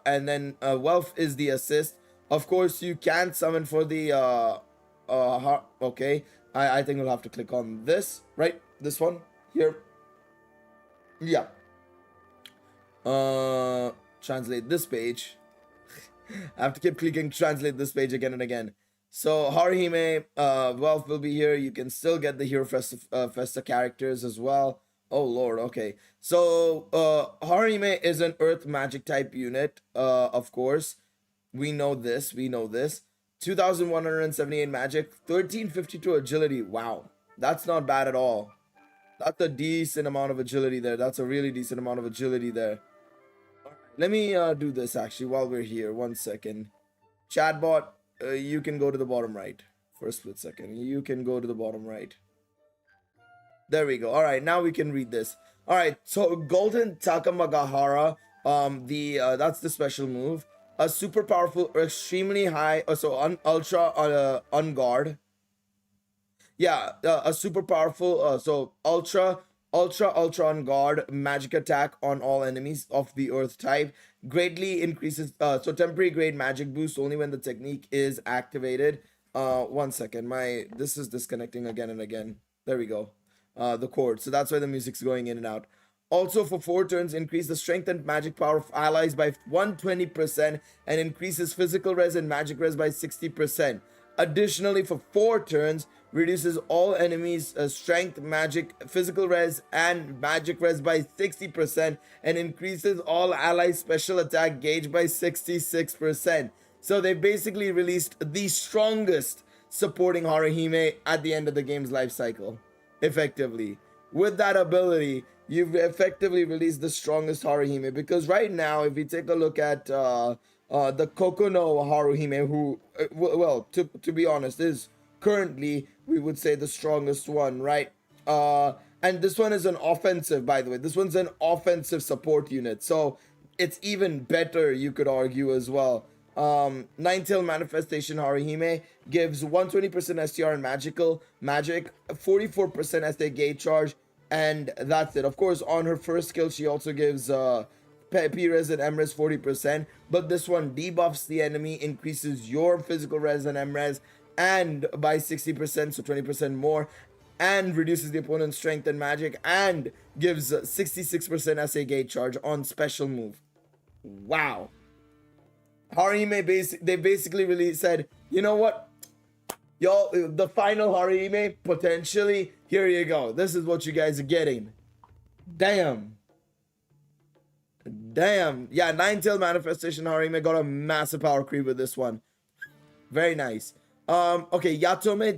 and then Wealth is the assist. Of course you can summon for the okay, I think we'll have to click on this, right? This one here. Yeah. Translate this page. I have to keep clicking translate this page again and again. So Haruhime, Wealth will be here. You can still get the Hero Festa characters as well. Oh lord, okay. So Haruhime is an earth magic type unit, of course. We know this. 2178 magic, 1352 agility. Wow, that's not bad at all. That's a decent amount of agility there. That's a really decent amount of agility there. Let me do this actually while we're here. 1 second. Chatbot, you can go to the bottom right for a split second. You can go to the bottom right. There we go. All right, now we can read this. All right, so Golden Takamagahara, that's the special move. A super powerful, extremely high, ultra on guard. Yeah, a super powerful, so ultra on guard magic attack on all enemies of the earth type. Greatly increases, so temporary grade magic boost only when the technique is activated. 1 second, this is disconnecting again and again. There we go. The cord, so that's why the music's going in and out. Also for 4 turns, increase the strength and magic power of allies by 120% and increases physical res and magic res by 60%. Additionally, for 4 turns, reduces all enemies' strength, magic, physical res, and magic res by 60% and increases all allies' special attack gauge by 66%. So they basically released the strongest supporting Haruhime at the end of the game's life cycle, effectively. With that ability, you've effectively released the strongest Haruhime, because right now, if we take a look at the Kokono Haruhime, who, well, to be honest, is currently, we would say, the strongest one, right? And this one is an offensive, by the way. This one's an offensive support unit, so it's even better, you could argue, as well. Nine-Tail Manifestation Haruhime gives 120% STR in magic, 44% SA gauge charge, and that's it. Of course, on her first skill, she also gives P-Res and M-Res 40%, but this one debuffs the enemy, increases your physical res and M-Res and by 60%, so 20% more, and reduces the opponent's strength and magic, and gives 66% SA gauge charge on special move. Wow. Haruhime, they basically really said, you know what, y'all, the final Haruhime, potentially, here you go. This is what you guys are getting. Damn. Yeah, Nine-Tail Manifestation Haruhime got a massive power creep with this one. Very nice. Okay, Yaotome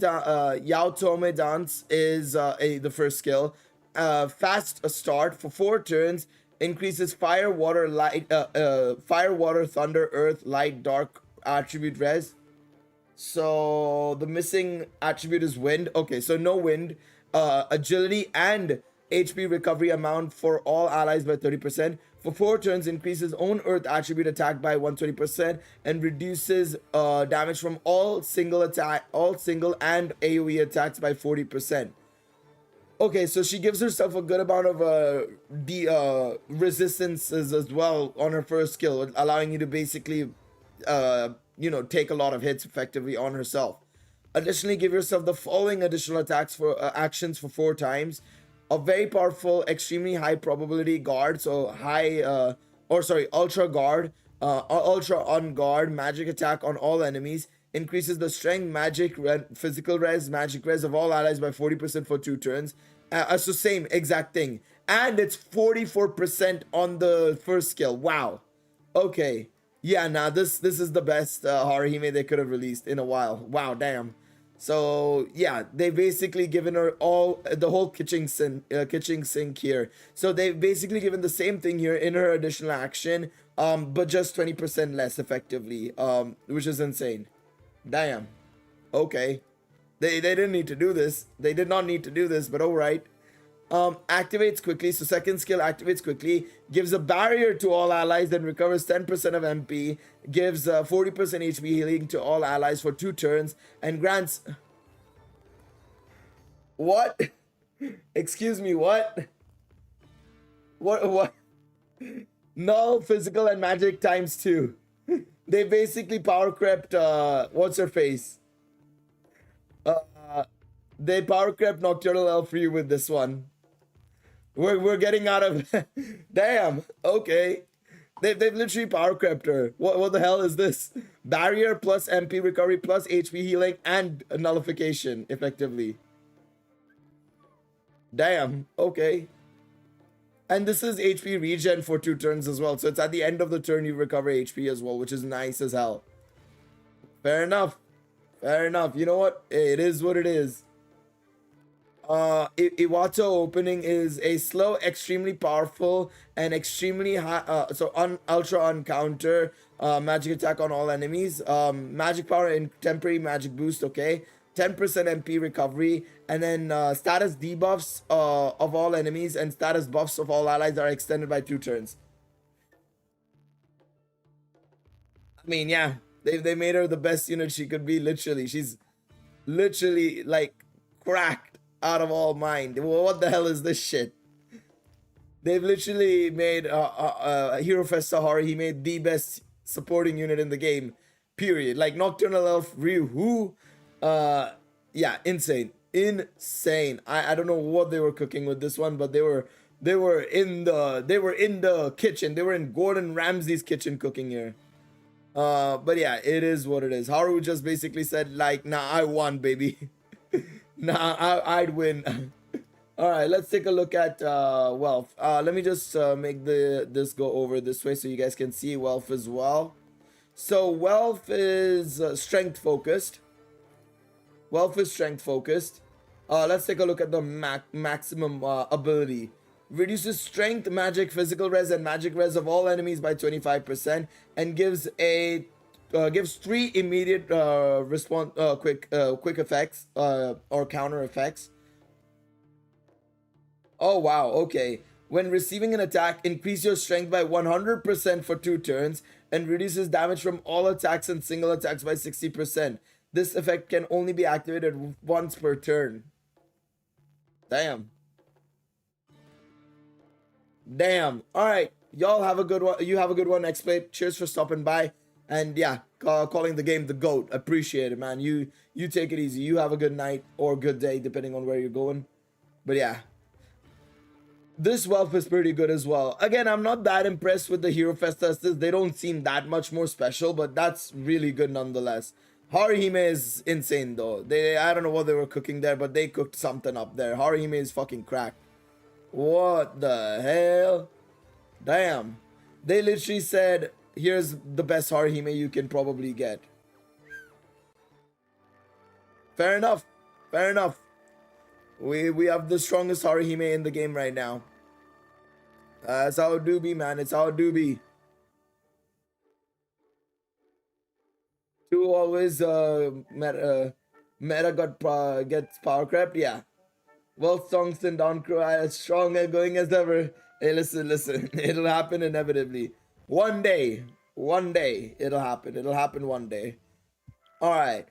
Dance is the first skill. Fast start for 4 turns. Increases fire, water, thunder, earth, light, dark attribute res. So the missing attribute is wind. Okay, so no wind. Agility and HP recovery amount for all allies by 30%. For 4 turns, increases own earth attribute attack by 120% and reduces damage from all single and AoE attacks by 40%. Okay, so she gives herself a good amount of resistances as well on her first skill, allowing you to basically, take a lot of hits effectively on herself. Additionally, give yourself the following additional attacks for actions for 4 times. A very powerful, extremely high probability guard, so ultra guard, ultra on guard, magic attack on all enemies. increases the strength, physical res, magic res of all allies by 40% for 2 turns. So same exact thing. And it's 44% on the first skill. Wow. Okay. Yeah, nah, this is the best Haruhime they could have released in a while. Wow, damn. So yeah, they basically given her the whole kitchen sink here. So they've basically given the same thing here in her additional action, but just 20% less effectively, which is insane. Damn. Okay. They didn't need to do this. They did not need to do this, but alright. Activates quickly. So second skill activates quickly. Gives a barrier to all allies, then recovers 10% of MP. Gives 40% HP healing to all allies for 2 turns. And grants... What? Excuse me, what? What? Null, physical, and magic times 2. They basically power crept, what's her face? They power crept Nocturnal Elf for you with this one. We're getting out of... Damn, okay. They've literally power crept her. What the hell is this? Barrier plus MP recovery plus HP healing and nullification, effectively. Damn, okay. And this is HP regen for 2 turns as well. So it's at the end of the turn you recover HP as well, which is nice as hell. Fair enough. Fair enough. You know what? It is what it is. Iwato opening is a slow, extremely powerful, and extremely high, ultra on counter magic attack on all enemies. Magic power and temporary magic boost, okay. 10% MP recovery, and then status debuffs of all enemies and status buffs of all allies are extended by 2 turns. I mean, yeah, they made her the best unit she could be, literally. She's literally, like, cracked out of all mind. What the hell is this shit? They've literally made Hero Festa Haruhime the best supporting unit in the game, period. Like Nocturnal Elf, Ryu, who... yeah, insane. I don't know what they were cooking with this one, but they were in the kitchen. They were in Gordon Ramsay's kitchen cooking here. But yeah, it is what it is. Haru just basically said, like, nah, I won, baby. Nah, I'd win. All right, let's take a look at wealth. Let me just make this go over this way so you guys can see wealth as well. So wealth is strength focused. Wealth is strength focused. Let's take a look at the maximum ability. Reduces strength, magic, physical res, and magic res of all enemies by 25%, and gives 3 immediate quick effects or counter effects. Oh wow, okay. When receiving an attack, increase your strength by 100% for 2 turns and reduces damage from all attacks and single attacks by 60%. This effect can only be activated once per turn. Damn. Damn. Alright. Y'all have a good one. You have a good one. Next play. Cheers for stopping by. And yeah, calling the game the GOAT. Appreciate it, man. You take it easy. You have a good night or good day, depending on where you're going. But yeah. This wealth is pretty good as well. Again, I'm not that impressed with the Hero Festas. They don't seem that much more special, but that's really good nonetheless. Haruhime is insane though. I don't know what they were cooking there, but they cooked something up there. Haruhime is fucking cracked. What the hell? Damn. They literally said, here's the best Haruhime you can probably get. Fair enough. Fair enough. We have the strongest Haruhime in the game right now. That's how it do be, man. It's how it do be. 2 always meta gets power crept. Yeah. Wealth Tungsten Down Crow as strong and going as ever. Hey, listen. It'll happen inevitably. One day it'll happen. It'll happen one day. Alright.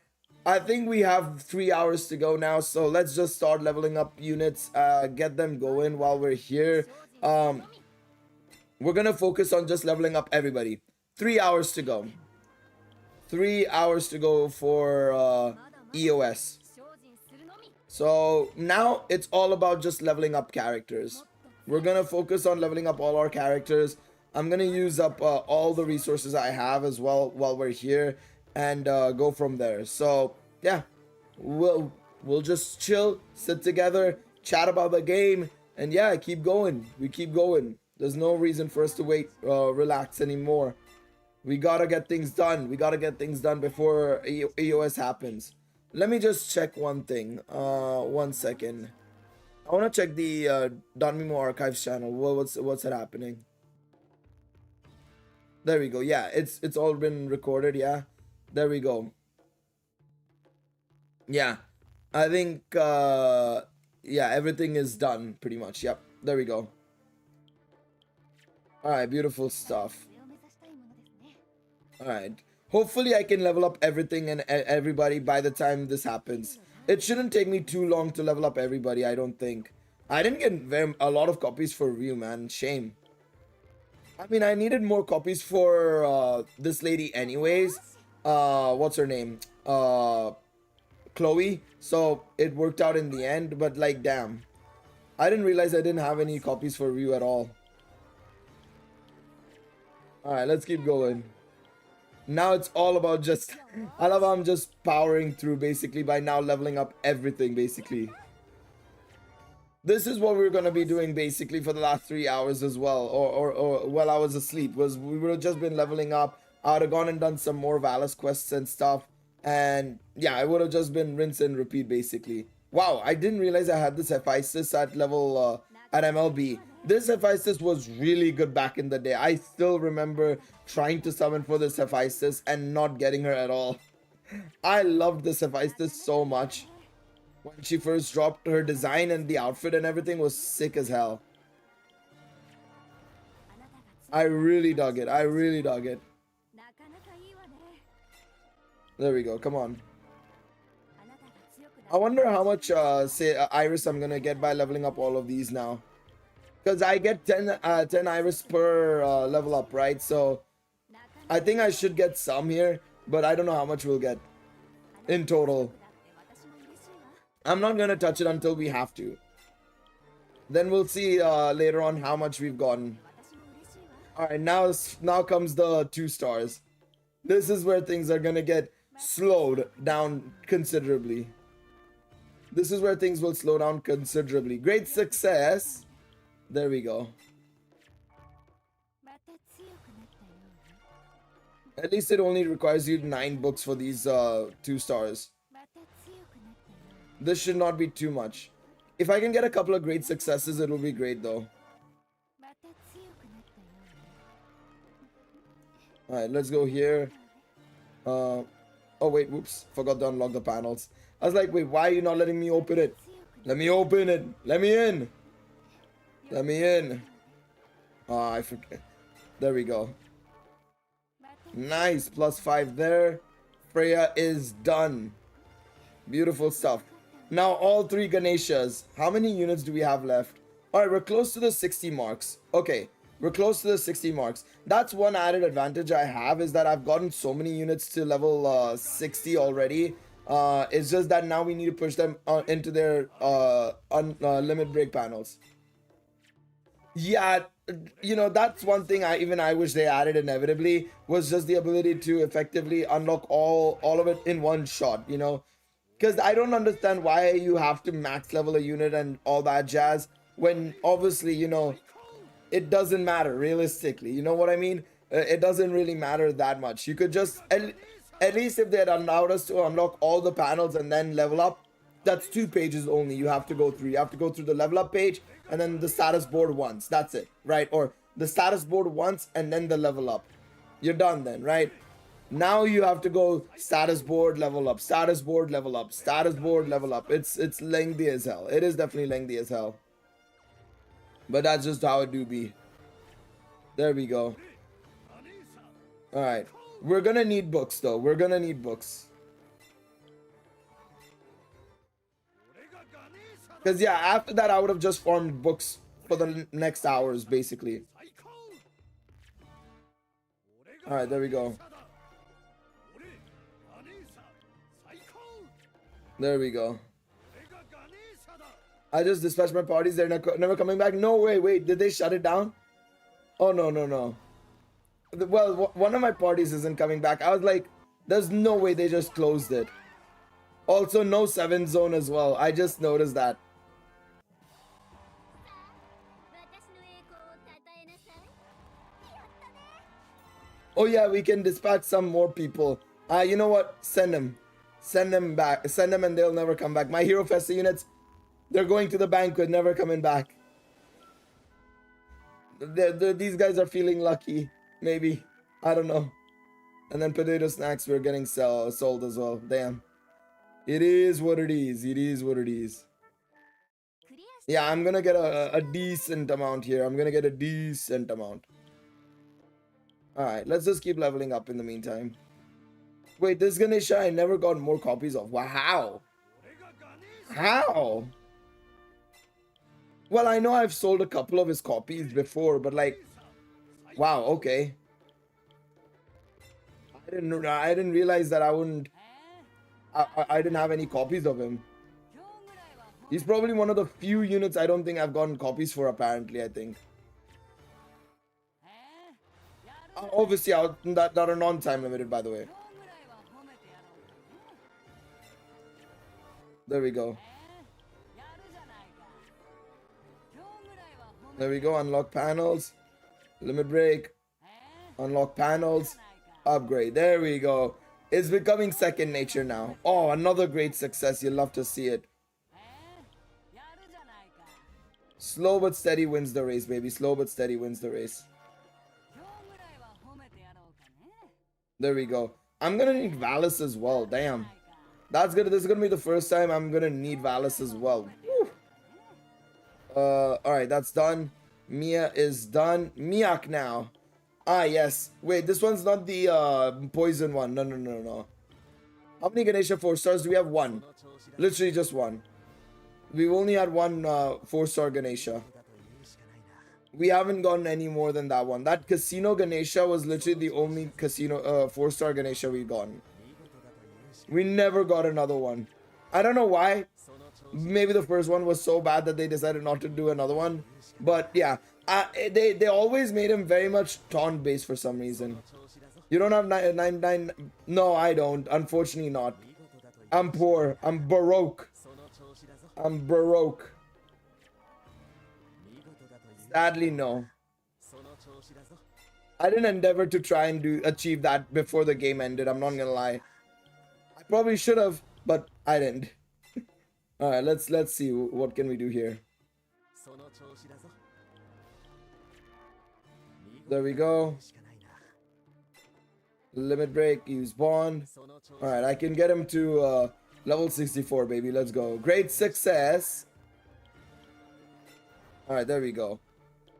I think we have 3 hours to go now, so let's just start leveling up units, get them going while we're here. We're gonna focus on just leveling up everybody. 3 hours to go. 3 hours to go for EOS. So now it's all about just leveling up characters. We're gonna focus on leveling up all our characters. I'm gonna use up all the resources I have as well while we're here. and go from there. So yeah, we'll just chill, sit together, chat about the game, and yeah, keep going. We keep going. There's no reason for us to wait, relax anymore. We gotta get things done. We gotta get things done before EOS happens. Let me just check one thing. 1 second. I wanna check the Danmemo Archives channel. What's it happening? There we go. Yeah, it's all been recorded. Yeah, there we go. Yeah, I think yeah, everything is done pretty much. Yep, there we go. All right, beautiful stuff. All right, hopefully I can level up everything and everybody by the time this happens. It shouldn't take me too long to level up everybody, I don't think. I didn't get a lot of copies for Ryu, man. Shame. I mean, I needed more copies for this lady anyways. What's her name? Chloe. So it worked out in the end, but like, damn. I didn't realize I didn't have any copies for Ryu at all. Alright, let's keep going. Now it's all about just... I love how I'm just powering through basically by now leveling up everything basically. This is what we're gonna be doing basically for the last 3 hours as well, or while I was asleep, was we would have just been leveling up. I would have gone and done some more Valis quests and stuff, and yeah, it would have just been rinse and repeat basically. Wow, I didn't realize I had this Hephaestus at level at MLB. This Hephaestus was really good back in the day. I still remember trying to summon for this Hephaestus and not getting her at all. I loved this Hephaestus so much. When she first dropped, her design and the outfit and everything was sick as hell. I really dug it. I really dug it. There we go. Come on. I wonder how much Iris I'm gonna get by leveling up all of these now. Because I get 10 Iris per level up, right? So I think I should get some here, but I don't know how much we'll get in total. I'm not gonna touch it until we have to. Then we'll see later on how much we've gotten. Alright, now comes the 2 stars. This is where things are gonna get slowed down considerably. This is where things will slow down considerably. Great success. There we go. At least it only requires you 9 books for these 2 stars. This should not be too much. If I can get a couple of great successes, it will be great though. Alright, let's go here. Oh wait, whoops. Forgot to unlock the panels. I was like, wait, why are you not letting me open it? Let me open it. Let me in. Let me in. Oh, I forget. There we go. Nice. +5 there. Freya is done. Beautiful stuff. Now all 3 Ganeshas. How many units do we have left? Alright, we're close to the 60 marks. Okay, we're close to the 60 marks. That's one added advantage I have, is that I've gotten so many units to level 60 already. It's just that now we need to push them into their limit break panels. Yeah, you know, that's one thing I wish they added inevitably, was just the ability to effectively unlock all of it in one shot, you know. Because I don't understand why you have to max level a unit and all that jazz, when obviously, you know, it doesn't matter realistically. You know what I mean? It doesn't really matter that much. You could just, at least if they had allowed us to unlock all the panels and then level up, that's 2 pages only you have to go through. You have to go through the level up page and then the status board once. That's it, right? Or the status board once and then the level up. You're done then, right? Now you have to go status board, level up, status board, level up, status board, level up. It's lengthy as hell. It is definitely lengthy as hell. But that's just how it do be. There we go. Alright. We're gonna need books though. We're gonna need books. Because yeah, after that I would have just farmed books for the next hours basically. Alright, there we go. There we go. I just dispatched my parties. They're never coming back. No way. Wait, did they shut it down? Oh, no. Well, one of my parties isn't coming back. I was like, There's no way they just closed it. Also, no 7 zone as well. I just noticed that. 私の栄光を称えなさい。やったね。 Oh yeah, we can dispatch some more people. You know what? Send them. Send them back. Send them and they'll never come back. My Hero Festa units, they're going to the banquet, never coming back. These guys are feeling lucky. Maybe. I don't know. And then potato snacks we're getting sold as well. Damn. It is what it is. It is what it is. クリアし Yeah, I'm gonna get a decent amount here. I'm gonna get a decent amount. Alright, let's just keep leveling up in the meantime. Wait, this Ganesha I never got more copies of. Wow. How? Well, I know I've sold a couple of his copies before, but like, wow, okay. I didn't realize that I wouldn't. I didn't have any copies of him. He's probably one of the few units I don't think I've gotten copies for. Apparently, I think. Obviously, that are non-time limited, by the way. There we go. There we go. Unlock panels. Limit break. Unlock panels. Upgrade. There we go. It's becoming second nature now. Oh, another great success. You'll love to see it. Slow but steady wins the race, baby. Slow but steady wins the race. There we go. I'm gonna need Valis as well. Damn. This is gonna be the first time I'm gonna need Valis as well. Whew. Alright, that's done. Mia is done. Miak now. Ah, yes. Wait, this one's not the poison one. No. How many Ganesha 4 stars do we have? One. Literally just one. We've only had one 4-star Ganesha. We haven't gotten any more than that one. That Casino Ganesha was literally the only casino 4-star Ganesha we've gotten. We never got another one. I don't know why. Maybe the first one was so bad that they decided not to do another one. But yeah, they always made him very much taunt based for some reason. You don't have 9. No, I don't. Unfortunately not. I'm poor. I'm baroque. I'm baroque. Sadly, no. I didn't endeavor to try and achieve that before the game ended. I'm not gonna lie. I probably should have, but I didn't. All right, let's see what can we do here. There we go. Limit break. Use bond. All right, I can get him to level 64, baby. Let's go. Great success. All right, there we go.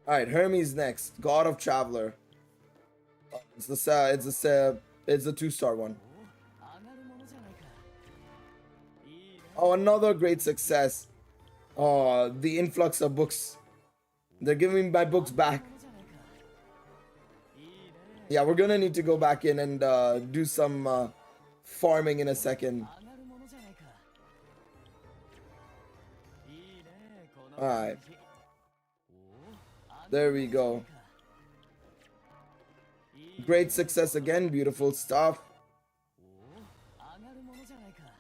All right, Hermes next. God of Traveler. It's a 2-star one. Oh, another great success. Oh, the influx of books. They're giving me my books back. Yeah, we're gonna need to go back in and do some farming in a second. Alright. There we go. Great success again. Beautiful stuff.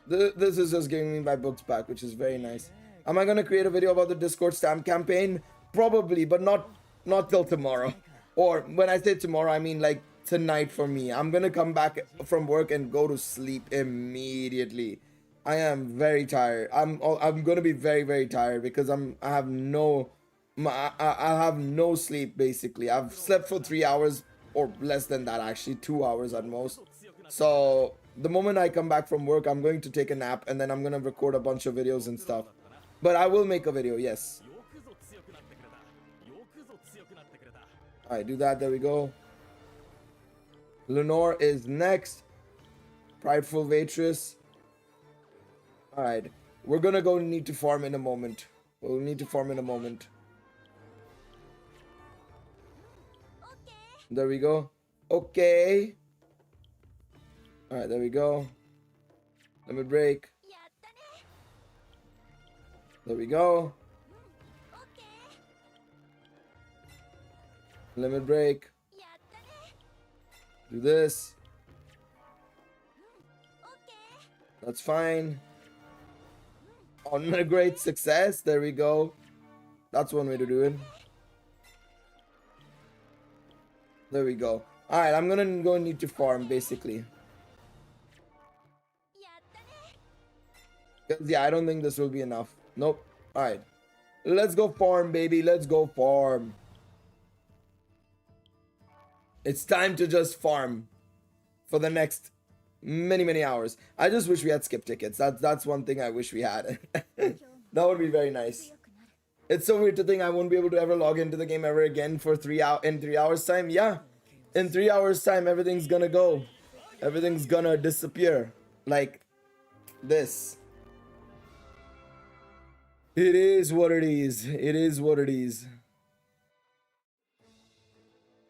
This is just giving me my books back, which is very nice. Am I going to create a video about the Discord stamp campaign? Probably, but not till tomorrow. Or when I say tomorrow, I mean like tonight for me. I'm going to come back from work and go to sleep immediately. I am very tired. I'm going to be very, very tired because I have no sleep basically. I've slept for 3 hours or less than that, actually 2 hours at most. So the moment I come back from work, I'm going to take a nap and then I'm going to record a bunch of videos and stuff. But I will make a video, yes. Alright, do that. There we go. Lenore is next. Prideful Waitress. Alright. We're gonna go need to farm in a moment. We'll need to farm in a moment. There we go. Okay. Alright, there we go. Let me break. There we go. Limit break. Do this. That's fine. On a great success. There we go. That's one way to do it. There we go. Alright, I'm gonna go need to farm basically. やったね Because, yeah, I don't think this will be enough. Nope. Alright. Let's go farm, baby. Let's go farm. It's time to just farm for the next many hours. I just wish we had skip tickets. That's one thing I wish we had. That would be very nice. It's so weird to think I won't be able to ever log into the game ever again for 3 hours time. Yeah. In 3 hours time, everything's gonna go. Everything's gonna disappear. Like this. It is what it is. It is what it is.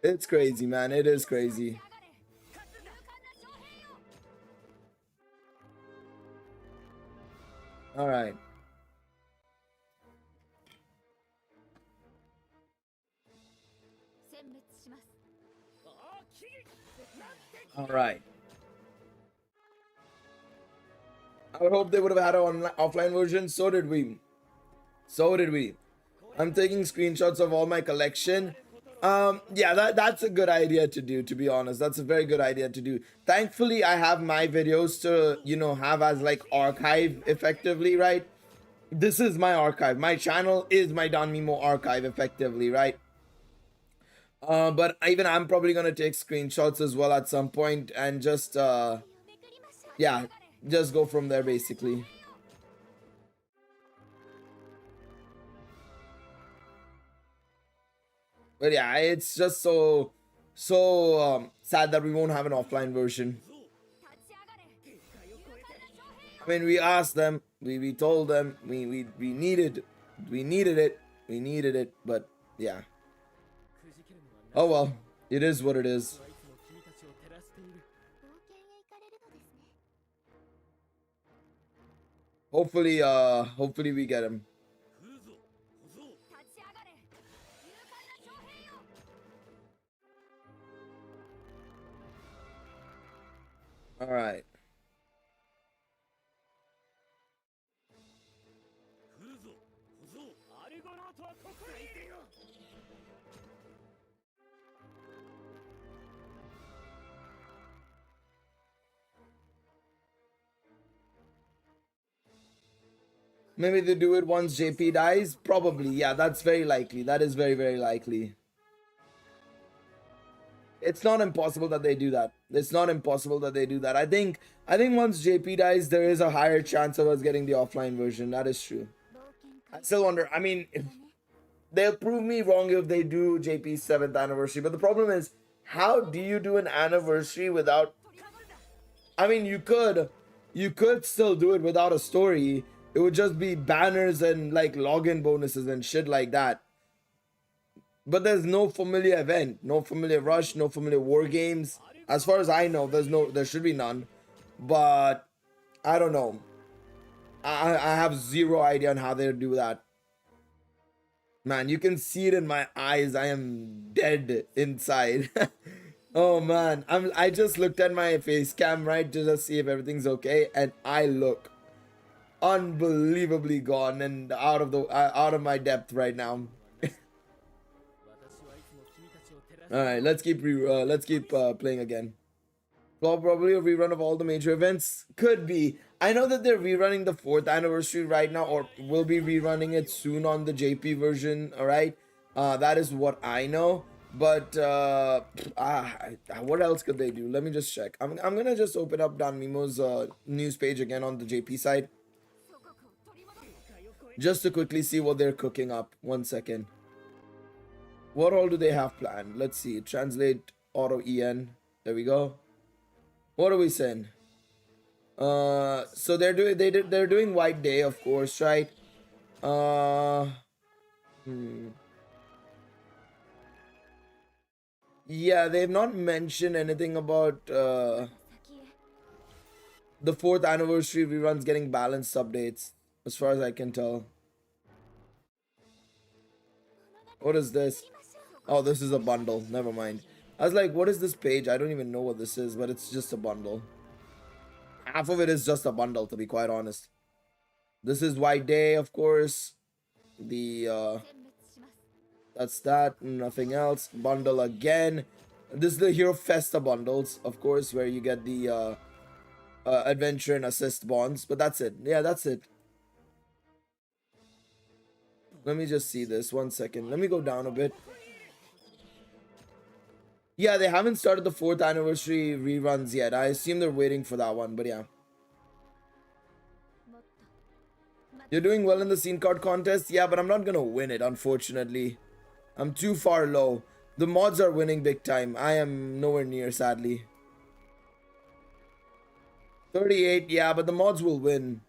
It's crazy, man. It is crazy. All right. All right. I would hope they would have had an offline version. So did we. So did we. I'm taking screenshots of all my collection. Yeah, that's a good idea to do, to be honest. That's a very good idea to do. Thankfully, I have my videos to, you know, have as like archive effectively, right? This is my archive. My channel is my Danmemo archive effectively, right? But even I'm probably gonna take screenshots as well at some point and just yeah, just go from there basically. But yeah, it's just so sad that we won't have an offline version. I mean, we asked them, we told them, we needed it, but yeah. Oh well, it is what it is. 冒険へ行かれるのですね Hopefully we get him. All right. Maybe they do it once JP dies? Probably, yeah, that's very likely. That is very likely. It's not impossible that they do that. It's not impossible that they do that. I think once JP dies, there is a higher chance of us getting the offline version. That is true. I still wonder. I mean, they'll prove me wrong if they do JP's 7th anniversary. But the problem is, how do you do an anniversary without... I mean, you could still do it without a story. It would just be banners and like login bonuses and shit like that. But there's no familiar event, no familiar rush, no familiar war games. As far as I know, there should be none. But I don't know. I have zero idea on how they do that. Man, you can see it in my eyes. I am dead inside. Oh man, I just looked at my face cam, right, to just see if everything's okay, and I look unbelievably gone and out of my depth right now. All right, let's keep playing again. Probably a rerun of all the major events. Could be. I know that they're rerunning the 4th anniversary right now, or will be rerunning it soon on the JP version. All right, that is what I know. But what else could they do? Let me just check. I'm gonna just open up Danmemo's news page again on the JP side, just to quickly see what they're cooking up. 1 second. What all do they have planned? Let's see. Translate auto en. There we go. What are we saying? So they're doing White Day, of course, right? Yeah, they've not mentioned anything about the 4th anniversary reruns getting balanced updates, as far as I can tell. What is this? Oh, this is a bundle. Never mind. I was like, what is this page? I don't even know what this is, but it's just a bundle. half of it is just a bundle, to be quite honest. This is White Day, of course. The that's that, nothing else. Bundle again. This is the Hero Festa bundles, of course, where you get the adventure and assist bonds. But that's it. Yeah, that's it. Let me just see this 1 second. Let me go down a bit. Yeah, they haven't started the 4th anniversary reruns yet. I assume they're waiting for that one, but yeah. You're doing well in the scene card contest? Yeah, but I'm not gonna win it, unfortunately. I'm too far low. The mods are winning big time. I am nowhere near, sadly. 38, yeah, but the mods will win.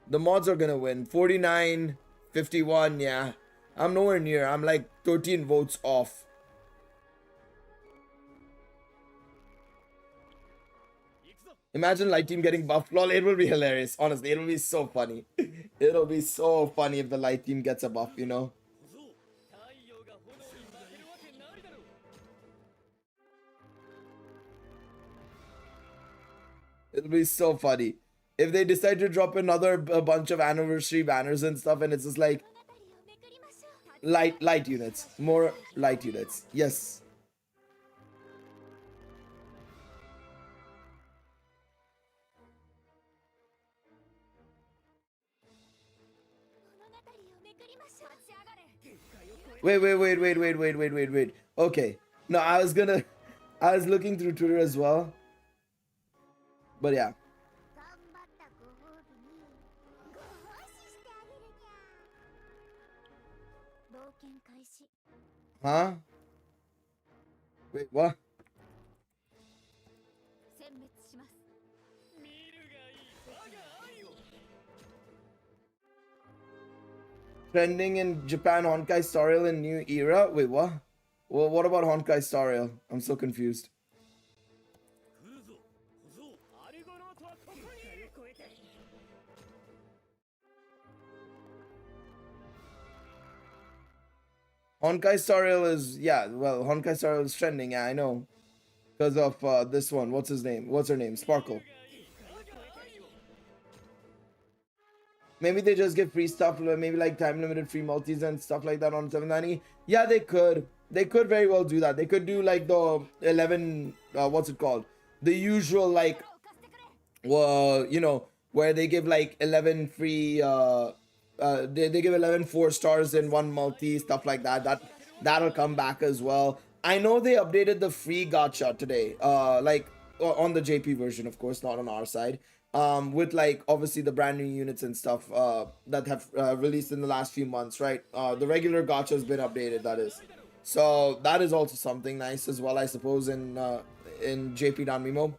The mods are gonna win. 49, 51, yeah. I'm nowhere near. I'm like 13 votes off. Imagine Light Team getting buffed. Lol, it will be hilarious. Honestly, it will be so funny. It'll be so funny if the Light Team gets a buff, you know? It'll be so funny. If they decide to drop a bunch of anniversary banners and stuff, and it's just like light units. More light units. Yes. Wait. Okay. No, I was looking through Twitter as well. But yeah. 頑張ったご褒美にご奉仕してあげるにゃ冒険開始 Huh? Wait, what? 殲滅します Trending in Japan Honkai Star Rail in new era? Wait, what? Well, what about Honkai Star Rail? I'm so confused. Honkai Star Rail is, yeah, well, Honkai Star Rail is trending, yeah, I know. Because of this one. What's his name? What's her name? Sparkle. Maybe they just give free stuff, maybe like time limited free multis and stuff like that on 790. Yeah, they could. They could very well do that. They could do like the 11, what's it called? The usual like, well, you know, where they give like 11 free, they give 11 4-stars in one multi, stuff like that. That'll come back as well. I know they updated the free gacha today, like on the JP version, of course, not on our side. With like obviously the brand new units and stuff that have released in the last few months, right? The regular gacha has been updated, that is. So that is also something nice as well, I suppose, in JP Danmemo.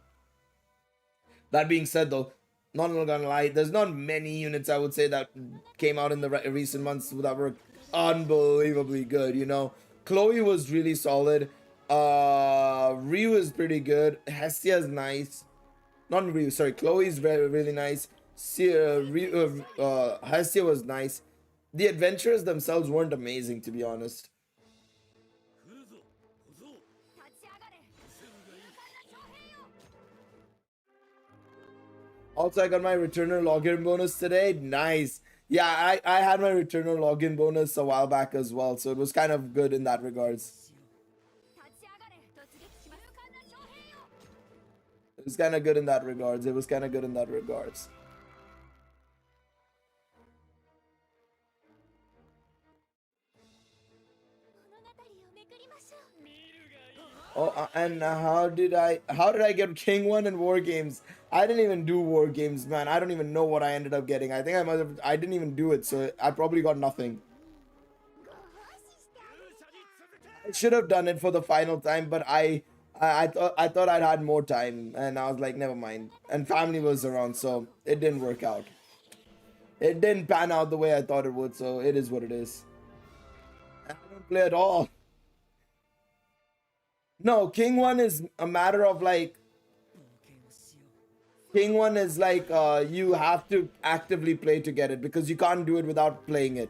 That being said, though, not gonna lie, there's not many units I would say that came out in the recent months that were unbelievably good. You know, Chloe was really solid. Ryu is pretty good. Hestia is nice. Not Ryu, sorry. Chloe's really nice. Hestia was nice. The adventures themselves weren't amazing, to be honest. Also, I got my returner login bonus today. Nice. Yeah, I had my returner login bonus a while back as well, so it was kind of good in that regards. It was kind of good in that regards. Oh, and how did I get King 1 in War Games? I didn't even do War Games, man. I don't even know what I ended up getting. I think I didn't even do it, so I probably got nothing. I should have done it for the final time, but I thought I'd had more time, and I was like, never mind. And family was around, so it didn't work out. It didn't pan out the way I thought it would, so it is what it is. I don't play at all. No, King 1 is a matter of like, King 1 is like, you have to actively play to get it, because you can't do it without playing it.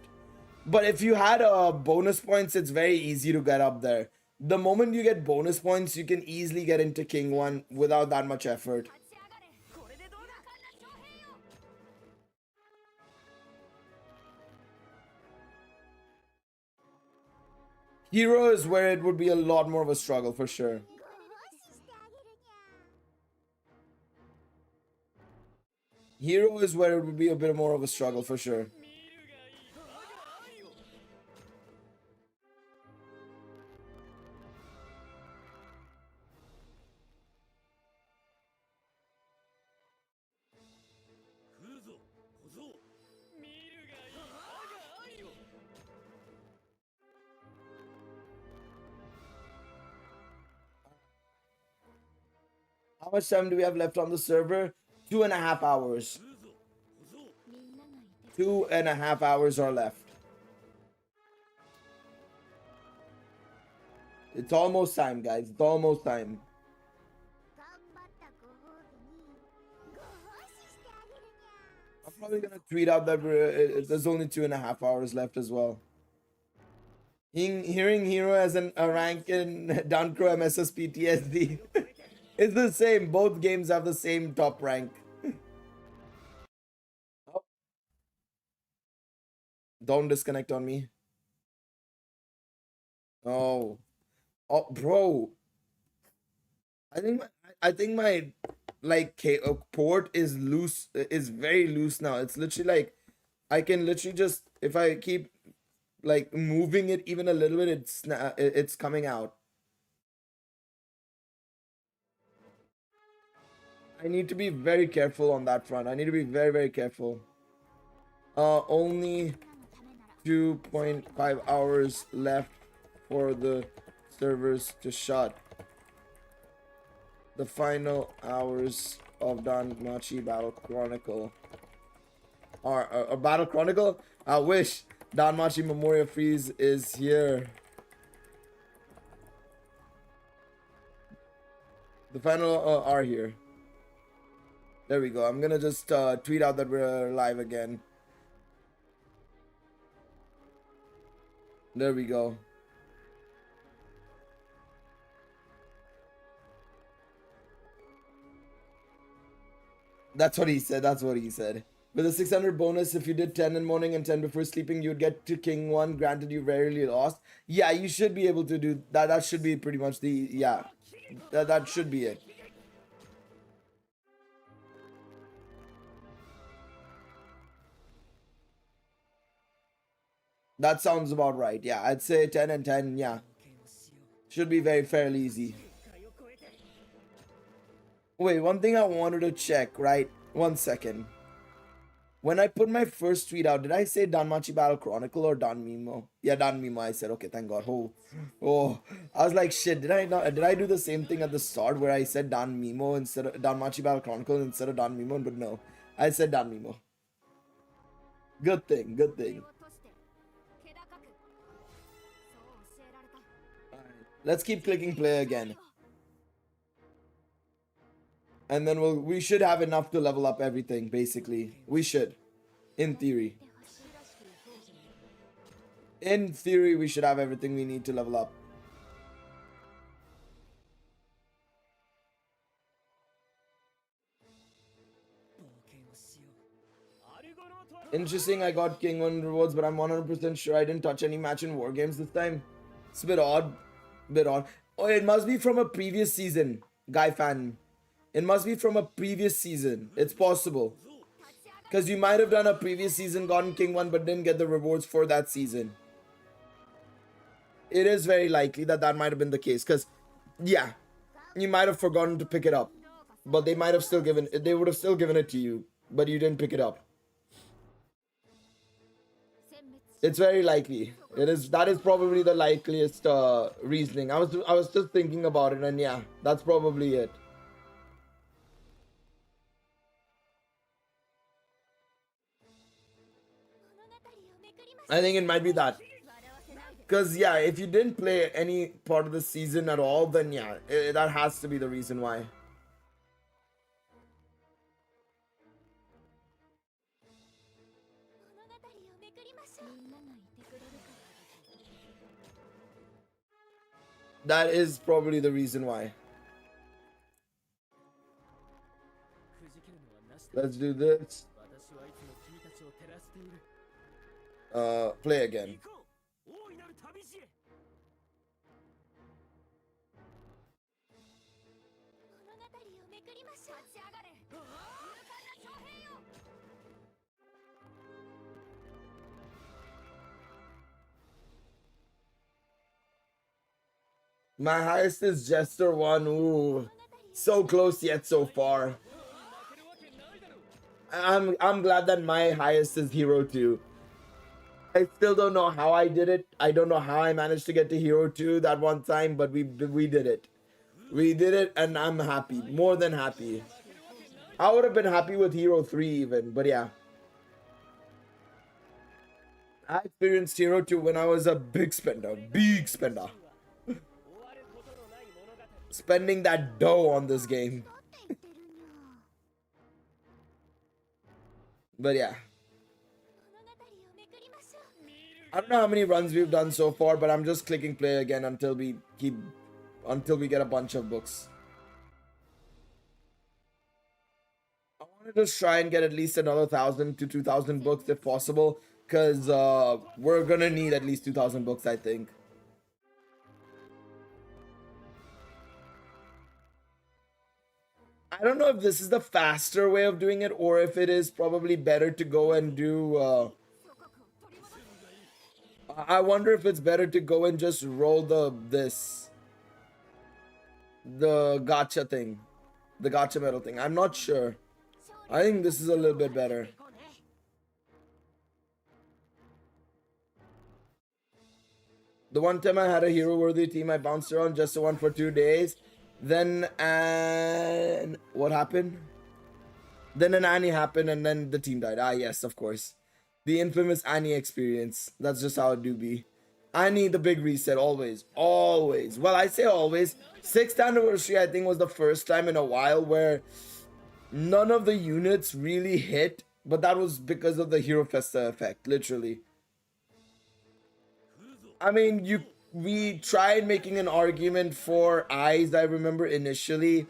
But if you had bonus points, it's very easy to get up there. The moment you get bonus points, you can easily get into King 1 without that much effort. Hero is where it would be a lot more of a struggle for sure. ご奉仕してあげるにゃ Hero is where it would be a bit more of a struggle for sure. How much time do we have left on the server? 2.5 hours. みんながいて 2.5 hours are left. It's almost time, guys. It's almost time. 頑張ったご褒美にご奉仕してあげるにゃ I'm probably gonna tweet out that there's only 2.5 hours left as well. Hearing Hero as a rank in Dunkro MSS PTSD. It's the same. Both games have the same top rank. Oh. Don't disconnect on me. Oh. Oh, bro. I think my like port is loose, is very loose now. It's literally like I can literally just, if I keep like moving it even a little bit, it's coming out. I need to be very careful on that front. I need to be very, very careful. Only 2.5 hours left for the servers to shut. The final hours of Danmachi Battle Chronicle. Or Battle Chronicle? I wish Danmachi Memoria Freese is here. The final are here. There we go. I'm gonna just tweet out that we're live again. There we go. That's what he said. That's what he said. With a 600 bonus, if you did 10 in morning and 10 before sleeping, you'd get to King 1. Granted, you rarely lost. Yeah, you should be able to do that. That should be pretty much the... Yeah. That should be it. That sounds about right. Yeah, I'd say 10 and 10. Yeah. Should be very fairly easy. Wait, one thing I wanted to check, right? 1 second. When I put my first tweet out, did I say Danmachi Battle Chronicle or Danmemo? Yeah, Danmemo. I said, okay, thank God. Oh, I was like, shit. Did I do the same thing at the start where I said Danmemo instead of Danmachi Battle Chronicle instead of Danmemo? But no, I said Danmemo. Good thing. Good thing. 気を落として気高くそう教えられた Let's keep clicking play again. And then we should have enough to level up everything, basically. We should. In theory. In theory, we should have everything we need to level up. Interesting, I got King 1 rewards, but I'm 100% sure I didn't touch any match in War Games this time. It's a bit odd. Bit odd. Oh, it must be from a previous season. Guy fan. It must be from a previous season. It's possible. Because you might have done a previous season, gotten King 1, but didn't get the rewards for that season. It is very likely that that might have been the case. Because, yeah, you might have forgotten to pick it up. But they might have still given it. They would have still given it to you. But you didn't pick it up. It's very likely. That is probably the likeliest reasoning. I was just thinking about it, and yeah, that's probably it. I think it might be that. Because, yeah, if you didn't play any part of the season at all, then yeah, that has to be the reason why. That is probably the reason why. Let's do this. Play again. My highest is Jester 1. Ooh. So close yet so far. I'm glad that my highest is Hero 2. I still don't know how I did it. I don't know how I managed to get to Hero 2 that one time, but we did it. We did it, and I'm happy. More than happy. I would have been happy with Hero 3 even, but yeah. I experienced Hero 2 when I was a big spender. Big spender. Spending that dough on this game. But yeah. I don't know how many runs we've done so far, but I'm just clicking play again until we get a bunch of books. I want to just try and get at least another 1,000 to 2,000 books if possible, because we're gonna need at least 2,000 books, I think. I don't know if this is the faster way of doing it or if it is probably better to go and do I wonder if it's better to go and just roll the gacha thing, the gacha medal thing. I'm not sure. I think this is a little bit better. The one time I had a hero worthy team, I bounced around just the one for 2 days. Then what happened? Then an Annie happened and then the team died. Ah, yes, of course. The infamous Annie experience. That's just how it do be. Annie, the big reset, always. Always. Well, I say always. 6th anniversary, I think, was the first time in a while where none of the units really hit. But that was because of the Hero Festa effect, literally. I mean, we tried making an argument for eyes, I remember initially.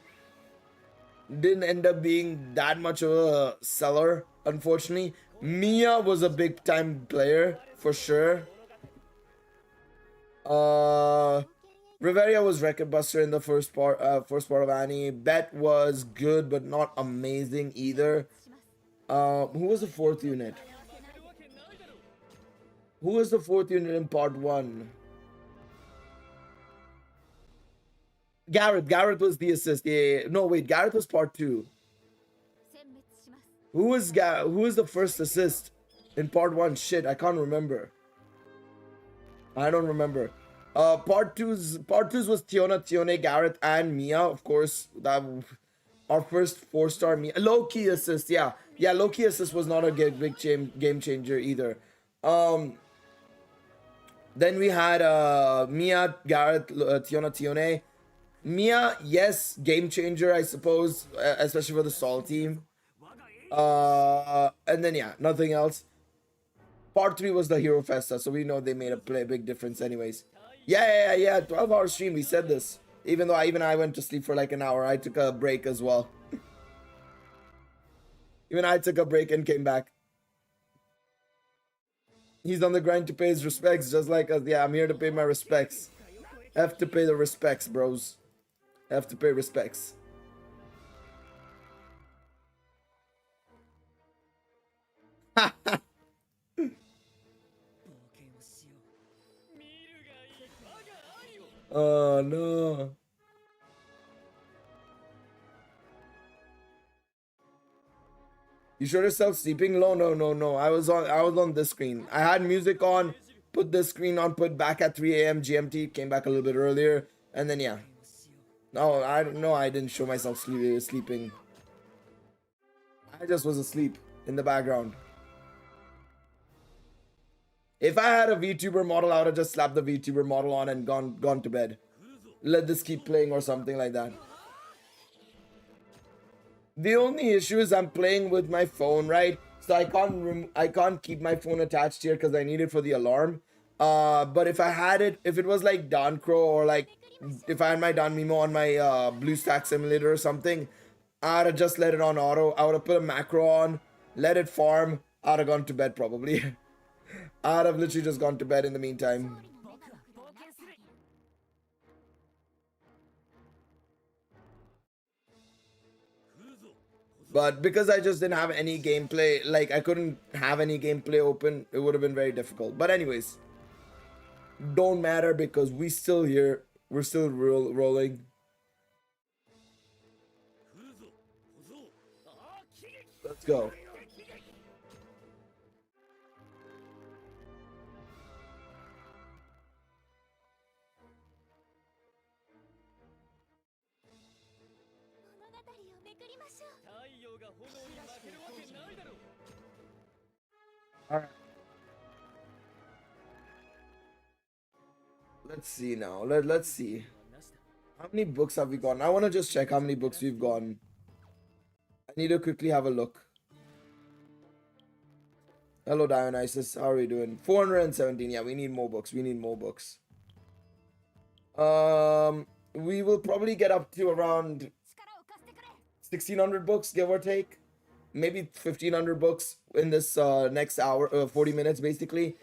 Didn't end up being that much of a seller, unfortunately. Mia was a big time player for sure. Riveria was Record Buster in the first part of Annie. Bet was good but not amazing either. Who was the 4th unit? Who was the 4th unit in part 1? Garrett was the assist. Yeah. No, wait, Garrett was part 2. Who was the first assist in part 1? Shit, I can't remember. I don't remember. Part 2's was Tione, Garrett, and Mia, of course. That our first 4-star Mia. Low key assist, yeah. Yeah, low key assist was not a big game changer either. Then we had Mia, Garrett, Tione. Mia, yes, game changer, I suppose, especially for the Sol team. And then yeah, nothing else. Part 3 was the Hero Festa, so we know they made a big difference anyways. Yeah, 12-hour stream, we said this. Even though I went to sleep for like an hour, I took a break as well. Even I took a break and came back. He's on the grind to pay his respects, just like us. Yeah, I'm here to pay my respects. Have to pay the respects, bros. Have to pay respects. Oh no. You showed yourself sleeping? No. I was on this screen. I had music on, put this screen on, put back at 3 a.m. GMT, came back a little bit earlier, and then yeah. No, I didn't show myself sleeping. I just was asleep in the background. If I had a VTuber model, I would have just slapped the VTuber model on and gone to bed. Let this keep playing or something like that. The only issue is I'm playing with my phone, right? So I can't keep my phone attached here because I need it for the alarm. But if it was like Dancro or like if I had my Danmemo on my BlueStack simulator or something, I'd have just let it on auto. I would have put a macro on, let it farm. I'd have gone to bed probably. I'd have literally just gone to bed in the meantime. But because I just didn't have any gameplay, like I couldn't have any gameplay open, it would have been very difficult. But anyways, don't matter because we still here. We're still rolling. Let's go. Alright. Let's see now. Let's see. How many books have we gotten? I want to just check how many books we've gotten. I need to quickly have a look. Hello, Dionysus. How are we doing? 417. Yeah, we need more books. We need more books. We will probably get up to around 1,600 books, give or take. Maybe 1,500 books in this next hour, 40 minutes, basically.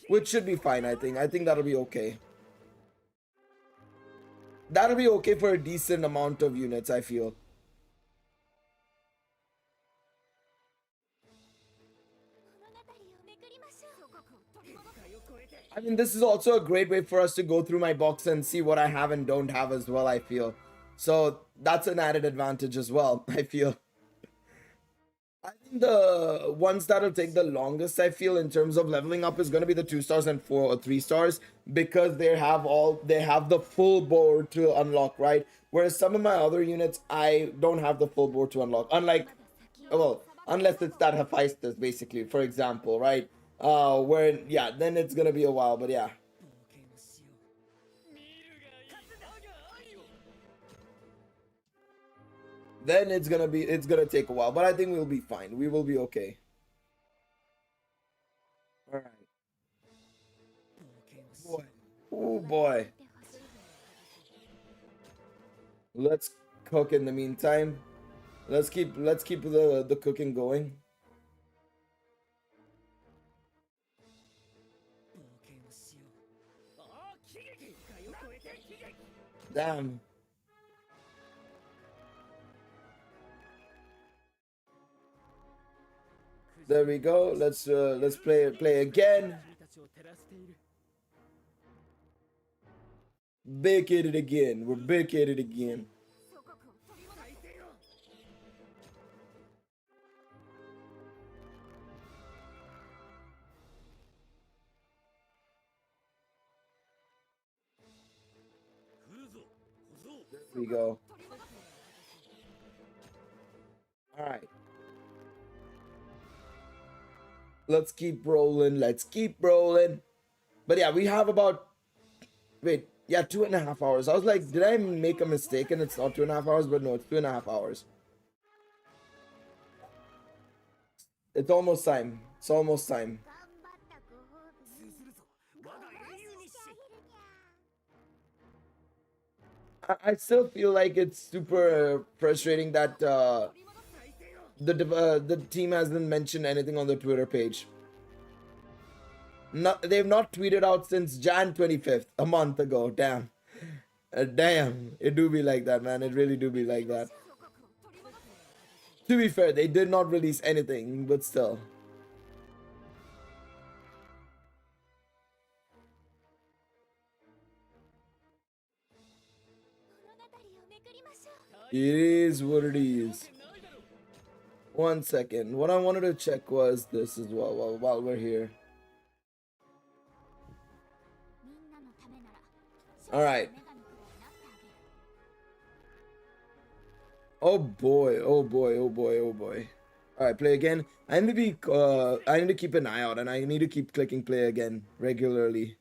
Which should be fine, I think. I think that'll be okay. That'll be okay for a decent amount of units, I feel. I mean, this is also a great way for us to go through my box and see what I have and don't have as well, I feel. So that's an added advantage as well, I feel. I think the ones that'll take the longest, I feel, in terms of leveling up is going to be the 2 stars and 4 or 3 stars, because they have the full board to unlock, right? Whereas some of my other units, I don't have the full board to unlock. Unlike, well, unless it's that Hephaestus, basically, for example, right? Where, yeah, then it's going to be a while, but yeah. Then it's gonna take a while, but I think we'll be fine. We will be okay. All right. Boy. Oh boy. Let's cook in the meantime. Let's keep the cooking going. Damn. There we go. Let's play again. Bake it again. We're baking it again. There we go. All right. Let's keep rolling. Let's keep rolling. But yeah, we have about, wait, yeah, 2.5 hours. I was like, did I make a mistake and it's not 2.5 hours? But no, it's 2.5 hours. It's almost time. It's almost time. I still feel like it's super frustrating that the team hasn't mentioned anything on the Twitter page. They've not tweeted out since Jan 25th, a month ago. Damn. Damn. It do be like that, man. It really do be like that. To be fair, they did not release anything, but still. It is what it is. 1 second. What I wanted to check was this as well while we're here. Alright. Oh boy, oh boy, oh boy, oh boy. Alright, play again. I need to keep an eye out and I need to keep clicking play again regularly.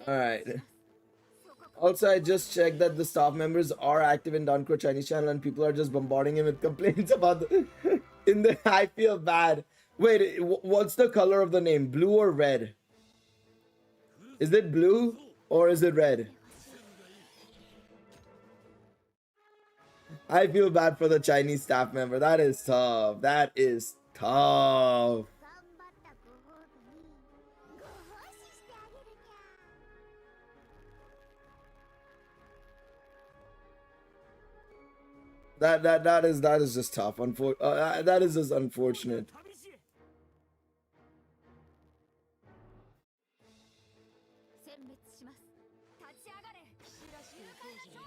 Alright. Also, I just checked that the staff members are active in Dunkro Chinese channel and people are just bombarding him with complaints about I feel bad. Wait, what's the color of the name? Blue or red? Is it blue or is it red? I feel bad for the Chinese staff member. That is tough. That is tough. 頑張ったご褒美にご奉仕してあげるにゃ。 That is just tough. That is just unfortunate. 殲滅します。立ち上がれ。騎士らしき兵士よ。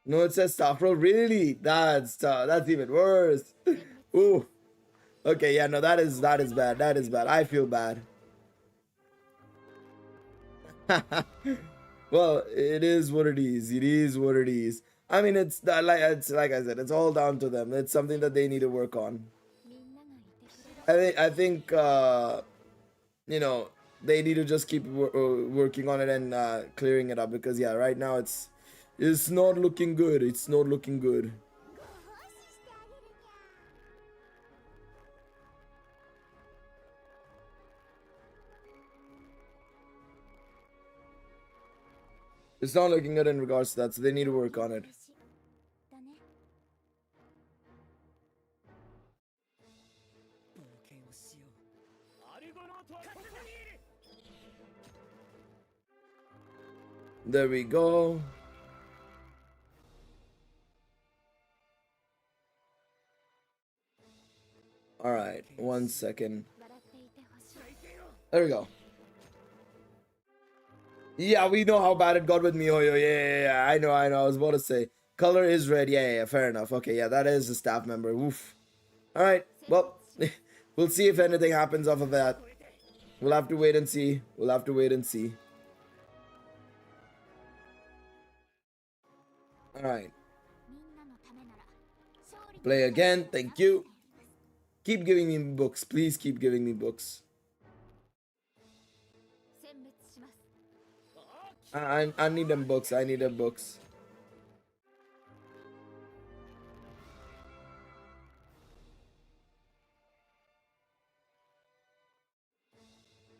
No, it says staff roll. Really? That's even worse. Ooh. Okay, yeah, no, that is bad. That is bad. I feel bad. Well, it is what it is. It is what it is. I mean, it's like I said, it's all down to them. It's something that they need to work on. みんながいてくれる I think you know, they need to just keep working on it and clearing it up, because yeah, right now it's not looking good. It's not looking good. ご奉仕してあげるにゃ。 It's not looking good in regards to that, so they need to work on it. だね。 冒険をしよう。 There we go. All right, 1 second. 笑っていてほしい。 There we go. Yeah, we know how bad it got with Mihoyo. Yeah. I know. I was about to say. Color is red. Yeah. Fair enough. Okay, yeah, that is a staff member. Oof. All right. Well, we'll see if anything happens off of that. We'll have to wait and see. We'll have to wait and see. All right. みんなのためなら勝利の Play again. Thank you. Keep giving me books. Please keep giving me books. 殲滅します。 I need them books. I need them books.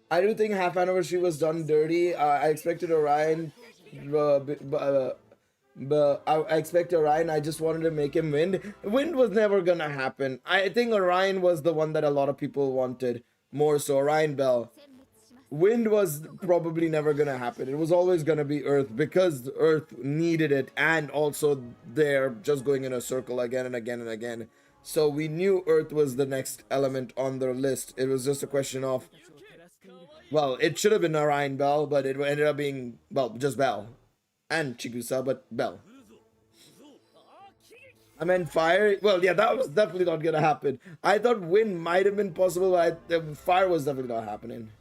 I do think half anniversary was done dirty. I expected Orion, but I expect Orion. I just wanted to make him win. Wind was never gonna happen. I think Orion was the one that a lot of people wanted more so. Orion Bell. 殲滅します。 Wind was probably never gonna happen. It was always gonna be Earth, because Earth needed it, and also they're just going in a circle again and again and again. So we knew Earth was the next element on their list. It was just a question of, well, it should have been Orion Bell, but it ended up being, well, just Bell. And Chigusa, but Bell. I meant fire. Well, yeah, that was definitely not gonna happen. I thought wind might have been possible, but fire was definitely not happening.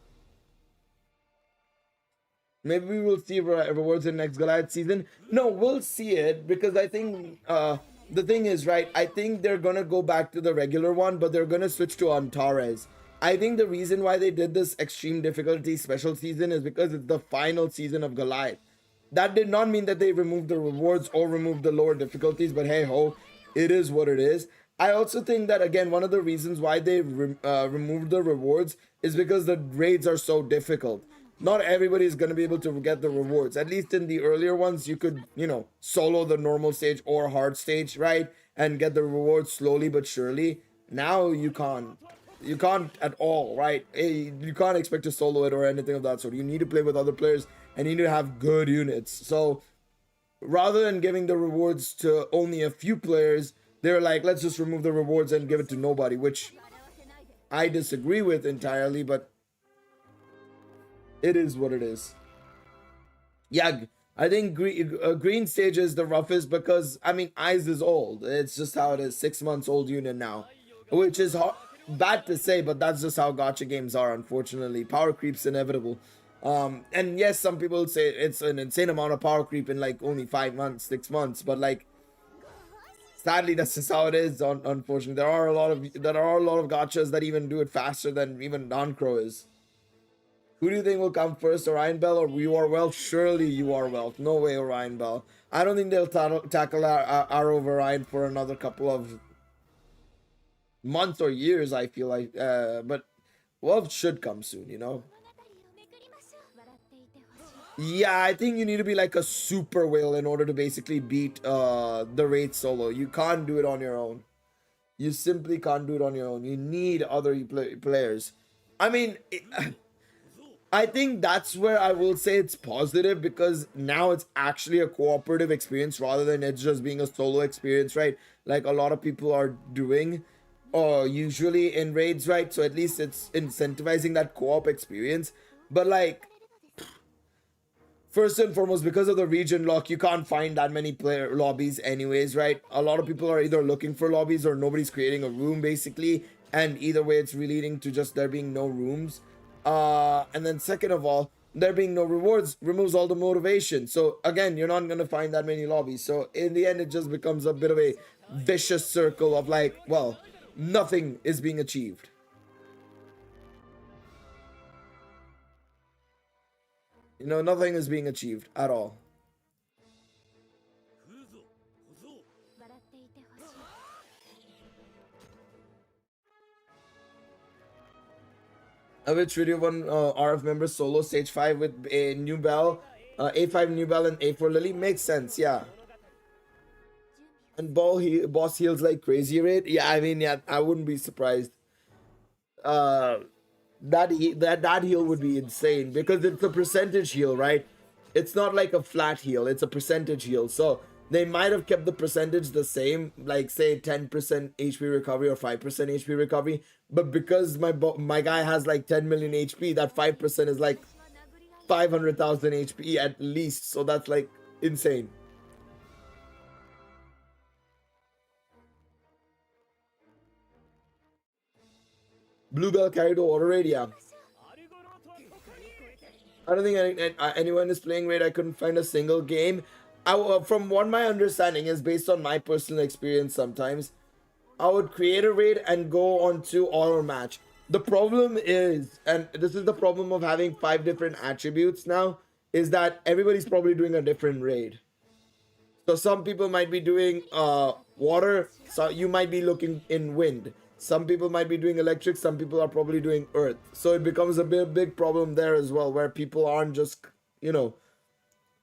Maybe we will see rewards in next Galeriot season. No, we'll see it, because I think the thing is, right, I think they're gonna go back to the regular one, but they're gonna switch to Antares. I think the reason why they did this extreme difficulty special season is because it's the final season of Galeriot. That did not mean that they removed the rewards or removed the lower difficulties, but hey ho, it is what it is. I also think that, again, one of the reasons why they removed the rewards is because the raids are so difficult. Not everybody is going to be able to get the rewards. At least in the earlier ones, you could, you know, solo the normal stage or hard stage, right? And get the rewards slowly but surely. Now you can't. You can't at all, right? You can't expect to solo it or anything of that sort. You need to play with other players and you need to have good units. So rather than giving the rewards to only a few players, they're like, let's just remove the rewards and give it to nobody, which I disagree with entirely, but it is what it is. Yeah, I think green stage is the roughest because, I mean, Eyes is old. It's just how it is. 6 months old unit now, which is bad to say, but that's just how gacha games are, unfortunately. Power creep's inevitable. And yes, some people say it's an insane amount of power creep in like only 5 months, 6 months, but like, sadly, that's just how it is. Unfortunately, there are a lot of gachas that even do it faster than even Dancro is. Who do you think will come first, Orion Bell or You Are Well? Surely You Are Well. No way, Orion Bell. I don't think they'll tackle Arrow of Orion for another couple of months or years, I feel like. But Wolf should come soon, you know? 物語をめくりましょう。笑ってい Yeah, I think you need to be like a super whale in order to basically beat the raid solo. You can't do it on your own. You simply can't do it on your own. You need other players. I mean, I think that's where I will say it's positive, because now it's actually a cooperative experience rather than it's just being a solo experience, right? Like a lot of people are doing usually in raids, right? So at least it's incentivizing that co-op experience. But like, first and foremost, because of the region lock, you can't find that many player lobbies anyways, right? A lot of people are either looking for lobbies or nobody's creating a room basically, and either way it's leading to just there being no rooms. And then second of all, there being no rewards removes all the motivation. So again, you're not gonna find that many lobbies. So in the end, it just becomes a bit of a vicious circle of like, well, nothing is being achieved. You know, nothing is being achieved at all. 笑っていてほしい Which video one RF members solo stage 5 with a new bell, A5 new bell and A4 Lily makes sense, yeah. And boss heals like crazy rate. Yeah, I mean, yeah, I wouldn't be surprised. That heal would be insane because it's a percentage heal, right? It's not like a flat heal, it's a percentage heal. So they might have kept the percentage the same, like say 10% HP recovery or 5% HP recovery, but because my guy has like 10 million HP, that 5% is like 500,000 HP at least. So that's like insane. Bluebell carried the water raid, yeah. I don't think anyone is playing raid. I couldn't find a single game. From what my understanding is, based on my personal experience, sometimes I would create a raid and go on to auto match. The problem is, and this is the problem of having 5 different attributes now, is that everybody's probably doing a different raid. So some people might be doing water, so you might be looking in wind. Some people might be doing electric, some people are probably doing earth. So it becomes a big problem there as well, where people aren't just, you know,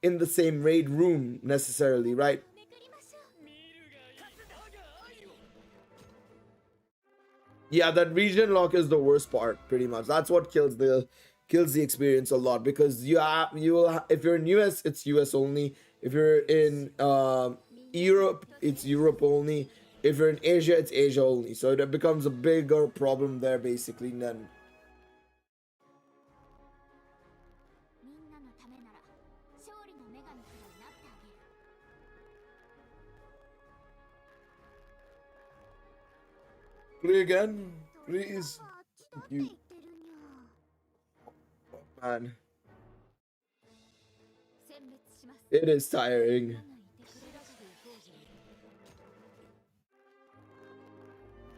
in the same raid room necessarily, right? Yeah, that region lock is the worst part, pretty much. That's what kills the experience a lot, because if you're in US, it's US only. If you're in Europe, it's Europe only. If you're in Asia, it's Asia only. So it becomes a bigger problem there, basically, then. みんなのためなら勝利の女神くらいなってあげる Play again, please. あっちだって言ってるにゃ Man, 殲滅します it is tiring.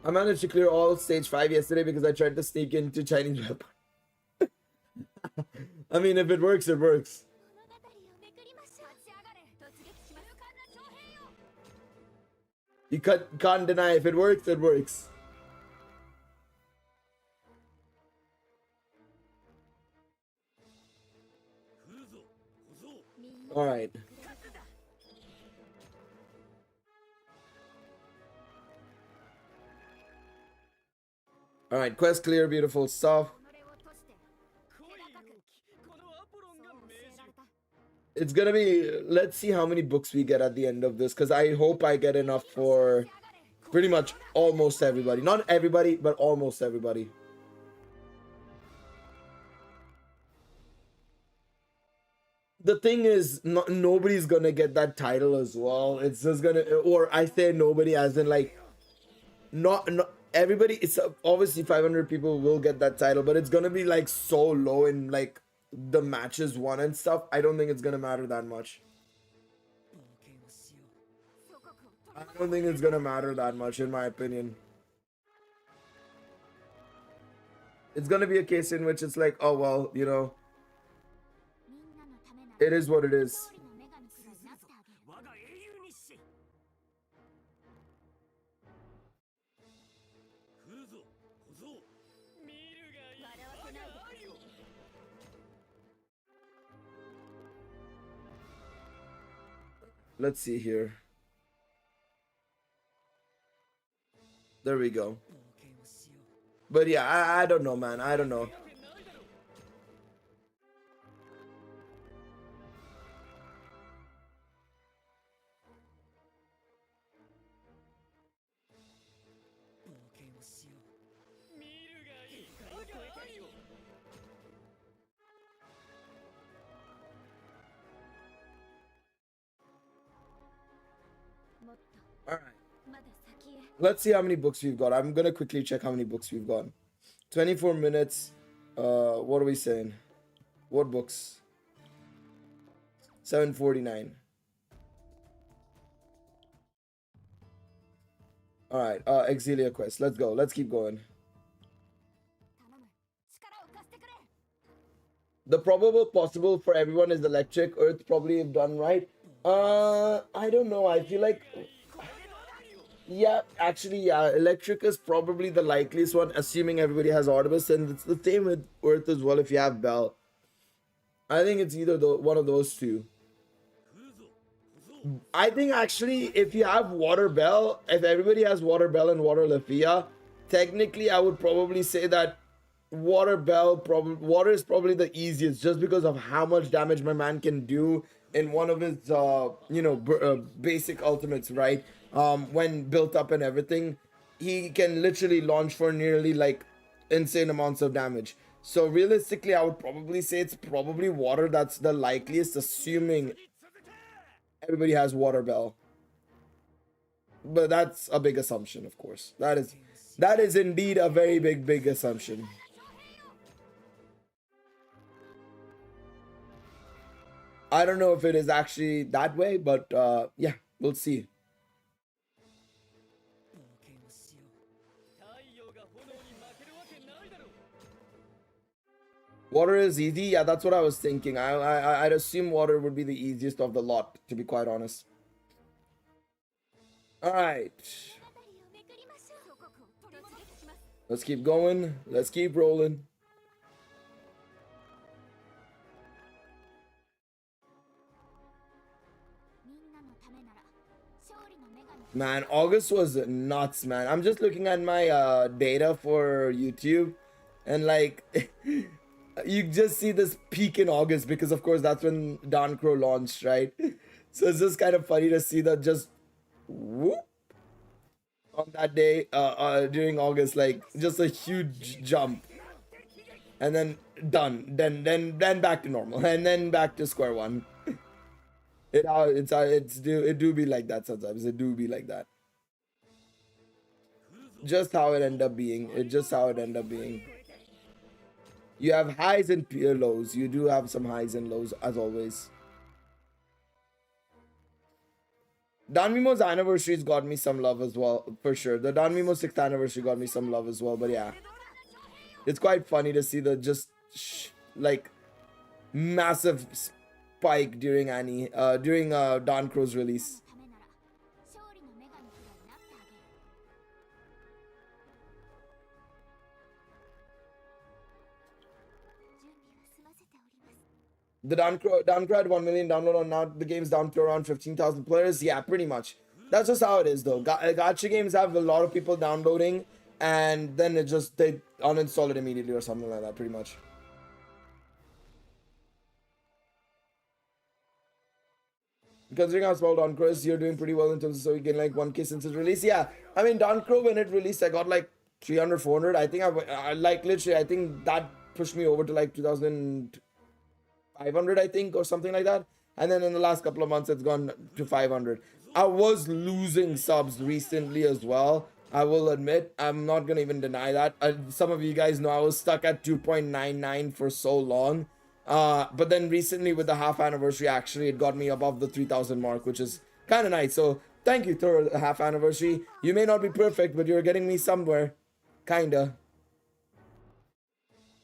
I managed to clear all stage 5 yesterday because I tried to sneak into Chinese rap. I mean, if it works, it works. 物語をめくりましょう立ち上がれ突撃します勇敢な徴兵よ You can't deny, if it works, it works. Alright. Alright, quest clear, beautiful stuff. 己を閉じて気高くそう教えられた It's gonna be, let's see how many books we get at the end of this, because I hope I get enough for pretty much almost everybody. Not everybody, but almost everybody. The thing is, nobody's gonna get that title as well. It's just gonna, or I say nobody as in like, not everybody. It's obviously 500 people will get that title, but it's gonna be like so low in like the matches won and stuff. I don't think it's gonna matter that much. I don't think it's gonna matter that much, in my opinion. It's gonna be a case in which it's like, oh well, you know, みんなのためなら it is what it is. 勝利の女神くらいなってあげる我が英雄にし来るぞ小僧見るがいい笑わせないで Let's see here. There we go. But yeah, I don't know, man. I don't know. Alright. Let's see how many books we've got. I'm gonna quickly check how many books we've got. 24 minutes. What are we saying? What books? 7:49. Alright, Exilia Quest. Let's go. Let's keep going. The probable possible for everyone is electric. Earth probably if done right. I don't know. I feel like... Yeah, actually, yeah. Electric is probably the likeliest one, assuming everybody has Artemis. And it's the same with Earth as well if you have Bell. I think it's either one of those two. I think actually, if you have Water Bell, if everybody has Water Bell and Water Lafia, technically I would probably say that Water is probably the easiest, just because of how much damage my man can do in one of his basic ultimates, right? When built up and everything, he can literally launch for nearly like insane amounts of damage. So realistically, I would probably say it's probably Water that's the likeliest, assuming everybody has Water Bell. But that's a big assumption, of course. That is indeed a very big assumption. I don't know if it is actually that way, but yeah, we'll see. Water is easy. Yeah, that's what I was thinking. I'd assume Water would be the easiest of the lot, to be quite honest. All right. Let's keep going. Let's keep rolling. Man, August was nuts, man. I'm just looking at my data for YouTube, and like you just see this peak in August because of course that's when Dawn Crow launched, right? So it's just kind of funny to see that just whoop on that day during August, like just a huge jump, and then done, then back to normal, and then back to square one. It do be like that sometimes. It do be like that. Just how it end up being. You have highs and lows. You do have some highs and lows as always. Danmemo's anniversary's got me some love as well, for sure. The Danmemo 6th anniversary got me some love as well, but yeah. It's quite funny to see the just like massive spike during Dawn Crow's release. The Dawn Crow had 1 million download on now. The game's down to around 15,000 players. Yeah, pretty much. That's just how it is though. Gacha games have a lot of people downloading, and then they uninstall it immediately or something like that, pretty much. Considering how small Dawn Crow is, you're doing pretty well in terms of so you get like 1K since its release. Yeah, I mean Dawn Crow when it released, I got like 300, 400. I think I like literally, I think that pushed me over to like 2,500, I think, or something like that. And then in the last couple of months, it's gone to 500. I was losing subs recently as well. I will admit, I'm not gonna even deny that. Some of you guys know I was stuck at 2.99 for so long. But then recently with the half anniversary, actually, it got me above the 3,000 mark, which is kind of nice. So thank you for the half anniversary. You may not be perfect, but you're getting me somewhere. Kinda.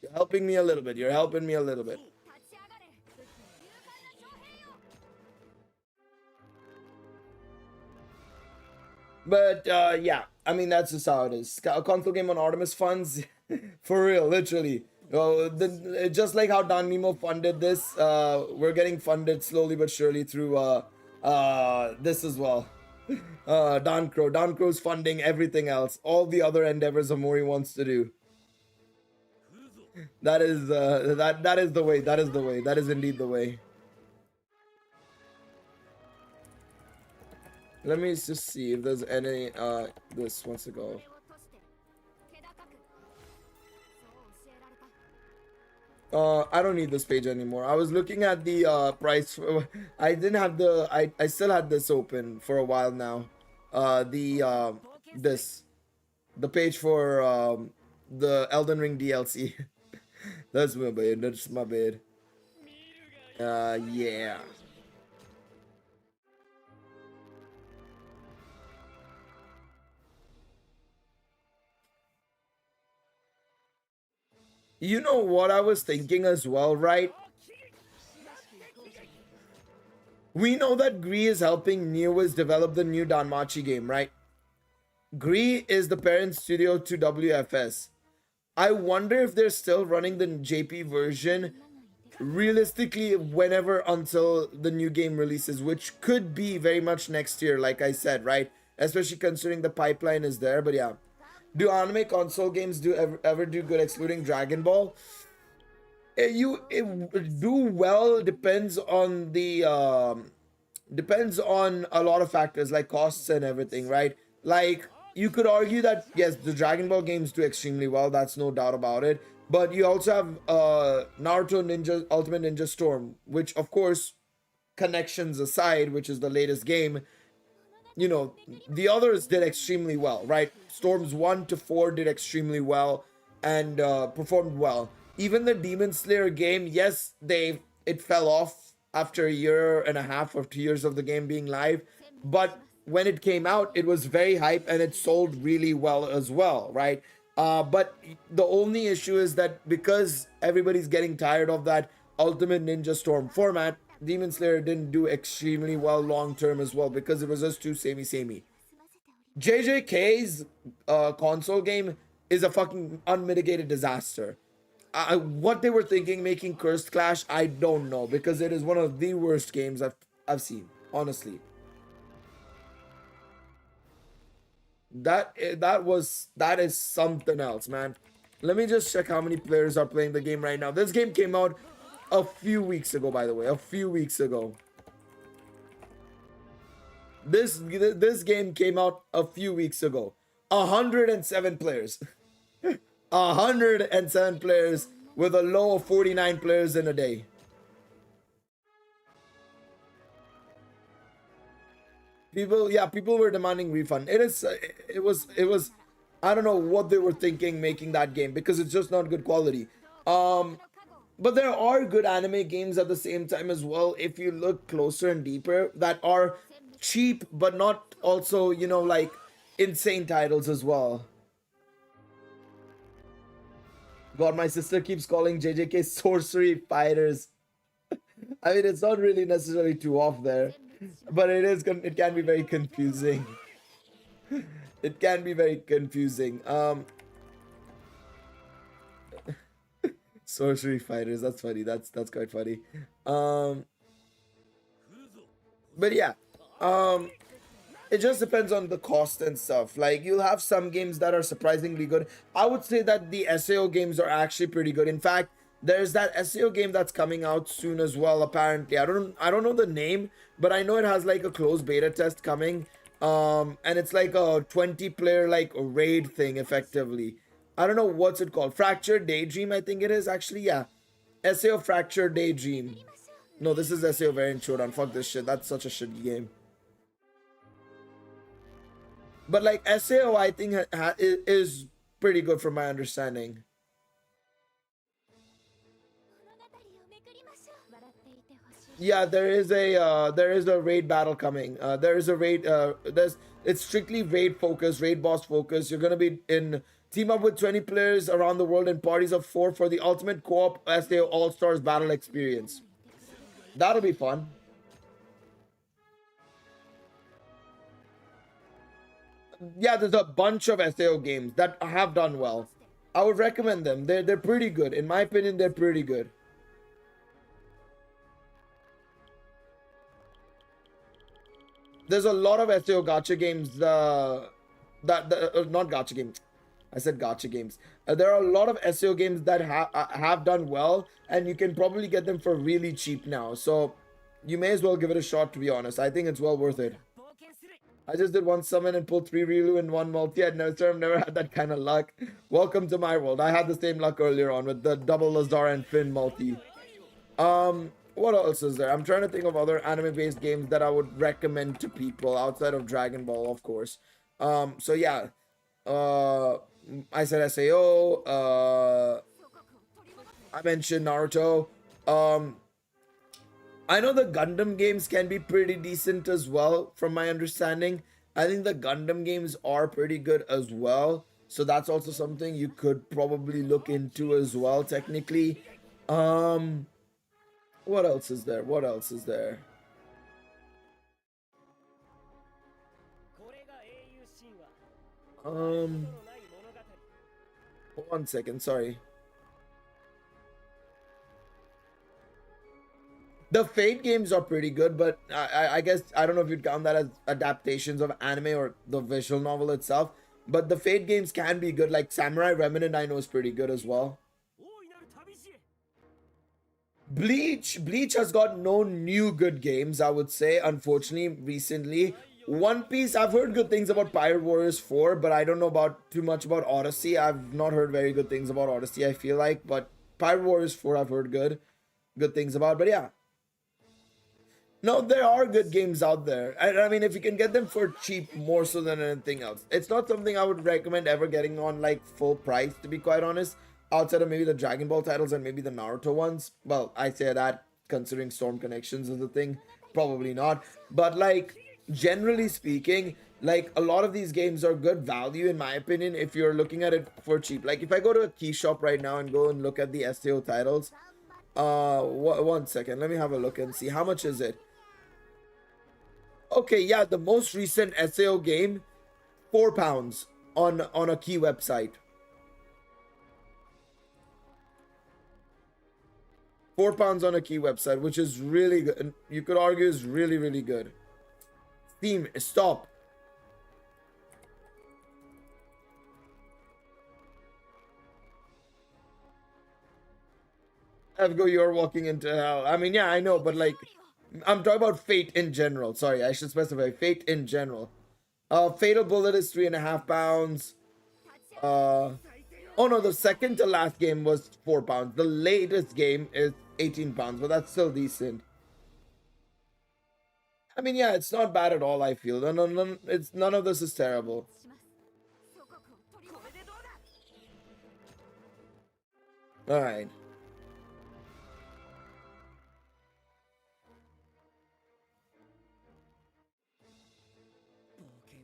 You're helping me a little bit. But yeah, I mean, that's just how it is. A console game on Artemis funds, for real, literally. Just like how Danmemo funded this, we're getting funded slowly but surely through this as well. Dancrow's funding everything else, all the other endeavors Amori wants to do. That is that is the way. That is the way. That is indeed the way. Let me just see if there's any this wants to go. I don't need this page anymore. I was looking at the price. I didn't have the. I still had this open for a while now. The page for the Elden Ring DLC. That's my bad. That's my bad. Yeah. You know what I was thinking as well, right? We know that Gree is helping Neowiz develop the new Danmachi game, right? Gree is the parent studio to WFS. I wonder if they're still running the JP version realistically whenever until the new game releases, which could be very much next year, like I said, right? Especially considering the pipeline is there, but yeah. Do anime console games ever do good excluding Dragon Ball? It do well depends on the depends on a lot of factors like costs and everything, right? Like you could argue that yes, the Dragon Ball games do extremely well, that's no doubt about it. But you also have Naruto Ninja Ultimate Ninja Storm, which of course, connections aside, which is the latest game, you know, the others did extremely well, right? Storms 1 to 4 did extremely well and performed well. Even the Demon Slayer game, yes, it fell off after a year and a half or 2 years of the game being live, but when it came out, it was very hype and it sold really well as well, right? But the only issue is that because everybody's getting tired of that Ultimate Ninja Storm format, Demon Slayer didn't do extremely well long term as well because it was just too samey. JJK's console game is a fucking unmitigated disaster. What they were thinking making Cursed Clash, I don't know, because it is one of the worst games I've seen, honestly. That is something else, man. Let me just check how many players are playing the game right now. This game came out a few weeks ago, by the way. A few weeks ago. This game came out a few weeks ago. 107 players. 107 players with a low of 49 players in a day. People were demanding refund. It was I don't know what they were thinking making that game because it's just not good quality. But there are good anime games at the same time as well if you look closer and deeper that are cheap but not also, you know, like insane titles as well. God, my sister keeps calling JJK sorcery fighters. I mean, it's not really necessarily too off there, but it can be very confusing. It can be very confusing. Sorcery fighters, that's funny. That's quite funny. But yeah, it just depends on the cost and stuff. Like you'll have some games that are surprisingly good. I would say that the SAO games are actually pretty good. In fact, there's that SAO game that's coming out soon as well, apparently. I don't know the name, but I know it has like a closed beta test coming. And it's like a 20-player like raid thing effectively. I don't know what's it called. Fractured Daydream, I think it is actually. Yeah, SAO Fractured Daydream. No, this is SAO Variant Showdown. Fuck this shit. That's such a shitty game. But like SAO, I think is pretty good from my understanding. Yeah, there is a raid battle coming. There is a raid. It's strictly raid focused, raid boss focused. You're gonna be in team up with 20 players around the world in parties of 4 for the ultimate co-op SAO All Stars battle experience. That'll be fun. Yeah, there's a bunch of SAO games that have done well. I would recommend them. They're pretty good. In my opinion, they're pretty good. there's a lot of SEO gacha games not gacha games. I said gacha games. There are a lot of SEO games that have done well, and you can probably get them for really cheap now. So you may as well give it a shot, to be honest. I think it's well worth it. I just did one summon and pulled 3 Rilu and 1 multi. I've never had that kind of luck. Welcome to my world. I had the same luck earlier on with the double Lazar and Finn multi. What else is there? I'm trying to think of other anime-based games that I would recommend to people outside of Dragon Ball, of course. So yeah. I said SAO. I mentioned Naruto. I know the Gundam games can be pretty decent as well, from my understanding. I think the Gundam games are pretty good as well. So that's also something you could probably look into as well, technically. What else is there? What else is there? One second, sorry. The Fate games are pretty good, but I guess I don't know if you'd count that as adaptations of anime or the visual novel itself. But the Fate games can be good. Like Samurai Remnant, I know is pretty good as well. Bleach has got no new good games, I would say, unfortunately, recently. One Piece, I've heard good things about Pirate Warriors 4, but I don't know too much about Odyssey. I've not heard very good things about Odyssey, I feel like. But Pirate Warriors 4, I've heard good things about. But yeah. No, there are good games out there. I mean, if you can get them for cheap, more so than anything else. It's not something I would recommend ever getting on, like, full price, to be quite honest. Outside of maybe the Dragon Ball titles and maybe the Naruto ones. Well, I say that considering Storm Connections is a thing. Probably not. But, like, generally speaking, like, a lot of these games are good value, in my opinion, if you're looking at it for cheap. Like, if I go to a key shop right now and go and look at the SAO titles. One second. Let me have a look and see. How much is it? Okay, yeah, the most recent SAO game, £4 on a key website. £4 on a key website, which is really good. You could argue is really, really good. Steam, stop. Go, you're walking into hell. I mean, yeah, I know, but like, I'm talking about Fate in general. Sorry, I should specify Fate in general. Fatal Bullet is £3.5. Oh no, the second to last game was £4. The latest game is £18, but that's still decent. I mean, yeah, it's not bad at all, I feel. No, it's none of this is terrible. Alright.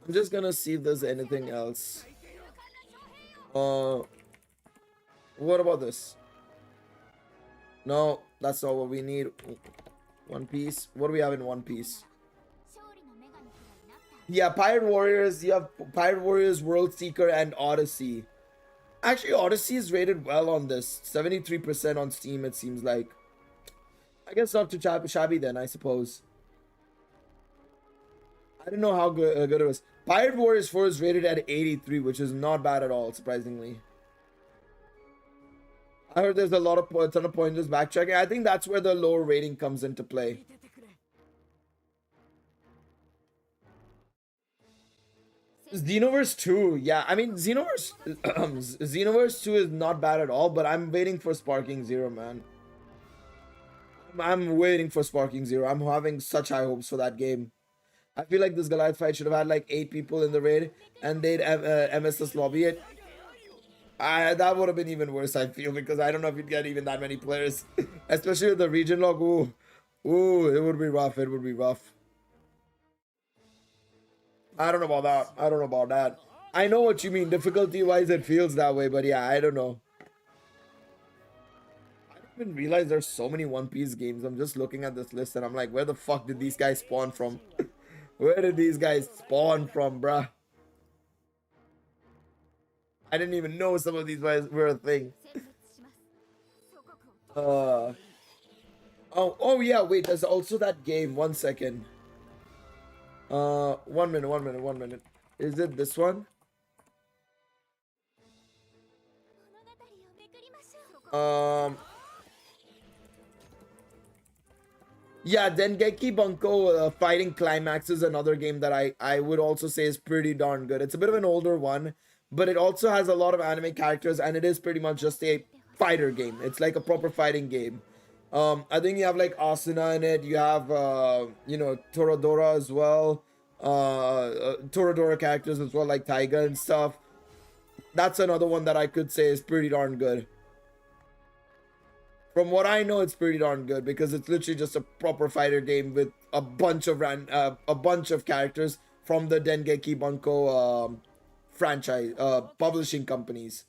I'm just gonna see if there's anything else. What about this? No, that's not what we need. One Piece. What do we have in One Piece? Yeah, Pirate Warriors. You have Pirate Warriors, World Seeker, and Odyssey. Actually, Odyssey is rated well on this. 73% on Steam, it seems like. I guess not too shabby then, I suppose. I don't know how good it was. Pirate Warriors 4 is rated at 83, which is not bad at all, surprisingly. I heard there's a ton of pointers backtracking. I think that's where the lower rating comes into play. Xenoverse 2, yeah. I mean, Xenoverse 2 is not bad at all, but I'm waiting for Sparking Zero, man. I'm waiting for Sparking Zero. I'm having such high hopes for that game. I feel like this Goliath fight should have had like 8 people in the raid, and they'd MSS lobby it. That would have been even worse, I feel, because I don't know if you'd get even that many players, especially with the region log. Ooh, it would be rough. It would be rough. I don't know about that. I know what you mean. Difficulty-wise, it feels that way, but yeah, I don't know. I didn't even realize there's so many One Piece games. I'm just looking at this list and I'm like, where the fuck did these guys spawn from? Where did these guys spawn from, bruh? I didn't even know some of these guys were a thing. Oh yeah, wait, there's also that game. 1 second. 1 minute, 1 minute, 1 minute. Is it this one? 物語をめくりましょう Yeah, Dengeki Bunko Fighting Climax is another game that I would also say is pretty darn good. It's a bit of an older one, but it also has a lot of anime characters, and it is pretty much just a fighter game. It's like a proper fighting game. I think you have like Asuna in it. You have you know, Toradora as well. Toradora characters as well, like Taiga and stuff. That's another one that I could say is pretty darn good. From what I know, it's pretty darn good because it's literally just a proper fighter game with a bunch of characters from the Dengeki Bunko franchise publishing companies.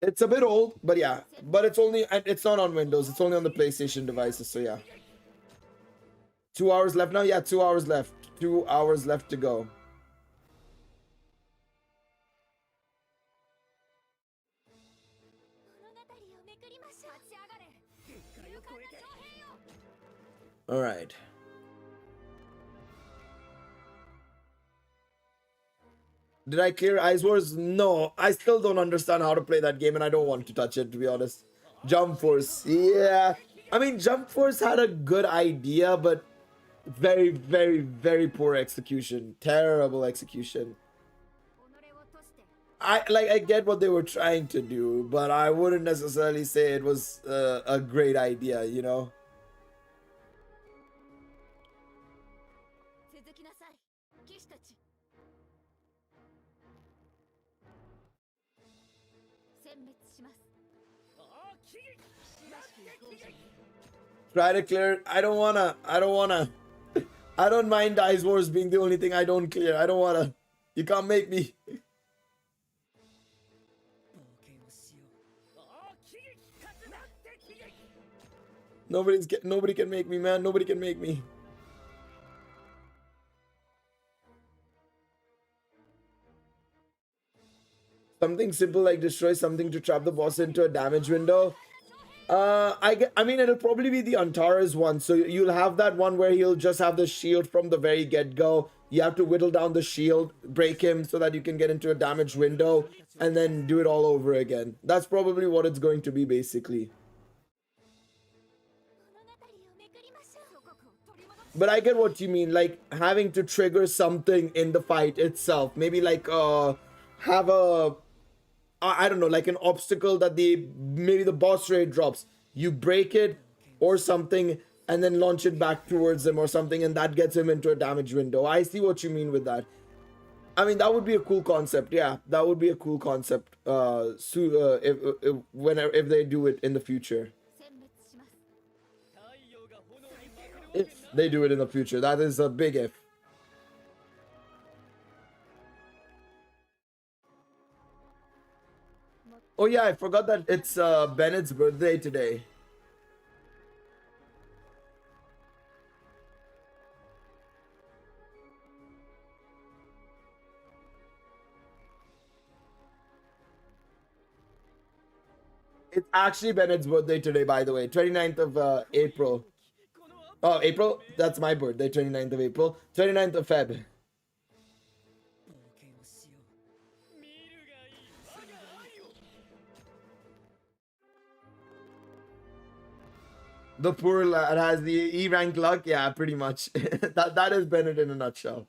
It's a bit old, but yeah, but it's not on Windows. It's only on the PlayStation devices. So yeah, 2 hours left now. Yeah, 2 hours left. 2 hours left to go. All right. Did I clear Ice Wars? No, I still don't understand how to play that game and I don't want to touch it, to be honest. Jump Force, yeah. I mean, Jump Force had a good idea, but very, very, very poor execution. Terrible execution. I get what they were trying to do, but I wouldn't necessarily say it was a great idea, you know? 続きなさい騎士たち殲滅します Try to clear it. I don't wanna. I don't mind Ice Wars being the only thing I don't clear. I don't wanna. You can't make me. Nobody can make me, man. Nobody can make me. Something simple like destroy something to trap the boss into a damage window. I mean, it'll probably be the Antares one. So you'll have that one where he'll just have the shield from the very get-go. You have to whittle down the shield, break him so that you can get into a damage window, and then do it all over again. That's probably what it's going to be, basically. But I get what you mean, like having to trigger something in the fight itself. Maybe like have a I don't know, like an obstacle that maybe the boss raid drops. You break it or something and then launch it back towards him or something, and that gets him into a damage window. I see what you mean with that. I mean, that would be a cool concept. Yeah, that would be a cool concept. If they do it in the future. If they do it in the future, that is a big if. Oh yeah, I forgot that it's Bennett's birthday today. It's actually Bennett's birthday today, by the way. 29th of April. Oh, April? That's my birthday, 29th of April. 29th of Feb. The poor lad has the E rank luck. Yeah, pretty much. that is Bennett in a nutshell.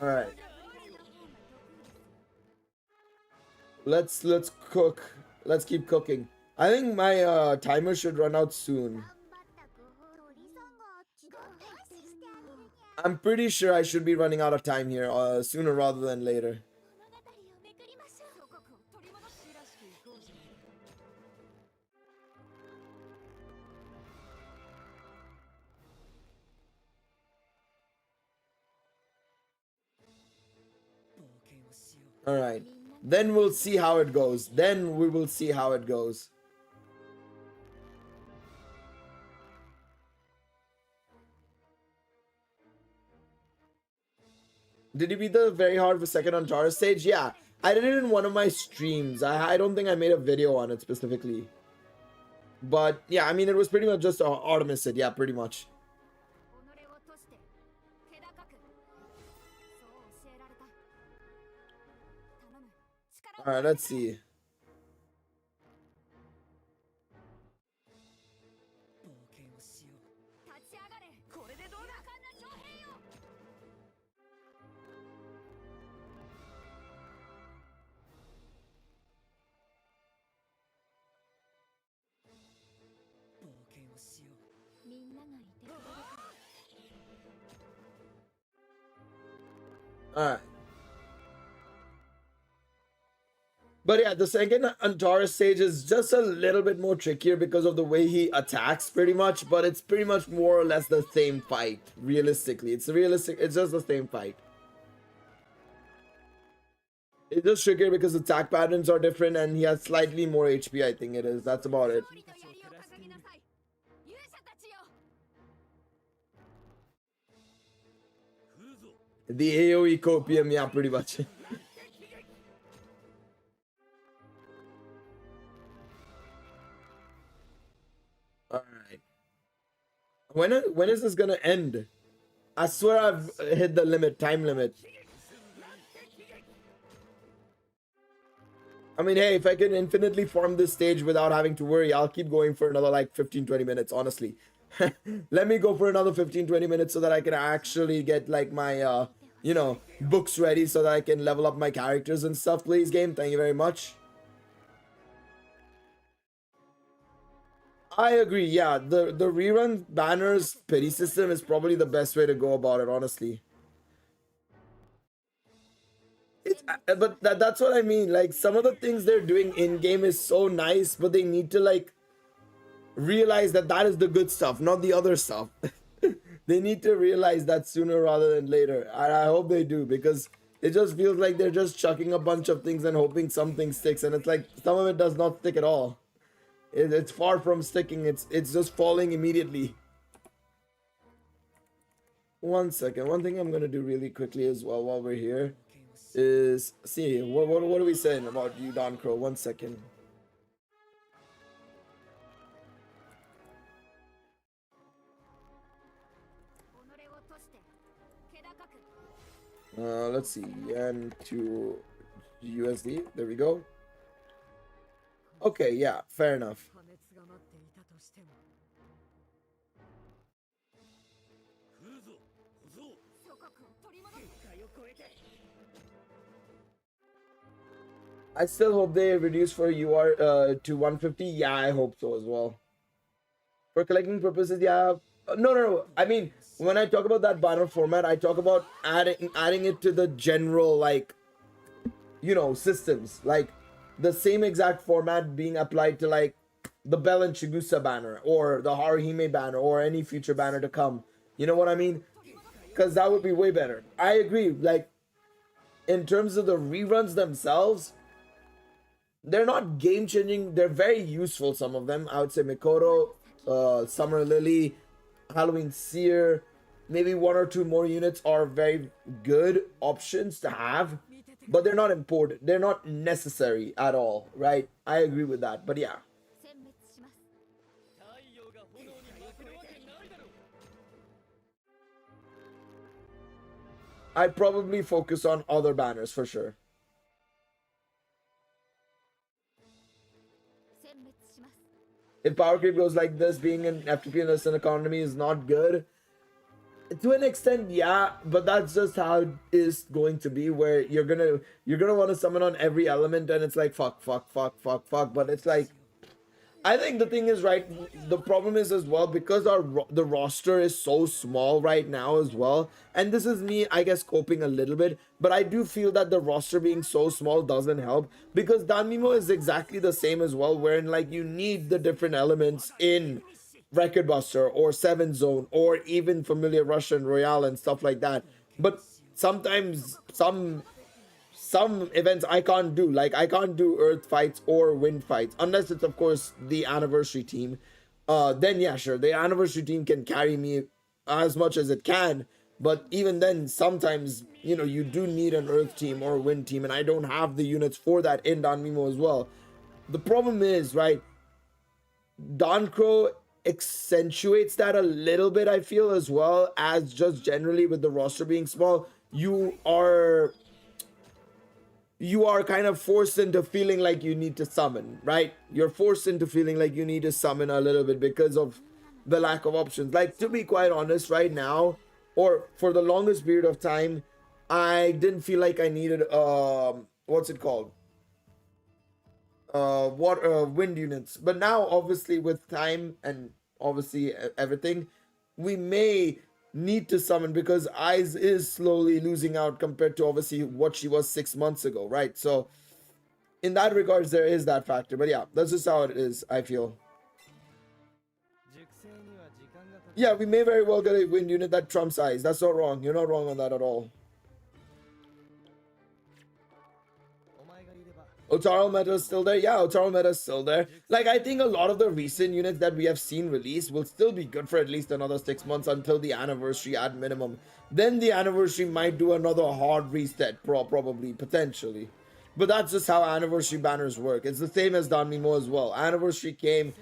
All right. Let's cook. Let's keep cooking. I think my timer should run out soon. I'm pretty sure I should be running out of time here sooner rather than later. All right. Then we'll see how it goes. Then we will see how it goes. Did you beat the very hard for second on Taurus stage? Yeah, I did it in one of my streams. I don't think I made a video on it specifically. But yeah, I mean, it was pretty much just Artemis it. Yeah, pretty much. 己を賭して気高くそう教えられた頼む力を Alright, let's see. 冒険をしよう。立ち上がれこれでどうだ勇敢な将兵よ 冒険をしよう。みんながいてくれるから Alright. But yeah, the second Antares stage is just a little bit more trickier because of the way he attacks pretty much, but it's pretty much more or less the same fight, realistically. It's just the same fight. It's just trickier because attack patterns are different and he has slightly more HP, I think it is. That's about it. 勝利と槍を掲げなさい勇者たちよ The AoE copium, yeah, pretty much. Alright. When is this gonna end? I swear I've hit the limit, time limit. I mean, hey, if I can infinitely farm this stage without having to worry, I'll keep going for another like 15-20 minutes, honestly. Let me go for another 15-20 minutes so that I can actually get like my, you know, books ready so that I can level up my characters and stuff, please, game. Thank you very much. I agree, yeah. The rerun banners pity system is probably the best way to go about it, honestly. But that's what I mean. Like, some of the things they're doing in-game is so nice, but they need to, like, realize that that is the good stuff, not the other stuff. They need to realize that sooner rather than later. And I hope they do, because it just feels like they're just chucking a bunch of things and hoping something sticks. And it's like, some of it does not stick at all. It's far from sticking. It's just falling immediately. One second. One thing I'm going to do really quickly as well while we're here is see what are we saying about you, Don Crow? 1 second. Let's see, yen to USD. There we go. Okay, yeah, fair enough. 破滅が待っていたとしても。来るぞ、小僧。祖国を取り戻す 限界を超えて。 I still hope they reduce for UR to 150. Yeah, I hope so as well. For collecting purposes, yeah. No. I mean, when I talk about that banner format, I talk about adding it to the general, like, you know, systems. Like, the same exact format being applied to, like, the Bell and Chigusa banner, or the Haruhime banner, or any future banner to come. You know what I mean? Because that would be way better. I agree. Like, in terms of the reruns themselves, they're not game changing. They're very useful, some of them. I would say Mikoto, Summer Lily, Halloween Seer, maybe 1 or 2 more units are very good options to have, but they're not important. They're not necessary at all, right? I agree with that, but yeah. 殲滅します 太陽が炎に負けるわけないだろう。 I'd probably focus on other banners for sure. 殲滅します If power creep goes like this, being an FTP in a Sin economy is not good. To an extent, yeah, but that's just how it is going to be, where you're gonna want to summon on every element, and it's like fuck. But it's like, I think the thing is, right, the problem is as well, because the roster is so small right now as well, and this is me, I guess, coping a little bit, but I do feel that the roster being so small doesn't help, because Danmemo is exactly the same as well, wherein, like, you need the different elements in Record Buster or 7 Zone or even Familiar Russian Royale and stuff like that. But sometimes some events I can't do. Like, I can't do Earth fights or Wind fights unless it's, of course, the Anniversary team. Then yeah, sure, the Anniversary team can carry me as much as it can. But even then, sometimes, you know, you do need an Earth team or a Wind team, and I don't have the units for that in Danmemo as well. The problem is, right, Dancro accentuates that a little bit, I feel, as well, as just generally with the roster being small, you are kind of forced into feeling like you need to summon, right? You're forced into feeling like you need to summon a little bit because of the lack of options. Like, to be quite honest, right now, or for the longest period of time, I didn't feel like I needed what's it called, wind units. But now, obviously, with time and obviously everything, we may need to summon, because Eyes is slowly losing out compared to obviously what she was 6 months ago, right? So in that regards, there is that factor. But yeah, that's just how it is, I feel. Yeah, we may very well get a wind unit that trumps Eyes. That's not wrong. You're not wrong on that at all. Otaro Meta is still there. Yeah, Otaro Meta is still there. Like, I think a lot of the recent units that we have seen released will still be good for at least another 6 months until the anniversary at minimum. Then the anniversary might do another hard reset, probably, potentially. But that's just how anniversary banners work. It's the same as Danmemo as well. Anniversary came,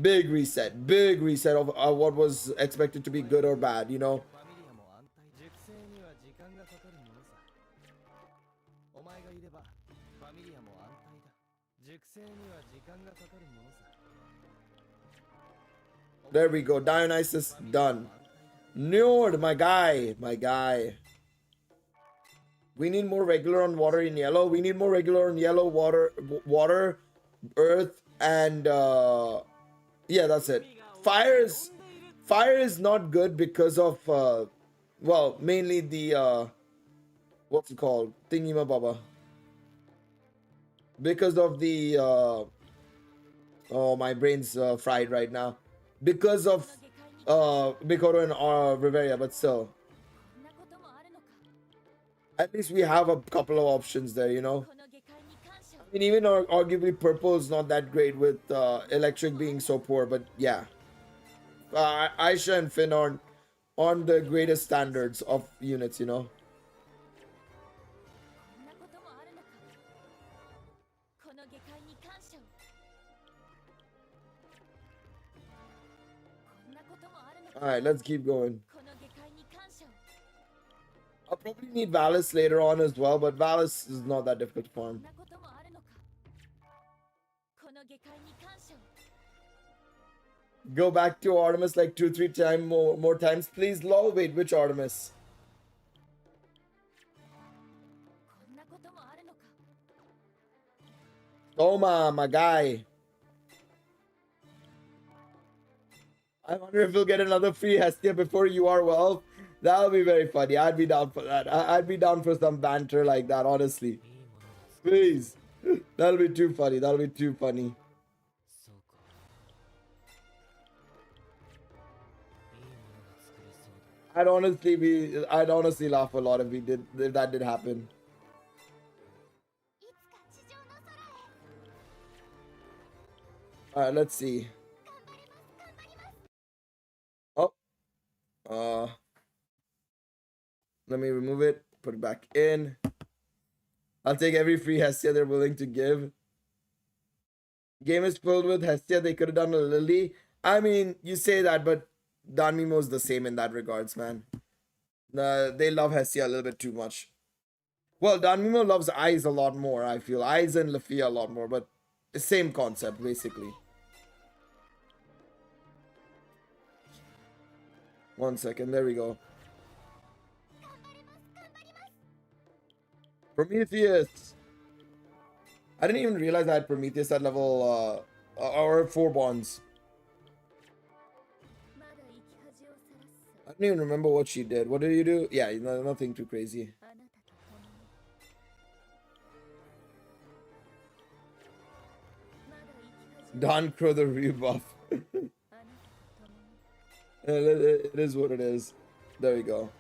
big reset of what was expected to be good or bad, you know? There we go. Dionysus done. Nord, my guy. We need more regular on water in yellow. We need more regular on yellow, water, earth, and yeah, that's it. Fire is not good because of well, mainly the what's it called? Thingy-ma-baba. Because of the oh, my brain's fried right now. Because of Mikoro and Riveria, but still. At least we have a couple of options there, you know. I mean, even arguably purple is not that great with electric being so poor, but yeah. Aisha and Finn aren't on the greatest standards of units, you know. Alright, let's keep going. I'll probably need Valis later on as well, but Valis is not that difficult to farm. Go back to Artemis like 2-3 times more times, please. Lol, wait, which Artemis? Toma, my guy. I wonder if we'll get another free Hestia before you are well. That'll be very funny. I'd be down for that. I'd be down for some banter like that, honestly. Please. That'll be too funny. That'll be too funny. I'd honestly laugh a lot if that did happen. Alright, let's see. Oh. Let me remove it, put it back in. I'll take every free Hestia they're willing to give. Game is filled with Hestia. They could have done a Lily. I mean, you say that, but Danmemo is the same in that regards, man. They love Hestia a little bit too much. Well, Danmemo loves Eyes a lot more, I feel. Eyes and Lafia a lot more, but the same concept, basically. 1 second, there we go. Prometheus. I didn't even realize I had Prometheus at level or 4 bonds. I don't even remember what she did. What did you do? Yeah, nothing too crazy. Don Crow the rebuff. It is what it is. There we go.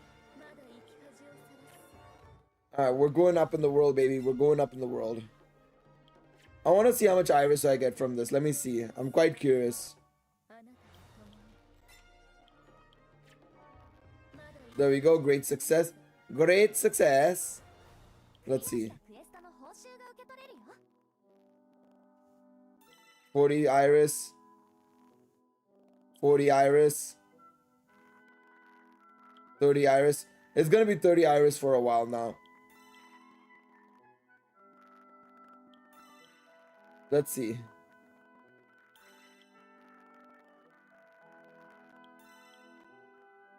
Alright, we're going up in the world, baby. We're going up in the world. I want to see how much Iris I get from this. Let me see. I'm quite curious. There we go. Great success. Great success. Let's see. クエストの報酬が受け取れるよ。 40 iris. 40 iris. 30 iris. It's gonna be 30 iris for a while now. Let's see.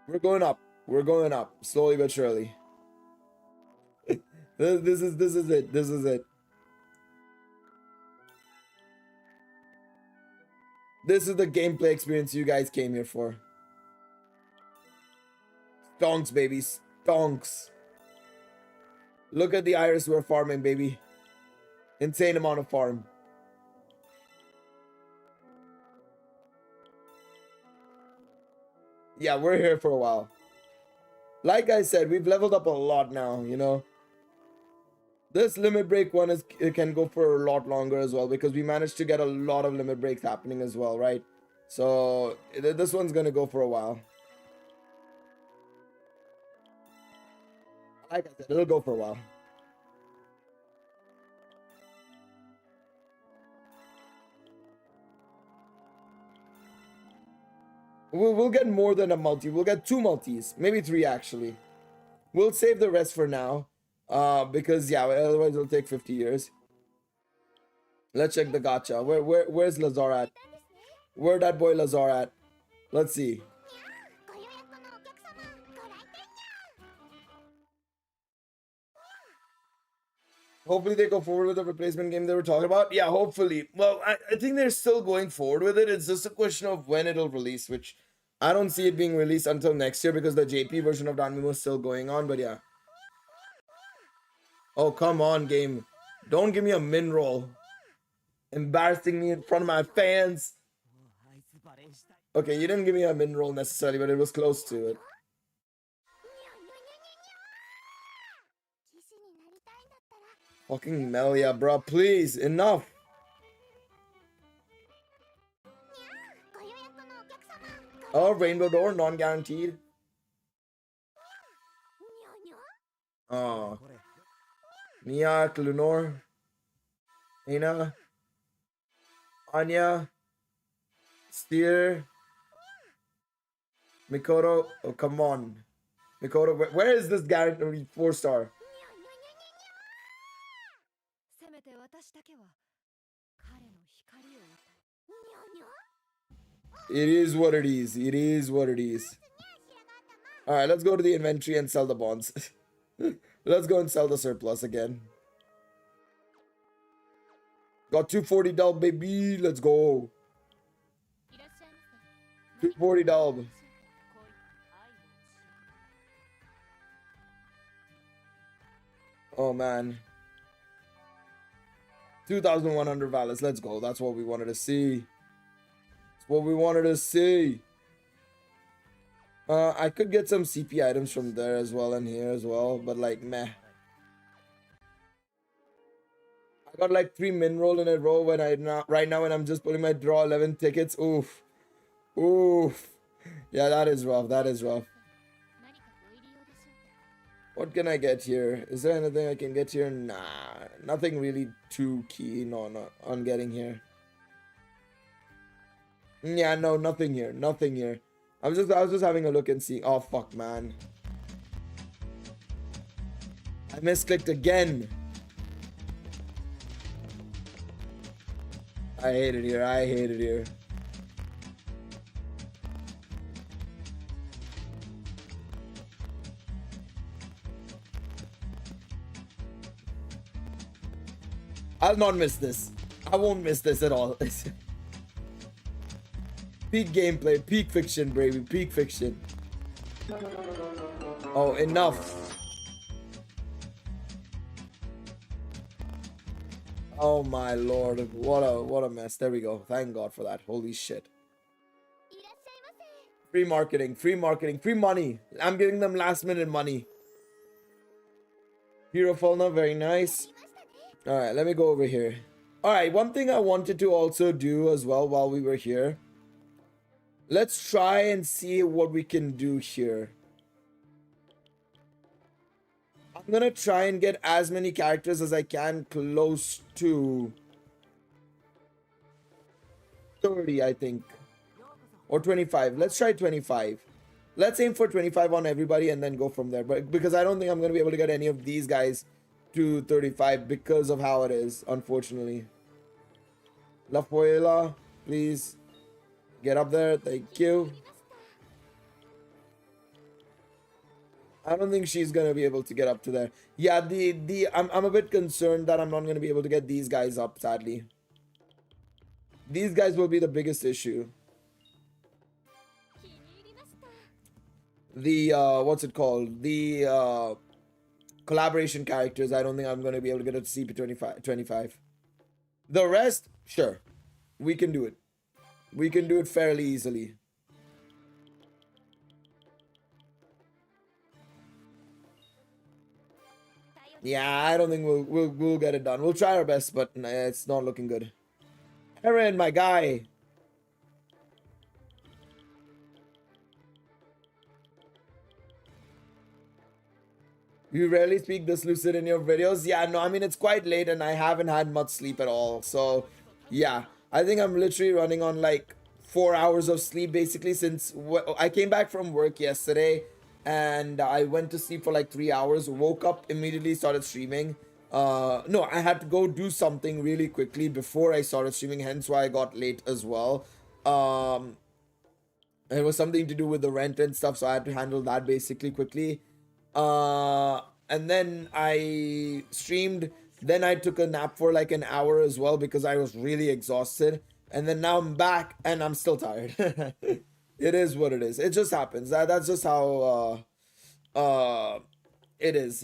We're going up. We're going up. Slowly but surely. This is it. This is it. This is the gameplay experience you guys came here for. Stonks, baby. Stonks. Look at the iris we're farming, baby. Insane amount of farm. Yeah, we're here for a while. Like I said, we've leveled up a lot now, you know. This limit break one it can go for a lot longer as well, because we managed to get a lot of limit breaks happening as well, right? So this one's gonna go for a while. Like I said, it'll go for a while. We'll get more than a multi. We'll get 2 multis, maybe 3 actually. We'll save the rest for now, because yeah, otherwise it'll take 50 years. Let's check the gacha. Where's Lazar at? Where that boy Lazar at? Let's see. ご予約のお客様、ご来店にゃ。 Hopefully they go forward with the replacement game they were talking about. Yeah, hopefully. Well, I think they're still going forward with it. It's just a question of when it'll release, which I don't see it being released until next year because the JP version of Danmemo is still going on, but yeah. Oh, come on, game. Don't give me a min roll. Embarrassing me in front of my fans. あいつバレンしたい。 Okay, you didn't give me a min roll necessarily, but it was close to it. 騎士になりたいんだったら Fucking Melia, bro. Please, enough. ご予約のお客様、 Oh, Rainbow Door, non-guaranteed. にゃにゃ。 Oh. これ Miak, Lunor, Aina, Anya, Steer, Mikoto. Oh, come on. Mikoto, where is this guaranteed 4-star? せめて私だけは彼の光を得たい。にゃにゃ。 It is what it is. It is what it is. Alright, let's go to the inventory and sell the bonds. Let's go and sell the surplus again. Got 240 dub, baby. Let's go. いらっしゃいませ。 240 dub. 恋、愛を教え Oh, man. 2,100 Valis. Let's go. That's what we wanted to see. That's what we wanted to see. I could get some CP items from there as well and here as well, but like, meh. I got like 3 min roll in a row when right now when I'm just putting my draw 11 tickets. Oof. Oof. Yeah, that is rough. That is rough. 何かご入り用でしょうか。 What can I get here? Is there anything I can get here? Nah, nothing really too keen on getting here. Yeah, no, nothing here. Nothing here. I was just having a look and seeing. Oh fuck, man. I misclicked again. I hate it here. I hate it here. I'll not miss this. I won't miss this at all. Peak gameplay, peak fiction, baby, peak fiction. Oh, enough. Oh my lord, what a mess. There we go. Thank God for that. Holy shit. いらっしゃいませ。 Free marketing, free marketing, free money. I'm giving them last minute money. Hero Fauna, very nice. いましたね。 Alright, let me go over here. Alright, one thing I wanted to also do as well while we were here. Let's try and see what we can do here. I'm gonna try and get as many characters as I can close to 30, I think. Or 25. Let's try 25. Let's aim for 25 on everybody and then go from there. But because I don't think I'm gonna be able to get any of these guys to 35 because of how it is, unfortunately. La Fuela, please get up there. Thank you. I don't think she's gonna be able to get up to there. Yeah, I'm a bit concerned that I'm not gonna be able to get these guys up, sadly. These guys will be the biggest issue. The what's it called? The collaboration characters, I don't think I'm gonna be able to get it to CP 25. The rest, sure. We can do it. We can do it fairly easily. Yeah, I don't think we'll get it done. We'll try our best, but it's not looking good. Aaron, my guy. You rarely speak this lucid in your videos. Yeah, no, I mean, it's quite late and I haven't had much sleep at all. So, yeah, I think I'm literally running on like 4 hours of sleep basically since I came back from work yesterday. And I went to sleep for like 3 hours, woke up, immediately started streaming. No, I had to go do something really quickly before I started streaming, hence why I got late as well. It was something to do with the rent and stuff, so I had to handle that basically quickly. And then I streamed, then I took a nap for like an hour as well because I was really exhausted. And then now I'm back and I'm still tired. It is what it is. It just happens. That's just how it is.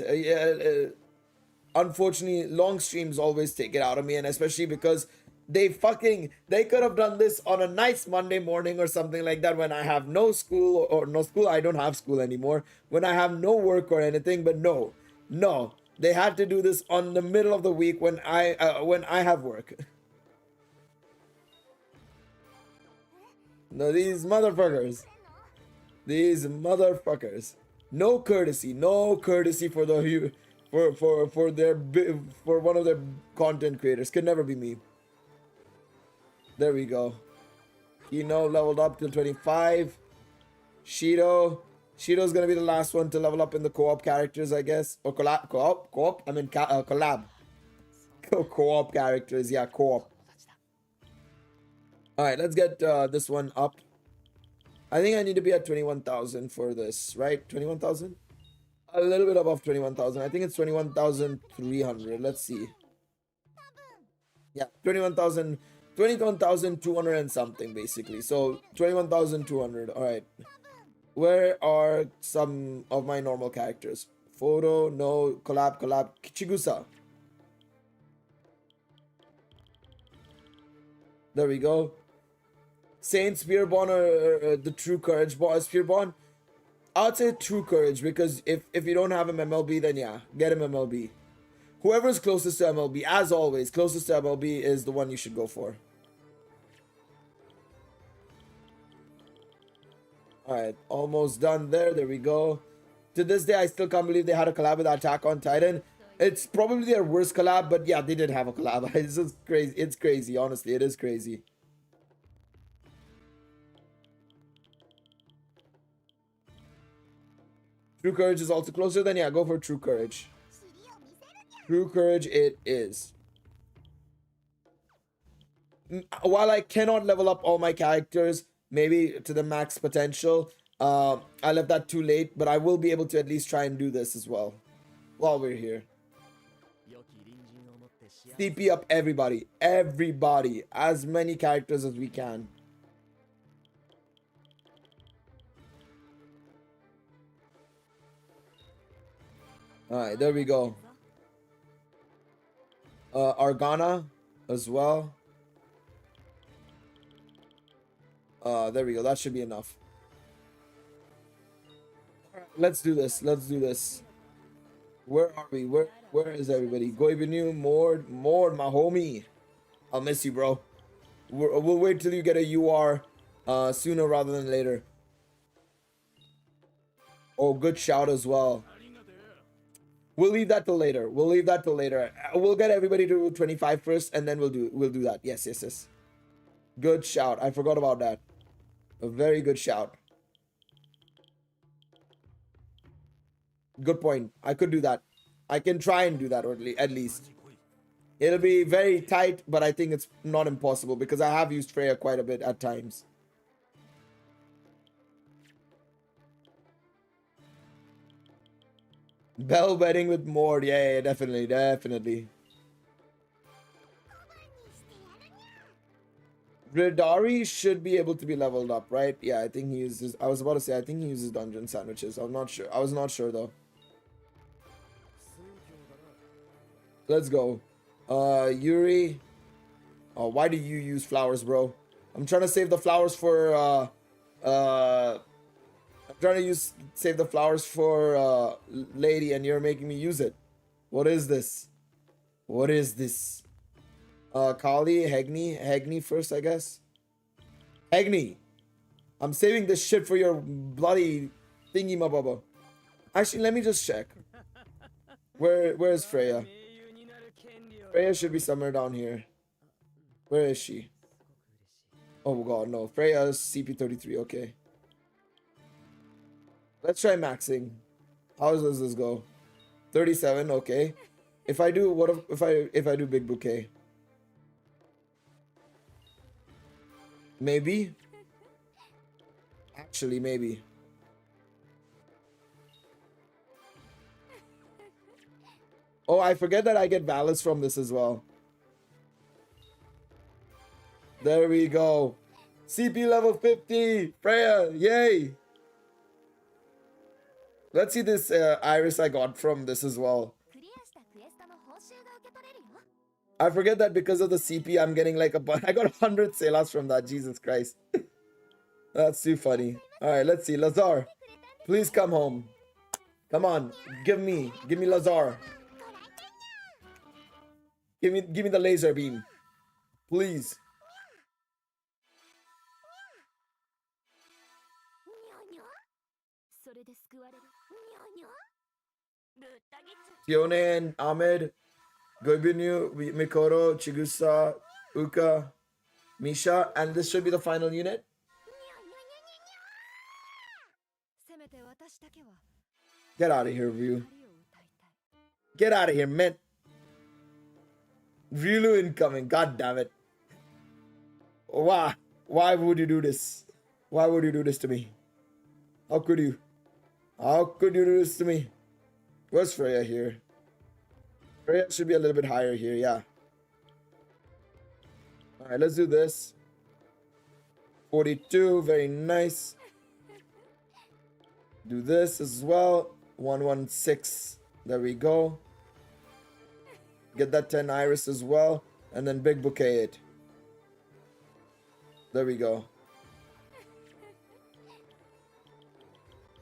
Unfortunately, long streams always take it out of me, and especially because they could have done this on a nice Monday morning or something like that when I have no school or no school. I don't have school anymore. When I have no work or anything, but no, they had to do this on the middle of the week when I have work. No, these motherfuckers. No courtesy for the for one of their content creators. Could never be me. There we go. Kino leveled up till 25. Shido's gonna be the last one to level up in the co-op characters, I guess. Or co-op? I mean collab. Co-op characters, yeah, co-op. Alright, let's get this one up. I think I need to be at 21,000 for this, right? 21,000? A little bit above 21,000. I think it's 21,300. Let's see. Yeah, 21,200 and something, basically. So, 21,200. Alright. Where are some of my normal characters? Photo, no, collab. Kichigusa. There we go. Saint Spearborn or the True Courage Spearborn? I'd say True Courage because if you don't have him MLB, then yeah, get him MLB. Whoever's closest to MLB, as always, closest to MLB is the one you should go for. Alright, almost done there. There we go. To this day, I still can't believe they had a collab with Attack on Titan. It's probably their worst collab, but yeah, they did have a collab. It's just crazy. It's crazy, honestly. It is crazy. True Courage is also closer, then yeah, go for True Courage. True Courage it is. While I cannot level up all my characters, maybe to the max potential, I left that too late, but I will be able to at least try and do this as well while we're here. CP up everybody, as many characters as we can. Alright, there we go. Argana as well. There we go. That should be enough. Alright, let's do this. Where are we? Where is everybody? Goibinu, Mord, my homie. I'll miss you, bro. We'll wait till you get a UR sooner rather than later. Oh, good shout as well. We'll leave that till later. We'll leave that till later. We'll get everybody to 25 first, and then we'll do that. Yes, yes, yes. Good shout. I forgot about that. A very good shout. Good point. I could do that. I can try and do that, or at least. It'll be very tight, but I think it's not impossible because I have used Freya quite a bit at times. Bell wedding with Mord. Yeah, definitely, definitely. Ridari should be able to be leveled up, right? Yeah, I think he uses. I was about to say, I think he uses dungeon sandwiches. I'm not sure. I was not sure though. Let's go. Yuri. Oh, why do you use flowers, bro? I'm trying to save the flowers for I'm trying to save the flowers for lady, and you're making me use it. What is this? What is this? Kali, Hegni first, I guess. Hegni, I'm saving this shit for your bloody thingy, ma baba. Actually, let me just check. Where is Freya? Freya should be somewhere down here. Where is she? Oh god, no. Freya is CP33. Okay. Let's try maxing. How does this go? 37. Okay. If I do, what if I do big bouquet? Maybe. Actually, maybe. Oh, I forget that I get balance from this as well. There we go. CP level 50. Freya, yay. Let's see this iris I got from this as well. I forget that because of the CP, I'm getting like I got 100 Selas from that. Jesus Christ. That's too funny. Alright, let's see. Lazar, please come home. Come on. Give me Lazar. Give me the laser beam. Please. Fiona and Ahmed, Goibinu, Mikoro, Chigusa, Uka, Misha, and this should be the final unit. Get out of here, Ryu. Get out of here, man. Ryulu incoming. God damn it. Why? Why would you do this? Why would you do this to me? How could you? How could you do this to me? Where's Freya here? Freya should be a little bit higher here, yeah. Alright, let's do this. 42, very nice. Do this as well. 116. There we go. Get that 10 iris as well. And then big bouquet it. There we go.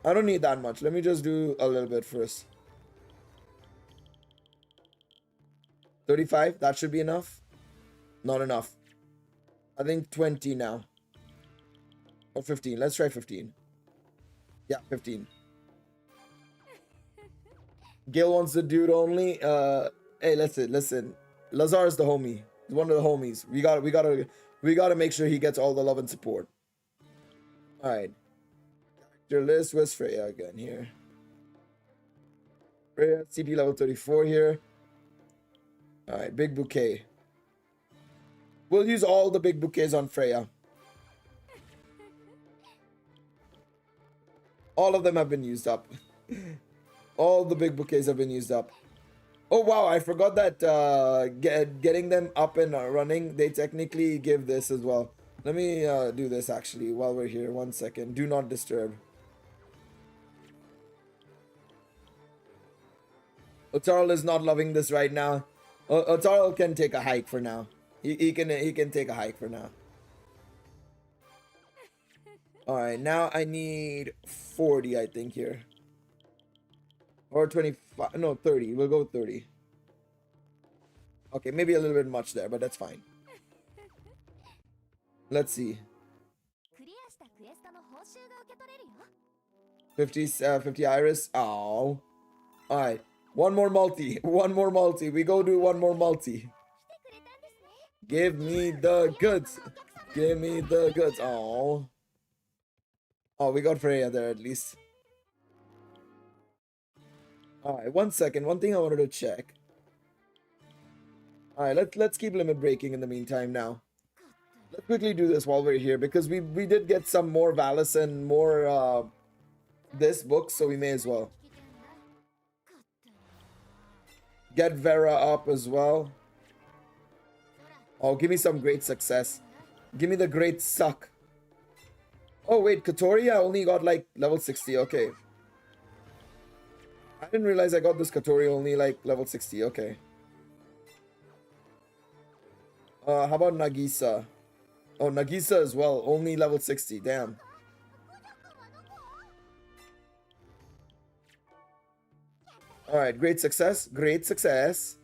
I don't need that much. Let me just do a little bit first. 35, that should be enough. Not enough. I think 20 now. Or 15. Let's try 15. Yeah, 15. Gil wants the dude only. Hey, listen. Lazar is the homie. He's one of the homies. We gotta make sure he gets all the love and support. Alright. Your list. Where's Freya again here? Freya, CP level 34 here. Alright, big bouquet. We'll use all the big bouquets on Freya. All of them have been used up. All the big bouquets have been used up. Oh wow, I forgot that getting them up and running, they technically give this as well. Let me do this actually while we're here. 1 second. Do not disturb. Otarl is not loving this right now. Otarl can take a hike for now. He can take a hike for now. Alright, now I need 40, I think, here. Or 25. No, 30. We'll go with 30. Okay, maybe a little bit much there, but that's fine. Let's see. 50 iris. Oh. Alright. One more multi. One more multi. We go do one more multi. Give me the goods. Give me the goods. Oh. Oh, we got Freya there at least. Alright, 1 second. One thing I wanted to check. Alright, let's keep limit breaking in the meantime now. Let's quickly do this while we're here because we did get some more Valis and more this book, so we may as well. Get Vera up as well. Oh, give me some great success. Give me the great suck. Oh, wait, Katoria only got like level 60. Okay. I didn't realize I got this Katoria only like level 60. Okay. How about Nagisa? Oh, Nagisa as well. Only level 60. Damn. Alright, great success. Great success.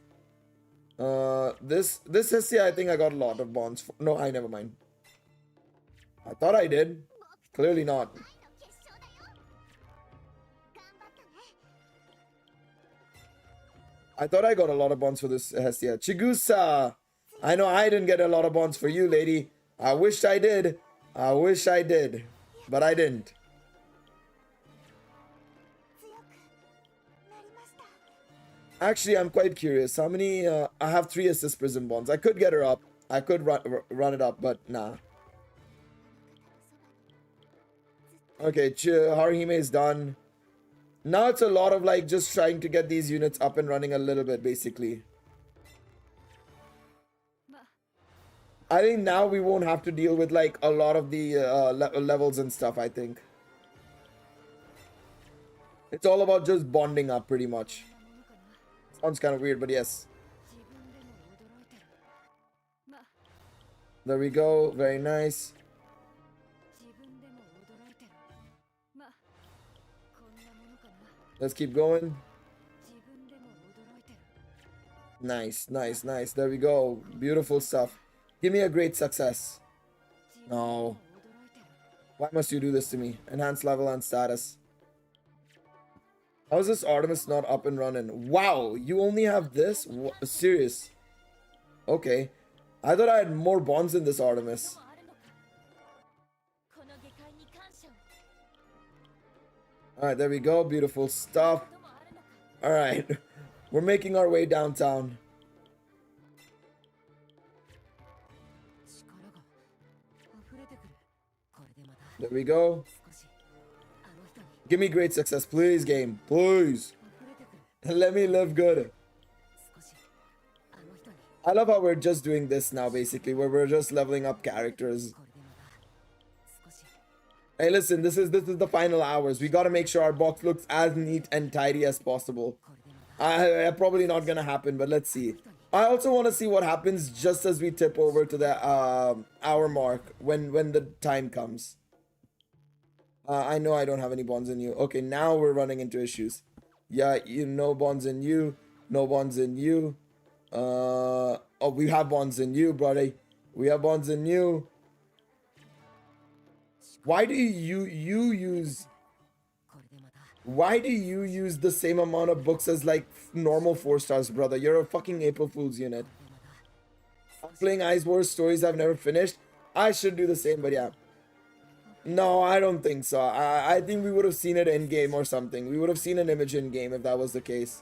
This Hestia, I think I got a lot of bonds for. No, I never mind. I thought I did. Clearly not. I thought I got a lot of bonds for this Hestia. Chigusa! I know I didn't get a lot of bonds for you, lady. I wish I did. I wish I did. But I didn't. Actually, I'm quite curious. How many... I have 3 assist prism bonds. I could get her up. I could run it up, but nah. Okay, Haruhime is done. Now it's a lot of like just trying to get these units up and running a little bit, basically. I think now we won't have to deal with like a lot of the levels and stuff, I think. It's all about just bonding up pretty much. Sounds kind of weird, but yes. There we go. Very nice. Let's keep going. Nice, nice, nice. There we go. Beautiful stuff. Give me a great success. No. Why must you do this to me? Enhance level and status. How is this Artemis not up and running? Wow, you only have this? Serious? Okay. I thought I had more bonds in this Artemis. Alright, there we go. Beautiful stuff. Alright. We're making our way downtown. There we go. Give me great success, please, game. Please. Let me live good. I love how we're just doing this now, basically, where we're just leveling up characters. Hey, listen, this is the final hours. We gotta make sure our box looks as neat and tidy as possible. Probably not gonna happen, but let's see. I also want to see what happens just as we tip over to the hour mark when the time comes. I know I don't have any bonds in you. Okay, now we're running into issues. Yeah, no bonds in you. No bonds in you. Oh, we have bonds in you, buddy. We have bonds in you. Why do you use... Why do you use the same amount of books as like normal 4 stars, brother? You're a fucking April Fool's unit. I'm playing Ice Wars stories I've never finished. I should do the same, but yeah. No, I don't think so. I think we would have seen it in game or something. We would have seen an image in game if that was the case.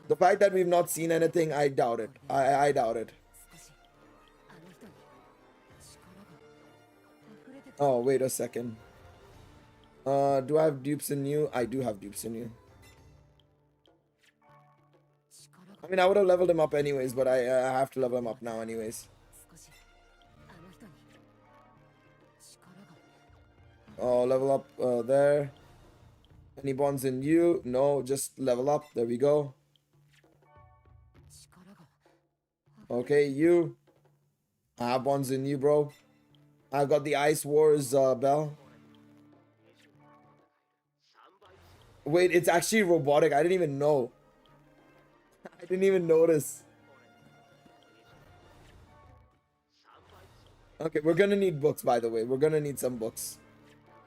The fact that we've not seen anything, I doubt it. I doubt it. Oh, wait a second. Do I have dupes in you? I do have dupes in you. I mean, I would have leveled him up anyways, but I have to level him up now anyways. Oh, level up there. Any bonds in you? No, just level up. There we go. Okay, you. I have bonds in you, bro. I've got the Ice Wars bell. Wait, it's actually robotic. I didn't even know. I didn't even notice. Okay, we're gonna need books, by the way. We're gonna need some books.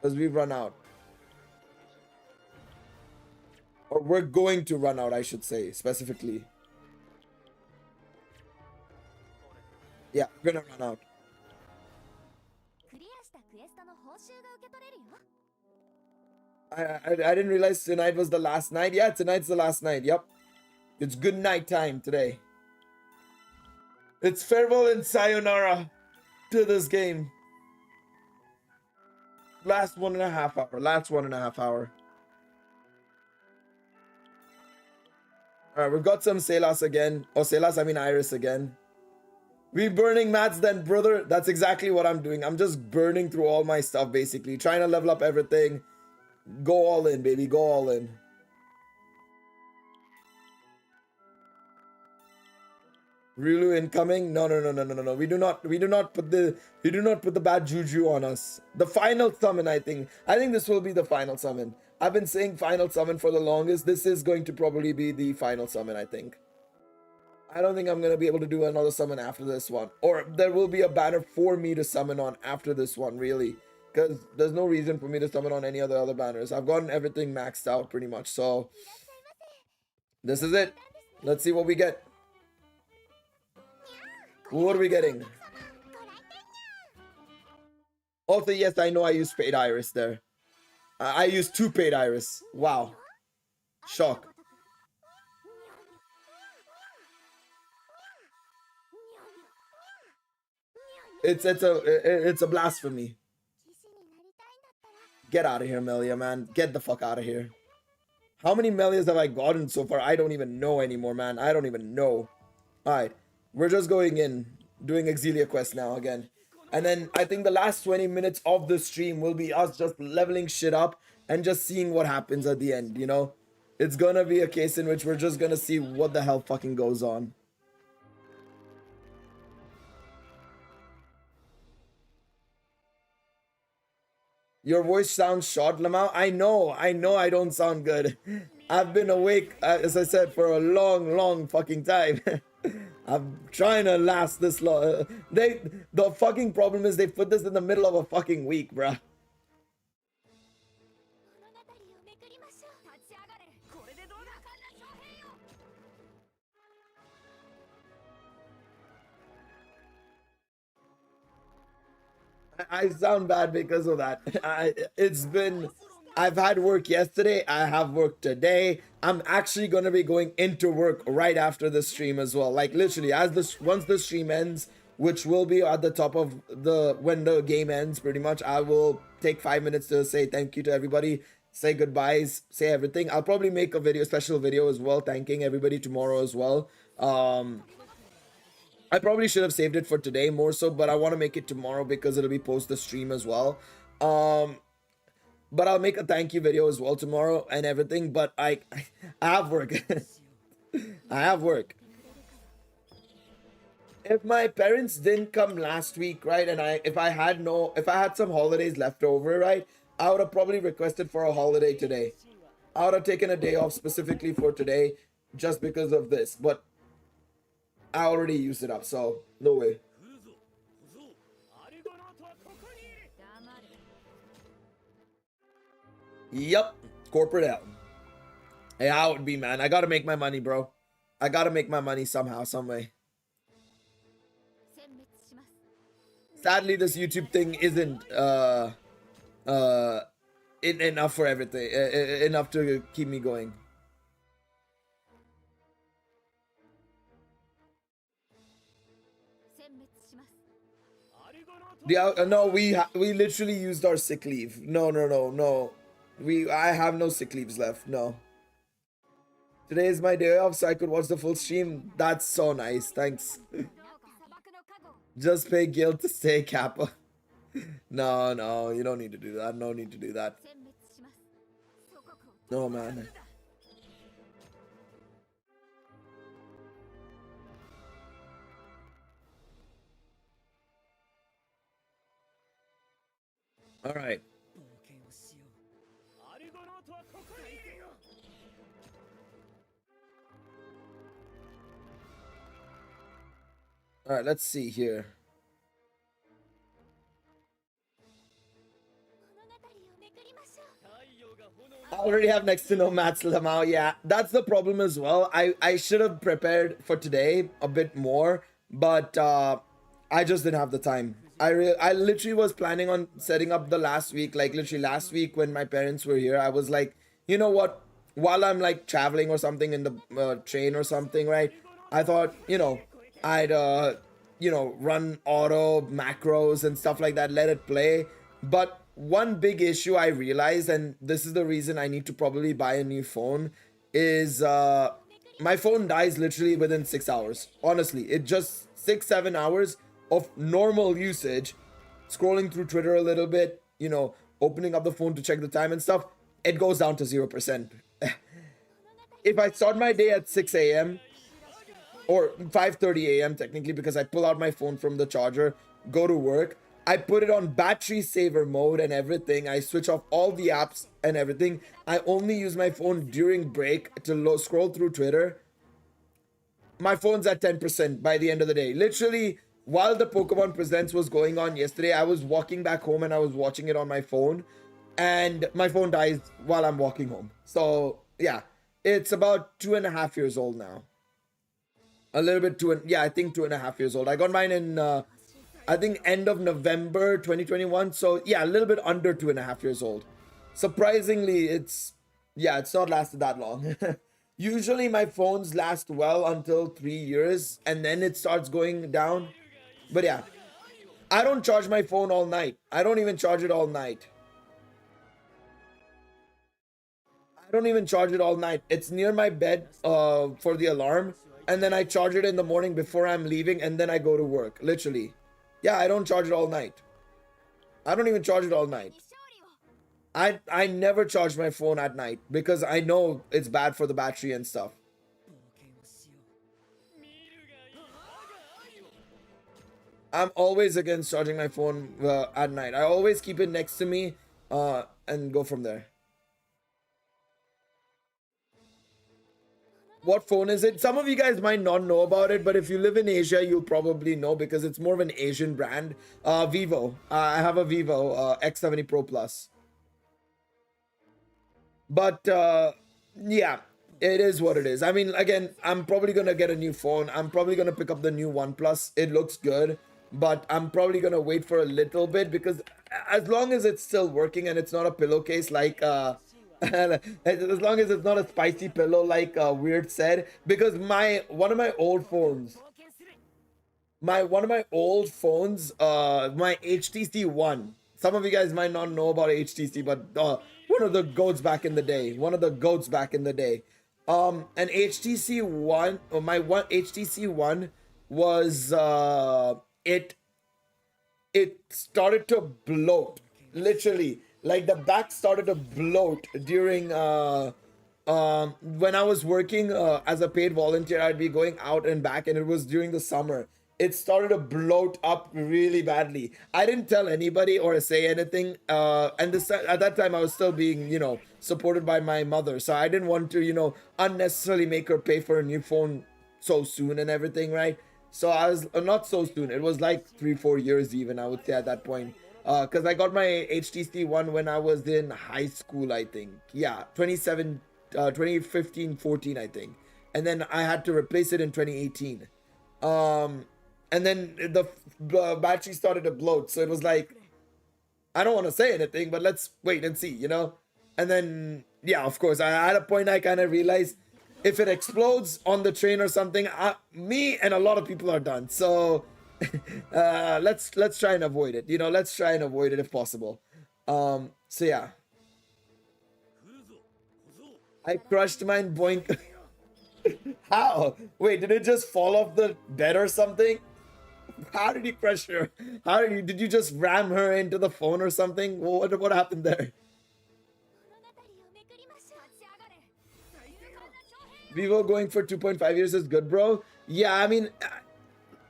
Because we've run out. Or we're going to run out, I should say, specifically. Yeah, we're gonna run out. クリアしたクエストの報酬が受け取れるよ。 I didn't realize tonight was the last night. Yeah, tonight's the last night. Yep. It's good night time today. It's farewell and sayonara to this game. Last 1.5 hour. Last 1.5 hour. Alright, we've got some Selas again. Oh, Selas, I mean Iris again. We burning mats then, brother. That's exactly what I'm doing. I'm just burning through all my stuff, basically. Trying to level up everything. Go all in, baby. Go all in. Rulu incoming? No. We do not put the bad juju on us. The final summon, I think. I think this will be the final summon. I've been saying final summon for the longest. This is going to probably be the final summon, I think. I don't think I'm going to be able to do another summon after this one. Or there will be a banner for me to summon on after this one, really. Because there's no reason for me to summon on any other banners. I've gotten everything maxed out pretty much. So, this is it. Let's see what we get. What are we getting? Also, yes, I know I used paid iris there. I used 2 paid iris. Wow. Shock. It's a blasphemy. Get out of here, Melia, man. Get the fuck out of here. How many Melias have I gotten so far? I don't even know anymore, man. I don't even know. Alright. We're just going in. Doing Exilia quest now again. And then I think the last 20 minutes of the stream will be us just leveling shit up and just seeing what happens at the end, you know? It's gonna be a case in which we're just gonna see what the hell fucking goes on. Your voice sounds short, Lamau. I know I don't sound good. I've been awake, as I said, for a long fucking time. I'm trying to last this long. The fucking problem is they put this in the middle of a fucking week, bruh. I sound bad because of that. I've had work yesterday. I have work today. I'm actually going to be going into work right after the stream as well. Like literally once the stream ends, which will be at the top of when the game ends pretty much, I will take 5 minutes to say thank you to everybody, say goodbyes, say everything. I'll probably make a special video as well, thanking everybody tomorrow as well. I probably should have saved it for today more so, but I want to make it tomorrow because it'll be post the stream as well. But I'll make a thank you video as well tomorrow and everything. But I have work. I have work. If my parents didn't come last week, right, and if I had some holidays left over, right, I would have probably requested for a holiday today. I would have taken a day off specifically for today just because of this, but I already used it up, so no way. Yup, corporate hell. Hey, how it would be, man. I gotta make my money, bro. I gotta make my money somehow, some way. Sadly, this YouTube thing isn't enough for everything, enough to keep me going. No, we literally used our sick leave. No. I have no sick leaves left. No. Today is my day off, so I could watch the full stream. That's so nice. Thanks. Just pay guild to stay Kappa. No, you don't need to do that. No need to do that. No, man. All right. All right, let's see here. already have next to no maths, Lamau. Yeah, that's the problem as well. I should have prepared for today a bit more, but I just didn't have the time. I literally was planning on setting up the last week, like literally last week when my parents were here. I was like, you know what? While I'm like traveling or something in the train or something, right? I thought, I'd run auto macros and stuff like that, let it play. But one big issue I realized, and this is the reason I need to probably buy a new phone, is my phone dies literally within 6 hours. Honestly, it just 6-7 hours of normal usage, scrolling through Twitter a little bit, opening up the phone to check the time and stuff, it goes down to 0%. If I start my day at 6 a.m. or 5:30 a.m. technically, because I pull out my phone from the charger, go to work, I put it on battery saver mode and everything. I switch off all the apps and everything. I only use my phone during break to scroll through Twitter. My phone's at 10% by the end of the day. Literally, while the Pokemon Presents was going on yesterday, I was walking back home and I was watching it on my phone. And my phone dies while I'm walking home. So, yeah. It's about 2.5 years old now. A little bit I think 2.5 years old. I got mine in I think end of November 2021. So yeah, a little bit under 2.5 years old. Surprisingly, it's not lasted that long. Usually my phones last well until 3 years and then it starts going down. But yeah, I don't charge my phone all night. I don't even charge it all night. It's near my bed for the alarm. And then I charge it in the morning before I'm leaving. And then I go to work. Literally. Yeah, I don't charge it all night. I don't even charge it all night. I never charge my phone at night. Because I know it's bad for the battery and stuff. I'm always against charging my phone at night. I always keep it next to me and go from there. What phone is it? Some of you guys might not know about it, but if you live in Asia, you'll probably know because it's more of an Asian brand. Vivo. I have a Vivo X70 Pro Plus. But yeah, it is what it is. I mean, again, I'm probably going to get a new phone. I'm probably going to pick up the new OnePlus. It looks good, but I'm probably going to wait for a little bit because as long as it's still working and it's not a pillowcase like... as long as it's not a spicy pillow like Weird said, because one of my old phones, my HTC One. Some of you guys might not know about HTC, but one of the goats back in the day. An HTC One, my HTC One was it started to bloat, literally. Like the back started to bloat during when I was working as a paid volunteer. I'd be going out and back, and it was during the summer. It started to bloat up really badly. I didn't tell anybody or say anything. And at that time, I was still being, supported by my mother. So I didn't want to, unnecessarily make her pay for a new phone so soon and everything, right? So I was not so soon. It was like 3-4 years even, I would say at that point. Because I got my HTC One when I was in high school, I think. Yeah, 2015-14, I think. And then I had to replace it in 2018. And then the battery started to bloat. So it was like, I don't want to say anything, but let's wait and see, And then, yeah, of course, at a point I kind of realized if it explodes on the train or something, me and a lot of people are done. So... let's try and avoid it. Let's try and avoid it if possible. So yeah. I crushed mine, boink. How? Wait, did it just fall off the bed or something? How did you crush her? Did you just ram her into the phone or something? What happened there? Vivo going for 2.5 years is good, bro. Yeah, I mean,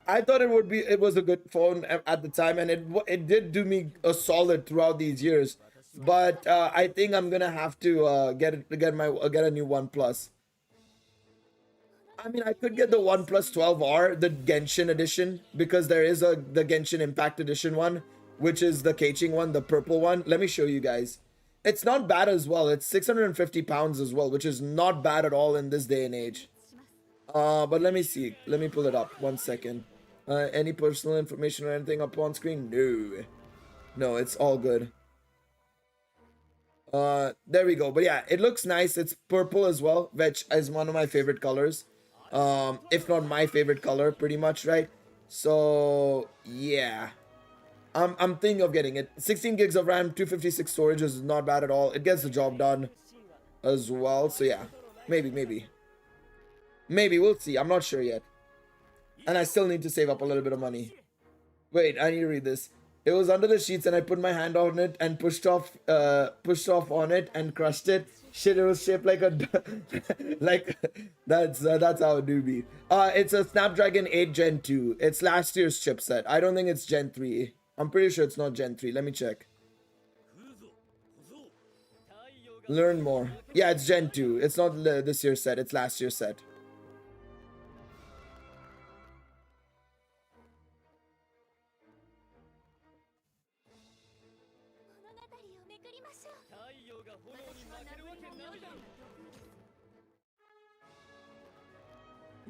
I thought it was a good phone at the time, and it did do me a solid throughout these years. But I think I'm gonna have to get a new OnePlus. I mean, I could get the OnePlus 12R, the Genshin edition, because there is the Genshin Impact edition one, which is the Keiching one, the purple one. Let me show you guys. It's not bad as well. It's 650 pounds as well, which is not bad at all in this day and age. But let me see. Let me pull it up. 1 second. Any personal information or anything up on screen? No. No, it's all good. There we go. But yeah, it looks nice. It's purple as well, which is one of my favorite colors. If not my favorite color, pretty much, right? So yeah. I'm thinking of getting it. 16 gigs of RAM, 256 storage is not bad at all. It gets the job done as well. So yeah, maybe. We'll see. I'm not sure yet. And I still need to save up a little bit of money. Wait, I need to read this. It was under the sheets and I put my hand on it and pushed off on it and crushed it. Shit, it was shaped like a like that's how it do be. It's a Snapdragon 8 Gen 2. It's last year's chipset. I don't think it's Gen 3. I'm pretty sure it's not Gen 3. Let me check. Learn more. Yeah, it's Gen 2. It's not this year's set. It's last year's set.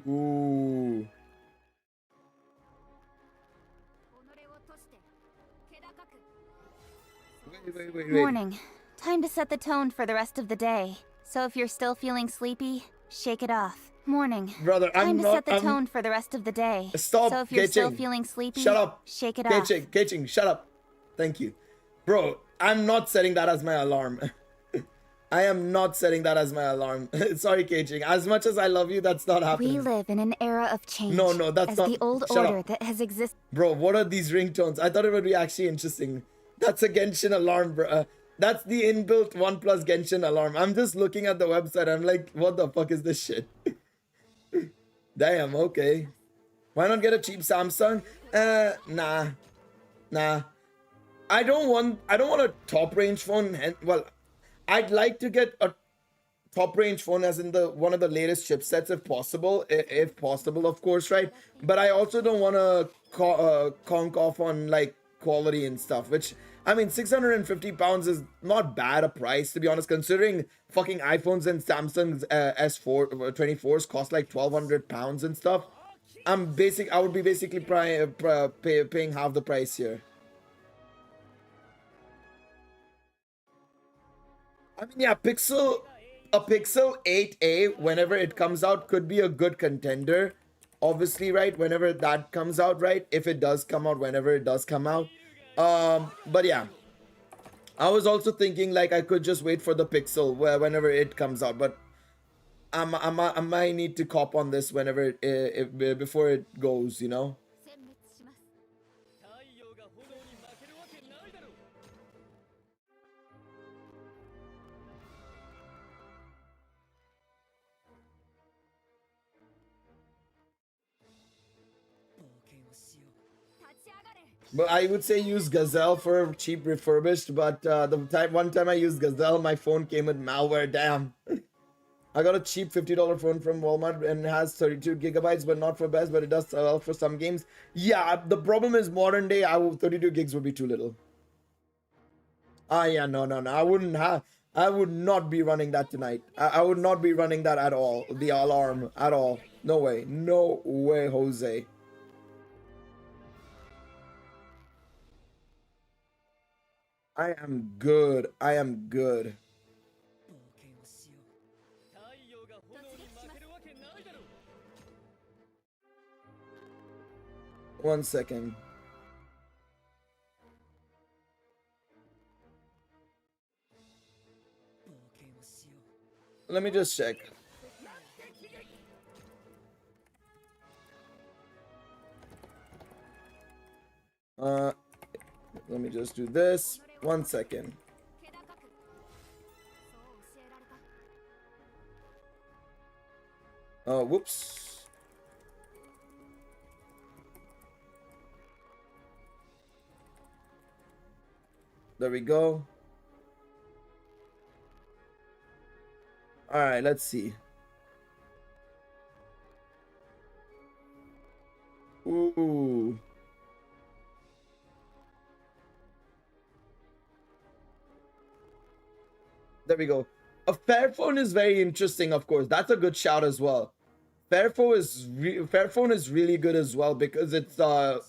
Ooh. Wait. Morning. Time to set the tone for the rest of the day. So if you're still feeling sleepy, shake it off. Morning. Brother, Time to set the tone for the rest of the day. Stop, So if you're still Keching. feeling sleepy, Shut up. shake it off. Keching, shut up. Thank you. Bro, I'm not setting that as my alarm. I am not setting that as my alarm. Sorry, Keching. As much as I love you, that's not happening. We live in an era of change. No, that's as not- the old shut order up. that has existed. Bro, what are these ringtones? I thought it would be actually interesting. That's a Genshin alarm, bro. That's the inbuilt OnePlus Genshin alarm. I'm just looking at the website. I'm like, what the fuck is this shit? Damn, okay. Why not get a cheap Samsung? Nah. I don't want a top range phone. Well, I'd like to get a top range phone as in the one of the latest chipsets if possible, of course, right? But I also don't want to conk off on like quality and stuff, which I mean 650 pounds is not bad a price, to be honest, considering fucking iPhones and Samsung's S4 24s cost like 1,200 pounds and stuff. I would be basically paying half the price here. I mean, yeah, a Pixel 8a, whenever it comes out, could be a good contender. Obviously, right? Whenever that comes out, right? If it does come out, whenever it does come out. But yeah. I was also thinking, like, I could just wait for the Pixel whenever it comes out. But I might need to cop on this whenever before it goes, you know? But I would say use Gazelle for cheap refurbished, but one time I used Gazelle, my phone came with malware, damn. I got a cheap $50 phone from Walmart and it has 32 gigabytes, but not for best, but it does well for some games. Yeah, the problem is modern day, 32 gigs would be too little. Yeah, no. I would not be running that tonight. I would not be running that at all. The alarm, at all. No way, Jose. I am good. 1 second. Let me just check. Let me just do this. 1 second. Whoops. There we go. All right, let's see. Ooh. There we go. A Fairphone is very interesting, of course. That's a good shout as well. Fairphone is really good as well because it's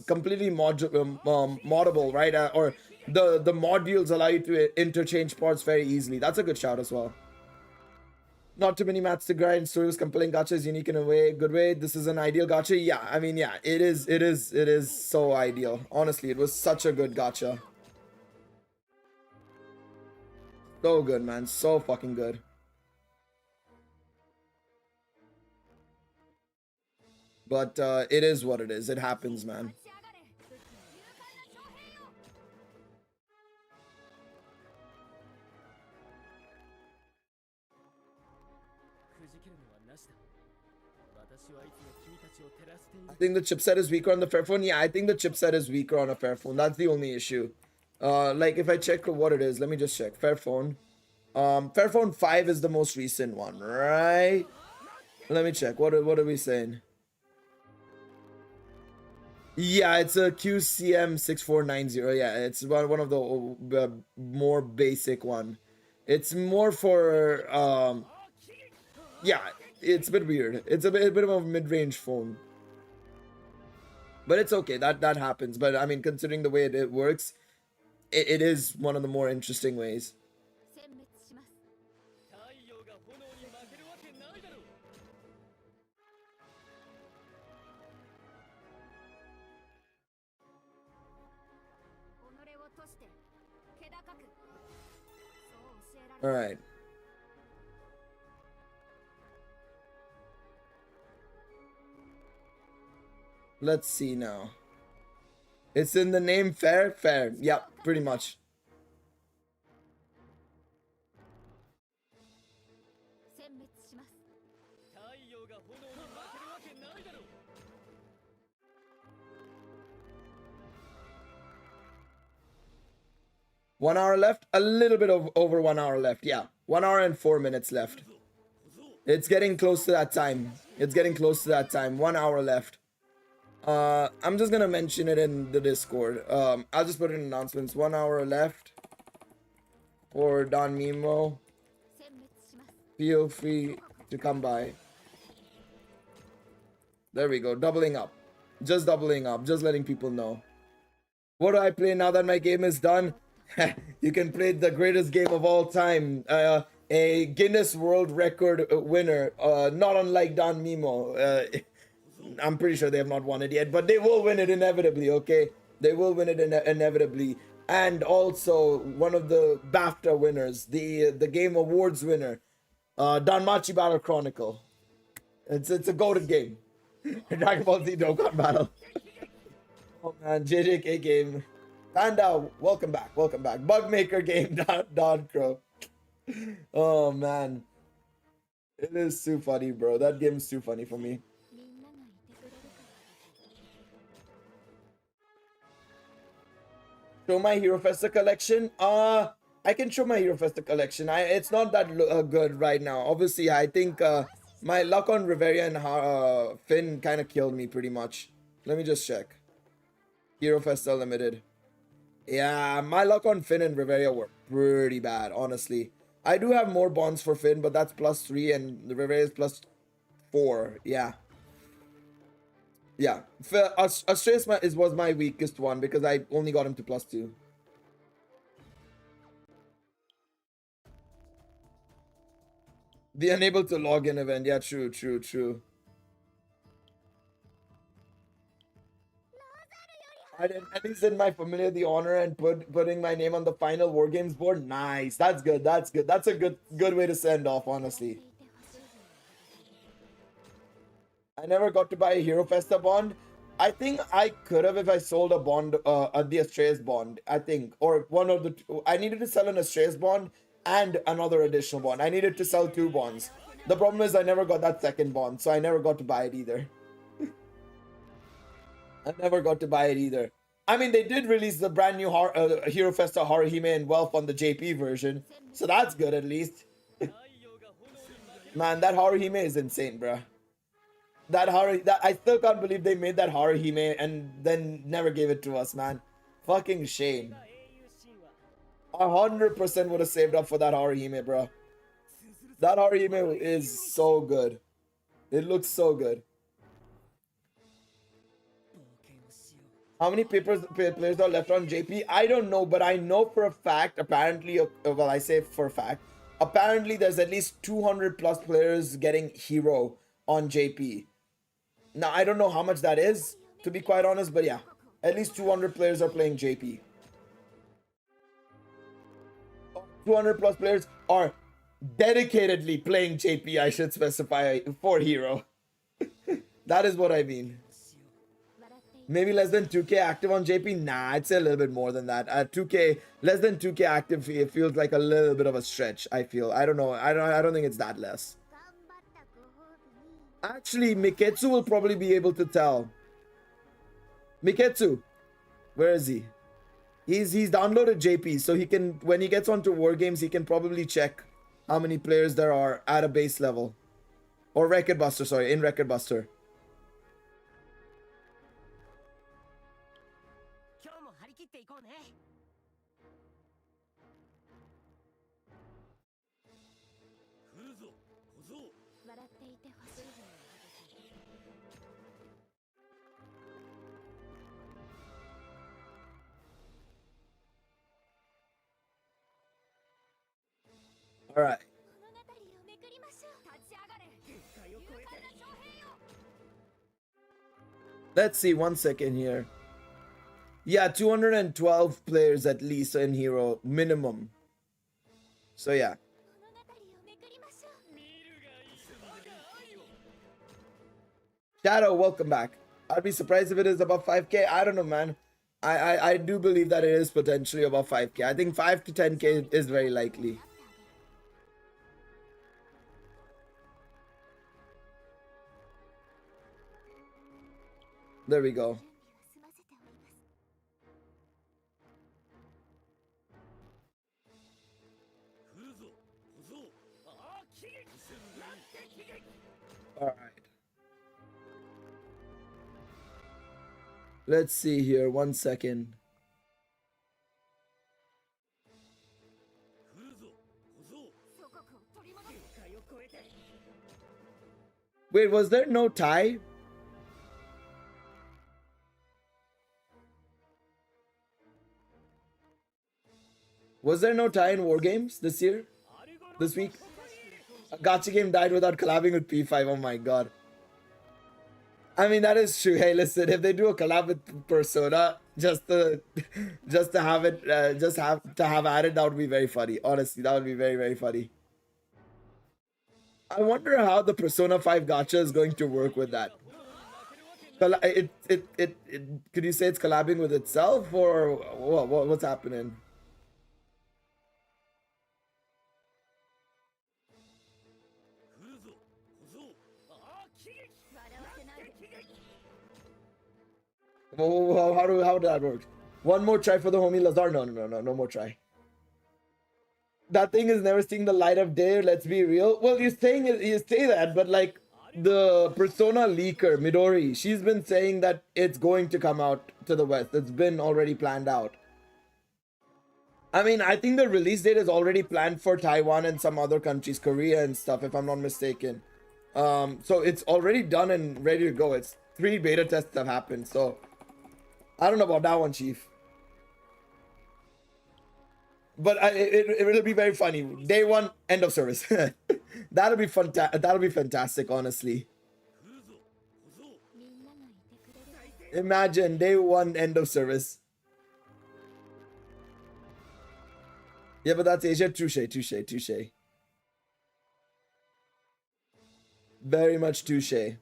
completely moddable, right? Or the modules allow you to interchange parts very easily. That's a good shout as well. Not too many maths to grind. Story was compelling. Gacha is unique in a way, good way. This is an ideal gacha. Yeah, I mean, yeah, it is so ideal. Honestly, it was such a good gacha. So good, man. So fucking good. But it is what it is. It happens, man. I think the chipset is weaker on the Fairphone. Yeah, I think the chipset is weaker on a Fairphone. That's the only issue. Like if I check what it is, let me just check. Fairphone. Fairphone 5 is the most recent one, right? Let me check. What are we saying? Yeah, it's a QCM 6490. Yeah, it's one of the more basic one. It's more for yeah, it's a bit weird. It's a bit of a mid-range phone. But it's okay. That happens. But I mean, considering the way it works, it is one of the more interesting ways. All right. Let's see now. It's in the name. Fair. Yeah, pretty much. One hour left, a little bit of over 1 hour left. Yeah, 1 hour and 4 minutes left. It's getting close to that time. 1 hour left. I'm just gonna mention it in the Discord. I'll just put it in announcements. 1 hour left for Danmemo. Feel free to come by. There we go. Doubling up. Just doubling up. Just letting people know. What do I play now that my game is done? You can play the greatest game of all time. A Guinness World Record winner. Not unlike Danmemo. I'm pretty sure they have not won it yet, but they will win it inevitably, okay? They will win it inevitably. And also one of the BAFTA winners, the Game Awards winner, Danmachi Battle Chronicle. It's a goated game. Dragon Ball Z Dokkan Battle. Oh man, JJK game. Panda, welcome back. Bugmaker game, Don Crow. Oh man. It is too funny, bro. That game is too funny for me. Show my Hero Festa collection. I can show my Hero Festa collection. It's not that good right now. Obviously, I think my luck on Reveria and Finn kind of killed me pretty much. Let me just check. Hero Festa Limited. Yeah, my luck on Finn and Reveria were pretty bad, honestly. I do have more bonds for Finn, but that's +3 and the Reveria is +4. Yeah. Yeah. Astreus was my weakest one because I only got him to +2. The unable to log in event. Yeah, true. I didn't at least did my familiar the honor and putting my name on the final War Games board. Nice. That's good. That's a good way to send off, honestly. I never got to buy a Hero Festa bond. I think I could have if I sold a bond, the Astreus bond, I think. Or one of the two. I needed to sell an Astreus bond and another additional bond. I needed to sell 2 bonds. The problem is I never got that second bond, so I never got to buy it either. I mean, they did release the brand new Hero Festa Haruhime and Wealth on the JP version, so that's good at least. Man, that Haruhime is insane, bruh. I still can't believe they made that Haruhime and then never gave it to us, man. Fucking shame. 100% would have saved up for that Haruhime, bro. That Haruhime is so good. It looks so good. How many players are left on JP? I don't know, but I know for a fact, apparently, well, I say for a fact, apparently there's at least 200 plus players getting hero on JP. Now, I don't know how much that is, to be quite honest, but yeah, at least 200 players are playing JP. 200 plus players are dedicatedly playing JP, I should specify, for hero. That is what I mean. Maybe less than 2k active on JP? Nah, I'd say a little bit more than that. 2k, less than 2k active, it feels like a little bit of a stretch, I feel. I don't know. I don't think it's that less. Actually, Miketsu will probably be able to tell. Miketsu, where is he? He's downloaded JP, so he can, when he gets onto War Games, he can probably check how many players there are at a base level. Or Record Buster, sorry, in Record Buster. All right. Let's see, 1 second here. Yeah, 212 players at least in hero minimum. So yeah. Shadow, welcome back. I'd be surprised if it is above 5k. I don't know, man. I do believe that it is potentially above 5k. I think 5 to 10k is very likely. There we go. All right. Let's see here. 1 second. Wait, was there no tie? Was there no tie in War Games this year? This week? A gacha game died without collabing with P5. Oh my god. I mean, that is true. Hey, listen, if they do a collab with Persona, just to have it, have added, that would be very funny. Honestly, that would be very, very funny. I wonder how the Persona 5 gacha is going to work with that. Could you say it's collabing with itself, or what's happening? How did that work? One more try for the homie Lazar? No more try. That thing is never seeing the light of day. Let's be real. Well, you say that, but like the Persona leaker Midori, she's been saying that it's going to come out to the West. It's been already planned out. I mean, I think the release date is already planned for Taiwan and some other countries, Korea and stuff, if I'm not mistaken. So it's already done and ready to go. It's 3 beta tests have happened, so I don't know about that one, Chief. But it'll be very funny. Day 1, end of service. That'll be fantastic, honestly. Imagine day 1, end of service. Yeah, but that's Asia. Touche. Very much touche.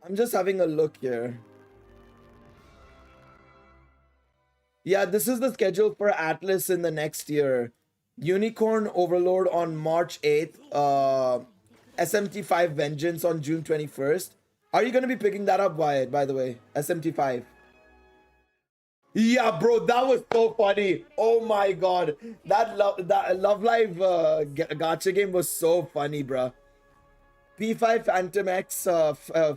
I'm just having a look here. Yeah, this is the schedule for Atlas in the next year. Unicorn Overlord on March 8th. SMT5 Vengeance on June 21st. Are you going to be picking that up, Wyatt, by the way? SMT5. Yeah, bro, that was so funny. Oh my god. That Love Live gacha game was so funny, bro. P5 Phantom X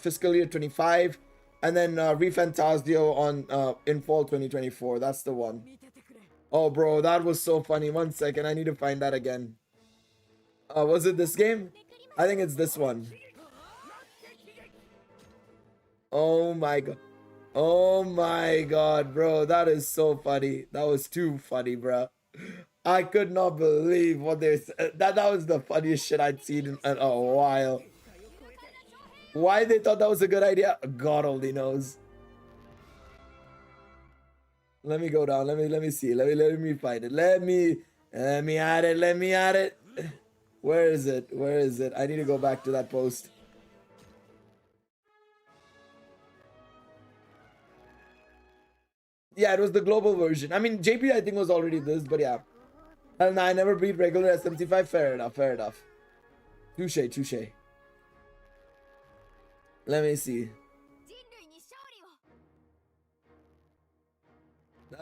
fiscal year 25. And then Refantasio on in fall 2024. That's the one. Oh, bro, that was so funny. 1 second, I need to find that again. Was it this game? I think it's this one. Oh my god. Oh my god, bro. That is so funny. That was too funny, bro. I could not believe what they said. That was the funniest shit I'd seen in a while. Why they thought that was a good idea, God only knows. Let me go down. Let me see. Let me find it. Let me add it. Let me add it. Where is it? Where is it? I need to go back to that post. Yeah, it was the global version. I mean, JP I think was already this, but yeah. And I never beat regular SMT5. Fair enough. Fair enough. Touche. Touche. Let me see.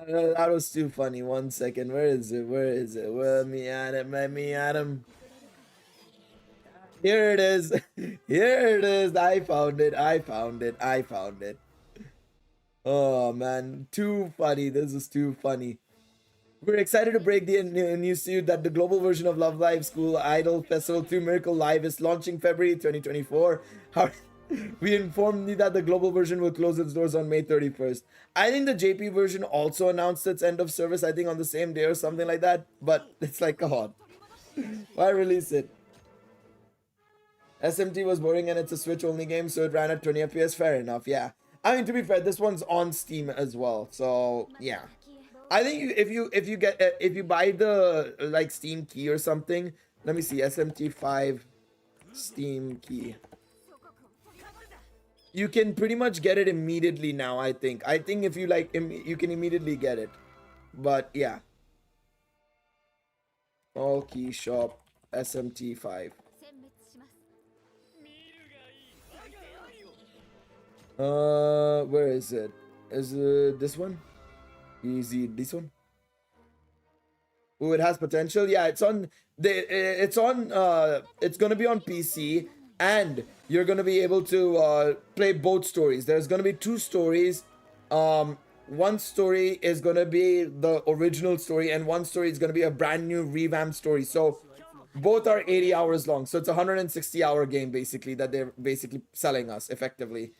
That was too funny. 1 second. Where is it? Where is it? Let me add it. Let me add him. Here it is. Here it is. I found it. I found it. I found it. Oh man, too funny. This is too funny. We're excited to break the news to you that the global version of Love Live School Idol Festival 2 Miracle Live is launching February 2024. We informed you that the global version will close its doors on May 31st. I think the JP version also announced its end of service, I think on the same day or something like that. But it's like, come on. Why release it? SMT was boring and it's a Switch only game, so it ran at 20 FPS. Fair enough, yeah. I mean, to be fair, this one's on Steam as well, so yeah. I think if you buy the like Steam key or something, let me see, SMT5 Steam key. You can pretty much get it immediately now, I think. I think if you like, you can immediately get it. But yeah. All key shop SMT5. Where is it? Is it this one? Is it this one? Oh, it has potential. Yeah, it's on. It's gonna be on PC, and you're gonna be able to play both stories. There's gonna be 2 stories. One story is gonna be the original story, and one story is gonna be a brand new revamped story. So both are 80 hours long. So it's a 160-hour game basically that they're basically selling us effectively.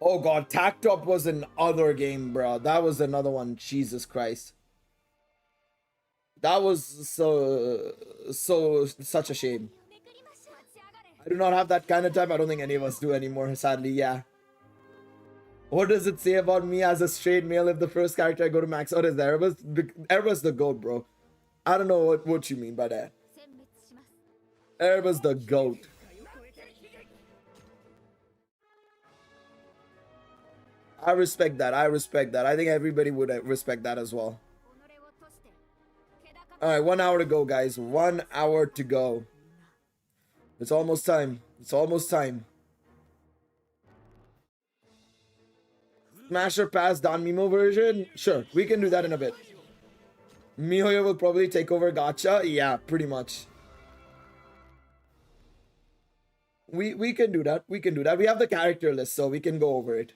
Oh god, Tactop was another game, bro. That was another one. Jesus Christ. That was such a shame. I do not have that kind of time. I don't think any of us do anymore, sadly, yeah. What does it say about me as a straight male if the first character I go to max out is Erebus? Erebus the GOAT, bro. I don't know what you mean by that. Erebus the GOAT. I respect that. I respect that. I think everybody would respect that as well. Alright, 1 hour to go, guys. 1 hour to go. It's almost time. It's almost time. Smash or pass Danmemo version? Sure, we can do that in a bit. Mihoyo will probably take over gacha? Yeah, pretty much. We can do that. We can do that. We have the character list, so we can go over it.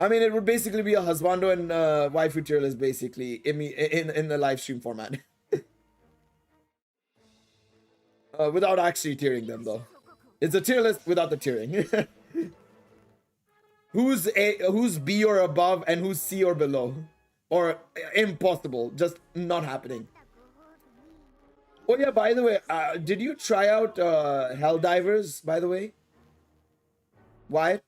I mean, it would basically be a husbando and waifu tier list, basically, in the live stream format. Without actually tiering them, though. It's a tier list without the tiering. Who's B or above and who's C or below? Or impossible, just not happening. Oh yeah, by the way, did you try out Helldivers, by the way? Why?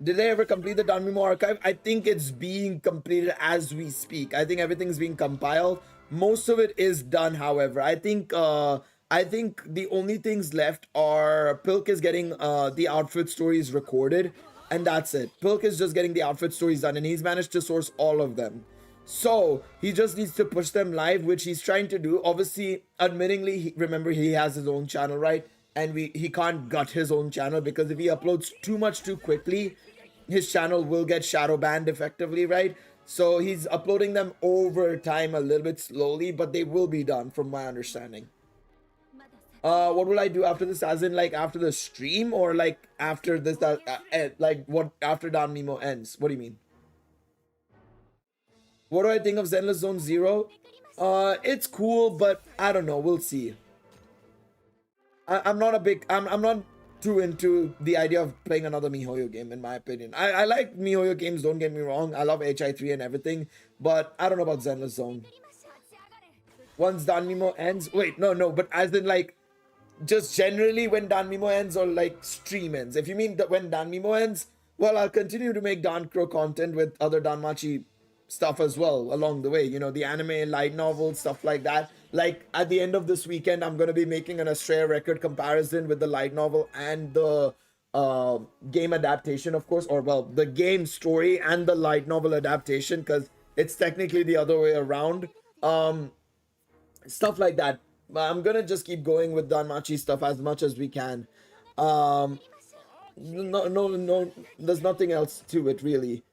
Did they ever complete the Danmemo archive? I think it's being completed as we speak. I think everything's being compiled. Most of it is done, however. I think the only things left are Pilk is getting the outfit stories recorded, and that's it. Pilk is just getting the outfit stories done, and he's managed to source all of them. So he just needs to push them live, which he's trying to do. Obviously, admittingly, remember he has his own channel, right? And he can't gut his own channel, because if he uploads too much too quickly, his channel will get shadow banned effectively, right? So he's uploading them over time a little bit slowly, but they will be done from my understanding. What will I do after this? As in, like, after the stream, or like after this, like what after Danmemo ends? What do you mean? What do I think of Zenless Zone Zero? It's cool, but I don't know. We'll see. I'm not too into the idea of playing another MiHoYo game, in my opinion. I like MiHoYo games, don't get me wrong. I love HI3 and everything, but I don't know about Zenless Zone. Once Danmemo ends, wait, no, but as in, like, just generally when Danmemo ends, or like stream ends. If you mean that when Danmemo ends, well, I'll continue to make Dankro content with other Danmachi stuff as well along the way. You know, the anime, light novel, stuff like that. Like at the end of this weekend, I'm going to be making an Astrea record comparison with the light novel and the game adaptation, of course, or well, the game story and the light novel adaptation, because it's technically the other way around. Stuff like that. I'm gonna just keep going with Danmachi stuff as much as we can. No, there's nothing else to it really.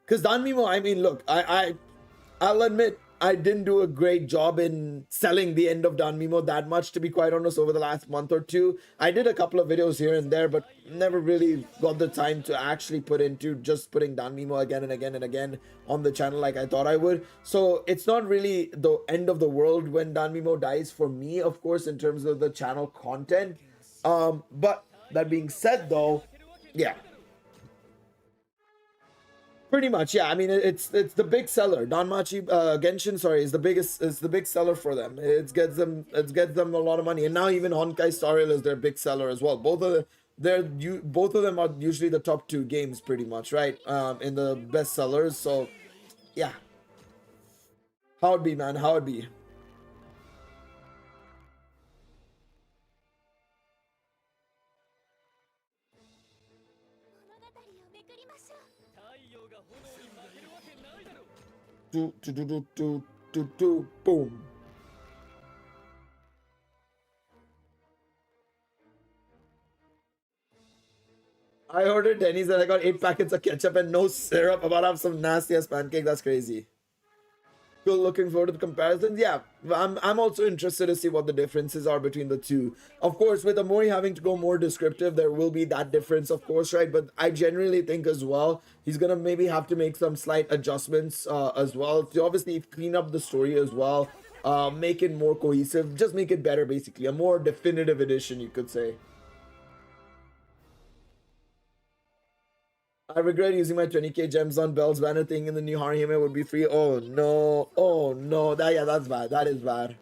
Because Danmemo, I mean, look, I'll admit I didn't do a great job in selling the end of Danmemo that much, to be quite honest, over the last month or two. I did a couple of videos here and there, but never really got the time to actually put into just putting Danmemo again and again and again on the channel like I thought I would. So it's not really the end of the world when Danmemo dies for me, of course, in terms of the channel content. But that being said, though, yeah. Pretty much, yeah. I mean, it's the big seller. Danmachi Genshin, sorry, is the big seller for them. It gets them a lot of money, and now even Honkai Star Rail is their big seller as well. Both of them are usually the top two games, pretty much, right? In the best sellers. So, yeah. How it be, man? How it be? Boom. I ordered Denny's and I got 8 packets of ketchup and no syrup. About to have some nasty ass pancake. That's crazy. Still looking forward to the comparisons. Yeah, I'm also interested to see what the differences are between the two. Of course, with Amori having to go more descriptive, there will be that difference, of course, right? But I generally think as well, he's gonna maybe have to make some slight adjustments as well to obviously clean up the story as well, make it more cohesive, just make it better, basically. A more definitive edition, you could say. I regret using my 20k gems on Bell's banner thing in the new Harihime would be free. Oh no. Oh no. That's bad. That is bad.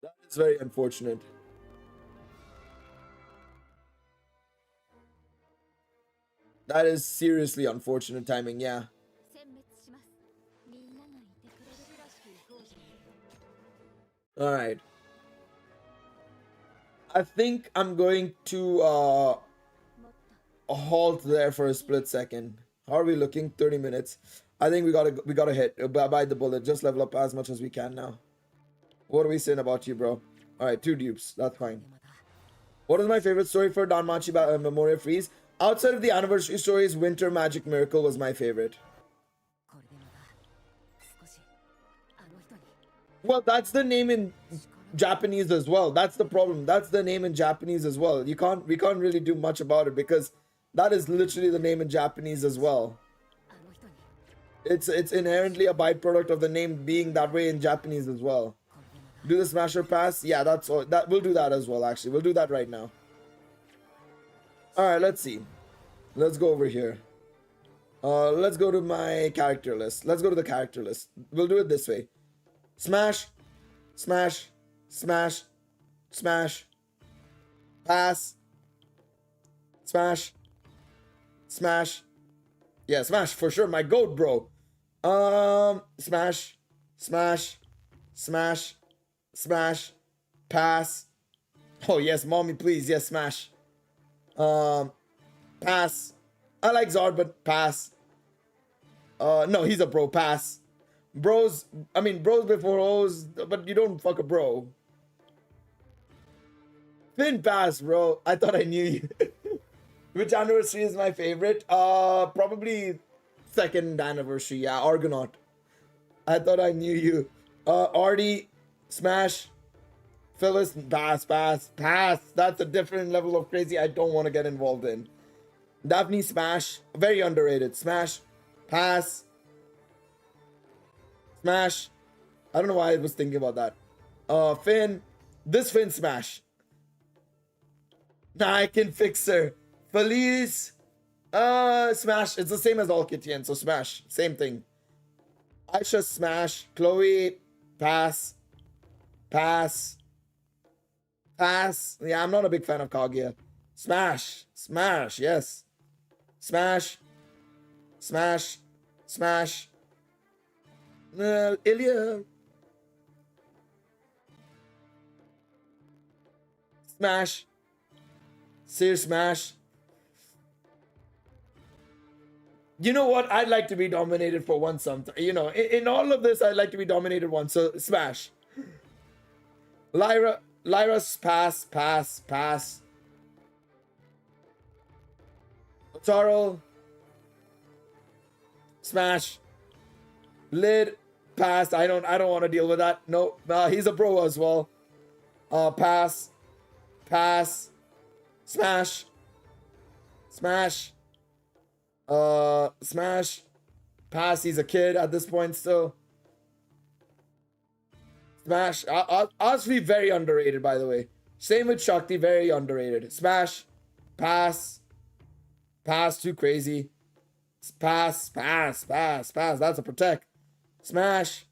That is very unfortunate. That is seriously unfortunate timing, yeah. Alright. I think I'm going to halt there for a split second. How are we looking? 30 minutes. I think we gotta hit bite the bullet. Just level up as much as we can now. What are we saying about you, bro? All right, 2 dupes. That's fine. What is my favorite story for Danmachi Memoria Freeze? Outside of the anniversary stories, Winter Magic Miracle was my favorite. Well, that's the name in Japanese as well. That's the problem. That's the name in Japanese as well. We can't really do much about it because that is literally the name in Japanese as well. It's inherently a byproduct of the name being that way in Japanese as well. Do the smasher pass? Yeah, that's all. That we'll do that as well. Actually, we'll do that right now. All right, let's see. Let's go over here. Let's go to my character list. Let's go to the character list. We'll do it this way. Smash, smash, smash, smash, pass, smash, smash. Yeah, smash for sure. My goat, bro. Smash, smash, smash, smash, pass. Oh yes, mommy, please. Yes, smash. Pass. I like Zard, but pass. No, he's a bro. Pass. Bros. I mean, bros before O's, but you don't fuck a bro. Finn pass, bro. I thought I knew you. Which anniversary is my favorite? Probably second anniversary. Yeah, Argonaut. I thought I knew you. Artie, smash. Phyllis, pass. That's a different level of crazy I don't want to get involved in. Daphne, smash. Very underrated. Smash. Pass. Smash. I don't know why I was thinking about that. Finn. This Finn smash. Nah, I can fix her. Felice. Smash. It's the same as all Kittian, so smash. Same thing. Aisha, smash. Chloe, pass. Pass. Yeah, I'm not a big fan of Kaguya. Smash. Yes. Smash. Ilya. Smash. Seer, smash. You know what? I'd like to be dominated for once sometime. You know, in all of this, I'd like to be dominated once. So, smash. Lyra's pass. Taro. Smash. Lid. Pass. I don't want to deal with that. No. He's a pro as well. Pass. Smash. Smash. Pass. He's a kid at this point still. Smash. Asvi, very underrated, by the way. Same with Shakti, very underrated. Smash. Pass. Too crazy. Pass. That's a protect. Smash.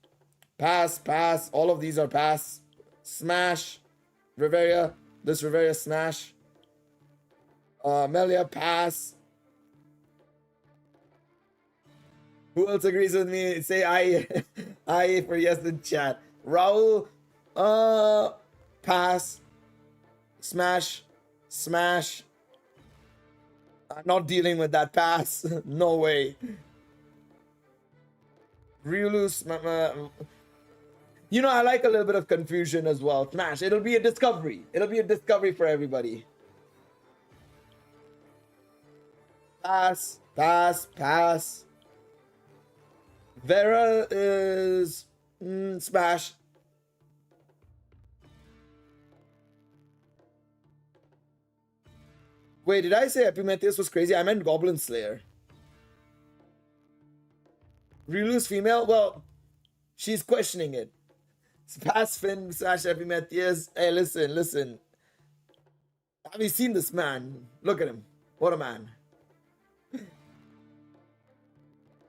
Pass. All of these are pass. Smash. Riveria. This Riveria, smash. Melia, pass. Who else agrees with me? Say I. I for yes in chat. Raul, pass. Smash. I'm not dealing with that pass. No way. Ryulu, you know, I like a little bit of confusion as well. Smash. It'll be a discovery. It'll be a discovery for everybody. Pass. Vera is smash. Wait, did I say Epimetheus was crazy? I meant Goblin Slayer. Ryulu's female? Well, she's questioning it. Pass Finn slash Epimetheus. Hey, listen. Have you seen this man? Look at him. What a man.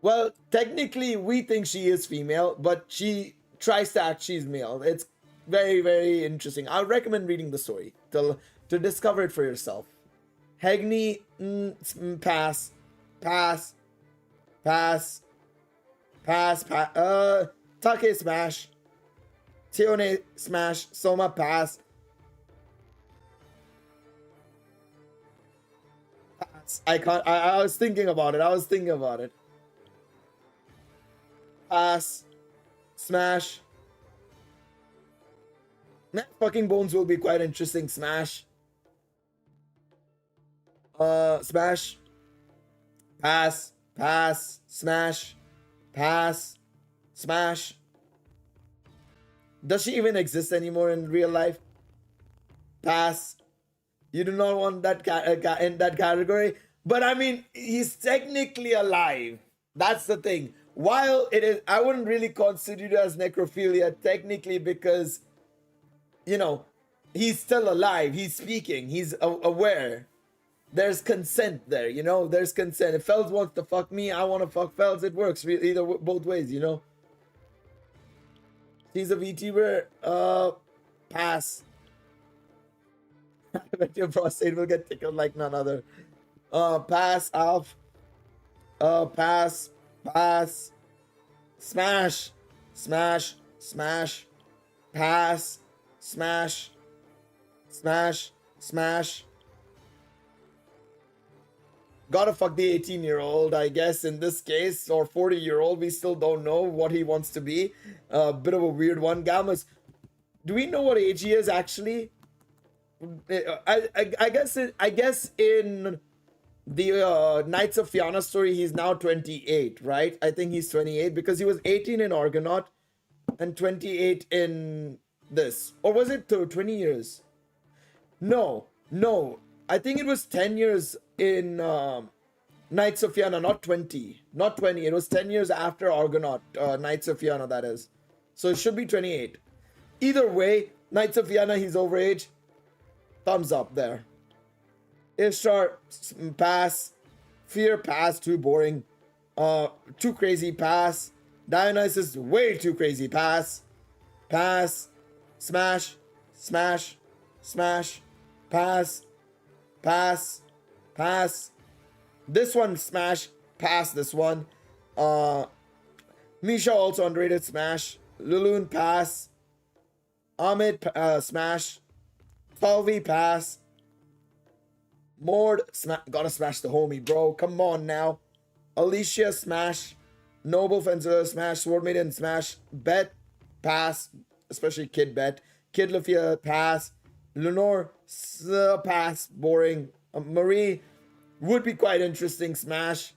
Well, technically, we think she is female, but she tries to act she's male. It's very, very interesting. I would recommend reading the story to discover it for yourself. Hegni, pass. Take, smash. Tione, smash. Soma, pass. I can't. I was thinking about it. Pass. Smash. Man, fucking bones will be quite interesting. Smash. Smash. Pass. Smash. Pass. Smash. Does she even exist anymore in real life? Pass. You do not want that in that category. But I mean, he's technically alive. That's the thing. While it is, I wouldn't really consider it as necrophilia technically because, you know, he's still alive. He's speaking. He's aware. There's consent there, you know? There's consent. If Felds wants to fuck me, I want to fuck Felds. It works either both ways, you know? She's a VTuber. Pass. I bet your prostate will get tickled like none other. Pass, Alf. Pass. Smash. Pass. Smash. Gotta fuck the 18-year-old, I guess, in this case, or 40-year-old. We still don't know what he wants to be. Bit of a weird one. Gammas, do we know what age he is actually? I guess in the Knights of Fianna story, he's now 28, right? I think he's 28 because he was 18 in Argonaut and 28 in this. Or was it 20 years? No. I think it was 10 years in Knights of Fianna, not 20. Not 20. It was 10 years after Argonaut, Knights of Fianna, that is. So it should be 28. Either way, Knights of Fianna, he's overage. Thumbs up there. Ishtar, pass. Fear, pass. Too boring. Too crazy, pass. Dionysus, way too crazy, pass. Pass. Smash. Smash. Smash. Pass. Pass. Pass. This one, smash. Pass this one. Misha, also underrated, smash. Lulun, pass. Ahmed, smash. Falvi, pass. Mord, gotta smash the homie, bro. Come on now. Alicia, smash. Noble Fencer, smash. Sword Maiden, smash. Bet, pass. Especially Kid Bet. Kid Lafia, pass. Lenore, pass. Boring. Marie, would be quite interesting, smash.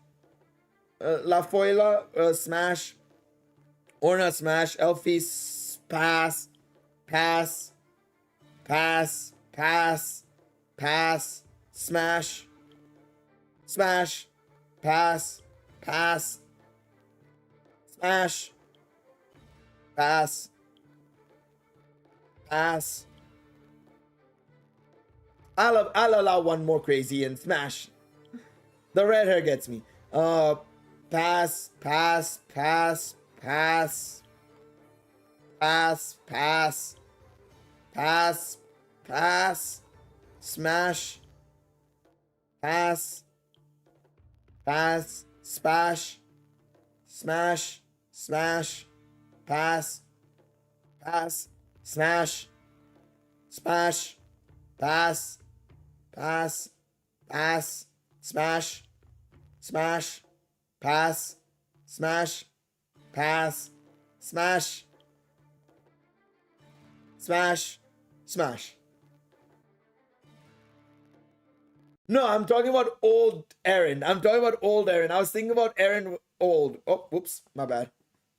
La Foila, smash. Orna, smash. Elfie, pass. Pass. Pass. Pass. Pass. Smash. Smash. Pass. Pass. Smash. Pass. Pass. I'll allow one more crazy and smash. The red hair gets me. Pass. Pass. Pass. Pass. Pass. Pass. Pass. Pass. Smash. Pass. Pass. Smash. Smash. Smash. Pass. Pass. Smash. Smash. Pass. Pass. Pass. Smash. Smash. Pass. Smash. Pass. Smash. Smash. Smash. No, I'm talking about old Aaron. I'm talking about old Aaron. I was thinking about Aaron old. Oh, whoops, my bad.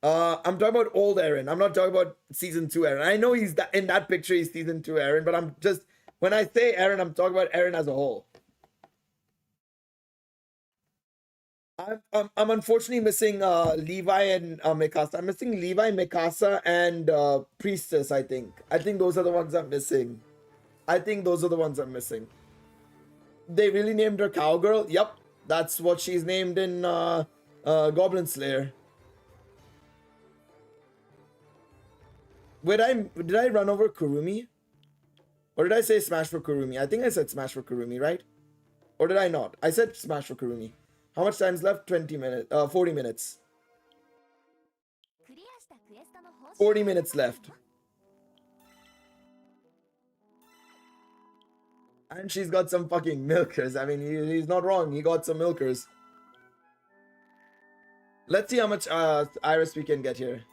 I'm talking about old Aaron. I'm not talking about season 2 Aaron. I know he's in that picture. He's season 2 Aaron, but I'm just, when I say Aaron, I'm talking about Aaron as a whole. I'm unfortunately missing Levi and Mikasa. I'm missing Levi, Mikasa, and Priestess. I think those are the ones I'm missing. They really named her Cowgirl. Yep, that's what she's named in Goblin Slayer. Did I run over Kurumi? Or did I say smash for Kurumi? I think I said smash for Kurumi, right? Or did I not? I said smash for Kurumi. How much time's left? 40 minutes. 40 minutes left. And she's got some fucking milkers. I mean, he's not wrong. He got some milkers. Let's see how much Iris we can get here.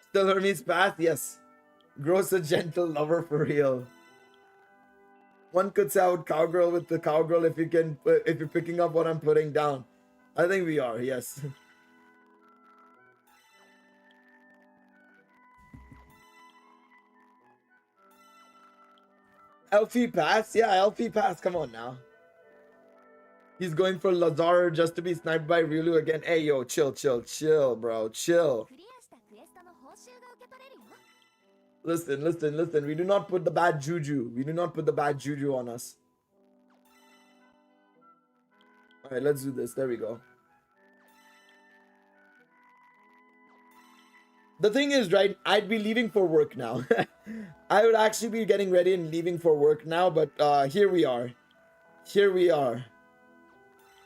Still Hermes path? Yes. Grows a gentle lover for real. One could say out cowgirl with the cowgirl if you're picking up what I'm putting down. I think we are, yes. Elfie pass? Yeah, Elfie pass. Come on now. He's going for Lazar just to be sniped by Ryulu again. Hey, yo, chill, bro. Chill. Listen. We do not put the bad juju. On us. Alright, let's do this. There we go. The thing is, right, I'd be leaving for work now. I would actually be getting ready and leaving for work now, but here we are.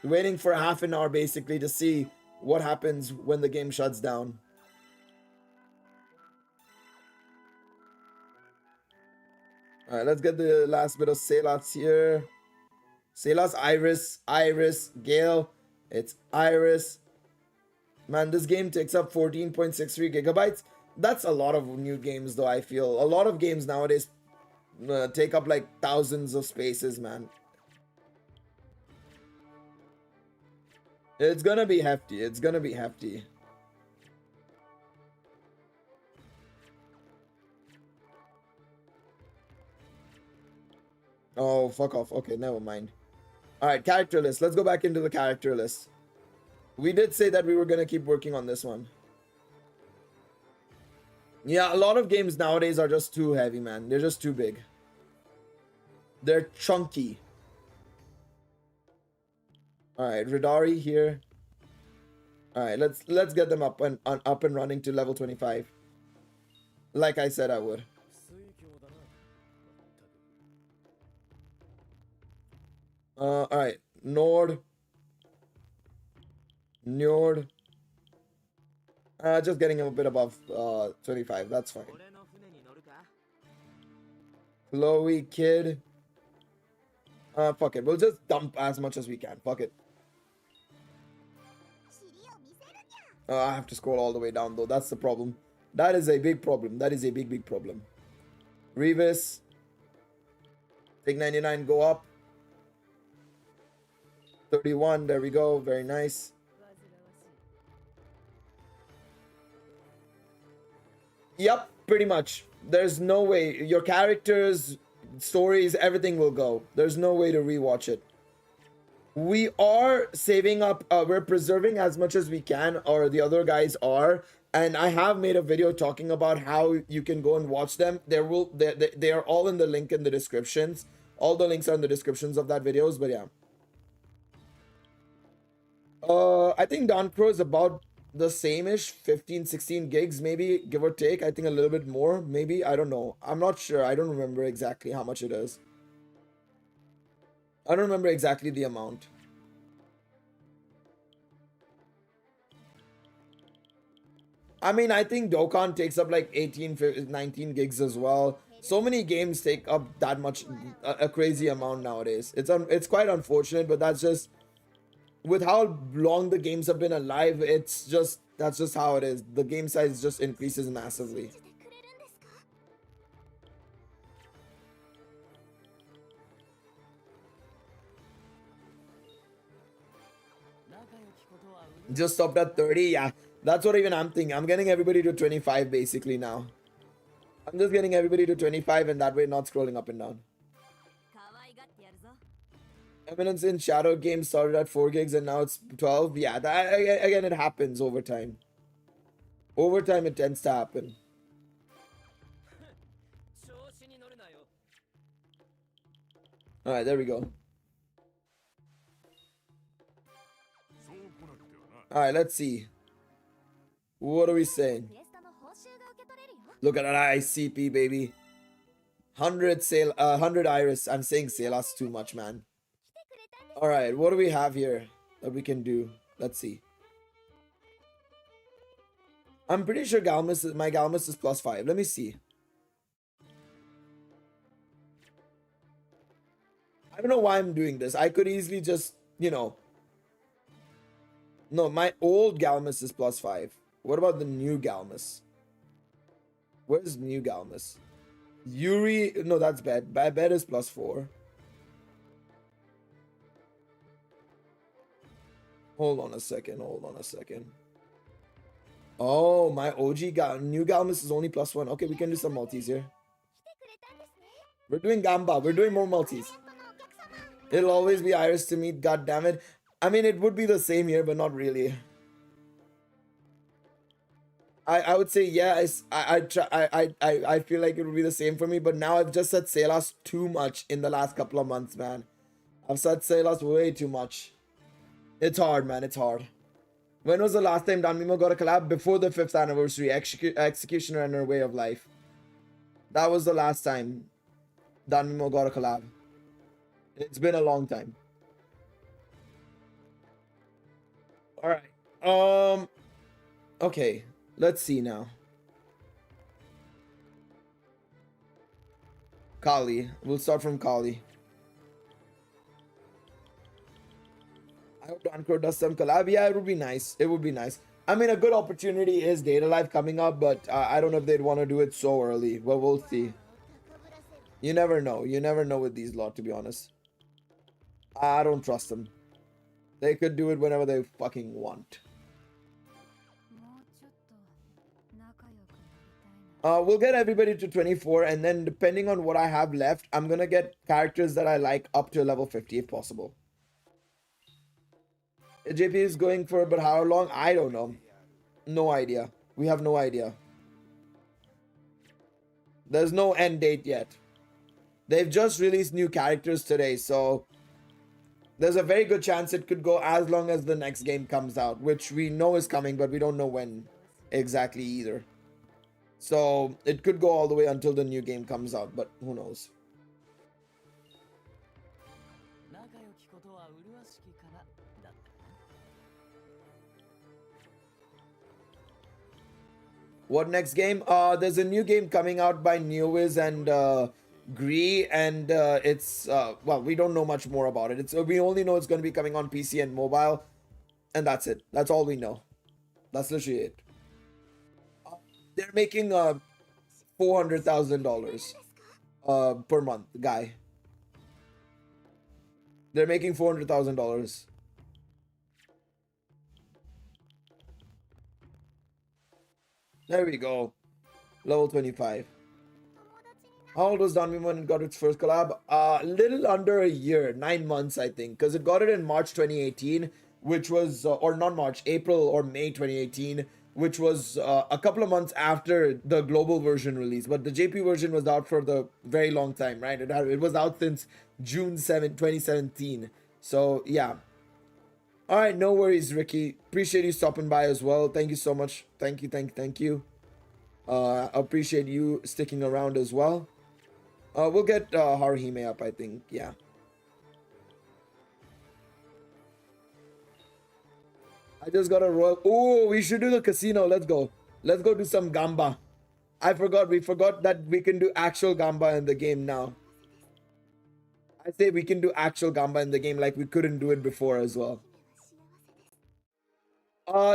Waiting for half an hour basically to see what happens when the game shuts down. Alright, let's get the last bit of Selas here. Selas, Iris, Gale. It's Iris. Man, this game takes up 14.63 gigabytes. That's a lot of new games though, I feel. A lot of games nowadays take up like thousands of spaces, man. It's gonna be hefty. It's gonna be hefty. Oh, fuck off. Okay, never mind. Alright, character list. Let's go back into the character list. We did say that we were gonna keep working on this one. Yeah, a lot of games nowadays are just too heavy, man. They're just too big. They're chunky. Alright, Ridari here. Alright, let's get them up and running to level 25. Like I said I would. Alright, Nord. Njord. Just getting him a bit above 25, that's fine. Chloe, Kid. Fuck it, we'll just dump as much as we can. Fuck it. I have to scroll all the way down though, that's the problem. That is a big problem. That is a big problem. Revis. Take 99, go up. 31, there we go, very nice. Yep, pretty much. There's no way. Your characters, stories, everything will go. There's no way to rewatch it. We are saving up, we're preserving as much as we can, or the other guys are. And I have made a video talking about how you can go and watch them. They are all in the link in the descriptions. All the links are in the descriptions of that videos, but yeah. I think Don Crow is about the same-ish, 15, 16 gigs, maybe, give or take. I think a little bit more, maybe. I don't know. I'm not sure. I don't remember exactly how much it is. I don't remember exactly the amount. I mean, I think Dokkan takes up like 18, 19 gigs as well. So many games take up that much, a crazy amount nowadays. It's quite unfortunate, but that's just... With how long the games have been alive, that's just how it is. The game size just increases massively. Just stopped at 30, yeah. That's what even I'm thinking. I'm getting everybody to 25 basically now. I'm just getting everybody to 25 and that way not scrolling up and down. Eminence in Shadow game started at 4 gigs and now it's 12. Yeah, that, again, it happens over time. Over time, it tends to happen. Alright, there we go. Alright, let's see. What are we saying? Look at that ICP, baby. 100 Iris. I'm saying Salas too much, man. Alright, what do we have here that we can do? Let's see. I'm pretty sure my Galmus is +5. Let me see. I don't know why I'm doing this. I could easily just, you know. No, my old Galmus is +5. What about the new Galmus? Where's new Galmus? Yuri, no, that's bad. Bad is +4. Hold on a second. Oh, my new Galmus is only +1. Okay, we can do some multis here. We're doing Gamba. We're doing more multis. It'll always be Iris to meet, god damn it. I mean, it would be the same here, but not really. I would say, yeah, I feel like it would be the same for me, but now I've just said Salas too much in the last couple of months, man. I've said Salas way too much. It's hard, man. It's hard. When was the last time Danmemo got a collab? Before the 5th anniversary. Executioner and Her Way of Life. That was the last time Danmemo got a collab. It's been a long time. Alright. Okay. Let's see now. Kali. We'll start from Kali. I hope Donkor does some collab. Yeah, it would be nice. It would be nice. I mean, a good opportunity is Data Life coming up, but I don't know if they'd want to do it so early. But we'll see. You never know. You never know with these lot, to be honest. I don't trust them. They could do it whenever they fucking want. もうちょっと仲良くなりたいな。 We'll get everybody to 24, and then depending on what I have left, I'm gonna get characters that I like up to level 50 if possible. JP is going for, but how long? I don't know. No idea. We have no idea. There's no end date yet. They've just released new characters today, so there's a very good chance it could go as long as the next game comes out, which we know is coming, but we don't know when exactly either. So it could go all the way until the new game comes out, but who knows. 仲良きことは麗しきかなだったかな。 What next game? There's a new game coming out by Neowiz and Gree, and it's well, we don't know much more about it. We only know it's going to be coming on PC and mobile, and that's it. That's all we know. That's literally it. They're making $400,000 per month, guy. They're making $400,000. There we go. Level 25. How old was Danmemo when it got its first collab? Little under a year, 9 months, I think, because it got it in March 2018, which was, or not March, April or May 2018, which was a couple of months after the global version release. But the JP version was out for the very long time, right? It was out since June 7, 2017. So, yeah. All right, no worries, Ricky. Appreciate you stopping by as well. Thank you so much. Thank you. Appreciate you sticking around as well. We'll get Haruhime up, I think. Yeah. I just got a royal. Oh, we should do the casino. Let's go. Let's go do some gamba. We forgot that we can do actual gamba in the game now. I say we can do actual gamba in the game like we couldn't do it before as well.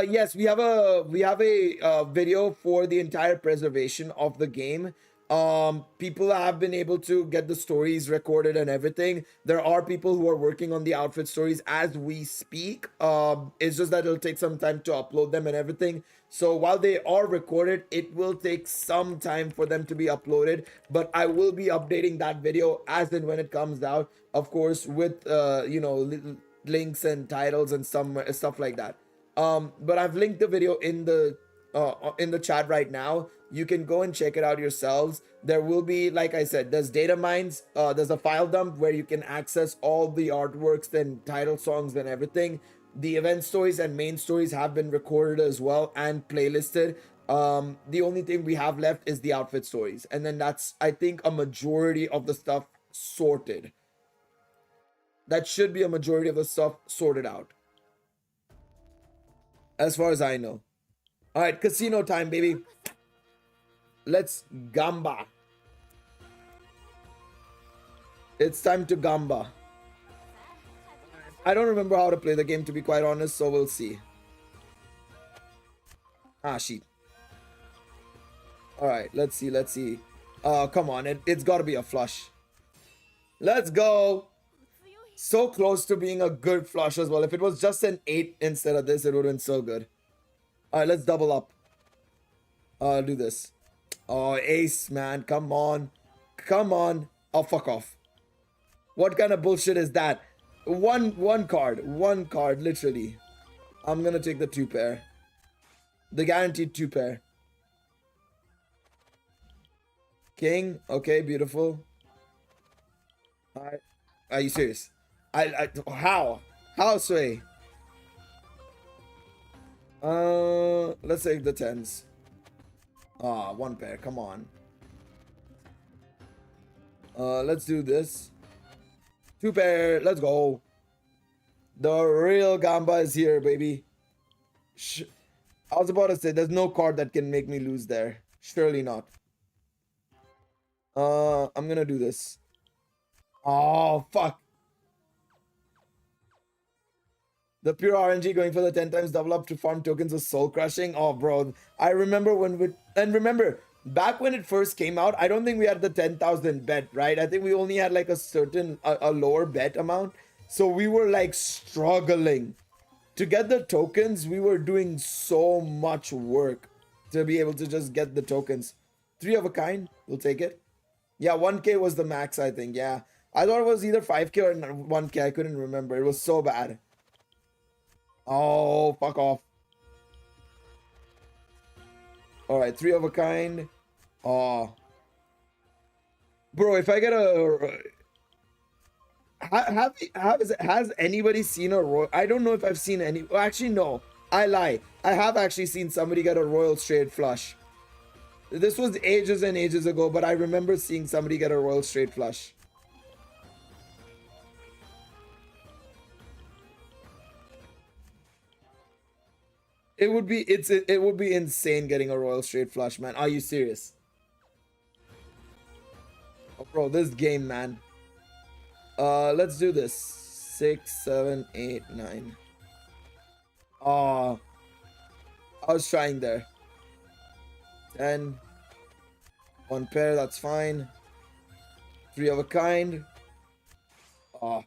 Yes, we have a video for the entire preservation of the game. People have been able to get the stories recorded and everything. There are people who are working on the outfit stories as we speak. It's just that it'll take some time to upload them and everything. So while they are recorded, it will take some time for them to be uploaded, but I will be updating that video as and when it comes out, of course, with you know, links and titles and some stuff like that. But I've linked the video in the chat right now. You can go and check it out yourselves. There will be, like I said, there's data mines, there's a file dump where you can access all the artworks and title songs and everything. The event stories and main stories have been recorded as well and playlisted. The only thing we have left is the outfit stories, and then that's, I think, a majority of the stuff sorted. That should be a majority of the stuff sorted out, as far as I know. All right, casino time, baby. Let's gamba. It's time to gamba. I don't remember how to play the game, to be quite honest, so we'll see. Ah, shit. All right, let's see. Come on, it's got to be a flush. Let's go. So close to being a good flush as well. If it was just an 8 instead of this, it would have been so good. All right, let's double up. Do this. Oh, ace, man. Come on. Oh, fuck off. What kind of bullshit is that? One card, literally. I'm gonna take the 2 pair. The guaranteed 2 pair. King. Okay, beautiful. All right. Are you serious? How, Sway? Let's take the 10s. 1 pair, come on. Let's do this. 2 pair, let's go. The real gamba is here, baby. I was about to say, there's no card that can make me lose there. Surely not. I'm gonna do this. Oh, fuck. The pure RNG going for the 10 times double up to farm tokens was soul crushing. Oh, bro. I remember when we... And remember, back when it first came out, I don't think we had the 10,000 bet, right? I think we only had like a certain, a lower bet amount. So we were like struggling to get the tokens. We were doing so much work to be able to just get the tokens. 3 of a kind, we'll take it. Yeah, 1k was the max, I think. Yeah, I thought it was either 5k or 1k. I couldn't remember. It was so bad. Oh, fuck off. All right, 3 of a kind. Oh, bro, if I get a has anybody seen a royal? I don't know if I've seen any. Actually, no, I lie. I have actually seen somebody get a royal straight flush. This was ages and ages ago, but I remember seeing somebody get a royal straight flush. It would be insane getting a royal straight flush, man. Are you serious? Oh, bro, this game, man. Let's do this. 6, 7, 8, 9. Oh, I was trying there. 10. 1 pair, that's fine. 3 of a kind. Oh,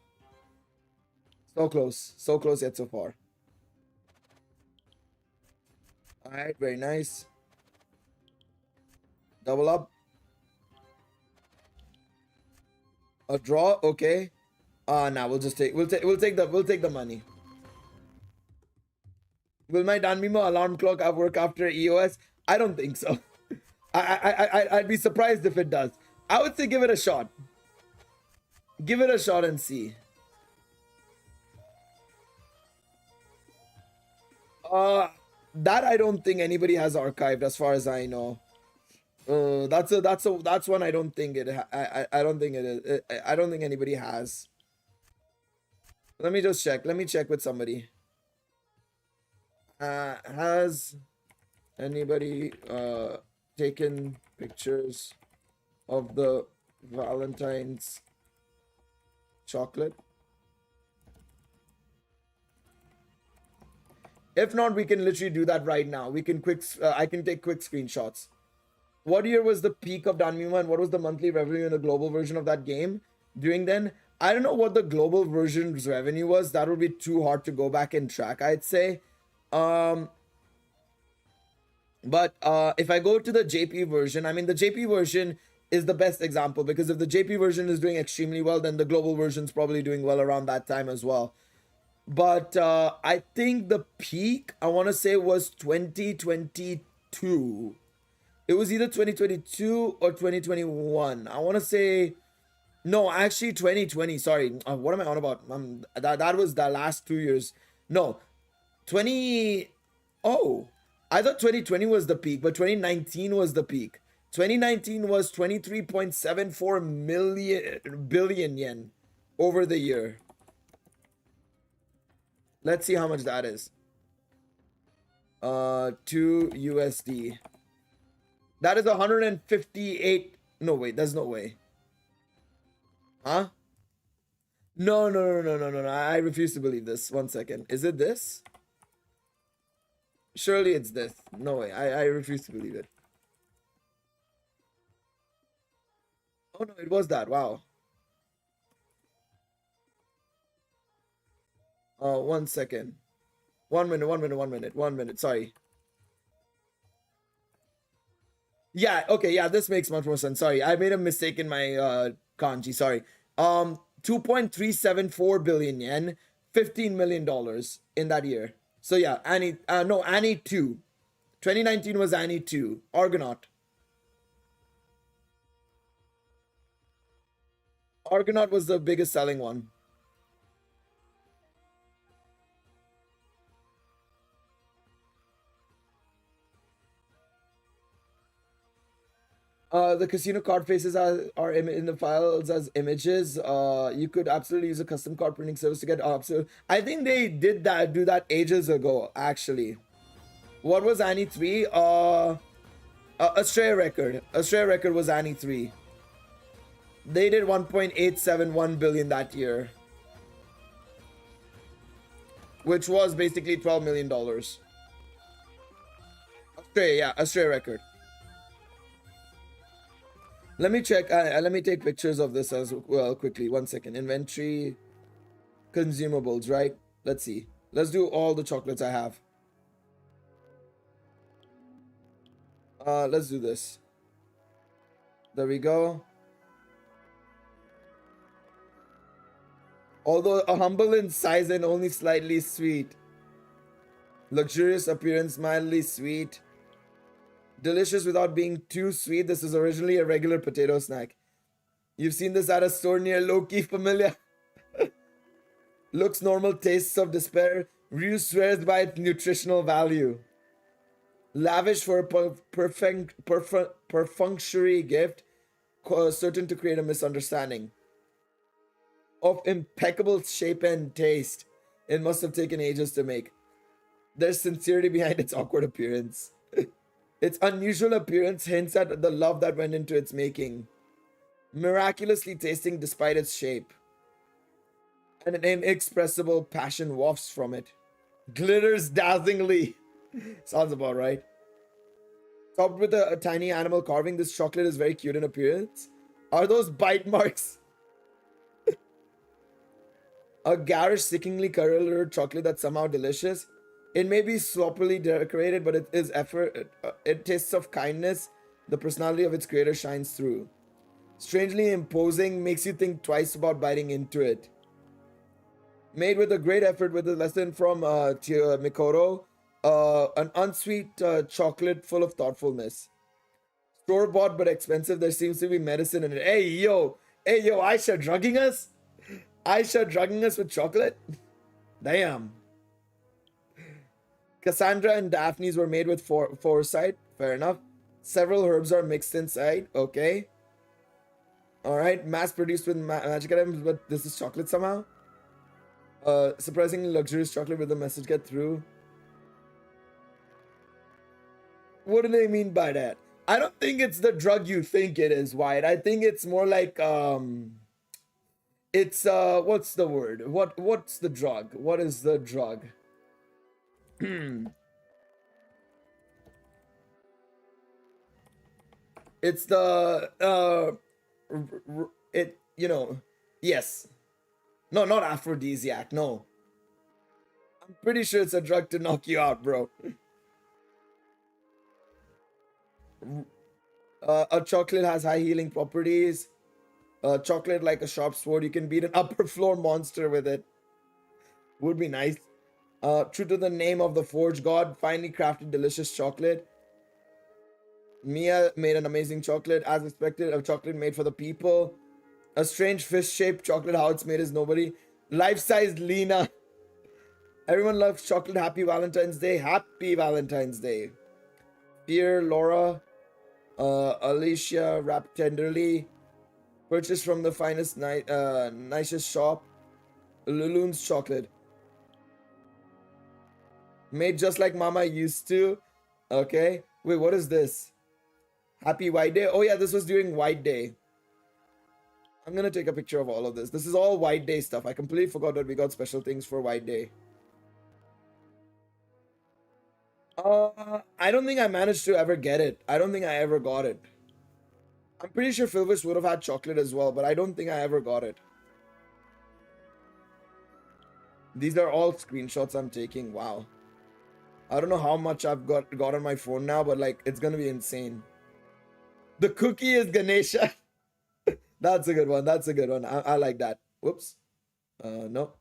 so close yet so far. All right, very nice. Double up. A draw, okay. Nah, we'll take the money. Will my Danmemo alarm clock work after EOS? I don't think so. I'd be surprised if it does. I would say give it a shot. Give it a shot and see. That I don't think anybody has archived, as far as I know. That's one I don't think it. I don't think it is. I don't think anybody has. Let me just check. Let me check with somebody. Has anybody taken pictures of the Valentine's chocolate? If not, we can literally do that right now. We can I can take quick screenshots. What year was the peak of Danmemo and what was the monthly revenue in the global version of that game during then? I don't know what the global version's revenue was. That would be too hard to go back and track, I'd say. But if I go to the JP version, I mean, the JP version is the best example, because if the JP version is doing extremely well, then the global version's probably doing well around that time as well. But I think the peak, I want to say, was 2022. It was either 2022 or 2021. I want to say, no, actually 2020. Sorry, what am I on about? That was the last 2 years. No, 20. Oh, I thought 2020 was the peak, but 2019 was the peak. 2019 was 23.74 billion yen over the year. Let's see how much that is. 2 USD. That is 158. No, wait, there's no way. Huh? No. I refuse to believe this. 1 second. Is it this? Surely it's this. No way. I refuse to believe it. Oh no, it was that. Wow. 1 second. 1 minute. Sorry. Yeah, okay, yeah, this makes much more sense. Sorry, I made a mistake in my kanji. Sorry. 2.374 billion yen, $15 million in that year. So yeah, Annie 2. 2019 was Annie 2. Argonaut. Argonaut was the biggest selling one. The casino card faces are in the files as images. You could absolutely use a custom card printing service to get so I think they did do that ages ago, actually. What was Annie 3? Astrea Record. Astrea Record was Annie 3. They did 1.871 billion that year, which was basically $12 million. Astrea, yeah, Astrea Record. Let me check. Let me take pictures of this as well quickly. 1 second. Inventory, consumables, right? Let's see. Let's do all the chocolates I have. Let's do this. There we go. Although humble in size and only slightly sweet. Luxurious appearance, mildly sweet. Delicious without being too sweet. This is originally a regular potato snack. You've seen this at a store near Loki. Familiar? Looks normal, tastes of despair. Ryu swears by its nutritional value. Lavish for a perfunctory gift, certain to create a misunderstanding. Of impeccable shape and taste. It must have taken ages to make. There's sincerity behind its awkward appearance. Its unusual appearance hints at the love that went into its making. Miraculously tasting despite its shape. And an inexpressible passion wafts from it. Glitters dazzlingly. Sounds about right. Topped with a tiny animal carving, this chocolate is very cute in appearance. Are those bite marks? A garish, stickingly colored chocolate that's somehow delicious. It may be sloppily decorated, but it is effort. It tastes of kindness. The personality of its creator shines through. Strangely imposing, makes you think twice about biting into it. Made with a great effort, with a lesson from Mikoto. An unsweet chocolate full of thoughtfulness. Store-bought but expensive. There seems to be medicine in it. Hey yo, Aisha drugging us? Aisha drugging us with chocolate? Damn. Cassandra and Daphne's were made with foresight. Fair enough. Several herbs are mixed inside. Okay. Alright. Mass produced with magic items, but this is chocolate somehow. Surprisingly luxurious chocolate. Will the message get through? What do they mean by that? I don't think it's the drug you think it is, Wyatt. I think it's more like it's what's the word? What's the drug? What is the drug? It's the yes. No, not aphrodisiac. No. I'm pretty sure it's a drug to knock you out, bro. A chocolate has high healing properties. Chocolate like a sharp sword. You can beat an upper floor monster with it. Would be nice. True to the name of the forge god, finely crafted delicious chocolate. Mia made an amazing chocolate. As expected, a chocolate made for the people. A strange fish-shaped chocolate. How it's made is nobody. Life-sized Lena. Everyone loves chocolate. Happy Valentine's Day. Happy Valentine's Day. Dear Laura. Alicia, wrapped tenderly. Purchased from the finest, nicest shop. Lulun's chocolate. Made just like Mama used to. Okay. Wait, what is this? Happy White Day? Oh yeah, this was during White Day. I'm gonna take a picture of all of this. This is all White Day stuff. I completely forgot that we got special things for White Day. I don't think I managed to ever get it. I don't think I ever got it. I'm pretty sure Philvis would have had chocolate as well, but I don't think I ever got it. These are all screenshots I'm taking. Wow. I don't know how much I've got on my phone now, but like it's gonna be insane. The cookie is Ganesha. That's a good one. That's a good one. I like that. Whoops. No.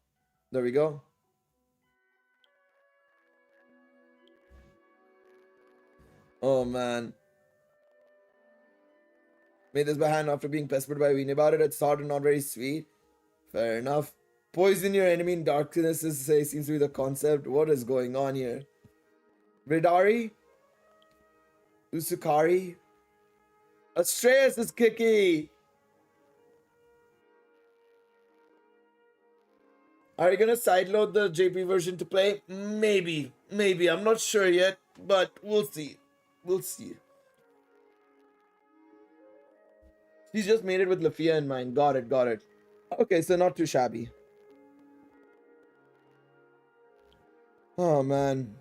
There we go. Oh man. Made this by hand after being pestered by Weenie about it. It's hard and not very sweet. Fair enough. Poison your enemy in darkness seems to be the concept. What is going on here? Ridari? Usukari? Astraeus is Kiki! Are you gonna sideload the JP version to play? Maybe. Maybe. I'm not sure yet, but we'll see. We'll see. She's just made it with Lafia in mind. Got it, got it. Okay, so not too shabby. Oh, man.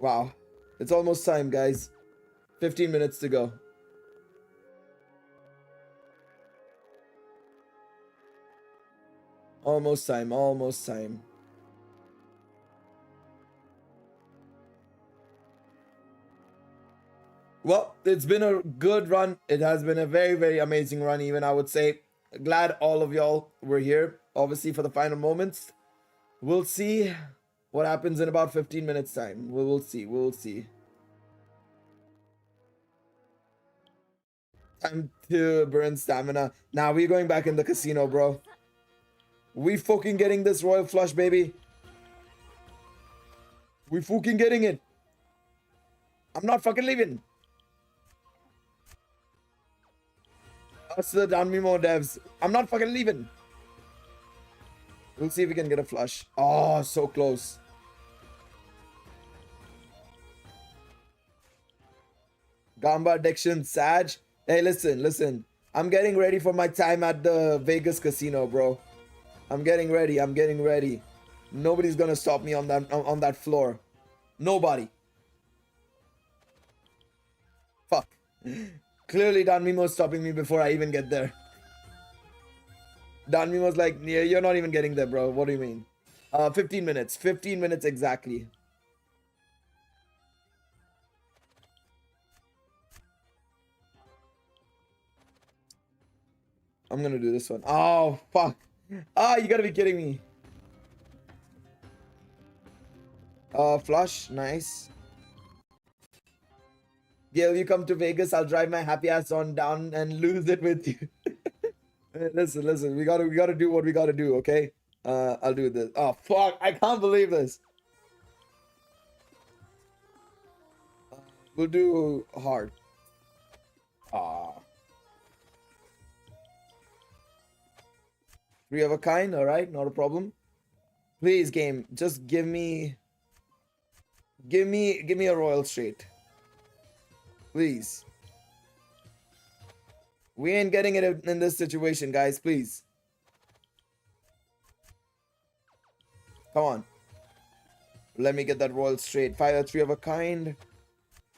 Wow. It's almost time, guys. 15 minutes to go. Almost time, almost time. Well, it's been a good run. It has been a very, very amazing run, even I would say. Glad all of y'all were here, obviously, for the final moments. We'll see what happens in about 15 minutes time. We'll see. We'll see. Time to burn stamina. Now we're going back in the casino, bro. We fucking getting this royal flush, baby. We fucking getting it. I'm not fucking leaving. Us the Danmemo devs. I'm not fucking leaving. We'll see if we can get a flush. Oh, so close. Gamba addiction, Sag. Hey, listen. I'm getting ready for my time at the Vegas casino, bro. I'm getting ready. Nobody's gonna stop me on that floor. Nobody. Fuck. Clearly, Danmemo's stopping me before I even get there. Danmemo's like, yeah, you're not even getting there, bro. What do you mean? 15 minutes. 15 minutes exactly. I'm gonna do this one. Oh, fuck. Ah, you gotta be kidding me. Flush. Nice. Gail, you come to Vegas, I'll drive my happy ass on down and lose it with you. Listen. We gotta do what we gotta do, okay? I'll do this. Oh, fuck. I can't believe this. We'll do hard. Ah. 3 of a kind, alright, not a problem. Please, game, just give me a royal straight. Please. We ain't getting it in this situation, guys, please. Come on. Let me get that royal straight. 5 3 of a kind.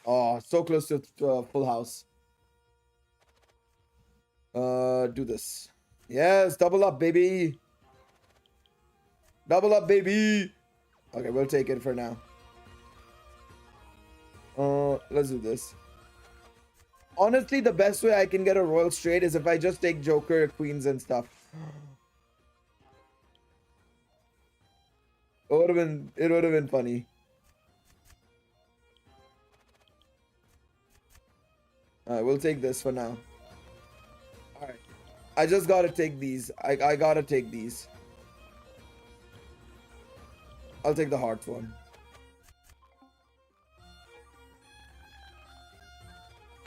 Oh, so close to full house. Do this. Yes, double up, baby. Double up, baby. Okay, we'll take it for now. Let's do this. Honestly, the best way I can get a royal straight is if I just take Joker, Queens, and stuff. It would have been funny. Alright, we'll take this for now. Alright. I just gotta take these. I gotta take these. I'll take the heart one.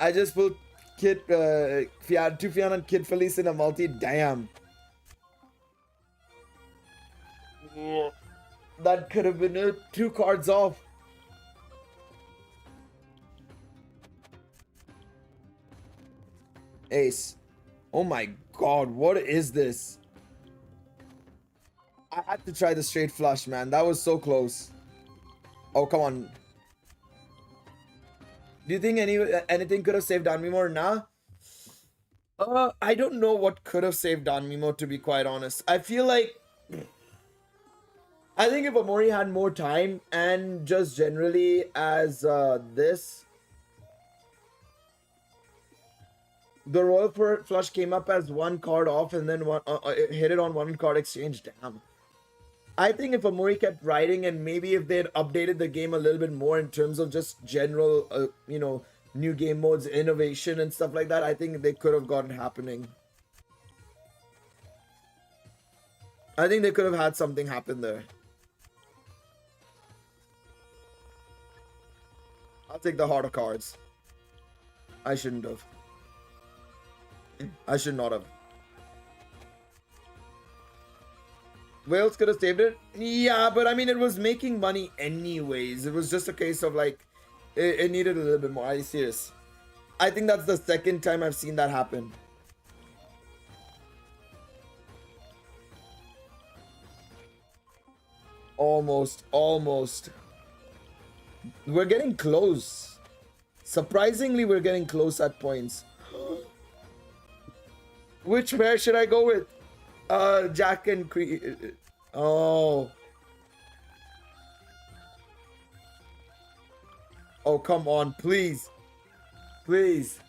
I just put Kid Tufian and Kid Felice in a multi. Damn. That could have been 2 cards off. Ace. Oh my god, what is this? I had to try the straight flush, man. That was so close. Oh, come on. Do you think anything could have saved Danmemo or nah? I don't know what could have saved Danmemo, to be quite honest. I feel like... I think if Amori had more time and just generally as this... The royal flush came up as 1 card off and then it hit it on 1 card exchange. Damn. I think if Amori kept riding and maybe if they had updated the game a little bit more in terms of just general, new game modes, innovation and stuff like that, I think they could have gotten happening. I think they could have had something happen there. I'll take the heart of cards. I shouldn't have. I should not have. Wales could have saved it. Yeah, but I mean, it was making money anyways. It was just a case of like, it needed a little bit more. Are you serious? I think that's the 2nd time I've seen that happen. Almost. We're getting close. Surprisingly, we're getting close at points. Which pair should I go with? Jack and Queen. Oh. Oh, come on, please. Please.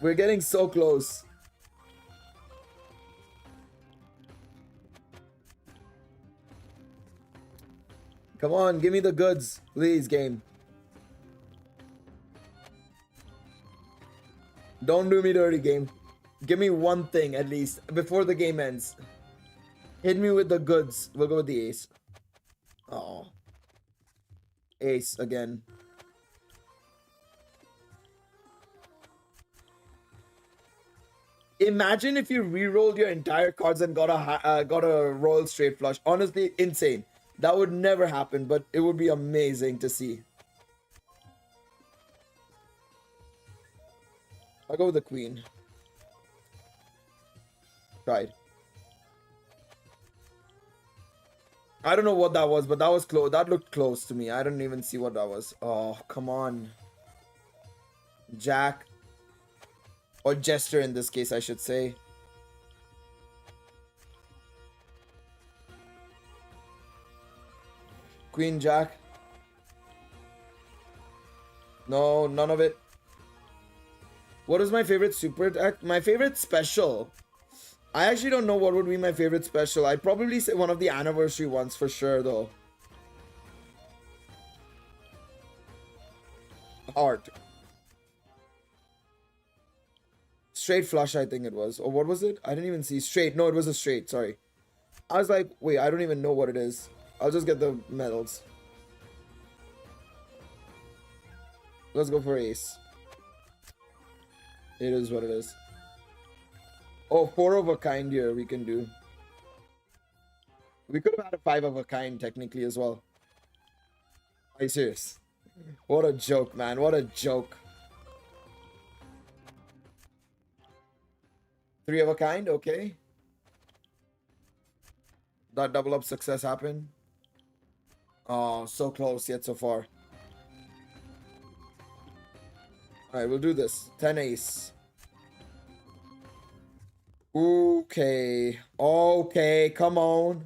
We're getting so close. Come on, give me the goods. Please, game. Don't do me dirty, game. Give me one thing at least before the game ends. Hit me with the goods. We'll go with the ace. Oh. Ace again. Imagine if you re-rolled your entire cards and got a royal straight flush. Honestly, insane. That would never happen, but it would be amazing to see. I'll go with the queen. Tried. I don't know what that was, but that was close. That looked close to me. I don't even see what that was. Oh, come on. Jack. Or Jester in this case, I should say. Queen, Jack. No, none of it. What is my favorite super attack? My favorite special. I actually don't know what would be my favorite special. I'd probably say one of the anniversary ones for sure, though. Heart. Straight flush, I think it was. Or what was it? I didn't even see. Straight. No, it was a straight. Sorry. I was like, wait, I don't even know what it is. I'll just get the medals. Let's go for ace. It is what it is. Oh, 4 of a kind here we can do. We could have had a 5 of a kind technically as well. Are you serious? What a joke, man. What a joke. 3 of a kind, okay. That double up success happened. Oh, so close yet so far. Alright, we'll do this. 10 ace. Okay. Okay, come on.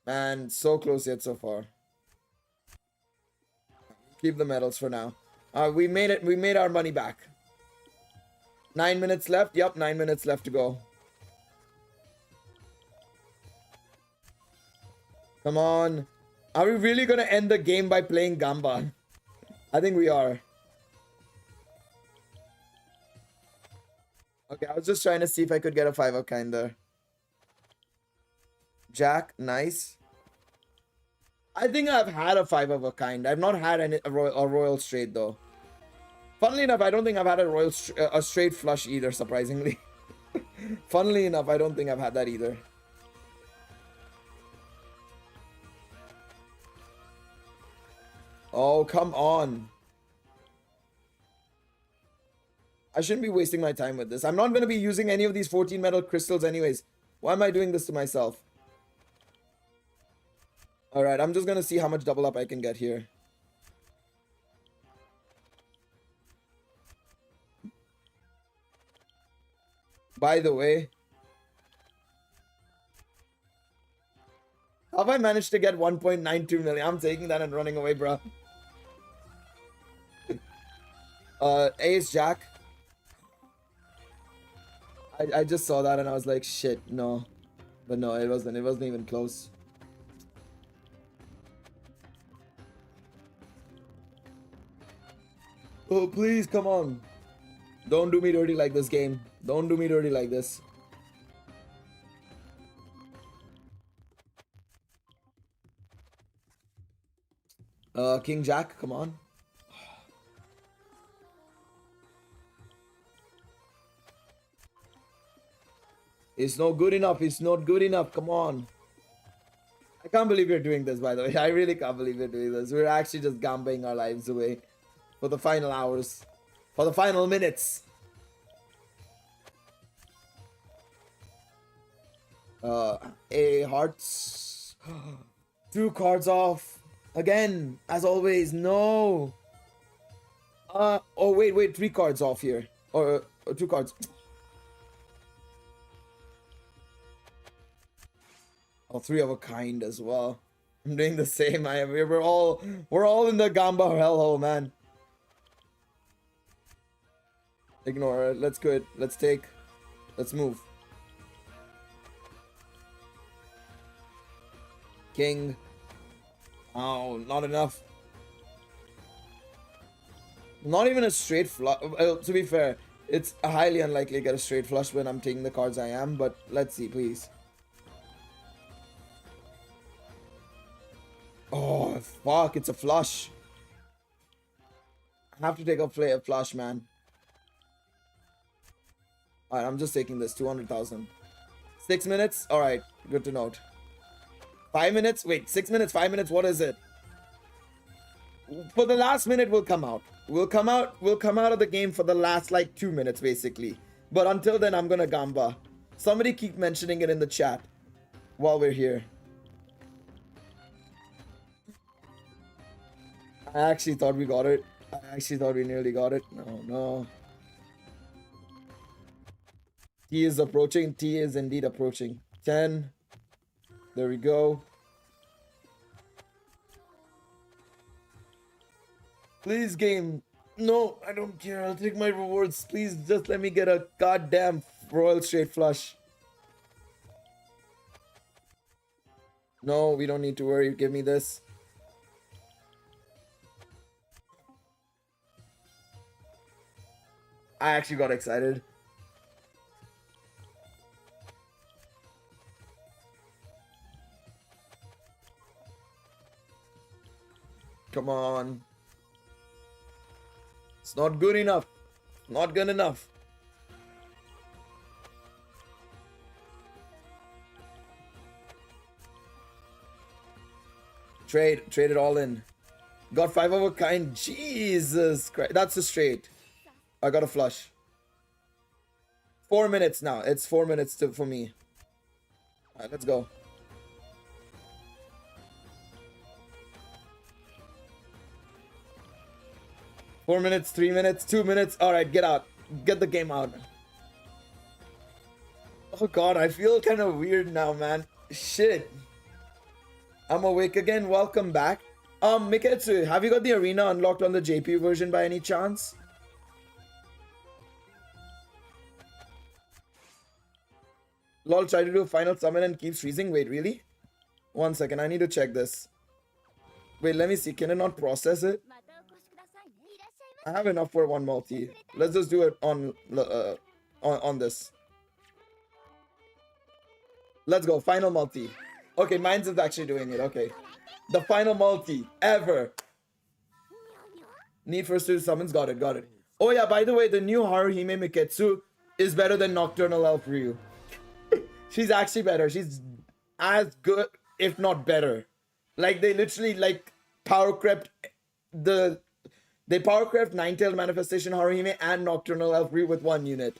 Man, so close yet so far. Keep the medals for now. We made it. We made our money back. 9 minutes left. Yep, 9 minutes left to go. Come on. Are we really going to end the game by playing Gamba? I think we are. Okay, I was just trying to see if I could get a 5 of kind there. Jack, nice. I think I've had a 5 of a kind. I've not had a royal straight though. Funnily enough, I don't think I've had a straight flush either, surprisingly. Funnily enough, I don't think I've had that either. Oh, come on. I shouldn't be wasting my time with this. I'm not going to be using any of these 14 metal crystals anyways. Why am I doing this to myself? Alright, I'm just going to see how much double up I can get here. By the way, how have I managed to get 1.92 million? I'm taking that and running away, bro. Ace Jack. I just saw that and I was like, shit, no. But no, it wasn't even close. Oh, please, come on. Don't do me dirty like this, game. Don't do me dirty like this. King Jack, come on. It's not good enough. It's not good enough. Come on. I can't believe we're doing this, by the way. I really can't believe we're doing this. We're actually just gambling our lives away for the final hours. For the final minutes. A hearts. 2 2 cards off. Again, as always, no. Oh, wait, 3 cards off here. Or 2 cards. Oh, 3 of a kind as well. I'm doing the same. We're all in the Gamba hellhole, man. Ignore it. Let's quit. Let's take. Let's move. King. Oh, not enough. Not even a straight flush. To be fair, it's highly unlikely to get a straight flush when I'm taking the cards I am, but let's see, please. Oh, fuck, it's a flush. I have to take a flush, man. Alright, I'm just taking this, 200,000. 6 minutes? Alright, good to note. 5 minutes? Wait, 6 minutes, 5 minutes, what is it? For the last minute, we'll come out. We'll come out of the game for the last, like, 2 minutes, basically. But until then, I'm gonna Gamba. Somebody keep mentioning it in the chat while we're here. I actually thought we got it. I actually thought we nearly got it. No. T is approaching. T is indeed approaching. 10. There we go. Please, game. No, I don't care. I'll take my rewards. Please, just let me get a goddamn royal straight flush. No, we don't need to worry. Give me this. I actually got excited. Come on. It's not good enough. Not good enough. Trade it all in. Got 5 of a kind. Jesus Christ. That's a straight. I got a flush. 4 minutes now. It's 4 minutes for me. Alright, let's go. Four minutes, 3 minutes, 2 minutes. Alright, get out. Get the game out. Oh god, I feel kind of weird now, man. Shit. I'm awake again. Welcome back. Miketsu, have you got the arena unlocked on the JP version by any chance? Lol, try to do a final summon and keeps freezing. Wait, really? 1 second, I need to check this. Wait, let me see. Can it not process it? I have enough for 1 multi. Let's just do it on this. Let's go. Final multi. Okay, mine's is actually doing it. Okay. The final multi ever. Need first 2 summons. Got it. Oh yeah, by the way, the new Haruhime Miketsu is better than Nocturnal Elf Ryu. She's actually better. She's as good, if not better. Like, they literally, like, power crept They power crept Nine-Tailed Manifestation Haruhime and Nocturnal Elf Ryu with 1 unit.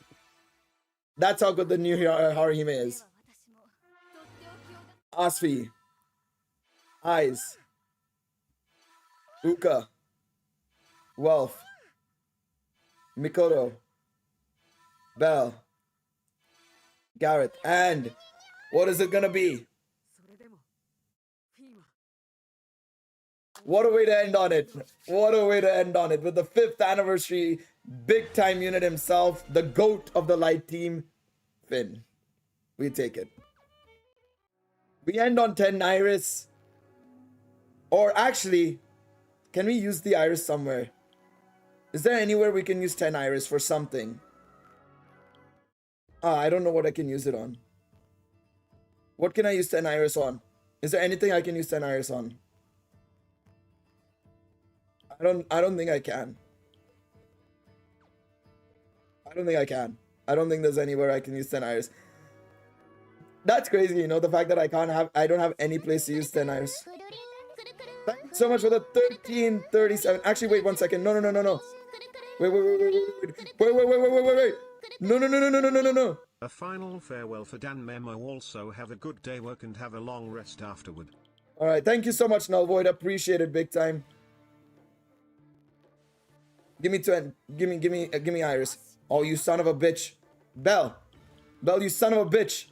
That's how good the new Haruhime is. Asfi. Eyes. Uka. Wealth. Mikoto. Bell. Garrett. And what is it gonna be? What a way to end on it. What a way to end on it. With the 5th anniversary, big time unit himself, the GOAT of the light team, Finn. We take it. We end on 10 Iris. Or actually, can we use the Iris somewhere? Is there anywhere we can use 10 Iris for something? I don't know what I can use it on. What can I use 10 Iris on? Is there anything I can use 10 Iris on? I don't think I can. I don't think there's anywhere I can use 10 Iris. That's crazy, you know, the fact that I don't have any place to use 10 Iris. Thank you so much for the 1337. Actually, wait 1 second. No. Wait. No. A final farewell for Danmemo. Also have a good day work and have a long rest afterward. All right, thank you so much, Null Void. Appreciate it big time. Give me Iris. Oh, you son of a bitch. Bell, you son of a bitch.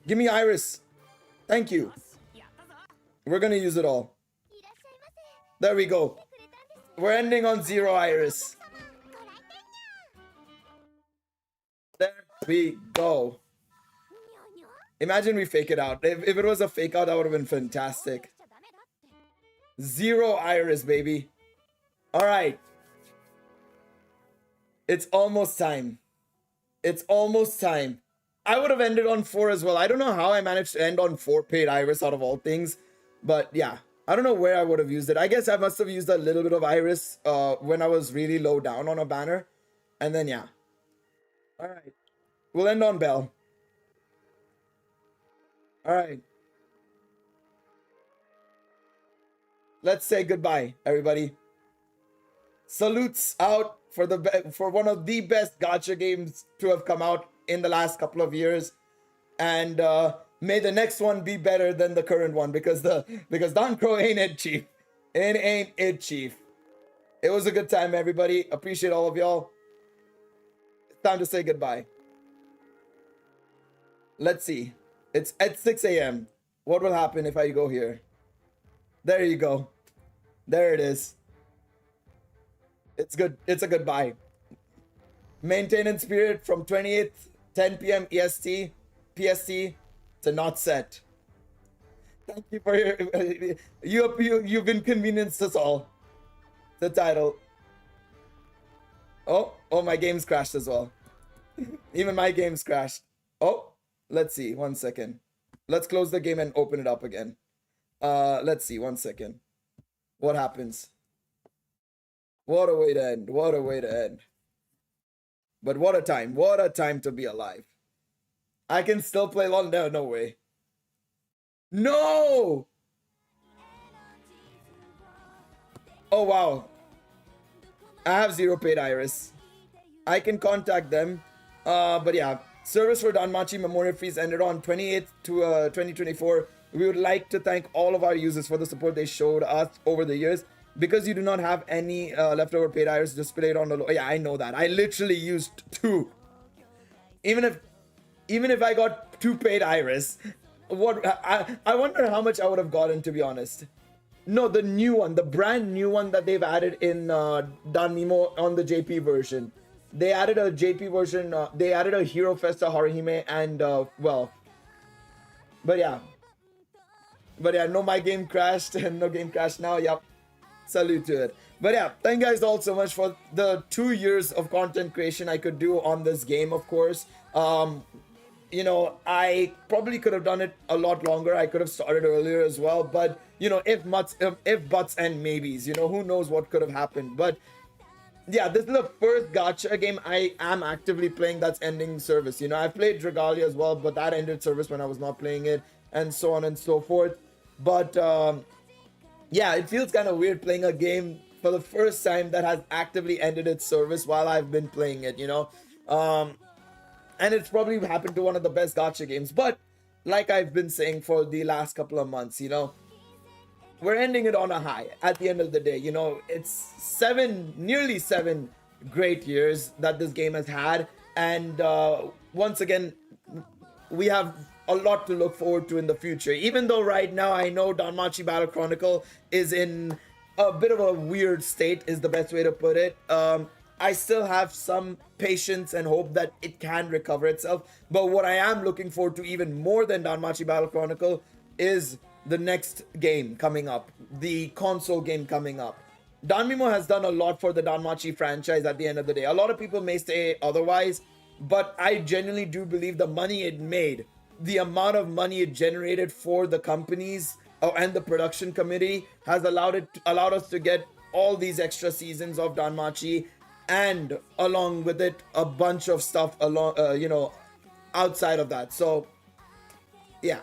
Give me Iris. Thank you. We're gonna use it all. There we go. We're ending on 0 Iris. There we go. Imagine we fake it out. If it was a fake out, that would have been fantastic. 0 Iris, baby. All right. It's almost time. It's almost time. I would have ended on 4 as well. I don't know how I managed to end on 4 paid Iris out of all things. But yeah, I don't know where I would have used it. I guess I must have used a little bit of Iris when I was really low down on a banner. And then yeah. All right. We'll end on Bell. All right. Let's say goodbye, everybody. Salutes out for one of the best gacha games to have come out in the last couple of years, and may the next one be better than the current one, because Donkro ain't it, chief. It ain't it, chief. It was a good time, everybody. Appreciate all of y'all. It's time to say goodbye. Let's see. It's at 6 a.m. What will happen if I go here? There you go. There it is. It's good. It's a goodbye. Maintain in spirit from 28th, 10 p.m. EST, PST to not set. Thank you for your you've inconvenienced us all. The title. Oh, my game's crashed as well. Even my game's crashed. Oh, let's see. 1 second. Let's close the game and open it up again. Let's see. 1 second. What happens? What a way to end. What a way to end. But what a time. What a time to be alive. I can still play LOL. No way. No! Oh, wow. I have 0 paid Iris. I can contact them. But yeah. Service for Danmachi Memoria Freese ended on 28th to 2024. We would like to thank all of our users for the support they showed us over the years. Because you do not have any leftover paid Iris displayed on the low. Yeah, I know that. I literally used 2. Even if I got 2 paid Iris, what I wonder how much I would have gotten, to be honest. No, the new one, the brand new one that they've added in Danmemo on the JP version. They added a JP version. They added a Hero Festa Haruhime and well. But yeah, no, my game crashed and no game crashed now. Yep. Salute to it. But yeah, thank you guys all so much for the 2 years of content creation I could do on this game, of course. You know, I probably could have done it a lot longer. I could have started earlier as well. But, you know, if buts and maybes, you know, who knows what could have happened. But yeah, this is the first gacha game I am actively playing that's ending service. You know, I've played Dragalia as well, but that ended service when I was not playing it, and so on and so forth. But yeah, it feels kind of weird playing a game for the first time that has actively ended its service while I've been playing it, you know. And it's probably happened to one of the best gacha games. But like I've been saying for the last couple of months, you know, we're ending it on a high at the end of the day. You know, it's nearly 7 great years that this game has had. And once again, we have a lot to look forward to in the future. Even though right now I know Danmachi Battle Chronicle is in a bit of a weird state, is the best way to put it. I still have some patience and hope that it can recover itself. But what I am looking forward to even more than Danmachi Battle Chronicle is the next game coming up, the console game coming up. Danmemo has done a lot for the Danmachi franchise at the end of the day. A lot of people may say otherwise, but I genuinely do believe the money it made, the amount of money it generated for the companies and the production committee has allowed us to get all these extra seasons of Danmachi, and along with it a bunch of stuff along you know, outside of that. So yeah,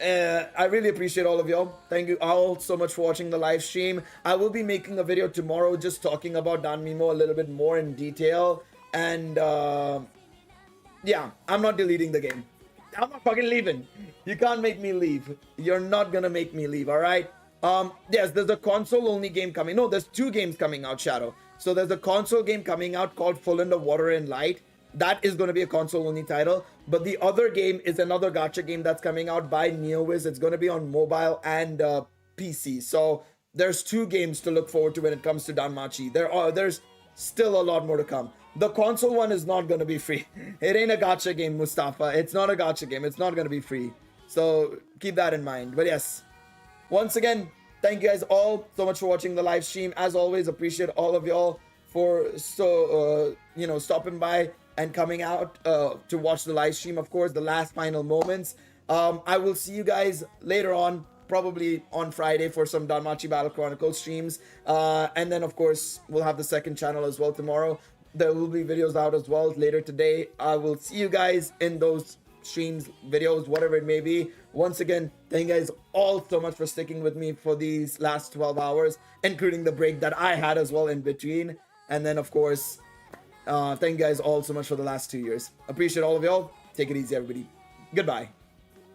I really appreciate all of y'all. Thank you all so much for watching the live stream. I will be making a video tomorrow just talking about Danmemo a little bit more in detail. And yeah, I'm not deleting the game. I'm not fucking leaving. You can't make me leave. You're not gonna make me leave, all right? Yes, there's a console only game coming. No, there's 2 games coming out, Shadow. So there's a console game coming out called Full Into Water and Light. That is going to be a console only title. But the other game is another gacha game that's coming out by NeoWiz. It's going to be on mobile and PC. So there's 2 games to look forward to when it comes to Danmachi. There's still a lot more to come. The console one is not going to be free. It ain't a gacha game, Mustafa. It's not a gacha game. It's not going to be free. So keep that in mind. But yes, once again, thank you guys all so much for watching the live stream. As always, appreciate all of y'all for stopping by and coming out to watch the live stream. Of course, the last final moments. I will see you guys later on, probably on Friday, for some Danmachi Battle Chronicles streams. And then, of course, we'll have the second channel as well tomorrow. There will be videos out as well later today. I will see you guys in those streams, videos, whatever it may be. Once again, thank you guys all so much for sticking with me for these last 12 hours, including the break that I had as well in between. And then, of course, thank you guys all so much for the last 2 years. Appreciate all of y'all. Take it easy, everybody. Goodbye.